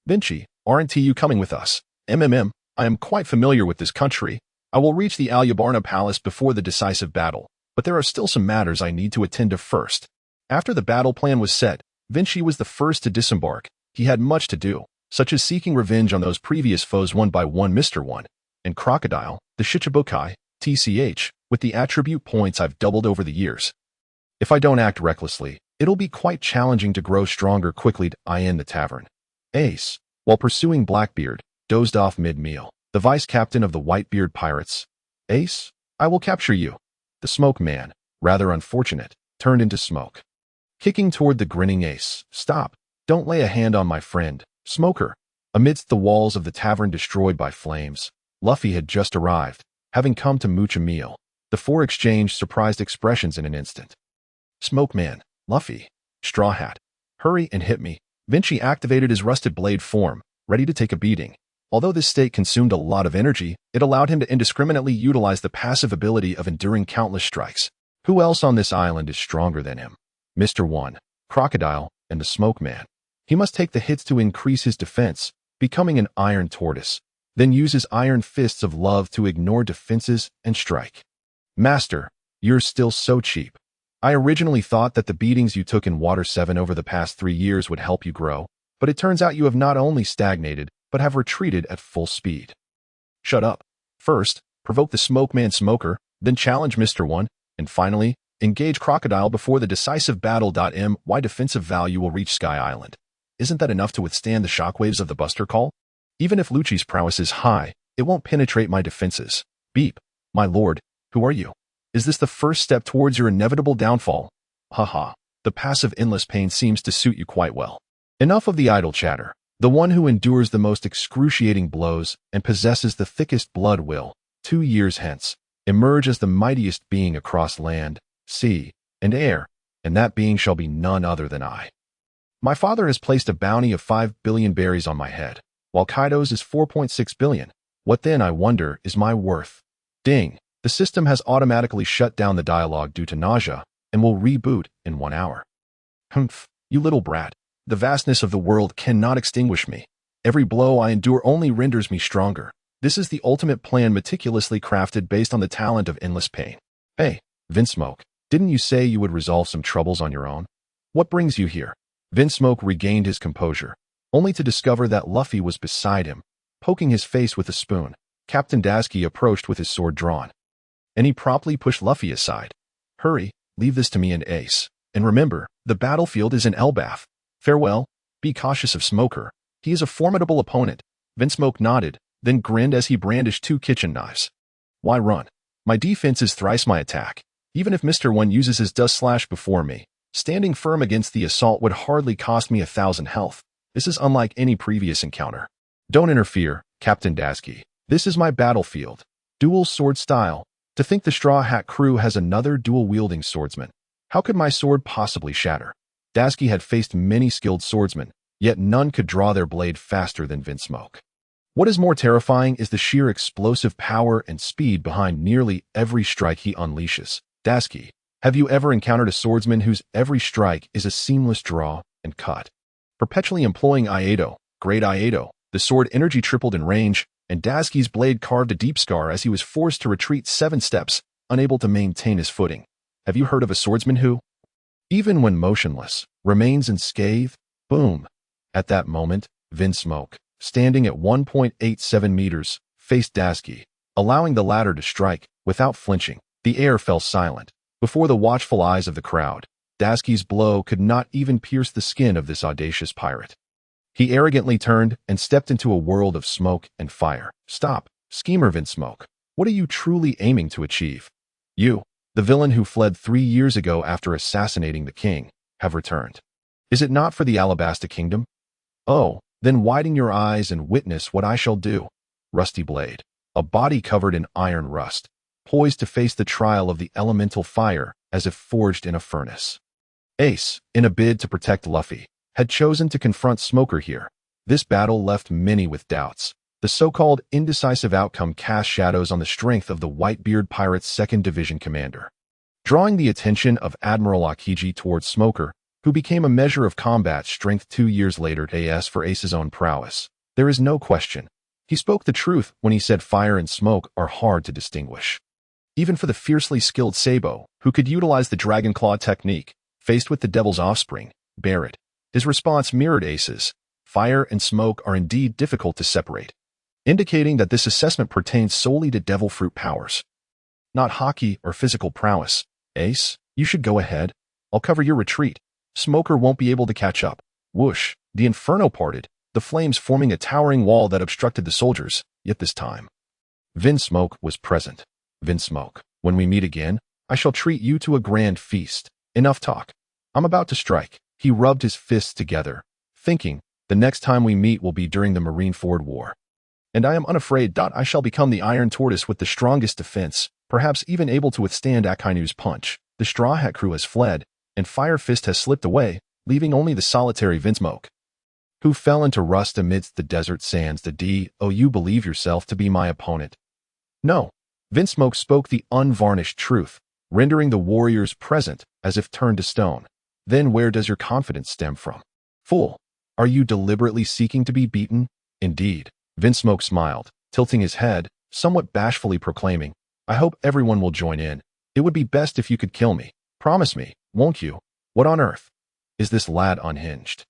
A: Wincy, aren't you coming with us? I am quite familiar with this country. I will reach the Alyabarna Palace before the decisive battle. but there are still some matters I need to attend to first. After the battle plan was set, Wincy was the first to disembark. He had much to do, such as seeking revenge on those previous foes one by one, Mr. One, and Crocodile, the Shichibukai, TCH, with the attribute points I've doubled over the years. If I don't act recklessly, it'll be quite challenging to grow stronger quickly. I end the tavern. Ace, while pursuing Blackbeard, dozed off mid-meal. The vice-captain of the Whitebeard pirates. Ace, I will capture you. The smoke man, rather unfortunate, turned into smoke. Kicking toward the grinning Ace. Stop. Don't lay a hand on my friend, Smoker. Amidst the walls of the tavern destroyed by flames, Luffy had just arrived, having come to mooch a meal. The four exchanged surprised expressions in an instant. Smoke man, Luffy, Straw Hat, hurry and hit me. Wincy activated his rusted blade form, ready to take a beating. Although this state consumed a lot of energy, it allowed him to indiscriminately utilize the passive ability of enduring countless strikes. Who else on this island is stronger than him? Mr. One, Crocodile, and the Smoke Man. He must take the hits to increase his defense, becoming an iron tortoise, then use his iron fists of love to ignore defenses and strike. Master, you're still so cheap. I originally thought that the beatings you took in Water 7 over the past 3 years would help you grow, but it turns out you have not only stagnated, but have retreated at full speed. Shut up. First, provoke the Smoke Man Smoker, then challenge Mr. One, and finally, engage Crocodile before the decisive battle. My defensive value will reach Sky Island. Isn't that enough to withstand the shockwaves of the Buster Call? Even if Lucci's prowess is high, it won't penetrate my defenses. Beep. My lord, who are you? Is this the first step towards your inevitable downfall? Haha. The passive endless pain seems to suit you quite well. Enough of the idle chatter. The one who endures the most excruciating blows and possesses the thickest blood will, 2 years hence, emerge as the mightiest being across land, sea, and air, and that being shall be none other than I. My father has placed a bounty of 5 billion berries on my head, while Kaido's is 4.6 billion. What then, I wonder, is my worth? Ding. The system has automatically shut down the dialogue due to nausea and will reboot in 1 hour. Humph, you little brat. The vastness of the world cannot extinguish me. Every blow I endure only renders me stronger. This is the ultimate plan meticulously crafted based on the talent of endless pain. Hey, Vinsmoke, didn't you say you would resolve some troubles on your own? What brings you here? Vinsmoke regained his composure, only to discover that Luffy was beside him, poking his face with a spoon. Captain Dasky approached with his sword drawn, and he promptly pushed Luffy aside. Hurry, leave this to me and Ace. And remember, the battlefield is in Elbaf. Farewell. Be cautious of Smoker. He is a formidable opponent. Vinsmoke nodded, then grinned as he brandished 2 kitchen knives. Why run? My defense is thrice my attack. Even if Mr. One uses his dust slash before me, standing firm against the assault would hardly cost me 1,000 health. This is unlike any previous encounter. Don't interfere, Captain Dasky. This is my battlefield. Dual sword style. To think the Straw Hat crew has another dual-wielding swordsman. How could my sword possibly shatter? Dasky had faced many skilled swordsmen, yet none could draw their blade faster than Vinsmoke. What is more terrifying is the sheer explosive power and speed behind nearly every strike he unleashes. Dasky, have you ever encountered a swordsman whose every strike is a seamless draw and cut? Perpetually employing Iato, Great Iato, the sword energy tripled in range, and Dasky's blade carved a deep scar as he was forced to retreat 7 steps, unable to maintain his footing. Have you heard of a swordsman who, even when motionless, remains unscathed? Boom. At that moment, Vinsmoke, standing at 1.87 meters, faced Dasky, allowing the latter to strike. Without flinching, the air fell silent. Before the watchful eyes of the crowd, Dasky's blow could not even pierce the skin of this audacious pirate. He arrogantly turned and stepped into a world of smoke and fire. Stop, schemer Vinsmoke. What are you truly aiming to achieve? You, the villain who fled 3 years ago after assassinating the king, have returned. Is it not for the Alabasta Kingdom? Oh, then widen your eyes and witness what I shall do. Rusty blade, a body covered in iron rust, poised to face the trial of the elemental fire as if forged in a furnace. Ace, in a bid to protect Luffy, had chosen to confront Smoker here. This battle left many with doubts. The so-called indecisive outcome cast shadows on the strength of the Whitebeard Pirates' 2nd Division commander, drawing the attention of Admiral Akiji towards Smoker, who became a measure of combat strength 2 years later. As for Ace's own prowess, there is no question. He spoke the truth when he said fire and smoke are hard to distinguish. Even for the fiercely skilled Sabo, who could utilize the Dragon Claw technique, faced with the Devil's offspring, Barrett. His response mirrored Ace's. Fire and smoke are indeed difficult to separate, indicating that this assessment pertains solely to devil fruit powers, not hockey or physical prowess. Ace, you should go ahead. I'll cover your retreat. Smoker won't be able to catch up. Whoosh, the inferno parted, the flames forming a towering wall that obstructed the soldiers, yet this time Vinsmoke was present. Vinsmoke, when we meet again, I shall treat you to a grand feast. Enough talk. I'm about to strike. He rubbed his fists together, thinking, the next time we meet will be during the Marineford War. And I am unafraid. I shall become the Iron Tortoise with the strongest defense, perhaps even able to withstand Akainu's punch. The Straw Hat crew has fled, and Fire Fist has slipped away, leaving only the solitary Vinsmoke, who fell into rust amidst the desert sands. The D, oh, you believe yourself to be my opponent. No. Vinsmoke spoke the unvarnished truth, rendering the warriors present as if turned to stone. Then where does your confidence stem from? Fool, are you deliberately seeking to be beaten? Indeed. Vinsmoke smiled, tilting his head, somewhat bashfully proclaiming, I hope everyone will join in. It would be best if you could kill me. Promise me, won't you? What on earth? Is this lad unhinged?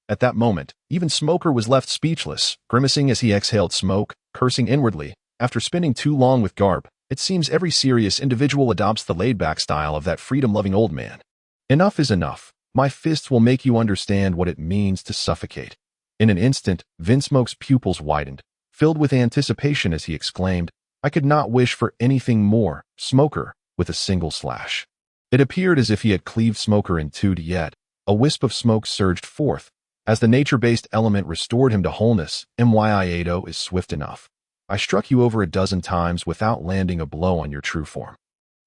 A: At that moment, even Smoker was left speechless, grimacing as he exhaled smoke, cursing inwardly. After spending too long with Karp, it seems every serious individual adopts the laid-back style of that freedom-loving old man. Enough is enough. My fists will make you understand what it means to suffocate. In an instant, Vinsmoke's pupils widened, filled with anticipation as he exclaimed, I could not wish for anything more. Smoker, with a single slash. It appeared as if he had cleaved Smoker in two, yet a wisp of smoke surged forth. As the nature-based element restored him to wholeness, Myiado is swift enough. I struck you over a dozen times without landing a blow on your true form.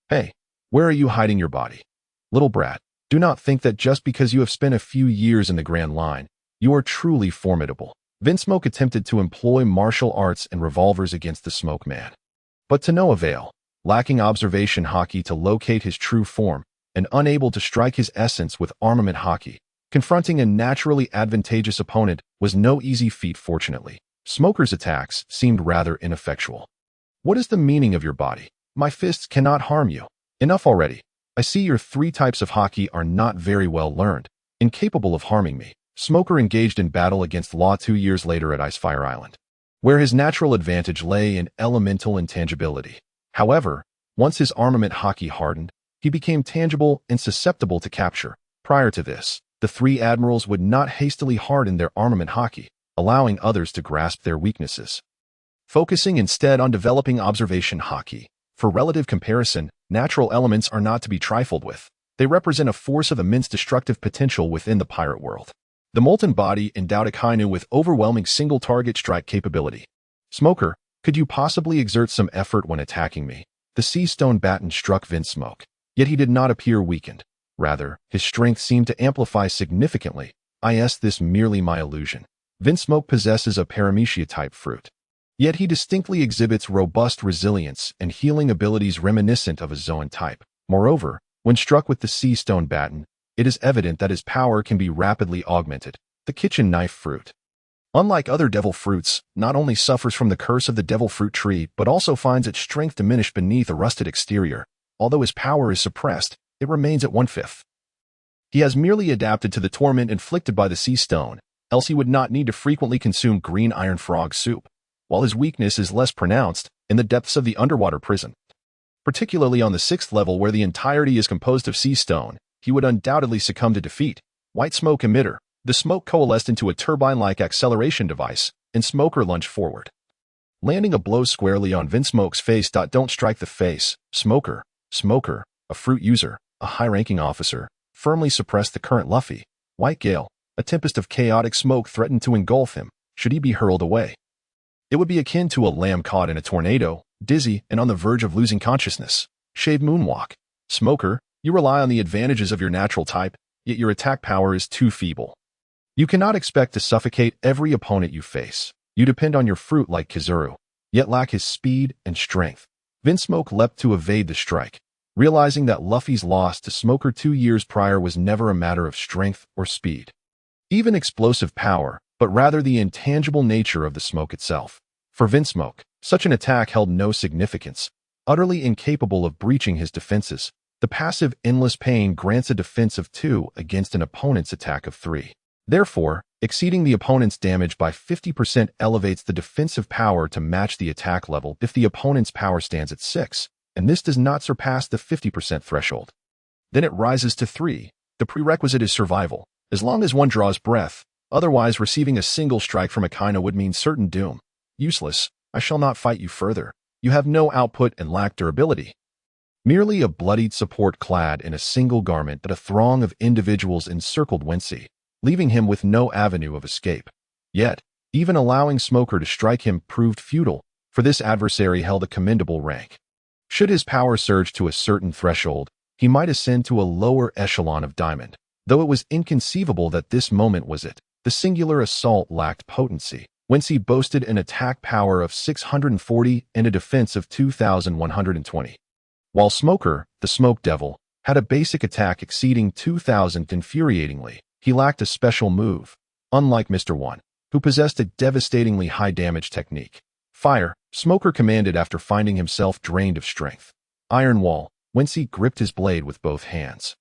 A: Hey, where are you hiding your body? Little brat, do not think that just because you have spent a few years in the Grand Line, you are truly formidable. Vinsmoke attempted to employ martial arts and revolvers against the Smoke Man, but to no avail. Lacking observation hockey to locate his true form, and unable to strike his essence with armament hockey, confronting a naturally advantageous opponent was no easy feat. Fortunately, Smoker's attacks seemed rather ineffectual. What is the meaning of your body? My fists cannot harm you. Enough already. I see your three types of hockey are not very well learned, incapable of harming me. Smoker engaged in battle against Law 2 years later at Icefire Island, where his natural advantage lay in elemental intangibility. However, once his armament hockey hardened, he became tangible and susceptible to capture. Prior to this, the three admirals would not hastily harden their armament hockey, allowing others to grasp their weaknesses, focusing instead on developing observation hockey. For relative comparison, natural elements are not to be trifled with. They represent a force of immense destructive potential within the pirate world. The molten body endowed Akainu with overwhelming single-target strike capability. Smoker, could you possibly exert some effort when attacking me? The sea stone baton struck Vinsmoke, yet he did not appear weakened. Rather, his strength seemed to amplify significantly. Is this merely my illusion? Vinsmoke possesses a paramecia-type fruit, yet he distinctly exhibits robust resilience and healing abilities reminiscent of a Zoan type. Moreover, when struck with the sea stone baton, it is evident that his power can be rapidly augmented. The kitchen knife fruit, unlike other devil fruits, not only suffers from the curse of the devil fruit tree, but also finds its strength diminished beneath a rusted exterior. Although his power is suppressed, it remains at 1/5. He has merely adapted to the torment inflicted by the sea stone, else he would not need to frequently consume green iron frog soup, while his weakness is less pronounced in the depths of the underwater prison. Particularly on the 6th level where the entirety is composed of sea stone, he would undoubtedly succumb to defeat. White smoke emitter. The smoke coalesced into a turbine-like acceleration device, and Smoker lunged forward, landing a blow squarely on Vinsmoke's face. Don't strike the face. Smoker, a fruit user, a high-ranking officer, firmly suppressed the current Luffy. White gale, a tempest of chaotic smoke threatened to engulf him, should he be hurled away. It would be akin to a lamb caught in a tornado, dizzy and on the verge of losing consciousness. Shade moonwalk. Smoker, you rely on the advantages of your natural type, yet your attack power is too feeble. You cannot expect to suffocate every opponent you face. You depend on your fruit like Kizaru, yet lack his speed and strength. Vinsmoke leapt to evade the strike, realizing that Luffy's loss to Smoker 2 years prior was never a matter of strength or speed, even explosive power, but rather the intangible nature of the smoke itself. For Vinsmoke, such an attack held no significance. Utterly incapable of breaching his defenses, The passive Endless Pain grants a defense of 2 against an opponent's attack of 3. Therefore, exceeding the opponent's damage by 50% elevates the defensive power to match the attack level if the opponent's power stands at 6, and this does not surpass the 50% threshold. Then it rises to 3. The prerequisite is survival, as long as one draws breath. Otherwise, receiving a single strike from Akainu would mean certain doom. Useless. I shall not fight you further. You have no output and lack durability. Merely a bloodied support clad in a single garment that a throng of individuals encircled Wincy, leaving him with no avenue of escape. Yet, even allowing Smoker to strike him proved futile, for this adversary held a commendable rank. Should his power surge to a certain threshold, he might ascend to a lower echelon of diamond. Though it was inconceivable that this moment was it, the singular assault lacked potency. Wincy boasted an attack power of 640 and a defense of 2,120. While Smoker, the Smoke Devil, had a basic attack exceeding 2,000 infuriatingly, he lacked a special move, unlike Mr. One, who possessed a devastatingly high damage technique. Fire, Smoker commanded after finding himself drained of strength. Iron Wall, Wincy gripped his blade with both hands.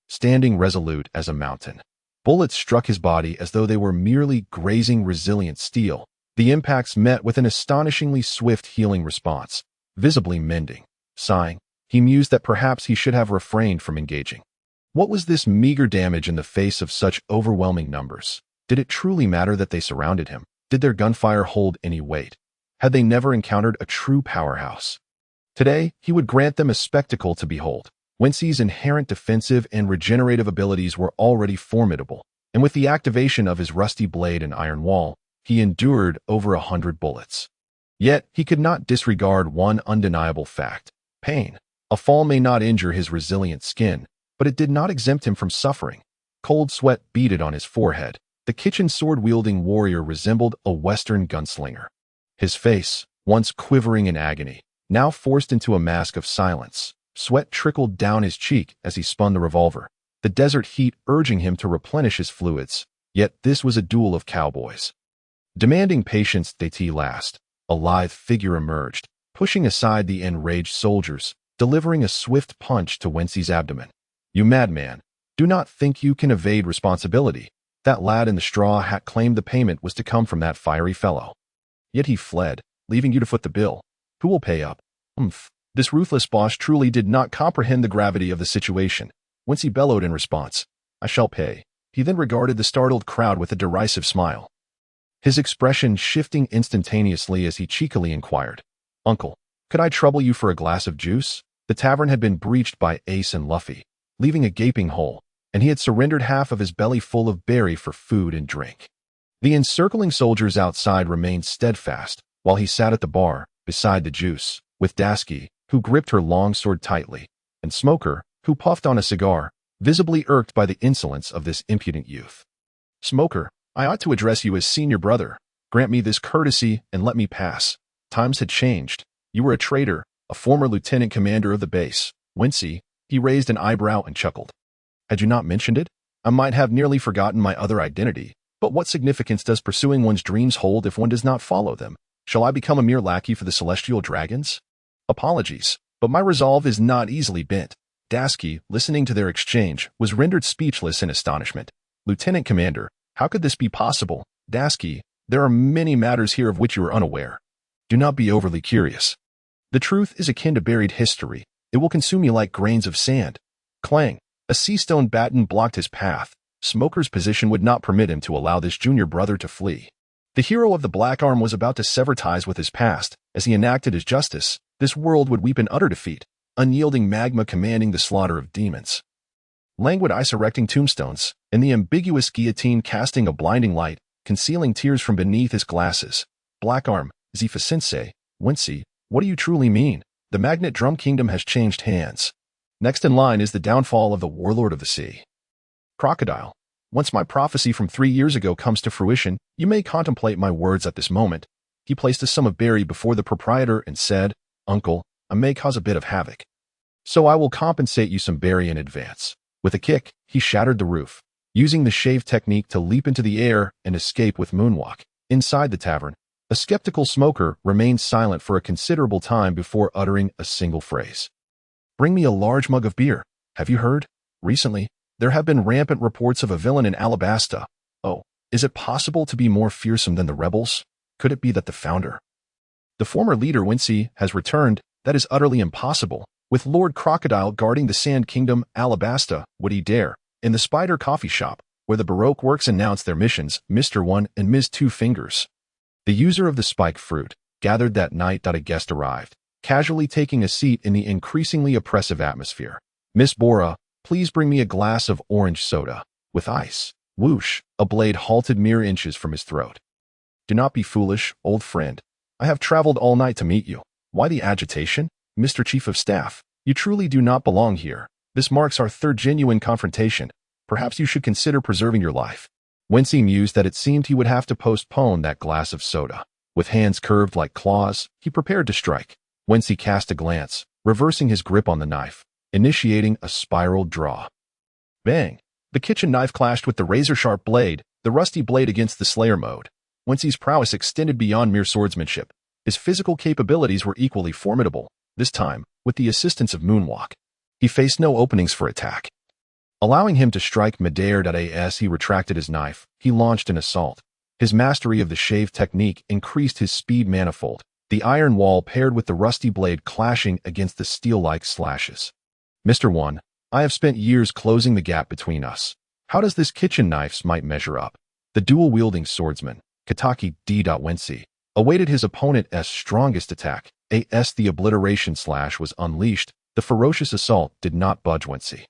A: Standing resolute as a mountain. Bullets struck his body as though they were merely grazing resilient steel. The impacts met with an astonishingly swift healing response, visibly mending. Sighing, he mused that perhaps he should have refrained from engaging. What was this meager damage in the face of such overwhelming numbers? Did it truly matter that they surrounded him? Did their gunfire hold any weight? Had they never encountered a true powerhouse? Today, he would grant them a spectacle to behold. Wincy's inherent defensive and regenerative abilities were already formidable, and with the activation of his rusty blade and iron wall, he endured over 100 bullets. Yet, he could not disregard one undeniable fact: pain. A fall may not injure his resilient skin, but it did not exempt him from suffering. Cold sweat beaded on his forehead. The kitchen sword-wielding warrior resembled a Western gunslinger. His face, once quivering in agony, now forced into a mask of silence. Sweat trickled down his cheek as he spun the revolver, the desert heat urging him to replenish his fluids. Yet this was a duel of cowboys. Demanding patience d'été last, a lithe figure emerged, pushing aside the enraged soldiers, delivering a swift punch to Wincy's abdomen. "You madman, do not think you can evade responsibility. That lad in the straw hat claimed the payment was to come from that fiery fellow. Yet he fled, leaving you to foot the bill. Who will pay up?" This ruthless boss truly did not comprehend the gravity of the situation. Wincy bellowed in response, "I shall pay." He then regarded the startled crowd with a derisive smile, his expression shifting instantaneously as he cheekily inquired, "Uncle, could I trouble you for a glass of juice?" The tavern had been breached by Ace and Luffy, leaving a gaping hole, and he had surrendered half of his belly full of berry for food and drink. The encircling soldiers outside remained steadfast, while he sat at the bar, beside the juice, with Dasky, who gripped her long sword tightly, and Smoker, who puffed on a cigar, visibly irked by the insolence of this impudent youth. "Smoker, I ought to address you as senior brother. Grant me this courtesy and let me pass. Times had changed. You were a traitor, a former lieutenant commander of the base. Wincy," he raised an eyebrow and chuckled. "Had you not mentioned it, I might have nearly forgotten my other identity. But what significance does pursuing one's dreams hold if one does not follow them? Shall I become a mere lackey for the celestial dragons? Apologies, but my resolve is not easily bent." Dasky, listening to their exchange, was rendered speechless in astonishment. "Lieutenant Commander, how could this be possible?" "Dasky, there are many matters here of which you are unaware. Do not be overly curious. The truth is akin to buried history. It will consume you like grains of sand." Clang! A sea-stone baton blocked his path. Smoker's position would not permit him to allow this junior brother to flee. The hero of the Black Arm was about to sever ties with his past. As he enacted his justice, this world would weep in utter defeat, unyielding magma commanding the slaughter of demons. Languid ice erecting tombstones, and the ambiguous guillotine casting a blinding light, concealing tears from beneath his glasses. "Black Arm, Zifa-sensei, Wincy, what do you truly mean? The Magnet Drum Kingdom has changed hands. Next in line is the downfall of the Warlord of the Sea. Crocodile, once my prophecy from 3 years ago comes to fruition, you may contemplate my words at this moment." He placed a sum of berry before the proprietor and said, "Uncle, I may cause a bit of havoc, so I will compensate you some berry in advance." With a kick, he shattered the roof, using the shave technique to leap into the air and escape with moonwalk. Inside the tavern, a skeptical Smoker remained silent for a considerable time before uttering a single phrase. "Bring me a large mug of beer." Have you heard? Recently, there have been rampant reports of a villain in Alabasta. Oh, is it possible to be more fearsome than the rebels? Could it be that the founder, the former leader Wincy, has returned? That is utterly impossible. With Lord Crocodile guarding the Sand Kingdom, Alabasta, would he dare? In the Spider Coffee Shop, where the Baroque works announce their missions, Mr. One and Ms. Two Fingers, the user of the spike fruit, gathered that night. A guest arrived, casually taking a seat in the increasingly oppressive atmosphere. Miss Bora, please bring me a glass of orange soda, with ice. Whoosh, a blade halted mere inches from his throat. Do not be foolish, old friend. I have traveled all night to meet you. Why the agitation? Mr. Chief of Staff, you truly do not belong here. This marks our third genuine confrontation. Perhaps you should consider preserving your life. Wensi mused that it seemed he would have to postpone that glass of soda. With hands curved like claws, he prepared to strike. Wensi cast a glance, reversing his grip on the knife, initiating a spiral draw. Bang! The kitchen knife clashed with the razor-sharp blade, the rusty blade against the Slayer mode. Wensi's prowess extended beyond mere swordsmanship. His physical capabilities were equally formidable, this time, with the assistance of Moonwalk. He faced no openings for attack. Allowing him to strike midair. As he retracted his knife, he launched an assault. His mastery of the shave technique increased his speed manifold, the iron wall paired with the rusty blade clashing against the steel-like slashes. Mr. One, I have spent years closing the gap between us. How does this kitchen knife's might measure up? The dual-wielding swordsman, Kitaki D. Wensi, awaited his opponent's strongest attack. As the obliteration slash was unleashed, the ferocious assault did not budge Wensi.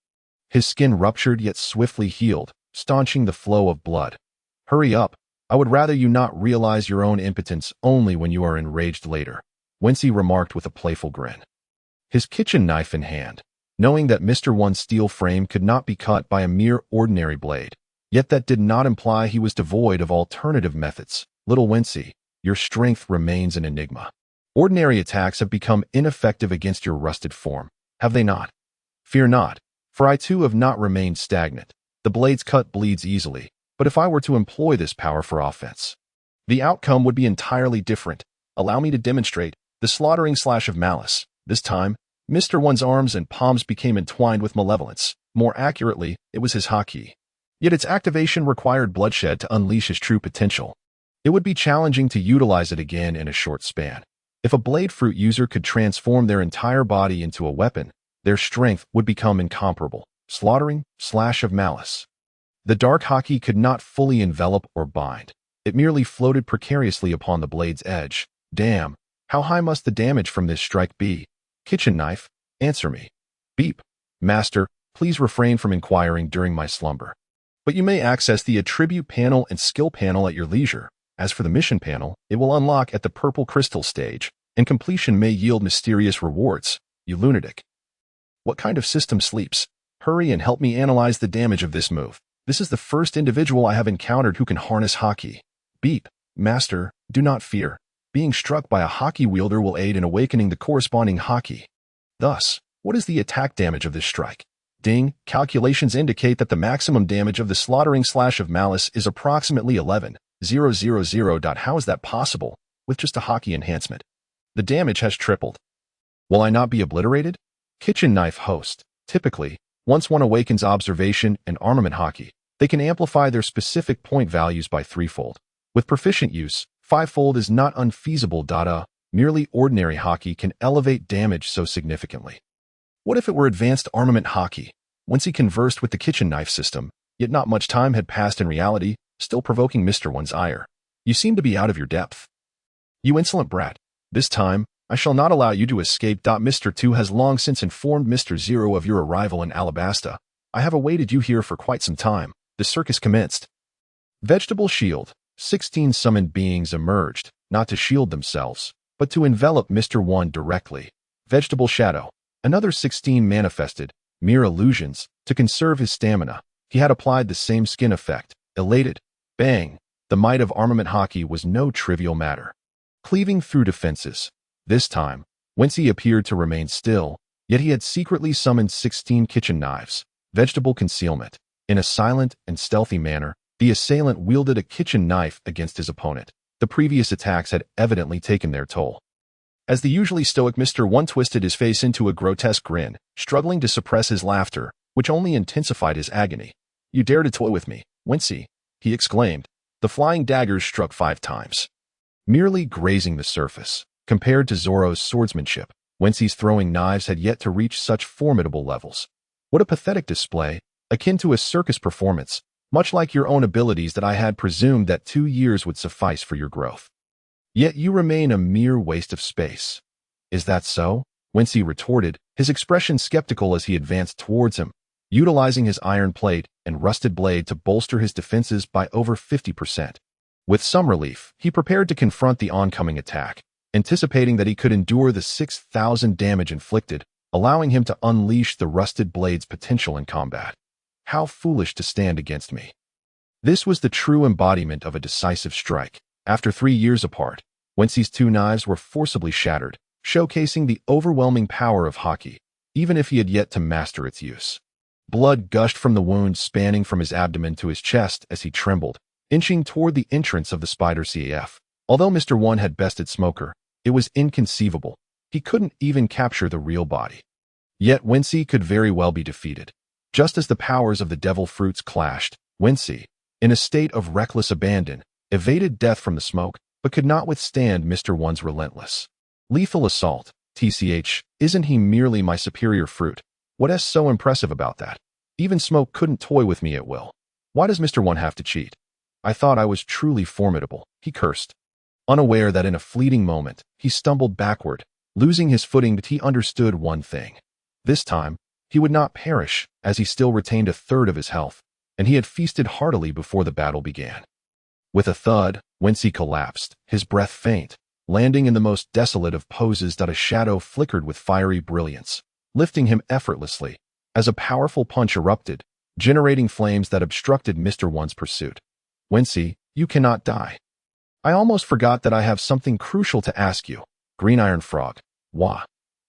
A: His skin ruptured yet swiftly healed, staunching the flow of blood. Hurry up. I would rather you not realize your own impotence only when you are enraged later, Wensi remarked with a playful grin. His kitchen knife in hand, knowing that Mr. One's steel frame could not be cut by a mere ordinary blade. Yet that did not imply he was devoid of alternative methods. Little Wensi, your strength remains an enigma. Ordinary attacks have become ineffective against your rusted form, have they not? Fear not, for I too have not remained stagnant. The blade's cut bleeds easily, but if I were to employ this power for offense, the outcome would be entirely different. Allow me to demonstrate the slaughtering slash of malice. This time, Mr. One's arms and palms became entwined with malevolence. More accurately, it was his haki. Yet its activation required bloodshed to unleash his true potential. It would be challenging to utilize it again in a short span. If a blade fruit user could transform their entire body into a weapon, their strength would become incomparable. Slaughtering slash of malice. The dark haki could not fully envelop or bind. It merely floated precariously upon the blade's edge. Damn, how high must the damage from this strike be? Kitchen knife, answer me. Beep. Master, please refrain from inquiring during my slumber. But you may access the attribute panel and skill panel at your leisure. As for the mission panel, it will unlock at the purple crystal stage, and completion may yield mysterious rewards. You lunatic. What kind of system sleeps? Hurry and help me analyze the damage of this move. This is the first individual I have encountered who can harness haki. Beep. Master, do not fear. Being struck by a haki wielder will aid in awakening the corresponding haki. Thus, what is the attack damage of this strike? Ding, calculations indicate that the maximum damage of the slaughtering slash of malice is approximately 11,000. How is that possible, with just a haki enhancement? The damage has tripled. Will I not be obliterated? Kitchen knife host. Typically, once one awakens observation and armament haki, they can amplify their specific point values by threefold. With proficient use, fivefold is not unfeasible. Merely ordinary haki can elevate damage so significantly. What if it were advanced armament haki? Once he conversed with the kitchen knife system, yet not much time had passed in reality, still provoking Mr. One's ire. You seem to be out of your depth. You insolent brat. This time, I shall not allow you to escape. Mr. Two has long since informed Mr. Zero of your arrival in Alabasta. I have awaited you here for quite some time. The circus commenced. Vegetable shield. 16 summoned beings emerged, not to shield themselves, but to envelop Mr. One directly. Vegetable shadow. Another 16 manifested, mere illusions, to conserve his stamina. He had applied the same skin effect. Elated. Bang. The might of armament haki was no trivial matter. Cleaving through defenses. This time, Wincy appeared to remain still, yet he had secretly summoned 16 kitchen knives. Vegetable concealment. In a silent and stealthy manner, the assailant wielded a kitchen knife against his opponent. The previous attacks had evidently taken their toll. As the usually stoic Mr. One twisted his face into a grotesque grin, struggling to suppress his laughter, which only intensified his agony. "You dare to toy with me, Wincy," he exclaimed. The flying daggers struck 5 times, merely grazing the surface. Compared to Zoro's swordsmanship, Wincy's throwing knives had yet to reach such formidable levels. "What a pathetic display, akin to a circus performance, much like your own abilities that I had presumed that 2 years would suffice for your growth. Yet you remain a mere waste of space." "Is that so?" Wincy retorted, his expression skeptical as he advanced towards him, utilizing his iron plate and rusted blade to bolster his defenses by over 50%. With some relief, he prepared to confront the oncoming attack, anticipating that he could endure the 6,000 damage inflicted, allowing him to unleash the rusted blade's potential in combat. How foolish to stand against me. This was the true embodiment of a decisive strike. After 3 years apart, Wincy's 2 knives were forcibly shattered, showcasing the overwhelming power of Haki, even if he had yet to master its use. Blood gushed from the wound spanning from his abdomen to his chest as he trembled, inching toward the entrance of the Spider CAF. Although Mr. One had bested Smoker, it was inconceivable. He couldn't even capture the real body. Yet Wincy could very well be defeated. Just as the powers of the devil fruits clashed, Wincy, in a state of reckless abandon, evaded death from the smoke, but could not withstand Mr. One's relentless, lethal assault. TCH, isn't he merely my superior fruit? What's so impressive about that? Even smoke couldn't toy with me at will. Why does Mr. One have to cheat? I thought I was truly formidable, he cursed, unaware that in a fleeting moment, he stumbled backward, losing his footing, but he understood one thing. This time, he would not perish, as he still retained a third of his health, and he had feasted heartily before the battle began. With a thud, Wincy collapsed, his breath faint, landing in the most desolate of poses that a shadow flickered with fiery brilliance, lifting him effortlessly, as a powerful punch erupted, generating flames that obstructed Mr. One's pursuit. "Wincy, you cannot die. I almost forgot that I have something crucial to ask you." Green Iron Frog. Wah.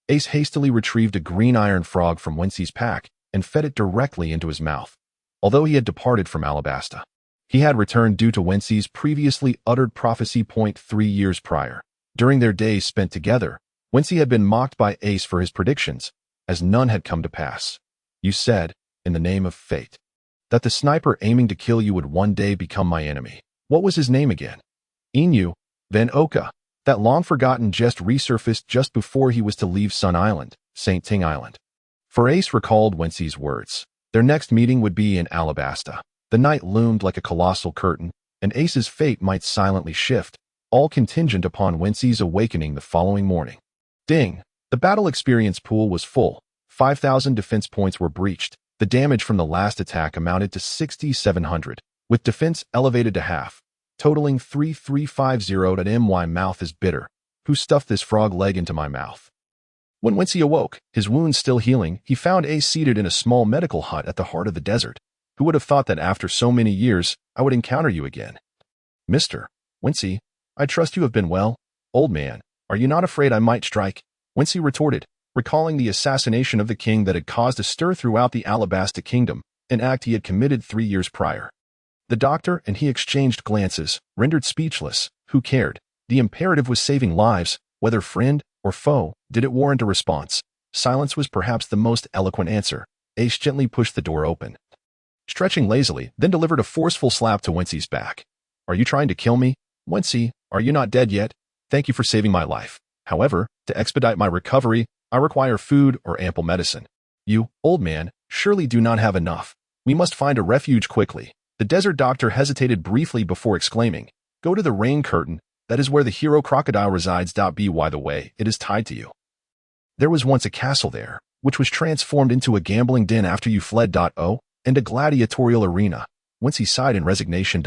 A: Ace hastily retrieved a green iron frog from Wincy's pack and fed it directly into his mouth. Although he had departed from Alabasta, he had returned due to Wincy's previously uttered prophecy. 3 years prior, during their days spent together, Wincy had been mocked by Ace for his predictions, as none had come to pass. "You said, in the name of fate, that the sniper aiming to kill you would one day become my enemy. What was his name again?" "Inu Van Oka." That long-forgotten jest resurfaced just before he was to leave Sun Island, St. Ting Island. For Ace recalled Wincy's words. Their next meeting would be in Alabasta. The night loomed like a colossal curtain, and Ace's fate might silently shift, all contingent upon Wincy's awakening the following morning. Ding! The battle experience pool was full. 5,000 defense points were breached. The damage from the last attack amounted to 6,700, with defense elevated to half, totaling 3,350. My mouth is bitter. Who stuffed this frog leg into my mouth? When Wincy awoke, his wounds still healing, he found Ace seated in a small medical hut at the heart of the desert. Who would have thought that after so many years, I would encounter you again? "Mr. Wincy, I trust you have been well. Old man, are you not afraid I might strike?" Wincy retorted, recalling the assassination of the king that had caused a stir throughout the Alabasta kingdom, an act he had committed 3 years prior. The doctor and he exchanged glances, rendered speechless. Who cared? The imperative was saving lives, whether friend or foe. Did it warrant a response? Silence was perhaps the most eloquent answer. Ace gently pushed the door open, stretching lazily, then delivered a forceful slap to Wincy's back. "Are you trying to kill me? Wincy, are you not dead yet? Thank you for saving my life. However, to expedite my recovery, I require food or ample medicine. You, old man, surely do not have enough. We must find a refuge quickly." The desert doctor hesitated briefly before exclaiming, "Go to the rain curtain. That is where the hero crocodile resides. By the way, it is tied to you. There was once a castle there, which was transformed into a gambling den after you fled. And a gladiatorial arena." Wincy sighed in resignation.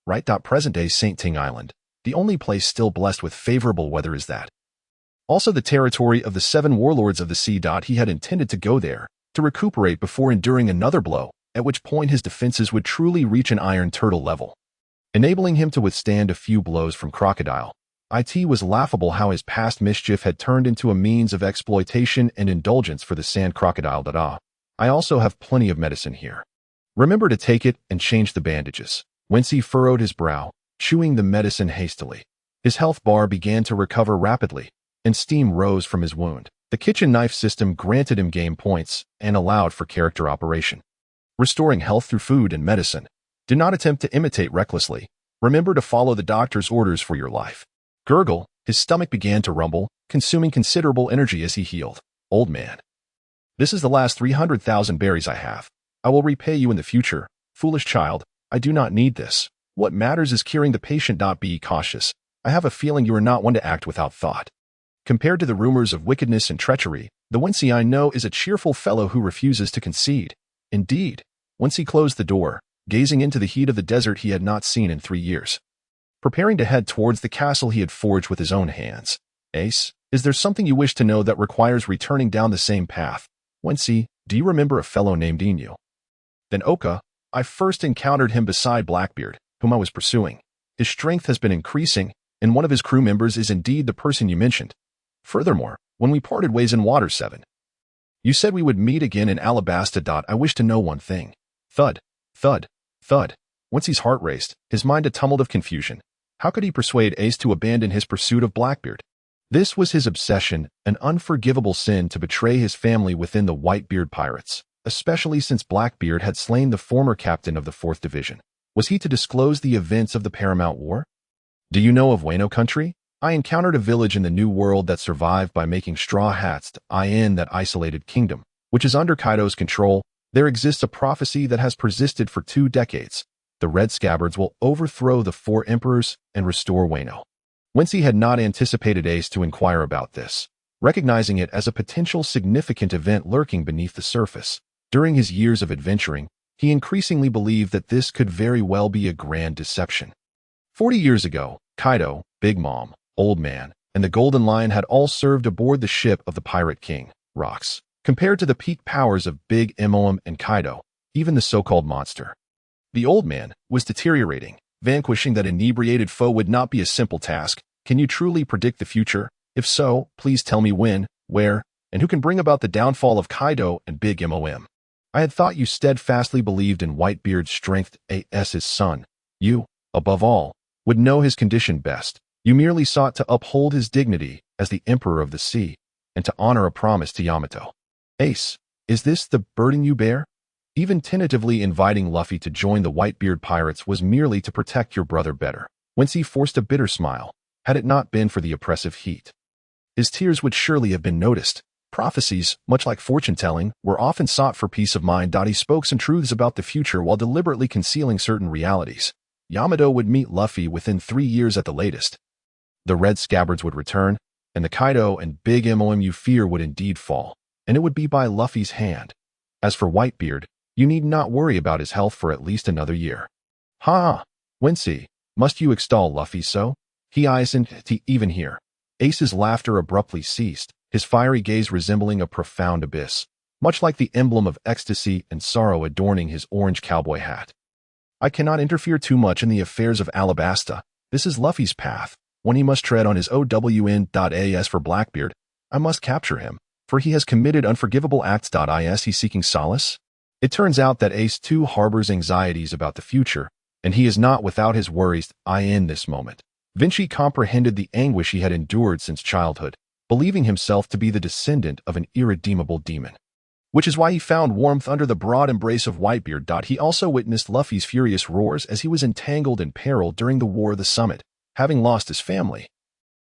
A: Right. Present-day St. Ting Island. The only place still blessed with favorable weather is that. Also the territory of the 7 warlords of the sea. He had intended to go there, to recuperate before enduring another blow, at which point his defenses would truly reach an iron turtle level, enabling him to withstand a few blows from Crocodile. It was laughable how his past mischief had turned into a means of exploitation and indulgence for the sand crocodile. "I also have plenty of medicine here. Remember to take it and change the bandages." Wincy furrowed his brow, chewing the medicine hastily. His health bar began to recover rapidly, and steam rose from his wound. The kitchen knife system granted him game points and allowed for character operation. Restoring health through food and medicine. Do not attempt to imitate recklessly. Remember to follow the doctor's orders for your life. Gurgle, his stomach began to rumble, consuming considerable energy as he healed. Old man. This is the last 300,000 berries I have. I will repay you in the future. Foolish child, I do not need this. What matters is curing the patient. Be cautious. I have a feeling you are not one to act without thought. Compared to the rumors of wickedness and treachery, the Wincy I know is a cheerful fellow who refuses to concede. Indeed. Once he closed the door, gazing into the heat of the desert he had not seen in 3 years. Preparing to head towards the castle he had forged with his own hands. Ace, is there something you wish to know that requires returning down the same path? Wensi, do you remember a fellow named Inu? Then Oka, I first encountered him beside Blackbeard, whom I was pursuing. His strength has been increasing, and one of his crew members is indeed the person you mentioned. Furthermore, when we parted ways in Water 7, you said we would meet again in Alabasta. I wish to know one thing. Thud, thud, thud. Wensi's heart raced, his mind a tumult of confusion. How could he persuade Ace to abandon his pursuit of Blackbeard? This was his obsession, an unforgivable sin to betray his family within the Whitebeard pirates, especially since Blackbeard had slain the former captain of the 4th Division. Was he to disclose the events of the Paramount War? Do you know of Wano country? I encountered a village in the New World that survived by making straw hats in that isolated kingdom, which is under Kaido's control. There exists a prophecy that has persisted for 2 decades. The Red Scabbards will overthrow the 4 emperors and restore Wano. Wincy had not anticipated Ace to inquire about this, recognizing it as a potential significant event lurking beneath the surface. During his years of adventuring, he increasingly believed that this could very well be a grand deception. 40 years ago, Kaido, Big Mom, Old Man, and the Golden Lion had all served aboard the ship of the Pirate King, Rocks. Compared to the peak powers of Big Mom and Kaido, even the so-called monster, the Old Man was deteriorating. Vanquishing that inebriated foe would not be a simple task. Can you truly predict the future? If so, please tell me when, where, and who can bring about the downfall of Kaido and Big Mom. I had thought you steadfastly believed in Whitebeard's strength as his son. You, above all, would know his condition best. You merely sought to uphold his dignity as the Emperor of the Sea, and to honor a promise to Yamato. Ace, is this the burden you bear? Even tentatively inviting Luffy to join the Whitebeard pirates was merely to protect your brother better. Wincy forced a bitter smile, had it not been for the oppressive heat. His tears would surely have been noticed. Prophecies, much like fortune-telling, were often sought for peace of mind. He spoke some truths about the future while deliberately concealing certain realities. Yamato would meet Luffy within 3 years at the latest. The Red Scabbards would return, and the Kaido and Big Mom you fear would indeed fall, and it would be by Luffy's hand. As for Whitebeard, you need not worry about his health for at least another year. Ha! Wincy, must you extol Luffy so? He isn't even here. Ace's laughter abruptly ceased, his fiery gaze resembling a profound abyss, much like the emblem of ecstasy and sorrow adorning his orange cowboy hat. I cannot interfere too much in the affairs of Alabasta. This is Luffy's path. When he must tread on his OWN.AS for Blackbeard, I must capture him, for he has committed unforgivable acts. Is he seeking solace? It turns out that Ace too harbors anxieties about the future, and he is not without his worries in this moment. Vinci comprehended the anguish he had endured since childhood, believing himself to be the descendant of an irredeemable demon. Which is why he found warmth under the broad embrace of Whitebeard. He also witnessed Luffy's furious roars as he was entangled in peril during the War of the Summit, having lost his family.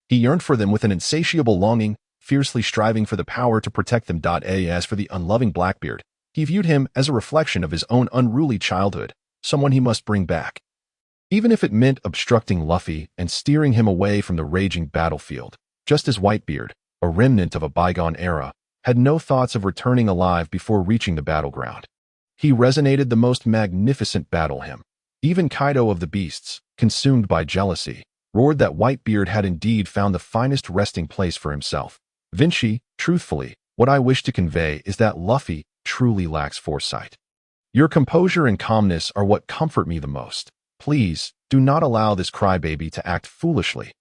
A: He yearned for them with an insatiable longing, fiercely striving for the power to protect them. As for the unloving Blackbeard, he viewed him as a reflection of his own unruly childhood, someone he must bring back. Even if it meant obstructing Luffy and steering him away from the raging battlefield, just as Whitebeard, a remnant of a bygone era, had no thoughts of returning alive before reaching the battleground. He resonated the most magnificent battle hymn. Even Kaido of the Beasts, consumed by jealousy, roared that Whitebeard had indeed found the finest resting place for himself. Vinci, truthfully, what I wish to convey is that Luffy truly lacks foresight. Your composure and calmness are what comfort me the most. Please, do not allow this crybaby to act foolishly.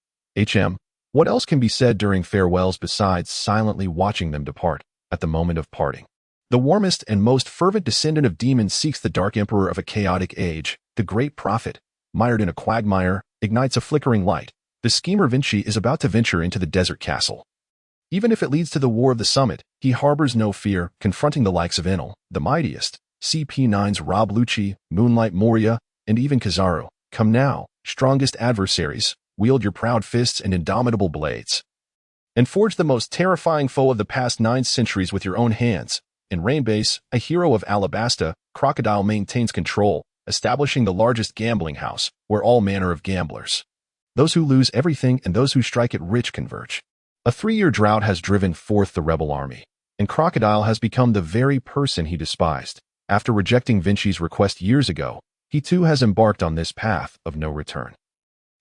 A: What else can be said during farewells besides silently watching them depart at the moment of parting? The warmest and most fervent descendant of demons seeks the Dark Emperor of a chaotic age. The great prophet, mired in a quagmire, ignites a flickering light. The schemer Vinci is about to venture into the desert castle. Even if it leads to the War of the Summit, he harbors no fear, confronting the likes of Enel, the mightiest, CP9's Rob Lucci, Moonlight Moria, and even Kizaru. Come now, strongest adversaries, wield your proud fists and indomitable blades, and forge the most terrifying foe of the past 9 centuries with your own hands. In Rainbase, a hero of Alabasta, Crocodile maintains control, establishing the largest gambling house, where all manner of gamblers, those who lose everything and those who strike it rich, converge. A 3-year drought has driven forth the rebel army, and Crocodile has become the very person he despised. After rejecting Vinci's request years ago, he too has embarked on this path of no return.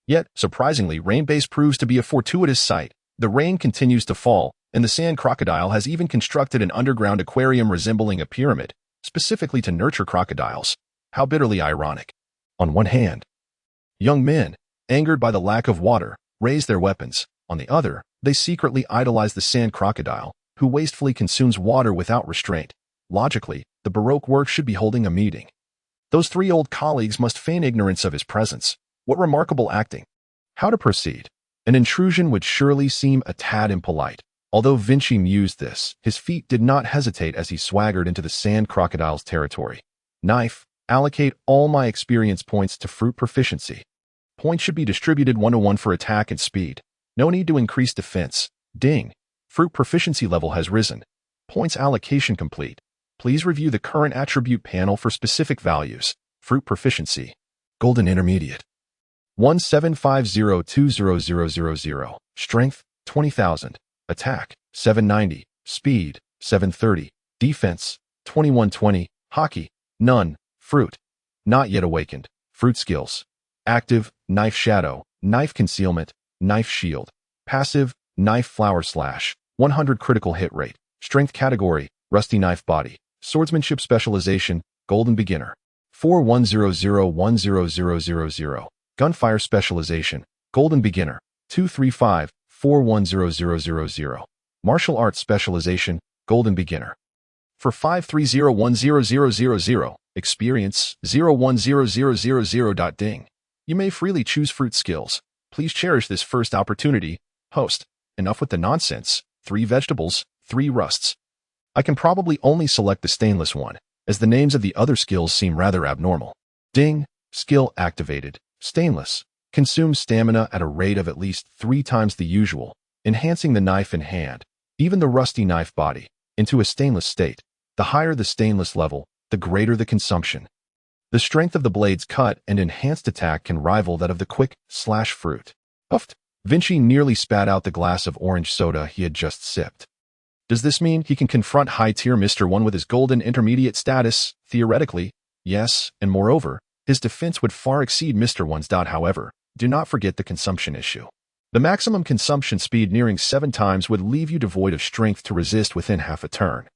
A: Yet, surprisingly, Rainbase proves to be a fortuitous sight. The rain continues to fall, and the sand crocodile has even constructed an underground aquarium resembling a pyramid, specifically to nurture crocodiles. How bitterly ironic. On one hand, young men, angered by the lack of water, raise their weapons. On the other, they secretly idolize the sand crocodile, who wastefully consumes water without restraint. Logically, the Baroque work should be holding a meeting. Those 3 old colleagues must feign ignorance of his presence. What remarkable acting. How to proceed? An intrusion would surely seem a tad impolite. Although Vinci mused this, his feet did not hesitate as he swaggered into the sand crocodile's territory. Knife, allocate all my experience points to fruit proficiency. Points should be distributed 1-to-1 for attack and speed. No need to increase defense. Ding. Fruit proficiency level has risen. Points allocation complete. Please review the current attribute panel for specific values. Fruit proficiency. Golden intermediate. 175020000. Strength, 20,000. Attack, 790. Speed, 730. Defense, 2120. Hockey, none. Fruit, not yet awakened. Fruit skills. Active, knife shadow, knife concealment, knife shield. Passive, knife flower slash. 100 critical hit rate. Strength category, rusty knife body. Swordsmanship specialization, golden beginner. 4100100000. Gunfire specialization, golden beginner. 235410000. Martial arts specialization, golden beginner. For 530100000. Experience 010000. Ding. You may freely choose fruit skills. Please cherish this first opportunity. Host. Enough with the nonsense. 3 vegetables, 3 rusts. I can probably only select the stainless one, as the names of the other skills seem rather abnormal. Ding. Skill activated. Stainless. Consumes stamina at a rate of at least 3 times the usual, enhancing the knife in hand, even the rusty knife body, into a stainless state. The higher the stainless level, the greater the consumption. The strength of the blade's cut and enhanced attack can rival that of the quick/fruit. Puffed. Vinci nearly spat out the glass of orange soda he had just sipped. Does this mean he can confront high-tier Mr. 1 with his golden intermediate status? Theoretically, yes, and moreover, his defense would far exceed Mr. 1's. However, do not forget the consumption issue. The maximum consumption speed nearing 7 times would leave you devoid of strength to resist within half a turn.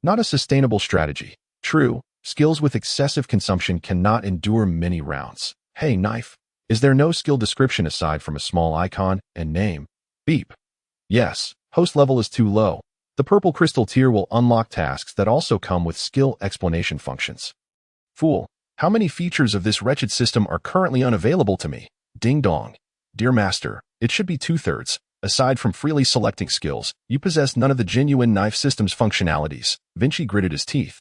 A: Not a sustainable strategy. True, skills with excessive consumption cannot endure many rounds. Hey, knife. Is there no skill description aside from a small icon and name? Beep. Yes, host level is too low. The purple crystal tier will unlock tasks that also come with skill explanation functions. Fool. How many features of this wretched system are currently unavailable to me? Ding dong. Dear Master, it should be 2/3. Aside from freely selecting skills, you possess none of the genuine knife system's functionalities. Vinci gritted his teeth,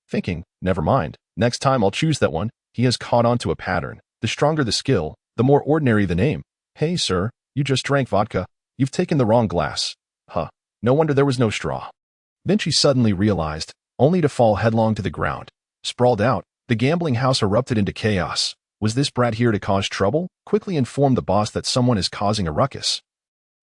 A: thinking, never mind, next time I'll choose that one. He has caught on to a pattern. The stronger the skill, the more ordinary the name. Hey, sir, you just drank vodka. You've taken the wrong glass. Huh. No wonder there was no straw. Vinci suddenly realized, only to fall headlong to the ground. Sprawled out, the gambling house erupted into chaos. Was this brat here to cause trouble? Quickly inform the boss that someone is causing a ruckus.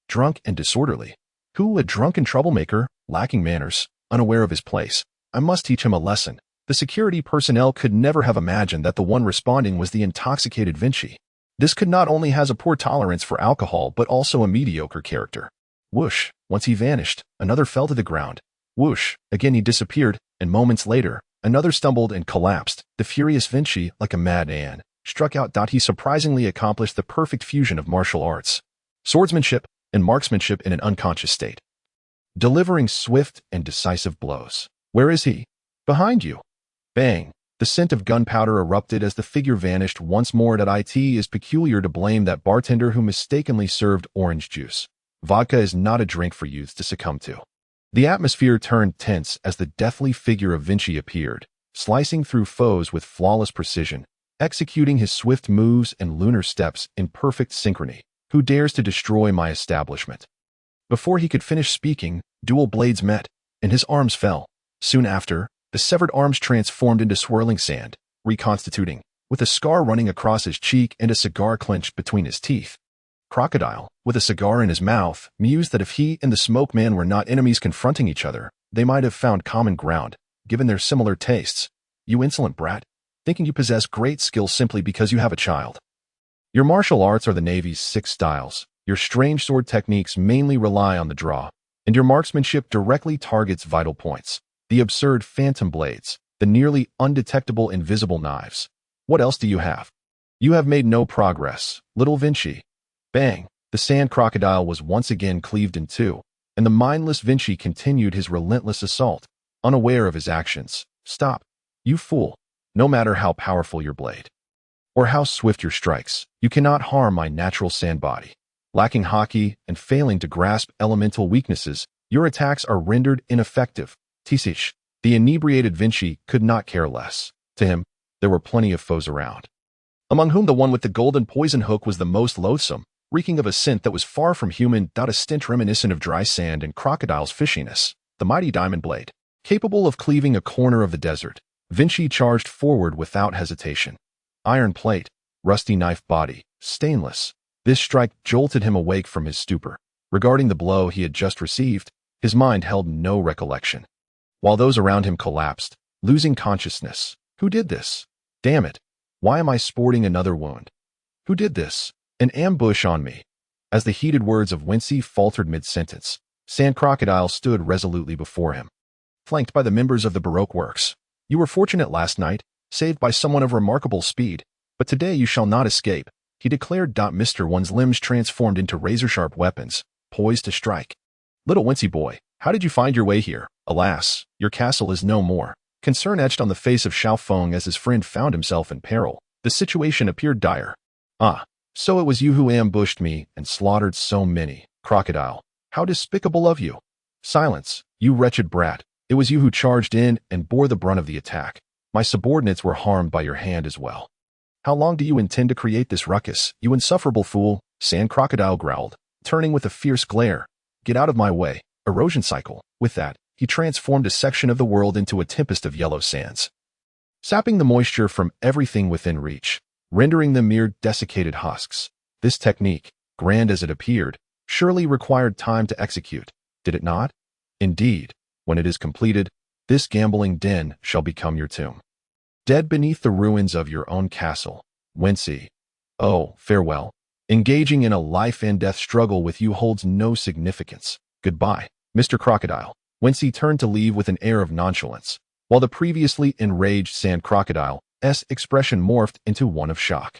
A: Drunk and disorderly. Who? A drunken troublemaker, lacking manners, unaware of his place. I must teach him a lesson. The security personnel could never have imagined that the one responding was the intoxicated Vinci. This could not only has a poor tolerance for alcohol but also a mediocre character. Whoosh. Once he vanished, another fell to the ground. Whoosh. Again he disappeared, and moments later, another stumbled and collapsed. The furious Vinci, like a madman, struck out. He surprisingly accomplished the perfect fusion of martial arts, swordsmanship, and marksmanship in an unconscious state, delivering swift and decisive blows. Where is he? Behind you. Bang. The scent of gunpowder erupted as the figure vanished once more. It is peculiar to blame that bartender who mistakenly served orange juice. Vodka is not a drink for youths to succumb to. The atmosphere turned tense as the deathly figure of Wincy appeared, slicing through foes with flawless precision, executing his swift moves and lunar steps in perfect synchrony. Who dares to destroy my establishment? Before he could finish speaking, dual blades met, and his arms fell. Soon after, the severed arms transformed into swirling sand, reconstituting, with a scar running across his cheek and a cigar clenched between his teeth. Crocodile, with a cigar in his mouth, mused that if he and the smoke man were not enemies confronting each other, they might have found common ground, given their similar tastes. You insolent brat, thinking you possess great skill simply because you have a child. Your martial arts are the Navy's 6 styles, your strange sword techniques mainly rely on the draw, and your marksmanship directly targets vital points. The absurd phantom blades, the nearly undetectable invisible knives. What else do you have? You have made no progress, little Wincy. Bang! The sand crocodile was once again cleaved in two, and the mindless Wincy continued his relentless assault, unaware of his actions. Stop, you fool. No matter how powerful your blade, or how swift your strikes, you cannot harm my natural sand body. Lacking hockey and failing to grasp elemental weaknesses, your attacks are rendered ineffective. Tisish, the inebriated Wincy could not care less. To him, there were plenty of foes around, among whom the one with the golden poison hook was the most loathsome, reeking of a scent that was far from human, a stench reminiscent of dry sand and crocodile's fishiness. The mighty diamond blade, capable of cleaving a corner of the desert, Wincy charged forward without hesitation. Iron plate, rusty knife body, stainless. This strike jolted him awake from his stupor. Regarding the blow he had just received, his mind held no recollection. While those around him collapsed, losing consciousness. Who did this? Damn it! Why am I sporting another wound? Who did this? An ambush on me. As the heated words of Wincy faltered mid-sentence, Sand Crocodile stood resolutely before him, flanked by the members of the Baroque works. You were fortunate last night, saved by someone of remarkable speed, but today you shall not escape, he declared. Mr. One's limbs transformed into razor-sharp weapons, poised to strike. Little Wincy boy, how did you find your way here? Alas, your castle is no more. Concern etched on the face of Xiao Feng as his friend found himself in peril. The situation appeared dire. Ah, so it was you who ambushed me and slaughtered so many. Crocodile, how despicable of you. Silence, you wretched brat. It was you who charged in and bore the brunt of the attack. My subordinates were harmed by your hand as well. How long do you intend to create this ruckus, you insufferable fool? Sand Crocodile growled, turning with a fierce glare. Get out of my way, erosion cycle. With that, he transformed a section of the world into a tempest of yellow sands, sapping the moisture from everything within reach, rendering them mere desiccated husks. This technique, grand as it appeared, surely required time to execute, did it not? Indeed, when it is completed, this gambling den shall become your tomb. Dead beneath the ruins of your own castle, Wincy. Oh, farewell. Engaging in a life-and-death struggle with you holds no significance. Goodbye, Mr. Crocodile. Wincy turned to leave with an air of nonchalance, while the previously enraged Sand Crocodile's expression morphed into one of shock.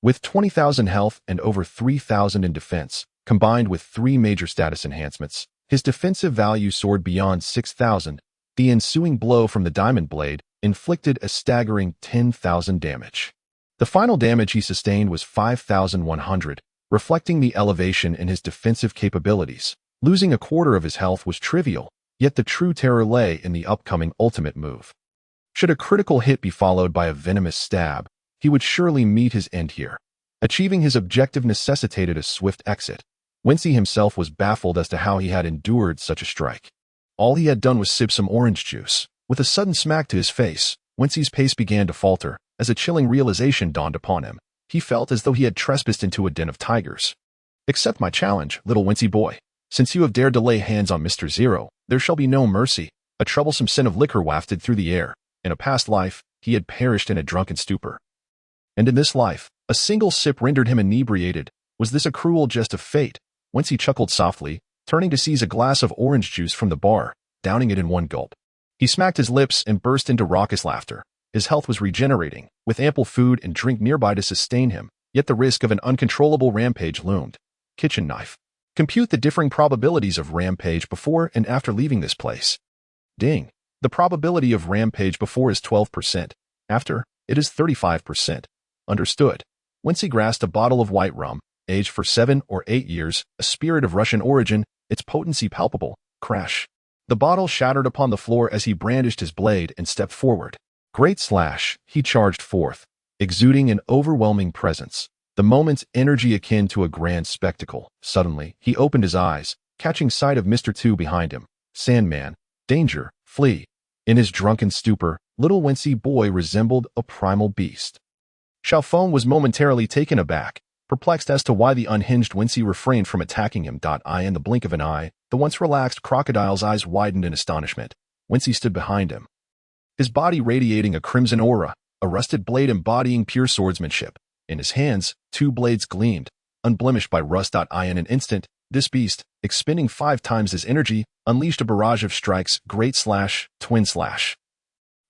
A: With 20,000 health and over 3,000 in defense, combined with 3 major status enhancements, his defensive value soared beyond 6,000. The ensuing blow from the diamond blade inflicted a staggering 10,000 damage. The final damage he sustained was 5,100, reflecting the elevation in his defensive capabilities. Losing a quarter of his health was trivial, yet the true terror lay in the upcoming ultimate move. Should a critical hit be followed by a venomous stab, he would surely meet his end here. Achieving his objective necessitated a swift exit. Wincy himself was baffled as to how he had endured such a strike. All he had done was sip some orange juice. With a sudden smack to his face, Wincy's pace began to falter. As a chilling realization dawned upon him, he felt as though he had trespassed into a den of tigers. Accept my challenge, little Wincy boy. Since you have dared to lay hands on Mr. Zero, there shall be no mercy. A troublesome scent of liquor wafted through the air. In a past life, he had perished in a drunken stupor. And in this life, a single sip rendered him inebriated. Was this a cruel jest of fate? Wincy chuckled softly, turning to seize a glass of orange juice from the bar, downing it in one gulp. He smacked his lips and burst into raucous laughter. His health was regenerating, with ample food and drink nearby to sustain him, yet the risk of an uncontrollable rampage loomed. Kitchen knife. Compute the differing probabilities of rampage before and after leaving this place. Ding. The probability of rampage before is 12%. After, it is 35%. Understood. Wincy grasped a bottle of white rum, aged for 7 or 8 years, a spirit of Russian origin, its potency palpable. Crash. The bottle shattered upon the floor as he brandished his blade and stepped forward. Great slash, he charged forth, exuding an overwhelming presence, the moment's energy akin to a grand spectacle. Suddenly, he opened his eyes, catching sight of Mr. Two behind him. Sandman, danger, flee. In his drunken stupor, little Wincy boy resembled a primal beast. Caifan was momentarily taken aback, perplexed as to why the unhinged Wincy refrained from attacking him. In the blink of an eye, the once relaxed crocodile's eyes widened in astonishment. Wincy stood behind him, his body radiating a crimson aura, a rusted blade embodying pure swordsmanship. In his hands, 2 blades gleamed, unblemished by rust. In an instant, this beast, expending 5 times his energy, unleashed a barrage of strikes. Great slash, twin slash,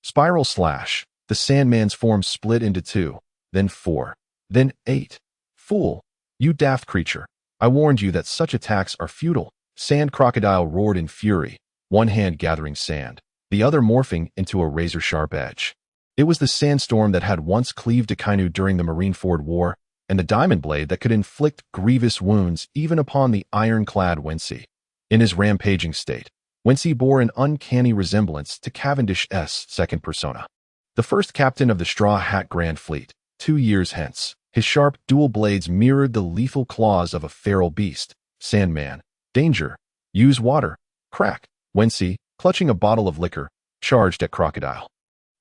A: spiral slash. The Sandman's form split into 2, then 4, then 8. Fool, you daft creature. I warned you that such attacks are futile. Sand Crocodile roared in fury, one hand gathering sand, the other morphing into a razor-sharp edge. It was the sandstorm that had once cleaved Akainu during the Marineford War, and the diamond blade that could inflict grievous wounds even upon the ironclad Wensi. In his rampaging state, Wensi bore an uncanny resemblance to Cavendish's second persona, the first captain of the Straw Hat Grand Fleet, 2 years hence. His sharp dual blades mirrored the lethal claws of a feral beast. Sandman, danger, use water, crack. Wensi, clutching a bottle of liquor, charged at Crocodile.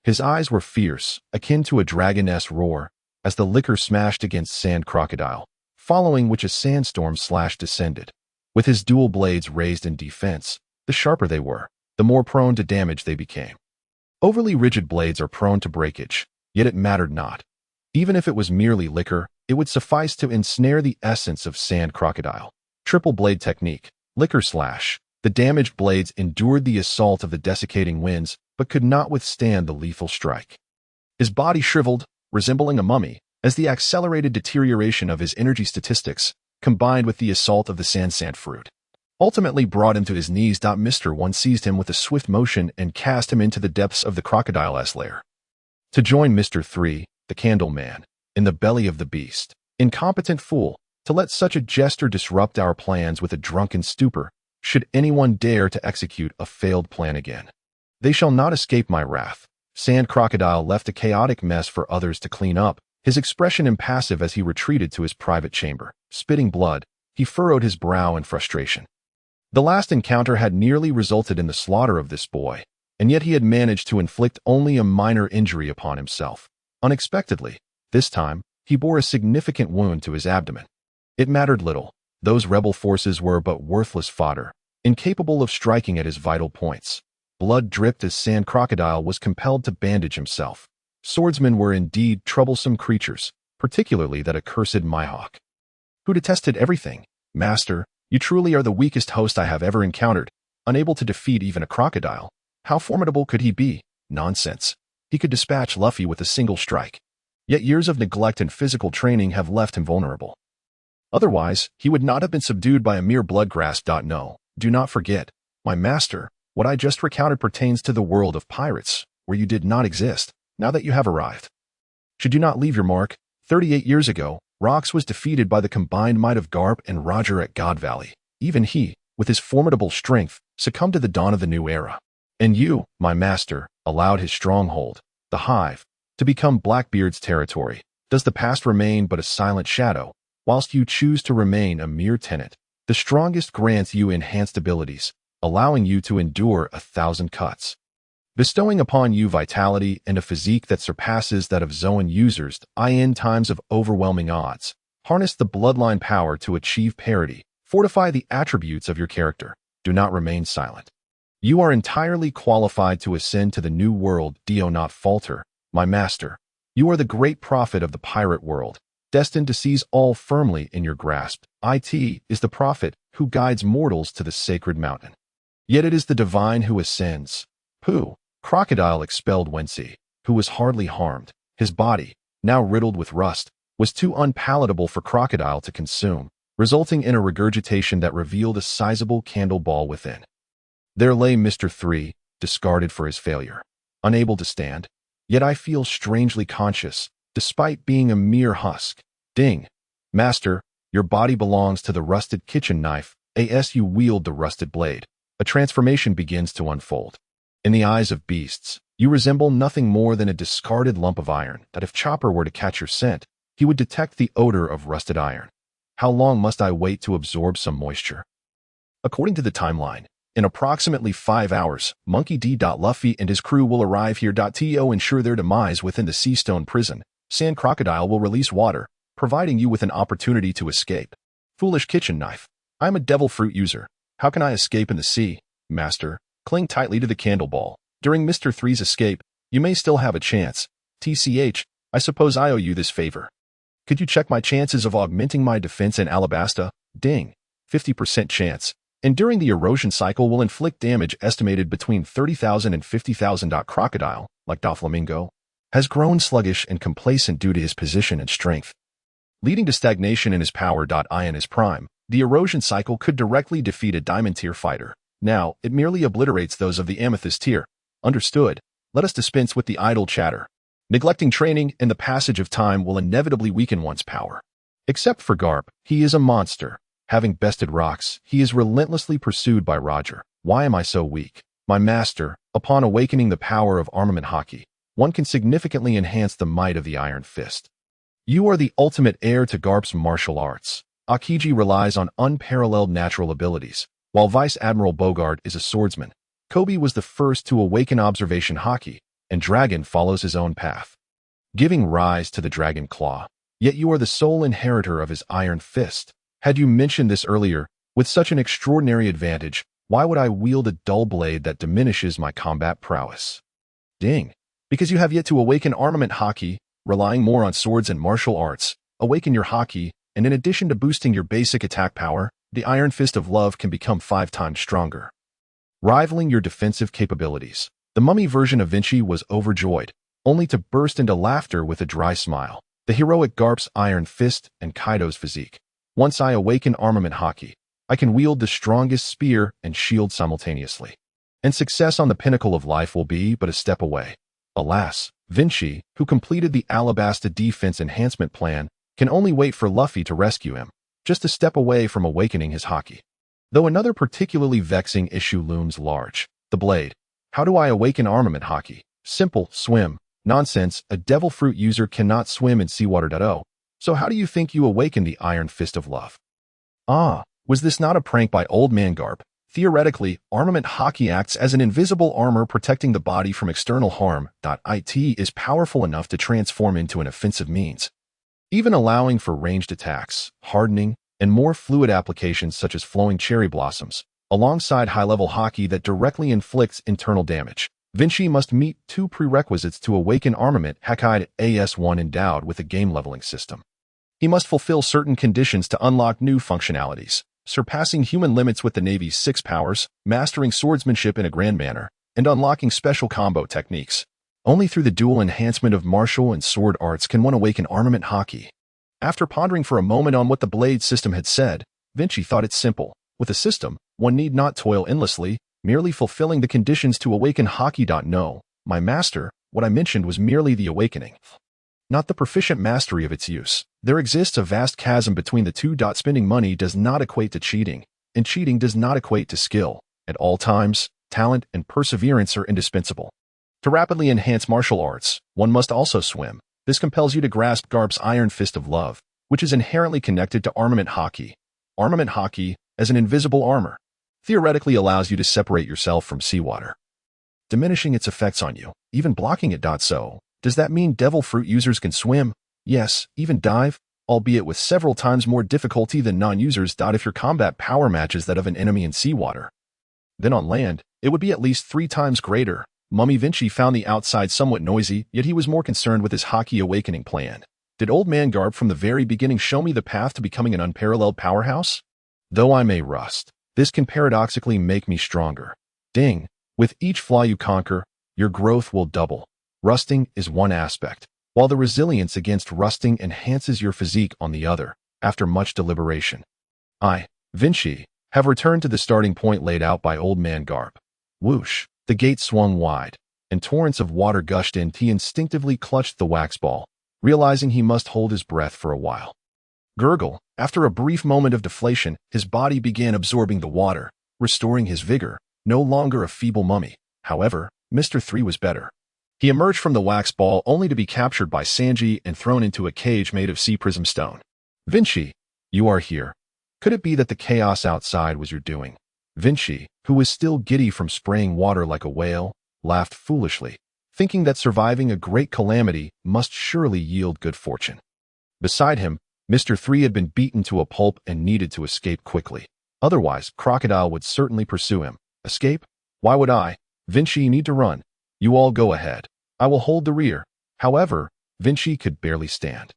A: His eyes were fierce, akin to a dragoness roar, as the liquor smashed against Sand Crocodile, following which a sandstorm slash descended. With his dual blades raised in defense, the sharper they were, the more prone to damage they became. Overly rigid blades are prone to breakage, yet it mattered not. Even if it was merely liquor, it would suffice to ensnare the essence of Sand Crocodile. Triple blade technique, liquor slash. The damaged blades endured the assault of the desiccating winds, but could not withstand the lethal strike. His body shriveled, resembling a mummy, as the accelerated deterioration of his energy statistics, combined with the assault of the sand fruit, ultimately brought him to his knees. Mr. One seized him with a swift motion and cast him into the depths of the crocodile's lair, to join Mr. 3, the Candle Man, in the belly of the beast. Incompetent fool, to let such a jester disrupt our plans with a drunken stupor, should anyone dare to execute a failed plan again. They shall not escape my wrath. Sand Crocodile left a chaotic mess for others to clean up, his expression impassive as he retreated to his private chamber. Spitting blood, he furrowed his brow in frustration. The last encounter had nearly resulted in the slaughter of this boy, and yet he had managed to inflict only a minor injury upon himself. Unexpectedly, this time, he bore a significant wound to his abdomen. It mattered little. Those rebel forces were but worthless fodder, incapable of striking at his vital points. Blood dripped as Sand Crocodile was compelled to bandage himself. Swordsmen were indeed troublesome creatures, particularly that accursed Mihawk, who detested everything. Master, you truly are the weakest host I have ever encountered, unable to defeat even a crocodile. How formidable could he be? Nonsense. He could dispatch Luffy with a single strike. Yet years of neglect and physical training have left him vulnerable. Otherwise, he would not have been subdued by a mere blood grasp. No, do not forget, my master, what I just recounted pertains to the world of pirates, where you did not exist, now that you have arrived. Should you not leave your mark, 38 years ago, Rox was defeated by the combined might of Karp and Roger at God Valley. Even he, with his formidable strength, succumbed to the dawn of the new era. And you, my master, allowed his stronghold, the Hive, to become Blackbeard's territory. Does the past remain but a silent shadow, whilst you choose to remain a mere tenant? The strongest grants you enhanced abilities, allowing you to endure 1,000 cuts, bestowing upon you vitality and a physique that surpasses that of Zoan users in times of overwhelming odds. Harness the bloodline power to achieve parity. Fortify the attributes of your character. Do not remain silent. You are entirely qualified to ascend to the new world. Do not falter, my master. You are the great prophet of the pirate world, destined to seize all firmly in your grasp. It is the prophet who guides mortals to the sacred mountain. Yet it is the divine who ascends. Pooh! Crocodile expelled Wensi, who was hardly harmed. His body, now riddled with rust, was too unpalatable for Crocodile to consume, resulting in a regurgitation that revealed a sizable candle ball within. There lay Mr. 3, discarded for his failure, unable to stand. Yet I feel strangely conscious, despite being a mere husk. Ding! Master, Your body belongs to the rusted kitchen knife, as you wield the rusted blade. A transformation begins to unfold. In the eyes of beasts, you resemble nothing more than a discarded lump of iron that if Chopper were to catch your scent, he would detect the odor of rusted iron. How long must I wait to absorb some moisture? According to the timeline, in approximately 5 hours, Monkey D. Luffy and his crew will arrive here. To ensure their demise within the Sea Stone prison, Sand Crocodile will release water, providing you with an opportunity to escape. Foolish kitchen knife. I am a devil fruit user. How can I escape in the sea? Master, cling tightly to the candle ball. During Mr. Three's escape, you may still have a chance. TCH, I suppose I owe you this favor. Could you check my chances of augmenting my defense in Alabasta? Ding. 50% chance. Enduring the erosion cycle will inflict damage estimated between 30,000 and 50,000. Crocodile, like Doflamingo, has grown sluggish and complacent due to his position and strength, leading to stagnation in his power. In his prime, the erosion cycle could directly defeat a diamond tier fighter. Now, it merely obliterates those of the amethyst tier. Understood. Let us dispense with the idle chatter. Neglecting training and the passage of time will inevitably weaken one's power. Except for Karp, he is a monster. Having bested rocks, he is relentlessly pursued by Roger. Why am I so weak? My master, upon awakening the power of armament hockey, one can significantly enhance the might of the Iron Fist. You are the ultimate heir to Karp's martial arts. Akiji relies on unparalleled natural abilities, while Vice Admiral Bogard is a swordsman. Kobe was the first to awaken observation hockey, and Dragon follows his own path, giving rise to the Dragon Claw. Yet you are the sole inheritor of his Iron Fist. Had you mentioned this earlier, with such an extraordinary advantage, why would I wield a dull blade that diminishes my combat prowess? Ding. Because you have yet to awaken armament hockey, relying more on swords and martial arts. Awaken your hockey, and in addition to boosting your basic attack power, the Iron Fist of Love can become 5 times stronger, rivaling your defensive capabilities. The mummy version of Wincy was overjoyed, only to burst into laughter with a dry smile. The heroic Karp's Iron Fist and Kaido's physique. Once I awaken armament hockey, I can wield the strongest spear and shield simultaneously, and success on the pinnacle of life will be but a step away. Alas, Wincy, who completed the Alabasta defense enhancement plan, can only wait for Luffy to rescue him, just a step away from awakening his hockey. Though another particularly vexing issue looms large, the blade. How do I awaken armament hockey? Simple, swim. Nonsense, a devil fruit user cannot swim in seawater. So how do you think you awaken the Iron Fist of Love? Ah, was this not a prank by Old Man Karp? Theoretically, armament hockey acts as an invisible armor protecting the body from external harm. It is powerful enough to transform into an offensive means, even allowing for ranged attacks, hardening, and more fluid applications such as flowing cherry blossoms, alongside high-level hockey that directly inflicts internal damage. Wincy must meet 2 prerequisites to awaken armament hockey as1 endowed with a game-leveling system. He must fulfill certain conditions to unlock new functionalities, surpassing human limits with the Navy's 6 powers, mastering swordsmanship in a grand manner, and unlocking special combo techniques. Only through the dual enhancement of martial and sword arts can one awaken armament hockey. After pondering for a moment on what the blade system had said, Wincy thought it simple. With a system, one need not toil endlessly, merely fulfilling the conditions to awaken hockey. No, my master, what I mentioned was merely the awakening, not the proficient mastery of its use. There exists a vast chasm between the two. Spending money does not equate to cheating, and cheating does not equate to skill. At all times, talent and perseverance are indispensable. To rapidly enhance martial arts, one must also swim. This compels you to grasp Karp's Iron Fist of Love, which is inherently connected to armament hockey. Armament hockey, as an invisible armor, theoretically allows you to separate yourself from seawater, diminishing its effects on you, even blocking it. So, does that mean devil fruit users can swim? Yes, even dive, albeit with several times more difficulty than non-users. If your combat power matches that of an enemy in seawater, then on land, it would be at least 3 times greater. Mummy Wincy found the outside somewhat noisy, yet he was more concerned with his hockey awakening plan. Did Old Man Karp from the very beginning show me the path to becoming an unparalleled powerhouse? Though I may rust, this can paradoxically make me stronger. Ding! With each flaw you conquer, your growth will double. Rusting is one aspect, while the resilience against rusting enhances your physique on the other. After much deliberation, I, Wincy, have returned to the starting point laid out by Old Man Karp. Whoosh! The gate swung wide, and torrents of water gushed in. He instinctively clutched the wax ball, realizing he must hold his breath for a while. Gurgle! After a brief moment of deflation, his body began absorbing the water, restoring his vigor, no longer a feeble mummy. However, Mr. 3 was better. He emerged from the wax ball only to be captured by Sanji and thrown into a cage made of sea prism stone. Wincy, you are here. Could it be that the chaos outside was your doing? Wincy, who was still giddy from spraying water like a whale, laughed foolishly, thinking that surviving a great calamity must surely yield good fortune. Beside him, Mr. 3 had been beaten to a pulp and needed to escape quickly. Otherwise, Crocodile would certainly pursue him. Escape? Why would I? Wincy, need to run. You all go ahead. I will hold the rear. However, Wincy could barely stand.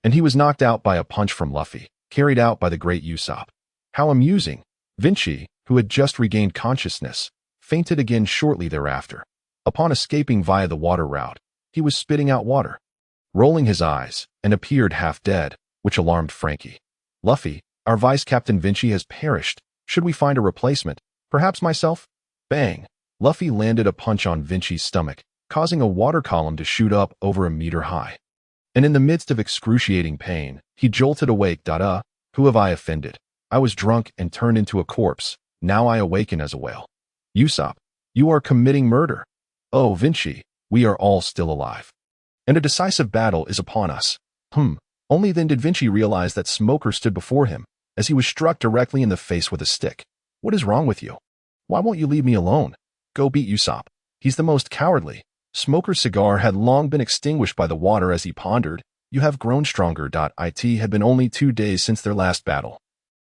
A: And he was knocked out by a punch from Luffy, carried out by the great Usopp. How amusing! Wincy, who had just regained consciousness, fainted again shortly thereafter. Upon escaping via the water route, he was spitting out water, rolling his eyes, and appeared half dead, which alarmed Frankie. Luffy, our vice captain Wincy has perished. Should we find a replacement? Perhaps myself? Bang! Luffy landed a punch on Wincy's stomach, causing a water column to shoot up over a meter high. And in the midst of excruciating pain, he jolted awake. Who have I offended? I was drunk and turned into a corpse. Now I awaken as a whale. Usopp, you are committing murder. Oh, Wincy, we are all still alive. And a decisive battle is upon us. Only then did Wincy realize that Smoker stood before him, as he was struck directly in the face with a stick. What is wrong with you? Why won't you leave me alone? Go beat Usopp. He's the most cowardly. Smoker's cigar had long been extinguished by the water as he pondered. You have grown stronger. It had been only 2 days since their last battle.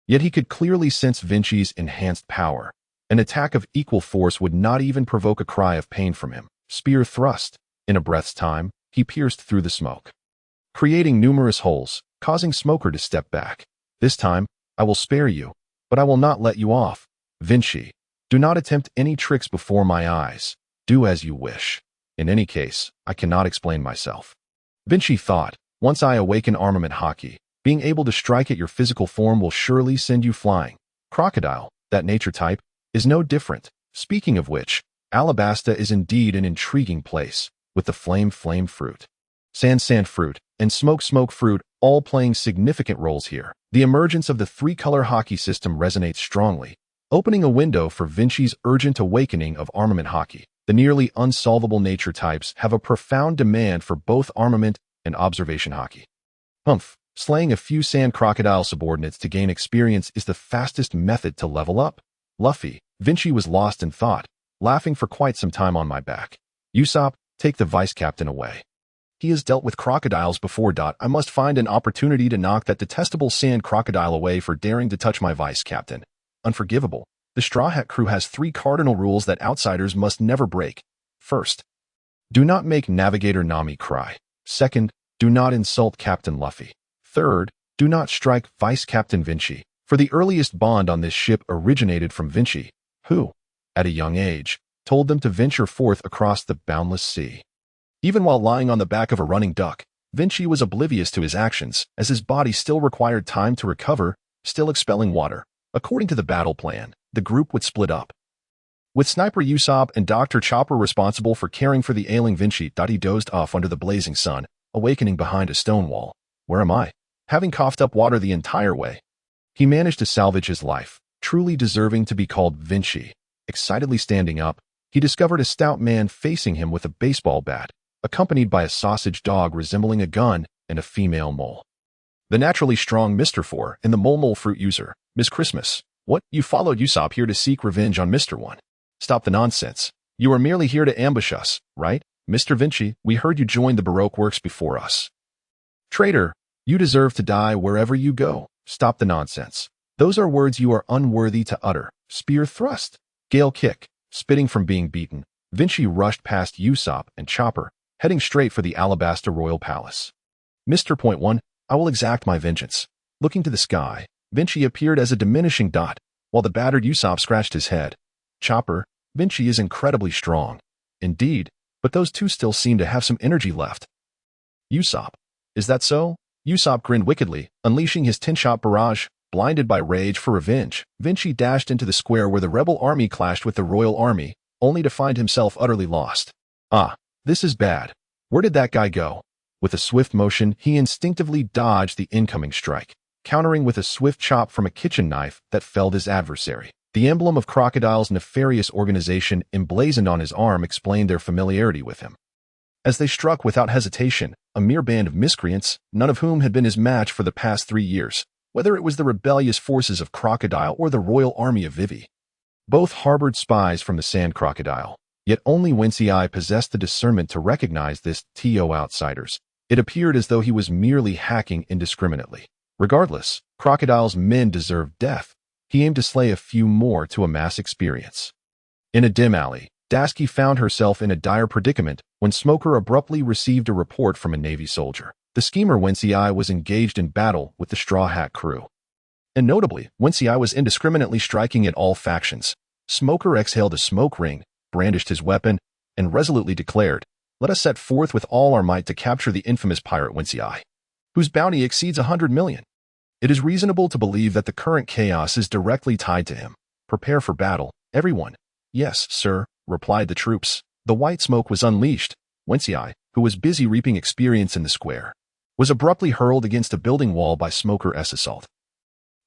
A: Yet he could clearly sense Wincy's enhanced power. An attack of equal force would not even provoke a cry of pain from him. Spear thrust. In a breath's time, he pierced through the smoke, creating numerous holes, causing Smoker to step back. This time, I will spare you, but I will not let you off. Wincy, do not attempt any tricks before my eyes. Do as you wish. In any case, I cannot explain myself. Wincy thought, once I awaken armament hockey, being able to strike at your physical form will surely send you flying. Crocodile, that nature type, is no different. Speaking of which, Alabasta is indeed an intriguing place, with the flame fruit, sand fruit, and smoke fruit all playing significant roles here. The emergence of the three-color hockey system resonates strongly, opening a window for Wincy's urgent awakening of armament hockey. The nearly unsolvable nature types have a profound demand for both armament and observation hockey. Slaying a few sand crocodile subordinates to gain experience is the fastest method to level up. Luffy, Wincy was lost in thought, laughing for quite some time on my back. Usopp, take the vice captain away. He has dealt with crocodiles before. I must find an opportunity to knock that detestable sand crocodile away for daring to touch my vice captain. Unforgivable. The Straw Hat crew has 3 cardinal rules that outsiders must never break. First, do not make Navigator Nami cry. Second, do not insult Captain Luffy. Third, do not strike Vice Captain Wincy, for the earliest bond on this ship originated from Wincy, who, at a young age, told them to venture forth across the boundless sea. Even while lying on the back of a running duck, Wincy was oblivious to his actions, as his body still required time to recover, still expelling water. According to the battle plan, the group would split up, with Sniper Usopp and Dr. Chopper responsible for caring for the ailing Wincy. He dozed off under the blazing sun, awakening behind a stone wall. Where am I? Having coughed up water the entire way, he managed to salvage his life, truly deserving to be called Wincy. Excitedly standing up, he discovered a stout man facing him with a baseball bat, accompanied by a sausage dog resembling a gun and a female mole. The naturally strong Mr. 4 and the mole fruit user, Miss Christmas. What? You followed Usopp here to seek revenge on Mr. 1. Stop the nonsense. You are merely here to ambush us, right? Mr. Wincy, we heard you joined the Baroque works before us. Traitor, you deserve to die wherever you go. Stop the nonsense. Those are words you are unworthy to utter. Spear thrust. Gale kick. Spitting from being beaten, Wincy rushed past Usopp and Chopper, heading straight for the Alabasta Royal Palace. Mr. Point 1, I will exact my vengeance. Looking to the sky, Wincy appeared as a diminishing dot, while the battered Usopp scratched his head. Chopper, Wincy is incredibly strong. Indeed, but those two still seem to have some energy left. Usopp, is that so? Usopp grinned wickedly, unleashing his 10-shot barrage. Blinded by rage for revenge, Wincy dashed into the square where the rebel army clashed with the royal army, only to find himself utterly lost. Ah, this is bad. Where did that guy go? With a swift motion, he instinctively dodged the incoming strike, countering with a swift chop from a kitchen knife that felled his adversary. The emblem of Crocodile's nefarious organization emblazoned on his arm explained their familiarity with him. As they struck without hesitation, a mere band of miscreants, none of whom had been his match for the past 3 years, whether it was the rebellious forces of Crocodile or the royal army of Vivi. Both harbored spies from the Sand Crocodile, yet only Wincy possessed the discernment to recognize this TO outsiders. It appeared as though he was merely hacking indiscriminately. Regardless, Crocodile's men deserved death. He aimed to slay a few more to amass experience. In a dim alley, Dasky found herself in a dire predicament when Smoker abruptly received a report from a Navy soldier. The schemer Wincy was engaged in battle with the Straw Hat crew. And notably, Wincy was indiscriminately striking at all factions. Smoker exhaled a smoke ring, brandished his weapon, and resolutely declared, "Let us set forth with all our might to capture the infamous pirate Wincy, whose bounty exceeds 100 million. It is reasonable to believe that the current chaos is directly tied to him. Prepare for battle, everyone." "Yes, sir," replied the troops. The white smoke was unleashed. Wincy, who was busy reaping experience in the square, was abruptly hurled against a building wall by Smoker's assault,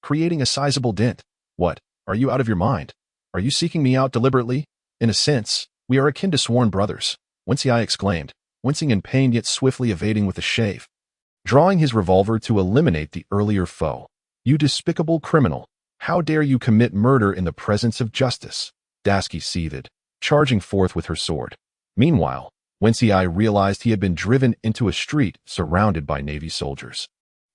A: creating a sizable dent. "What? Are you out of your mind? Are you seeking me out deliberately? In a sense, we are akin to sworn brothers," Wincy exclaimed, wincing in pain yet swiftly evading with a shave, drawing his revolver to eliminate the earlier foe. "You despicable criminal! How dare you commit murder in the presence of justice?" Dasky seethed, charging forth with her sword. Meanwhile, Wincy realized he had been driven into a street surrounded by Navy soldiers,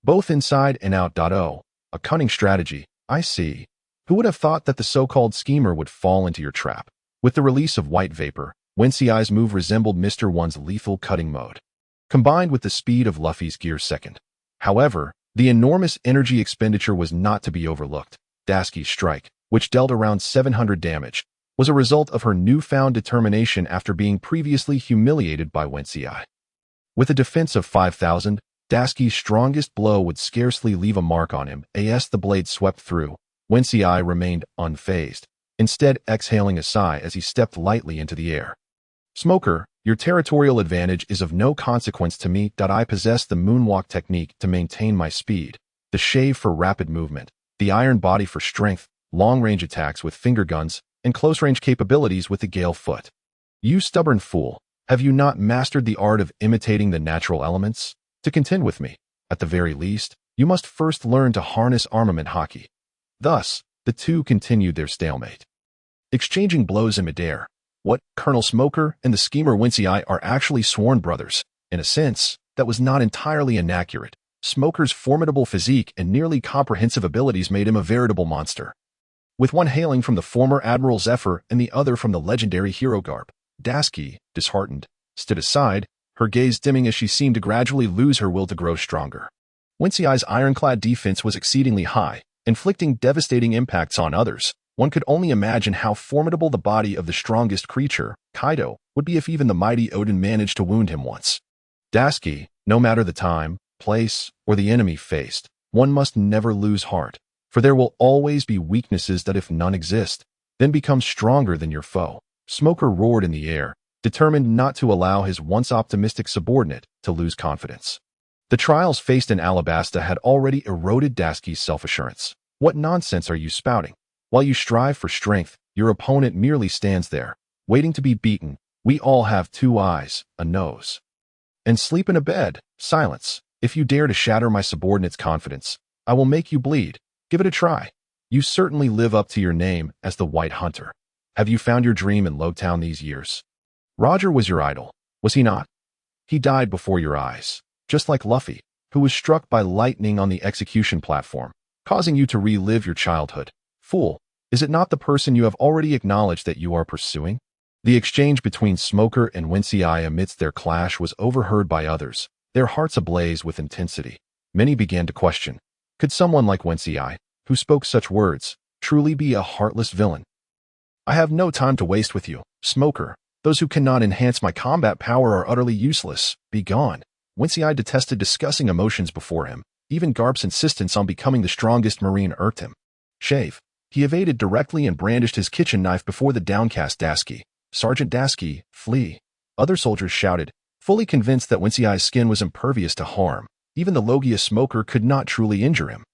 A: both inside and out. Oh, a cunning strategy, I see. Who would have thought that the so-called schemer would fall into your trap? With the release of white vapor, Wincy's move resembled Mr. One's lethal cutting mode, combined with the speed of Luffy's gear second. However, the enormous energy expenditure was not to be overlooked. Dasky's strike, which dealt around 700 damage, was a result of her newfound determination after being previously humiliated by Wincy. With a defense of 5,000, Dasky's strongest blow would scarcely leave a mark on him as the blade swept through. Wincy remained unfazed, instead exhaling a sigh as he stepped lightly into the air. "Smoker, your territorial advantage is of no consequence to me. I possess the moonwalk technique to maintain my speed, the shave for rapid movement, the iron body for strength, long-range attacks with finger guns, and close-range capabilities with the gale foot. You stubborn fool, have you not mastered the art of imitating the natural elements? To contend with me, at the very least, you must first learn to harness armament hockey." Thus, the two continued their stalemate, exchanging blows in midair. What, Colonel Smoker and the schemer Wincy are actually sworn brothers? In a sense, that was not entirely inaccurate. Smoker's formidable physique and nearly comprehensive abilities made him a veritable monster. With one hailing from the former Admiral Zephyr and the other from the legendary hero Karp, Dasky, disheartened, stood aside, her gaze dimming as she seemed to gradually lose her will to grow stronger. Wincy's ironclad defense was exceedingly high, inflicting devastating impacts on others. One could only imagine how formidable the body of the strongest creature, Kaido, would be if even the mighty Odin managed to wound him once. Dasky, no matter the time, place, or the enemy faced, one must never lose heart, for there will always be weaknesses that, if none exist, then become stronger than your foe. Smoker roared in the air, determined not to allow his once optimistic subordinate to lose confidence. The trials faced in Alabasta had already eroded Dasky's self-assurance. "What nonsense are you spouting? While you strive for strength, your opponent merely stands there, waiting to be beaten. We all have 2 eyes, a nose, and sleep in a bed." "Silence. If you dare to shatter my subordinate's confidence, I will make you bleed. Give it a try. You certainly live up to your name as the White Hunter. Have you found your dream in Logtown these years? Roger was your idol, was he not? He died before your eyes, just like Luffy, who was struck by lightning on the execution platform, causing you to relive your childhood. Fool, is it not the person you have already acknowledged that you are pursuing?" The exchange between Smoker and Wincy amidst their clash was overheard by others, their hearts ablaze with intensity. Many began to question, could someone like Wincy, who spoke such words, truly be a heartless villain? "I have no time to waste with you, Smoker. Those who cannot enhance my combat power are utterly useless. Be gone." Wincy detested discussing emotions before him. Even Garp's insistence on becoming the strongest Marine irked him. Shave. He evaded directly and brandished his kitchen knife before the downcast Dasky. "Sergeant Dasky, flee." Other soldiers shouted, fully convinced that Wincy's skin was impervious to harm. Even the Logia Smoker could not truly injure him.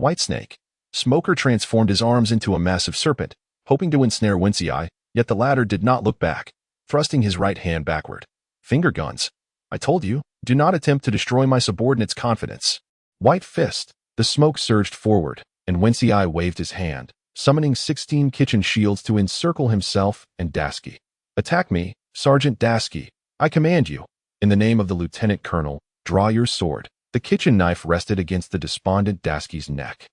A: Whitesnake. Smoker transformed his arms into a massive serpent, hoping to ensnare Wincy, yet the latter did not look back, thrusting his right hand backward. Finger guns. I told you, do not attempt to destroy my subordinate's confidence. White fist. The smoke surged forward, and Wincy waved his hand, summoning 16 kitchen shields to encircle himself and Dasky. Attack me, Sergeant Dasky. I command you. In the name of the lieutenant colonel, draw your sword. The kitchen knife rested against the despondent Dasky's neck.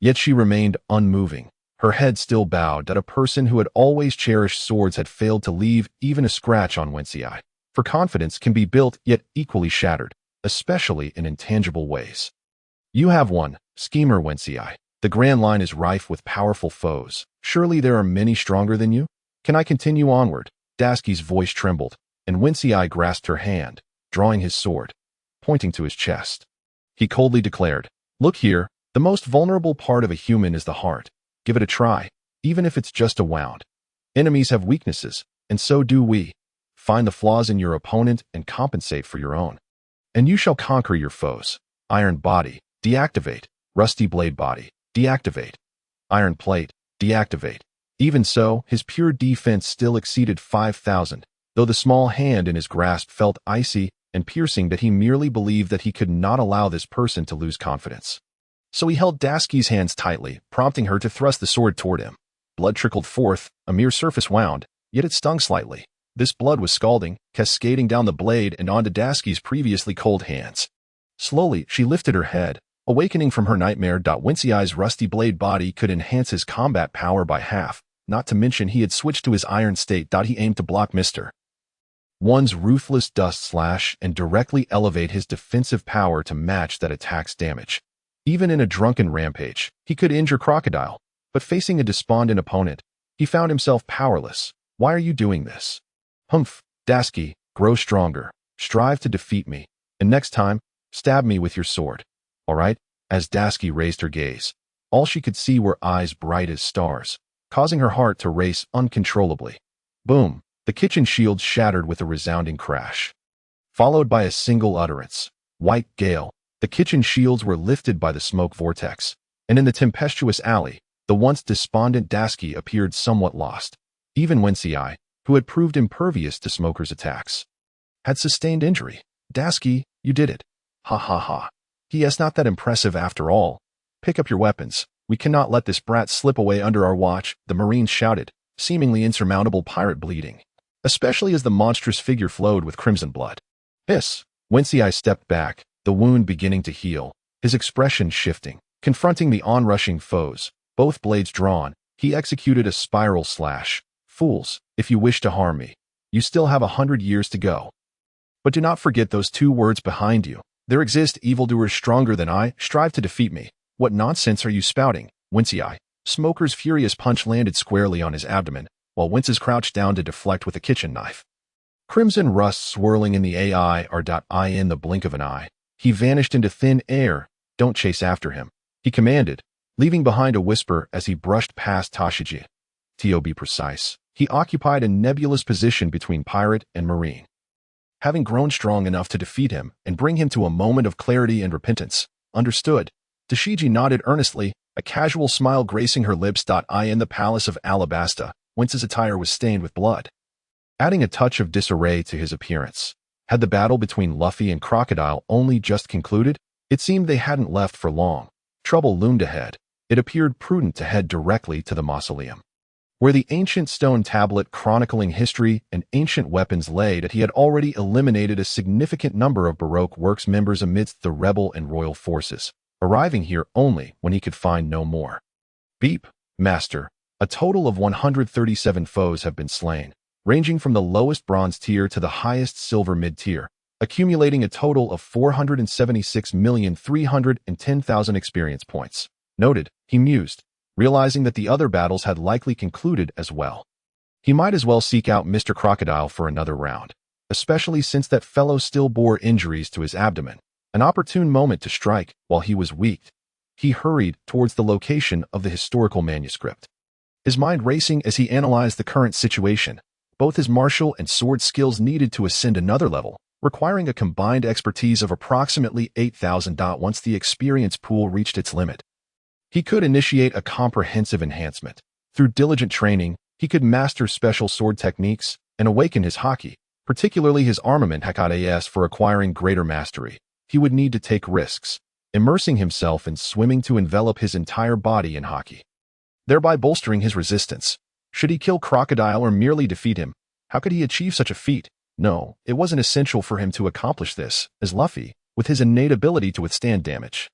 A: Yet she remained unmoving, her head still bowed that a person who had always cherished swords had failed to leave even a scratch on Wincy. For confidence can be built yet equally shattered, especially in intangible ways. You have one, schemer Wincy. The Grand Line is rife with powerful foes. Surely there are many stronger than you? Can I continue onward? Dasky's voice trembled, and Wincy grasped her hand, drawing his sword, pointing to his chest. He coldly declared, Look here, the most vulnerable part of a human is the heart. Give it a try, even if it's just a wound. Enemies have weaknesses, and so do we. Find the flaws in your opponent and compensate for your own. And you shall conquer your foes. Iron body, deactivate. Rusty blade body, deactivate. Iron plate, deactivate. Even so, his pure defense still exceeded 5,000, though the small hand in his grasp felt icy and piercing that he merely believed that he could not allow this person to lose confidence. So he held Dasky's hands tightly, prompting her to thrust the sword toward him. Blood trickled forth, a mere surface wound, yet it stung slightly. This blood was scalding, cascading down the blade and onto Dasky's previously cold hands. Slowly, she lifted her head, awakening from her nightmare. Wincy's rusty blade body could enhance his combat power by half, not to mention he had switched to his iron state. He aimed to block Mr. One's ruthless dust slash and directly elevate his defensive power to match that attack's damage. Even in a drunken rampage, he could injure Crocodile, but facing a despondent opponent, he found himself powerless. Why are you doing this? Humph, Dasky, grow stronger, strive to defeat me, and next time, stab me with your sword. All right? As Dasky raised her gaze, all she could see were eyes bright as stars, causing her heart to race uncontrollably. Boom, the kitchen shield shattered with a resounding crash. Followed by a single utterance, white gale, the kitchen shields were lifted by the smoke vortex, and in the tempestuous alley, the once despondent Dasky appeared somewhat lost. Even Wincy, who had proved impervious to Smoker's attacks, had sustained injury. Dasky, you did it. Ha ha ha. He is not that impressive after all. Pick up your weapons. We cannot let this brat slip away under our watch, the Marines shouted, seemingly insurmountable pirate bleeding, especially as the monstrous figure flowed with crimson blood. Hiss. Wincy stepped back, the wound beginning to heal, his expression shifting. Confronting the onrushing foes, both blades drawn, he executed a spiral slash. Fools, if you wish to harm me, you still have 100 years to go. But do not forget those 2 words behind you. There exist evildoers stronger than I. Strive to defeat me. What nonsense are you spouting, Wincy? Smoker's furious punch landed squarely on his abdomen, while Wincy's crouched down to deflect with a kitchen knife. Crimson rust swirling in the air. In the blink of an eye, he vanished into thin air. Don't chase after him, he commanded, leaving behind a whisper as he brushed past Tashiji. To be precise, he occupied a nebulous position between pirate and marine. Having grown strong enough to defeat him and bring him to a moment of clarity and repentance, understood. Tashiji nodded earnestly, a casual smile gracing her lips. In the palace of Alabasta, Wincy's attire was stained with blood, adding a touch of disarray to his appearance. Had the battle between Luffy and Crocodile only just concluded? It seemed they hadn't left for long. Trouble loomed ahead. It appeared prudent to head directly to the mausoleum, where the ancient stone tablet chronicling history and ancient weapons lay. That he had already eliminated a significant number of Baroque Works members amidst the rebel and royal forces, arriving here only when he could find no more. Beep, Master. A total of 137 foes have been slain, ranging from the lowest bronze tier to the highest silver mid-tier, accumulating a total of 476,310,000 experience points. Noted, he mused, realizing that the other battles had likely concluded as well. He might as well seek out Mr. Crocodile for another round, especially since that fellow still bore injuries to his abdomen. An opportune moment to strike while he was weak. He hurried towards the location of the historical manuscript, his mind racing as he analyzed the current situation. Both his martial and sword skills needed to ascend another level, requiring a combined expertise of approximately 8,000. Once the experience pool reached its limit, He could initiate a comprehensive enhancement. Through diligent training, he could master special sword techniques and awaken his haki, particularly his armament hakadas for acquiring greater mastery. He would need to take risks, immersing himself in swimming to envelop his entire body in haki, thereby bolstering his resistance. Should he kill Crocodile or merely defeat him? How could he achieve such a feat? No, it wasn't essential for him to accomplish this, as Luffy, with his innate ability to withstand damage,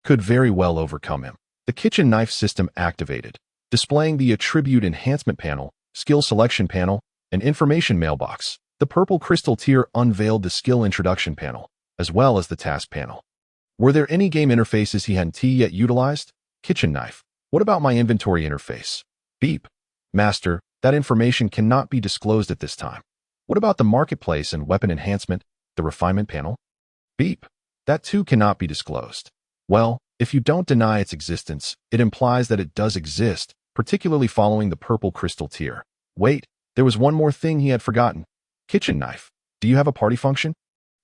A: could very well overcome him. The kitchen knife system activated, displaying the attribute enhancement panel, skill selection panel, and information mailbox. The purple crystal tier unveiled the skill introduction panel, as well as the task panel. Were there any game interfaces he hadn't yet utilized? Kitchen knife. What about my inventory interface? Beep. Master, that information cannot be disclosed at this time. What about the marketplace and weapon enhancement, the refinement panel? Beep. That too cannot be disclosed. Well, if you don't deny its existence, it implies that it does exist, particularly following the purple crystal tier. Wait, there was one more thing he had forgotten. Kitchen knife. Do you have a party function?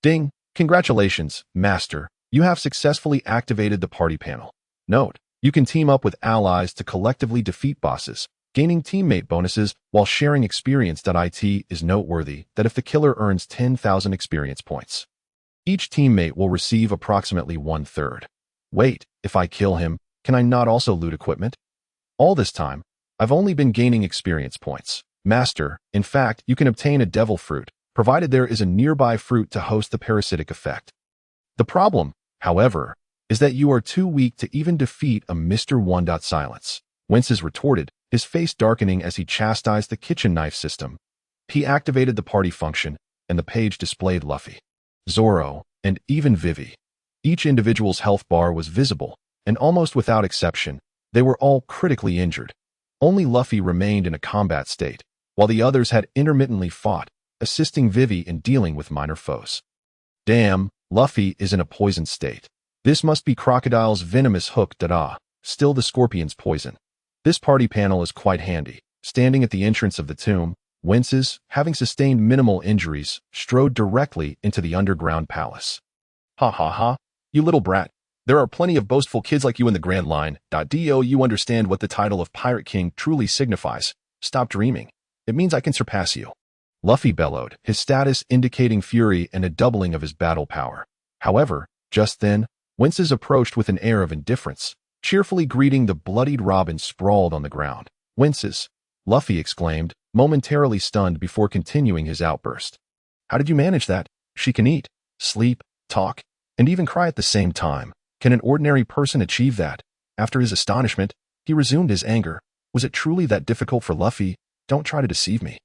A: Ding. Congratulations, Master. You have successfully activated the party panel. Note, you can team up with allies to collectively defeat bosses, gaining teammate bonuses while sharing experience. It is noteworthy that if the killer earns 10,000 experience points, each teammate will receive approximately 1/3. Wait, if I kill him, can I not also loot equipment? All this time, I've only been gaining experience points. Master, in fact, you can obtain a devil fruit, provided there is a nearby fruit to host the parasitic effect. The problem, however, is that you are too weak to even defeat a Mr. One. Silence. Wincy retorted, his face darkening as he chastised the kitchen knife system. He activated the party function, and the page displayed Luffy, Zoro, and even Vivi. Each individual's health bar was visible, and almost without exception, they were all critically injured. Only Luffy remained in a combat state, while the others had intermittently fought, assisting Vivi in dealing with minor foes. Damn, Luffy is in a poisoned state. This must be Crocodile's venomous hook. Still the scorpion's poison. This party panel is quite handy. Standing at the entrance of the tomb, Wincy, having sustained minimal injuries, strode directly into the underground palace. Ha ha ha, you little brat. There are plenty of boastful kids like you in the Grand Line. Do you understand what the title of Pirate King truly signifies? Stop dreaming. It means I can surpass you. Luffy bellowed, his status indicating fury and a doubling of his battle power. However, just then, Wincy approached with an air of indifference, cheerfully greeting the bloodied Robin sprawled on the ground. Wincy, Luffy exclaimed, momentarily stunned before continuing his outburst. How did you manage that? She can eat, sleep, talk, and even cry at the same time. Can an ordinary person achieve that? After his astonishment, he resumed his anger. Was it truly that difficult for Luffy? Don't try to deceive me.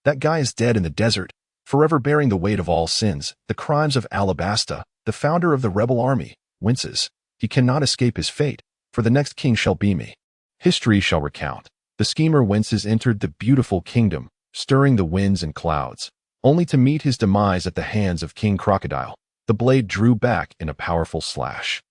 A: That guy is dead in the desert, forever bearing the weight of all sins, the crimes of Alabasta, the founder of the rebel army. Wincy, he cannot escape his fate, for the next king shall be me. History shall recount. The schemer Wincy entered the beautiful kingdom, stirring the winds and clouds, only to meet his demise at the hands of King Crocodile. The blade drew back in a powerful slash,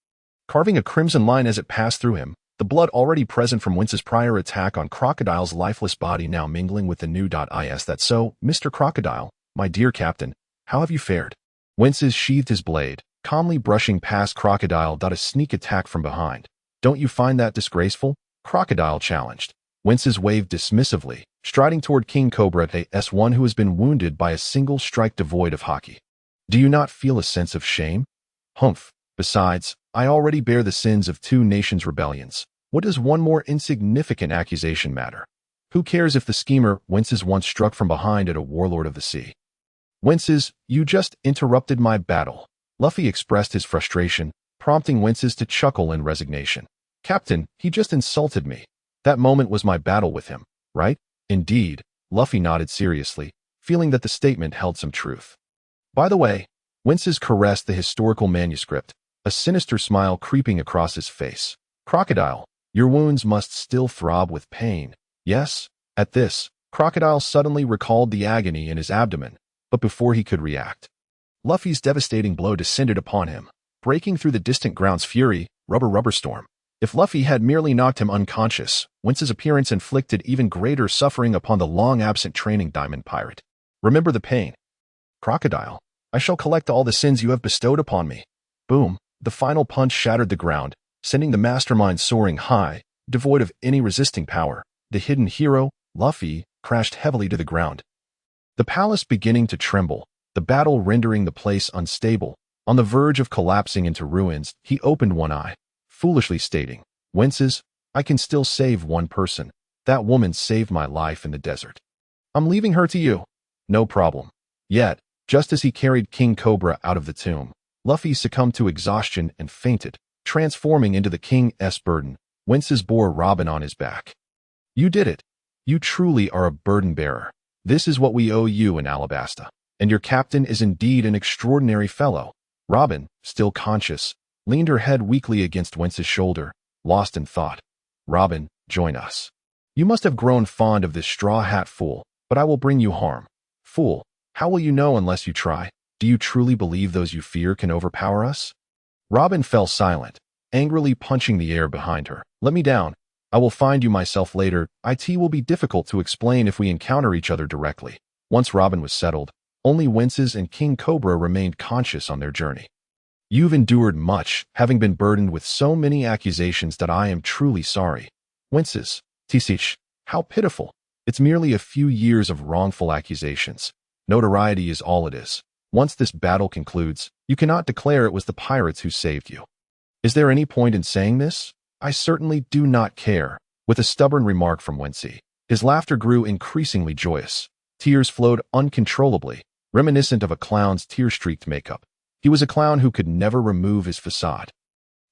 A: carving a crimson line as it passed through him, the blood already present from Wincy's prior attack on Crocodile's lifeless body now mingling with the new. Is that so, Mr. Crocodile, my dear captain? How have you fared? Wincy sheathed his blade, calmly brushing past Crocodile. A sneak attack from behind. Don't you find that disgraceful? Crocodile challenged. Wincy waved dismissively, striding toward King Cobra S1 who has been wounded by a single strike devoid of haki. Do you not feel a sense of shame? Humph. Besides, I already bear the sins of 2 nations' rebellions. What does one more insignificant accusation matter? Who cares if the schemer Wincy once struck from behind at a warlord of the sea? Wincy, you just interrupted my battle. Luffy expressed his frustration, prompting Wincy to chuckle in resignation. Captain, he just insulted me. That moment was my battle with him, right? Indeed, Luffy nodded seriously, feeling that the statement held some truth. By the way, Wincy caressed the historical manuscript, a sinister smile creeping across his face. Crocodile, your wounds must still throb with pain. Yes? At this, Crocodile suddenly recalled the agony in his abdomen, but before he could react, Luffy's devastating blow descended upon him, breaking through the distant ground's fury. Rubber storm. If Luffy had merely knocked him unconscious, Wincy's appearance inflicted even greater suffering upon the long-absent training diamond pirate. Remember the pain. Crocodile, I shall collect all the sins you have bestowed upon me. Boom, the final punch shattered the ground, sending the mastermind soaring high, devoid of any resisting power. The hidden hero, Luffy, crashed heavily to the ground. The palace beginning to tremble, the battle rendering the place unstable. On the verge of collapsing into ruins, he opened one eye, foolishly stating, "Wences, I can still save one person. That woman saved my life in the desert. I'm leaving her to you." "No problem." Yet, just as he carried King Cobra out of the tomb, Luffy succumbed to exhaustion and fainted, transforming into the king's burden. Wences bore Robin on his back. "You did it. You truly are a burden bearer. This is what we owe you in Alabasta. And your captain is indeed an extraordinary fellow." Robin, still conscious, leaned her head weakly against Wence's shoulder, lost in thought. "Robin, join us. You must have grown fond of this straw hat fool, but I will bring you harm." "Fool, how will you know unless you try? Do you truly believe those you fear can overpower us?" Robin fell silent, angrily punching the air behind her. "Let me down. I will find you myself later. It will be difficult to explain if we encounter each other directly." Once Robin was settled, only Wences and King Cobra remained conscious on their journey. "You've endured much, having been burdened with so many accusations that I am truly sorry." "Wences, Tisich, how pitiful. It's merely a few years of wrongful accusations. Notoriety is all it is. Once this battle concludes, you cannot declare it was the pirates who saved you." "Is there any point in saying this?" "I certainly do not care," with a stubborn remark from Wincy. His laughter grew increasingly joyous. Tears flowed uncontrollably, reminiscent of a clown's tear-streaked makeup. He was a clown who could never remove his facade,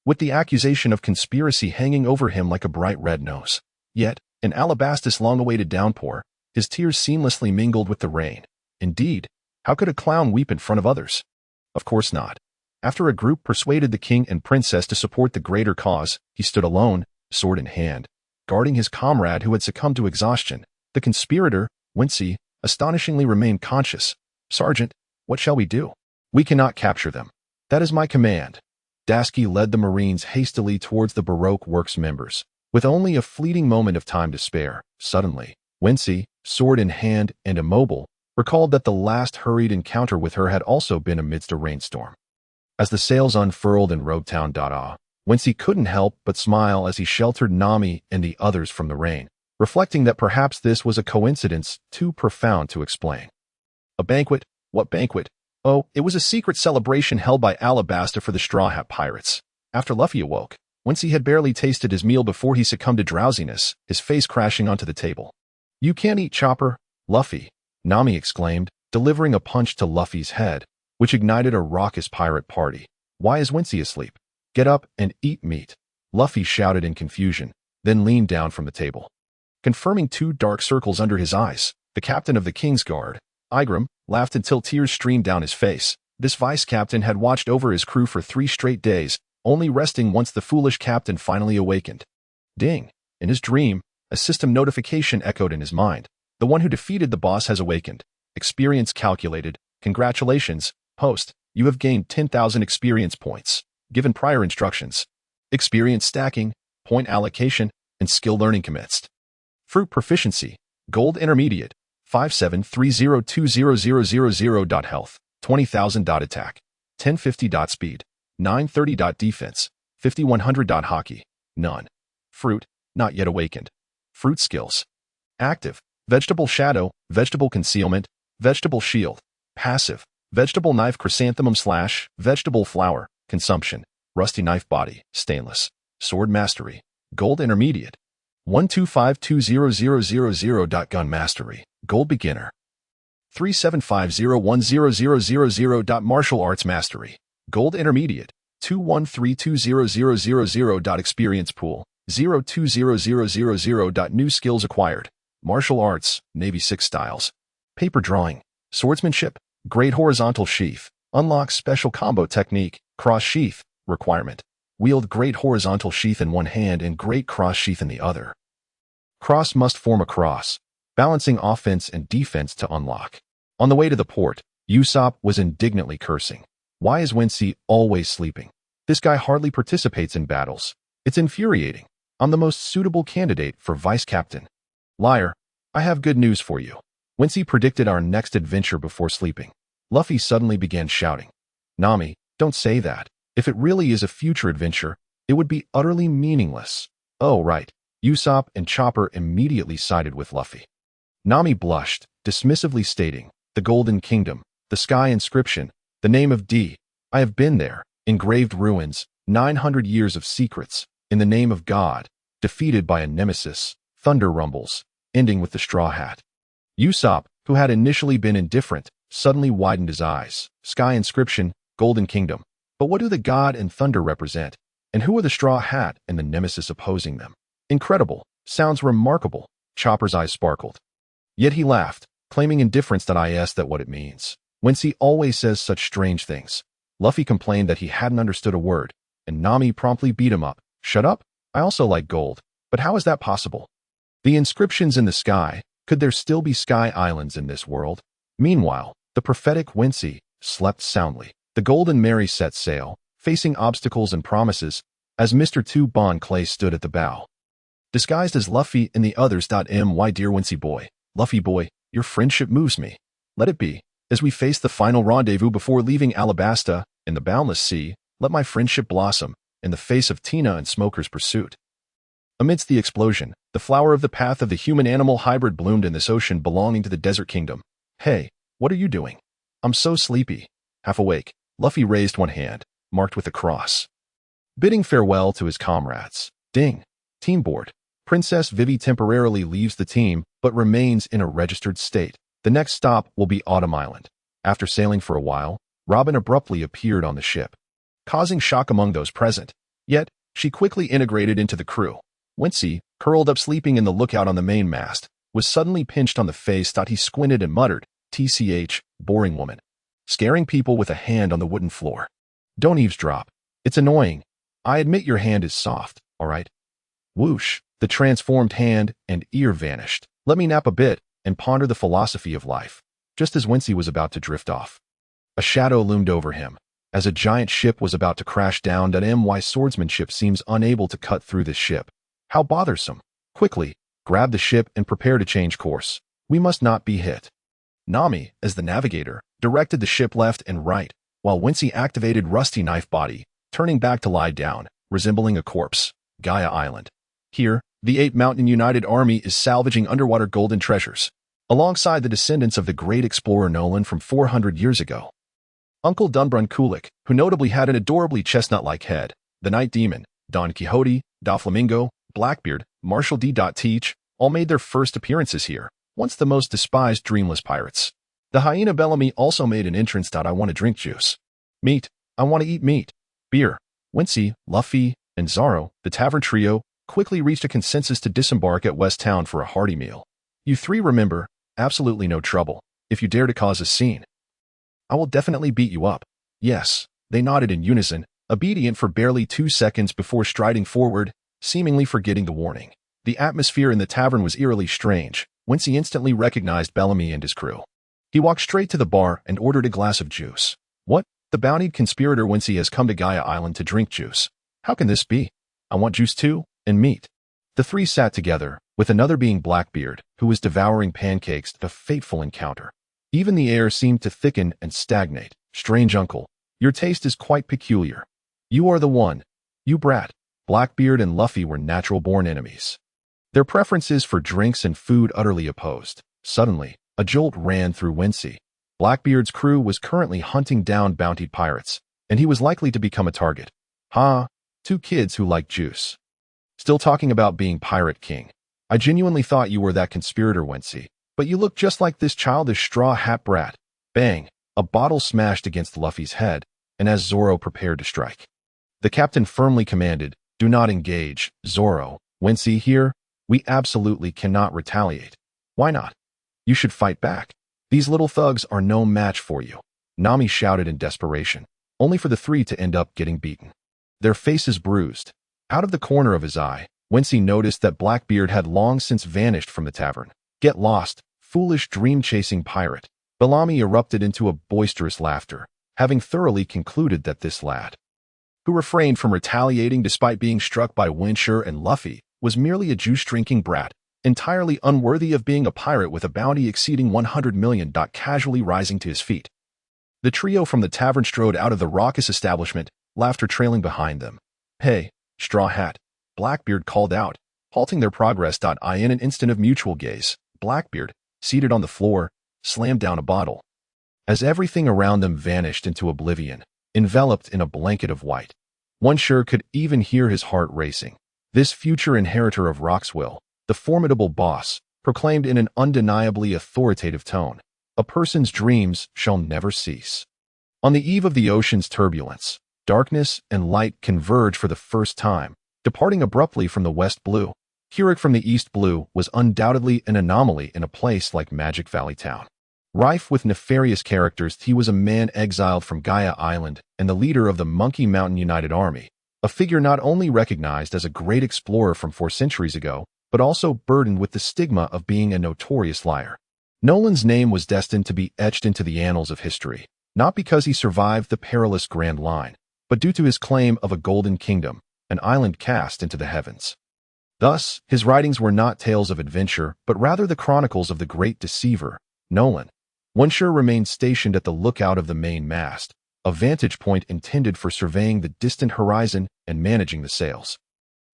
A: with the accusation of conspiracy hanging over him like a bright red nose. Yet, in Alabasta's long-awaited downpour, his tears seamlessly mingled with the rain. Indeed, how could a clown weep in front of others? Of course not. After a group persuaded the king and princess to support the greater cause, he stood alone, sword in hand, guarding his comrade who had succumbed to exhaustion. The conspirator, Wincy, astonishingly remained conscious. "Sergeant, what shall we do?" "We cannot capture them. That is my command." Dasky led the Marines hastily towards the Baroque Works members, with only a fleeting moment of time to spare. Suddenly, Wincy, sword in hand and immobile, recalled that the last hurried encounter with her had also been amidst a rainstorm. As the sails unfurled in Roguetown, Wincy couldn't help but smile as he sheltered Nami and the others from the rain, reflecting that perhaps this was a coincidence too profound to explain. "A banquet? What banquet?" "Oh, it was a secret celebration held by Alabasta for the Straw Hat Pirates." After Luffy awoke, Wincy had barely tasted his meal before he succumbed to drowsiness, his face crashing onto the table. "You can't eat, Chopper." "Luffy," Nami exclaimed, delivering a punch to Luffy's head, which ignited a raucous pirate party. "Why is Wincy asleep? Get up and eat meat." Luffy shouted in confusion, then leaned down from the table, confirming two dark circles under his eyes. The captain of the King's Guard, Igram, laughed until tears streamed down his face. This vice-captain had watched over his crew for 3 straight days, only resting once the foolish captain finally awakened. Ding! In his dream, a system notification echoed in his mind. "The one who defeated the boss has awakened. Experience calculated. Congratulations, host. You have gained 10,000 experience points. Given prior instructions. Experience stacking, point allocation, and skill learning commenced. Fruit proficiency. Gold intermediate. 57302000. Health. 20,000. Attack. 1050. Speed. 930. Defense. 5100. Hockey. None. Fruit, not yet awakened. Fruit skills. Active. Vegetable shadow, vegetable concealment, vegetable shield. Passive. Vegetable knife chrysanthemum / vegetable flower. Consumption. Rusty knife body, stainless. Sword mastery. Gold intermediate. 1252000. Gun mastery. Gold beginner. 37501000. Martial arts mastery. Gold intermediate. 2132000. Experience pool. 02000. New skills acquired. Martial arts, Navy 6 styles. Paper drawing. Swordsmanship. Great horizontal sheath. Unlock special combo technique. Cross sheath. Requirement. Wield great horizontal sheath in one hand and great cross sheath in the other. Cross must form a cross, balancing offense and defense to unlock. On the way to the port, Usopp was indignantly cursing. Why is Wincy always sleeping? This guy hardly participates in battles. It's infuriating. I'm the most suitable candidate for vice captain. Liar, I have good news for you. Wincy predicted our next adventure before sleeping. Luffy suddenly began shouting. Nami, don't say that. If it really is a future adventure, it would be utterly meaningless. Oh, right. Usopp and Chopper immediately sided with Luffy. Nami blushed, dismissively stating, "The Golden Kingdom, the sky inscription, the name of D. I have been there, engraved ruins, 900 years of secrets, in the name of God, defeated by a nemesis, thunder rumbles, ending with the straw hat." Usopp, who had initially been indifferent, suddenly widened his eyes. Sky inscription, Golden Kingdom. But what do the God and thunder represent? And who are the straw hat and the nemesis opposing them? Incredible. Sounds remarkable. Chopper's eyes sparkled. Yet he laughed, claiming indifference that I asked that what it means. Wincy always says such strange things. Luffy complained that he hadn't understood a word, and Nami promptly beat him up. Shut up? I also like gold. But how is that possible? The inscriptions in the sky. Could there still be sky islands in this world? Meanwhile, the prophetic Wincy slept soundly. The Golden Mary set sail, facing obstacles and promises, as Mr. Two Bon Clay stood at the bow. Disguised as Luffy and the others. My dear Wincy boy, Luffy boy, your friendship moves me. Let it be. As we face the final rendezvous before leaving Alabasta, in the boundless sea, let my friendship blossom, in the face of Tina and Smoker's pursuit. Amidst the explosion, the flower of the path of the human-animal hybrid bloomed in this ocean belonging to the Desert Kingdom. Hey, what are you doing? I'm so sleepy. Half awake, Luffy raised one hand, marked with a cross. Bidding farewell to his comrades. Ding. Team board. Princess Vivi temporarily leaves the team, but remains in a registered state. The next stop will be Autumn Island. After sailing for a while, Robin abruptly appeared on the ship, causing shock among those present. Yet, she quickly integrated into the crew. Wincy, curled up sleeping in the lookout on the mainmast, was suddenly pinched on the face. He squinted and muttered, "TCH, boring woman." Scaring people with a hand on the wooden floor. Don't eavesdrop. It's annoying. I admit your hand is soft, all right? Whoosh, the transformed hand and ear vanished. Let me nap a bit and ponder the philosophy of life. Just as Wincy was about to drift off, a shadow loomed over him, as a giant ship was about to crash down. My swordsmanship seems unable to cut through this ship. How bothersome. Quickly, grab the ship and prepare to change course. We must not be hit. Nami, as the navigator, directed the ship left and right, while Wincy activated Rusty Knife Body, turning back to lie down, resembling a corpse. Gaia Island. Here, the 8 Mountain United Army is salvaging underwater golden treasures, alongside the descendants of the great explorer Nolan from 400 years ago. Uncle Dunbrun Kulik, who notably had an adorably chestnut-like head, the Night Demon, Don Quixote, Doflamingo, Blackbeard, Marshall D. Teach, all made their first appearances here, once the most despised dreamless pirates. The hyena Bellamy also made an entrance. I want to drink juice. Meat. I want to eat meat. Beer. Wincy, Luffy, and Zoro, the tavern trio, quickly reached a consensus to disembark at West Town for a hearty meal. You three remember, absolutely no trouble, if you dare to cause a scene. I will definitely beat you up. Yes, they nodded in unison, obedient for barely 2 seconds before striding forward, seemingly forgetting the warning. The atmosphere in the tavern was eerily strange. Wincy instantly recognized Bellamy and his crew. He walked straight to the bar and ordered a glass of juice. What? The bountied conspirator Wincy has come to Gaia Island to drink juice. How can this be? I want juice too, and meat. The three sat together, with another being Blackbeard, who was devouring pancakes. A fateful encounter. Even the air seemed to thicken and stagnate. Strange uncle, your taste is quite peculiar. You are the one. You brat. Blackbeard and Luffy were natural-born enemies. Their preferences for drinks and food utterly opposed. Suddenly, a jolt ran through Wincy. Blackbeard's crew was currently hunting down bountied pirates, and he was likely to become a target. Ha! 2 kids who like juice. Still talking about being Pirate King. I genuinely thought you were that conspirator, Wincy, but you look just like this childish straw hat brat. Bang! A bottle smashed against Luffy's head, and as Zoro prepared to strike, the captain firmly commanded, "Do not engage, Zoro. Wincy here, we absolutely cannot retaliate." Why not? You should fight back. These little thugs are no match for you. Nami shouted in desperation, only for the three to end up getting beaten. Their faces bruised. Out of the corner of his eye, Wincy noticed that Blackbeard had long since vanished from the tavern. Get lost, foolish dream-chasing pirate. Bellamy erupted into a boisterous laughter, having thoroughly concluded that this lad, who refrained from retaliating despite being struck by Winchur and Luffy, was merely a juice-drinking brat, entirely unworthy of being a pirate with a bounty exceeding 100 million. Casually rising to his feet. The trio from the tavern strode out of the raucous establishment, laughter trailing behind them. Hey, Straw Hat, Blackbeard called out, halting their progress. In an instant of mutual gaze, Blackbeard, seated on the floor, slammed down a bottle. As everything around them vanished into oblivion, enveloped in a blanket of white, one sure could even hear his heart racing. This future inheritor of Roxwell, the formidable boss, proclaimed in an undeniably authoritative tone, "A person's dreams shall never cease." On the eve of the ocean's turbulence, darkness and light converge for the first time, departing abruptly from the west blue. Hurik from the east blue was undoubtedly an anomaly in a place like Magic Valley Town. Rife with nefarious characters, he was a man exiled from Gaia Island and the leader of the Monkey Mountain United Army, a figure not only recognized as a great explorer from 4 centuries ago, but also burdened with the stigma of being a notorious liar. Nolan's name was destined to be etched into the annals of history, not because he survived the perilous Grand Line, but due to his claim of a golden kingdom, an island cast into the heavens. Thus, his writings were not tales of adventure, but rather the chronicles of the great deceiver, Nolan. One sure remained stationed at the lookout of the main mast, a vantage point intended for surveying the distant horizon and managing the sails.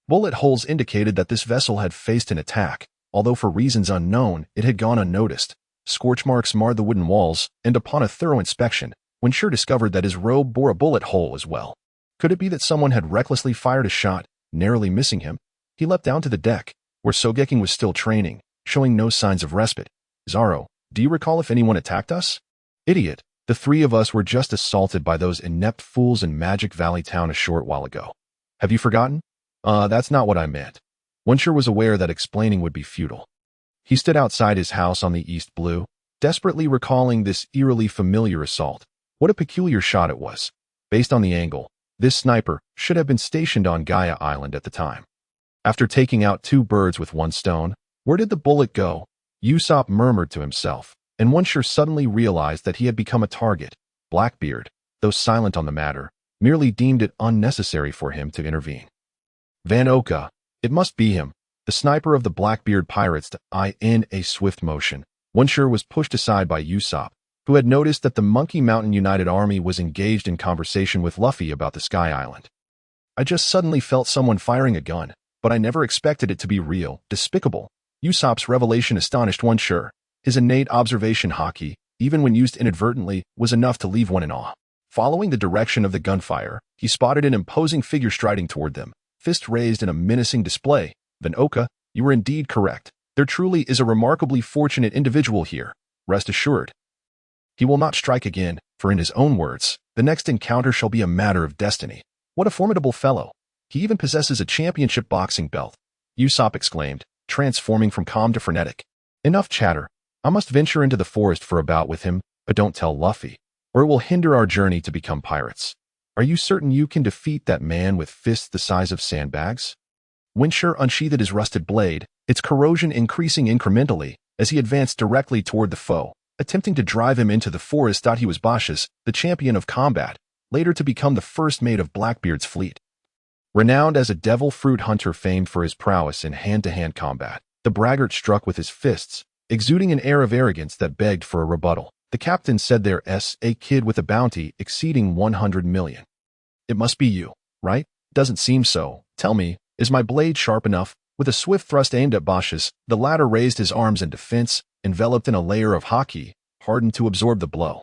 A: Bullet holes indicated that this vessel had faced an attack, although for reasons unknown, it had gone unnoticed. Scorch marks marred the wooden walls, and upon a thorough inspection, one sure discovered that his robe bore a bullet hole as well. Could it be that someone had recklessly fired a shot, narrowly missing him? He leapt down to the deck, where Sogeking was still training, showing no signs of respite. "Zoro, do you recall if anyone attacked us?" "Idiot, the 3 of us were just assaulted by those inept fools in Magic Valley Town a short while ago. Have you forgotten?" That's not what I meant." One sure was aware that explaining would be futile. He stood outside his house on the east blue, desperately recalling this eerily familiar assault. What a peculiar shot it was. Based on the angle, this sniper should have been stationed on Gaia Island at the time. After taking out 2 birds with 1 stone, where did the bullet go? Usopp murmured to himself, and one sure suddenly realized that he had become a target. Blackbeard, though silent on the matter, merely deemed it unnecessary for him to intervene. Van Oka, it must be him, the sniper of the Blackbeard pirates. In a swift motion, one sure was pushed aside by Usopp, who had noticed that the Monkey Mountain United Army was engaged in conversation with Luffy about the Sky Island. "I just suddenly felt someone firing a gun, but I never expected it to be real. Despicable." Usopp's revelation astonished one sure. His innate observation haki, even when used inadvertently, was enough to leave one in awe. Following the direction of the gunfire, he spotted an imposing figure striding toward them, fist raised in a menacing display. "Van Oka, you were indeed correct. There truly is a remarkably fortunate individual here. Rest assured. He will not strike again, for in his own words, the next encounter shall be a matter of destiny." "What a formidable fellow. He even possesses a championship boxing belt," Usopp exclaimed, transforming from calm to frenetic. "Enough chatter. I must venture into the forest for a bout with him, but don't tell Luffy, or it will hinder our journey to become pirates. Are you certain you can defeat that man with fists the size of sandbags?" Windsure unsheathed his rusted blade, its corrosion increasing incrementally as he advanced directly toward the foe, attempting to drive him into the forest. He was Bosch's, the champion of combat, later to become the first mate of Blackbeard's fleet. Renowned as a devil fruit hunter famed for his prowess in hand-to-hand combat, the braggart struck with his fists, exuding an air of arrogance that begged for a rebuttal. The captain said there's a kid with a bounty exceeding 100 million. "It must be you, right? Doesn't seem so. Tell me, is my blade sharp enough?" With a swift thrust aimed at Bosch's, the latter raised his arms in defense, enveloped in a layer of haki, hardened to absorb the blow.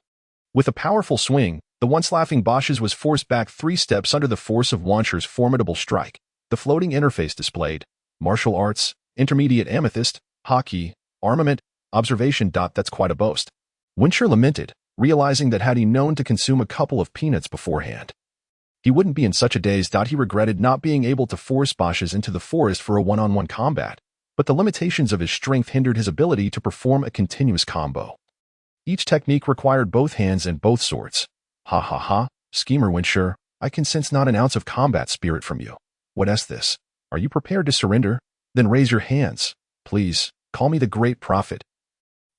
A: With a powerful swing, the once laughing Bosch's was forced back 3 steps under the force of Wanscher's formidable strike. The floating interface displayed martial arts, intermediate amethyst, haki, armament, observation. That's quite a boast. Windsure lamented, realizing that had he known to consume a couple of peanuts beforehand, he wouldn't be in such a daze. He regretted not being able to force Bosch's into the forest for a one-on-one combat, but the limitations of his strength hindered his ability to perform a continuous combo. Each technique required both hands and both swords. "Ha ha ha, schemer Windsure, I can sense not an ounce of combat spirit from you. What's this? Are you prepared to surrender? Then raise your hands. Please, call me the Great Prophet.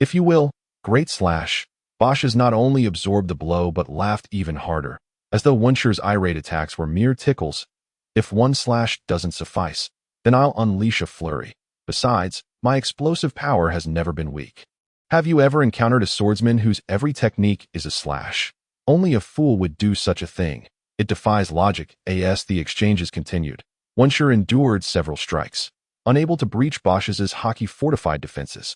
A: If you will." Great slash. Bosch's not only absorbed the blow but laughed even harder, as though Windshure's irate attacks were mere tickles. "If 1 slash doesn't suffice, then I'll unleash a flurry. Besides, my explosive power has never been weak. Have you ever encountered a swordsman whose every technique is a slash? Only a fool would do such a thing. It defies logic." As the exchanges continued, Wensi endured several strikes, unable to breach Bosch's hockey-fortified defenses,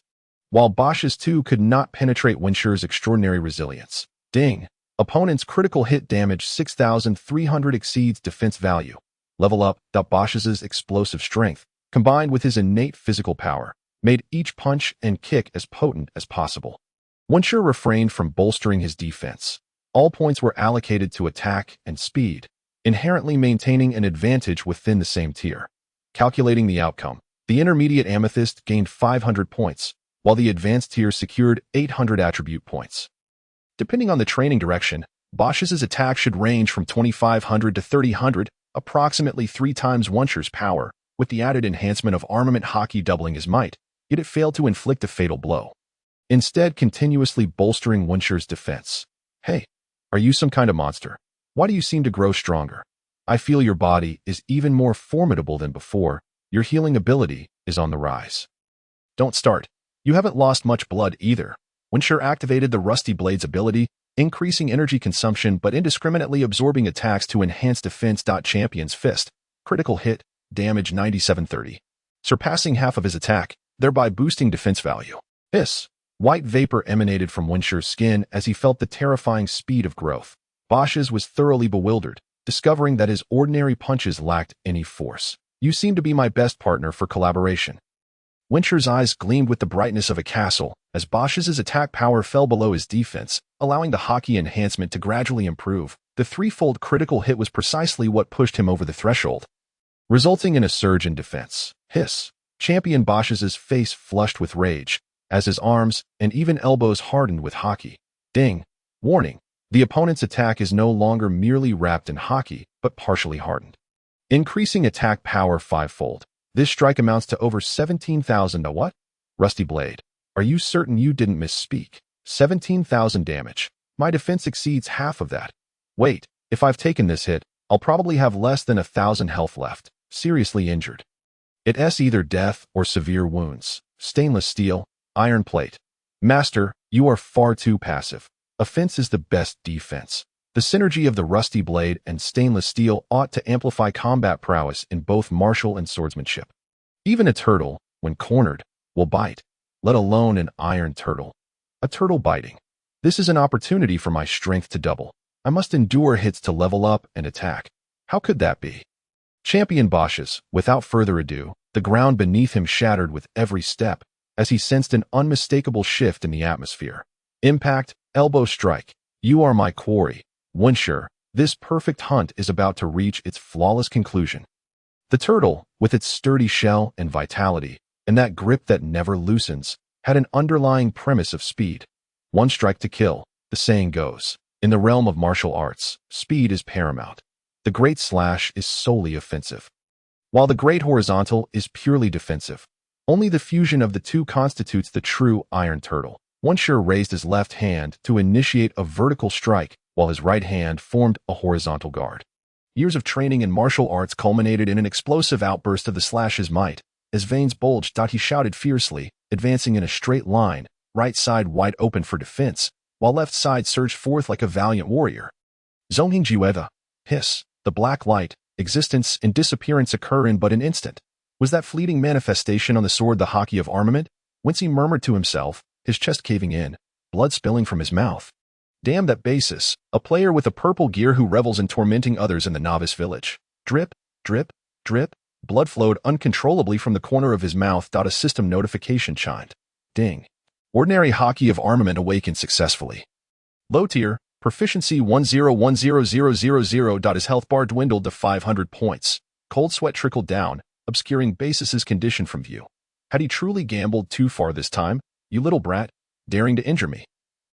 A: while Bosch's too could not penetrate Wensi's extraordinary resilience. Ding! Opponent's critical hit damage 6,300 exceeds defense value. Level up. Bosch's explosive strength, combined with his innate physical power, made each punch and kick as potent as possible. Wensi refrained from bolstering his defense. All points were allocated to attack and speed, inherently maintaining an advantage within the same tier. Calculating the outcome, the intermediate amethyst gained 500 points, while the advanced tier secured 800 attribute points. Depending on the training direction, Bosch's attack should range from 2,500 to 3,000, approximately 3 times Wensi's power, with the added enhancement of armament hockey doubling his might, yet it failed to inflict a fatal blow, instead continuously bolstering Wensi's defense. Hey, are you some kind of monster? Why do you seem to grow stronger? I feel your body is even more formidable than before. Your healing ability is on the rise. Don't start. You haven't lost much blood either. Wensi activated the Rusty Blade's ability, increasing energy consumption but indiscriminately absorbing attacks to enhance defense. Champion's Fist, critical hit, damage 9730, surpassing half of his attack, thereby boosting defense value. Hiss! White vapor emanated from Wensi's skin as he felt the terrifying speed of growth. Bosch's was thoroughly bewildered, discovering that his ordinary punches lacked any force. You seem to be my best partner for collaboration. Wensi's eyes gleamed with the brightness of a castle as Bosch's attack power fell below his defense, allowing the hockey enhancement to gradually improve. The threefold critical hit was precisely what pushed him over the threshold, resulting in a surge in defense. Hiss! Champion Bosch's face flushed with rage as his arms and even elbows hardened with hockey. Ding! Warning! The opponent's attack is no longer merely wrapped in hockey, but partially hardened, increasing attack power 5-fold. This strike amounts to over 17,000. A what? Rusty Blade. Are you certain you didn't misspeak? 17,000 damage. My defense exceeds half of that. Wait, if I've taken this hit, I'll probably have less than 1,000 health left. Seriously injured. It's either death or severe wounds. Stainless steel, iron plate. Master, you are far too passive. Offense is the best defense. The synergy of the Rusty Blade and stainless steel ought to amplify combat prowess in both martial and swordsmanship. Even a turtle, when cornered, will bite, let alone an iron turtle. A turtle biting. This is an opportunity for my strength to double. I must endure hits to level up and attack. How could that be? Champion Bosch's, without further ado, the ground beneath him shattered with every step as he sensed an unmistakable shift in the atmosphere. Impact, elbow strike. You are my quarry. Wensi, this perfect hunt is about to reach its flawless conclusion. The turtle, with its sturdy shell and vitality, and that grip that never loosens, had an underlying premise of speed. One strike to kill, the saying goes. In the realm of martial arts, speed is paramount. The great slash is solely offensive, while the great horizontal is purely defensive. Only the fusion of the two constitutes the true iron turtle. Wensi raised his left hand to initiate a vertical strike, while his right hand formed a horizontal guard. Years of training in martial arts culminated in an explosive outburst of the slash's might. As veins bulged, he shouted fiercely, advancing in a straight line, right side wide open for defense, while left side surged forth like a valiant warrior. Zonghing Jueva. Hiss. The black light, existence, and disappearance occur in but an instant. Was that fleeting manifestation on the sword the hockey of armament? Wincy murmured to himself, his chest caving in, blood spilling from his mouth. Damn that basis, a player with a purple gear who revels in tormenting others in the novice village. Drip, drip, drip, blood flowed uncontrollably from the corner of his mouth. A system notification chimed. Ding. Ordinary hockey of armament awakened successfully. Low tier, proficiency 10100000. His health bar dwindled to 500 points. Cold sweat trickled down, obscuring Basis's condition from view. Had he truly gambled too far this time? You little brat, daring to injure me.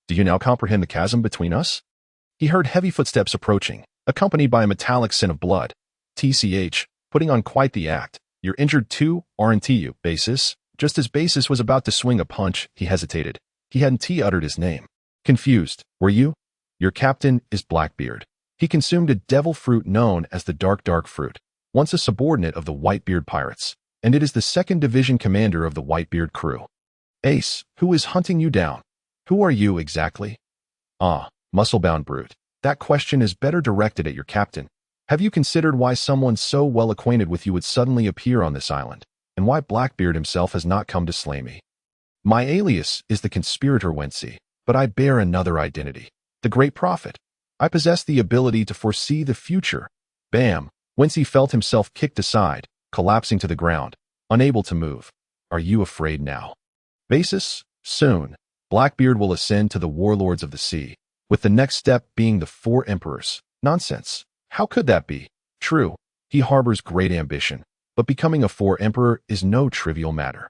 A: Do you now comprehend the chasm between us? He heard heavy footsteps approaching, accompanied by a metallic scent of blood. TCH, putting on quite the act. You're injured too, aren't you, Basis? Just as Basis was about to swing a punch, he hesitated. He hadn't uttered his name. Confused, were you? Your captain is Blackbeard. He consumed a devil fruit known as the Dark Fruit, once a subordinate of the Whitebeard pirates, and it is the 2nd Division commander of the Whitebeard crew. Ace, who is hunting you down? Who are you exactly? Ah, muscle-bound brute. That question is better directed at your captain. Have you considered why someone so well acquainted with you would suddenly appear on this island, and why Blackbeard himself has not come to slay me? My alias is the conspirator Wensi, but I bear another identity, the Great Prophet. I possess the ability to foresee the future. Bam! Wensi felt himself kicked aside, collapsing to the ground, unable to move. Are you afraid now? Basis? Soon, Blackbeard will ascend to the warlords of the sea, with the next step being the 4 emperors. Nonsense. How could that be? True, he harbors great ambition, but becoming a 4 emperor is no trivial matter.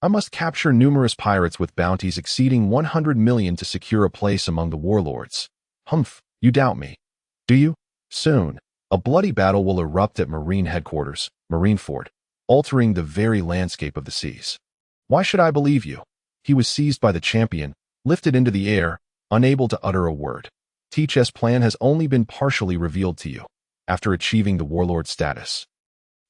A: I must capture numerous pirates with bounties exceeding 100 million to secure a place among the warlords. Humph, you doubt me. Do you? Soon, a bloody battle will erupt at Marine headquarters, Marineford, altering the very landscape of the seas. Why should I believe you? He was seized by the champion, lifted into the air, unable to utter a word. Teach's plan has only been partially revealed to you, after achieving the warlord status.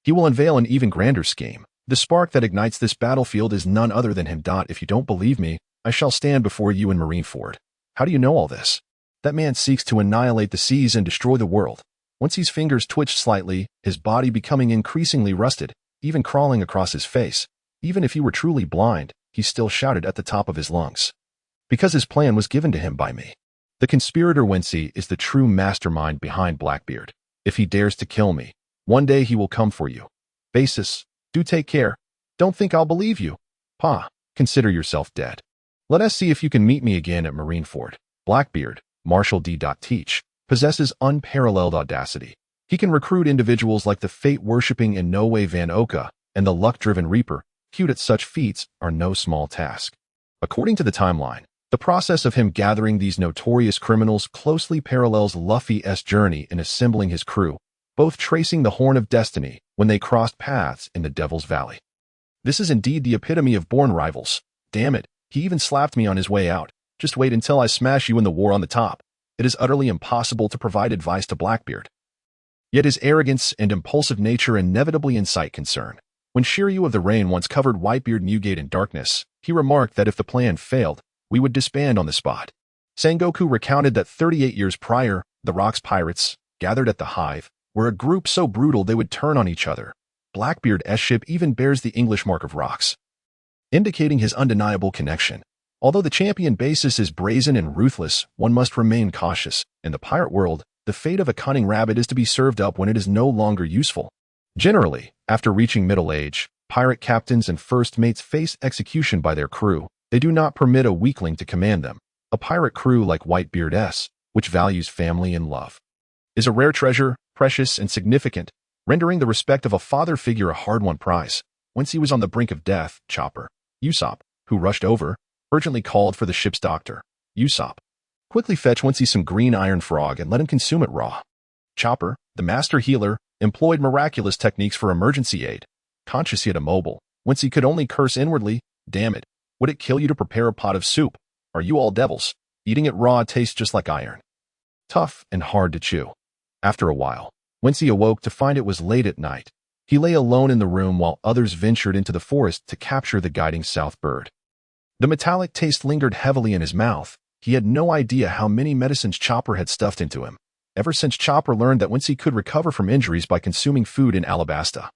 A: He will unveil an even grander scheme. The spark that ignites this battlefield is none other than him. If you don't believe me, I shall stand before you in Marineford. How do you know all this? That man seeks to annihilate the seas and destroy the world. Once his fingers twitched slightly, his body becoming increasingly rusted, even crawling across his face. Even if he were truly blind, he still shouted at the top of his lungs. Because his plan was given to him by me. The conspirator Wincy is the true mastermind behind Blackbeard. If he dares to kill me, one day he will come for you. Basis, do take care. Don't think I'll believe you. Consider yourself dead. Let us see if you can meet me again at Marineford. Blackbeard, Marshal D. Teach, possesses unparalleled audacity. He can recruit individuals like the fate-worshipping Inoue Van Oka and the luck-driven Reaper. Cute at such feats are no small task. According to the timeline, the process of him gathering these notorious criminals closely parallels Luffy's journey in assembling his crew, both tracing the Horn of Destiny when they crossed paths in the Devil's Valley. This is indeed the epitome of born rivals. Damn it, he even slapped me on his way out. Just wait until I smash you in the war on the top. It is utterly impossible to provide advice to Blackbeard. Yet his arrogance and impulsive nature inevitably incite concern. When Shiryu of the Rain once covered Whitebeard Newgate in darkness, he remarked that if the plan failed, we would disband on the spot. Sengoku recounted that 38 years prior, the Rocks pirates, gathered at the Hive, were a group so brutal they would turn on each other. Blackbeard's ship even bears the English mark of rocks, indicating his undeniable connection. Although the champion basis is brazen and ruthless, one must remain cautious. In the pirate world, the fate of a cunning rabbit is to be served up when it is no longer useful. Generally, after reaching middle age, pirate captains and first mates face execution by their crew. They do not permit a weakling to command them. A pirate crew like Whitebeard's, which values family and love, is a rare treasure, precious and significant, rendering the respect of a father figure a hard-won prize. Once he was on the brink of death, Chopper, Usopp, who rushed over, urgently called for the ship's doctor. Usopp, quickly fetch Wincy some green iron frog and let him consume it raw. Chopper, the master healer, employed miraculous techniques for emergency aid. Conscious yet immobile, Wincy could only curse inwardly. Damn it, would it kill you to prepare a pot of soup? Are you all devils? Eating it raw tastes just like iron. Tough and hard to chew. After a while, Wincy awoke to find it was late at night. He lay alone in the room while others ventured into the forest to capture the guiding south bird. The metallic taste lingered heavily in his mouth. He had no idea how many medicines Chopper had stuffed into him. Ever since Chopper learned that Wincy could recover from injuries by consuming food in Alabasta,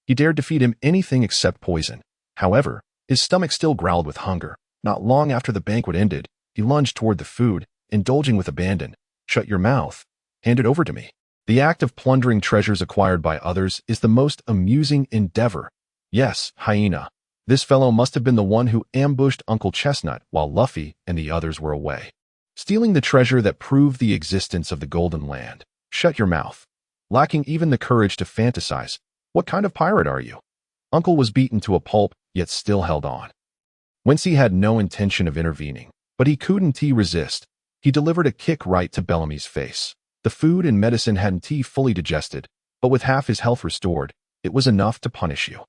A: he dared to feed him anything except poison. However, his stomach still growled with hunger. Not long after the banquet ended, he lunged toward the food, indulging with abandon. Shut your mouth. Hand it over to me. The act of plundering treasures acquired by others is the most amusing endeavor. Yes, hyena. This fellow must have been the one who ambushed Uncle Chestnut while Luffy and the others were away, stealing the treasure that proved the existence of the Golden Land. Shut your mouth. Lacking even the courage to fantasize. What kind of pirate are you? Uncle was beaten to a pulp, yet still held on. Wincy had no intention of intervening, but he couldn't resist. He delivered a kick right to Bellamy's face. The food and medicine hadn't fully digested, but with half his health restored, it was enough to punish you.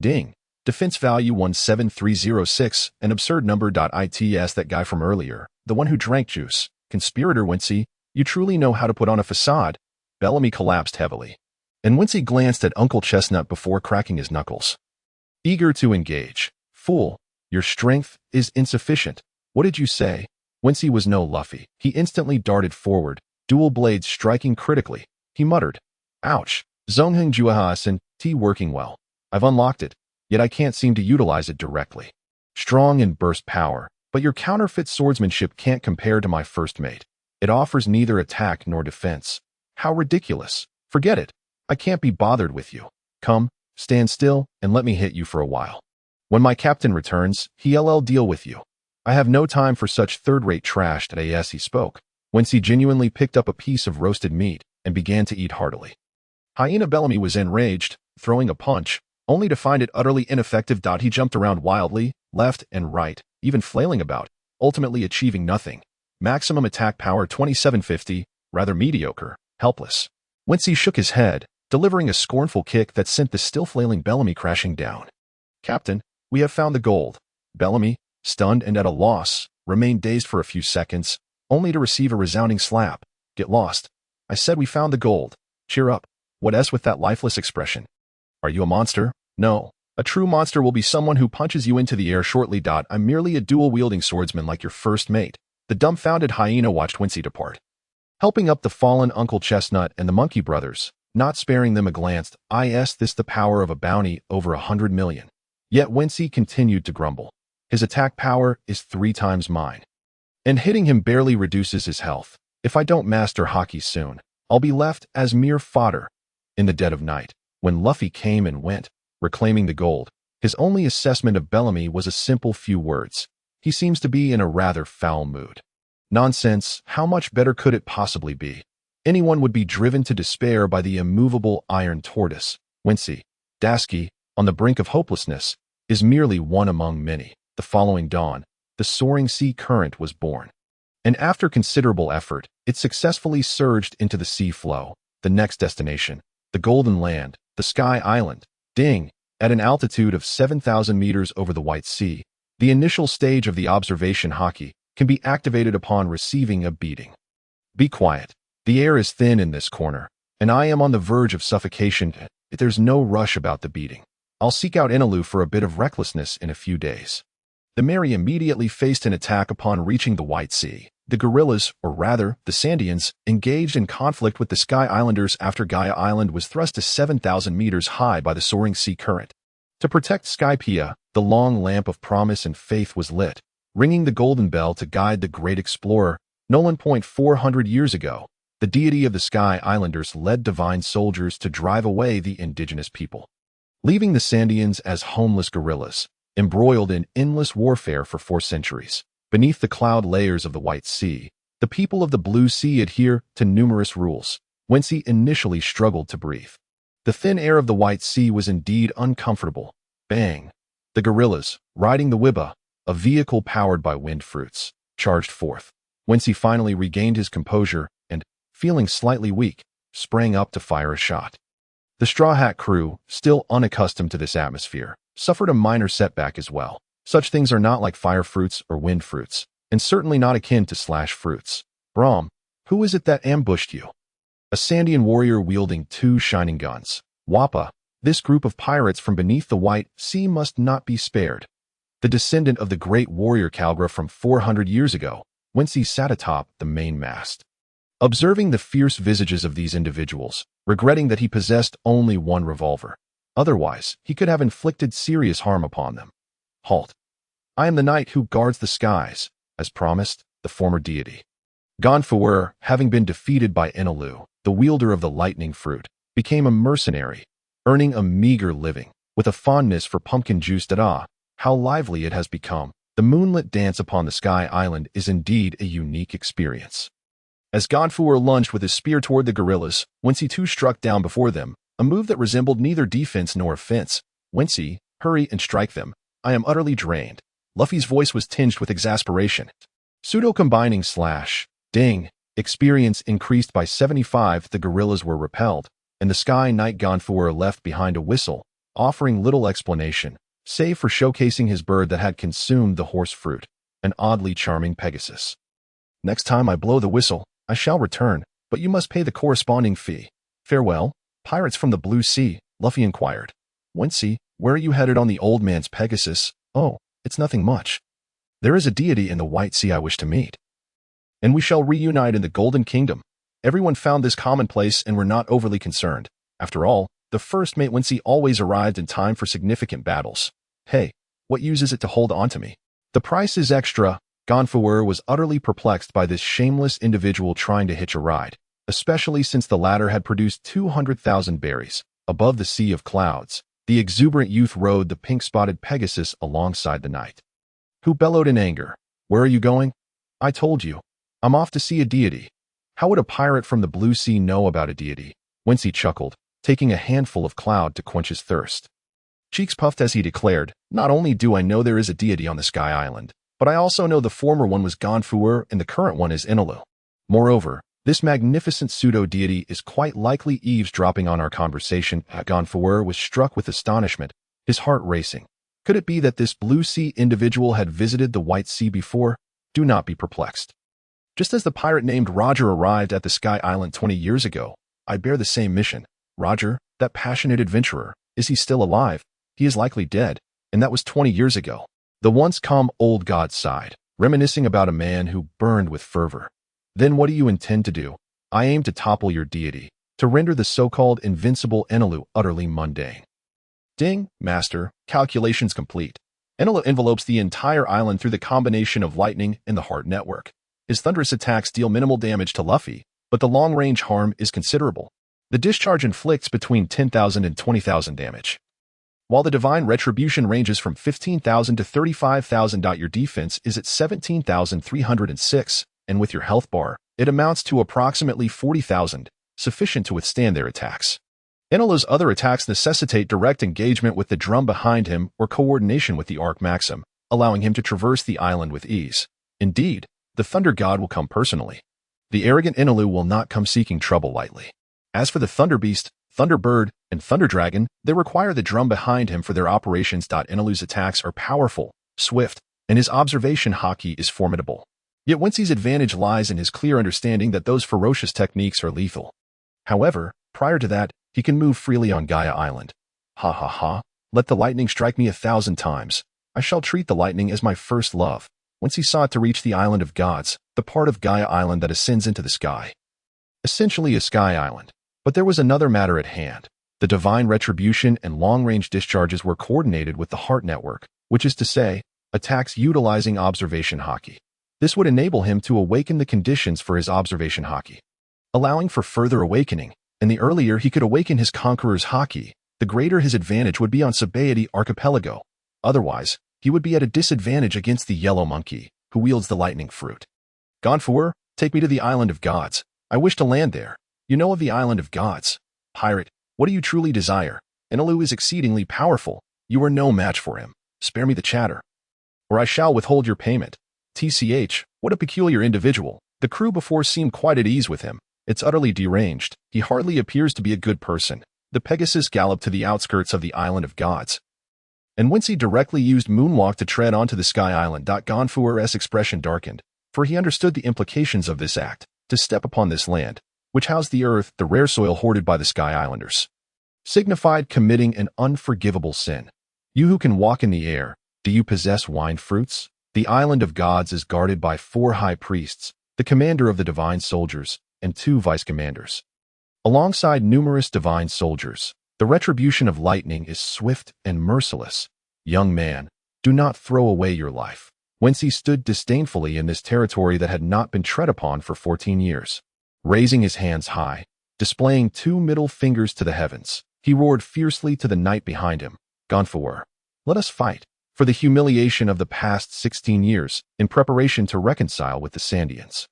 A: Ding. Defense value 17306, an absurd number. Its that guy from earlier, the one who drank juice. Conspirator Wincy, you truly know how to put on a facade. Bellamy collapsed heavily, and Wincy glanced at Uncle Chestnut before cracking his knuckles. Eager to engage. Fool, your strength is insufficient. What did you say? Wincy was no Luffy. He instantly darted forward, dual blades striking critically. He muttered, Ouch. Zongheng Juahasen, T working well. I've unlocked it, yet I can't seem to utilize it directly. Strong and burst power, but your counterfeit swordsmanship can't compare to my first mate. It offers neither attack nor defense. How ridiculous. Forget it. I can't be bothered with you. Come, stand still, and let me hit you for a while. When my captain returns, he'll deal with you. I have no time for such third-rate trash. As he spoke, Wincy genuinely picked up a piece of roasted meat and began to eat heartily. Hyena Bellamy was enraged, throwing a punch, only to find it utterly ineffective. He jumped around wildly, left and right, even flailing about, ultimately achieving nothing. Maximum attack power 2750, rather mediocre, helpless. Wincy shook his head, delivering a scornful kick that sent the still flailing Bellamy crashing down. Captain, we have found the gold. Bellamy, stunned and at a loss, remained dazed for a few seconds, only to receive a resounding slap. Get lost. I said we found the gold. Cheer up. What s with that lifeless expression? Are you a monster? No. A true monster will be someone who punches you into the air shortly. I'm merely a dual-wielding swordsman like your first mate. The dumbfounded hyena watched Wincy depart. Helping up the fallen Uncle Chestnut and the Monkey Brothers, not sparing them a glance, this the power of a bounty over 100 million. Yet Wincy continued to grumble. His attack power is 3 times mine. And hitting him barely reduces his health. If I don't master hockey soon, I'll be left as mere fodder. In the dead of night, when Luffy came and went, reclaiming the gold, his only assessment of Bellamy was a simple few words. He seems to be in a rather foul mood. Nonsense, how much better could it possibly be? Anyone would be driven to despair by the immovable iron tortoise. Wincy, Dasky, on the brink of hopelessness, is merely one among many. The following dawn, the soaring sea current was born. And after considerable effort, it successfully surged into the sea flow. The next destination, the Golden Land, the Sky Island, Ding, at an altitude of 7,000 meters over the White Sea. The initial stage of the observation hockey can be activated upon receiving a beating. Be quiet. The air is thin in this corner, and I am on the verge of suffocation. There's no rush about the beating. I'll seek out Inalu for a bit of recklessness in a few days. The Mary immediately faced an attack upon reaching the White Sea. The guerrillas, or rather, the Sandians, engaged in conflict with the Sky Islanders after Gaia Island was thrust to 7,000 meters high by the soaring sea current. To protect Skypiea, the long lamp of promise and faith was lit, ringing the golden bell to guide the great explorer. Nolan. 400 years ago, the deity of the Sky Islanders led divine soldiers to drive away the indigenous people, leaving the Sandians as homeless guerrillas, embroiled in endless warfare for 4 centuries. Beneath the cloud layers of the White Sea, the people of the Blue Sea adhere to numerous rules. Wincy initially struggled to breathe. The thin air of the White Sea was indeed uncomfortable. Bang! The guerrillas, riding the Wibba, a vehicle powered by wind fruits, charged forth. Wincy finally regained his composure and, feeling slightly weak, sprang up to fire a shot. The Straw Hat crew, still unaccustomed to this atmosphere, suffered a minor setback as well. Such things are not like fire fruits or wind fruits, and certainly not akin to slash fruits. Brahm, who is it that ambushed you? A Sandian warrior wielding 2 shining guns. Wappa, this group of pirates from beneath the White Sea must not be spared. The descendant of the great warrior Calgra from 400 years ago, Wincy sat atop the main mast. Observing the fierce visages of these individuals, regretting that he possessed only 1 revolver. Otherwise, he could have inflicted serious harm upon them. Halt. I am the knight who guards the skies, as promised, the former deity. Gonfuer, having been defeated by Inalu, the wielder of the lightning fruit, became a mercenary, earning a meager living, with a fondness for pumpkin juice. How lively it has become. The moonlit dance upon the Sky Island is indeed a unique experience. As Gonfuer lunged with his spear toward the guerrillas, Wincy too struck down before them, a move that resembled neither defense nor offense. Wincy, hurry and strike them. I am utterly drained. Luffy's voice was tinged with exasperation. Pseudo-combining slash. Ding. Experience increased by 75. The guerrillas were repelled, and the Sky Knight Gonfuer left behind a whistle, offering little explanation, save for showcasing his bird that had consumed the horse fruit, an oddly charming Pegasus. Next time I blow the whistle, I shall return, but you must pay the corresponding fee. Farewell, pirates from the Blue Sea, Luffy inquired. Wincy, where are you headed on the old man's Pegasus? Oh, it's nothing much. There is a deity in the White Sea I wish to meet. And we shall reunite in the Golden Kingdom. Everyone found this commonplace and were not overly concerned. After all, the first mate Wincy always arrived in time for significant battles. Hey, what use is it to hold on to me? The price is extra. Gonfuer was utterly perplexed by this shameless individual trying to hitch a ride, especially since the latter had produced 200,000 berries. Above the sea of clouds, the exuberant youth rode the pink-spotted Pegasus alongside the knight, who bellowed in anger. Where are you going? I told you. I'm off to see a deity. How would a pirate from the blue sea know about a deity? Wincy chuckled, taking a handful of cloud to quench his thirst. Cheeks puffed as he declared, not only do I know there is a deity on the Sky Island, but I also know the former one was Gonfuer and the current one is Inalu. Moreover, this magnificent pseudo-deity is quite likely eavesdropping on our conversation. Gonfuer was struck with astonishment, his heart racing. Could it be that this blue sea individual had visited the White Sea before? Do not be perplexed. Just as the pirate named Roger arrived at the Sky Island 20 years ago, I bear the same mission. Roger, that passionate adventurer, is he still alive? He is likely dead, and that was 20 years ago. The once calm old god sighed, reminiscing about a man who burned with fervor. Then what do you intend to do? I aim to topple your deity, to render the so-called invincible Enelu utterly mundane. Ding, master, calculations complete. Enelu envelopes the entire island through the combination of lightning and the heart network. His thunderous attacks deal minimal damage to Luffy, but the long-range harm is considerable. The discharge inflicts between 10,000 and 20,000 damage. While the divine retribution ranges from 15,000 to 35,000. Your defense is at 17,306, and with your health bar, it amounts to approximately 40,000, sufficient to withstand their attacks. Enelu's other attacks necessitate direct engagement with the drum behind him or coordination with the Arc Maxim, allowing him to traverse the island with ease. Indeed, the Thunder God will come personally. The arrogant Enelu will not come seeking trouble lightly. As for the Thunder Beast, Thunderbird, and Thunder Dragon, they require the drum behind him for their operations. Enelu's attacks are powerful, swift, and his observation haki is formidable. Yet Wincy's advantage lies in his clear understanding that those ferocious techniques are lethal. However, prior to that, he can move freely on Gaia Island. Ha ha ha, let the lightning strike me 1,000 times. I shall treat the lightning as my first love. Wincy sought to reach the Island of Gods, the part of Gaia Island that ascends into the sky. Essentially a sky island. But there was another matter at hand. The divine retribution and long-range discharges were coordinated with the heart network, which is to say, attacks utilizing observation haki. This would enable him to awaken the conditions for his observation haki, allowing for further awakening. And the earlier he could awaken his conqueror's haki, the greater his advantage would be on Sabaody Archipelago. Otherwise, he would be at a disadvantage against the yellow monkey, who wields the lightning fruit. Gonfuer, take me to the Island of Gods. I wish to land there. You know of the Island of Gods. Pirate, what do you truly desire? Enelu is exceedingly powerful. You are no match for him. Spare me the chatter, or I shall withhold your payment. TCH, what a peculiar individual. The crew before seemed quite at ease with him. It's utterly deranged. He hardly appears to be a good person. The Pegasus galloped to the outskirts of the Island of Gods, and Wincy directly used Moonwalk to tread onto the Sky Island. Gonfuer's expression darkened, for he understood the implications of this act, to step upon this land, which housed the earth, the rare soil hoarded by the Sky Islanders, signified committing an unforgivable sin. You who can walk in the air, do you possess wine fruits? The Island of Gods is guarded by 4 high priests, the commander of the divine soldiers, and 2 vice-commanders. Alongside numerous divine soldiers, the retribution of lightning is swift and merciless. Young man, do not throw away your life. Wincy stood disdainfully in this territory that had not been tread upon for 14 years. Raising his hands high, displaying 2 middle fingers to the heavens, he roared fiercely to the knight behind him. Gonfuer, let us fight, for the humiliation of the past 16 years, in preparation to reconcile with the Sandians.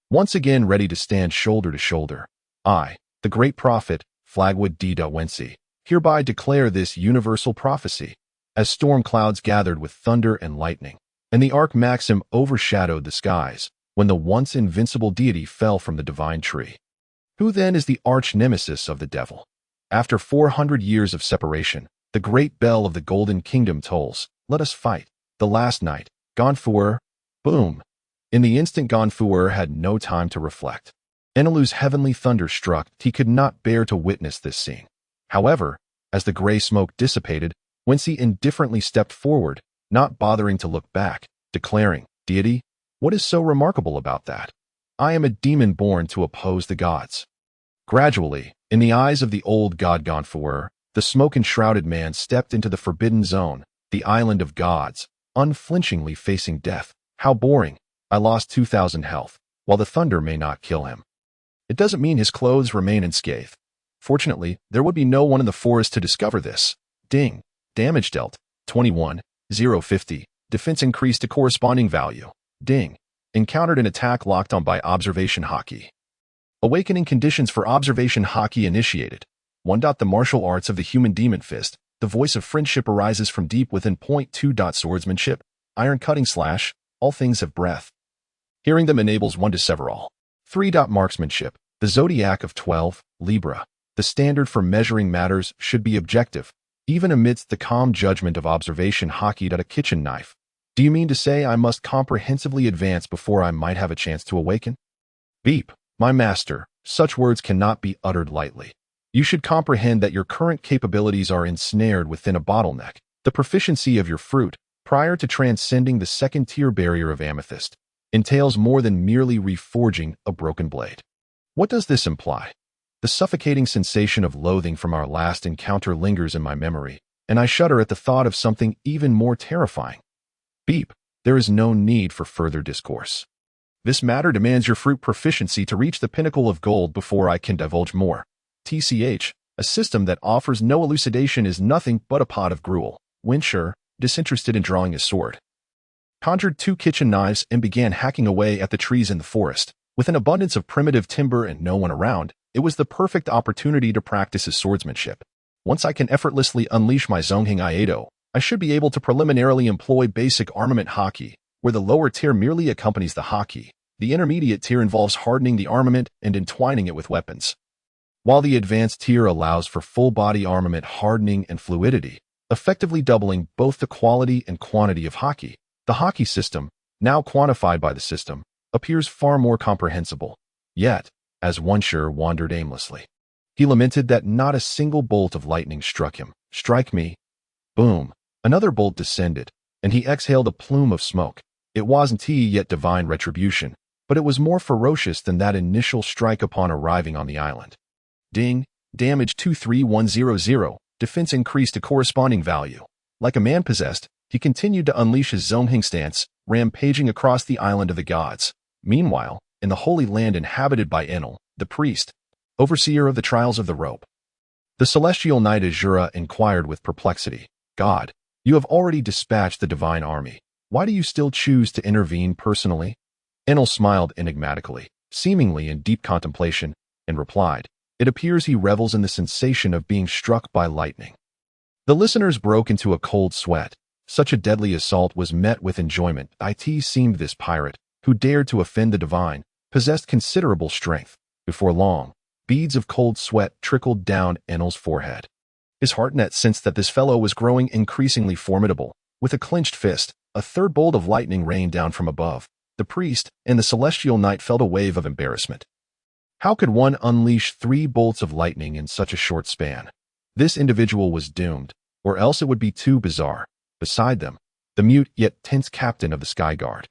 A: Once again ready to stand shoulder to shoulder, I, the great prophet, Flagwood D. Wensi, hereby declare this universal prophecy. As storm clouds gathered with thunder and lightning, and the Arc Maxim overshadowed the skies, when the once invincible deity fell from the divine tree. Who then is the arch-nemesis of the devil? After 400 years of separation, the great bell of the Golden Kingdom tolls. Let us fight. The last night, Gonfuer, boom. In the instant Gonfuer had no time to reflect. Enelu's heavenly thunder struck. He could not bear to witness this scene. However, as the gray smoke dissipated, Wincy indifferently stepped forward, not bothering to look back, declaring, Deity, what is so remarkable about that? I am a demon born to oppose the gods. Gradually, in the eyes of the old god Gonfouer, the smoke-enshrouded man stepped into the forbidden zone, the island of gods, unflinchingly facing death. How boring. I lost 2,000 health, while the thunder may not kill him. It doesn't mean his clothes remain unscathed. Fortunately, there would be no one in the forest to discover this. Ding. Damage dealt. 21. 050. Defense increased to corresponding value. Ding. Encountered an attack locked on by observation haki. Awakening conditions for observation haki initiated. 1. The martial arts of the human demon fist. The voice of friendship arises from deep within. 2. Swordsmanship. Iron cutting slash. All things have breath. Hearing them enables one to sever all. 3. Marksmanship. The zodiac of 12. Libra. The standard for measuring matters should be objective, even amidst the calm judgment of observation haki. A kitchen knife. Do you mean to say I must comprehensively advance before I might have a chance to awaken? Beep. My master, such words cannot be uttered lightly. You should comprehend that your current capabilities are ensnared within a bottleneck, the proficiency of your fruit, prior to transcending the second-tier barrier of amethyst, entails more than merely reforging a broken blade. What does this imply? The suffocating sensation of loathing from our last encounter lingers in my memory, and I shudder at the thought of something even more terrifying. Beep. There is no need for further discourse. This matter demands your fruit proficiency to reach the pinnacle of gold before I can divulge more. TCH, a system that offers no elucidation is nothing but a pot of gruel. Wincher, disinterested in drawing his sword, conjured 2 kitchen knives and began hacking away at the trees in the forest. With an abundance of primitive timber and no one around, it was the perfect opportunity to practice his swordsmanship. Once I can effortlessly unleash my Zongheng Iedo, I should be able to preliminarily employ basic armament haki, where the lower tier merely accompanies the haki. The intermediate tier involves hardening the armament and entwining it with weapons, while the advanced tier allows for full-body armament hardening and fluidity, effectively doubling both the quality and quantity of haki. The haki system, now quantified by the system, appears far more comprehensible. Yet, as Wensher wandered aimlessly, he lamented that not a single bolt of lightning struck him. Strike me. Boom. Another bolt descended, and he exhaled a plume of smoke. It wasn't yet divine retribution, but it was more ferocious than that initial strike upon arriving on the island. Ding. Damage 23100. Defense increased to corresponding value. Like a man possessed, he continued to unleash his Zongheng stance, rampaging across the island of the gods. Meanwhile, in the holy land inhabited by Enel, the priest, overseer of the trials of the rope, the celestial knight Azura inquired with perplexity, God, you have already dispatched the divine army. Why do you still choose to intervene personally? Enel smiled enigmatically, seemingly in deep contemplation, and replied, it appears he revels in the sensation of being struck by lightning. The listeners broke into a cold sweat. Such a deadly assault was met with enjoyment. It seemed this pirate, who dared to offend the divine, possessed considerable strength. Before long, beads of cold sweat trickled down Enel's forehead. His heartnet sensed that this fellow was growing increasingly formidable. With a clenched fist, a third bolt of lightning rained down from above. The priest and the celestial knight felt a wave of embarrassment. How could one unleash 3 bolts of lightning in such a short span? This individual was doomed, or else it would be too bizarre. Beside them, the mute yet tense captain of the Sky Guard,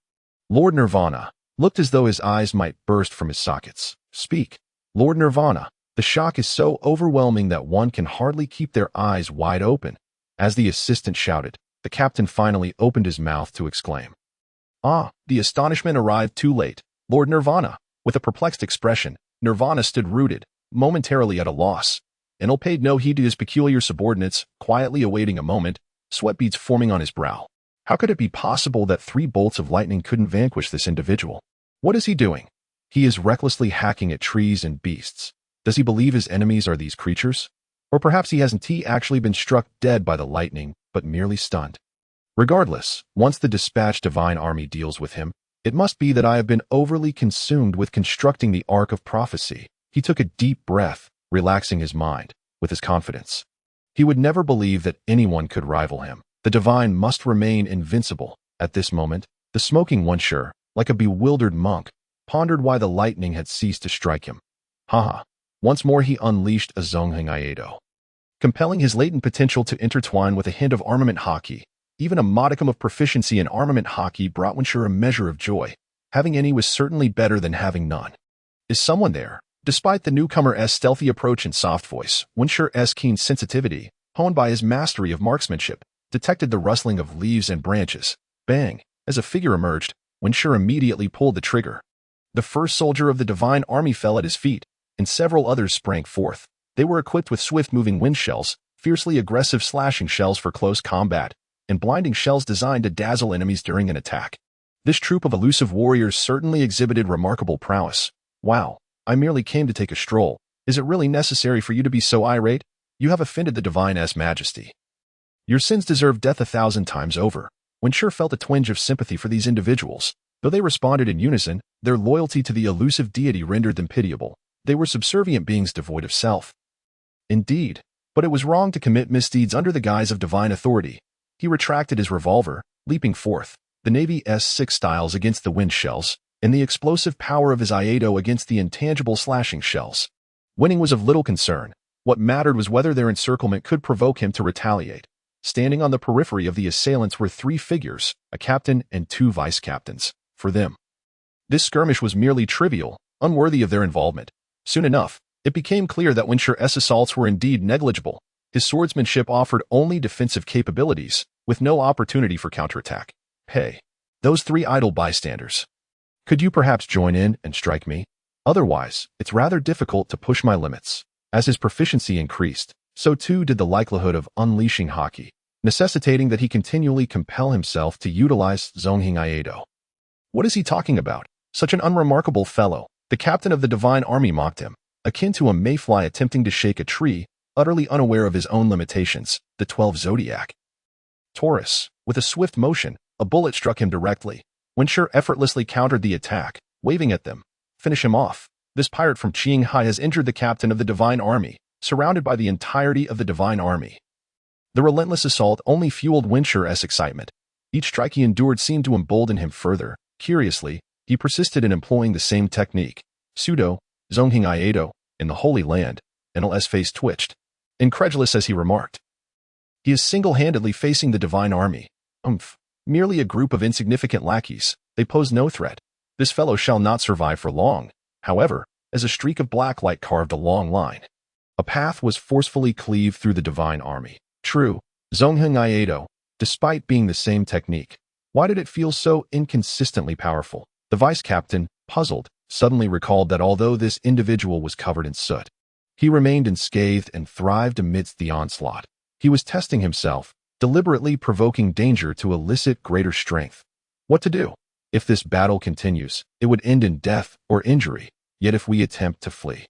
A: Lord Nirvana, looked as though his eyes might burst from his sockets. Speak, Lord Nirvana. The shock is so overwhelming that one can hardly keep their eyes wide open. As the assistant shouted, the captain finally opened his mouth to exclaim. Ah, the astonishment arrived too late. Lord Nirvana. With a perplexed expression, Nirvana stood rooted, momentarily at a loss. Enel paid no heed to his peculiar subordinates, quietly awaiting a moment, sweat beads forming on his brow. How could it be possible that 3 bolts of lightning couldn't vanquish this individual? What is he doing? He is recklessly hacking at trees and beasts. Does he believe his enemies are these creatures? Or perhaps he hasn't actually been struck dead by the lightning, but merely stunned. Regardless, once the dispatched divine army deals with him, it must be that I have been overly consumed with constructing the arc of prophecy. He took a deep breath, relaxing his mind, with his confidence. He would never believe that anyone could rival him. The divine must remain invincible. At this moment, the smoking Wensher, like a bewildered monk, pondered why the lightning had ceased to strike him. Haha. Once more he unleashed a Zongheng Iedo, compelling his latent potential to intertwine with a hint of armament haki. Even a modicum of proficiency in armament haki brought Wensher a measure of joy. Having any was certainly better than having none. Is someone there? Despite the newcomer's stealthy approach and soft voice, Winsure's keen sensitivity, honed by his mastery of marksmanship, detected the rustling of leaves and branches. Bang! As a figure emerged, Winsure immediately pulled the trigger. The first soldier of the Divine Army fell at his feet, and several others sprang forth. They were equipped with swift-moving wind shells, fiercely aggressive slashing shells for close combat, and blinding shells designed to dazzle enemies during an attack. This troop of elusive warriors certainly exhibited remarkable prowess. Wow, I merely came to take a stroll. Is it really necessary for you to be so irate? You have offended the Divine's majesty. Your sins deserve death 1,000 times over. Winsure felt a twinge of sympathy for these individuals. Though they responded in unison, their loyalty to the elusive deity rendered them pitiable. They were subservient beings devoid of self. Indeed, but it was wrong to commit misdeeds under the guise of divine authority. He retracted his revolver, leaping forth, the Navy's 6 styles against the wind shells, and the explosive power of his Iaido against the intangible slashing shells. Winning was of little concern. What mattered was whether their encirclement could provoke him to retaliate. Standing on the periphery of the assailants were 3 figures, a captain and 2 vice-captains. For them, this skirmish was merely trivial, unworthy of their involvement. Soon enough, it became clear that Winsure's assaults were indeed negligible. His swordsmanship offered only defensive capabilities, with no opportunity for counterattack. Hey, those 3 idle bystanders. Could you perhaps join in and strike me? Otherwise, it's rather difficult to push my limits. As his proficiency increased, so too did the likelihood of unleashing haki, necessitating that he continually compel himself to utilize Zonghing Iaido. What is he talking about? Such an unremarkable fellow. The captain of the Divine Army mocked him, akin to a mayfly attempting to shake a tree, utterly unaware of his own limitations, the 12 zodiac. Taurus, with a swift motion, a bullet struck him directly. Winsure effortlessly countered the attack, waving at them. Finish him off. This pirate from Qinghai has injured the captain of the Divine Army, surrounded by the entirety of the Divine Army. The relentless assault only fueled Winsure's excitement. Each strike he endured seemed to embolden him further. Curiously, he persisted in employing the same technique, pseudo, Zonghing Iaido, in the Holy Land. Enel's face twitched, incredulous as he remarked. He is single-handedly facing the Divine Army. Merely a group of insignificant lackeys. They pose no threat. This fellow shall not survive for long. However, as a streak of black light carved a long line, a path was forcefully cleaved through the Divine Army. True, Zonghing Iaido, despite being the same technique. Why did it feel so inconsistently powerful? The vice-captain, puzzled, suddenly recalled that although this individual was covered in soot, he remained unscathed and thrived amidst the onslaught. He was testing himself, deliberately provoking danger to elicit greater strength. What to do? If this battle continues, it would end in death or injury, yet if we attempt to flee,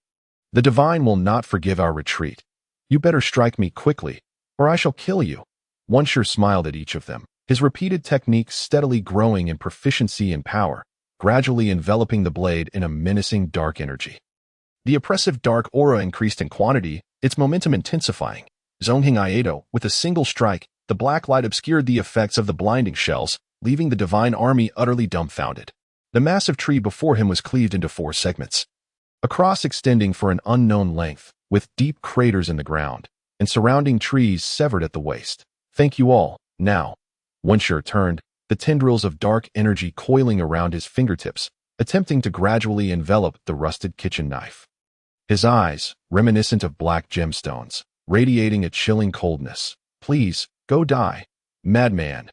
A: the Divine will not forgive our retreat. You better strike me quickly, or I shall kill you. Winsure smiled at each of them, his repeated techniques steadily growing in proficiency and power, gradually enveloping the blade in a menacing dark energy. The oppressive dark aura increased in quantity, its momentum intensifying. Zonghing Iaido, with a single strike, the black light obscured the effects of the blinding shells, leaving the Divine Army utterly dumbfounded. The massive tree before him was cleaved into 4 segments, a cross extending for an unknown length, with deep craters in the ground, and surrounding trees severed at the waist. Thank you all, now. Winsure turned, the tendrils of dark energy coiling around his fingertips, attempting to gradually envelop the rusted kitchen knife. His eyes, reminiscent of black gemstones, radiating a chilling coldness. Please, go die, madman.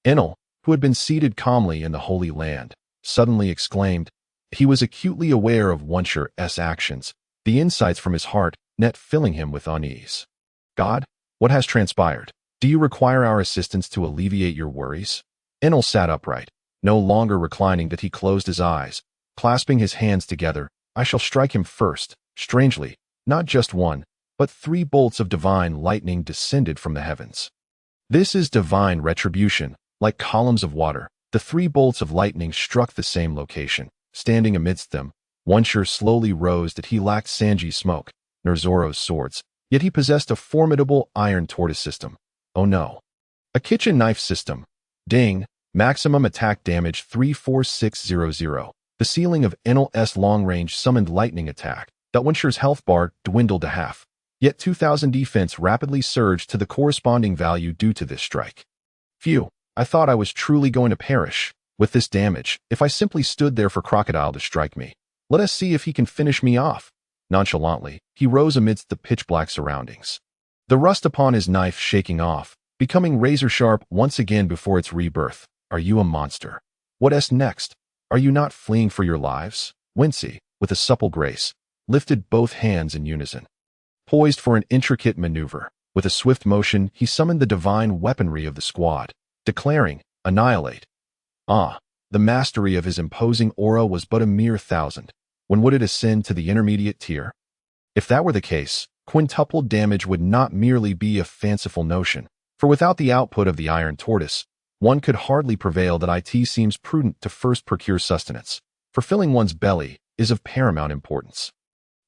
A: Enel, who had been seated calmly in the Holy Land, suddenly exclaimed. He was acutely aware of Winsure's actions, the insights from his heart net filling him with unease. God, what has transpired? Do you require our assistance to alleviate your worries? Enel sat upright, no longer reclining that he closed his eyes, clasping his hands together. I shall strike him first. Strangely, not just 1, but 3 bolts of divine lightning descended from the heavens. This is divine retribution. Like columns of water, the 3 bolts of lightning struck the same location. Standing amidst them, Winsure slowly rose that he lacked Sanji's smoke, nor Zoro's swords, yet he possessed a formidable iron tortoise system. Oh no. A kitchen knife system. Ding. Maximum attack damage 34600. The ceiling of Enel's long-range summoned lightning attack, that Winsure's health bar dwindled to half. Yet 2000 defense rapidly surged to the corresponding value due to this strike. Phew, I thought I was truly going to perish. With this damage, if I simply stood there for Crocodile to strike me. Let us see if he can finish me off. Nonchalantly, he rose amidst the pitch-black surroundings. The rust upon his knife shaking off, becoming razor-sharp once again before its rebirth. Are you a monster? What next? Are you not fleeing for your lives? Wincy, with a supple grace, lifted both hands in unison. Poised for an intricate maneuver, with a swift motion, he summoned the divine weaponry of the squad, declaring, annihilate. The mastery of his imposing aura was but a mere 1,000. When would it ascend to the intermediate tier? If that were the case, quintupled damage would not merely be a fanciful notion, for without the output of the iron tortoise, one could hardly prevail. That it seems prudent to first procure sustenance, for filling one's belly is of paramount importance.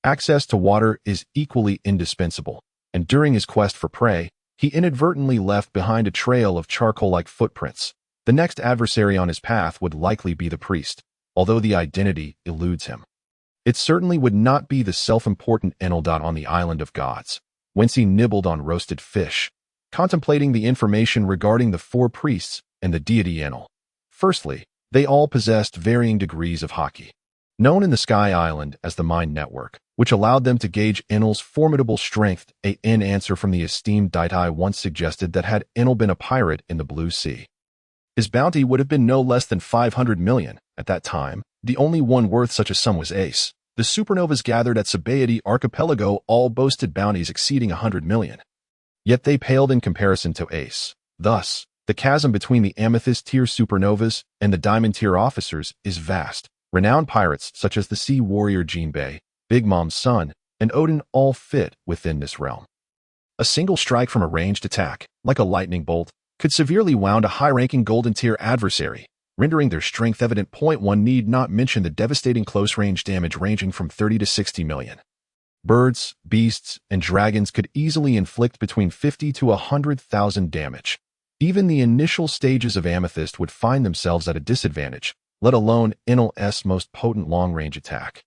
A: Access to water is equally indispensable, and during his quest for prey, he inadvertently left behind a trail of charcoal-like footprints. The next adversary on his path would likely be the priest, although the identity eludes him. It certainly would not be the self-important Enel. On the island of gods, Wensi nibbled on roasted fish, contemplating the information regarding the 4 priests and the deity Enel. Firstly, they all possessed varying degrees of haki, known in the Sky Island as the Mind Network, which allowed them to gauge Enel's formidable strength. An answer from the esteemed Daitai once suggested that had Enel been a pirate in the Blue Sea, his bounty would have been no less than 500 million. At that time, the only one worth such a sum was Ace. The supernovas gathered at Sabaody Archipelago all boasted bounties exceeding 100 million. Yet they paled in comparison to Ace. Thus, the chasm between the amethyst-tier supernovas and the diamond-tier officers is vast. Renowned pirates such as the sea warrior Jinbei, Big Mom's son, and Odin all fit within this realm. A single strike from a ranged attack, like a lightning bolt, could severely wound a high-ranking golden-tier adversary, rendering their strength evident. One need not mention the devastating close-range damage ranging from 30 to 60 million. Birds, beasts, and dragons could easily inflict between 50 to 100,000 damage. Even the initial stages of Amethyst would find themselves at a disadvantage, let alone Enel's most potent long-range attack.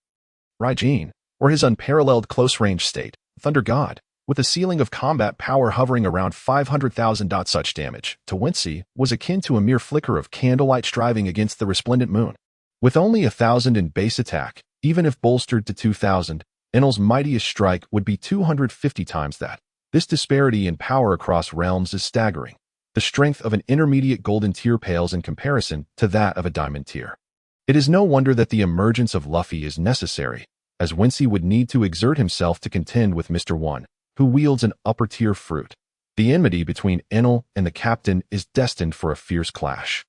A: Raijin, or his unparalleled close-range state, Thunder God, with a ceiling of combat power hovering around 500,000. Such damage, to Wincy, was akin to a mere flicker of candlelight striving against the resplendent moon. With only 1,000 in base attack, even if bolstered to 2,000, Enel's mightiest strike would be 250 times that. This disparity in power across realms is staggering. The strength of an intermediate golden tier pales in comparison to that of a diamond tier. It is no wonder that the emergence of Luffy is necessary, as Wincy would need to exert himself to contend with Mr. One, who wields an upper-tier fruit. The enmity between Enel and the captain is destined for a fierce clash.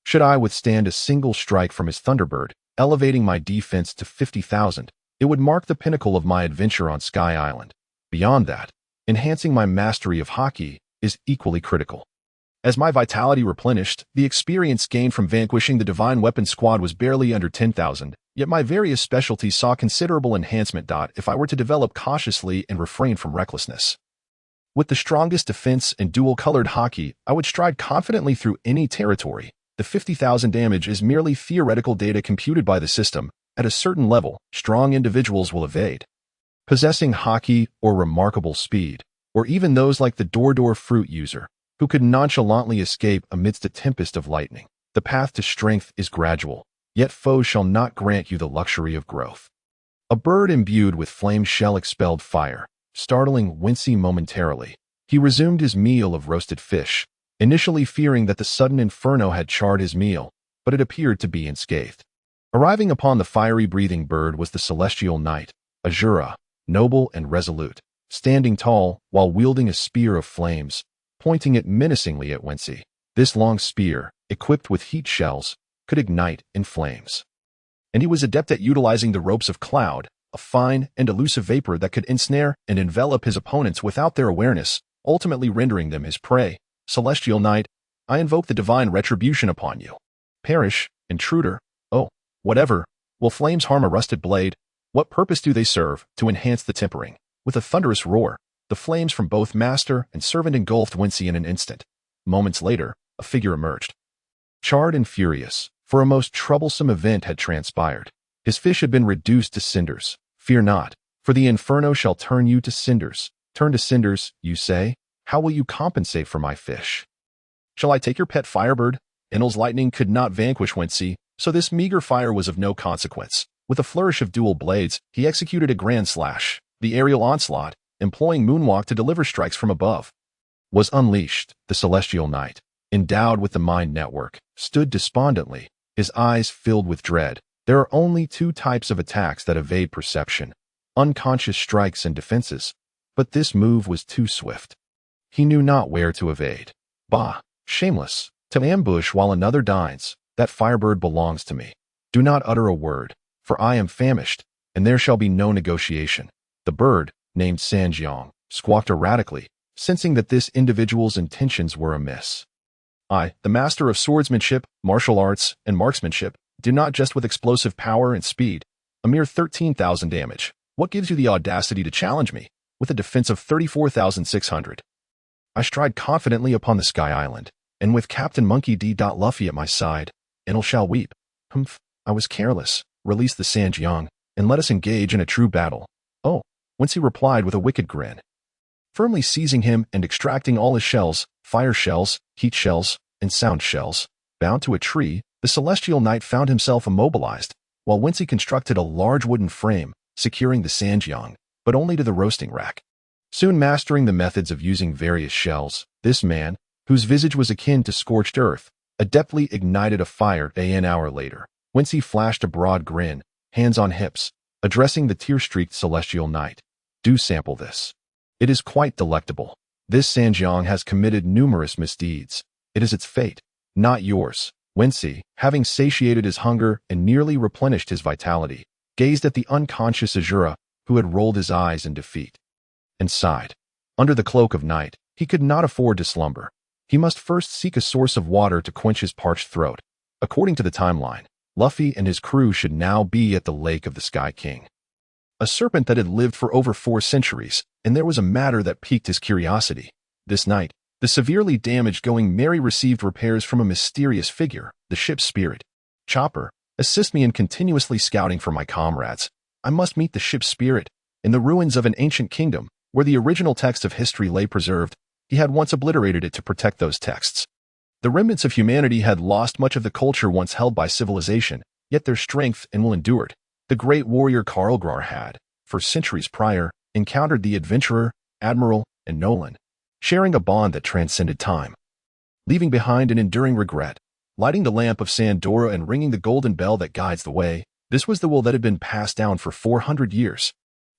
A: Should I withstand a single strike from his Thunderbird, elevating my defense to 50,000, it would mark the pinnacle of my adventure on Sky Island. Beyond that, enhancing my mastery of haki is equally critical. As my vitality replenished, the experience gained from vanquishing the Divine Weapon Squad was barely under 10,000, yet my various specialties saw considerable enhancement. If I were to develop cautiously and refrain from recklessness. With the strongest defense and dual-colored haki, I would stride confidently through any territory. The 50,000 damage is merely theoretical data computed by the system. At a certain level, strong individuals will evade. Possessing haki or remarkable speed, or even those like the Dordor fruit user, who could nonchalantly escape amidst a tempest of lightning. The path to strength is gradual, yet foes shall not grant you the luxury of growth. A bird imbued with flame shell expelled fire, startling Wincy momentarily. He resumed his meal of roasted fish, initially fearing that the sudden inferno had charred his meal, but it appeared to be unscathed. Arriving upon the fiery-breathing bird was the celestial knight, Azura, noble and resolute, standing tall while wielding a spear of flames, pointing it menacingly at Wincy. This long spear, equipped with heat shells, could ignite in flames. And he was adept at utilizing the ropes of cloud, a fine and elusive vapor that could ensnare and envelop his opponents without their awareness, ultimately rendering them his prey. Celestial Knight, I invoke the divine retribution upon you. Perish, intruder. Oh, whatever. Will flames harm a rusted blade? What purpose do they serve? To enhance the tempering. With a thunderous roar, the flames from both master and servant engulfed Wincy in an instant. Moments later, a figure emerged. Charred and furious, for a most troublesome event had transpired. His fish had been reduced to cinders. Fear not, for the inferno shall turn you to cinders. Turn to cinders, you say? How will you compensate for my fish? Shall I take your pet Firebird? Enel's lightning could not vanquish Wincy, so this meager fire was of no consequence. With a flourish of dual blades, he executed a grand slash. The aerial onslaught, employing moonwalk to deliver strikes from above, was unleashed. The celestial knight, endowed with the mind network, stood despondently, his eyes filled with dread. There are only two types of attacks that evade perception: unconscious strikes and defenses. But this move was too swift. He knew not where to evade. Bah, shameless, to ambush while another dines. That firebird belongs to me. Do not utter a word, for I am famished, and there shall be no negotiation. The bird, named Sanji, squawked erratically, sensing that this individual's intentions were amiss. I, the master of swordsmanship, martial arts, and marksmanship, do not jest with explosive power and speed. A mere 13,000 damage. What gives you the audacity to challenge me, with a defense of 34,600? I stride confidently upon the Sky Island, and with Captain Monkey D. Luffy at my side, Enel shall weep. Humph, I was careless. Release the Sanji, and let us engage in a true battle. Oh, Wincy replied with a wicked grin. Firmly seizing him and extracting all his shells, fire shells, heat shells, and sound shells, bound to a tree, the celestial knight found himself immobilized, while Wincy constructed a large wooden frame, securing the Sanji, but only to the roasting rack. Soon mastering the methods of using various shells, this man, whose visage was akin to scorched earth, adeptly ignited a fire. An hour later, Wincy flashed a broad grin, hands on hips, addressing the tear-streaked celestial knight. Do sample this. It is quite delectable. This Sanji has committed numerous misdeeds. It is its fate, not yours. Wincy, having satiated his hunger and nearly replenished his vitality, gazed at the unconscious Azura, who had rolled his eyes in defeat, and sighed. Under the cloak of night, he could not afford to slumber. He must first seek a source of water to quench his parched throat. According to the timeline, Luffy and his crew should now be at the Lake of the Sky King, a serpent that had lived for over 4 centuries, and there was a matter that piqued his curiosity. This night, the severely damaged Going Merry received repairs from a mysterious figure, the ship's spirit. Chopper, assist me in continuously scouting for my comrades. I must meet the ship's spirit. In the ruins of an ancient kingdom, where the original text of history lay preserved, he had once obliterated it to protect those texts. The remnants of humanity had lost much of the culture once held by civilization, yet their strength and will endured. The great warrior Karl had, for centuries prior, encountered the adventurer, admiral, and Nolan, sharing a bond that transcended time. Leaving behind an enduring regret, lighting the lamp of Sandora and ringing the golden bell that guides the way, this was the will that had been passed down for 400 years.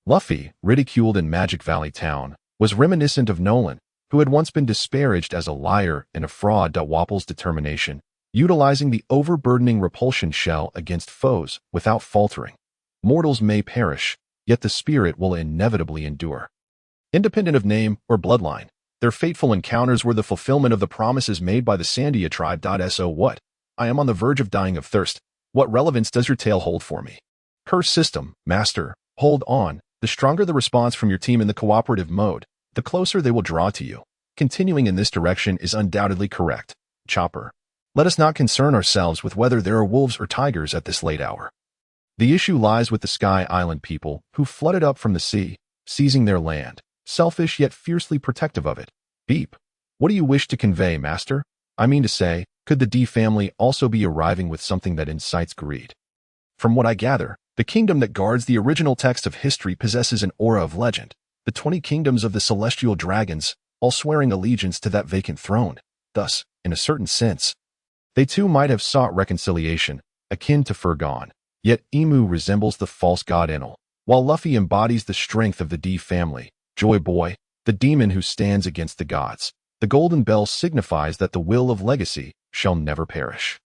A: Luffy, ridiculed in Magic Valley Town, was reminiscent of Nolan, who had once been disparaged as a liar and a fraud. Wapple's determination, utilizing the overburdening repulsion shell against foes without faltering. Mortals may perish, yet the spirit will inevitably endure. Independent of name or bloodline, their fateful encounters were the fulfillment of the promises made by the Sandia tribe. So what? I am on the verge of dying of thirst. What relevance does your tale hold for me? Her system, master. Hold on. The stronger the response from your team in the cooperative mode, the closer they will draw to you. Continuing in this direction is undoubtedly correct. Chopper. Let us not concern ourselves with whether there are wolves or tigers at this late hour. The issue lies with the Sky Island people, who flooded up from the sea, seizing their land, selfish yet fiercely protective of it. Beep. What do you wish to convey, master? I mean to say, could the D family also be arriving with something that incites greed? From what I gather, the kingdom that guards the original text of history possesses an aura of legend. The 20 kingdoms of the celestial dragons, all swearing allegiance to that vacant throne. Thus, in a certain sense, they too might have sought reconciliation, akin to Furgon. Yet Emu resembles the false god Enel, while Luffy embodies the strength of the D family. Joy Boy, the demon who stands against the gods. The golden bell signifies that the will of legacy shall never perish.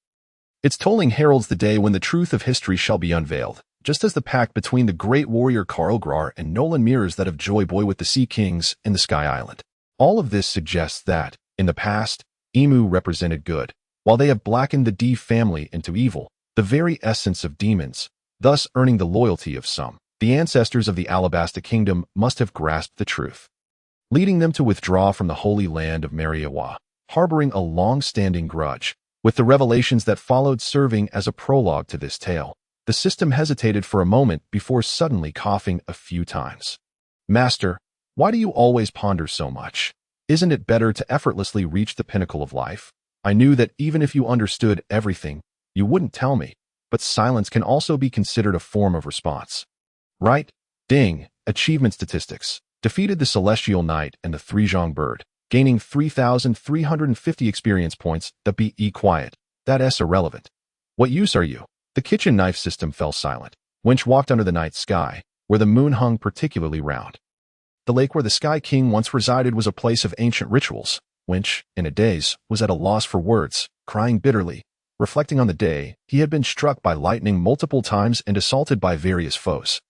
A: Its tolling heralds the day when the truth of history shall be unveiled, just as the pact between the great warrior Karl and Nolan mirrors that of Joy Boy with the Sea Kings in the Sky Island. All of this suggests that, in the past, Emu represented good, while they have blackened the D family into evil, the very essence of demons, thus earning the loyalty of some. The ancestors of the Alabasta Kingdom must have grasped the truth, leading them to withdraw from the holy land of Mariawa, harboring a long-standing grudge. With the revelations that followed serving as a prologue to this tale, the system hesitated for a moment before suddenly coughing a few times. Master, why do you always ponder so much? Isn't it better to effortlessly reach the pinnacle of life? I knew that even if you understood everything, you wouldn't tell me. but silence can also be considered a form of response. Right? Ding. Achievement statistics. Defeated the Celestial Knight and the Three-Zhong Bird, gaining 3,350 experience points. Be quiet. That's irrelevant. What use are you? The kitchen knife system fell silent. Winch walked under the night sky, where the moon hung particularly round. The lake where the Sky King once resided was a place of ancient rituals. Winch, in a daze, was at a loss for words, crying bitterly, reflecting on the day he had been struck by lightning multiple times and assaulted by various foes.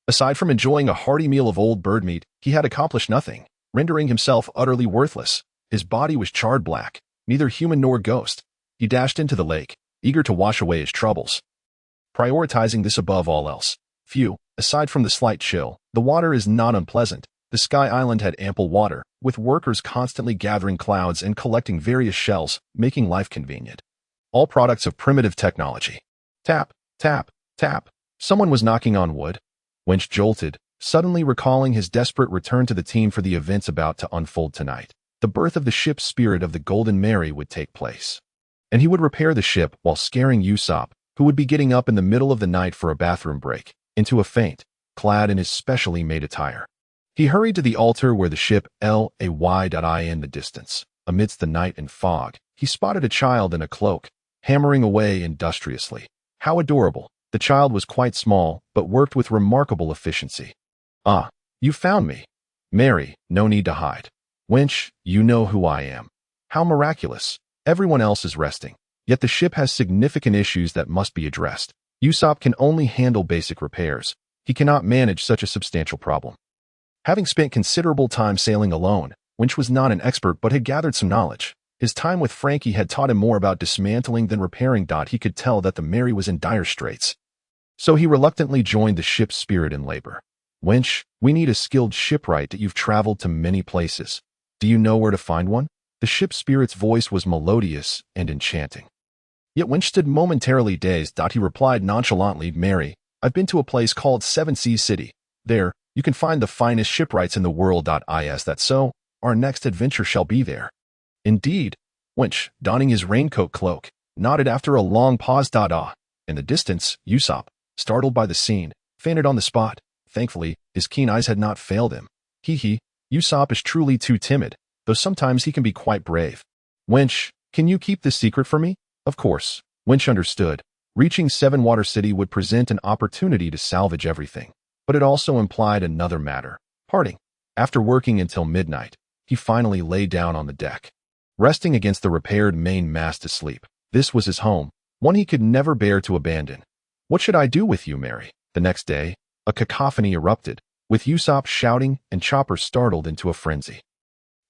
A: Aside from enjoying a hearty meal of old bird meat, he had accomplished nothing, rendering himself utterly worthless. His body was charred black, neither human nor ghost. He dashed into the lake, eager to wash away his troubles, prioritizing this above all else. Aside from the slight chill, the water is not unpleasant. The Sky Island had ample water, with workers constantly gathering clouds and collecting various shells, making life convenient. All products of primitive technology. Tap, tap, tap. Someone was knocking on wood. Winch jolted, suddenly recalling his desperate return to the team for the events about to unfold tonight. The birth of the ship's spirit of the Golden Mary would take place, and he would repair the ship while scaring Usopp, who would be getting up in the middle of the night for a bathroom break, into a faint, clad in his specially made attire. He hurried to the altar where the ship lay in the distance. Amidst the night and fog, he spotted a child in a cloak, hammering away industriously. How adorable! The child was quite small, but worked with remarkable efficiency. Ah, you found me. Mary, no need to hide. Winch, you know who I am. How miraculous. Everyone else is resting, yet the ship has significant issues that must be addressed. Usopp can only handle basic repairs. He cannot manage such a substantial problem. Having spent considerable time sailing alone, Winch was not an expert but had gathered some knowledge. His time with Frankie had taught him more about dismantling than repairing. He could tell that the Mary was in dire straits, so he reluctantly joined the ship's spirit in labor. Winch, we need a skilled shipwright. You've traveled to many places. Do you know where to find one? The ship's spirit's voice was melodious and enchanting. Yet Winch stood momentarily dazed. He replied nonchalantly, Mary, I've been to a place called Seven Seas City. There, you can find the finest shipwrights in the world. Is that so? Our next adventure shall be there. Indeed. Winch, donning his raincoat cloak, nodded after a long pause. In the distance, Usopp, startled by the scene, fainted on the spot. Thankfully, his keen eyes had not failed him. Usopp is truly too timid, though sometimes he can be quite brave. Winch, can you keep this secret for me? Of course. Winch understood. Reaching Seven Water City would present an opportunity to salvage everything, but it also implied another matter, parting. After working until midnight, he finally lay down on the deck, resting against the repaired main mast to sleep. This was his home, one he could never bear to abandon. What should I do with you, Mary? The next day, a cacophony erupted, with Usopp shouting and Chopper startled into a frenzy.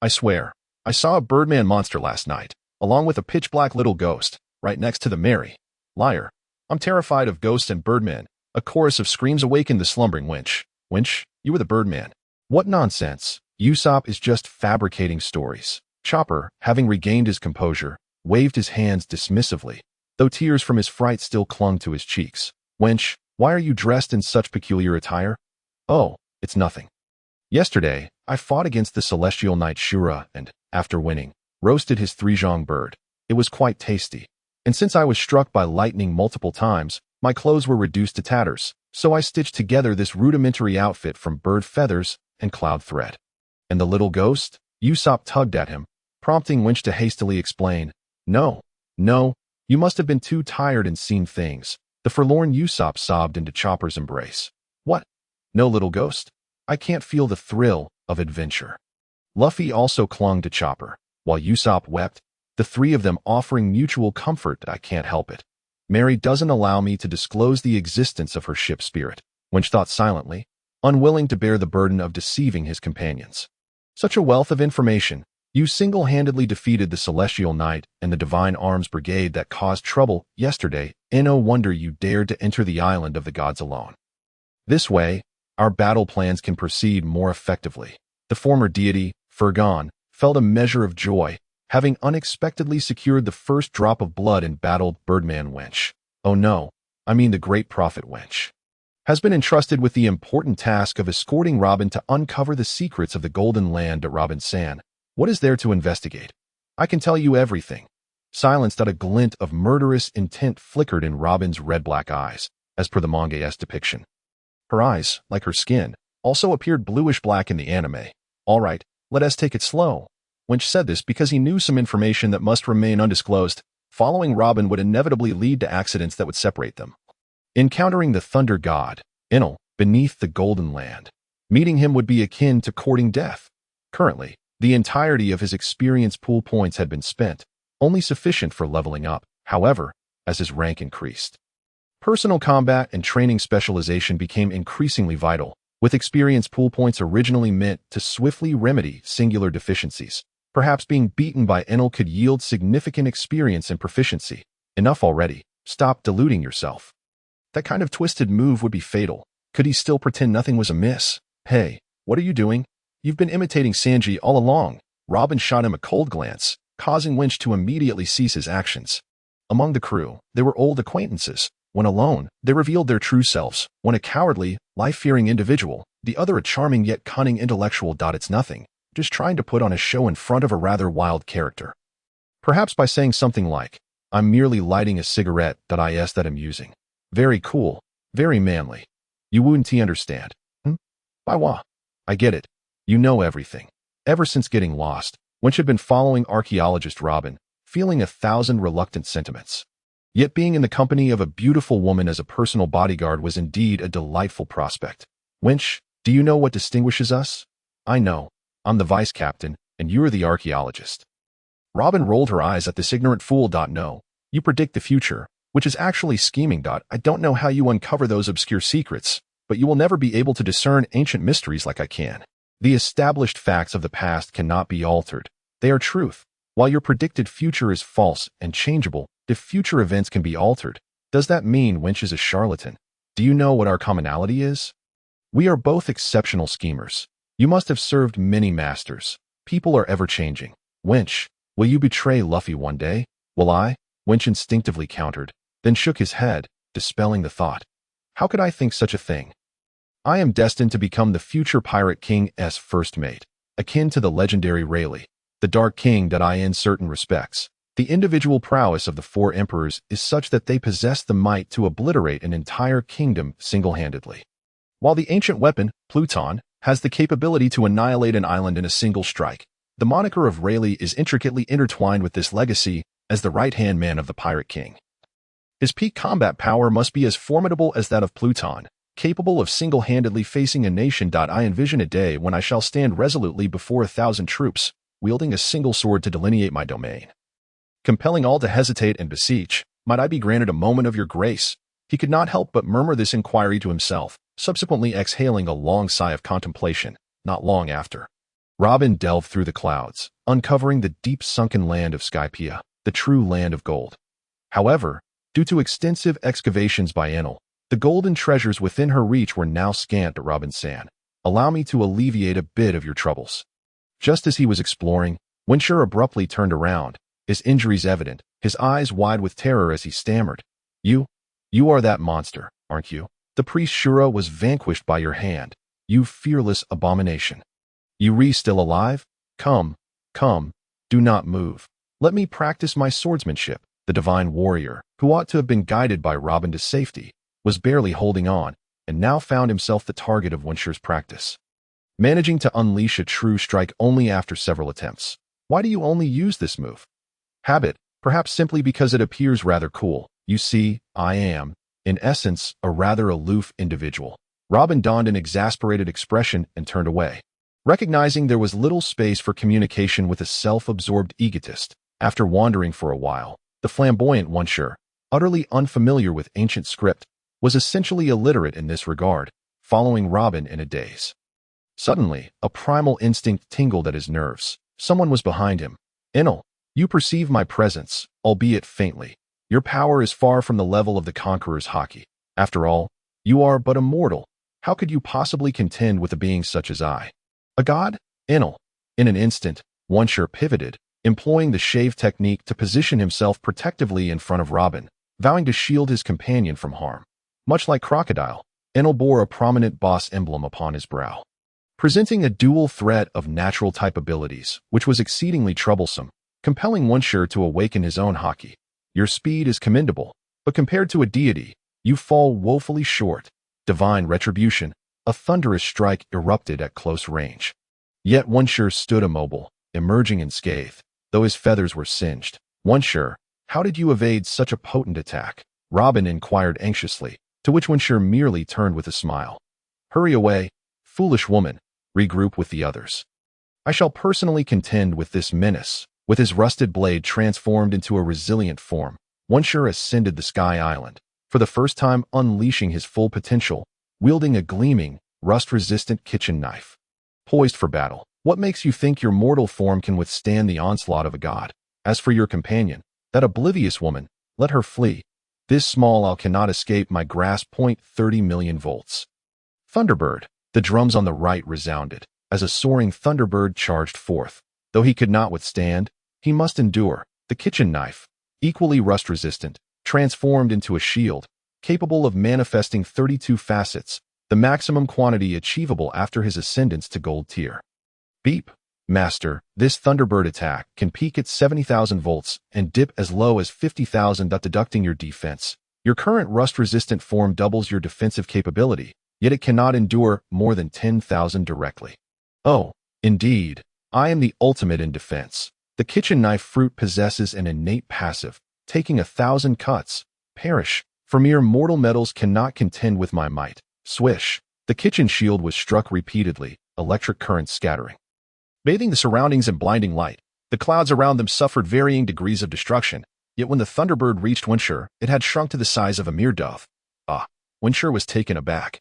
A: I swear, I saw a Birdman monster last night, along with a pitch-black little ghost, right next to the Mary. Liar. I'm terrified of ghosts and Birdmen. A chorus of screams awakened the slumbering Winch. Winch, you were the Birdman. What nonsense. Usopp is just fabricating stories. Chopper, having regained his composure, waved his hands dismissively, though tears from his fright still clung to his cheeks. Winch, why are you dressed in such peculiar attire? Oh, it's nothing. Yesterday, I fought against the Celestial Knight Shura and, after winning, roasted his Three-Zhong Bird. It was quite tasty. And since I was struck by lightning multiple times, my clothes were reduced to tatters, so I stitched together this rudimentary outfit from bird feathers and cloud thread. And the little ghost? Usopp tugged at him, prompting Winch to hastily explain. No, you must have been too tired and seen things. The forlorn Usopp sobbed into Chopper's embrace. What? No little ghost? I can't feel the thrill of adventure. Luffy also clung to Chopper, while Usopp wept, the three of them offering mutual comfort. I can't help it. Mary doesn't allow me to disclose the existence of her ship spirit, Winch thought silently, unwilling to bear the burden of deceiving his companions. Such a wealth of information. You single-handedly defeated the Celestial Knight and the Divine Arms Brigade that caused trouble yesterday, and no wonder you dared to enter the island of the gods alone. This way, our battle plans can proceed more effectively. The former deity, Furgon, felt a measure of joy, having unexpectedly secured the first drop of blood in battled Birdman Winch. Oh no, I mean the great prophet Winch has been entrusted with the important task of escorting Robin to uncover the secrets of the Golden Land at Robin-san. What is there to investigate? I can tell you everything. silenced at a glint of murderous intent flickered in Robin's red-black eyes, as per the manga's depiction. Her eyes, like her skin, also appeared bluish-black in the anime. All right, let us take it slow. Winch said this because he knew some information that must remain undisclosed. Following Robin would inevitably lead to accidents that would separate them. Encountering the thunder god, Enel, beneath the Golden Land. Meeting him would be akin to courting death. Currently, the entirety of his experience pool points had been spent, only sufficient for leveling up, however, as his rank increased. Personal combat and training specialization became increasingly vital, with experience pool points originally meant to swiftly remedy singular deficiencies. Perhaps being beaten by Enel could yield significant experience and proficiency. Enough already. Stop deluding yourself. That kind of twisted move would be fatal. Could he still pretend nothing was amiss? Hey, what are you doing? You've been imitating Sanji all along. Robin shot him a cold glance, causing Winch to immediately cease his actions. Among the crew, they were old acquaintances. When alone, they revealed their true selves. One a cowardly, life-fearing individual, the other a charming yet cunning intellectual. It's nothing, just trying to put on a show in front of a rather wild character. Perhaps by saying something like, I'm merely lighting a cigarette that I'm using. Very cool, very manly. You wouldn't understand. By wah. I get it. You know everything. Ever since getting lost, Winch had been following archaeologist Robin, feeling 1,000 reluctant sentiments. Yet being in the company of a beautiful woman as a personal bodyguard was indeed a delightful prospect. Winch, do you know what distinguishes us? I know. I'm the vice captain, and you're the archaeologist. Robin rolled her eyes at this ignorant fool. No, you predict the future, which is actually scheming. I don't know how you uncover those obscure secrets, but you will never be able to discern ancient mysteries like I can. The established facts of the past cannot be altered. They are truth. While your predicted future is false and changeable, if future events can be altered, does that mean Winch is a charlatan? Do you know what our commonality is? We are both exceptional schemers. You must have served many masters. People are ever-changing. Winch, will you betray Luffy one day? Will I? Winch instinctively countered, then shook his head, dispelling the thought. How could I think such a thing? I am destined to become the future Pirate King's first mate, akin to the legendary Rayleigh, the Dark King. In certain respects, the individual prowess of the four emperors is such that they possess the might to obliterate an entire kingdom single-handedly. While the ancient weapon, Pluton, has the capability to annihilate an island in a single strike, the moniker of Rayleigh is intricately intertwined with this legacy as the right-hand man of the Pirate King. His peak combat power must be as formidable as that of Pluton, capable of single-handedly facing a nation. I envision a day when I shall stand resolutely before 1,000 troops, wielding a single sword to delineate my domain. Compelling all to hesitate and beseech, might I be granted a moment of your grace? He could not help but murmur this inquiry to himself, subsequently exhaling a long sigh of contemplation, not long after. Robin delved through the clouds, uncovering the deep sunken land of Skypiea, the true land of gold. However, due to extensive excavations by Enel, the golden treasures within her reach were now scant. Robin-san, allow me to alleviate a bit of your troubles. Just as he was exploring, Winchur abruptly turned around, his injuries evident, his eyes wide with terror as he stammered. You are that monster, aren't you? The priest Shura was vanquished by your hand, you fearless abomination. You still alive? Come, do not move. Let me practice my swordsmanship. The divine warrior, who ought to have been guided by Robin to safety, was barely holding on, and now found himself the target of Winchur's practice. Managing to unleash a true strike only after several attempts. Why do you only use this move? Habit, perhaps simply because it appears rather cool. You see, I am, in essence, a rather aloof individual. Robin donned an exasperated expression and turned away. Recognizing there was little space for communication with a self-absorbed egotist, after wandering for a while, the flamboyant Winchur, utterly unfamiliar with ancient script, was essentially illiterate in this regard, following Robin in a daze. Suddenly, a primal instinct tingled at his nerves. Someone was behind him. Enel, you perceive my presence, albeit faintly. Your power is far from the level of the Conqueror's haki. After all, you are but a mortal. How could you possibly contend with a being such as I? A god? Enel. In an instant, Winchur pivoted, employing the shave technique to position himself protectively in front of Robin, vowing to shield his companion from harm. Much like Crocodile, Enel bore a prominent boss emblem upon his brow, presenting a dual threat of natural type abilities, which was exceedingly troublesome. compelling Wincy to awaken his own haki. Your speed is commendable, but compared to a deity, you fall woefully short. Divine retribution, a thunderous strike erupted at close range. Yet Wincy stood immobile, emerging unscathed, though his feathers were singed. Wincy, how did you evade such a potent attack? Robin inquired anxiously, to which Wincy merely turned with a smile. Hurry away, foolish woman, regroup with the others. I shall personally contend with this menace. With his rusted blade transformed into a resilient form, Wincy ascended the Sky Island, for the first time unleashing his full potential, wielding a gleaming, rust-resistant kitchen knife. Poised for battle, what makes you think your mortal form can withstand the onslaught of a god? As for your companion, that oblivious woman, let her flee. This small owl cannot escape my grasp. 30 million volts. Thunderbird. The drums on the right resounded, as a soaring thunderbird charged forth. Though he could not withstand, he must endure. The kitchen knife, equally rust-resistant, transformed into a shield, capable of manifesting 32 facets, the maximum quantity achievable after his ascendance to gold tier. Beep. Master, this Thunderbird attack can peak at 70,000 volts and dip as low as 50,000. Deducting your defense. Your current rust-resistant form doubles your defensive capability, yet it cannot endure more than 10,000 directly. Oh, indeed, I am the ultimate in defense. The kitchen knife fruit possesses an innate passive, taking 1,000 cuts. Perish, for mere mortal metals cannot contend with my might. Swish. The kitchen shield was struck repeatedly, electric currents scattering, bathing the surroundings in blinding light. The clouds around them suffered varying degrees of destruction, yet when the Thunderbird reached Wincy, it had shrunk to the size of a mere dove. Wincy was taken aback,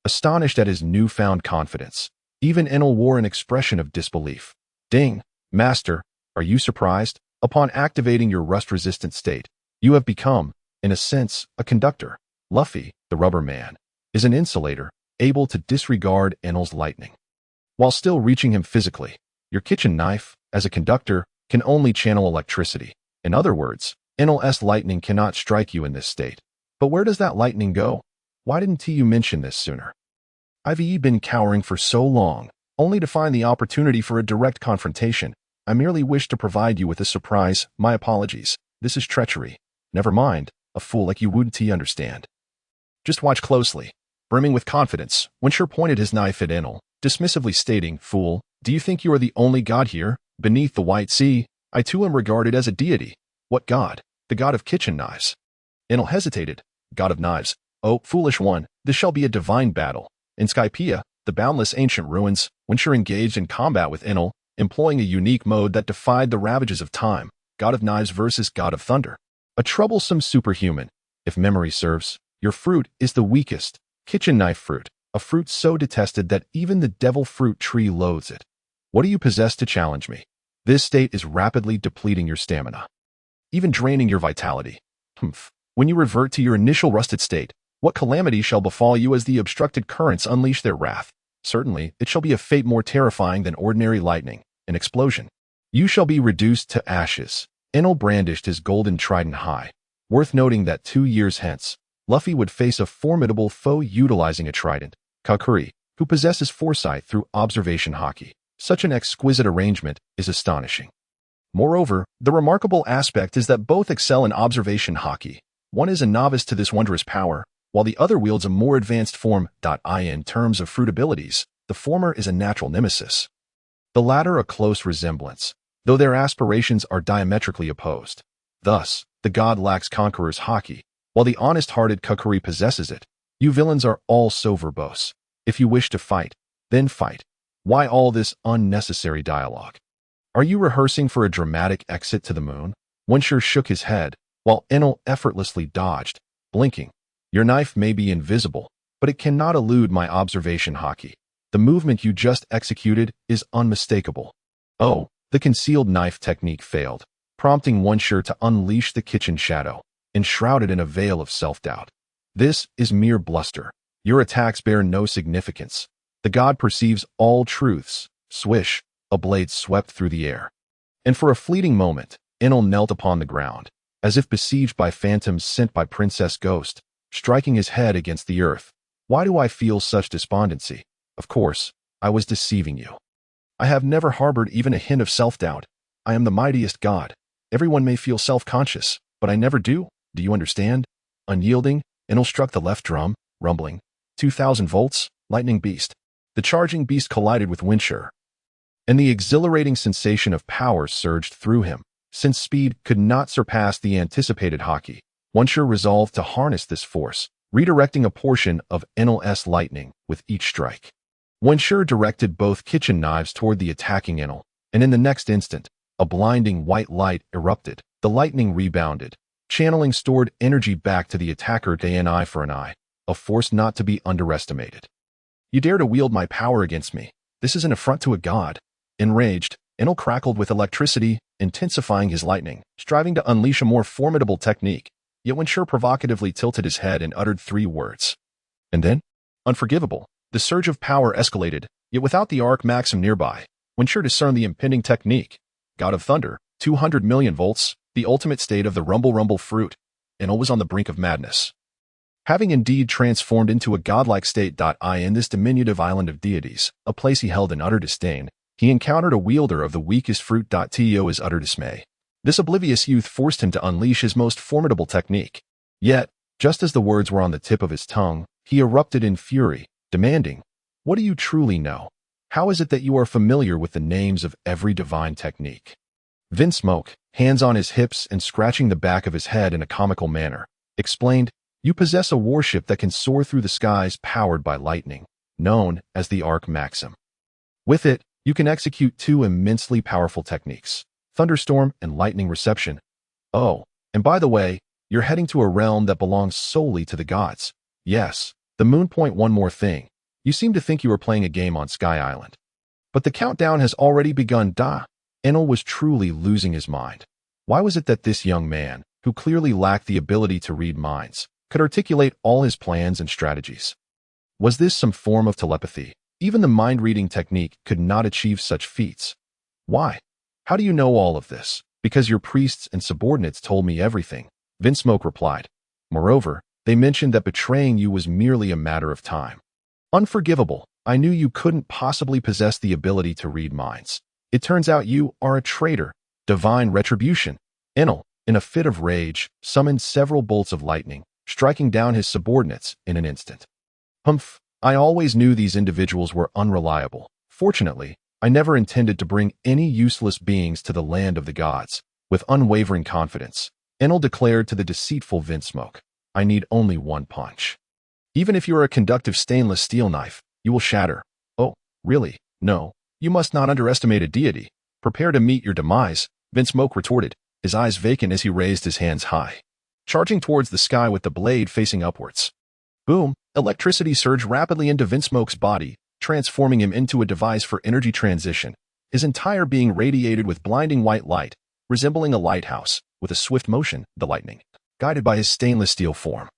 A: astonished at his newfound confidence. Even Enel wore an expression of disbelief. Ding, Master, are you surprised? Upon activating your rust-resistant state, you have become, in a sense, a conductor. Luffy, the rubber man, is an insulator, able to disregard Enel's lightning, while still reaching him physically. Your kitchen knife, as a conductor, can only channel electricity. In other words, Enel's lightning cannot strike you in this state. But where does that lightning go? Why didn't you mention this sooner? I've been cowering for so long, only to find the opportunity for a direct confrontation. I merely wish to provide you with a surprise. My apologies. This is treachery. Never mind, a fool like you wouldn't understand. Just watch closely. Brimming with confidence, Wincy pointed his knife at Enel, dismissively stating, Fool, do you think you are the only god here? Beneath the White Sea, I too am regarded as a deity. What god? The god of kitchen knives. Enel hesitated. God of knives. Oh, foolish one, this shall be a divine battle. In Skypiea, the boundless ancient ruins, Wincy engaged in combat with Enel, employing a unique mode that defied the ravages of time. God of knives versus God of thunder. A troublesome superhuman. If memory serves, your fruit is the weakest. Kitchen knife fruit, a fruit so detested that even the devil fruit tree loathes it. What do you possess to challenge me? This state is rapidly depleting your stamina, even draining your vitality. When you revert to your initial rusted state, what calamity shall befall you as the obstructed currents unleash their wrath? Certainly, it shall be a fate more terrifying than ordinary lightning, an explosion. You shall be reduced to ashes. Enel brandished his golden trident high. Worth noting that 2 years hence, Luffy would face a formidable foe utilizing a trident, Kakuri, who possesses foresight through observation haki. Such an exquisite arrangement is astonishing. Moreover, the remarkable aspect is that both excel in observation haki. One is a novice to this wondrous power, while the other wields a more advanced form. In terms of fruit abilities, the former is a natural nemesis, the latter a close resemblance, though their aspirations are diametrically opposed. Thus, the god lacks Conqueror's haki, while the honest-hearted Kakuri possesses it. You villains are all so verbose. If you wish to fight, then fight. Why all this unnecessary dialogue? Are you rehearsing for a dramatic exit to the moon? Wincy shook his head, while Enel effortlessly dodged, blinking. Your knife may be invisible, but it cannot elude my observation haki. The movement you just executed is unmistakable. Oh, the concealed knife technique failed, prompting Wincy to unleash the kitchen shadow, enshrouded in a veil of self-doubt. This is mere bluster. Your attacks bear no significance. The god perceives all truths. Swish, a blade swept through the air. And for a fleeting moment, Enel knelt upon the ground, as if besieged by phantoms sent by Princess Ghost, striking his head against the earth. Why do I feel such despondency? Of course, I was deceiving you. I have never harbored even a hint of self-doubt. I am the mightiest god. Everyone may feel self-conscious, but I never do. Do you understand? Unyielding, Enel struck the left drum, rumbling. 2,000 volts, lightning beast. The charging beast collided with Wincy, and the exhilarating sensation of power surged through him. Since speed could not surpass the anticipated hockey, Wincy resolved to harness this force, redirecting a portion of Enel's lightning with each strike. Wincy directed both kitchen knives toward the attacking Enel, and in the next instant, a blinding white light erupted. The lightning rebounded, channeling stored energy back to the attacker. An eye for an eye, a force not to be underestimated. You dare to wield my power against me. This is an affront to a god. Enraged, Enel crackled with electricity, intensifying his lightning, striving to unleash a more formidable technique. Yet Wincy provocatively tilted his head and uttered 3 words. And then? Unforgivable. The surge of power escalated, yet without the arc maxim nearby, Wincy discerned the impending technique. God of Thunder, 200 million volts, the ultimate state of the rumble fruit. Enel was on the brink of madness. Having indeed transformed into a godlike state. In this diminutive island of deities, a place he held in utter disdain, he encountered a wielder of the weakest fruit. To his utter dismay, this oblivious youth forced him to unleash his most formidable technique. Yet, just as the words were on the tip of his tongue, he erupted in fury, demanding, "What do you truly know? How is it that you are familiar with the names of every divine technique?" Vinsmoke, hands on his hips and scratching the back of his head in a comical manner, explained, "You possess a warship that can soar through the skies powered by lightning, known as the Arc Maxim. With it, you can execute 2 immensely powerful techniques, thunderstorm and lightning reception. Oh, and by the way, you're heading to a realm that belongs solely to the gods. Yes, the moon point. One more thing. You seem to think you are playing a game on Sky Island. But the countdown has already begun. Enel was truly losing his mind. Why was it that this young man, who clearly lacked the ability to read minds, could articulate all his plans and strategies? Was this some form of telepathy? Even the mind-reading technique could not achieve such feats. Why? How do you know all of this? Because your priests and subordinates told me everything, Vinsmoke replied. Moreover, they mentioned that betraying you was merely a matter of time. Unforgivable. I knew you couldn't possibly possess the ability to read minds. It turns out you are a traitor. Divine retribution. Enel, in a fit of rage, summoned several bolts of lightning, striking down his subordinates in an instant. Humph, I always knew these individuals were unreliable. Fortunately, I never intended to bring any useless beings to the land of the gods. With unwavering confidence, Enel declared to the deceitful Vinsmoke, I need only 1 punch. Even if you are a conductive stainless steel knife, you will shatter. Oh, really? No. You must not underestimate a deity. Prepare to meet your demise, Vinsmoke retorted, his eyes vacant as he raised his hands high, charging towards the sky with the blade facing upwards. Boom! Electricity surged rapidly into Vinsmoke's body, transforming him into a device for energy transition, his entire being radiated with blinding white light, resembling a lighthouse. With a swift motion, the lightning, guided by his stainless steel form,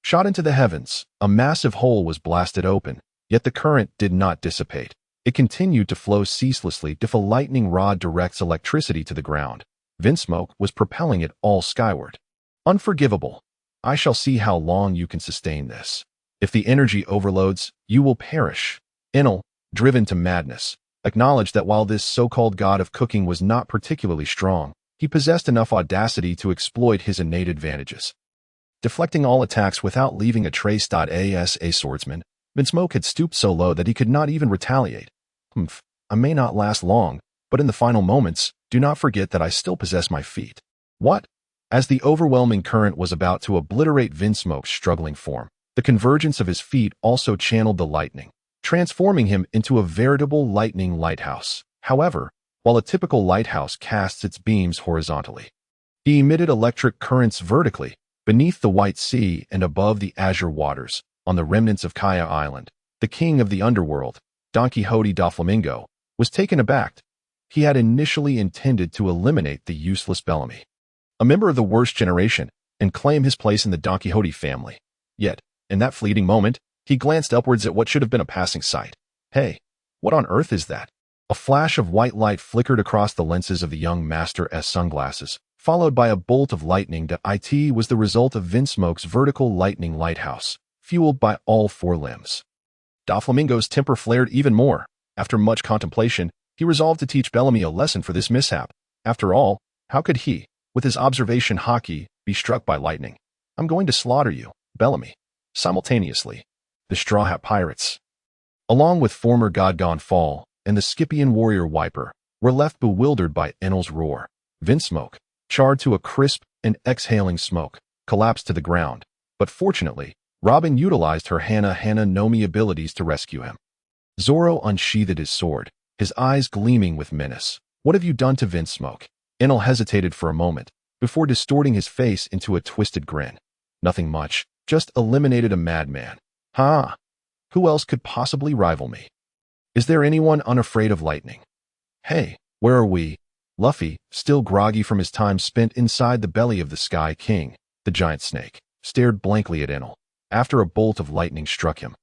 A: shot into the heavens. A massive hole was blasted open, yet the current did not dissipate. It continued to flow ceaselessly. If a lightning rod directs electricity to the ground, Vinsmoke was propelling it all skyward. Unforgivable. I shall see how long you can sustain this. If the energy overloads, you will perish. Enel, driven to madness, acknowledged that while this so-called god of cooking was not particularly strong, he possessed enough audacity to exploit his innate advantages. Deflecting all attacks without leaving a trace. As a swordsman, Vinsmoke had stooped so low that he could not even retaliate. Humph, I may not last long, but in the final moments, do not forget that I still possess my feet. What? As the overwhelming current was about to obliterate Vinsmoke's struggling form, the convergence of his feet also channeled the lightning, transforming him into a veritable lightning lighthouse. However, while a typical lighthouse casts its beams horizontally, he emitted electric currents vertically, beneath the white sea and above the azure waters. On the remnants of Kaya Island, the king of the underworld, Don Quixote da Flamingo, was taken aback. He had initially intended to eliminate the useless Bellamy, a member of the worst generation, and claim his place in the Don Quixote family. Yet, in that fleeting moment, he glanced upwards at what should have been a passing sight. Hey, what on earth is that? A flash of white light flickered across the lenses of the young master's sunglasses, followed by a bolt of lightning. It was the result of Vinsmoke's vertical lightning lighthouse, fueled by all 4 limbs. Doflamingo's temper flared even more. After much contemplation, he resolved to teach Bellamy a lesson for this mishap. After all, how could he, with his observation hockey, be struck by lightning? I'm going to slaughter you, Bellamy. Simultaneously, the Straw Hat Pirates, along with former Godgone Fall and the Scipion warrior Wiper, were left bewildered by Enel's roar. Vinsmoke, charred to a crisp and exhaling smoke, collapsed to the ground, but fortunately, Robin utilized her Hana Nomi abilities to rescue him. Zoro unsheathed his sword, his eyes gleaming with menace. What have you done to Vinsmoke? Enel hesitated for a moment, before distorting his face into a twisted grin. Nothing much, just eliminated a madman. Ha! Who else could possibly rival me? Is there anyone unafraid of lightning? Hey, where are we? Luffy, still groggy from his time spent inside the belly of the Sky King, the giant snake, stared blankly at Enel, after a bolt of lightning struck him.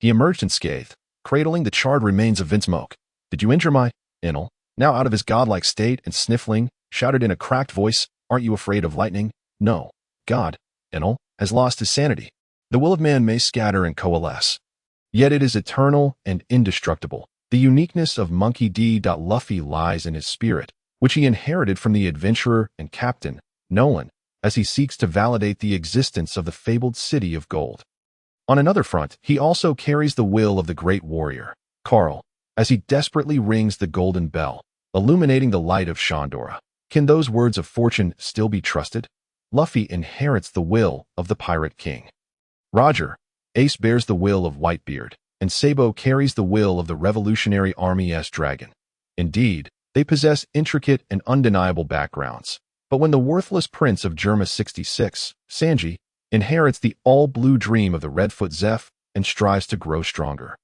A: He emerged unscathed, cradling the charred remains of Vinsmoke. Did you injure my... Enel, now out of his godlike state and sniffling, shouted in a cracked voice, aren't you afraid of lightning? No. God, Enel, has lost his sanity. The will of man may scatter and coalesce, yet it is eternal and indestructible. The uniqueness of Monkey D. Luffy lies in his spirit, which he inherited from the adventurer and captain, Nolan, as he seeks to validate the existence of the fabled city of gold. On another front, he also carries the will of the great warrior, Carl, as he desperately rings the golden bell, illuminating the light of Shandora. Can those words of fortune still be trusted? Luffy inherits the will of the Pirate King. Roger, Ace bears the will of Whitebeard, and Sabo carries the will of the Revolutionary Army's dragon. Indeed, they possess intricate and undeniable backgrounds. But when the worthless prince of Germa 66, Sanji, inherits the all-blue dream of the Redfoot Zeph and strives to grow stronger.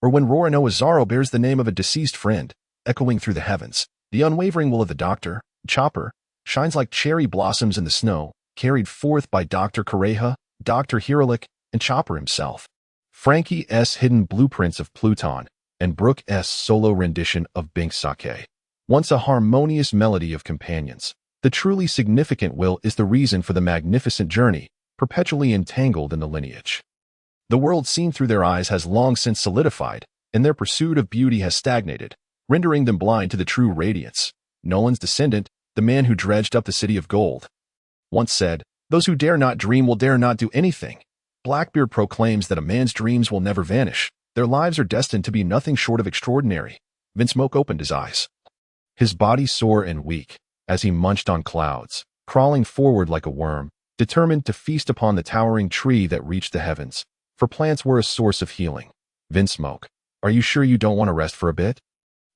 A: Or when Roronoa Zoro bears the name of a deceased friend, echoing through the heavens, the unwavering will of the Doctor, Chopper, shines like cherry blossoms in the snow, carried forth by Dr. Kureha, Dr. Hirolik, and Chopper himself. Frankie S. hidden blueprints of Pluton, and Brooke S. solo rendition of Binks Sake. Once a harmonious melody of companions, the truly significant will is the reason for the magnificent journey, perpetually entangled in the lineage. The world seen through their eyes has long since solidified, and their pursuit of beauty has stagnated, rendering them blind to the true radiance. Nolan's descendant, the man who dredged up the city of gold, once said, "Those who dare not dream will dare not do anything." Blackbeard proclaims that a man's dreams will never vanish. Their lives are destined to be nothing short of extraordinary. Vinsmoke opened his eyes, his body sore and weak, as he munched on clouds, crawling forward like a worm, determined to feast upon the towering tree that reached the heavens, for plants were a source of healing. Vinsmoke, are you sure you don't want to rest for a bit?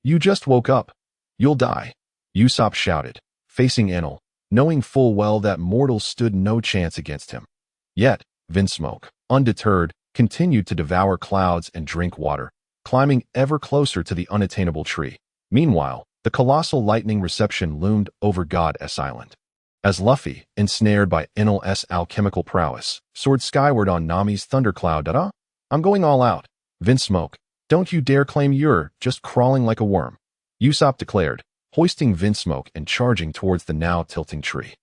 A: You just woke up. You'll die. Usopp shouted, facing Enel, knowing full well that mortals stood no chance against him. Yet, Vinsmoke, undeterred, continued to devour clouds and drink water, climbing ever closer to the unattainable tree. Meanwhile, the colossal lightning reception loomed over God-S Island. As Luffy, ensnared by Enel's alchemical prowess, soared skyward on Nami's thundercloud. I'm going all out. Vinsmoke, don't you dare claim you're just crawling like a worm, Usopp declared, hoisting Vinsmoke and charging towards the now tilting tree.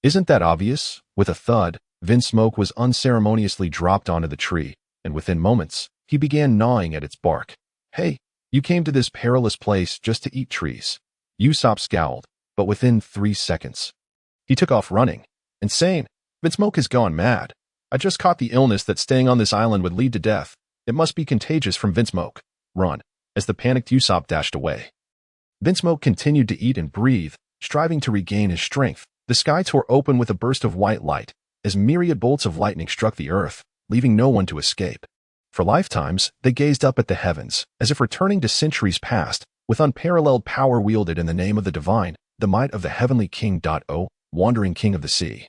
A: Isn't that obvious? With a thud, Vinsmoke was unceremoniously dropped onto the tree, and within moments, he began gnawing at its bark. Hey, you came to this perilous place just to eat trees. Usopp scowled, but within 3 seconds, he took off running, insane. Vinsmoke has gone mad. I just caught the illness that staying on this island would lead to death. It must be contagious from Vinsmoke. Run, as the panicked Usopp dashed away. Vinsmoke continued to eat and breathe, striving to regain his strength. The sky tore open with a burst of white light, as myriad bolts of lightning struck the earth, leaving no one to escape. For lifetimes, they gazed up at the heavens, as if returning to centuries past, with unparalleled power wielded in the name of the divine, the might of the heavenly king. Wandering king of the sea.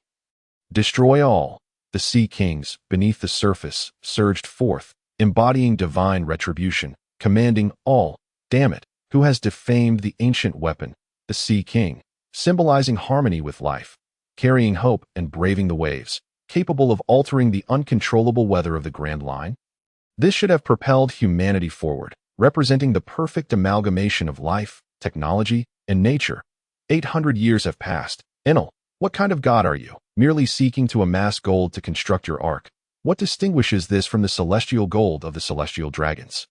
A: Destroy all. The sea kings, beneath the surface, surged forth, embodying divine retribution, commanding all, damn it, who has defamed the ancient weapon, the Sea King, symbolizing harmony with life, carrying hope and braving the waves, capable of altering the uncontrollable weather of the Grand Line. This should have propelled humanity forward, representing the perfect amalgamation of life, technology, and nature. 800 years have passed. Enel, what kind of god are you? Merely seeking to amass gold to construct your ark. What distinguishes this from the celestial gold of the celestial dragons?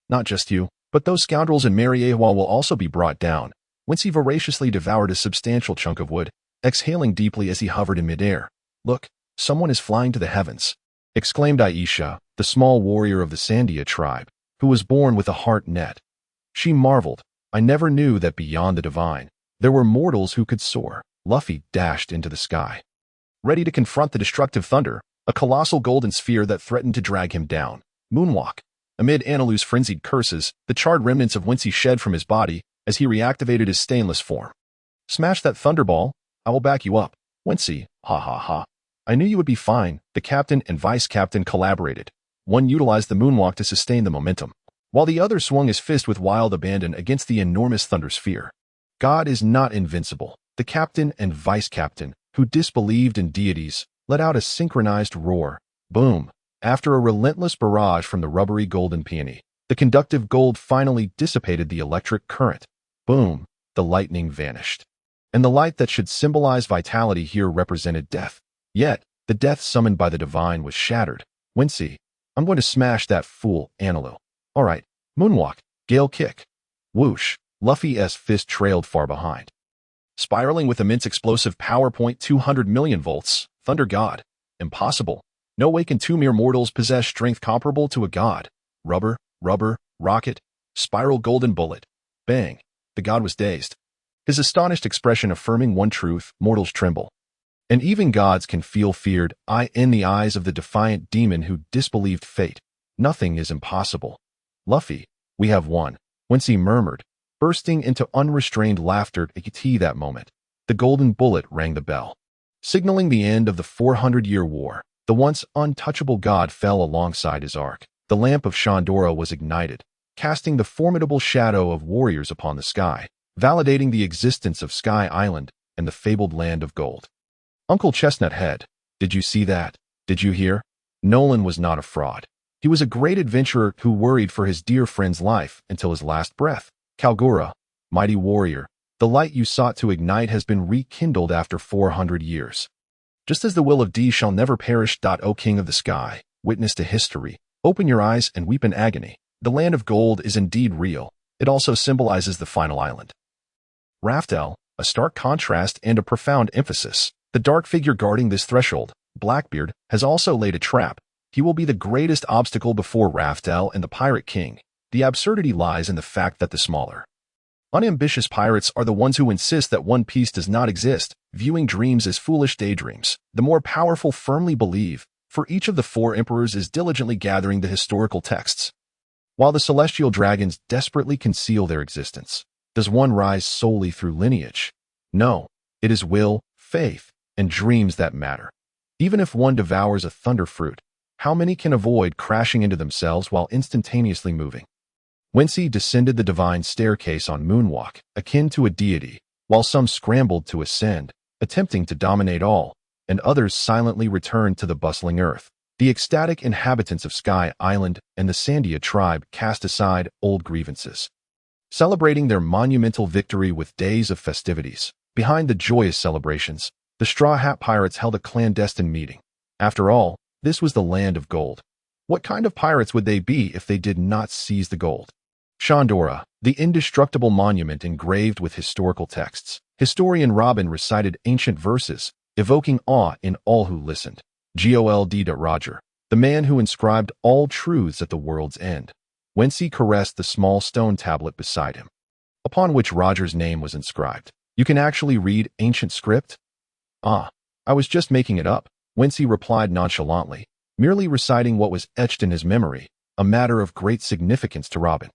A: Not just you, but those scoundrels in Mariewa will also be brought down. Wincy voraciously devoured a substantial chunk of wood, exhaling deeply as he hovered in midair. "Look, someone is flying to the heavens," exclaimed Aisha, the small warrior of the Sandia tribe, who was born with a heart net. She marveled, "I never knew that beyond the divine, there were mortals who could soar." Luffy dashed into the sky, ready to confront the destructive thunder, a colossal golden sphere that threatened to drag him down. Moonwalk. Amid Analu's frenzied curses, the charred remnants of Wincy shed from his body as he reactivated his stainless form. "Smash that thunderball. I will back you up." Wincy, ha ha ha. "I knew you would be fine." The captain and vice captain collaborated. One utilized the moonwalk to sustain the momentum, while the other swung his fist with wild abandon against the enormous thunder sphere. God is not invincible. The captain and vice captain, who disbelieved in deities, let out a synchronized roar. Boom. After a relentless barrage from the rubbery golden peony, the conductive gold finally dissipated the electric current. Boom. The lightning vanished. And the light that should symbolize vitality here represented death. Yet, the death summoned by the divine was shattered. Wincy, I'm going to smash that fool, Analu. All right, moonwalk, gale kick. Whoosh. Luffy's fist trailed far behind, spiraling with immense explosive power. 200 million volts. Thunder god. Impossible. No way can two mere mortals possess strength comparable to a god. Rubber, rocket, spiral golden bullet. Bang. The god was dazed, his astonished expression affirming one truth: mortals tremble. And even gods can feel feared, in the eyes of the defiant demon who disbelieved fate. Nothing is impossible. Luffy, we have won, Wincy murmured, bursting into unrestrained laughter. At that moment, the golden bullet rang the bell, signaling the end of the 400-year war. The once untouchable god fell alongside his arc. The lamp of Shandora was ignited, casting the formidable shadow of warriors upon the sky, validating the existence of Sky Island and the fabled land of gold. Uncle Chestnut Head, did you see that? Did you hear? Nolan was not a fraud. He was a great adventurer who worried for his dear friend's life until his last breath. Kalgura, mighty warrior, the light you sought to ignite has been rekindled after 400 years. Just as the will of D shall never perish. O King of the Sky, witness to history, open your eyes and weep in agony. The land of gold is indeed real. It also symbolizes the final island. Raftel, a stark contrast and a profound emphasis. The dark figure guarding this threshold, Blackbeard, has also laid a trap. He will be the greatest obstacle before Raftel and the Pirate King. The absurdity lies in the fact that the smaller, unambitious pirates are the ones who insist that One Piece does not exist, viewing dreams as foolish daydreams. The more powerful firmly believe, for each of the four emperors is diligently gathering the historical texts, while the celestial dragons desperately conceal their existence. Does one rise solely through lineage? No, it is will, faith, and dreams that matter. Even if one devours a thunder fruit, how many can avoid crashing into themselves while instantaneously moving? Wincy descended the divine staircase on moonwalk, akin to a deity, while some scrambled to ascend, attempting to dominate all, and others silently returned to the bustling earth. The ecstatic inhabitants of Sky Island and the Sandia tribe cast aside old grievances, celebrating their monumental victory with days of festivities. Behind the joyous celebrations, the Straw Hat Pirates held a clandestine meeting. After all, this was the land of gold. What kind of pirates would they be if they did not seize the gold? Shandora, the indestructible monument engraved with historical texts. Historian Robin recited ancient verses, evoking awe in all who listened. Gold. Roger, the man who inscribed all truths at the world's end. Wensi caressed the small stone tablet beside him, upon which Roger's name was inscribed. You can actually read ancient script? Ah, I was just making it up, Wincy replied nonchalantly, merely reciting what was etched in his memory, a matter of great significance to Robin.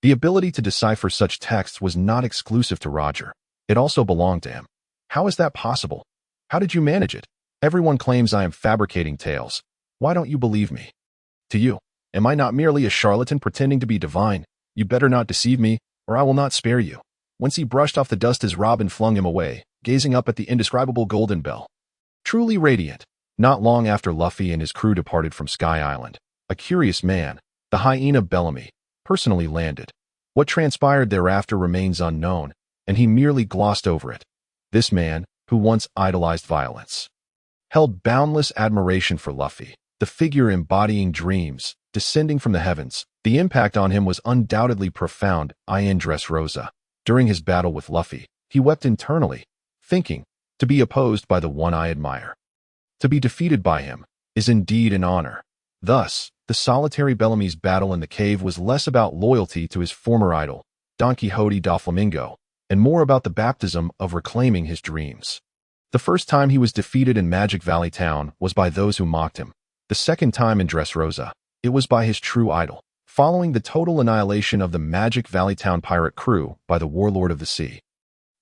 A: The ability to decipher such texts was not exclusive to Roger. It also belonged to him. How is that possible? How did you manage it? Everyone claims I am fabricating tales. Why don't you believe me? To you, am I not merely a charlatan pretending to be divine? You better not deceive me, or I will not spare you. Wincy brushed off the dust as Robin flung him away, gazing up at the indescribable golden bell. Truly radiant. Not long after Luffy and his crew departed from Sky Island, a curious man, the hyena Bellamy, personally landed. What transpired thereafter remains unknown, and he merely glossed over it. This man, who once idolized violence, held boundless admiration for Luffy, the figure embodying dreams, descending from the heavens. The impact on him was undoubtedly profound. In Dressrosa, During his battle with Luffy, he wept internally, thinking, to be opposed by the one I admire, to be defeated by him, is indeed an honor. Thus, the solitary Bellamy's battle in the cave was less about loyalty to his former idol, Don Quixote da Flamingo, and more about the baptism of reclaiming his dreams. The first time he was defeated in Magic Valley Town was by those who mocked him. The second time in Dressrosa, it was by his true idol, following the total annihilation of the Magic Valley Town pirate crew by the warlord of the sea,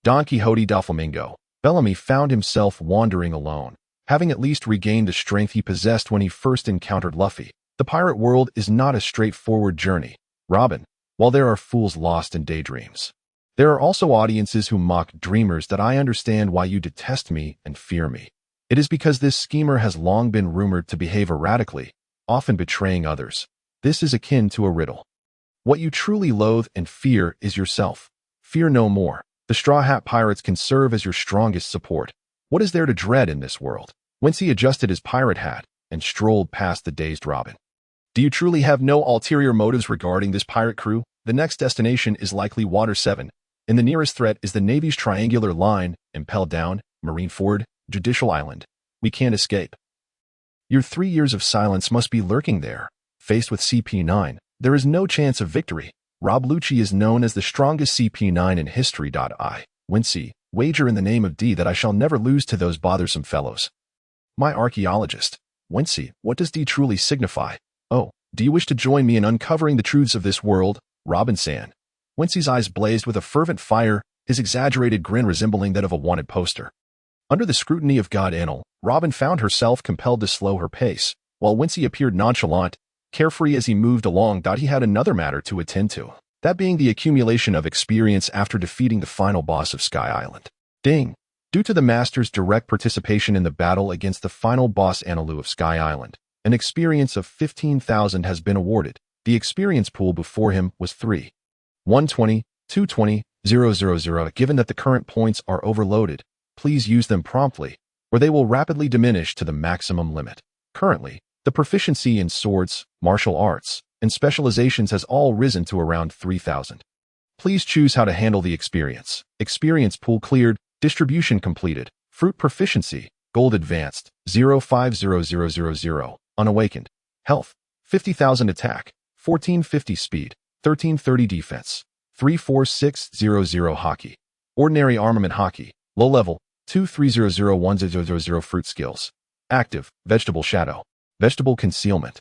A: Don Quixote da Flamingo. Bellamy found himself wandering alone, having at least regained the strength he possessed when he first encountered Luffy. The pirate world is not a straightforward journey, Robin. While there are fools lost in daydreams, there are also audiences who mock dreamers. That I understand why you detest me and fear me. It is because this schemer has long been rumored to behave erratically, often betraying others. This is akin to a riddle. What you truly loathe and fear is yourself. Fear no more. The Straw Hat Pirates can serve as your strongest support. What is there to dread in this world? Wincy adjusted his pirate hat and strolled past the dazed Robin. Do you truly have no ulterior motives regarding this pirate crew? The next destination is likely Water 7, and the nearest threat is the Navy's triangular line, Impel Down, Marineford, Judicial Island. We can't escape. Your 3 years of silence must be lurking there. Faced with CP9, there is no chance of victory. Rob Lucci is known as the strongest CP9 in history. Wincy, wager in the name of D that I shall never lose to those bothersome fellows. My archaeologist. Wincy, what does D truly signify? Oh, do you wish to join me in uncovering the truths of this world, Robin-san? Wincy's eyes blazed with a fervent fire, his exaggerated grin resembling that of a wanted poster. Under the scrutiny of God Enel, Robin found herself compelled to slow her pace, while Wincy appeared nonchalant, carefree as he moved along. He had another matter to attend to, that being the accumulation of experience after defeating the final boss of Sky Island. Ding! Due to the Master's direct participation in the battle against the final boss Anilu of Sky Island, an experience of 15,000 has been awarded. The experience pool before him was 3. 120, 220, 000. Given that the current points are overloaded, please use them promptly, or they will rapidly diminish to the maximum limit. Currently, the proficiency in swords, martial arts, and specializations has all risen to around 3,000. Please choose how to handle the experience. Experience pool cleared, distribution completed, fruit proficiency, gold advanced, 050000, unawakened, health, 50,000 attack, 1450 speed, 1330 defense, 34600 hockey, ordinary armament hockey, low level, 23001000 fruit skills, active, vegetable shadow, vegetable concealment,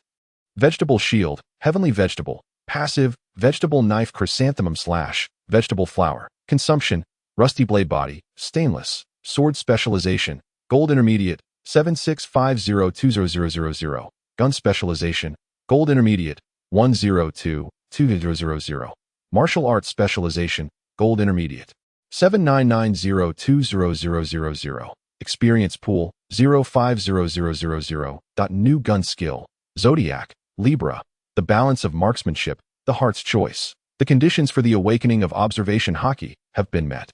A: vegetable shield, heavenly vegetable, passive, vegetable knife chrysanthemum slash, vegetable flower, consumption, rusty blade body, stainless, sword specialization, gold intermediate, 76502000, gun specialization, gold intermediate, 1022000, martial arts specialization, gold intermediate, 79902000, experience pool, 050000. New gun skill, Zodiac, Libra, the balance of marksmanship, the heart's choice. The conditions for the awakening of observation hockey have been met.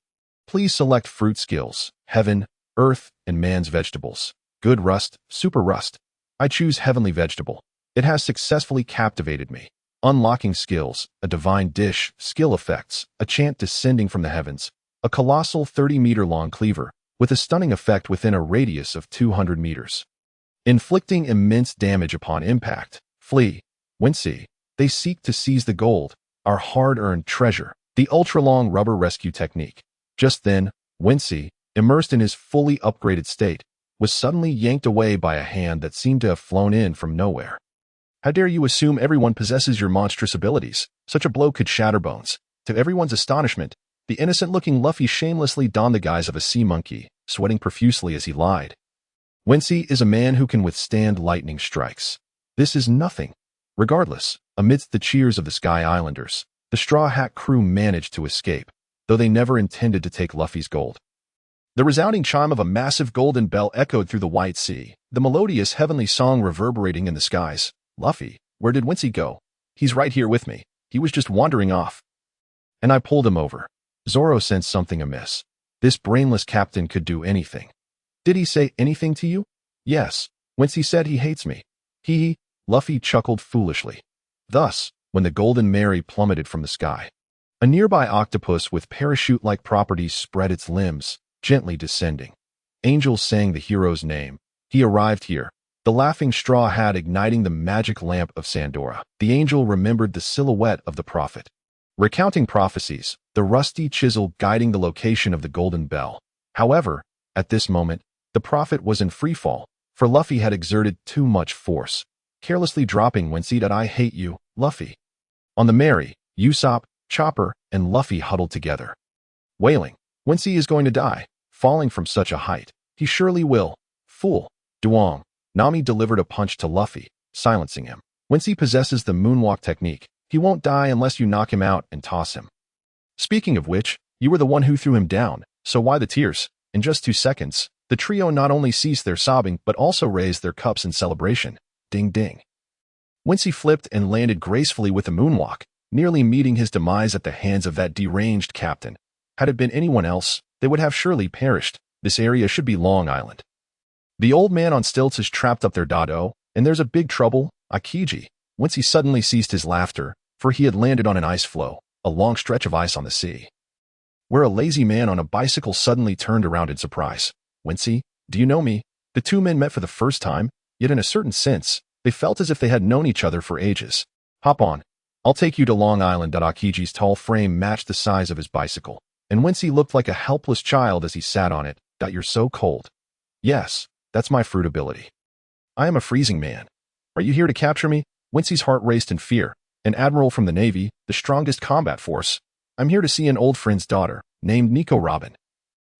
A: Please select fruit skills, heaven, earth, and man's vegetables. Good rust, super rust. I choose heavenly vegetable. It has successfully captivated me. Unlocking skills, a divine dish, skill effects, a chant descending from the heavens, a colossal 30-meter-long cleaver, with a stunning effect within a radius of 200 meters. Inflicting immense damage upon impact. Flee. Wincy. They seek to seize the gold, our hard-earned treasure. The ultra-long rubber rescue technique. Just then, Wincy, immersed in his fully upgraded state, was suddenly yanked away by a hand that seemed to have flown in from nowhere. How dare you assume everyone possesses your monstrous abilities? Such a blow could shatter bones. To everyone's astonishment, the innocent-looking Luffy shamelessly donned the guise of a sea monkey, sweating profusely as he lied. Wincy is a man who can withstand lightning strikes. This is nothing. Regardless, amidst the cheers of the Sky Islanders, the Straw Hat crew managed to escape, though they never intended to take Luffy's gold. The resounding chime of a massive golden bell echoed through the white sea, the melodious heavenly song reverberating in the skies. Luffy, where did Wincy go? He's right here with me. He was just wandering off. And I pulled him over. Zoro sensed something amiss. This brainless captain could do anything. Did he say anything to you? Yes. Wincy said he hates me. He. Luffy chuckled foolishly. Thus, when the Golden Mary plummeted from the sky, A nearby octopus with parachute-like properties spread its limbs, gently descending. Angels sang the hero's name. He arrived here. The laughing straw hat igniting the magic lamp of Sandora. The angel remembered the silhouette of the prophet. Recounting prophecies, the rusty chisel guiding the location of the golden bell. However, at this moment, the prophet was in freefall, for Luffy had exerted too much force, carelessly dropping Wensi that I hate you, Luffy. On the Mary, Usopp, Chopper, and Luffy huddled together. Wailing, Wensi is going to die, falling from such a height. He surely will. Fool. Duong. Nami delivered a punch to Luffy, silencing him. Wincy possesses the moonwalk technique. He won't die unless you knock him out and toss him. Speaking of which, you were the one who threw him down, so why the tears? In just 2 seconds, the trio not only ceased their sobbing but also raised their cups in celebration. Ding ding. Wincy flipped and landed gracefully with a moonwalk, nearly meeting his demise at the hands of that deranged captain. Had it been anyone else, they would have surely perished. This area should be Long Island. The old man on stilts is trapped up there, Dado, and there's a big trouble, Akiji. Once he suddenly ceased his laughter, for he had landed on an ice floe, a long stretch of ice on the sea, where a lazy man on a bicycle suddenly turned around in surprise. Wincy, do you know me? The two men met for the first time, yet in a certain sense, they felt as if they had known each other for ages. Hop on. I'll take you to Long Island. Akiji's tall frame matched the size of his bicycle, and Wincy looked like a helpless child as he sat on it. You're so cold. Yes. That's my fruit ability. I am a freezing man. Are you here to capture me? Wincy's heart raced in fear. An admiral from the Navy, the strongest combat force. I'm here to see an old friend's daughter, named Nico Robin.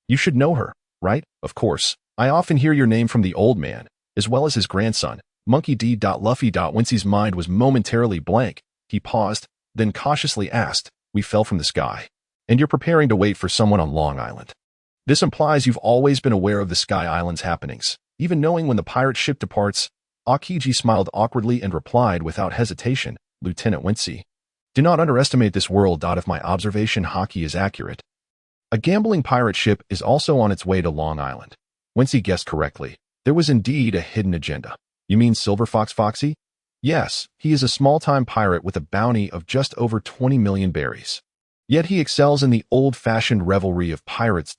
A: You should know her, right? Of course. I often hear your name from the old man, as well as his grandson, Monkey D. Luffy. Wincy's mind was momentarily blank. He paused, then cautiously asked, We fell from the sky. And you're preparing to wait for someone on Long Island. This implies you've always been aware of the Sky Island's happenings. Even knowing when the pirate ship departs, Akiji smiled awkwardly and replied without hesitation, Lieutenant Wincy. Do not underestimate this world. If my observation hockey is accurate, a gambling pirate ship is also on its way to Long Island. Wincy guessed correctly. There was indeed a hidden agenda. You mean Silver Fox Foxy? Yes, he is a small-time pirate with a bounty of just over 20 million berries. Yet he excels in the old-fashioned revelry of pirates.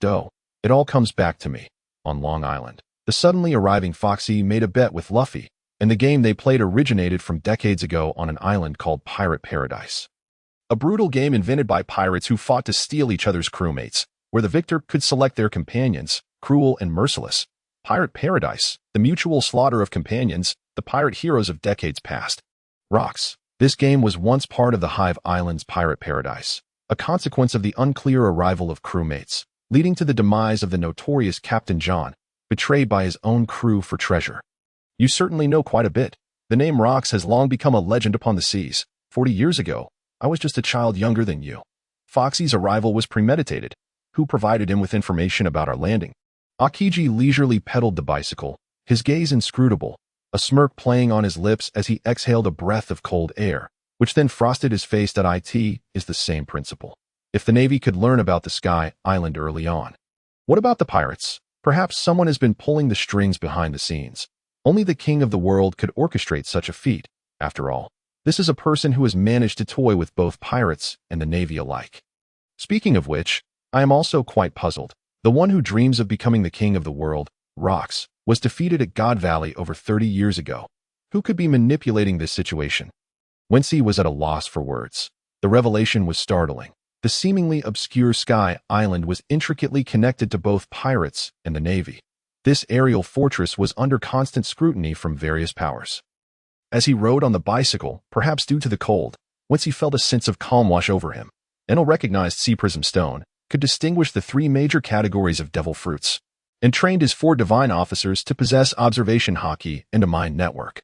A: It all comes back to me. On Long Island, the suddenly arriving Foxy made a bet with Luffy, and the game they played originated from decades ago on an island called Pirate Paradise. A brutal game invented by pirates who fought to steal each other's crewmates, where the victor could select their companions, cruel and merciless. Pirate Paradise, the mutual slaughter of companions, the pirate heroes of decades past. Rocks. This game was once part of the Hive Island's Pirate Paradise, a consequence of the unclear arrival of crewmates, leading to the demise of the notorious Captain John, betrayed by his own crew for treasure. You certainly know quite a bit. The name Rocks has long become a legend upon the seas. 40 years ago, I was just a child younger than you. Foxy's arrival was premeditated. Who provided him with information about our landing? Akiji leisurely pedaled the bicycle, his gaze inscrutable, a smirk playing on his lips as he exhaled a breath of cold air, which then frosted his face. It is the same principle. If the Navy could learn about the Sky Island early on. What about the pirates? Perhaps someone has been pulling the strings behind the scenes. Only the king of the world could orchestrate such a feat. After all, this is a person who has managed to toy with both pirates and the Navy alike. Speaking of which, I am also quite puzzled. The one who dreams of becoming the king of the world, Rocks, was defeated at God Valley over 30 years ago. Who could be manipulating this situation? Wincy was at a loss for words. The revelation was startling. The seemingly obscure Sky Island was intricately connected to both pirates and the Navy. This aerial fortress was under constant scrutiny from various powers. As he rode on the bicycle, perhaps due to the cold, Wincy felt a sense of calm wash over him. Enel recognized Sea Prism Stone, could distinguish the 3 major categories of devil fruits, and trained his 4 divine officers to possess observation hockey and a mind network.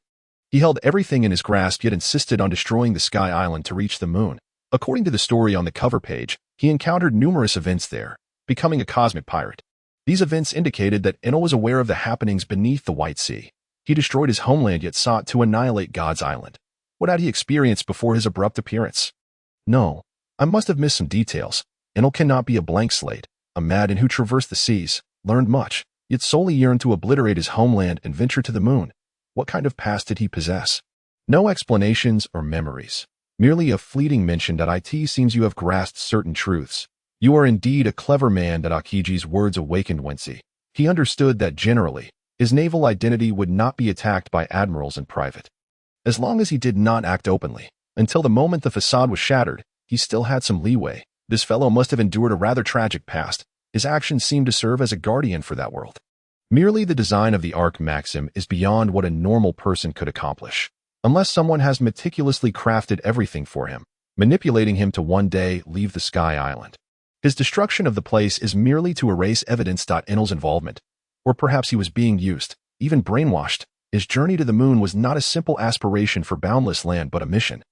A: He held everything in his grasp yet insisted on destroying the Sky Island to reach the moon. According to the story on the cover page, he encountered numerous events there, becoming a cosmic pirate. These events indicated that Enel was aware of the happenings beneath the White Sea. He destroyed his homeland yet sought to annihilate God's Island. What had he experienced before his abrupt appearance? No, I must have missed some details. Enel cannot be a blank slate, a madman who traversed the seas, learned much, yet solely yearned to obliterate his homeland and venture to the moon. What kind of past did he possess? No explanations or memories. Merely a fleeting mention that it seems you have grasped certain truths. You are indeed a clever man. That Akiji's words awakened Wincy. He understood that generally, his naval identity would not be attacked by admirals in private. As long as he did not act openly. Until the moment the facade was shattered, he still had some leeway. This fellow must have endured a rather tragic past. His actions seemed to serve as a guardian for that world. Merely the design of the arc maxim is beyond what a normal person could accomplish. Unless someone has meticulously crafted everything for him, manipulating him to one day leave the Sky Island. His destruction of the place is merely to erase evidence. Enel's involvement. Or perhaps he was being used, even brainwashed. His journey to the moon was not a simple aspiration for boundless land but a mission.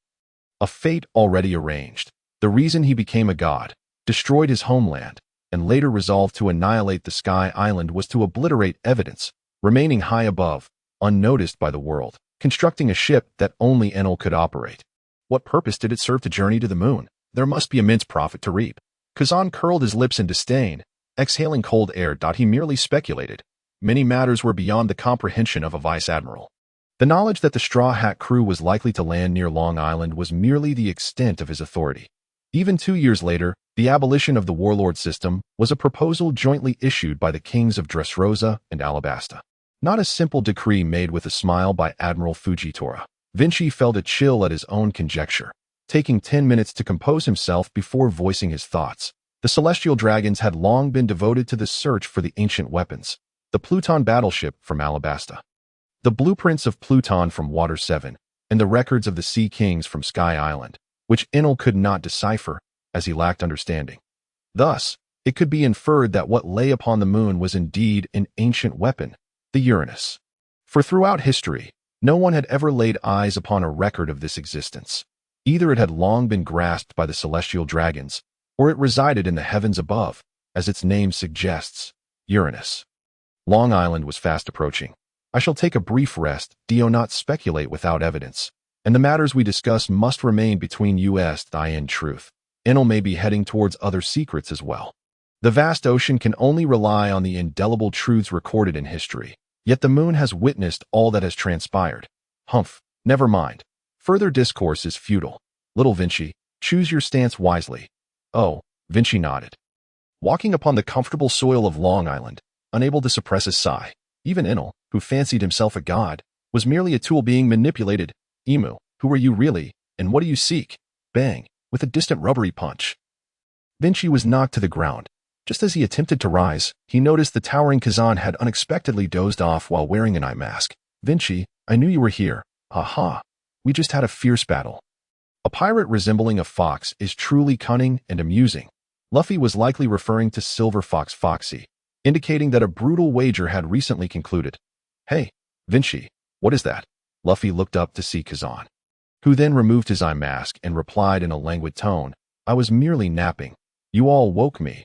A: A fate already arranged. The reason he became a god, destroyed his homeland, and later resolved to annihilate the Sky Island was to obliterate evidence, remaining high above, unnoticed by the world, constructing a ship that only Enel could operate. What purpose did it serve to journey to the moon? There must be immense profit to reap. Kazan curled his lips in disdain, exhaling cold air. He merely speculated. Many matters were beyond the comprehension of a vice-admiral. The knowledge that the Straw Hat crew was likely to land near Long Island was merely the extent of his authority. Even 2 years later, the abolition of the warlord system was a proposal jointly issued by the kings of Dressrosa and Alabasta. Not a simple decree made with a smile by Admiral Fujitora. Wincy felt a chill at his own conjecture, taking 10 minutes to compose himself before voicing his thoughts. The Celestial Dragons had long been devoted to the search for the ancient weapons, the Pluton battleship from Alabasta, the blueprints of Pluton from Water 7, and the records of the Sea Kings from Sky Island, which Enel could not decipher, as he lacked understanding. Thus, it could be inferred that what lay upon the moon was indeed an ancient weapon, the Uranus. For throughout history, no one had ever laid eyes upon a record of this existence. Either it had long been grasped by the Celestial Dragons, or it resided in the heavens above, as its name suggests, Uranus. Long Island was fast approaching. I shall take a brief rest, do not speculate without evidence, and the matters we discuss must remain between us and truth. Enel may be heading towards other secrets as well. The vast ocean can only rely on the indelible truths recorded in history, yet the moon has witnessed all that has transpired. Humph, never mind. Further discourse is futile. Little Wincy, choose your stance wisely. Oh, Wincy nodded. Walking upon the comfortable soil of Long Island, unable to suppress a sigh, even Enel, who fancied himself a god, was merely a tool being manipulated. Emu, who are you really, and what do you seek? Bang, with a distant rubbery punch. Wincy was knocked to the ground. Just as he attempted to rise, he noticed the towering Kazan had unexpectedly dozed off while wearing an eye mask. Wincy, I knew you were here. Ha. We just had a fierce battle. A pirate resembling a fox is truly cunning and amusing. Luffy was likely referring to Silver Fox Foxy, indicating that a brutal wager had recently concluded. Hey, Wincy, what is that? Luffy looked up to see Kazan, who then removed his eye mask and replied in a languid tone, I was merely napping. You all woke me.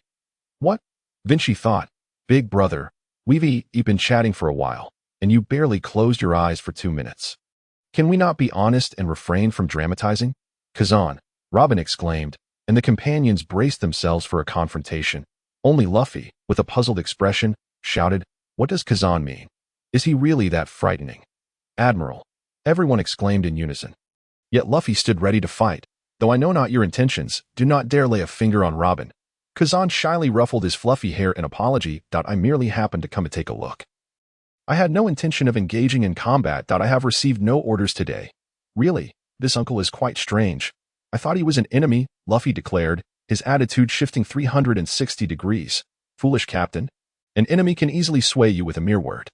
A: What? Wincy thought. Big brother, we've been chatting for a while, and you barely closed your eyes for 2 minutes. Can we not be honest and refrain from dramatizing? Kazan, Robin exclaimed, and the companions braced themselves for a confrontation. Only Luffy, with a puzzled expression, shouted, What does Kazan mean? Is he really that frightening? Admiral, everyone exclaimed in unison. Yet Luffy stood ready to fight. Though I know not your intentions, do not dare lay a finger on Robin. Kazan shyly ruffled his fluffy hair in apology. I merely happened to come to take a look. I had no intention of engaging in combat. I have received no orders today. Really, this uncle is quite strange. I thought he was an enemy, Luffy declared, his attitude shifting 360 degrees. Foolish captain. An enemy can easily sway you with a mere word.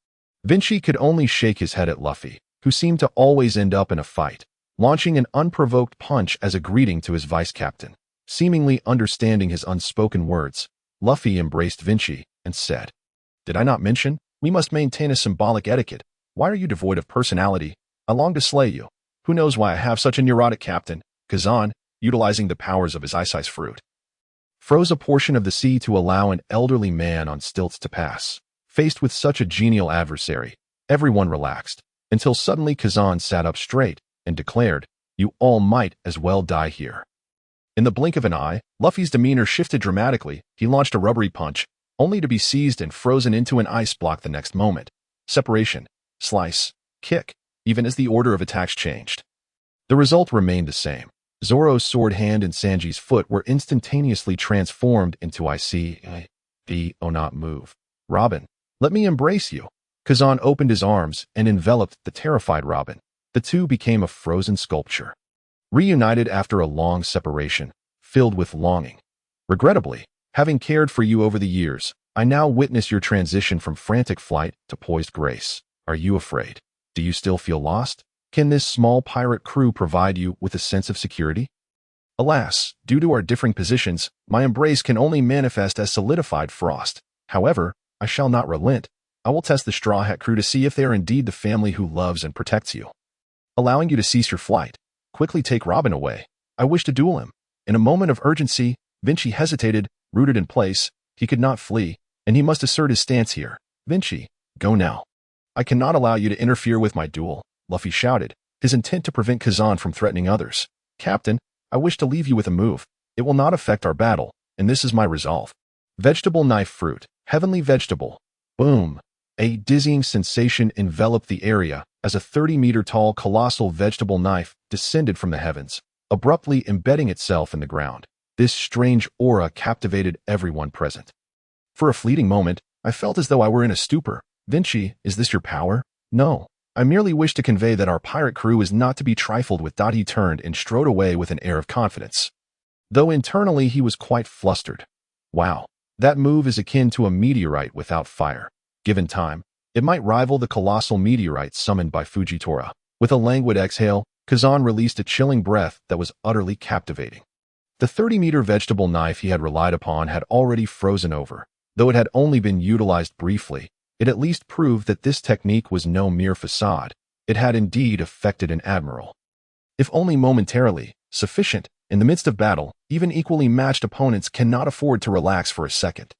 A: Wincy could only shake his head at Luffy, who seemed to always end up in a fight, launching an unprovoked punch as a greeting to his vice-captain. Seemingly understanding his unspoken words, Luffy embraced Wincy and said, Did I not mention? We must maintain a symbolic etiquette. Why are you devoid of personality? I long to slay you. Who knows why I have such a neurotic captain? Kazan, utilizing the powers of his ice fruit, froze a portion of the sea to allow an elderly man on stilts to pass. Faced with such a genial adversary, everyone relaxed, until suddenly Kazan sat up straight and declared, You all might as well die here. In the blink of an eye, Luffy's demeanor shifted dramatically. He launched a rubbery punch, only to be seized and frozen into an ice block the next moment. Separation, slice, kick, even as the order of attacks changed. The result remained the same. Zoro's sword hand and Sanji's foot were instantaneously transformed into I see the not move. Robin, let me embrace you. Kazan opened his arms and enveloped the terrified Robin. The two became a frozen sculpture. Reunited after a long separation, filled with longing. Regrettably, having cared for you over the years, I now witness your transition from frantic flight to poised grace. Are you afraid? Do you still feel lost? Can this small pirate crew provide you with a sense of security? Alas, due to our differing positions, my embrace can only manifest as solidified frost. However, I shall not relent. I will test the Straw Hat crew to see if they are indeed the family who loves and protects you. Allowing you to cease your flight, quickly take Robin away. I wish to duel him. In a moment of urgency, Wincy hesitated, rooted in place. He could not flee, and he must assert his stance here. Wincy, go now. I cannot allow you to interfere with my duel, Luffy shouted, his intent to prevent Kazan from threatening others. Captain, I wish to leave you with a move. It will not affect our battle, and this is my resolve. Vegetable knife fruit, heavenly vegetable. Boom. A dizzying sensation enveloped the area as a 30-meter-tall colossal vegetable knife descended from the heavens, abruptly embedding itself in the ground. This strange aura captivated everyone present. For a fleeting moment, I felt as though I were in a stupor. Wincy, is this your power? No. I merely wish to convey that our pirate crew is not to be trifled with. He turned and strode away with an air of confidence. Though internally he was quite flustered. Wow, that move is akin to a meteorite without fire. Given time, it might rival the colossal meteorite summoned by Fujitora. With a languid exhale, Kazan released a chilling breath that was utterly captivating. The 30-meter vegetable knife he had relied upon had already frozen over. Though it had only been utilized briefly, it at least proved that this technique was no mere facade. It had indeed affected an admiral. If only momentarily, sufficient. In the midst of battle, even equally matched opponents cannot afford to relax for a second.